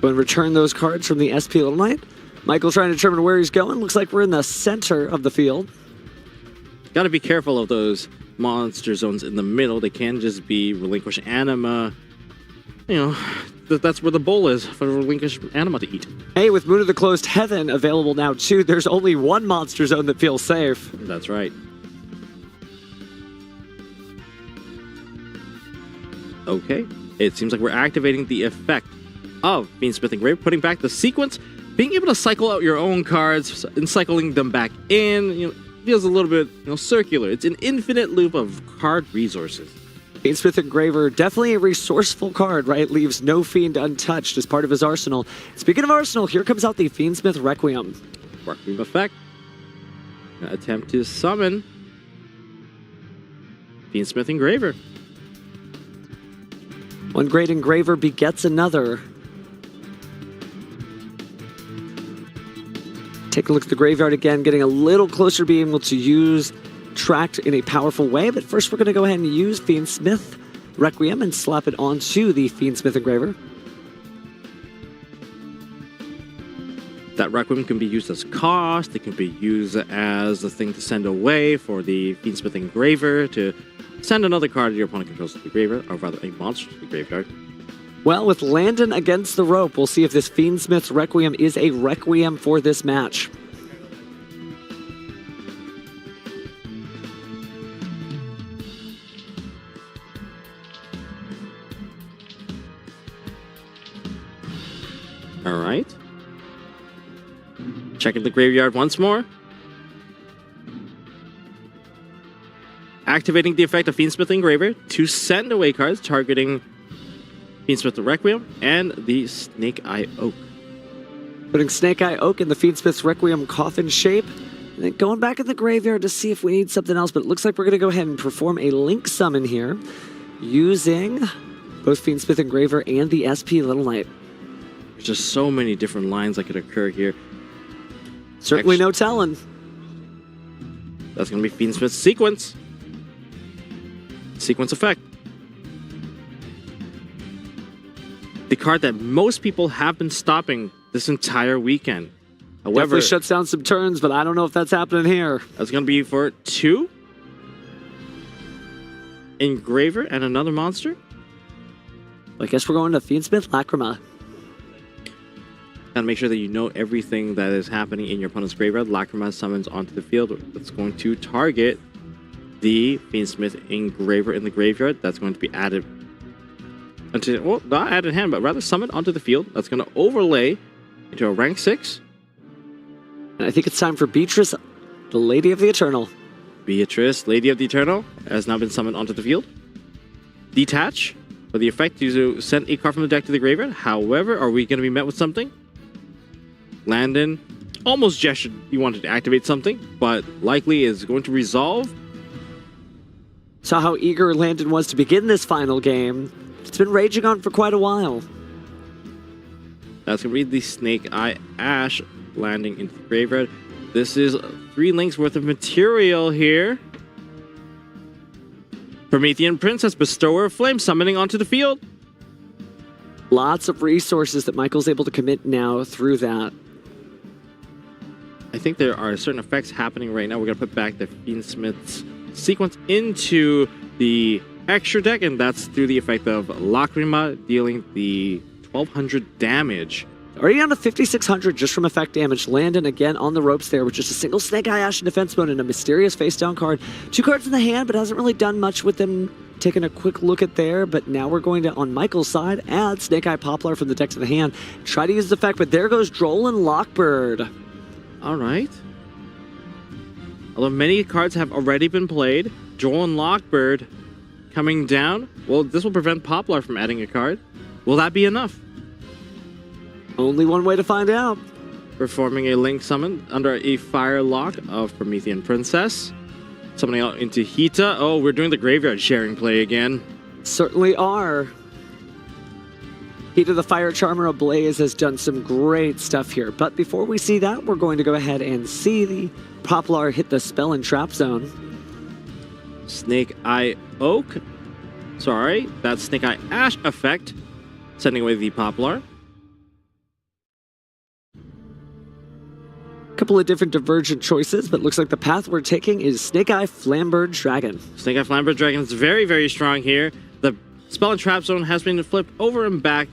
But return those cards from the SP Little Knight. Michael trying to determine where he's going. Looks like we're in the center of the field. Got to be careful of those monster zones in the middle. They can just be Relinquish Anima. You know, that's where the bowl is for Relinquish Anima to eat. Hey, with Moon of the Closed Heaven available now too, there's only one monster zone that feels safe. That's right. Okay, it seems like we're activating the effect of Fiendsmith Engrave, putting back the sequence, being able to cycle out your own cards and cycling them back in, you know, feels a little bit, you know, circular. It's an infinite loop of card resources. Fiendsmith Engraver, definitely a resourceful card, right? Leaves no fiend untouched as part of his arsenal. Speaking of arsenal, here comes out the Fiendsmith Requiem. Requiem effect. Gonna attempt to summon Fiendsmith Engraver. One great engraver begets another. Take a look at the graveyard again, getting a little closer to being able to use Tract in a powerful way, but first we're going to go ahead and use Fiendsmith Requiem and slap it onto the Fiendsmith Engraver. That Requiem can be used as cost. It can be used as the thing to send away for the Fiendsmith Engraver to send another card your opponent controls to the graveyard, or rather a monster to the graveyard. Well, with Landon against the rope, we'll see if this Fiendsmith's Requiem is a Requiem for this match. All right. Checking the graveyard once more. Activating the effect of Fiendsmith Engraver to send away cards targeting Fiendsmith the Requiem and the Snake Eye Oak. Putting Snake Eye Oak in the Fiendsmith's Requiem coffin shape, and then going back in the graveyard to see if we need something else, but it looks like we're going to go ahead and perform a Link Summon here using both Fiendsmith Engraver and the SP Little Knight. There's just so many different lines that could occur here. Certainly no telling. That's going to be Fiendsmith's Sequence. Sequence effect. The card that most people have been stopping this entire weekend. However, Definitely shuts down some turns, but I don't know if that's happening here. That's going to be for 2 Engraver and another monster. I guess we're going to Fiendsmith Lacrima. Gotta make sure that you know everything that is happening in your opponent's graveyard. Lacrima summons onto the field. That's going to target the Fiendsmith Engraver in the graveyard. That's going to be added until, well, not added hand, but rather summoned onto the field. That's going to overlay into a rank 6. And I think it's time for Beatrice, the Lady of the Eternal. Beatrice, Lady of the Eternal, has now been summoned onto the field. Detach. For the effect, you send a card from the deck to the graveyard. However, are we going to be met with something? Landon almost gestured he wanted to activate something, but likely is going to resolve. Saw how eager Landon was to begin this final game. It's been raging on for quite a while. That's going to be the Snake Eye Ash landing into the graveyard. This is 3 links worth of material here. Promethean Princess, Bestower of Flame, summoning onto the field. Lots of resources that Michael's able to commit now through that. I think there are certain effects happening right now. We're going to put back the Fiendsmith's Sequence into the extra deck, and that's through the effect of Lacrima, dealing the 1200 damage. Already down to 5,600 just from effect damage. Landon again on the ropes there with just a single Snake Eye Ash in defense mode and a mysterious face down card. 2 cards in the hand, but hasn't really done much with them. Taking a quick look at there, but now we're going to, on Michael's side, add Snake Eye Poplar from the deck to the hand. Try to use the effect, but there goes Droll and Lockbird. All right. Although many cards have already been played, Droll and Lockbird coming down. Well, this will prevent Poplar from adding a card. Will that be enough? Only one way to find out. Performing a Link Summon under a Fire Lock of Promethean Princess. Summoning out into Hita. Oh, we're doing the graveyard sharing play again. Certainly are. Hita the Fire Charmer Ablaze has done some great stuff here. But before we see that, we're going to go ahead and see the Poplar hit the Spell and Trap Zone. Snake Eye Oak. Sorry, that's Snake Eye Ash effect. Sending away the Poplar. Couple of different divergent choices, but looks like the path we're taking is Snake Eye Flambird Dragon. Snake Eye Flambird Dragon is very, very strong here. The Spell and Trap Zone has been flipped over and back,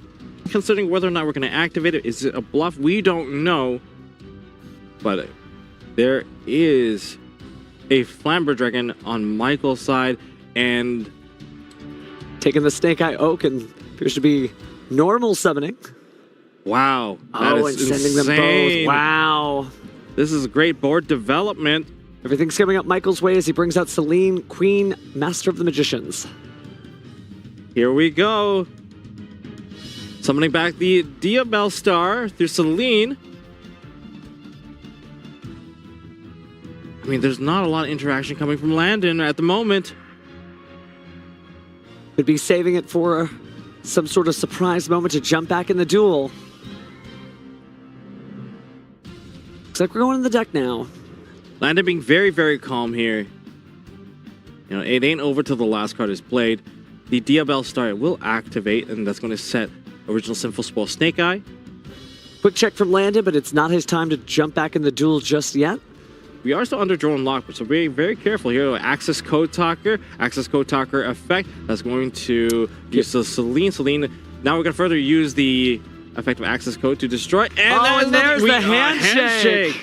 considering whether or not we're going to activate it. Is it a bluff? We don't know. But there is a Flambird Dragon on Michael's side, and taking the Snake Eye Oak and appears to be normal summoning. Wow. Oh, and sending them both. Wow. This is great board development. Everything's coming up Michael's way as he brings out Celine, Queen, Master of the Magicians. Here we go. Summoning back the Diabell Star through Celine. I mean, there's not a lot of interaction coming from Landon at the moment. Could be saving it for some sort of surprise moment to jump back in the duel. Looks like we're going in the deck now. Landon being very, very calm here. You know, it ain't over till the last card is played. The Diabell Star will activate, and that's going to set original Sinful Spoil Snake Eye. Quick check from Landon, but it's not his time to jump back in the duel just yet. We are still under drone lock, so be very careful here. Access Code Talker effect. That's going to use the Celine. Now we're going to further use the effective access code to destroy. And there's the handshake.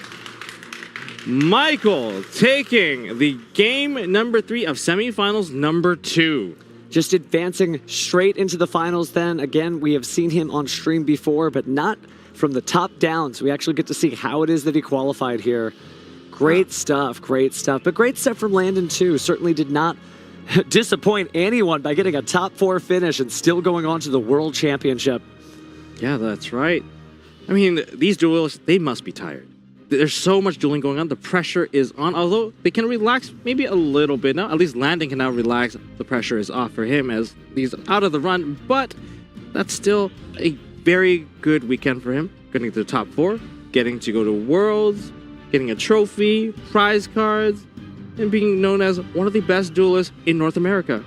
Michael taking the game number 3 of semifinals number 2. Just advancing straight into the finals then. Again, we have seen him on stream before, but not from the top down. So we actually get to see how it is that he qualified here. Great stuff. But great stuff from Landon too. Certainly did not disappoint anyone by getting a top 4 finish and still going on to the World Championship. Yeah, that's right. I mean, these duelists, they must be tired. There's so much dueling going on. The pressure is on, although they can relax maybe a little bit now. At least Landon can now relax. The pressure is off for him as he's out of the run, but that's still a very good weekend for him. Getting to the top 4, getting to go to Worlds, getting a trophy, prize cards, and being known as one of the best duelists in North America.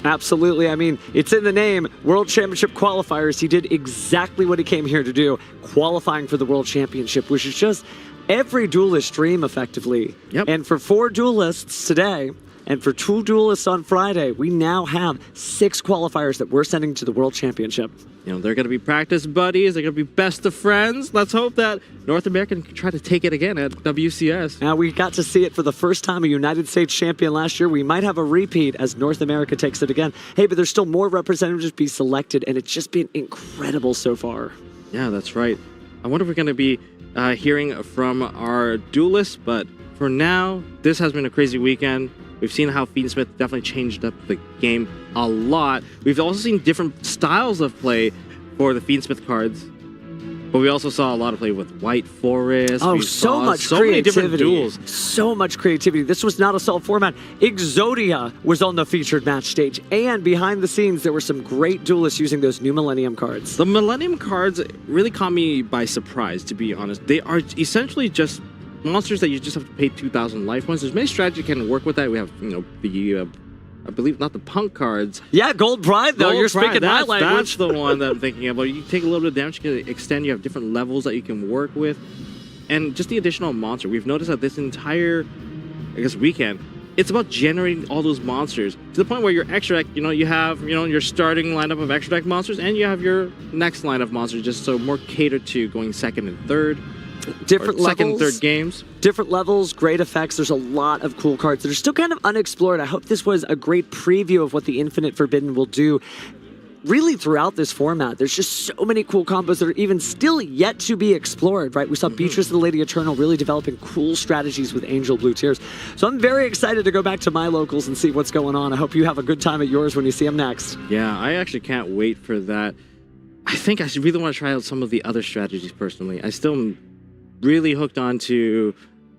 Absolutely. I mean, it's in the name, World Championship qualifiers. He did exactly what he came here to do, qualifying for the World Championship, which is just every duelist dream, effectively. Yep. And for 4 duelists today, and for 2 duelists on Friday, we now have 6 qualifiers that we're sending to the World Championship. You know, they're going to be practice buddies. They're going to be best of friends. Let's hope that North America can try to take it again at WCS. Now, we got to see it for the first time, a United States champion last year. We might have a repeat as North America takes it again. Hey, but there's still more representatives to be selected, and it's just been incredible so far. Yeah, that's right. I wonder if we're going to be hearing from our duelists, but for now, this has been a crazy weekend. We've seen how Fiendsmith definitely changed up the game a lot. We've also seen different styles of play for the Fiendsmith cards. But we also saw a lot of play with White Forest. Oh, so many different duels. So much creativity. This was not a solid format. Exodia was on the featured match stage. And behind the scenes, there were some great duelists using those new Millennium cards. The Millennium cards really caught me by surprise, to be honest. They are essentially just monsters that you just have to pay 2,000 life points. There's many strategies can work with that. We have, you know, the I believe not the punk cards. Yeah, Gold Pride though. You're speaking my language. That's the one that I'm thinking about. You take a little bit of damage, you can extend. You have different levels that you can work with, and just the additional monster. We've noticed that this entire, I guess, weekend, it's about generating all those monsters to the point where your extra deck, you know, you have, you know, your starting lineup of extra deck monsters, and you have your next line of monsters, just so more catered to going second and third. Different levels, second and third games. Different levels, great effects. There's a lot of cool cards that are still kind of unexplored. I hope this was a great preview of what the Infinite Forbidden will do really throughout this format. There's just so many cool combos that are even still yet to be explored, right? We saw Beatrice the Lady Eternal really developing cool strategies with Angel Blue Tears. So I'm very excited to go back to my locals and see what's going on. I hope you have a good time at yours when you see them next. Yeah, I actually can't wait for that. I think I really want to try out some of the other strategies personally. I still am really hooked on to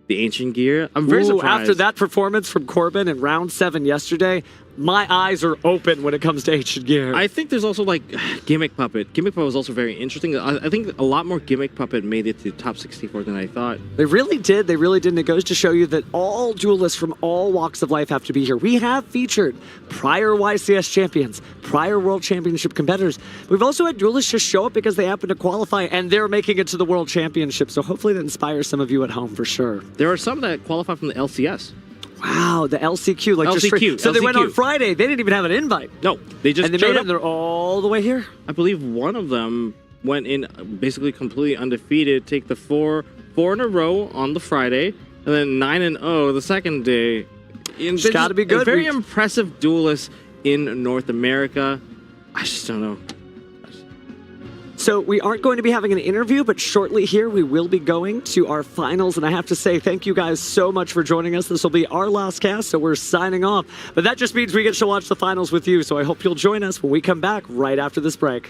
the Ancient Gear. I'm very surprised. After that performance from Corbin in round 7 yesterday, my eyes are open when it comes to Ancient Gear. I think there's also like Gimmick Puppet. Gimmick Puppet was also very interesting. I think a lot more Gimmick Puppet made it to top 64 than I thought. They really did. They really did. And it goes to show you that all duelists from all walks of life have to be here. We have featured prior YCS champions, prior World Championship competitors. We've also had duelists just show up because they happen to qualify and they're making it to the World Championship. So hopefully that inspires some of you at home for sure. There are some that qualify from the LCS. Wow, the LCQ. Like LCQ. So they went on Friday. They didn't even have an invite. No, they just and they made it and they're all the way here. I believe one of them went in basically completely undefeated, take the four in a row on the Friday, and then 9-0 the second day. It's got to be good. Very impressive duelists in North America. I just don't know. So we aren't going to be having an interview, but shortly here we will be going to our finals. And I have to say thank you guys so much for joining us. This will be our last cast, so we're signing off. But that just means we get to watch the finals with you. So I hope you'll join us when we come back right after this break.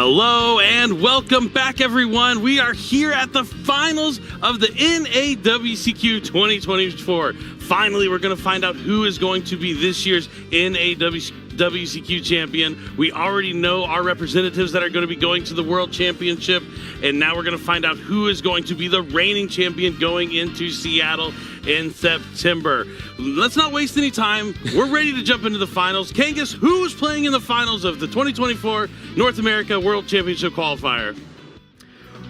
Hello and welcome back, everyone. We are here at the finals of the NAWCQ 2024. Finally, we're going to find out who is going to be this year's NAWCQ champion. We already know our representatives that are going to be going to the World Championship, and now we're going to find out who is going to be the reigning champion going into Seattle in September. Let's not waste any time. We're ready to jump into the finals. Kangas, who's playing in the finals of the 2024 North America World Championship qualifier?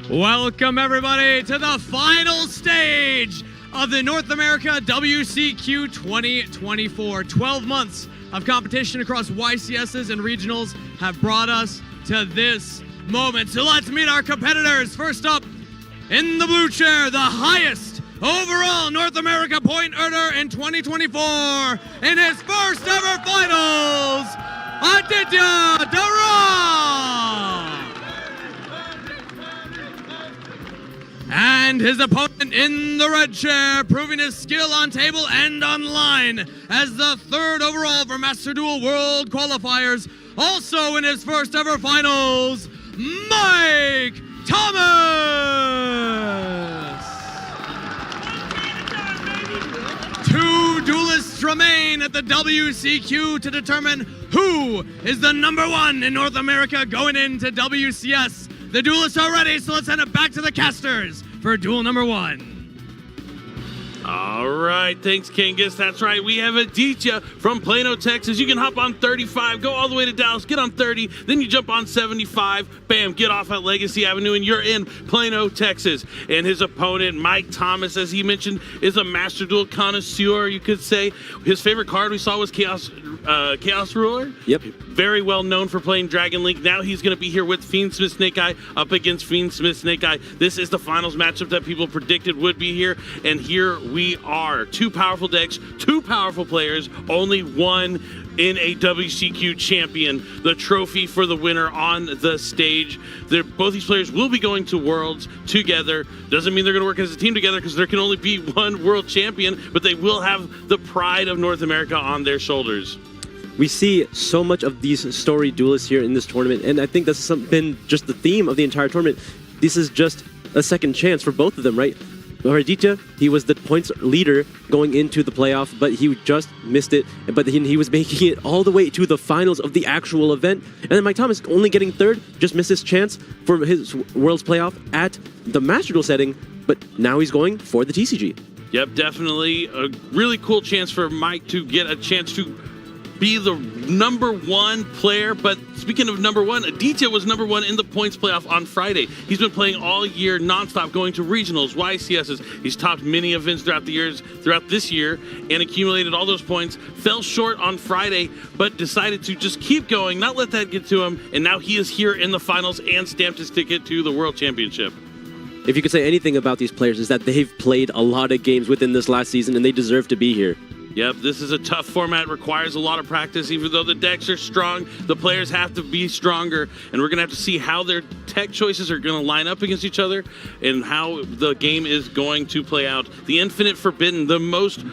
Welcome, everybody, to the final stage of the North America WCQ 2024. 12 months of competition across YCSs and regionals have brought us to this moment. So let's meet our competitors. First up, in the blue chair, the highest overall North America point earner in 2024 in his first ever finals, Aditya Dara. And his opponent in the red chair, proving his skill on table and online as the 3rd overall for Master Duel World Qualifiers. Also in his first ever finals, Mike Thomas! Two duelists remain at the WCQ to determine who is the #1 in North America going into WCS. The duelists are ready, so let's send it back to the casters for duel #1. All right, thanks, Kangas. That's right, we have Aditya from Plano, Texas. You can hop on 35, go all the way to Dallas, get on 30, then you jump on 75, bam, get off at Legacy Avenue, and you're in Plano, Texas. And his opponent, Mike Thomas, as he mentioned, is a Master Duel connoisseur, you could say. His favorite card we saw was Chaos Ruler. Yep. Very well known for playing Dragon Link. Now he's going to be here with Fiendsmith Snake Eye up against Fiendsmith Snake Eye. This is the finals matchup that people predicted would be here, and here we are. Two powerful decks, two powerful players, only one NAWCQ Champion, the trophy for the winner on the stage. Both these players will be going to Worlds together. Doesn't mean they're going to work as a team together because there can only be one World Champion, but they will have the pride of North America on their shoulders. We see so much of these story duelists here in this tournament, and I think that's been just the theme of the entire tournament. This is just a second chance for both of them, right? Aditya, he was the points leader going into the playoff, but he just missed it. But he was making it all the way to the finals of the actual event. And then Mike Thomas, only getting 3rd, just missed his chance for his Worlds playoff at the Master Duel setting, but now he's going for the TCG. Yep, definitely a really cool chance for Mike to get a chance to be the #1 player. But speaking of #1, Aditya was #1 in the points playoff on Friday. He's been playing all year nonstop, going to regionals, YCSs. He's topped many events throughout this year and accumulated all those points. Fell short on Friday, but decided to just keep going, not let that get to him. And now he is here in the finals and stamped his ticket to the World Championship. If you could say anything about these players, is that they've played a lot of games within this last season, and they deserve to be here. Yep, this is a tough format, requires a lot of practice. Even though the decks are strong, the players have to be stronger, and we're going to have to see how their tech choices are going to line up against each other and how the game is going to play out. The Infinite Forbidden, the most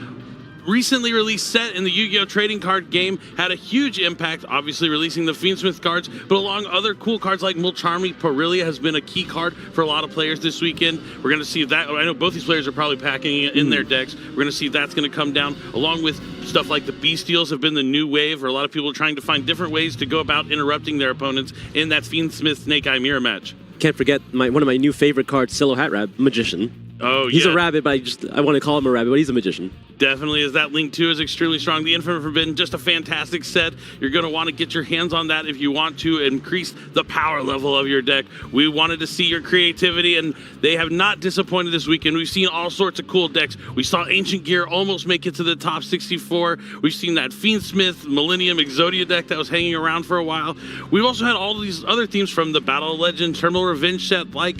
recently released set in the Yu-Gi-Oh! Trading card game, had a huge impact, obviously releasing the Fiendsmith cards, but along other cool cards like Mulcharmy, Perilia has been a key card for a lot of players this weekend. We're going to see if that, I know both these players are probably packing it in their decks. We're going to see if that's going to come down, along with stuff like the Bestials have been the new wave, or a lot of people are trying to find different ways to go about interrupting their opponents in that Fiendsmith Snake Eye mirror match. Can't forget one of my new favorite cards, Silo Hat Rab, Magician. Oh, he's yeah. a rabbit, but I want to call him a rabbit, but he's a magician. Definitely is. That Link 2 is extremely strong. The Infinite Forbidden, just a fantastic set. You're going to want to get your hands on that if you want to increase the power level of your deck. We wanted to see your creativity, and they have not disappointed this weekend. We've seen all sorts of cool decks. We saw Ancient Gear almost make it to the top 64. We've seen that Fiendsmith Millennium Exodia deck that was hanging around for a while. We've also had all these other themes from the Battle of Legend, Terminal Revenge set, like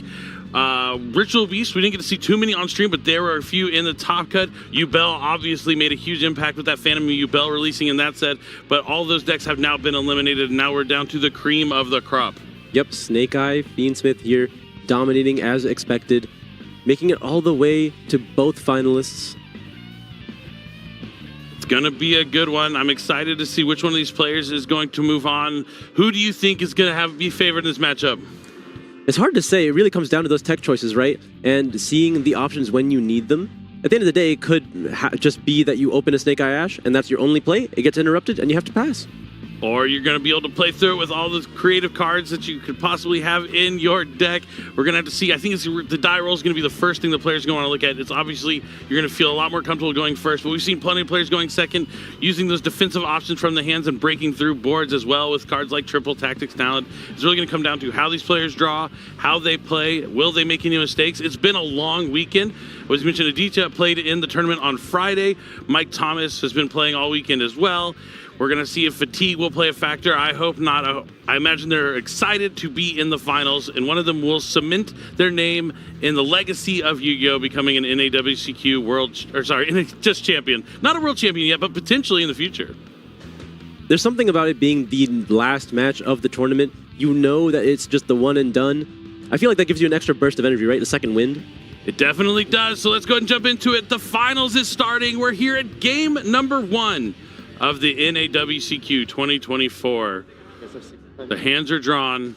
Ritual Beast. We didn't get to see too many on stream, but there were a few in the top cut. Yubel obviously made a huge impact with that Phantom Yubel releasing in that set, but all those decks have now been eliminated, and now we're down to the cream of the crop. Yep, Snake Eye, Fiendsmith here, dominating as expected, making it all the way to both finalists. It's going to be a good one. I'm excited to see which one of these players is going to move on. Who do you think is going to be favored in this matchup? It's hard to say. It really comes down to those tech choices, right? And seeing the options when you need them. At the end of the day, it could just be that you open a Snake Eye Ash, and that's your only play. It gets interrupted, and you have to pass. Or you're going to be able to play through it with all the creative cards that you could possibly have in your deck. We're going to have to see. I think the die roll is going to be the first thing the players are going to want to look at. It's obviously, you're going to feel a lot more comfortable going first, but we've seen plenty of players going second, using those defensive options from the hands and breaking through boards as well with cards like Triple Tactics Talent. It's really going to come down to how these players draw, how they play, will they make any mistakes. It's been a long weekend. As mentioned, Aditya played in the tournament on Friday. Mike Thomas has been playing all weekend as well. We're going to see if fatigue will play a factor. I hope not. I imagine they're excited to be in the finals, and one of them will cement their name in the legacy of Yu-Gi-Oh! Becoming an NAWCQ just champion. Not a world champion yet, but potentially in the future. There's something about it being the last match of the tournament. You know that it's just the one and done. I feel like that gives you an extra burst of energy, right? The second wind. It definitely does. So let's go ahead and jump into it. The finals is starting. We're here at game number 1 of the NAWCQ 2024. The hands are drawn.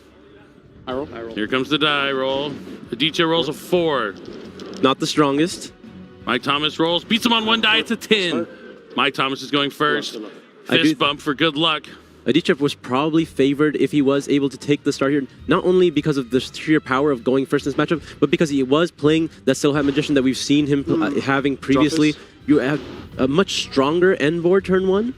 I roll. Here comes the die roll. Aditya rolls a 4. Not the strongest. Mike Thomas rolls, beats him on 1 die. It's a 10. Mike Thomas is going first. Fist bump for good luck. Aditya was probably favored if he was able to take the start here, not only because of the sheer power of going first in this matchup, but because he was playing that Silhouette Magician that we've seen him having previously. You have a much stronger end board turn 1.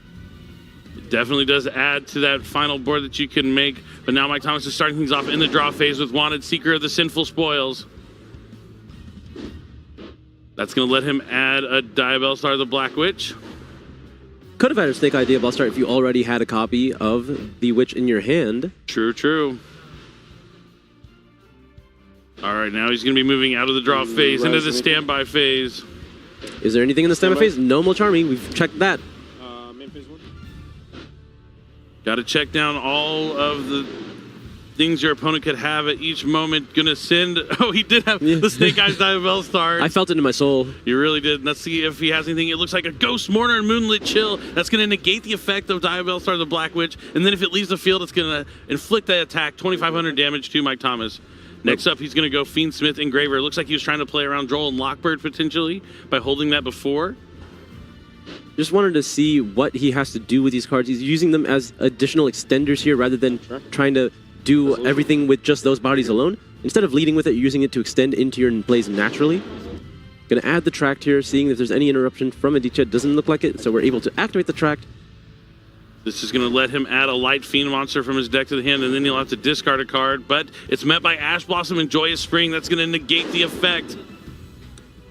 It definitely does add to that final board that you can make, but now Mike Thomas is starting things off in the draw phase with Wanted Seeker of the Sinful Spoils. That's going to let him add a Diabell Star, the Black Witch. Could have had a Snake Eye Diabell Star if you already had a copy of the Witch in your hand. True, true. All right, now he's going to be moving out of the draw phase into the standby phase. Is there anything in the standby phase? No Molcharmi. We've checked that. Main phase 1. Got to check down all of the things your opponent could have at each moment. Gonna send. Oh, he did have the Snake Eyes Diabell Star. I felt it in my soul. You really did. Let's see if he has anything. It looks like a Ghost Mourner and Moonlit Chill. That's gonna negate the effect of Diabell Star, the Black Witch. And then if it leaves the field, it's gonna inflict that attack, 2,500 damage to Mike Thomas. Next up, he's gonna go Fiendsmith Engraver. It looks like he was trying to play around Droll and Lockbird potentially by holding that before. Just wanted to see what he has to do with these cards. He's using them as additional extenders here rather than trying to do everything with just those bodies alone. Instead of leading with it, you're using it to extend into your plays naturally. Gonna add the tract here, seeing if there's any interruption from Aditya. Doesn't look like it, so we're able to activate the tract. This is going to let him add a Light Fiend monster from his deck to the hand, and then he'll have to discard a card, but it's met by Ash Blossom and Joyous Spring. That's going to negate the effect.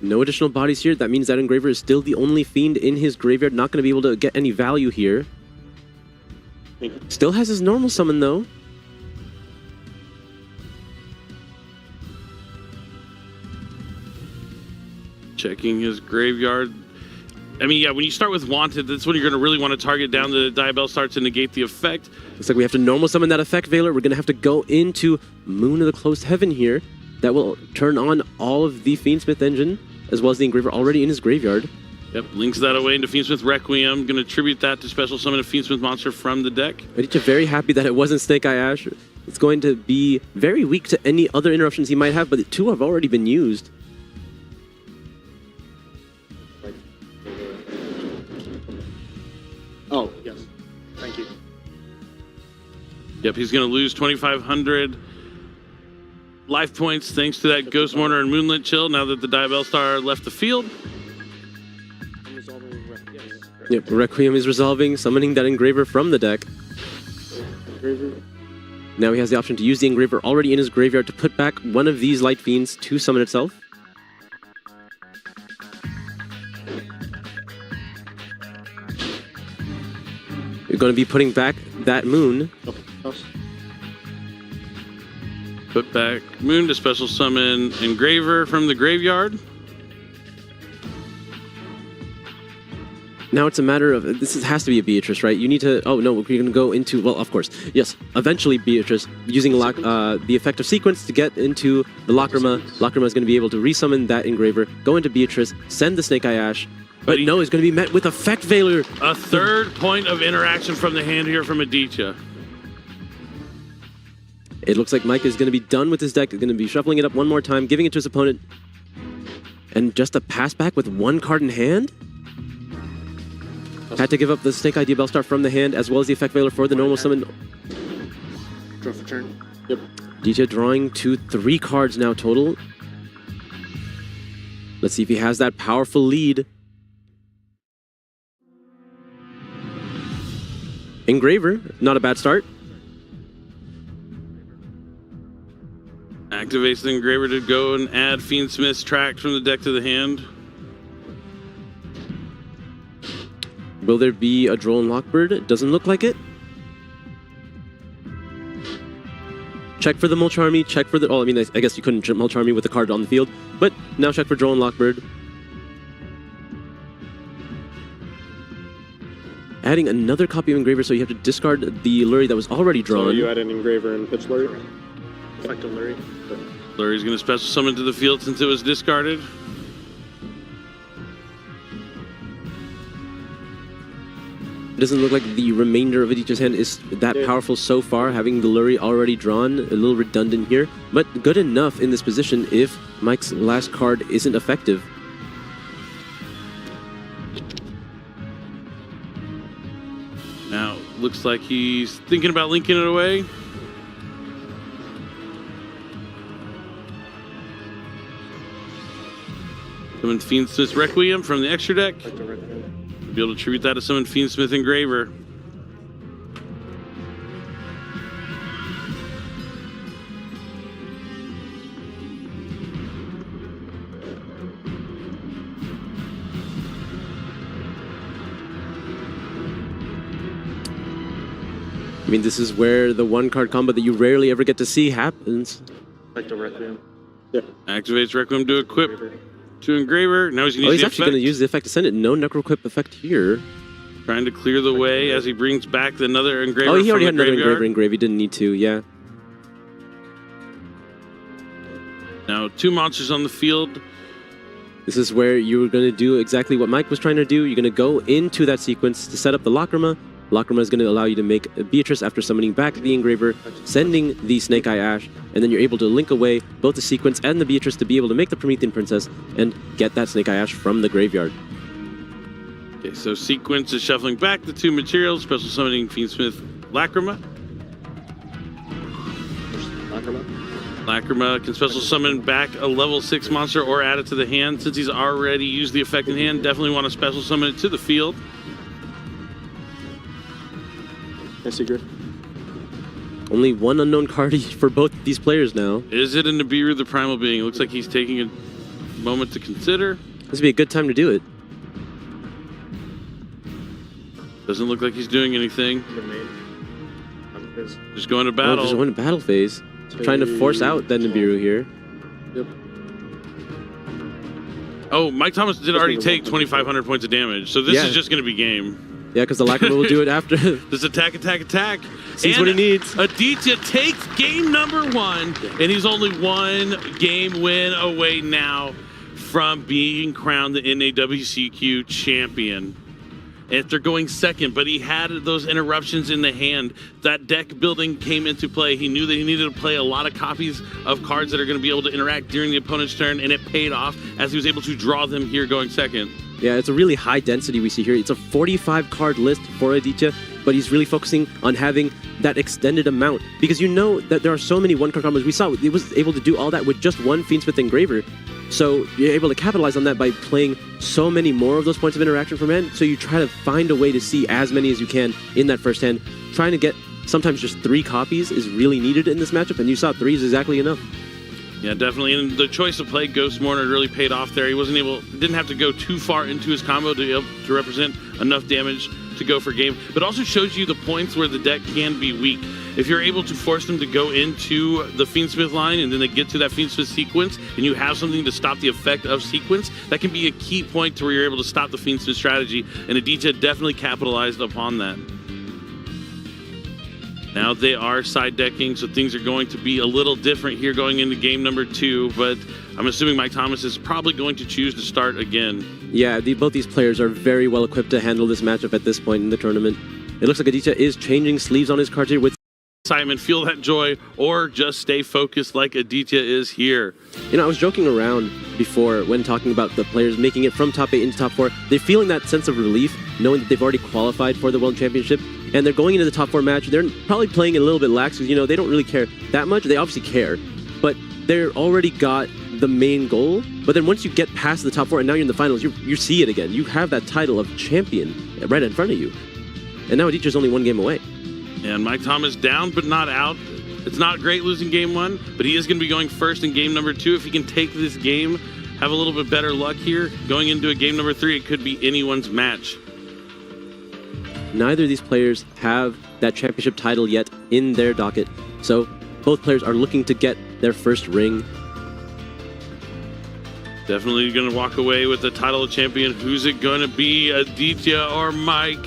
No additional bodies here. That means that Engraver is still the only Fiend in his graveyard. Not going to be able to get any value here. Still has his normal summon, though. Checking his graveyard. I mean, yeah, when you start with Wanted, that's when you're going to really want to target down the Diabell Star to negate the effect. Looks like we have to normal summon that effect Veiler. We're going to have to go into Moon of the Closed Heaven here. That will turn on all of the Fiendsmith engine, as well as the Engraver already in his graveyard. Yep, links that away into Fiendsmith Requiem. Going to tribute that to special summon a Fiendsmith monster from the deck. Aditya very happy that it wasn't Snake Eye Ash. It's going to be very weak to any other interruptions he might have, but the two have already been used. Oh, yes. Thank you. Yep, he's going to lose 2,500 life points thanks to that Ghost Mourner and Moonlit Chill now that the Diabell Star left the field. Yep, Requiem is resolving, summoning that Engraver from the deck. Now he has the option to use the Engraver already in his graveyard to put back one of these Light Fiends to summon itself. You're going to be putting back that Moon. Put back Moon to special summon Engraver from the graveyard. Now it's a matter of, has to be a Beatrice, right? You need to, oh no, we're going to go into, well, of course, yes, eventually Beatrice, using the effect of Sequence to get into the Lacrima. Lacrima is going to be able to resummon that Engraver, go into Beatrice, send the Snake Eye Ash, but no, it's going to be met with Effect Veiler. A third point of interaction from the hand here from Aditya. It looks like Mike is going to be done with his deck. He's going to be shuffling it up one more time, giving it to his opponent. And just a pass back with one card in hand? Had to give up the Snake Eye Diabell Star from the hand, as well as the Effect Veiler for the normal summon. Draw for turn. Yep. DJ drawing to 3 cards now total. Let's see if he has that powerful lead. Engraver, not a bad start. Activates the Engraver to go and add Fiendsmith's tract from the deck to the hand. Will there be a Droll and Lockbird? It doesn't look like it. Check for the Molcharmi, check for the... Oh, I mean, I guess you couldn't Molcharmi with the card on the field, but now check for Droll and Lockbird. Adding another copy of Engraver, so you have to discard the Lurie that was already drawn. So you add an Engraver and pitch Lurie? Effective Lurie? Flurry's going to special summon to the field since it was discarded. It doesn't look like the remainder of Aditya's hand is that powerful so far, having the Lurry already drawn. A little redundant here, but good enough in this position if Mike's last card isn't effective. Now, looks like he's thinking about linking it away. Summon Fiendsmith's Requiem from the extra deck. Be able to attribute that to summon Fiendsmith Engraver. I mean, this is where the one card combo that you rarely ever get to see happens. Like the Requiem. Activates Requiem to equip to Engraver. Now he's going to use he's the actually going to use the effect to send it. No Necroquip effect here. Trying to clear the way as he brings back another Engraver. Oh, he already from had the another graveyard. Engraver. He didn't need to, yeah. Now, 2 monsters on the field. This is where you're going to do exactly what Mike was trying to do. You're going to go into that sequence to set up the Lacrima. Lacrima is going to allow you to make a Beatrice after summoning back the Engraver, sending the Snake Eye Ash, and then you're able to link away both the sequence and the Beatrice to be able to make the Promethean Princess and get that Snake Eye Ash from the graveyard. Okay, so sequence is shuffling back the 2 materials, special summoning Fiendsmith Lacrima. Lacrima can special summon back a level 6 monster or add it to the hand. Since he's already used the effect in hand, definitely want to special summon it to the field. Only one unknown card for both these players now. Is it a Nibiru, the Primal Being? It looks like he's taking a moment to consider. This would be a good time to do it. Doesn't look like he's doing anything. Just going to battle. Just going to battle phase. Trying to force out that Nibiru here. Oh, Mike Thomas did already take 2,500 points of damage, so this is just going to be game. Yeah, because the Lacrima will do it after. This attack. Sees what he needs. Aditya takes game number 1, and he's only 1 game win away now from being crowned the NAWCQ champion. After going second, but he had those interruptions in the hand. That deck building came into play. He knew that he needed to play a lot of copies of cards that are going to be able to interact during the opponent's turn, and it paid off as he was able to draw them here going second. Yeah, it's a really high density we see here. It's a 45 card list for Aditya, but he's really focusing on having that extended amount because you know that there are so many one card combos. We saw he was able to do all that with just one Fiendsmith Engraver. So you're able to capitalize on that by playing so many more of those points of interaction from hand. So you try to find a way to see as many as you can in that first hand. Trying to get sometimes just 3 copies is really needed in this matchup, and you saw 3 is exactly enough. Yeah, definitely. And the choice to play Ghost Mourner really paid off there. He didn't have to go too far into his combo to represent enough damage to go for game. But also shows you the points where the deck can be weak. If you're able to force them to go into the Fiendsmith line and then they get to that Fiendsmith sequence and you have something to stop the effect of sequence, that can be a key point to where you're able to stop the Fiendsmith strategy. And Aditya definitely capitalized upon that. Now they are side decking, so things are going to be a little different here going into game number 2, but I'm assuming Mike Thomas is probably going to choose to start again. Yeah, both these players are very well equipped to handle this matchup at this point in the tournament. It looks like Aditya is changing sleeves on his cards here with excitement, feel that joy, or just stay focused like Aditya is here. You know, I was joking around before when talking about the players making it from top 8 into top 4. They're feeling that sense of relief, knowing that they've already qualified for the World Championship, and they're going into the top 4 match. They're probably playing a little bit lax because, you know, they don't really care that much. They obviously care, but they're already got the main goal. But then once you get past the top 4 and now you're in the finals, you see it again. You have that title of champion right in front of you. And now Aditya's only 1 game away. And Mike Thomas down but not out. It's not great losing game 1, but he is going to be going first in game number 2. If he can take this game, have a little bit better luck here, going into a game number 3, it could be anyone's match. Neither of these players have that championship title yet in their docket, so both players are looking to get their first ring. Definitely going to walk away with the title of champion. Who's it going to be, Aditya or Mike?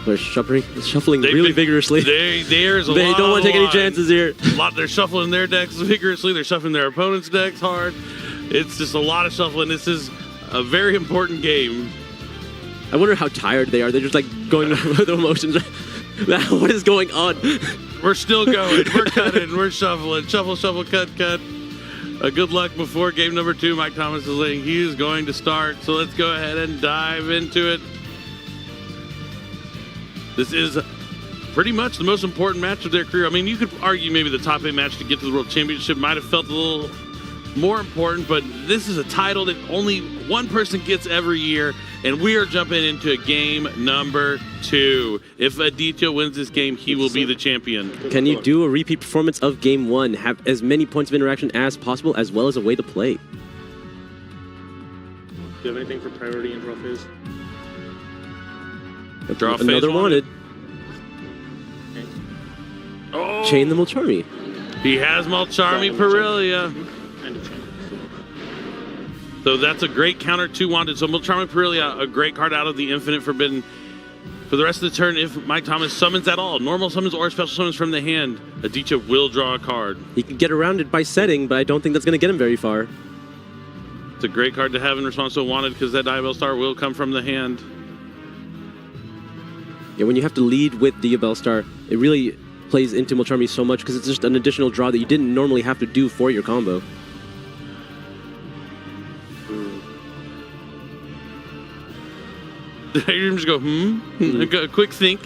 They're shuffling really vigorously. There's a They lot don't want to take any line. chances here. They're shuffling their decks vigorously. They're shuffling their opponent's decks hard. It's just a lot of shuffling. This is a very important game. I wonder how tired they are. They're just like going with the emotions. What is going on? We're still going. We're cutting. We're shuffling. Shuffle, shuffle, cut, cut. Good luck before game number 2. Mike Thomas is saying he is going to start. So let's go ahead and dive into it. This is pretty much the most important match of their career. I mean, you could argue maybe the top 8 match to get to the World Championship might have felt a little more important, but this is a title that only one person gets every year, and we are jumping into game number 2. If Aditya wins this game, he will be the champion. Can you do a repeat performance of game 1, have as many points of interaction as possible, as well as a way to play? Do you have anything for priority and draw phase? Draw phase Another wanted. Oh! Chain the Mulcharmy. He has Mulcharmy Perilia. So that's a great counter to wanted. So Mulcharmy Perilia, a great card out of the Infinite Forbidden. For the rest of the turn, if Mike Thomas summons at all, normal summons or special summons from the hand, Aditya will draw a card. He can get around it by setting, but I don't think that's going to get him very far. It's a great card to have in response to wanted because that Diabell Star will come from the hand. Yeah, when you have to lead with Diabell Star, it really plays into Mulcharmy so much because it's just an additional draw that you didn't normally have to do for your combo. You just go, A quick think.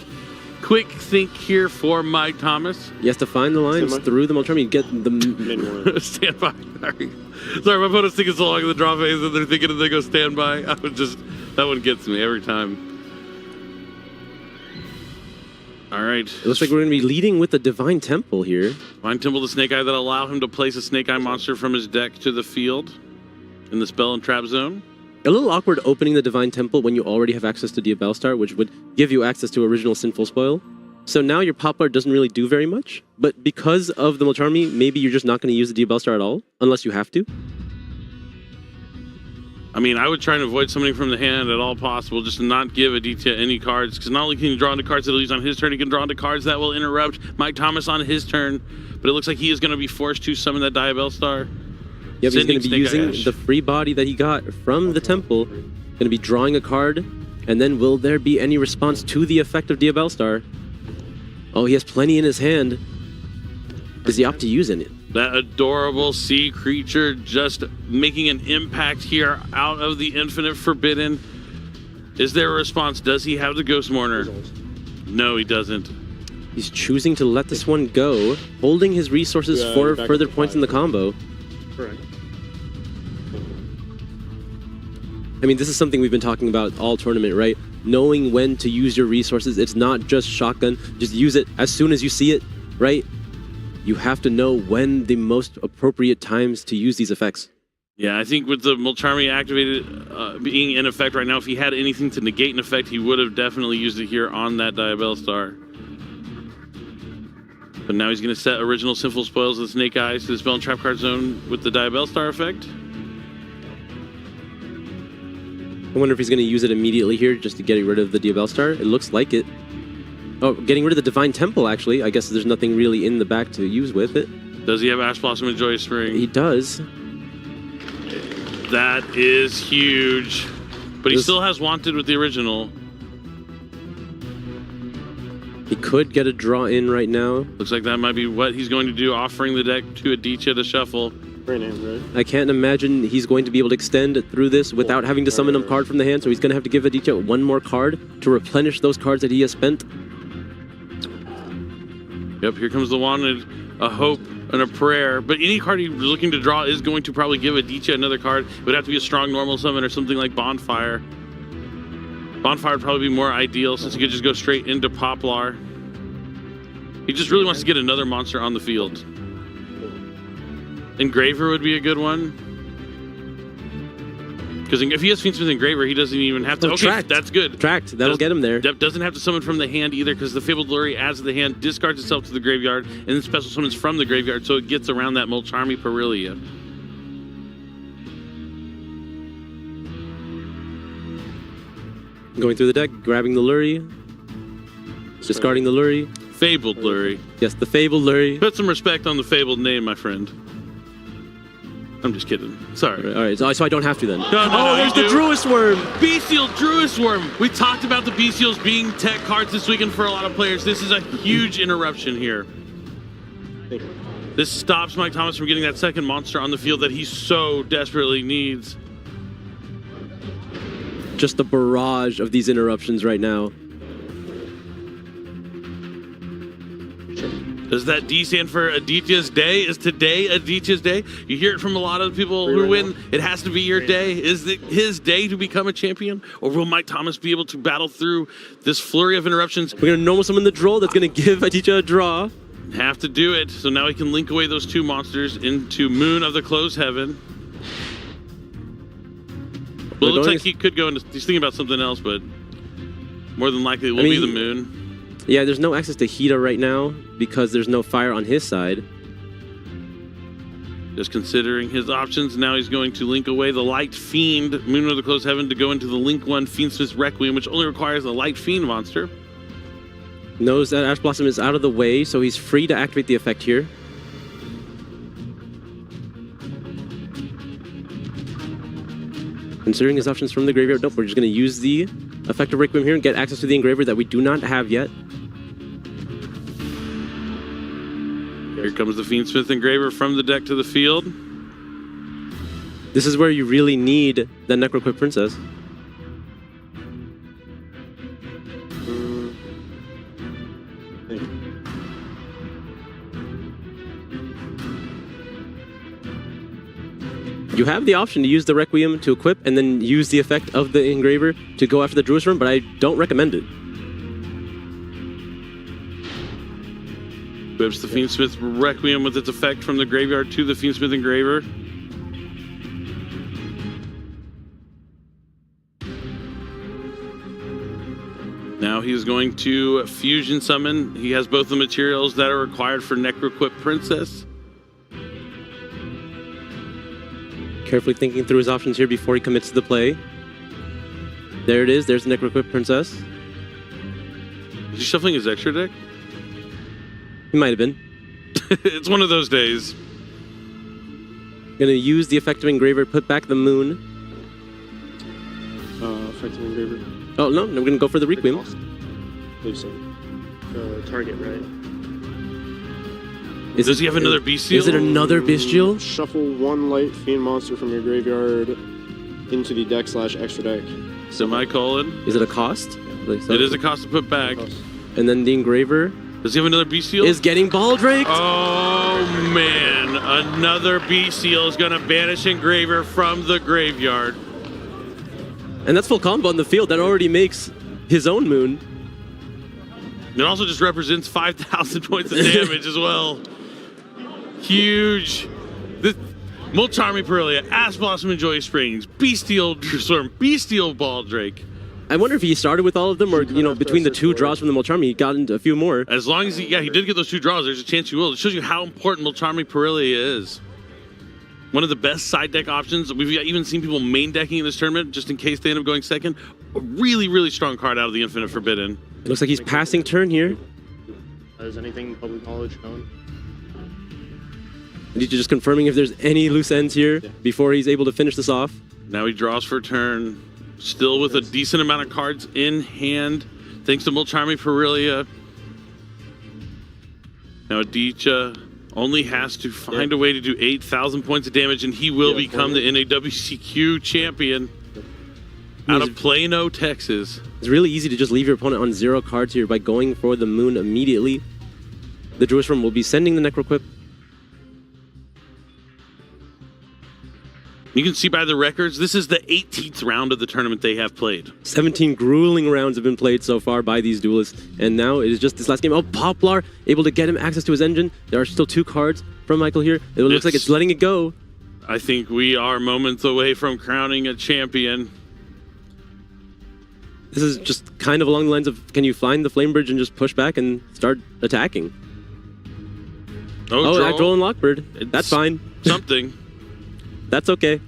Quick think here for Mike Thomas. You have to find the lines through the Mulcharmy and get the... Stand by. Sorry, my opponent's thinking so long in the draw phase and they're thinking they go stand by. That one gets me every time. All right. It looks like we're going to be leading with the Divine Temple here. Divine Temple, the Snake Eye that allow him to place a Snake Eye monster from his deck to the field in the spell and trap zone. A little awkward opening the Divine Temple when you already have access to Diabell Star, which would give you access to original Sinful Spoil. So now your pop art doesn't really do very much, but because of the Mulcharmy, maybe you're just not going to use the Diabell Star at all, unless you have to. I mean, I would try and avoid summoning from the hand at all possible, just to not give Aditya any cards, because not only can he draw into cards that he'll use on his turn, he can draw into cards that will interrupt Mike Thomas on his turn, but it looks like he is going to be forced to summon that Diabell Star. Yeah, he's going to be using the free body that he got from the temple, going to be drawing a card, and then will there be any response to the effect of Diabell Star? Oh, he has plenty in his hand. Does he opt to use it? That adorable sea creature just making an impact here out of the Infinite Forbidden. Is there a response? Does he have the Ghost Mourner? No, he doesn't. He's choosing to let this one go, holding his resources for further points in the combo. Correct. I mean, this is something we've been talking about all tournament, right? Knowing when to use your resources. It's not just shotgun. Just use it as soon as you see it, right? You have to know when the most appropriate times to use these effects. Yeah, I think with the Mulcharmy activated being in effect right now, if he had anything to negate an effect, he would have definitely used it here on that Diabell Star. But now he's going to set original Sinful Spoils of the Snake Eyes to the Spell and Trap card zone with the Diabell Star effect. I wonder if he's going to use it immediately here just to get rid of the Diabell Star. It looks like it. Oh, getting rid of the Divine Temple, actually. I guess there's nothing really in the back to use with it. Does he have Ash Blossom and Joyous Spring? He does. That is huge. But he still has Wanted with the original. He could get a draw in right now. Looks like that might be what he's going to do, offering the deck to Aditya to shuffle. I can't imagine he's going to be able to extend through this without having to summon a card from the hand, so he's going to have to give Aditya one more card to replenish those cards that he has spent. Yep, here comes the Wanted, a hope and a prayer. But any card he's looking to draw is going to probably give Aditya another card. It would have to be a strong normal summon or something like Bonfire. Bonfire would probably be more ideal since he could just go straight into Poplar. He just really wants to get another monster on the field. Engraver would be a good one. Because if he has Fiendsmith Engraver, he doesn't even have to... Okay, Tracked. That's good. Tracked. That'll get him there. Doesn't have to summon from the hand either, because the Fabled Lure adds to the hand, discards itself to the graveyard, and then special summons from the graveyard, so it gets around that Mulcharmy Perilia. Going through the deck, grabbing the Lure. Discarding the Lurie. Fabled Lurie. Yes, the Fabled Lurie. Put some respect on the fabled name, my friend. I'm just kidding. Sorry. All right, so I don't have to then. No, there's the Druist Worm. Bestial Druist Worm. We talked about the Bestials being tech cards this weekend for a lot of players. This is a huge interruption here. This stops Mike Thomas from getting that second monster on the field that he so desperately needs. Just a barrage of these interruptions right now. Does that D stand for Aditya's Day? Is today Aditya's Day? You hear it from a lot of people who win. It has to be your day. Is it his day to become a champion? Or will Mike Thomas be able to battle through this flurry of interruptions? We're going to normal summon the draw that's going to give Aditya a draw. Have to do it. So now he can link away those two monsters into Moon of the Closed Heaven. Well, it looks like he could go into... He's thinking about something else, but more than likely it will be the Moon. Yeah, there's no access to Hida right now because there's no fire on his side. Just considering his options, now he's going to link away the Light Fiend, Moon of the Closed Heaven, to go into the Link 1 Fiendsmith's Requiem, which only requires a Light Fiend monster. Knows that Ash Blossom is out of the way, so he's free to activate the effect here. Considering his options from the graveyard, nope, we're just going to use the effect of Requiem here and get access to the Engraver that we do not have yet. Here comes the Fiendsmith Engraver from the deck to the field. This is where you really need the Necroquip Princess. You have the option to use the Requiem to equip and then use the effect of the Engraver to go after the Druist Worm, but I don't recommend it. Whips the Fiendsmith Requiem with its effect from the graveyard to the Fiendsmith Engraver. Now he's going to Fusion Summon. He has both the materials that are required for Necroquip Princess. Carefully thinking through his options here before he commits to the play. There it is. There's the Necroquip Princess. Is he shuffling his extra deck? He might have been. It's one of those days. Gonna use the effective Engraver, put back the Moon. Effective Engraver. Oh, no, we're gonna go for the Requiem. Please so. Target, right? Does he have another Bestial? Is it another Bestial? Shuffle one Light Fiend monster from your graveyard into the deck / extra deck. Semicolon. Is it a cost? It is a cost to put back. And then the Engraver. Does he have another Bestial? Is getting Baldraked. Oh man, another Bestial is gonna banish Engraver from the graveyard. And that's full combo on the field. That already makes his own Moon. It also just represents 5,000 points of damage as well. Huge. This Molcharmi Perilia, Ash Blossom and Joy Springs, Bestial Storm, Bestial Baldrake. I wonder if he started with all of them, or between the two draws from the Molcharmi, he got into a few more. As long as he did get those two draws. There's a chance he will. It shows you how important Molcharmi Perilia is. One of the best side deck options. We've even seen people main decking in this tournament just in case they end up going second. A really, really strong card out of the Infinite Forbidden. It looks like he's passing turn here. Is anything public knowledge known? Just confirming if there's any loose ends here before he's able to finish this off. Now he draws for turn. Still with a decent amount of cards in hand, thanks to Molcharmi Perilia. Now Aditya only has to find a way to do 8,000 points of damage, and he will become the NAWCQ champion out of Plano, Texas. It's really easy to just leave your opponent on 0 cards here by going for the Moon immediately. The Druist Worm will be sending the Necroquip. You can see by the records, this is the 18th round of the tournament they have played. 17 grueling rounds have been played so far by these duelists, and now it is just this last game. Oh, Poplar able to get him access to his engine. There are still 2 cards from Michael here. It looks like it's letting it go. I think we are moments away from crowning a champion. This is just kind of along the lines of, can you find the Flame Bridge and just push back and start attacking? Oh, Droll and Lockbird. That's fine. Something. That's okay.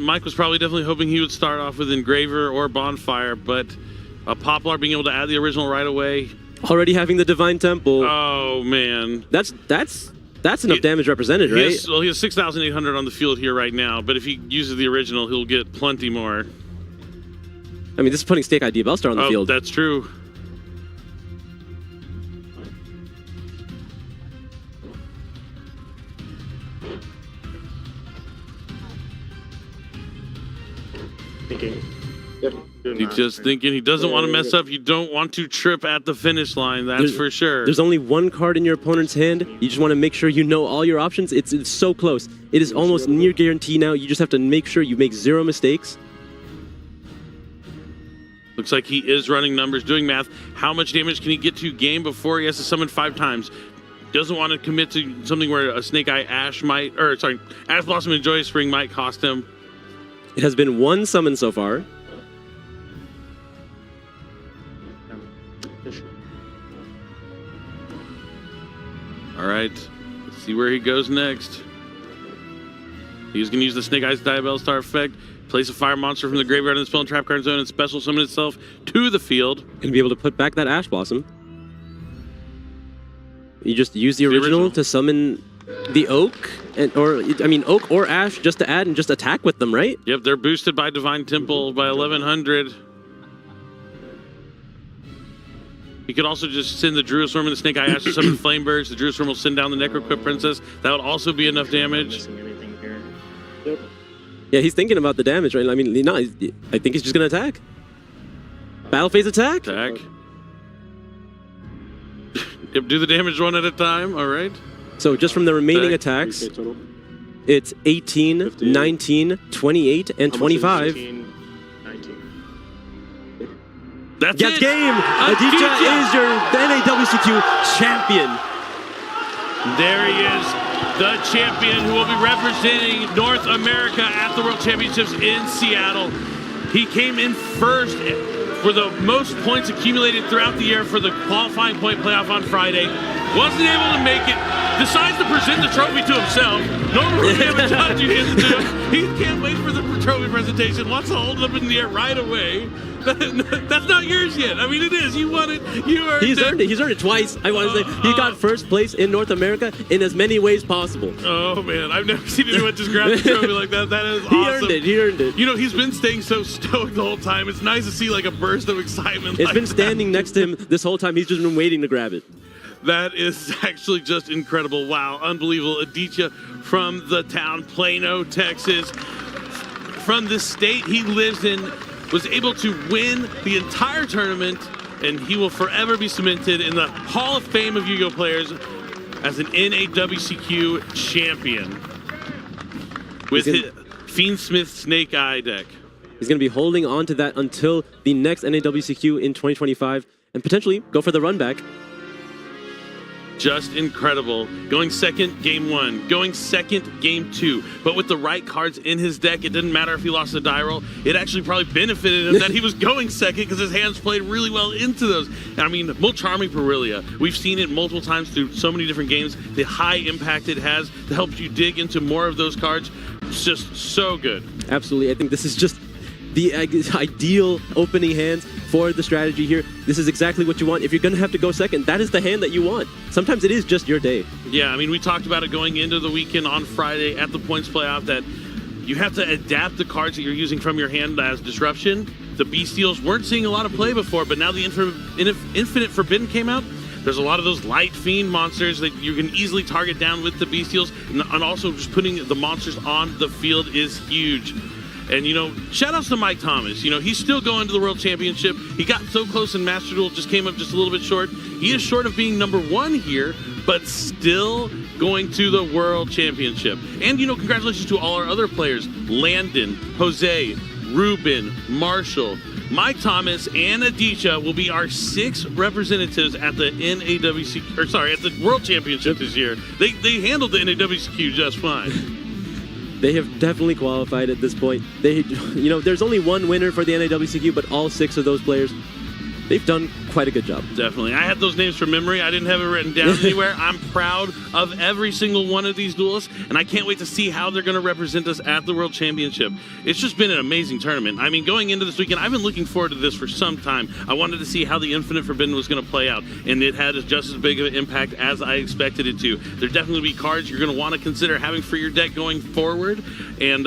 Mike was probably definitely hoping he would start off with Engraver or Bonfire, but Poplar being able to add the original right away. Already having the Divine Temple. Oh, man. That's enough damage represented, right? He has 6,800 on the field here right now, but if he uses the original, he'll get plenty more. I mean, this is putting Snake Eye Bellstar on the field. That's true. He's just thinking he doesn't want to mess up. You don't want to trip at the finish line, that's for sure. There's only one card in your opponent's hand. You just want to make sure you know all your options. It's so close. It is almost near guarantee now. You just have to make sure you make 0 mistakes. Looks like he is running numbers, doing math. How much damage can he get to game before he has to summon 5 times? Doesn't want to commit to something where a Snake Eye Ash might, or sorry, Ash Blossom and Joyous Spring might cost him. It has been 1 summon so far. All right, let's see where he goes next. He's going to use the Snake Eyes Diabell Star effect, place a fire monster from the graveyard in the spell and trap card zone, and special summon itself to the field. And be able to put back that Ash Blossom. You just use the original to summon the Oak, Oak or Ash just to add and just attack with them, right? Yep, they're boosted by Divine Temple by 1,100. He could also just send the Druid Swarm and the Snake Eye Ash to summon Flamebirds. The Druid Swarm will send down the Necroquip Princess. That would also be enough damage. Yeah, he's thinking about the damage, right? I mean, no, I think he's just going to attack. Battle phase attack. Yep, do the damage one at a time. All right. So just from the remaining attacks, it's 18, 15, 19, 28, and 25. 19. That's Yes, it. game! Aditya is your NAWCQ champion. There he is, the champion who will be representing North America at the World Championships in Seattle. He came in first for the most points accumulated throughout the year for the qualifying point playoff on Friday. Wasn't able to make it. Decides to present the trophy to himself. Normally we have a judge who hands it to him. He can't wait for the trophy presentation. Wants to hold it up in the air right away. That's not yours yet. I mean, it is. You won it. You earned it. He's earned it. He's earned it twice. I want to say he got first place in North America in as many ways possible. Oh man, I've never seen anyone just grab the trophy like that. That is awesome. He earned it. He earned it. You know, he's been staying so stoic the whole time. It's nice to see like a burst of excitement. It's like been standing next to him this whole time. He's just been waiting to grab it. That is actually just incredible. Wow, unbelievable. Aditya from the town Plano, Texas. From the state he lives in, was able to win the entire tournament, and he will forever be cemented in the Hall of Fame of Yu-Gi-Oh! Players as an NAWCQ champion with his Fiendsmith Snake Eye deck. He's going to be holding on to that until the next NAWCQ in 2025 and potentially go for the run back. Just incredible. Going second, game 1. Going second, game 2. But with the right cards in his deck, it didn't matter if he lost the die roll. It actually probably benefited him that he was going second because his hands played really well into those. And I mean, Mulcharming Perilia, we've seen it multiple times through so many different games. The high impact it has to help you dig into more of those cards. It's just so good. Absolutely. I think this is just the ideal opening hands for the strategy here. This is exactly what you want. If you're going to have to go second, that is the hand that you want. Sometimes it is just your day. Yeah, I mean, we talked about it going into the weekend on Friday at the points playoff that you have to adapt the cards that you're using from your hand as disruption. The Bestials weren't seeing a lot of play before, but now the Infinite Forbidden came out. There's a lot of those light fiend monsters that you can easily target down with the Bestials, and also just putting the monsters on the field is huge. And, you know, shout outs to Mike Thomas. You know, he's still going to the World Championship. He got so close in Master Duel, just came up just a little bit short. He is short of being #1 here, but still going to the World Championship. And, you know, congratulations to all our other players. Landon, Jose, Ruben, Marshall, Mike Thomas, and Aditya will be our 6 representatives at the at the World Championship this year. They handled the NAWCQ just fine. They have definitely qualified at this point. There's only one winner for the NAWCQ, but all 6 of those players, they've done quite a good job. Definitely. I had those names from memory. I didn't have it written down anywhere. I'm proud of every single one of these duelists, and I can't wait to see how they're going to represent us at the World Championship. It's just been an amazing tournament. I mean, going into this weekend, I've been looking forward to this for some time. I wanted to see how the Infinite Forbidden was going to play out, and it had just as big of an impact as I expected it to. There definitely be cards you're going to want to consider having for your deck going forward, and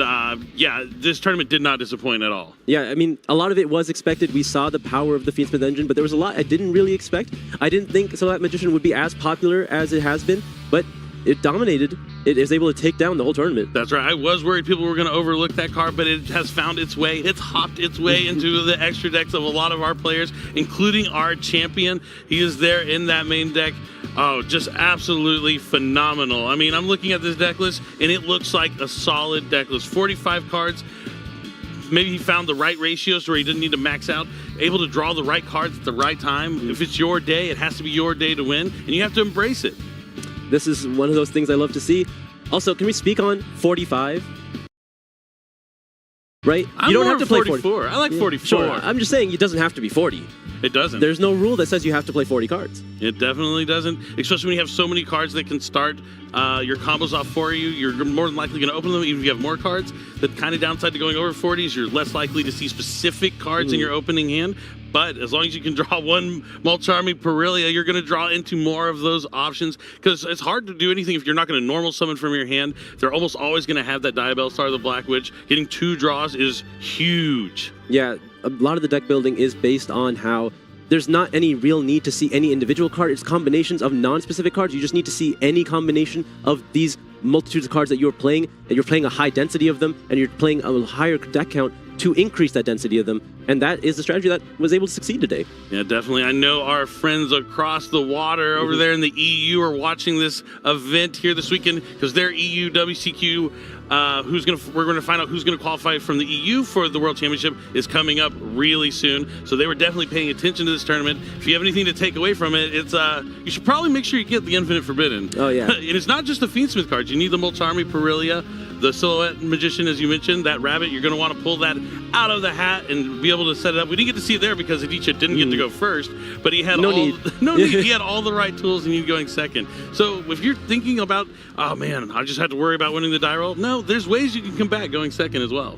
yeah, this tournament did not disappoint at all. Yeah, I mean, a lot of it was expected. We saw the power of the Fiendsmith engine, but there was a lot I didn't really expect. I didn't think Silhouette Magician would be as popular as it has been, but it dominated. It is able to take down the whole tournament. That's right. I was worried people were going to overlook that card, but it has found its way. It's hopped its way into the extra decks of a lot of our players, including our champion. He is there in that main deck. Oh, just absolutely phenomenal. I mean, I'm looking at this deck list, and it looks like a solid deck list. 45 cards. Maybe he found the right ratios where he didn't need to max out, able to draw the right cards at the right time. If it's your day, it has to be your day to win, and you have to embrace it. This is one of those things I love to see. Also, can we speak on 45? Right? I'm you don't more have to play 44. I like 44. Sure. I'm just saying it doesn't have to be 40. It doesn't. There's no rule that says you have to play 40 cards. It definitely doesn't, especially when you have so many cards that can start your combos off for you. You're more than likely going to open them even if you have more cards. The kind of downside to going over 40 is you're less likely to see specific cards in your opening hand. But as long as you can draw one Mulcharmy Perilia, you're going to draw into more of those options, because it's hard to do anything if you're not going to normal summon from your hand. They're almost always going to have that Diabell Star, the Black Witch. Getting 2 draws is huge. Yeah, a lot of the deck building is based on how there's not any real need to see any individual card. It's combinations of non-specific cards. You just need to see any combination of these multitudes of cards that you're playing, and you're playing a high density of them, and you're playing a higher deck count to increase that density of them. And that is the strategy that was able to succeed today. Yeah, definitely. I know our friends across the water over there in the EU are watching this event here this weekend, because their EU WCQ, we're going to find out who's going to qualify from the EU for the World Championship, is coming up really soon. So they were definitely paying attention to this tournament. If you have anything to take away from it, it's you should probably make sure you get the Infinite Forbidden. Oh, yeah. And it's not just the Fiendsmith cards. You need the Mulcharmy Perilia, the Silhouette Magician, as you mentioned, that rabbit. You're going to want to pull that out of the hat and be able to set it up. We didn't get to see it there because Aditya didn't get to go first, but he had No need. He had all the right tools, and he's going second. So if you're thinking about, oh man, I just had to worry about winning the die roll, no, there's ways you can come back going second as well.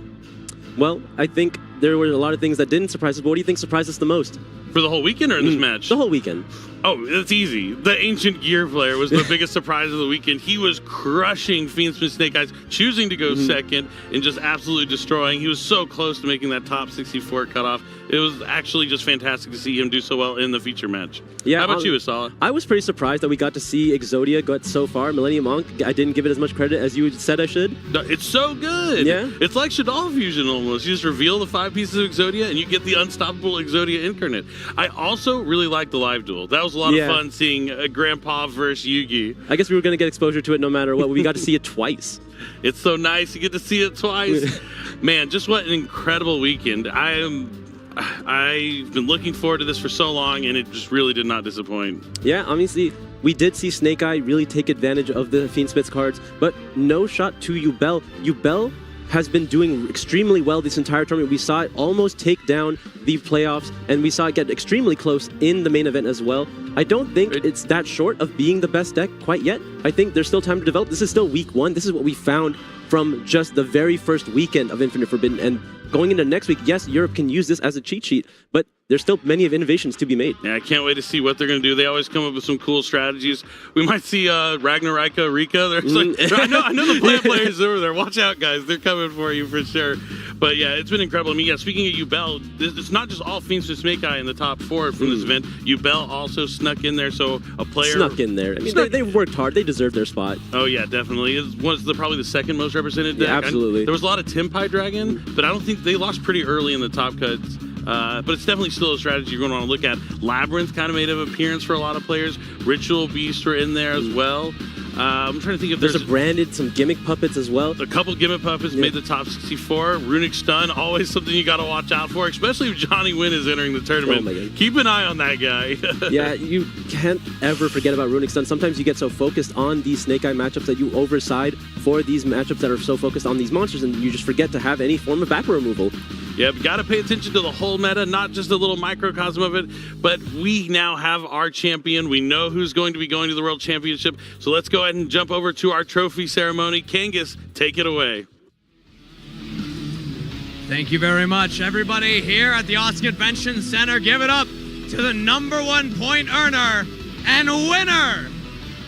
Well, I think there were a lot of things that didn't surprise us, but what do you think surprised us the most? For the whole weekend or in this match? The whole weekend. Oh, it's easy. The Ancient Gear player was the biggest surprise of the weekend. He was crushing Fiendsmith Snake Eyes, choosing to go second and just absolutely destroying. He was so close to making that top 64 cutoff. It was actually just fantastic to see him do so well in the feature match. Yeah, how about you, Asala? I was pretty surprised that we got to see Exodia get so far. Millennium Monk, I didn't give it as much credit as you said I should. No, it's so good. Yeah. It's like Shaddoll Fusion almost. You just reveal the 5 pieces of Exodia and you get the unstoppable Exodia Incarnate. I also really liked the live duel. That was a lot of fun seeing Grandpa versus Yugi. I guess we were going to get exposure to it no matter what. We got to see it twice. It's so nice. You get to see it twice. Man, just what an incredible weekend. I've been looking forward to this for so long, and it just really did not disappoint. Yeah, obviously, we did see Snake Eye really take advantage of the Fiendsmith's cards, but no shot to Yubel. Yubel has been doing extremely well this entire tournament. We saw it almost take down the playoffs, and we saw it get extremely close in the main event as well. I don't think it's that short of being the best deck quite yet. I think there's still time to develop. This is still week 1. This is what we found from just the very first weekend of Infinite Forbidden, and going into next week, yes, Europe can use this as a cheat sheet, but there's still many of innovations to be made. Yeah, I can't wait to see what they're going to do. They always come up with some cool strategies. We might see Ragnarika, Rika. There's I know the plant players over there. Watch out, guys. They're coming for you for sure. But yeah, it's been incredible. I mean, yeah, speaking of Yubel, it's not just all Fiendsmith Snake Eye in the top 4 from this event. Yubel also snuck in there, so a player... Snuck in there. I mean, they worked hard. They deserved their spot. Oh, yeah, definitely. It was probably the second most represented deck. Yeah, absolutely. There was a lot of Tempai Dragon, but I don't think they lost pretty early in the top cuts. But it's definitely still a strategy you're going to want to look at. Labyrinth kind of made an appearance for a lot of players. Ritual Beasts were in there as well. I'm trying to think if there's a branded, some gimmick puppets as well. A couple gimmick puppets made the top 64. Runic Stun, always something you got to watch out for, especially if Johnny Wynn is entering the tournament. Oh my God. Keep an eye on that guy. Yeah, you can't ever forget about Runic Stun. Sometimes you get so focused on these Snake Eye matchups that you overside for these matchups that are so focused on these monsters, and you just forget to have any form of back removal. Yep, got to pay attention to the whole meta, not just a little microcosm of it, but we now have our champion. We know who's going to be going to the World Championship, so let's go ahead and jump over to our trophy ceremony. Kangas, take it away. Thank you very much, everybody here at the Austin Convention Center. Give it up to the #1 point earner and winner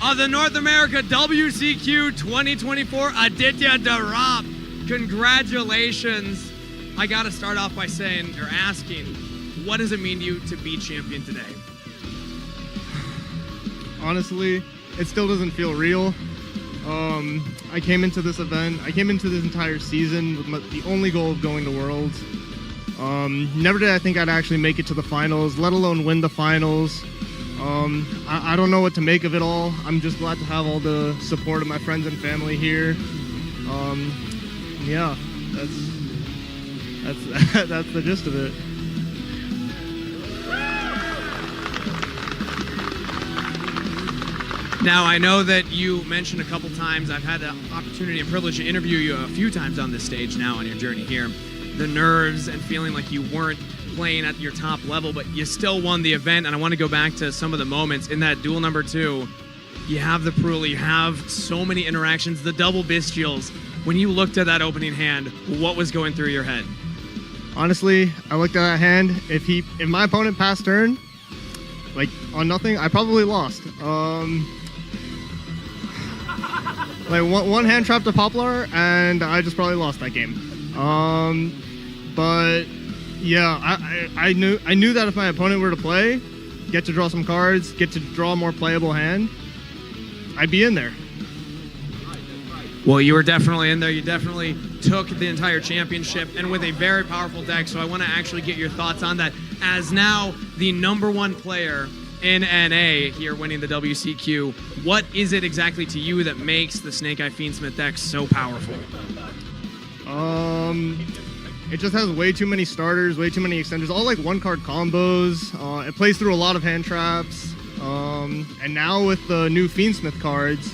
of the North America WCQ 2024, Aditya Darab. Congratulations. I gotta start off by saying, or asking, what does it mean to you to be champion today? Honestly, it still doesn't feel real. I came into this event, I came into this entire season with the only goal of going to Worlds. Never did I think I'd actually make it to the finals, let alone win the finals. I don't know what to make of it all. I'm just glad to have all the support of my friends and family here. Yeah, that's the gist of it. Now, I know that you mentioned a couple times, I've had the opportunity and privilege to interview you a few times on this stage now on your journey here. The nerves and feeling like you weren't playing at your top level, but you still won the event. And I want to go back to some of the moments in that duel number 2. You have the Peruli, you have so many interactions, the double Bestials. When you looked at that opening hand, what was going through your head? Honestly, I looked at that hand. If my opponent passed turn, like on nothing, I probably lost. Like one hand trapped a Poplar, and I just probably lost that game. But yeah, I knew that if my opponent were to play, get to draw some cards, get to draw a more playable hand, I'd be in there. Well, you were definitely in there. You definitely took the entire championship and with a very powerful deck. So I want to actually get your thoughts on that as now the #1 player in NA here winning the WCQ. What is it exactly to you that makes the Snake Eye Fiendsmith deck so powerful? It just has way too many starters, way too many extenders, all like one-card combos. It plays through a lot of hand traps. And now with the new Fiendsmith cards,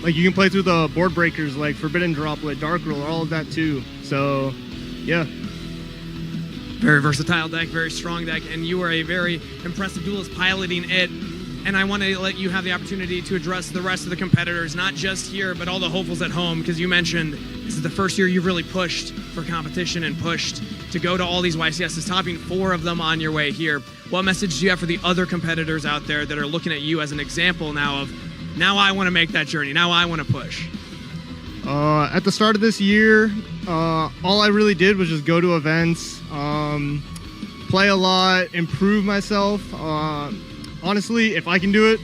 like you can play through the board breakers like Forbidden Droplet, Dark Roll, all of that too. So, yeah. Very versatile deck, very strong deck, and you are a very impressive duelist piloting it. And I want to let you have the opportunity to address the rest of the competitors, not just here, but all the hopefuls at home, because you mentioned this is the first year you've really pushed for competition and pushed to go to all these YCSs, topping 4 of them on your way here. What message do you have for the other competitors out there that are looking at you as an example now of, now I want to make that journey, now I want to push? At the start of this year, all I really did was just go to events, play a lot, improve myself. Honestly, if I can do it,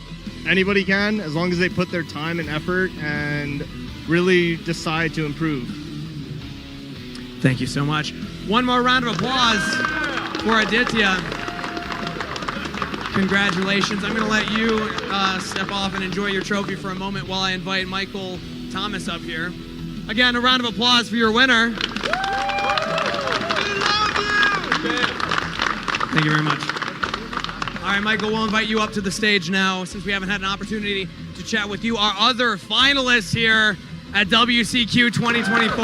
anybody can, as long as they put their time and effort and really decide to improve. Thank you so much. One more round of applause for Aditya. Congratulations. I'm going to let you step off and enjoy your trophy for a moment while I invite Michael Thomas up here. Again, a round of applause for your winner. Thank you very much. All right, Michael, we'll invite you up to the stage now since we haven't had an opportunity to chat with you. Our other finalists here at WCQ 2024.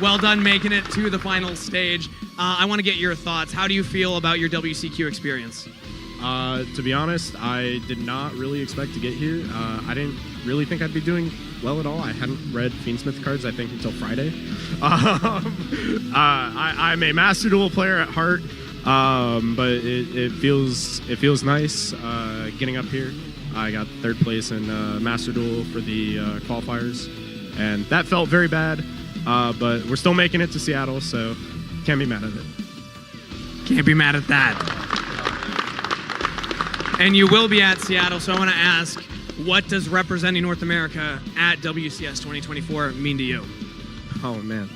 Well done making it to the final stage. I want to get your thoughts. How do you feel about your WCQ experience? To be honest, I did not really expect to get here. I didn't really think I'd be doing well at all. I hadn't read Fiendsmith cards, I think, until Friday. I'm a Master Duel player at heart, but it feels nice getting up here. I got 3rd place in Master Duel for the qualifiers, and that felt very bad, but we're still making it to Seattle, so can't be mad at it. Can't be mad at that. And you will be at Seattle, so I want to ask, what does representing North America at WCS 2024 mean to you? Oh man,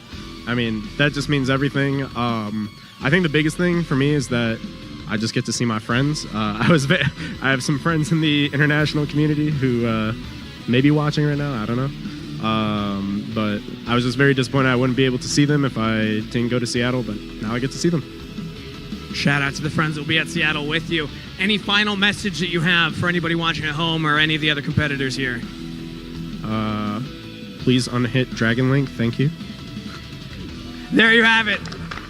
I mean, that just means everything. I think the biggest thing for me is that I just get to see my friends. I have some friends in the international community who may be watching right now, I don't know. But I was just very disappointed I wouldn't be able to see them if I didn't go to Seattle, but now I get to see them. Shout out to the friends that will be at Seattle with you. Any final message that you have for anybody watching at home or any of the other competitors here? Please unhit Dragon Link. Thank you. There you have it.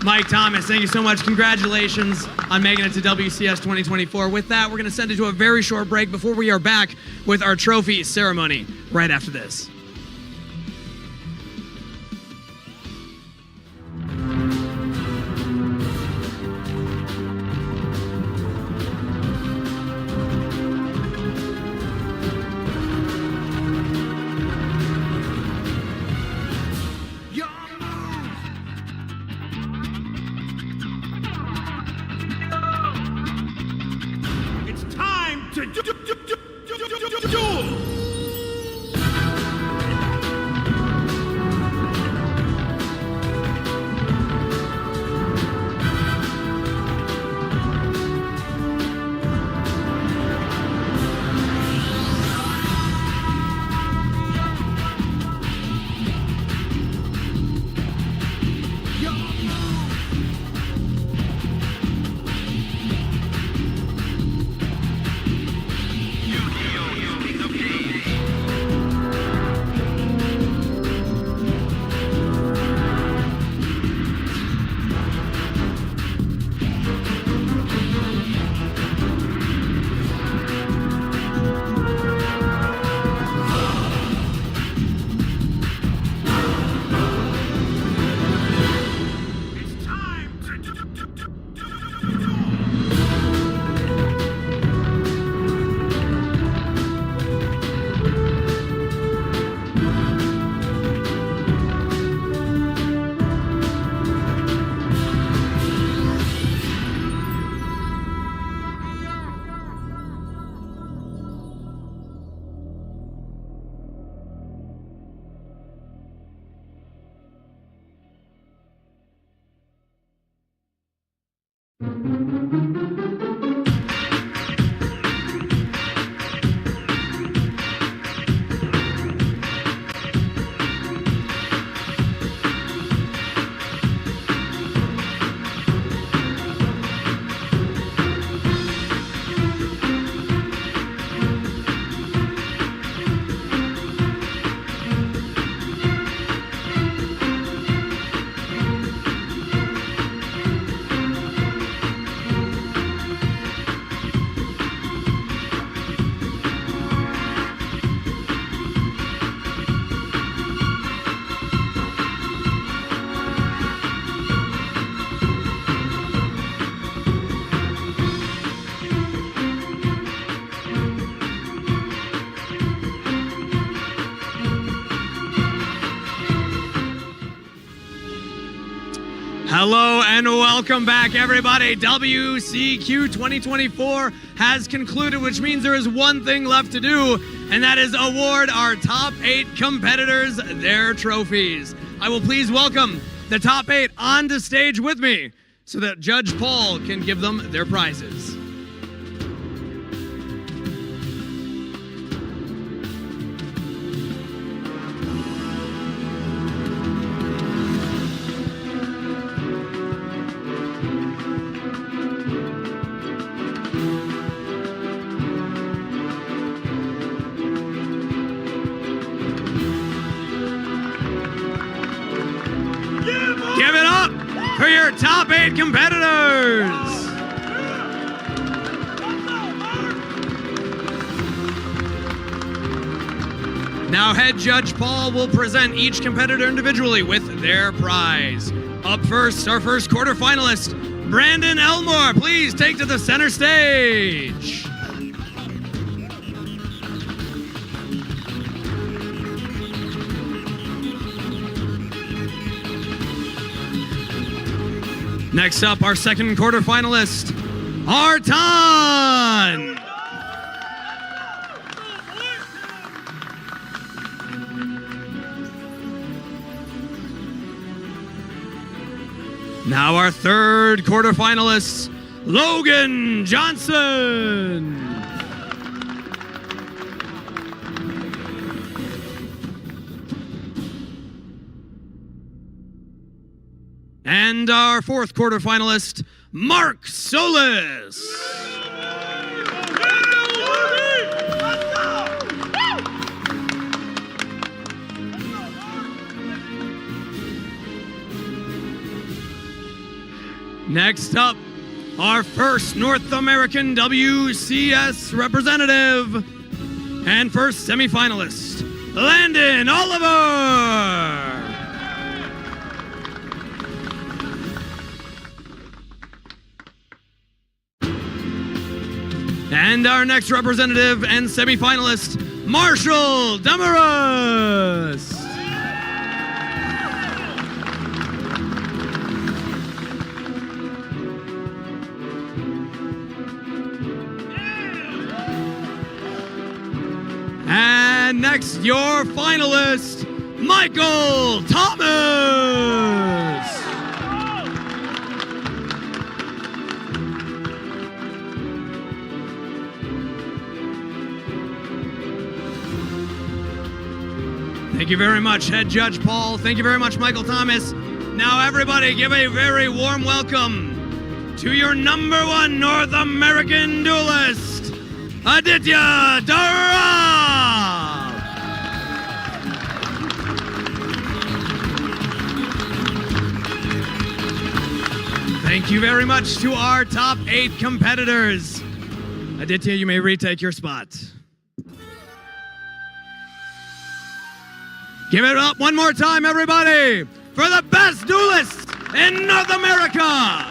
Mike Thomas, thank you so much. Congratulations on making it to WCS 2024. With that, we're going to send it to a very short break before we are back with our trophy ceremony right after this. Duel! Hello and welcome back, everybody. WCQ 2024 has concluded, which means there is one thing left to do, and that is award our top 8 competitors their trophies. I will please welcome the top 8 onto stage with me so that Judge Paul can give them their prizes. Give it up for your top 8 competitors. Now head judge Paul will present each competitor individually with their prize. Up first, our first quarterfinalist, Brandon Elmore. Please take to the center stage. Next up, our second quarterfinalist, Artan. Now our third quarterfinalist, Logan Johnson. And our fourth quarterfinalist, Mark Solis. Next up, our first North American WCS representative and first semifinalist, Landon Oliver. And our next representative and semifinalist, Marshall Damaris. And next, your finalist, Michael Thomas. Thank you very much, Head Judge Paul. Thank you very much, Michael Thomas. Now, everybody, give a very warm welcome to your #1 North American duelist, Aditya Dara. Thank you very much to our top 8 competitors. Aditya, you may retake your spot. Give it up one more time, everybody, for the best duelists in North America.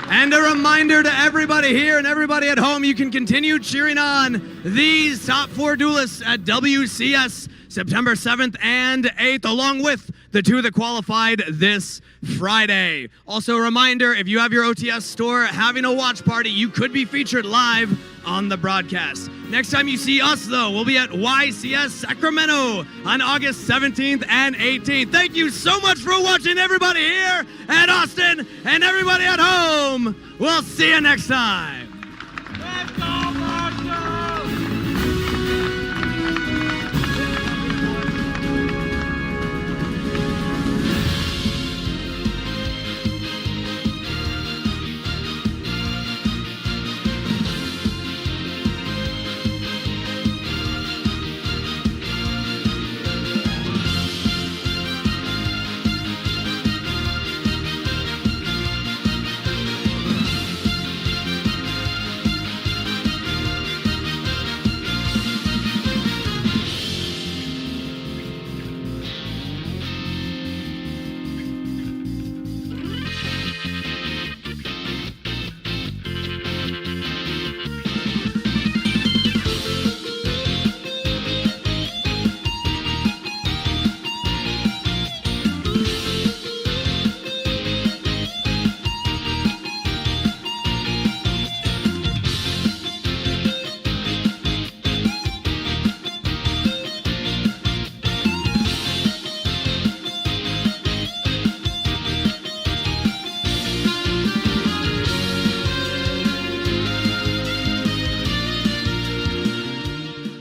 And a reminder to everybody here and everybody at home, you can continue cheering on these top 4 duelists at WCS September 7th and 8th, along with the 2 that qualified this Friday. Also a reminder, if you have your OTS store having a watch party, you could be featured live on the broadcast. Next time you see us, though, we'll be at YCS Sacramento on August 17th and 18th. Thank you so much for watching, everybody here at Austin and everybody at home. We'll see you next time.